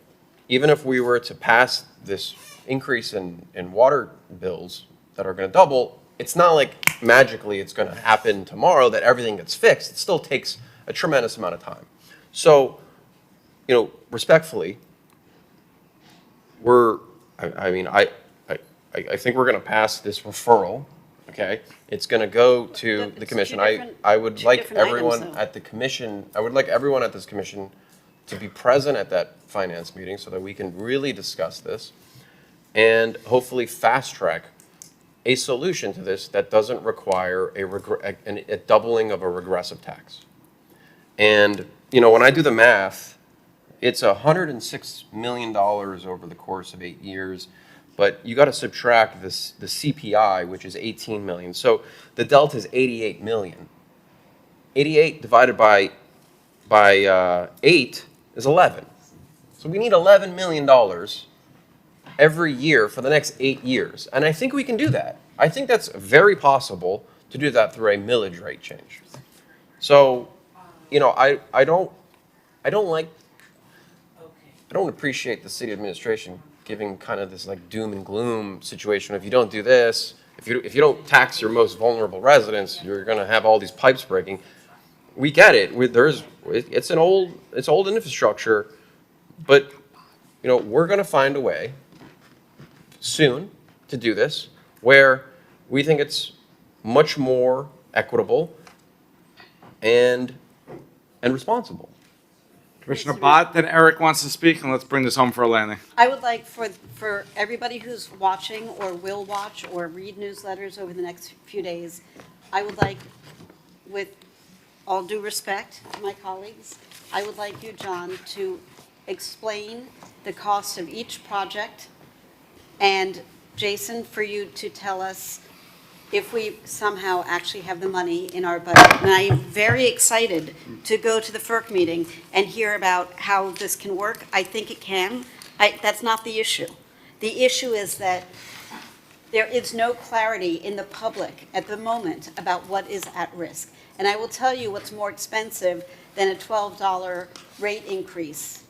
even if we were to pass this increase in water bills that are going to double, it's not like magically it's going to happen tomorrow that everything gets fixed. It still takes a tremendous amount of time. So, respectfully, I think we're going to pass this referral, okay? It's going to go to the commission. I would like everyone at the commission, I would like everyone at this commission to be present at that finance meeting so that we can really discuss this and hopefully fast track a solution to this that doesn't require a doubling of a regressive tax. And, when I do the math, it's $106 million over the course of 8 years, but you got to subtract the CPI, which is 18 million. So the delta is 88 million. 88 divided by 8 is 11. So we need $11 million every year for the next 8 years. And I think we can do that. I think that's very possible to do that through a millage rate change. So, I don't appreciate the city administration giving kind of this like doom and gloom situation. If you don't do this, if you don't tax your most vulnerable residents, you're going to have all these pipes breaking. We get it. It's old infrastructure, but we're going to find a way soon to do this where we think it's much more equitable and responsible. Commissioner Bott, then Eric wants to speak, and let's bring this home for a landing. I would like for everybody who's watching or will watch or read newsletters over the next few days, I would like, with all due respect to my colleagues, I would like you, John, to explain the cost of each project, and Jason, for you to tell us if we somehow actually have the money in our budget. And I am very excited to go to the FERC meeting and hear about how this can work. I think it can. That's not the issue. The issue is that there is no clarity in the public at the moment about what is at risk. And I will tell you what's more expensive than a $12 rate increase.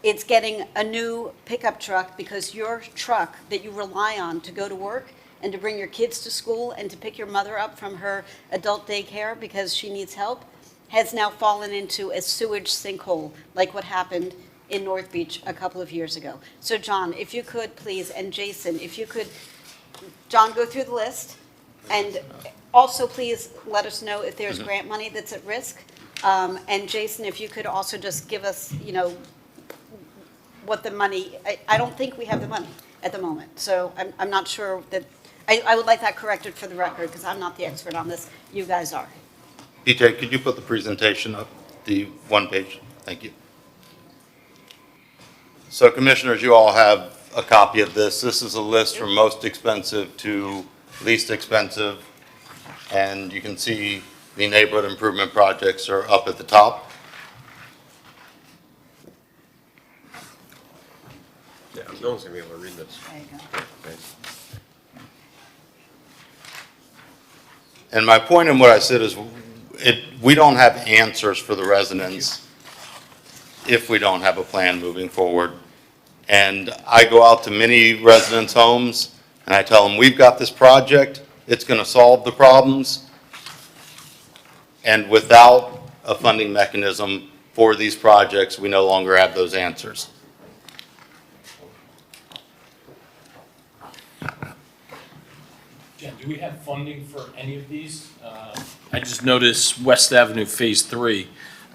It's getting a new pickup truck because your truck that you rely on to go to work and to bring your kids to school and to pick your mother up from her adult daycare because she needs help has now fallen into a sewage sinkhole like what happened in North Beach a couple of years ago. So John, if you could please, and Jason, if you could, John, go through the list, and also please let us know if there's grant money that's at risk. And Jason, if you could also just give us, what the money, I don't think we have the money at the moment. So I'm not sure that, I would like that corrected for the record because I'm not the expert on this. You guys are. PJ, could you put the presentation up, the one page? Thank you. So commissioners, you all have a copy of this. This is a list from most expensive to least expensive. And you can see the neighborhood improvement projects are up at the top. Yeah, no one's going to be able to read this. There you go. Okay. And my point in what I said is we don't have answers for the residents if we don't have a plan moving forward. And I go out to many residents' homes and I tell them, we've got this project, it's going to solve the problems. And without a funding mechanism for these projects, we no longer have those answers. Jen, do we have funding for any of these? I just noticed West Avenue Phase 3.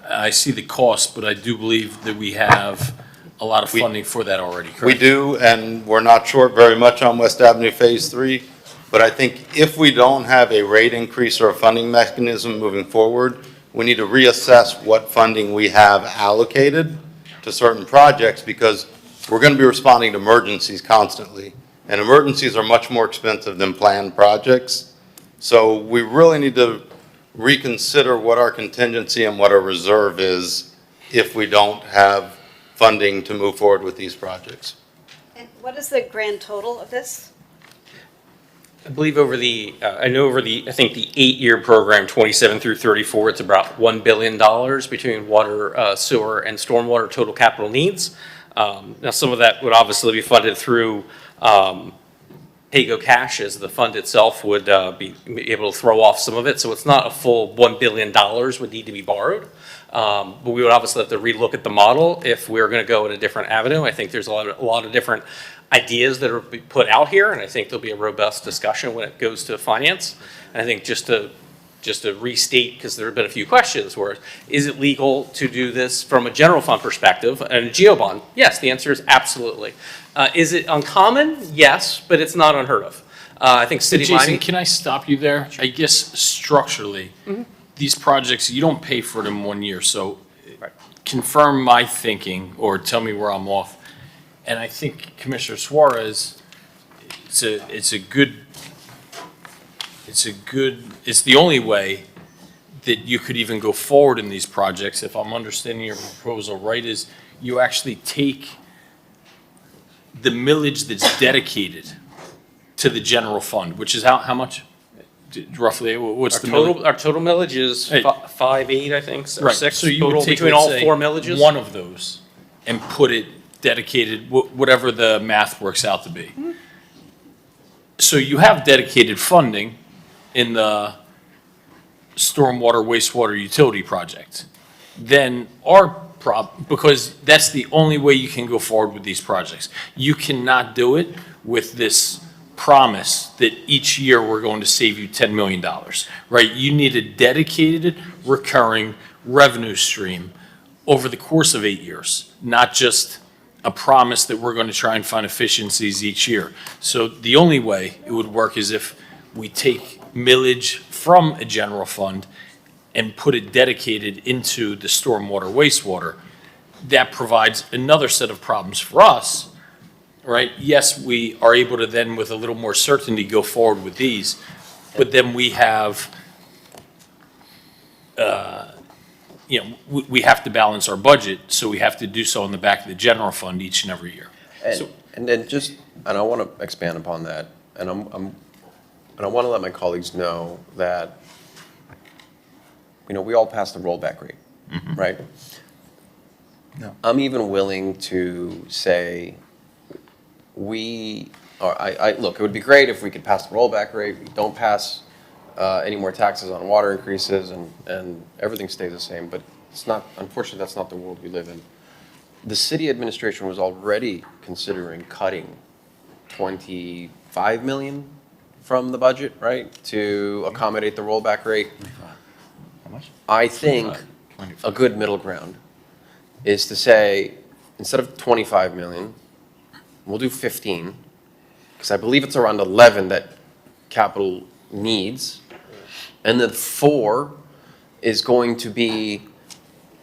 I see the cost, but I do believe that we have a lot of funding for that already, correct? We do, and we're not short very much on West Avenue Phase 3. But I think if we don't have a rate increase or a funding mechanism moving forward, we need to reassess what funding we have allocated to certain projects, because we're going to be responding to emergencies constantly. And emergencies are much more expensive than planned projects. So we really need to reconsider what our contingency and what our reserve is if we don't have funding to move forward with these projects. And what is the grand total of this? I believe over the, I think the 8-year program, 27 through 34, it's about $1 billion between water, sewer, and stormwater total capital needs. Now, some of that would obviously be funded through pay-go cash, as the fund itself would be able to throw off some of it. So it's not a full $1 billion would need to be borrowed. But we would obviously have to relook at the model if we're going to go in a different avenue. I think there's a lot of different ideas that are put out here, and I think there'll be a robust discussion when it goes to finance. And I think just to restate, because there have been a few questions where, is it legal to do this from a general fund perspective and a geo bond? Yes, the answer is absolutely. Is it uncommon? Yes, but it's not unheard of. I think city Jason, mining. can I stop you there? I guess structurally, these projects, you don't pay for them 1 year, so confirm my thinking or tell me where I'm off. And I think Commissioner Suarez, it's the only way that you could even go forward in these projects, if I'm understanding your proposal right, is you actually take the millage that's dedicated to the general fund, which is how much? Roughly, what's the millage? Our total millage is 5.8, I think, or Right, 6 so you total would take, between let's all say, 4 millages. one of those and put it dedicated, whatever the math works out to be. So you have dedicated funding in the stormwater wastewater utility project. Then because that's the only way you can go forward with these projects. You cannot do it with this promise that each year we're going to save you $10 million, right? You need a dedicated, recurring revenue stream over the course of 8 years, not just a promise that we're going to try and find efficiencies each year. So the only way it would work is if we take millage from a general fund and put it dedicated into the stormwater wastewater. That provides another set of problems for us, right? Yes, we are able to then, with a little more certainty, go forward with these, but then we have, we have to balance our budget, so we have to do so in the back of the general fund each and every year. And then and I want to expand upon that, and I want to let my colleagues know that, we all pass the rollback rate, right? No. I'm even willing to say look, it would be great if we could pass the rollback rate. We don't pass any more taxes on water increases and everything stays the same, but it's not, unfortunately, that's not the world we live in. The city administration was already considering cutting 25 million from the budget, right, to accommodate the rollback rate. How much? I think a good middle ground is to say, instead of 25 million, we'll do 15, because I believe it's around 11 that capital needs. And then 4 is going to be,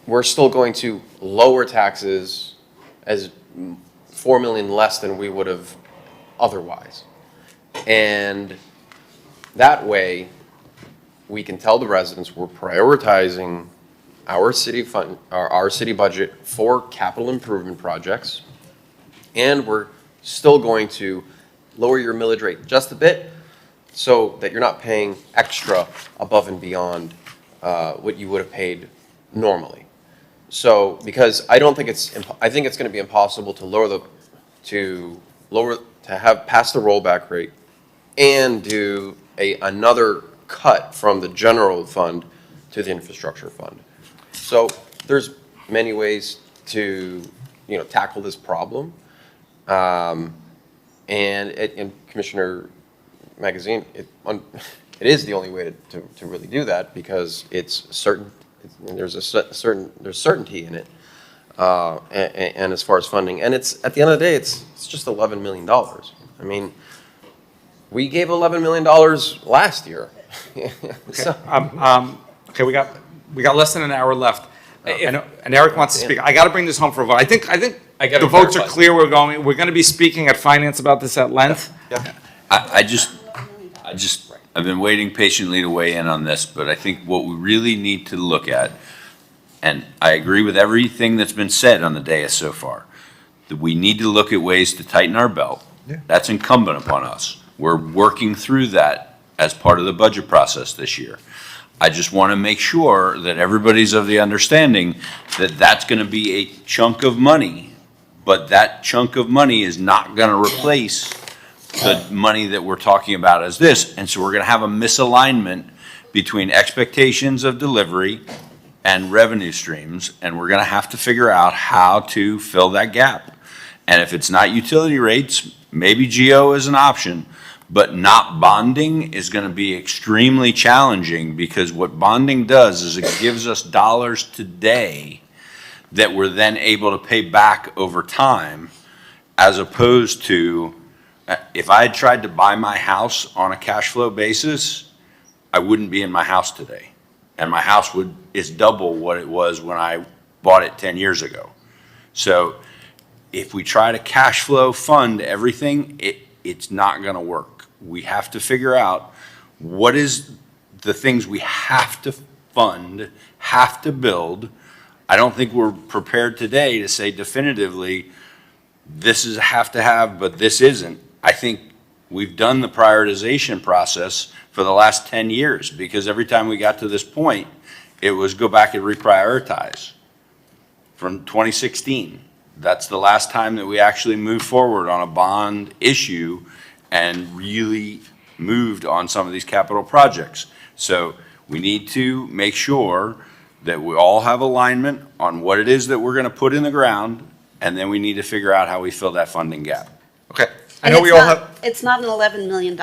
we're still going to lower taxes as 4 million less than we would have otherwise. And that way, we can tell the residents we're prioritizing our city fund, our city budget for capital improvement projects, and we're still going to lower your millage rate just a bit so that you're not paying extra above and beyond what you would have paid normally. So, because I think it's going to be impossible to pass the rollback rate and do another cut from the general fund to the infrastructure fund. So there's many ways to, tackle this problem. And Commissioner Magazine, it is the only way to really do that, because it's certain. There's certainty in it. and as far as funding. And it's, at the end of the day, it's just $11 million. I mean, we gave $11 million last year. So- Okay, we got less than an hour left. I know, and Eric wants to speak. I got to bring this home for a vote. I think gotta the votes are clarify. clear. We're going to be speaking at finance about this at length. I've been waiting patiently to weigh in on this, but I think what we really need to look at, and I agree with everything that's been said on the dais so far, that we need to look at ways to tighten our belt. That's incumbent upon us. We're working through that as part of the budget process this year. I just want to make sure that everybody's of the understanding that that's going to be a chunk of money, but that chunk of money is not going to replace the money that we're talking about as this. And so we're going to have a misalignment between expectations of delivery and revenue streams, and we're going to have to figure out how to fill that gap. And if it's not utility rates, maybe GO is an option, but not bonding is going to be extremely challenging, because what bonding does is it gives us dollars today that we're then able to pay back over time, as opposed to if I had tried to buy my house on a cash flow basis, I wouldn't be in my house today. And my house is double what it was when I bought it 10 years ago. So if we try to cash flow fund everything, it's not going to work. We have to figure out what is the things we have to fund, have to build. I don't think we're prepared today to say definitively, this is a have to have, but this isn't. I think we've done the prioritization process for the last 10 years, because every time we got to this point, it was go back and reprioritize. From 2016, that's the last time that we actually moved forward on a bond issue and really moved on some of these capital projects. So we need to make sure that we all have alignment on what it is that we're going to put in the ground, and then we need to figure out how we fill that funding gap. Okay. And it's not an $11 million,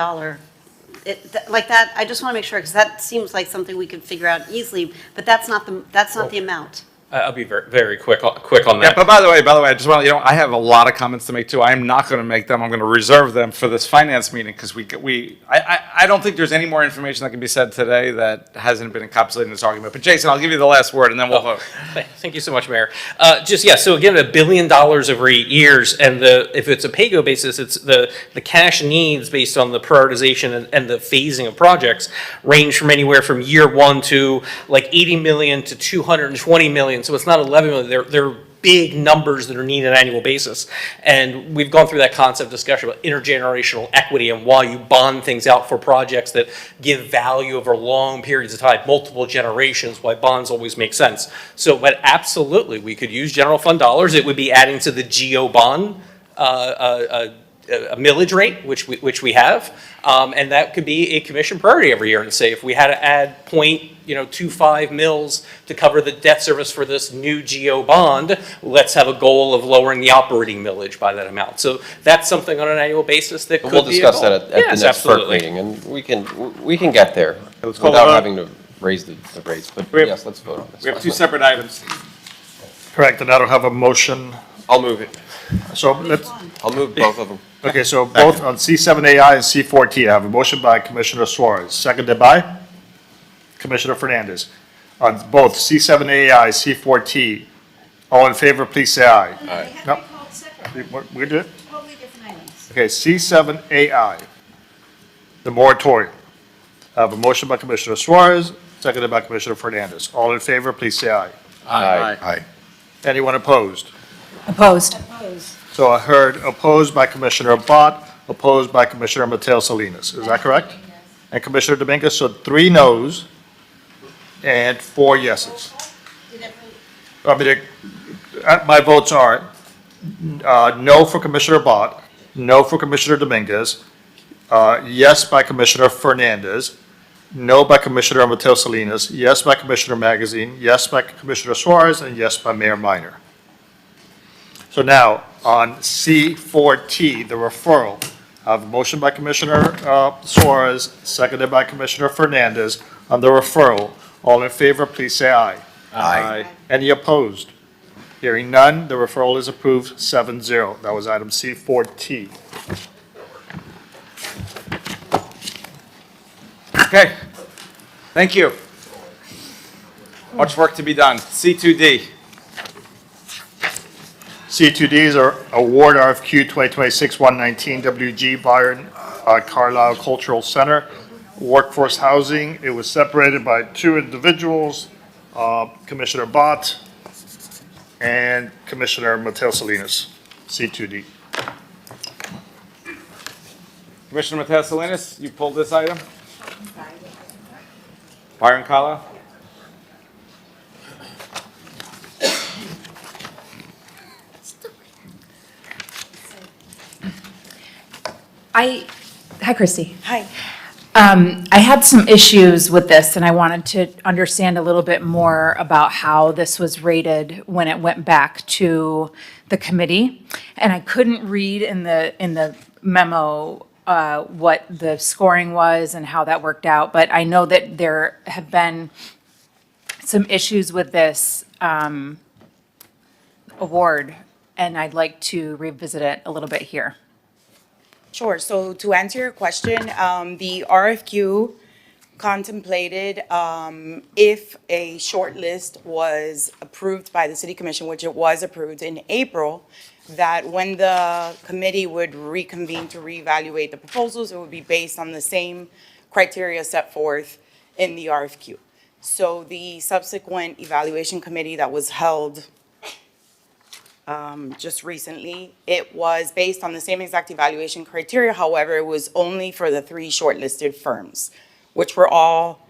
like that, I just want to make sure, because that seems like something we could figure out easily, but that's not the amount. I'll be very, very quick on Yeah, that. but by the way, I just want to, I have a lot of comments to make too. I'm not going to make them. I'm going to reserve them for this finance meeting, because I don't think there's any more information that can be said today that hasn't been encapsulated in this argument. But Jason, I'll give you the last word, and then we'll vote. Thank you so much, Mayor. So again, $1 billion over 8 years, and if it's a pay-go basis, it's the cash needs based on the prioritization and the phasing of projects range from anywhere from year one to like 80 million to 220 million. So it's not 11 million. They're big numbers that are needed on an annual basis. And we've gone through that concept discussion about intergenerational equity and why you bond things out for projects that give value over long periods of time, multiple generations, why bonds always make sense. So, but absolutely, we could use general fund dollars. It would be adding to the GO bond a millage rate, which we have, and that could be a commission priority every year. And say if we had to add 0.25 mils to cover the debt service for this new GO bond, let's have a goal of lowering the operating millage by that amount. So that's something on an annual basis that could We'll be discuss a goal. that at the Yes, next Clerk absolutely. meeting, and we can get there call without it a- having to raise the rates. But yes, let's vote on this. We have two separate items. Correct, and I don't have a motion. I'll move it. So I'll move both of them. Okay, so both on C7AI and C4T, I have a motion by Commissioner Suarez, seconded by Commissioner Fernandez. On both C7AI, C4T, all in favor, please say aye. Aye. No, we're good? Okay, C7AI, the moratorium. I have a motion by Commissioner Suarez, seconded by Commissioner Fernandez. All in favor, please say aye. Aye. Anyone opposed? Opposed. So I heard opposed by Commissioner Bott, opposed by Commissioner Mateo Salinas. Is that correct? And Commissioner Dominguez, so 3 noes and 4 yeses. My votes are no for Commissioner Bott, no for Commissioner Dominguez, yes by Commissioner Fernandez, no by Commissioner Mateo Salinas, yes by Commissioner Magazine, yes by Commissioner Suarez, and yes by Mayor Minor. So now, on C4T, the referral, I have a motion by Commissioner Suarez, seconded by Commissioner Fernandez on the referral. All in favor, please say aye. Aye. Any opposed? Hearing none, the referral is approved 7-0. That was item C4T. Okay, thank you. Much work to be done. C2D. C2Ds are award RFQ 2026-119 WG Byron Carlisle Cultural Center, workforce housing. It was separated by two individuals, Commissioner Bott and Commissioner Mateo Salinas, C2D. Commissioner Mateo Salinas, you pulled this item? Byron Carlisle? Hi, Christy. Hi. I had some issues with this, and I wanted to understand a little bit more about how this was rated when it went back to the committee. And I couldn't read in the memo what the scoring was and how that worked out, but I know that there have been some issues with this award, and I'd like to revisit it a little bit here. Sure. So to answer your question, the RFQ contemplated if a short list was approved by the city commission, which it was approved in April, that when the committee would reconvene to reevaluate the proposals, it would be based on the same criteria set forth in the RFQ. So the subsequent evaluation committee that was held just recently, it was based on the same exact evaluation criteria. However, it was only for the three shortlisted firms, which were all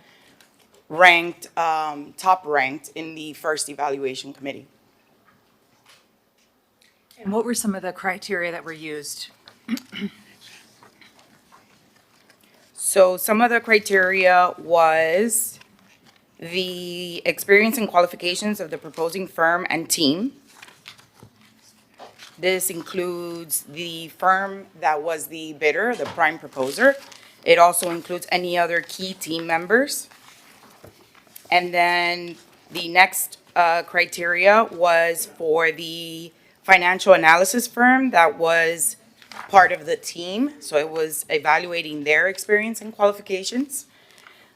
ranked, top ranked in the first evaluation committee. And what were some of the criteria that were used? So some of the criteria was the experience and qualifications of the proposing firm and team. This includes the firm that was the bidder, the prime proposer. It also includes any other key team members. And then the next criteria was for the financial analysis firm that was part of the team. So it was evaluating their experience and qualifications.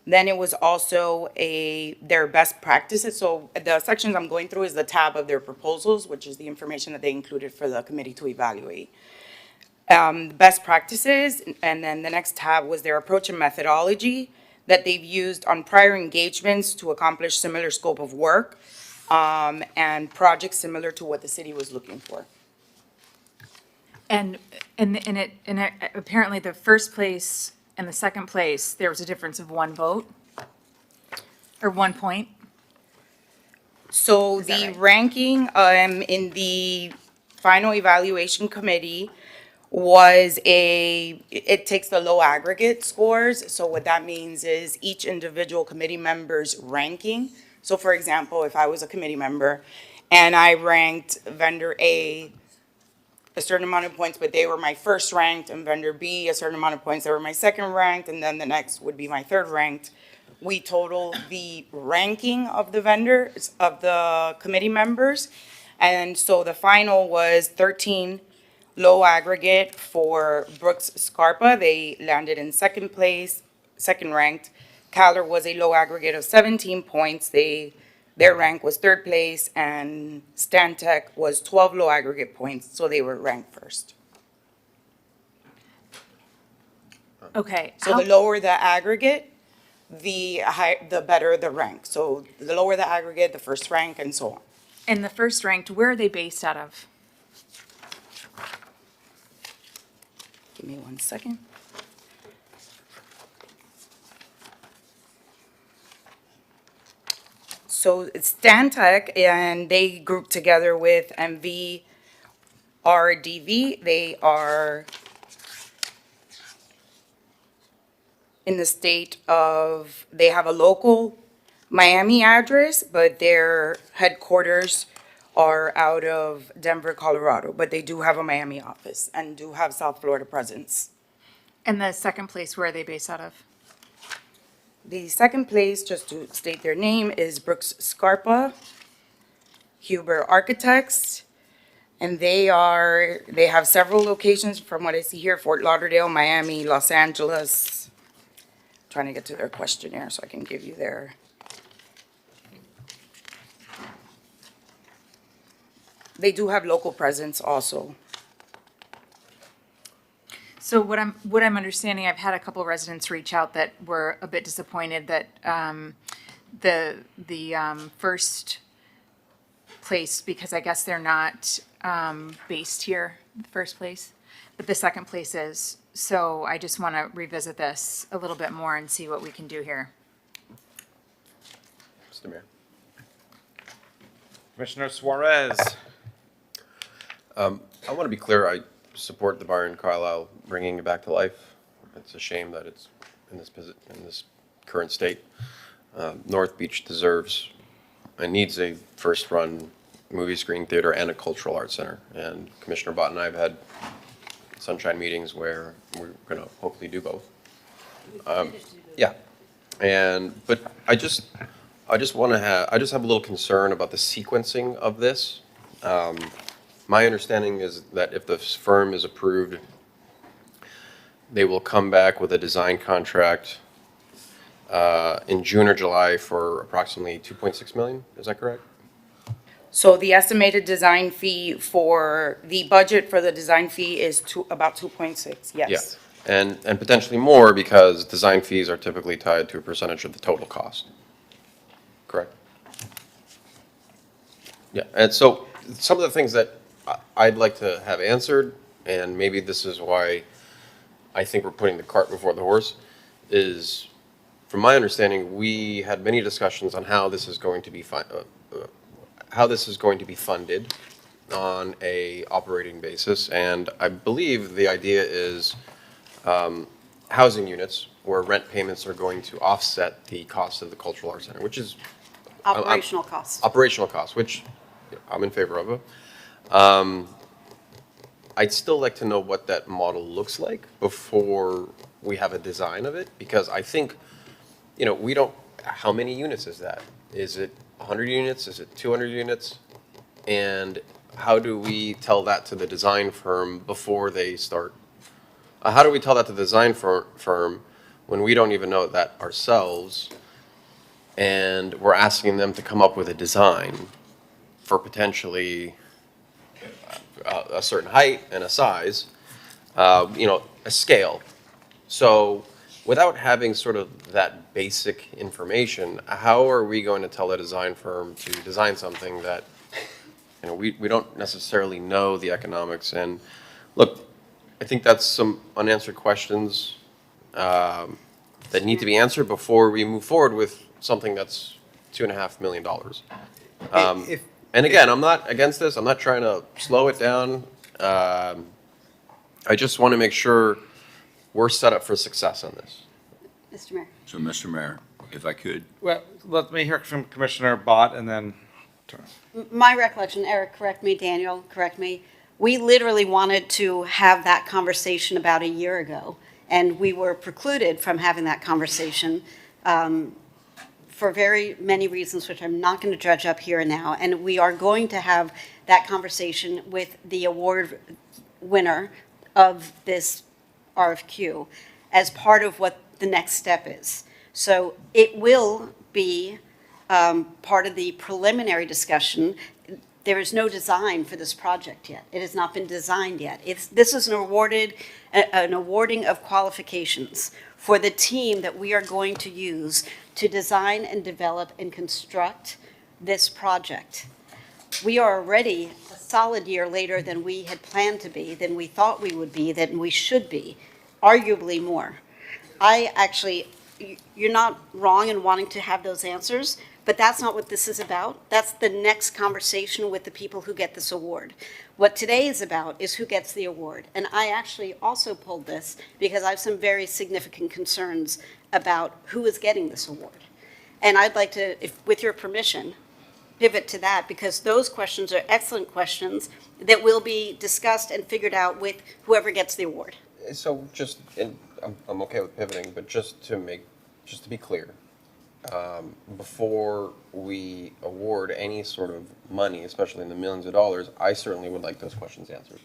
Then it was also their best practices. So the sections I'm going through is the tab of their proposals, which is the information that they included for the committee to evaluate. Best practices, and then the next tab was their approach and methodology that they've used on prior engagements to accomplish similar scope of work and projects similar to what the city was looking for. And apparently the first place and the second place, there was a difference of 1 vote? Or 1 point? So Is that the right? ranking in the final evaluation committee was it takes the low aggregate scores. So what that means is each individual committee member's ranking. So for example, if I was a committee member and I ranked vendor A a certain amount of points, but they were my first ranked, and vendor B a certain amount of points, they were my second ranked, and then the next would be my third ranked. We total the ranking of the vendors, of the committee members. And so the final was 13 low aggregate for Brooks Scarpa. They landed in second place, second ranked. Caller was a low aggregate of 17 points. Their rank was third place, and Stantec was 12 low aggregate points, so they were ranked first. Okay. So the lower the aggregate, the better the rank. So the lower the aggregate, the first rank, and so on. And the first ranked, where are they based out of? Give me 1 second. So it's Stantec, and they group together with MVRDV. They are in the state of, they have a local Miami address, but their headquarters are out of Denver, Colorado. But they do have a Miami office and do have South Florida presence. And the second place, where are they based out of? The second place, just to state their name, is Brooks Scarpa. Huber Architects. And they have several locations from what I see here, Fort Lauderdale, Miami, Los Angeles. Trying to get to their questionnaire so I can give you their. They do have local presence also. So what I'm understanding, I've had a couple residents reach out that were a bit disappointed that the first place, because I guess they're not based here in the first place, but the second place is. So I just want to revisit this a little bit more and see what we can do here. Mr. Mayor. Commissioner Suarez. I want to be clear, I support the Byron Carlisle bringing it back to life. It's a shame that it's in this current state. North Beach deserves and needs a first-run movie screen theater and a cultural arts center. And Commissioner Bott and I have had sunshine meetings where we're going to hopefully do both. Yeah, but I just have a little concern about the sequencing of this. My understanding is that if the firm is approved, they will come back with a design contract in June or July for approximately 2.6 million. Is that correct? So the estimated design fee the budget for the design fee is about 2.6, yes. Yeah, and potentially more because design fees are typically tied to a percentage of the total cost. Correct? Yeah, and so some of the things that I'd like to have answered, and maybe this is why I think we're putting the cart before the horse, is from my understanding, we had many discussions on how this is going to be funded on a operating basis, and I believe the idea is housing units where rent payments are going to offset the cost of the Cultural Arts Center, which is Operational costs. operational costs, which I'm in favor of. I'd still like to know what that model looks like before we have a design of it, because I think, we don't, how many units is that? Is it 100 units? Is it 200 units? And how do we tell that to the design firm before they start? How do we tell that to the design firm when we don't even know that ourselves, and we're asking them to come up with a design for potentially a certain height and a size, a scale. So without having sort of that basic information, how are we going to tell a design firm to design something that, we don't necessarily know the economics? And look, I think that's some unanswered questions that need to be answered before we move forward with something that's $2.5 million. And again, I'm not against this. I'm not trying to slow it down. I just want to make sure we're set up for success on this. Mr. Mayor. So, Mr. Mayor, if I could. Well, let me hear from Commissioner Bott and then. My recollection, Eric, correct me, Daniel, correct me. We literally wanted to have that conversation about a year ago, and we were precluded from having that conversation for very many reasons, which I'm not going to dredge up here and now. And we are going to have that conversation with the award winner of this RFQ as part of what the next step is. So it will be part of the preliminary discussion. There is no design for this project yet. It has not been designed yet. This is an awarding of qualifications for the team that we are going to use to design and develop and construct this project. We are already a solid year later than we had planned to be, than we thought we would be, than we should be, arguably more. You're not wrong in wanting to have those answers, but that's not what this is about. That's the next conversation with the people who get this award. What today is about is who gets the award. And I actually also pulled this because I have some very significant concerns about who is getting this award. And I'd like to, with your permission, pivot to that, because those questions are excellent questions that will be discussed and figured out with whoever gets the award. So I'm okay with pivoting, but just to be clear, before we award any sort of money, especially in the millions of dollars, I certainly would like those questions answered.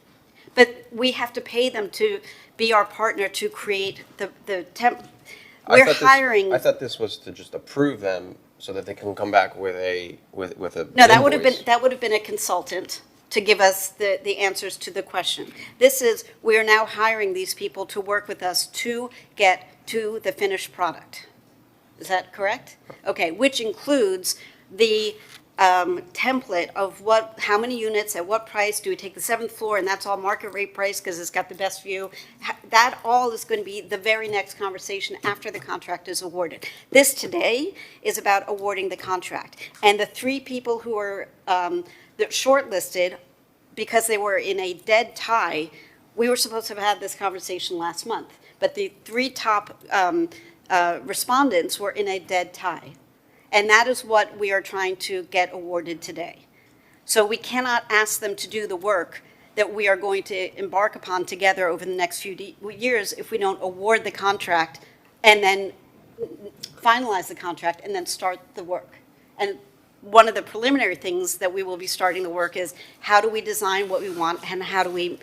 But we have to pay them to be our partner to create the temp. I We're thought this- hiring. I thought this was to just approve them so that they can come back with a No, that would have invoice. been a consultant to give us the answers to the question. This is, we are now hiring these people to work with us to get to the finished product. Is that correct? Okay, which includes the template of how many units, at what price, do we take the 7th floor, and that's all market rate price because it's got the best view? That all is going to be the very next conversation after the contract is awarded. This today is about awarding the contract. And the 3 people who are shortlisted, because they were in a dead tie, we were supposed to have had this conversation last month. But the 3 top respondents were in a dead tie. And that is what we are trying to get awarded today. So we cannot ask them to do the work that we are going to embark upon together over the next few years if we don't award the contract and then finalize the contract and then start the work. And one of the preliminary things that we will be starting the work is how do we design what we want and how do we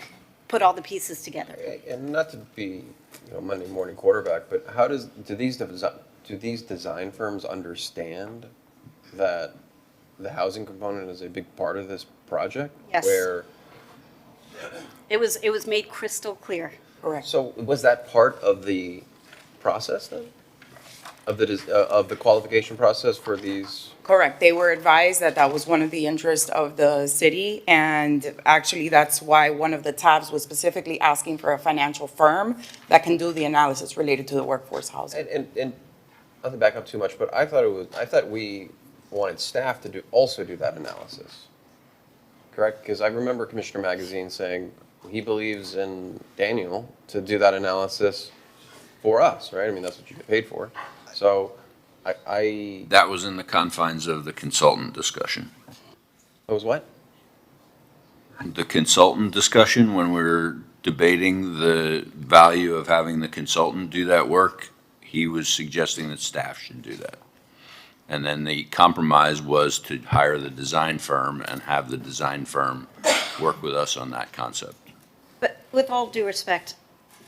put all the pieces together? And not to be, Monday morning quarterback, but do these design firms understand that the housing component is a big part of this project? Yes. Where, It was made crystal clear. Correct. so was that part of the process then? Of the qualification process for these? Correct. They were advised that that was one of the interests of the city, and actually, that's why one of the tabs was specifically asking for a financial firm that can do the analysis related to the workforce housing. And not to back up too much, but I thought we wanted staff to also do that analysis. Correct? Because I remember Commissioner Magazine saying he believes in Daniel to do that analysis for us, right? I mean, that's what you get paid for. So That was in the confines of the consultant discussion. It was what? The consultant discussion, when we're debating the value of having the consultant do that work, he was suggesting that staff should do that. And then the compromise was to hire the design firm and have the design firm work with us on that concept. But with all due respect,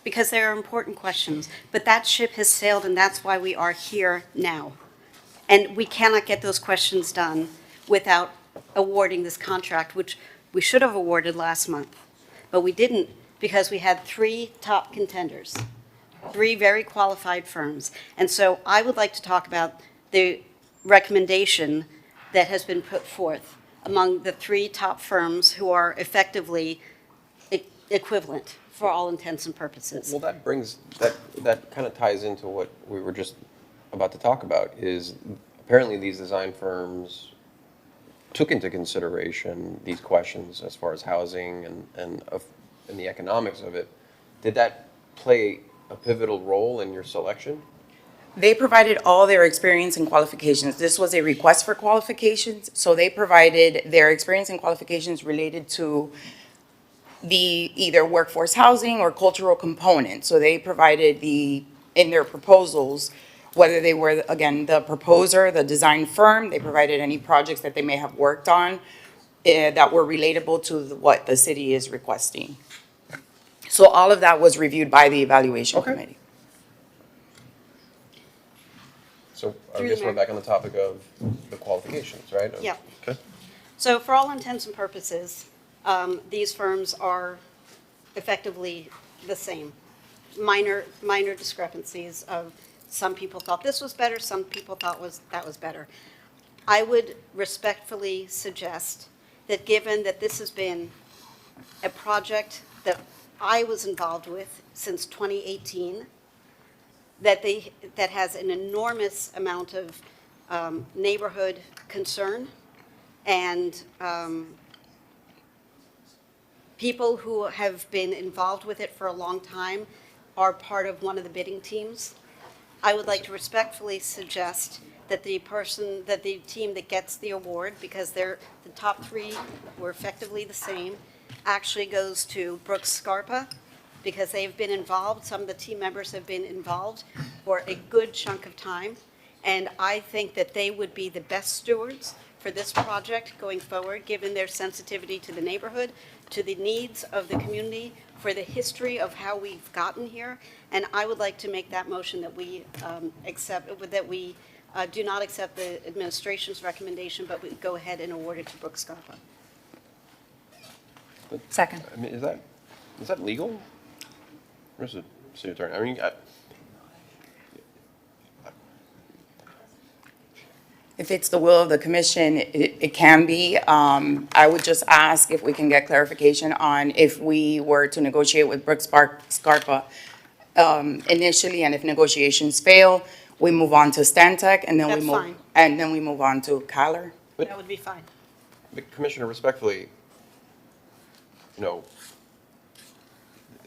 because they are important questions, but that ship has sailed and that's why we are here now. And we cannot get those questions done without awarding this contract, which we should have awarded last month. But we didn't because we had 3 top contenders, 3 very qualified firms. And so I would like to talk about the recommendation that has been put forth among the 3 top firms who are effectively equivalent for all intents and purposes. Well, that kind of ties into what we were just about to talk about, is apparently these design firms took into consideration these questions as far as housing and the economics of it. Did that play a pivotal role in your selection? They provided all their experience and qualifications. This was a request for qualifications, so they provided their experience and qualifications related to the either workforce housing or cultural component. So they provided in their proposals, whether they were, again, the proposer, the design firm, they provided any projects that they may have worked on that were relatable to what the city is requesting. So all of that was reviewed by the evaluation committee. So I Through guess the we're mayor. back on the topic of the qualifications, right? Yeah. Okay. So for all intents and purposes, these firms are effectively the same. Minor discrepancies of some people thought this was better, some people thought that was better. I would respectfully suggest that given that this has been a project that I was involved with since 2018, that has an enormous amount of neighborhood concern and people who have been involved with it for a long time are part of one of the bidding teams. I would like to respectfully suggest that the team that gets the award, because the top 3 were effectively the same, actually goes to Brooks Scarpa, because they've been involved, some of the team members have been involved for a good chunk of time, And I think that they would be the best stewards for this project going forward, given their sensitivity to the neighborhood, to the needs of the community, for the history of how we've gotten here. And I would like to make that motion that we do not accept the administration's recommendation, but we go ahead and award it to Brooks Scarpa. Second. I mean, is that legal? Mr. City Attorney, I mean, If it's the will of the commission, it can be. I would just ask if we can get clarification on if we were to negotiate with Brooks Scarpa initially, and if negotiations fail, we move on to Stantec, and then we That's move, fine. and then we move on to Caller. That would be fine. but Commissioner, respectfully,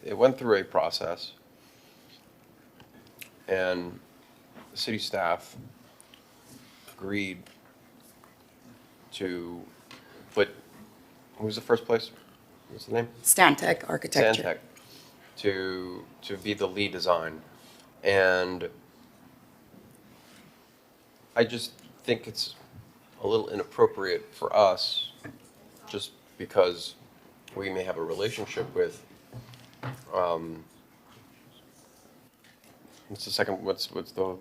it went through a process, and the city staff agreed to put, who was the first place? What's the name? Stantec Architecture. Stantec, to be the lead design. And I just think it's a little inappropriate for us, just because we may have a relationship with, what's the second, what's the?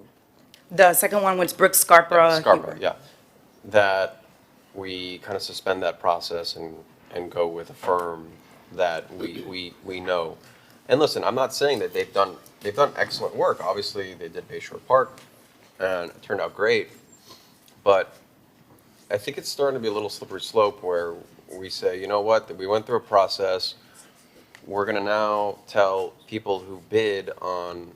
The second one was Brooks Scarpa. Scarpa, yeah. That we kind of suspend that process and go with a firm that we know. And listen, I'm not saying that they've done excellent work. Obviously, they did Bayshore Park, and it turned out great. But I think it's starting to be a little slippery slope where we say, you know what, that we went through a process. We're going to now tell people who bid on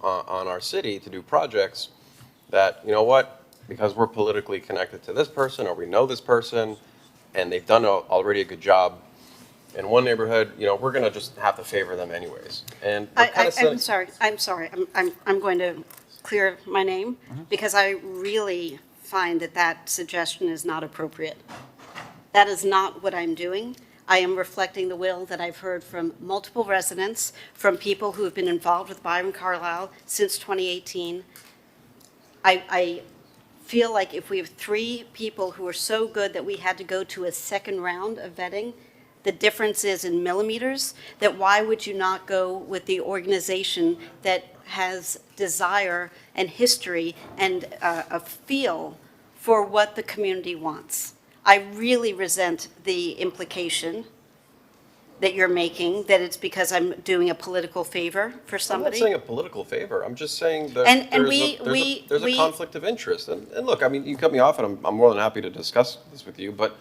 our city to do projects that, you know what, because we're politically connected to this person or we know this person and they've done already a good job in one neighborhood, we're going to just have to favor them anyways. And we're kind of I'm sorry. I'm going to clear my name because I really find that suggestion is not appropriate. That is not what I'm doing. I am reflecting the will that I've heard from multiple residents, from people who have been involved with Byron Carlisle since 2018. I feel like if we have 3 people who are so good that we had to go to a second round of vetting, the difference is in millimeters, that why would you not go with the organization that has desire and history and a feel for what the community wants? I really resent the implication that you're making, that it's because I'm doing a political favor for somebody. I'm not saying a political favor. I'm just saying that there's a conflict of interest. And look, I mean, you cut me off, and I'm more than happy to discuss this with you. But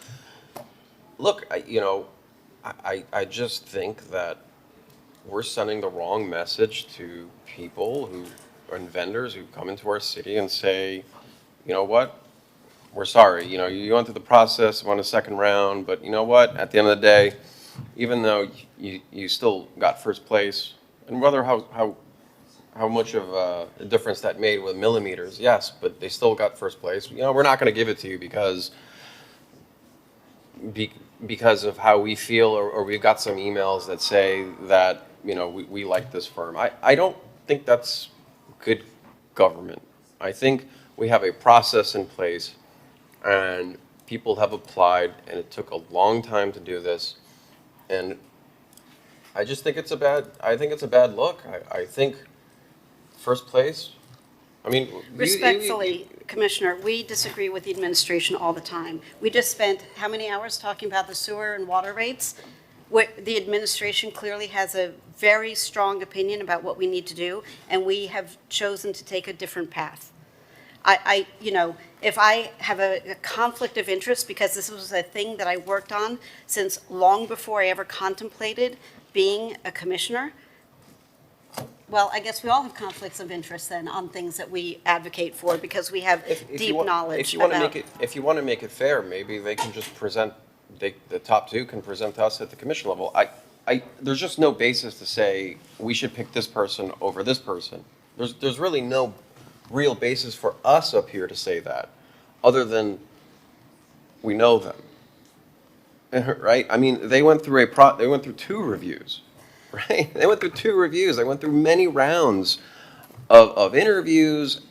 look, I just think that we're sending the wrong message to people and vendors who come into our city and say, you know what? We're sorry, you went through the process, won a second round, but you know what? At the end of the day, even though you still got first place, and whether how much of a difference that made with millimeters, yes, but they still got first place. We're not going to give it to you because of how we feel, or we've got some emails that say that we like this firm. I don't think that's good government. I think we have a process in place. And people have applied, and it took a long time to do this. And I just think it's a bad look. I think first place, I mean. Respectfully, Commissioner, we disagree with the administration all the time. We just spent how many hours talking about the sewer and water rates? The administration clearly has a very strong opinion about what we need to do, and we have chosen to take a different path. If I have a conflict of interest, because this was a thing that I worked on since long before I ever contemplated being a commissioner, well, I guess we all have conflicts of interest then on things that we advocate for because we have deep knowledge about. If you want to make it fair, maybe they can just present, the top 2 can present to us at the commission level. There's just no basis to say we should pick this person over this person. There's really no real basis for us up here to say that, other than we know them, right? I mean, they went through 2 reviews, right? They went through 2 reviews. They went through many rounds of interviews,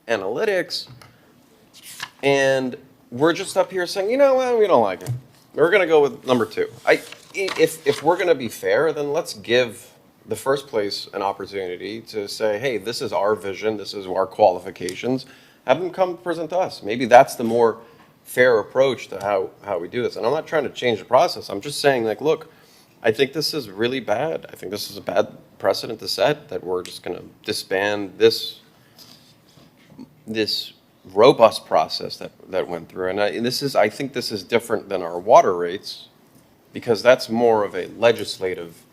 analytics, and we're just up here saying, you know what, we don't like it. We're gonna go with number 2. If we're gonna be fair, then let's give the first place an opportunity to say, hey, this is our vision, this is our qualifications. Have them come present to us. Maybe that's the more fair approach to how we do this. And I'm not trying to change the process. I'm just saying, like, look, I think this is really bad. I think this is a bad precedent to set, that we're just gonna disband this robust process that went through. And I think this is different than our water rates, because that's more of a legislative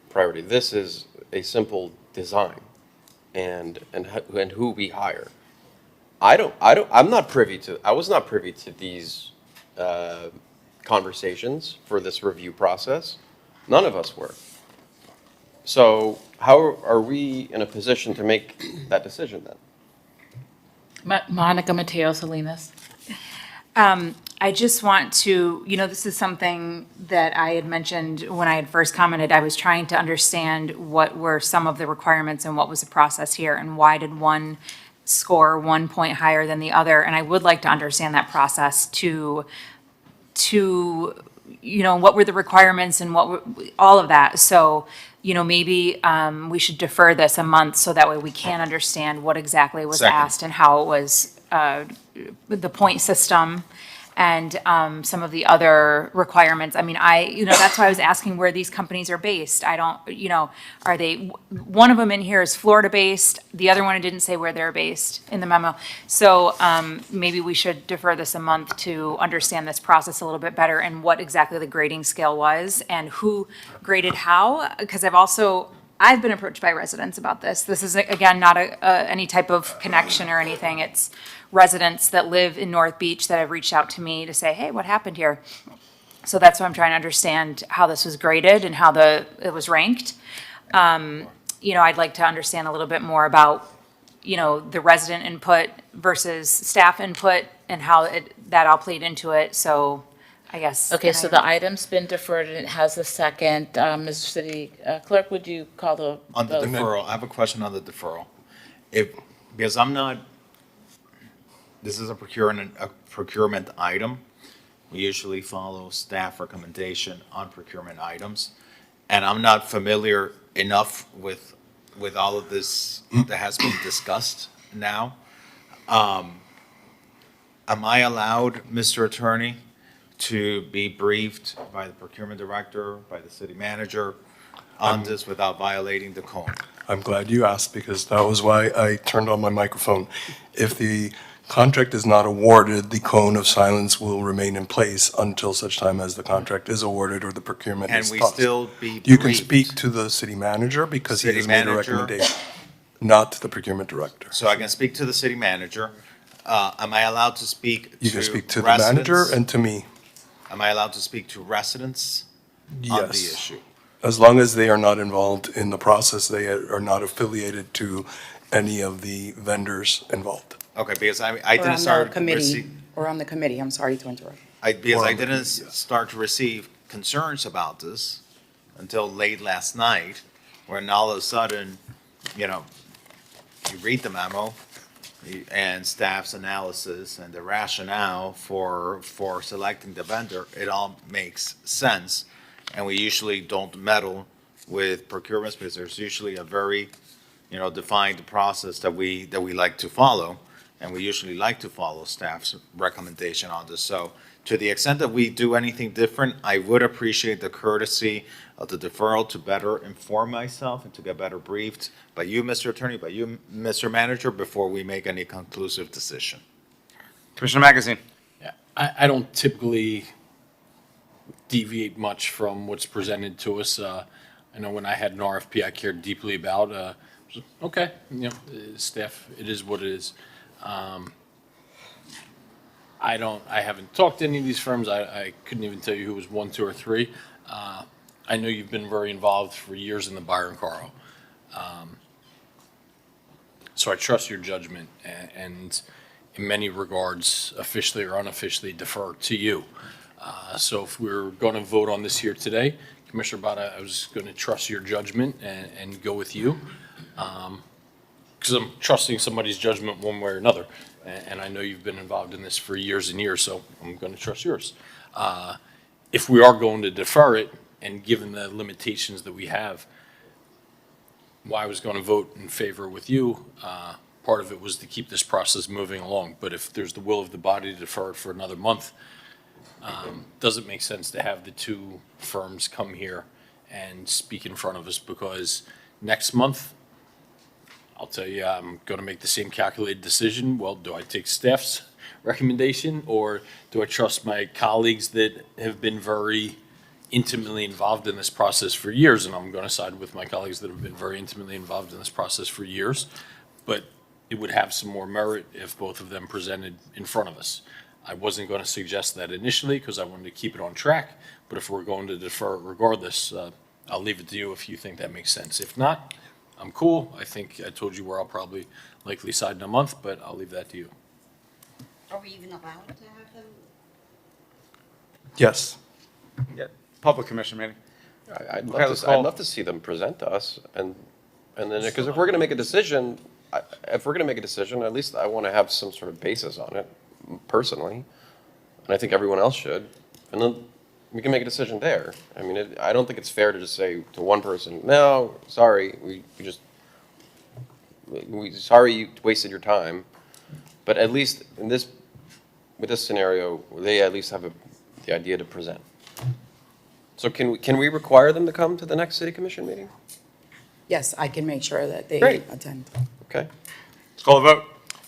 priority. This is a simple design and who we hire. I was not privy to these conversations for this review process. None of us were. So how are we in a position to make that decision then? Monica Mateo Salinas. I just want to, this is something that I had mentioned when I had first commented. I was trying to understand what were some of the requirements and what was the process here, and why did one score 1 point higher than the other? And I would like to understand that process to what were the requirements and what were, all of that. So, maybe we should defer this a month so that way we can understand what exactly was asked and how it was, the point system and some of the other requirements. I mean, that's why I was asking where these companies are based. I don't, are they, one of them in here is Florida-based. The other one, I didn't say where they're based in the memo. So maybe we should defer this a month to understand this process a little bit better and what exactly the grading scale was and who graded how. Because I've been approached by residents about this. This is, again, not any type of connection or anything. It's residents that live in North Beach that have reached out to me to say, hey, what happened here? So that's why I'm trying to understand how this was graded and how it was ranked. I'd like to understand a little bit more about, the resident input versus staff input and how that all played into it. So I guess. Okay, so the item's been deferred and it has a second. Mr. City Clerk, would you call the On the vote? deferral, I have a question on the deferral. Because this is a procurement item. We usually follow staff recommendation on procurement items. And I'm not familiar enough with all of this that has been discussed now. Am I allowed, Mr. Attorney, to be briefed by the procurement director, by the city manager on this without violating the code? I'm glad you asked, because that was why I turned on my microphone. If the contract is not awarded, the cone of silence will remain in place until such time as the contract is awarded or the procurement is Can we passed. still be You can briefed? speak to the city manager because he City has made a manager? recommendation, not the procurement director. So I can speak to the city manager. Am I allowed to speak to You can speak to the manager residents? and to me, Am I allowed to speak to residents on the yes. issue? As long as they are not involved in the process, they are not affiliated to any of the vendors involved. Okay, because I Or didn't on the start committee, or on the committee, I'm sorry to interrupt. because Or I on the didn't committee, yes. start to receive concerns about this until late last night, when all of a sudden, you read the memo and staff's analysis and the rationale for selecting the vendor, it all makes sense. And we usually don't meddle with procurements because there's usually a very, defined process that we like to follow. And we usually like to follow staff's recommendation on this. So to the extent that we do anything different, I would appreciate the courtesy of the deferral to better inform myself and to get better briefed by you, Mr. Attorney, by you, Mr. Manager, before we make any conclusive decision. Commissioner Magazine. Yeah, I don't typically deviate much from what's presented to us. I know when I had an RFP I cared deeply about, okay, staff, it is what it is. I haven't talked to any of these firms. I couldn't even tell you who was 1, 2, or 3. I know you've been very involved for years in the Byron Caro. So I trust your judgment and in many regards, officially or unofficially, defer to you. So if we're going to vote on this here today, Commissioner Bada, I was going to trust your judgment and go with you. because I'm trusting somebody's judgment one way or another. And I know you've been involved in this for years and years, so I'm going to trust yours. If we are going to defer it, and given the limitations that we have, why I was going to vote in favor with you, part of it was to keep this process moving along. But if there's the will of the body to defer it for another month, does it make sense to have the two firms come here and speak in front of us? Because next month, I'll tell you, I'm going to make the same calculated decision. Well, do I take staff's recommendation, or do I trust my colleagues that have been very intimately involved in this process for years? And I'm going to side with my colleagues that have been very intimately involved in this process for years. But it would have some more merit if both of them presented in front of us. I wasn't going to suggest that initially because I wanted to keep it on track. But if we're going to defer it regardless, I'll leave it to you if you think that makes sense. If not, I'm cool. I think I told you where I'll probably likely side in a month, but I'll leave that to you. Are we even allowed to have them? Yes. Yeah, public commission meeting. I'd Okay, let's I'd call- love to see them present to us, and then, because if we're gonna make a decision, at least I wanna have some sort of basis on it, personally, and I think everyone else should, and then we can make a decision there. I mean, I don't think it's fair to just say to one person, no, sorry, sorry you wasted your time, but at least with this scenario, they at least have the idea to present. So can we require them to come to the next city commission meeting? Yes, I can make sure that they Great. attend. Okay. Let's call the vote.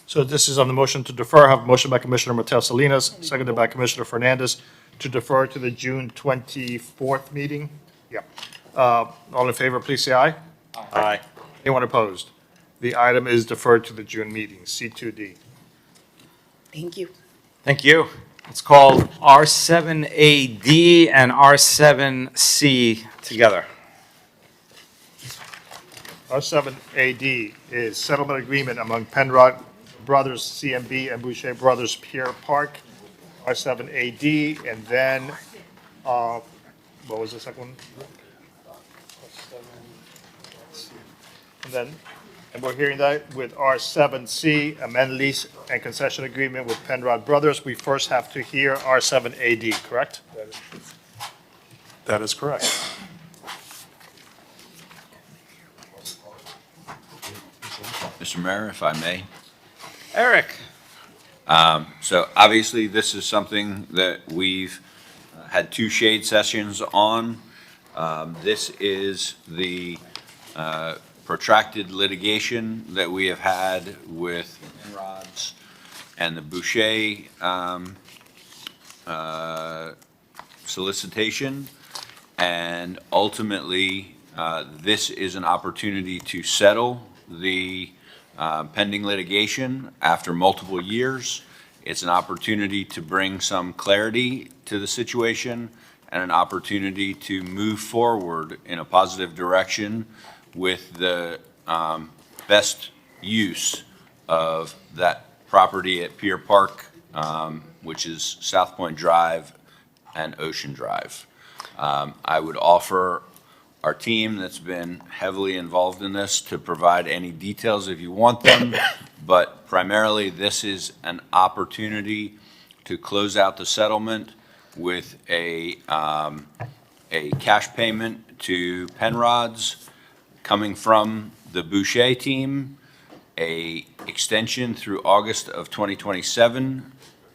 So this is on the motion to defer. I have a motion by Commissioner Mateo Salinas, seconded by Commissioner Fernandez, to defer to the June 24th meeting. Yeah. All in favor, please say aye. Aye. Anyone opposed? The item is deferred to the June meeting, C2D. Thank you. Thank you. It's called R7AD and R7C together. R7AD is settlement agreement among Penrod Brothers CMB and Boucher Brothers Pier Park. R7AD, and then, what was the second one? And we're hearing that with R7C, amend lease and concession agreement with Penrod Brothers. We first have to hear R7AD, correct? That is correct. Mr. Mayor, if I may. Eric. So obviously, this is something that we've had two shade sessions on. This is the protracted litigation that we have had with Penrod's and the Boucher solicitation. And ultimately, this is an opportunity to settle the pending litigation after multiple years. It's an opportunity to bring some clarity to the situation and an opportunity to move forward in a positive direction with the best use of that property at Pier Park, which is South Point Drive and Ocean Drive. I would offer our team that's been heavily involved in this to provide any details if you want them, but primarily this is an opportunity to close out the settlement with a cash payment to Penrod's coming from the Boucher team, a extension through August of 2027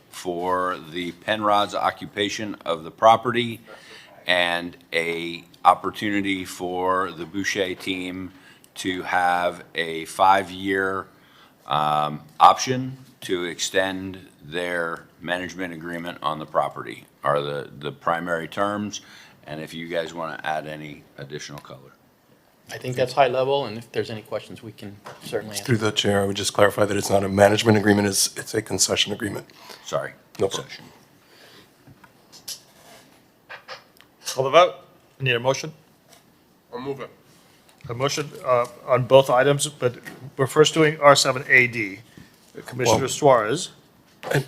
for the Penrod's occupation of the property, and a opportunity for the Boucher team to have a 5-year option to extend their management agreement on the property are the primary terms. And if you guys want to add any additional color. I think that's high level, and if there's any questions, we can certainly answer. Through the chair, I would just clarify that it's not a management agreement, it's a concession agreement. Sorry. No problem. Call the vote. I need a motion. I'll move it. A motion on both items, but we're first doing R7AD. Commissioner Well- Suarez.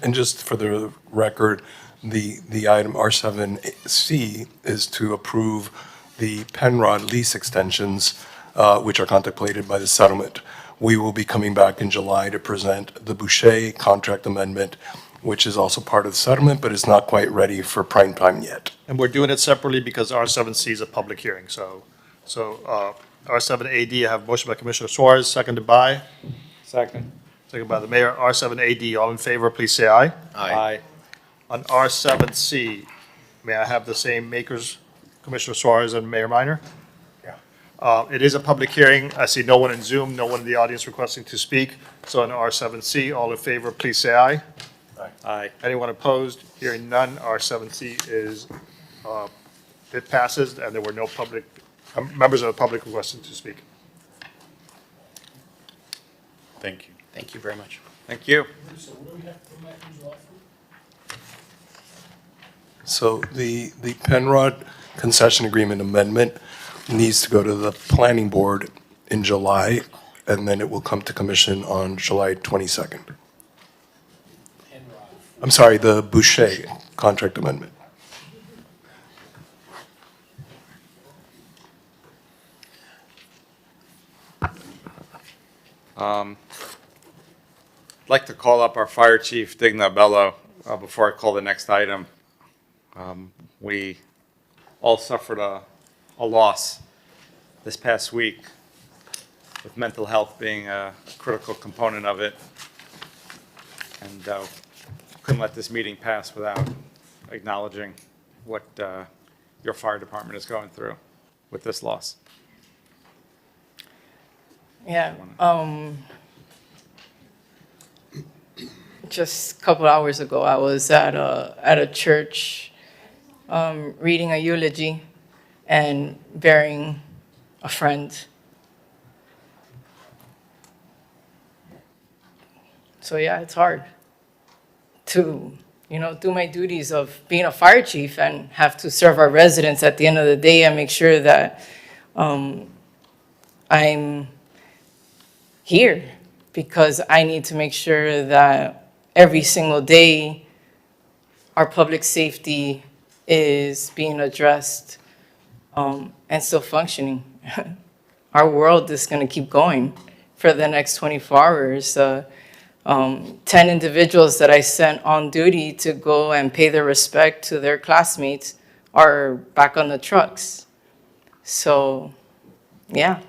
And just for the record, the item R7C is to approve the Penrod lease extensions, which are contemplated by the settlement. we will be coming back in July to present the Boucher contract amendment, which is also part of the settlement, but is not quite ready for prime time yet. And we're doing it separately because R7C is a public hearing, so R7AD, I have a motion by Commissioner Suarez, seconded by? Second. Seconded by the mayor. R7AD, all in favor, please say aye. Aye. On R7C, may I have the same makers, Commissioner Suarez and Mayor Minor? Yeah. It is a public hearing. I see no one in Zoom, no one in the audience requesting to speak. So on R7C, all in favor, please say aye. Aye. Anyone opposed? Hearing none, R7C is, it passes, and there were no public, members of the public requesting to speak. Thank you. Thank you very much. Thank you. So the Penrod concession agreement amendment needs to go to the planning board in July, and then it will come to commission on July 22nd. I'm sorry, the Boucher contract amendment. I'd like to call up our fire chief, Digna Bello, before I call the next item. We all suffered a loss this past week, with mental health being a critical component of it. And couldn't let this meeting pass without acknowledging what your fire department is going through with this loss. Yeah, just a couple hours ago, I was at a church reading a eulogy and burying a friend. So yeah, it's hard to, do my duties of being a fire chief and have to serve our residents at the end of the day and make sure that I'm here, because I need to make sure that every single day our public safety is being addressed and still functioning. Our world is going to keep going for the next 24 hours. 10 individuals that I sent on duty to go and pay their respect to their classmates are back on the trucks. So, yeah.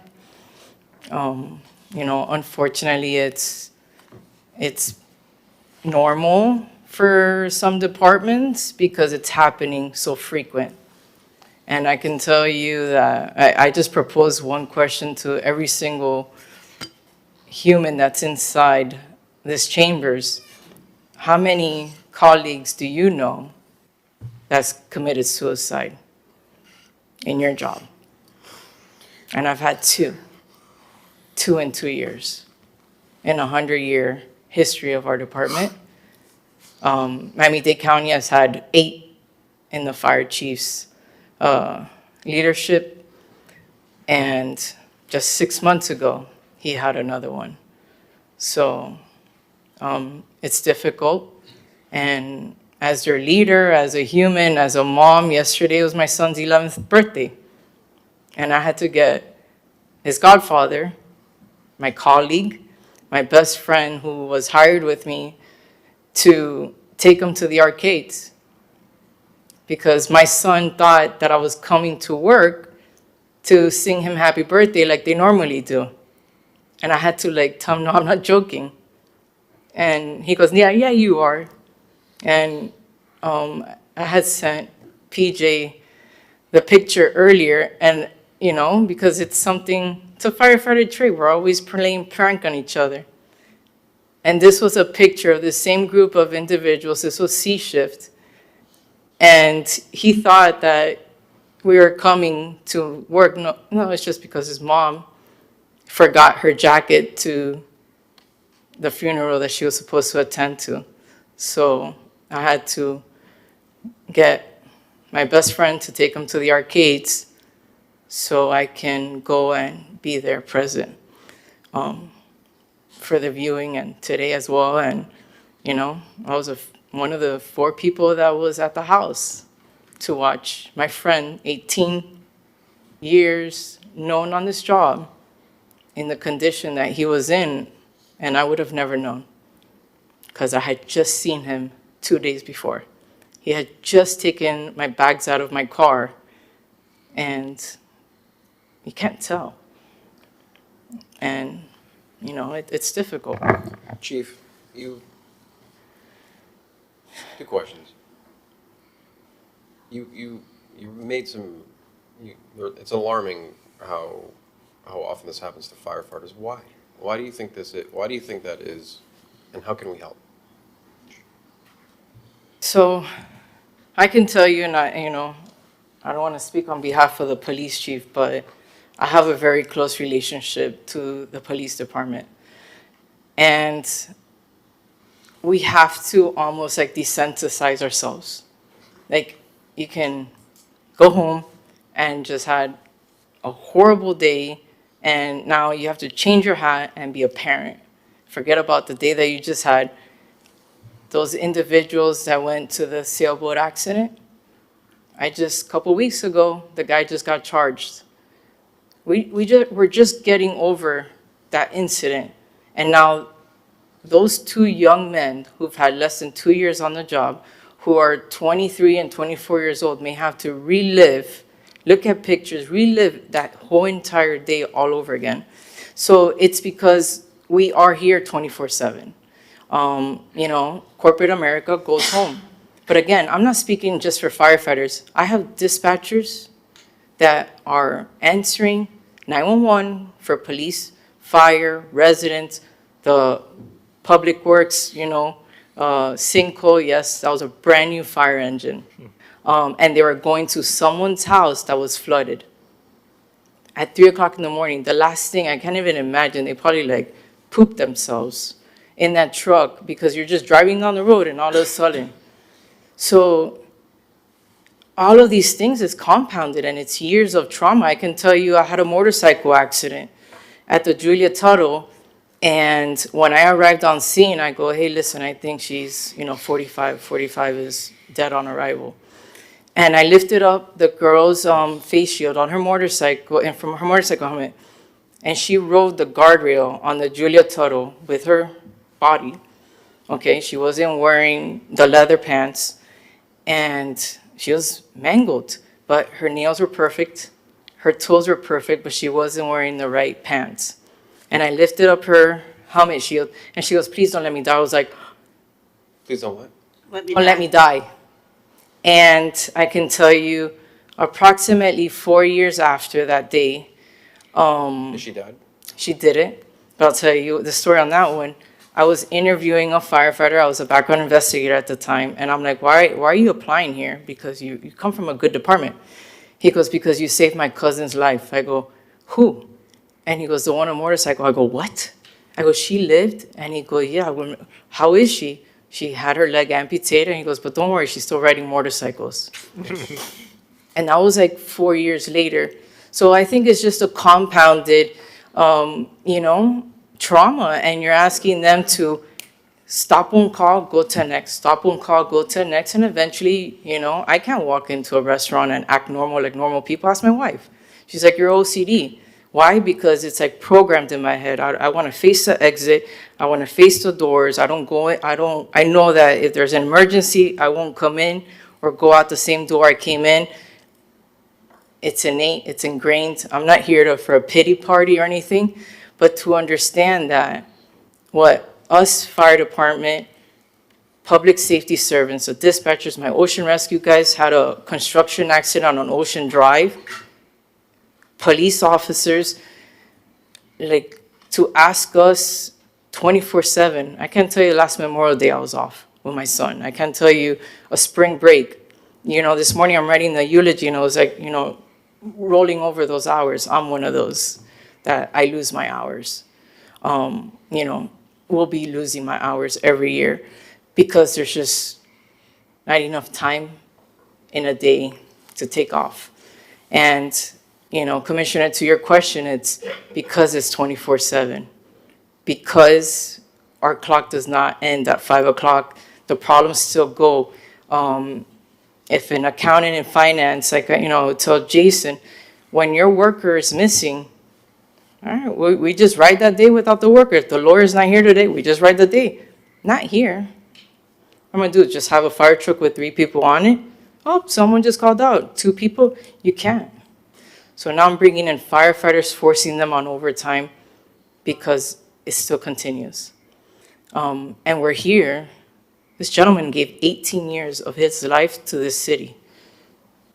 Unfortunately, it's normal for some departments because it's happening so frequent. And I can tell you that I just proposed one question to every single human that's inside this chambers. How many colleagues do you know that's committed suicide in your job? And I've had two in 2 years in a 100-year history of our department. Miami-Dade County has had 8 in the fire chief's leadership, and just 6 months ago, he had another one. So it's difficult, and as their leader, as a human, as a mom, yesterday was my son's 11th birthday, and I had to get his godfather, my colleague, my best friend who was hired with me, to take him to the arcades, because my son thought that I was coming to work to sing him happy birthday like they normally do. And I had to tell him, no, I'm not joking. And he goes, yeah, you are. And I had sent PJ the picture earlier, and because it's a firefighter trait, we're always playing prank on each other. And this was a picture of the same group of individuals. This was C-shift. And he thought that we were coming to work. No, it's just because his mom forgot her jacket to the funeral that she was supposed to attend to. So I had to get my best friend to take him to the arcades so I can go and be there present for the viewing and today as well. And, I was one of the 4 people that was at the house to watch my friend, 18 years known on this job, in the condition that he was in, and I would have never known, because I had just seen him 2 days before. He had just taken my bags out of my car, and you can't tell. And, you know, it's difficult. Chief, two questions. You made some, it's alarming how often this happens to firefighters. Why? Why do you think why do you think that is, and how can we help? So I can tell you, and I don't want to speak on behalf of the police chief, but I have a very close relationship to the police department. And we have to almost like desensitize ourselves. Like, you can go home and just had a horrible day, and now you have to change your hat and be a parent. Forget about the day that you just had. Those individuals that went to the sailboat accident, a couple weeks ago, the guy just got charged. We're just getting over that incident. And now those two young men who've had less than 2 years on the job, who are 23 and 24 years old, may have to look at pictures, relive that whole entire day all over again. So it's because we are here 24/7. Corporate America goes home. But again, I'm not speaking just for firefighters. I have dispatchers that are answering 911 for police, fire, residents, the public works, Cinco, yes, that was a brand new fire engine. And they were going to someone's house that was flooded. At 3 o'clock in the morning, the last thing, I can't even imagine, they probably pooped themselves in that truck because you're just driving down the road and all of a sudden. So all of these things is compounded and it's years of trauma. I can tell you I had a motorcycle accident at the Julia Tuttle, and when I arrived on scene, I go, hey, listen, I think she's 45 is dead on arrival. And I lifted up the girl's face shield on her motorcycle and from her motorcycle helmet, and she rode the guardrail on the Julia Tuttle with her body. Okay, she wasn't wearing the leather pants, and she was mangled, but her nails were perfect, her toes were perfect, but she wasn't wearing the right pants. And I lifted up her helmet shield, and she goes, please don't let me die. I was like, Please don't what? don't let me die. And I can tell you, approximately 4 years after that day, She died? she did it. But I'll tell you the story on that one. I was interviewing a firefighter. I was a background investigator at the time. And I'm like, why are you applying here? Because you come from a good department. He goes, because you saved my cousin's life. I go, who? And he goes, the one on motorcycle. I go, what? I go, she lived? And he goes, yeah. How is she? She had her leg amputated. And he goes, but don't worry, she's still riding motorcycles. And that was 4 years later. So I think it's just a compounded, trauma. And you're asking them to stop one call, go to the next, stop one call, go to the next. And eventually, I can't walk into a restaurant and act normal like normal people. Ask my wife. She's like, you're OCD. Why? Because it's programmed in my head. I want to face the exit. I want to face the doors. I don't go in. I know that if there's an emergency, I won't come in or go out the same door I came in. It's innate. It's ingrained. I'm not here for a pity party or anything, but to understand that what us fire department, public safety servants, the dispatchers, my ocean rescue guys had a construction accident on Ocean Drive. Police officers, to ask us 24/7. I can't tell you last Memorial Day I was off with my son. I can't tell you a spring break. This morning I'm writing the eulogy and I was rolling over those hours. I'm one of those that I lose my hours. We'll be losing my hours every year because there's just not enough time in a day to take off. And Commissioner, to your question, it's because it's 24/7. Because our clock does not end at 5 o'clock, the problems still go. If an accountant in finance, tell Jason, when your worker is missing, All right, we just ride that day without the worker. If the lawyer's not here today, we just ride the day. Not here. What I'm gonna do is just have a fire truck with 3 people on it. Oh, someone just called out, 2 people, you can't. So now I'm bringing in firefighters, forcing them on overtime because it still continues. And we're here. This gentleman gave 18 years of his life to this city.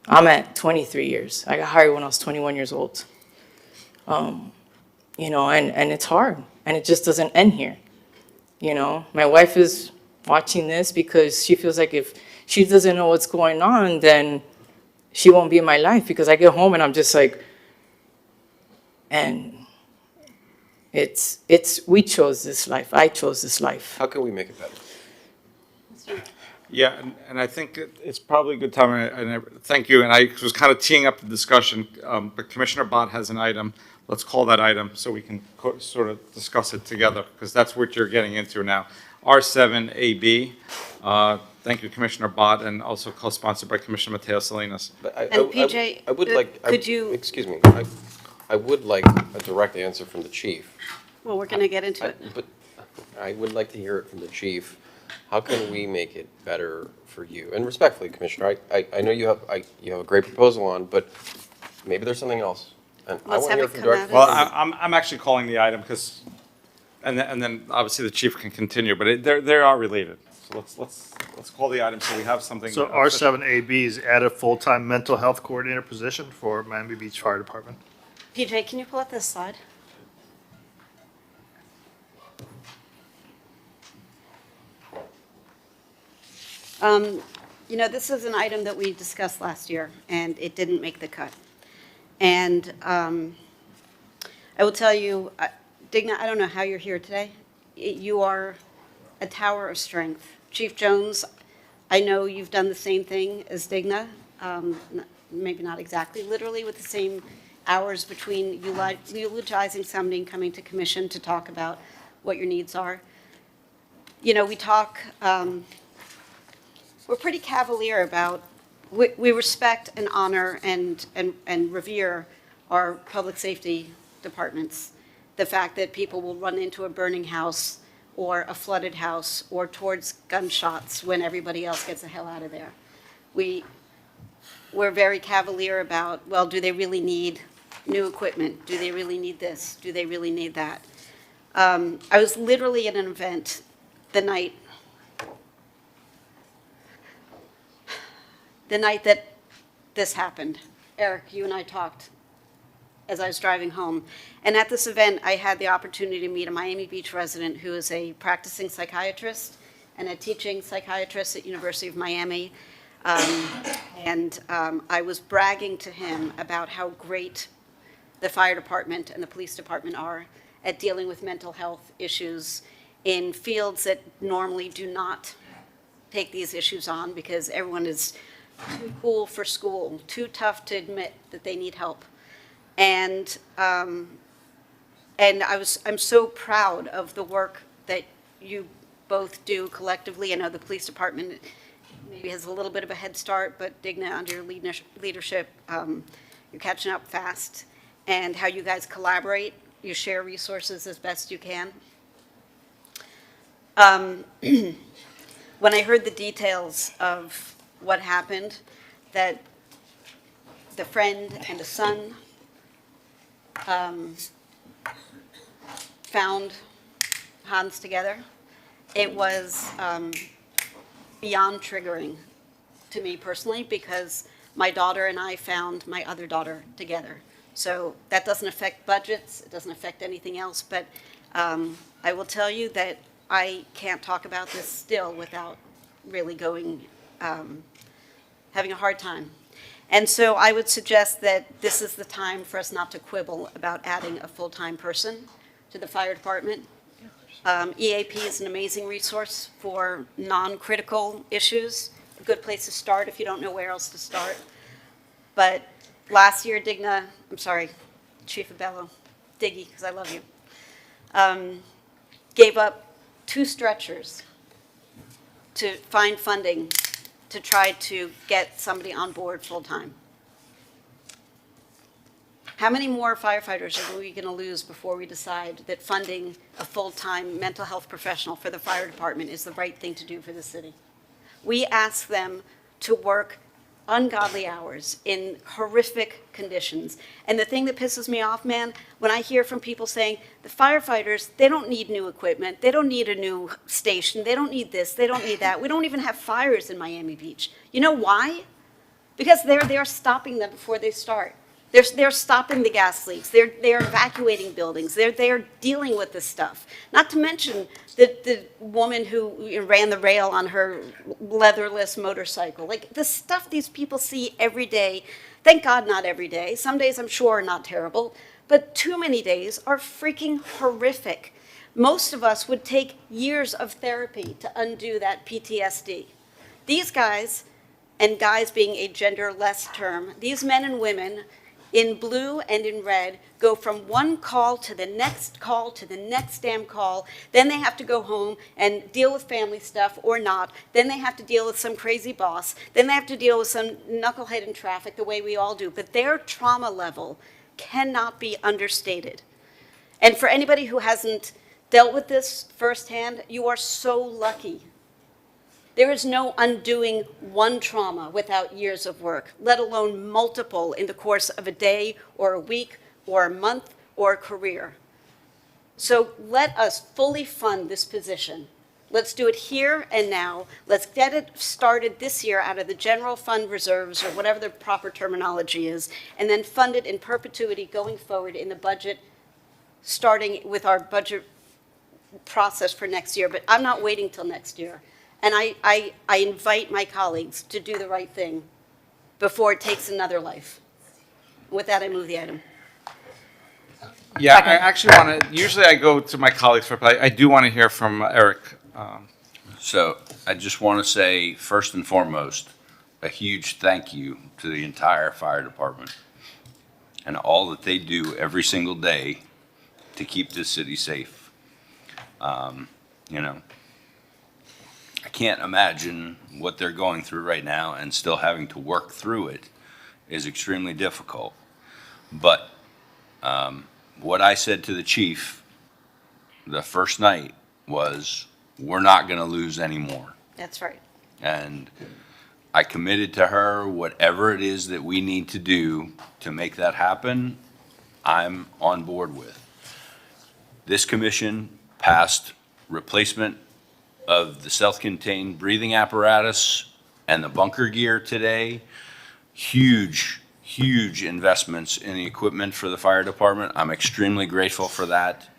I'm at 23 years. I got hired when I was 21 years old. You know, and it's hard, and it just doesn't end here. You know, my wife is watching this because she feels like if she doesn't know what's going on, then she won't be in my life, because I get home and I'm just like, and we chose this life. I chose this life. How can we make it better? Yeah, and I think it's probably a good time, thank you, and I was kind of teeing up the discussion, but Commissioner Bott has an item. Let's call that item so we can sort of discuss it together, because that's what you're getting into now. R7AB, thank you, Commissioner Bott, and also co-sponsored by Commissioner Mateo Salinas. And PJ, I would like, could you? excuse me, I would like a direct answer from the chief. Well, we're going to get into it. But I would like to hear it from the chief. How can we make it better for you? And respectfully, Commissioner, I know you have a great proposal on, but maybe there's something else. And I Let's want to have hear it from come direct. out Well, as- I'm actually calling the item because, and then obviously the chief can continue, but they are related. So let's call the item so we have something. So R7AB is add a full-time mental health coordinator position for Miami Beach Fire Department. PJ, can you pull up this slide? You know, this is an item that we discussed last year, and it didn't make the cut. And I will tell you, Digna, I don't know how you're here today. You are a tower of strength. Chief Jones, I know you've done the same thing as Digna, maybe not exactly literally with the same hours between eulogizing somebody and coming to commission to talk about what your needs are. You know, we talk, we're pretty cavalier about, we respect and honor and revere our public safety departments. The fact that people will run into a burning house or a flooded house or towards gunshots when everybody else gets the hell out of there. We're very cavalier about, well, do they really need new equipment? Do they really need this? Do they really need that? I was literally at an event the night that this happened. Eric, you and I talked as I was driving home. And at this event, I had the opportunity to meet a Miami Beach resident who is a practicing psychiatrist and a teaching psychiatrist at University of Miami. I was bragging to him about how great the fire department and the police department are at dealing with mental health issues in fields that normally do not take these issues on because everyone is too cool for school, too tough to admit that they need help. And I'm so proud of the work that you both do collectively. I know the police department maybe has a little bit of a head start, but Digna, under your leadership, you're catching up fast. And how you guys collaborate, you share resources as best you can. When I heard the details of what happened, that the friend and the son found Hans together, it was beyond triggering to me personally, because my daughter and I found my other daughter together. So that doesn't affect budgets, it doesn't affect anything else, but I will tell you that I can't talk about this still without really going, having a hard time. And so I would suggest that this is the time for us not to quibble about adding a full-time person to the fire department. EAP is an amazing resource for non-critical issues, a good place to start if you don't know where else to start. But last year, Chief Abello, Diggy, because I love you, gave up 2 stretchers to find funding to try to get somebody on board full-time. How many more firefighters are we going to lose before we decide that funding a full-time mental health professional for the fire department is the right thing to do for the city? We ask them to work ungodly hours in horrific conditions. And the thing that pisses me off, man, when I hear from people saying, the firefighters, they don't need new equipment, they don't need a new station, they don't need this, they don't need that. We don't even have fires in Miami Beach. You know why? Because they're stopping them before they start. They're stopping the gas leaks. They're evacuating buildings. They're dealing with this stuff. Not to mention the woman who ran the rail on her leatherless motorcycle. Like, the stuff these people see every day. Thank God not every day. Some days I'm sure are not terrible, but too many days are freaking horrific. Most of us would take years of therapy to undo that PTSD. These guys, and guys being a gender-less term, these men and women in blue and in red go from one call to the next call to the next damn call. Then they have to go home and deal with family stuff or not. Then they have to deal with some crazy boss. Then they have to deal with some knucklehead in traffic the way we all do. But their trauma level cannot be understated. And for anybody who hasn't dealt with this firsthand, you are so lucky. There is no undoing one trauma without years of work, let alone multiple in the course of a day or a week or a month or a career. So let us fully fund this position. Let's do it here and now. Let's get it started this year out of the general fund reserves or whatever the proper terminology is, and then fund it in perpetuity going forward in the budget, starting with our budget process for next year. But I'm not waiting till next year. And I invite my colleagues to do the right thing before it takes another life. With that, I move the item. Yeah, I actually want to, usually I go to my colleagues for, but I do want to hear from Eric. So I just want to say, first and foremost, a huge thank you to the entire fire department and all that they do every single day to keep this city safe. You know, I can't imagine what they're going through right now, and still having to work through it is extremely difficult. But what I said to the chief the first night was, we're not going to lose any more. That's right. And I committed to her, whatever it is that we need to do to make that happen, I'm on board with. This commission passed replacement of the self-contained breathing apparatus and the bunker gear today. Huge, huge investments in the equipment for the fire department. I'm extremely grateful for that.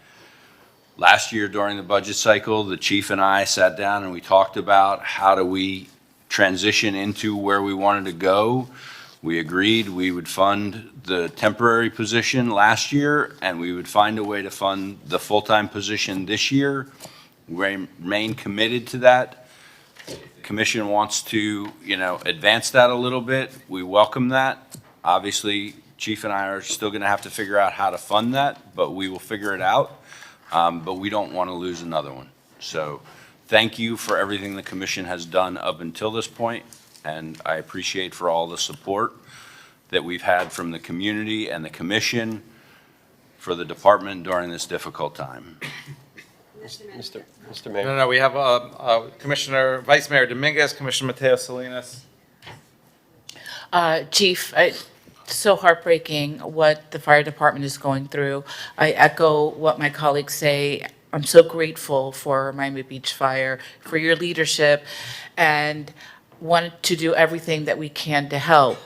Last year during the budget cycle, the chief and I sat down and we talked about how do we transition into where we wanted to go. We agreed we would fund the temporary position last year, and we would find a way to fund the full-time position this year. We remain committed to that. Commission wants to, advance that a little bit. We welcome that. Obviously, Chief and I are still going to have to figure out how to fund that, but we will figure it out. But we don't want to lose another one. So thank you for everything the commission has done up until this point, and I appreciate for all the support that we've had from the community and the commission for the department during this difficult time. Mr. Mayor. No, we have Commissioner, Vice Mayor Dominguez, Commissioner Mateo Salinas. Chief, so heartbreaking what the fire department is going through. I echo what my colleagues say. I'm so grateful for Miami Beach Fire, for your leadership, and want to do everything that we can to help.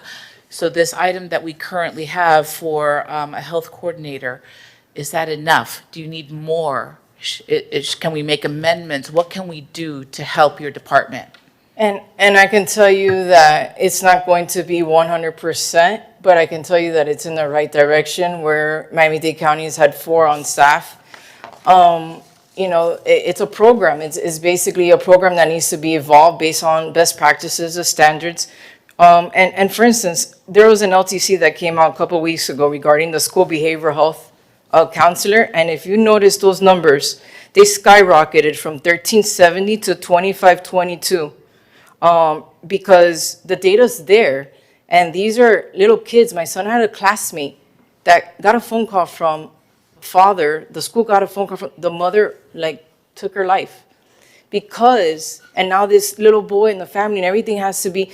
So this item that we currently have for a health coordinator, is that enough? Do you need more? Can we make amendments? What can we do to help your department? And I can tell you that it's not going to be 100%, but I can tell you that it's in the right direction, where Miami-Dade County has had 4 on staff. It's a program. It's basically a program that needs to be evolved based on best practices or standards. And for instance, there was an LTC that came out a couple weeks ago regarding the school behavioral health counselor. And if you notice those numbers, they skyrocketed from 1370 to 2522 because the data's there. And these are little kids. My son had a classmate that got a phone call from father, the school got a phone call from, the mother, like, took her life. Because, and now this little boy and the family and everything has to be,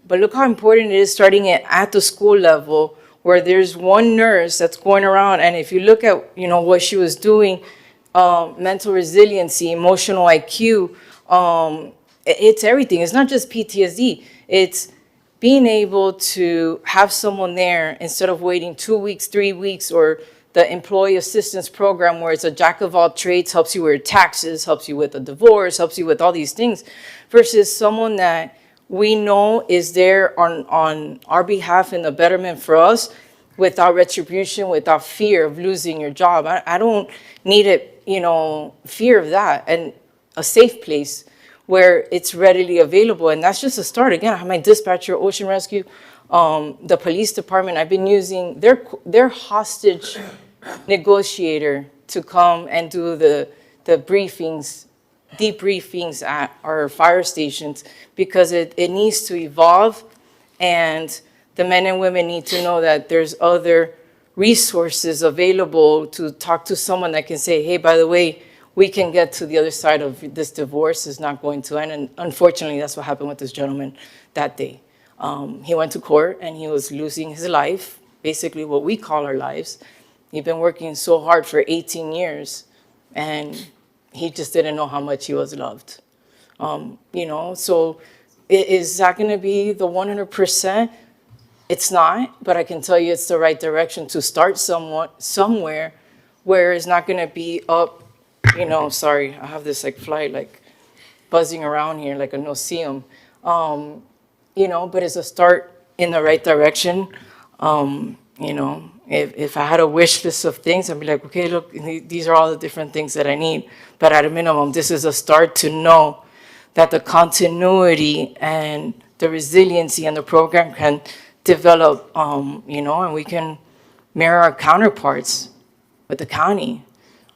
but look how important it is starting it at the school level, where there's one nurse that's going around, and if you look at, you know, what she was doing, mental resiliency, emotional IQ, it's everything. It's not just PTSD. It's being able to have someone there instead of waiting 2 weeks, 3 weeks, or the employee assistance program where it's a jack of all trades, helps you with taxes, helps you with a divorce, helps you with all these things, versus someone that we know is there on our behalf in the betterment for us, without retribution, without fear of losing your job. I don't need it, you know, fear of that, and a safe place where it's readily available. And that's just a start. Again, I have my dispatcher, Ocean Rescue, the police department. I've been using their hostage negotiator to come and do the briefings, debriefings at our fire stations, because it needs to evolve, and the men and women need to know that there's other resources available to talk to someone that can say, hey, by the way, we can get to the other side of this divorce. Is not going to end. And unfortunately, that's what happened with this gentleman that day. He went to court and he was losing his life, basically what we call our lives. He'd been working so hard for 18 years, and he just didn't know how much he was loved. You know, so is that going to be the 100%? It's not, but I can tell you it's the right direction to start somewhere where it's not going to be up, you know, sorry, I have this like fly like buzzing around here like a no-see-um. You know, but it's a start in the right direction. You know, if I had a wish list of things, I'd be like, okay, look, these are all the different things that I need. But at a minimum, this is a start to know that the continuity and the resiliency and the program can develop, you know, and we can mirror our counterparts with the county.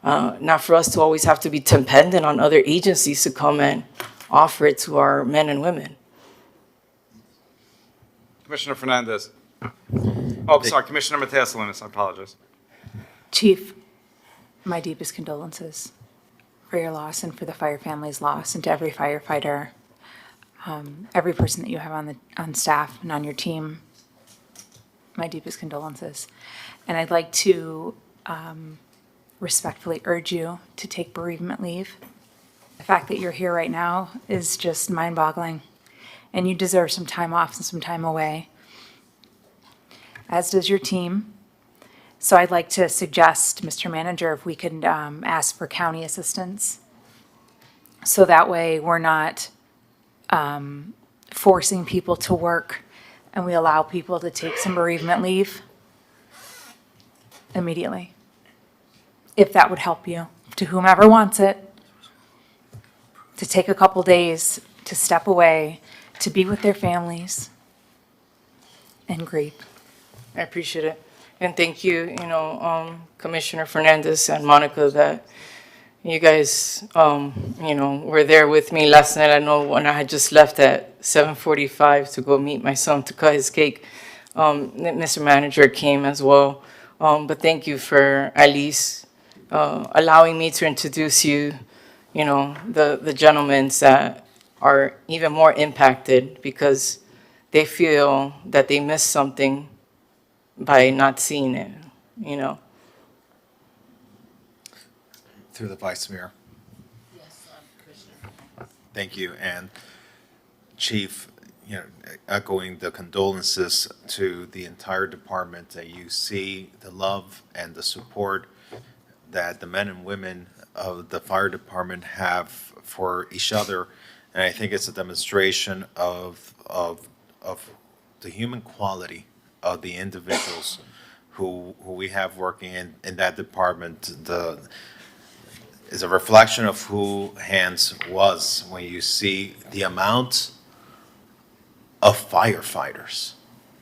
Not for us to always have to be dependent on other agencies to come and offer it to our men and women. Commissioner Fernandez. Oh, sorry, Commissioner Mateos-Salinas, I apologize. Chief, my deepest condolences for your loss and for the fire family's loss, and to every firefighter, every person that you have on staff and on your team. My deepest condolences. And I'd like to respectfully urge you to take bereavement leave. The fact that you're here right now is just mind-boggling, and you deserve some time off and some time away, as does your team. So I'd like to suggest, Mr. Manager, if we could ask for county assistance, so that way we're not forcing people to work, and we allow people to take some bereavement leave immediately. If that would help you, to whomever wants it, to take a couple days to step away, to be with their families and grieve. I appreciate it. And thank you, you know, Commissioner Fernandez and Monica, that you guys, you know, were there with me last night. I know when I had just left at 7:45 to go meet my son to cut his cake, Mr. Manager came as well. But thank you for at least allowing me to introduce you, you know, the gentlemen that are even more impacted because they feel that they missed something by not seeing it, you know. Through the Vice Mayor. Yes, Commissioner. Thank you. And Chief, you know, echoing the condolences to the entire department, that you see the love and the support that the men and women of the fire department have for each other. And I think it's a demonstration of the human quality of the individuals who we have working in that department. Is a reflection of who Hans was when you see the amount of firefighters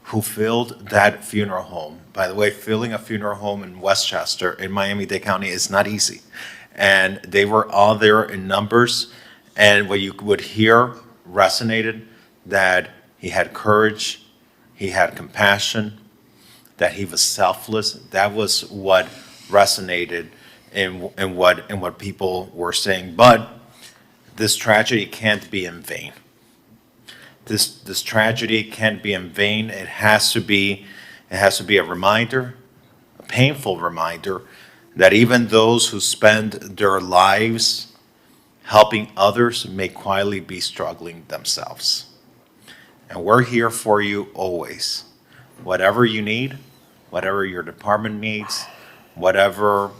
who filled that funeral home. By the way, filling a funeral home in Westchester, in Miami-Dade County, is not easy. And they were all there in numbers, and what you would hear resonated, that he had courage, he had compassion, that he was selfless. That was what resonated in what people were saying. But this tragedy can't be in vain. This tragedy can't be in vain. It has to be a reminder, a painful reminder, that even those who spend their lives helping others may quietly be struggling themselves. And we're here for you always. Whatever you need, whatever your department needs, whatever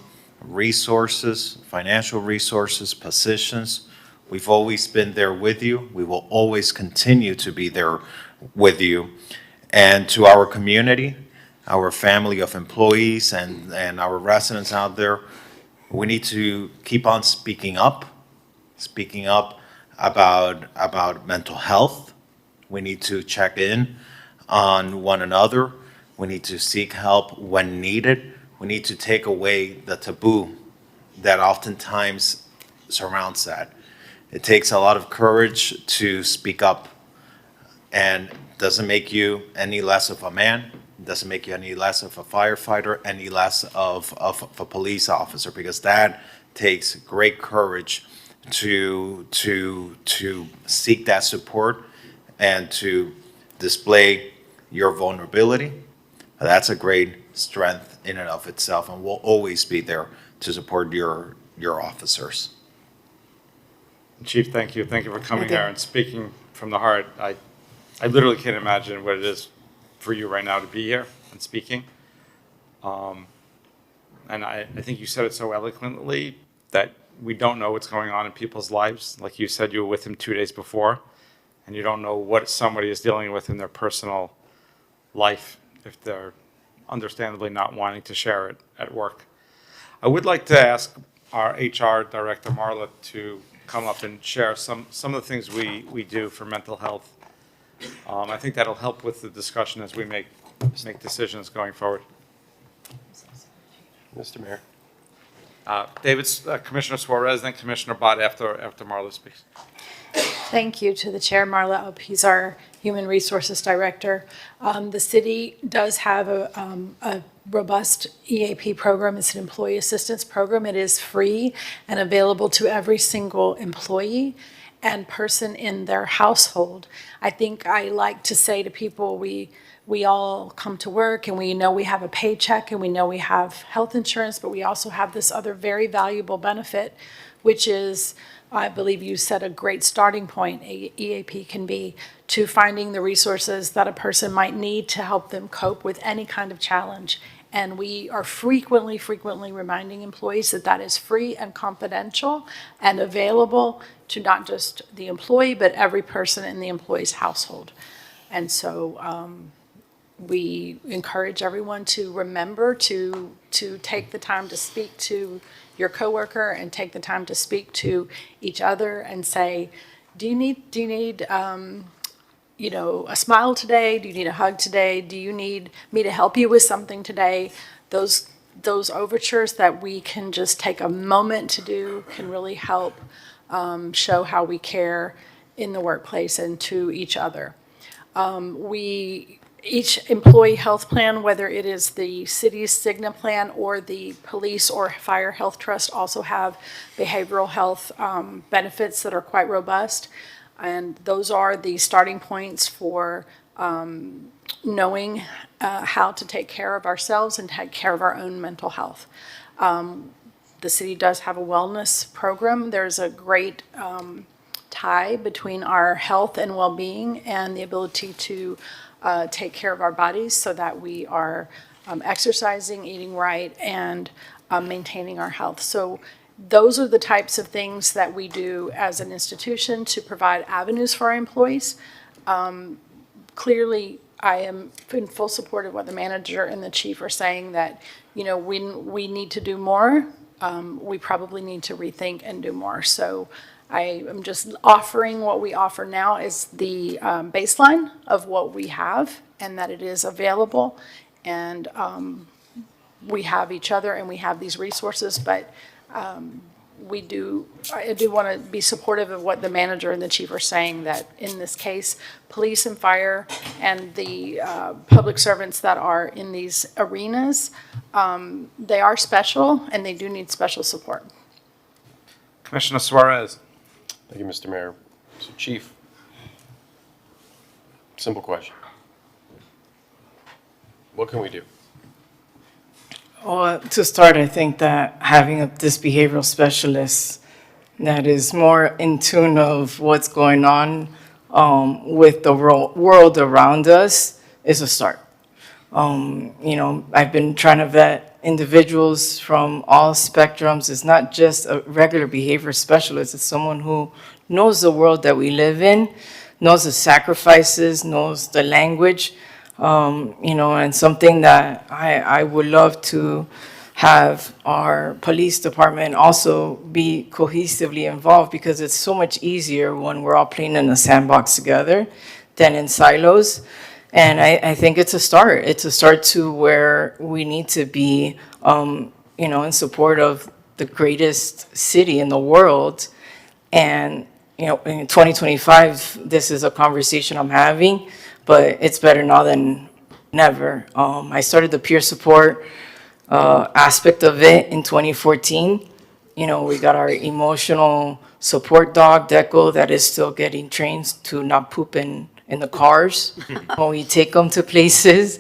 resources, financial resources, positions, we've always been there with you. We will always continue to be there with you. And to our community, our family of employees and our residents out there, we need to keep on speaking up about mental health. We need to check in on one another. We need to seek help when needed. We need to take away the taboo that oftentimes surrounds that. It takes a lot of courage to speak up, and doesn't make you any less of a man, doesn't make you any less of a firefighter, any less of a police officer, because that takes great courage to seek that support and to display your vulnerability. That's a great strength in and of itself, and we'll always be there to support your officers. Chief, thank you. Thank you for coming Thank you. here and speaking from the heart. I literally can't imagine what it is for you right now to be here and speaking. And I think you said it so eloquently that we don't know what's going on in people's lives. Like you said, you were with him 2 days before, and you don't know what somebody is dealing with in their personal life if they're understandably not wanting to share it at work. I would like to ask our HR Director, Marla, to come up and share some of the things we do for mental health. I think that'll help with the discussion as we make decisions going forward. Mr. Mayor. Commissioner Suarez, then Commissioner Bott after Marla speaks. Thank you to the chair, Marla Ope. He's our Human Resources Director. The city does have a robust EAP program. It's an employee assistance program. It is free and available to every single employee and person in their household. I think I like to say to people, we all come to work and we know we have a paycheck and we know we have health insurance, but we also have this other very valuable benefit, which is, I believe you set a great starting point, EAP can be, to finding the resources that a person might need to help them cope with any kind of challenge. And we are frequently reminding employees that that is free and confidential and available to not just the employee, but every person in the employee's household. And so we encourage everyone to remember to take the time to speak to your coworker and take the time to speak to each other and say, do you need a smile today? Do you need a hug today? Do you need me to help you with something today? Those overtures that we can just take a moment to do can really help show how we care in the workplace and to each other. Each employee health plan, whether it is the city's Cigna plan or the police or fire health trust, also have behavioral health benefits that are quite robust. And those are the starting points for knowing how to take care of ourselves and take care of our own mental health. The city does have a wellness program. There's a great tie between our health and well-being and the ability to take care of our bodies so that we are exercising, eating right, and maintaining our health. So those are the types of things that we do as an institution to provide avenues for our employees. Clearly, I am in full support of what the manager and the chief are saying, that we need to do more. We probably need to rethink and do more. So I am just offering what we offer now as the baseline of what we have, and that it is available, and we have each other and we have these resources, but I do want to be supportive of what the manager and the chief are saying, that in this case, police and fire and the public servants that are in these arenas, they are special and they do need special support. Commissioner Suarez. Thank you, Mr. Mayor. So Chief, simple question. What can we do? Well, to start, I think that having this behavioral specialist that is more in tune of what's going on with the world around us is a start. I've been trying to vet individuals from all spectrums. It's not just a regular behavior specialist. It's someone who knows the world that we live in, knows the sacrifices, knows the language, and something that I would love to have our police department also be cohesively involved, because it's so much easier when we're all playing in a sandbox together than in silos. And I think it's a start. It's a start to where we need to be, in support of the greatest city in the world. And, in 2025, this is a conversation I'm having, but it's better now than never. I started the peer support aspect of it in 2014. We got our emotional support dog, Deco, that is still getting trained to not poop in the cars when we take them to places.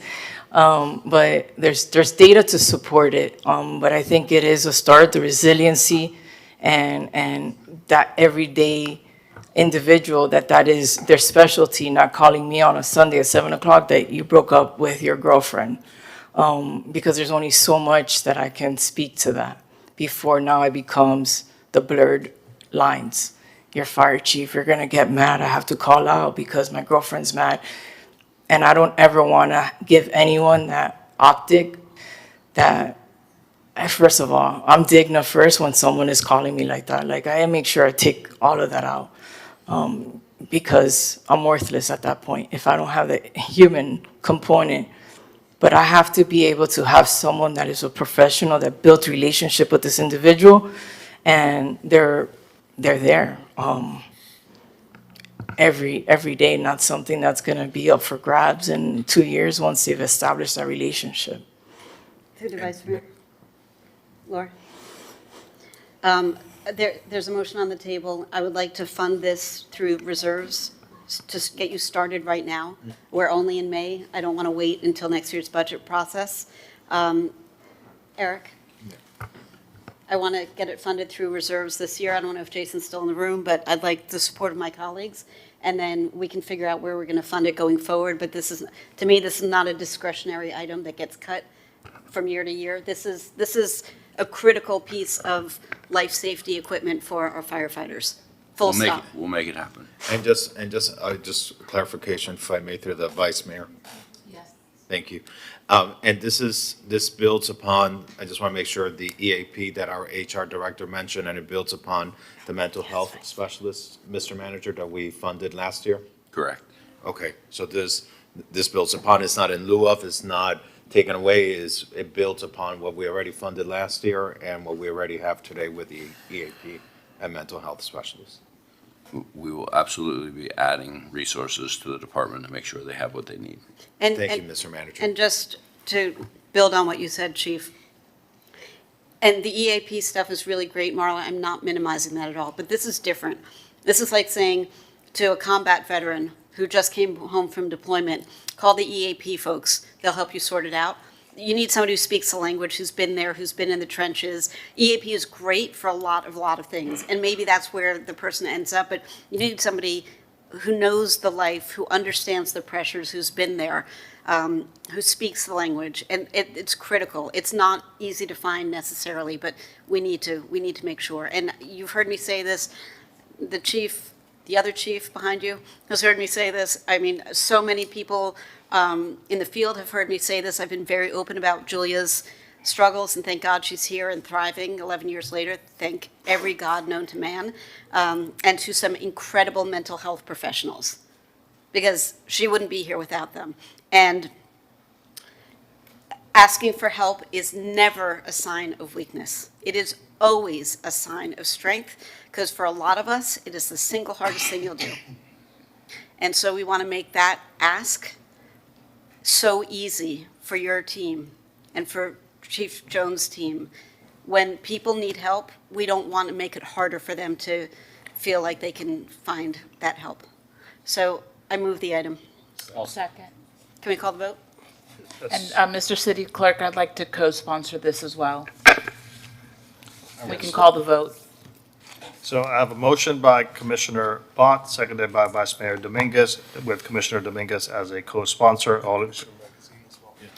But there's data to support it. But I think it is a start, the resiliency and that everyday individual that is their specialty, not calling me on a Sunday at 7 o'clock that you broke up with your girlfriend. Because there's only so much that I can speak to that before now it becomes the blurred lines. You're fire chief, you're gonna get mad, I have to call out because my girlfriend's mad. And I don't ever wanna give anyone that optic that, first of all, I'm Digna first when someone is calling me like that. Like, I make sure I take all of that out. Because I'm worthless at that point if I don't have the human component. But I have to be able to have someone that is a professional that built relationship with this individual, and they're there every day, not something that's going to be up for grabs in 2 years once they've established that relationship. Through the Vice Mayor. Laura? There's a motion on the table. I would like to fund this through reserves to get you started right now. We're only in May. I don't want to wait until next year's budget process. Eric? I want to get it funded through reserves this year. I don't know if Jason's still in the room, but I'd like the support of my colleagues. And then we can figure out where we're going to fund it going forward. But to me, this is not a discretionary item that gets cut from year to year. This is a critical piece of life safety equipment for our firefighters. Full stop. We'll make it happen. And just clarification, if I may, through the Vice Mayor. Yes. Thank you. And this builds upon, I just want to make sure, the EAP that our HR director mentioned, and it builds upon the mental health specialist, Mr. Manager, that we funded last year? Correct. Okay, so this builds upon, it's not in lieu of, it's not taken away, it builds upon what we already funded last year and what we already have today with the EAP and mental health specialists. We will absolutely be adding resources to the department to make sure they have what they need. Thank you, Mr. Manager. And just to build on what you said, Chief, and the EAP stuff is really great, Marla. I'm not minimizing that at all, but this is different. This is like saying to a combat veteran who just came home from deployment, call the EAP folks. They'll help you sort it out. You need somebody who speaks the language, who's been there, who's been in the trenches. EAP is great for a lot of things, and maybe that's where the person ends up, but you need somebody who knows the life, who understands the pressures, who's been there, who speaks the language, and it's critical. It's not easy to find necessarily, but we need to make sure. And you've heard me say this, the other chief behind you has heard me say this. I mean, so many people in the field have heard me say this. I've been very open about Julia's struggles, and thank God she's here and thriving 11 years later. Thank every God known to man, and to some incredible mental health professionals, because she wouldn't be here without them. And asking for help is never a sign of weakness. It is always a sign of strength, because for a lot of us, it is the single hardest thing you'll do. And so we want to make that ask so easy for your team and for Chief Jones' team. When people need help, we don't want to make it harder for them to feel like they can find that help. So I move the item. Second. Can we call the vote? And Mr. City Clerk, I'd like to co-sponsor this as well. We can call the vote. So I have a motion by Commissioner Bott, seconded by Vice Mayor Dominguez, with Commissioner Dominguez as a co-sponsor.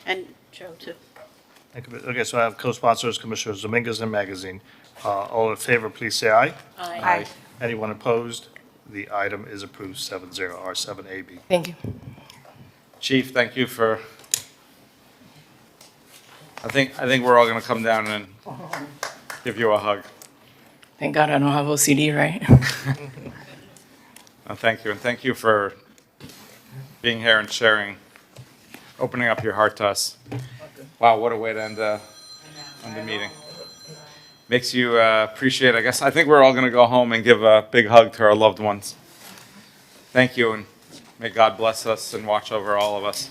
And Joe, too. Okay, so I have co-sponsors, Commissioners Dominguez and Magazine. All in favor, please say aye. Aye. Anyone opposed? The item is approved 7-0, R7AB. Thank you. Chief, thank you for, I think we're all going to come down and give you a hug. Thank God I don't have OCD, right? Thank you, and thank you for being here and sharing, opening up your heart to us. Wow, what a way to end the meeting. Makes you appreciate, I guess. I think we're all going to go home and give a big hug to our loved ones. Thank you, and may God bless us and watch over all of us.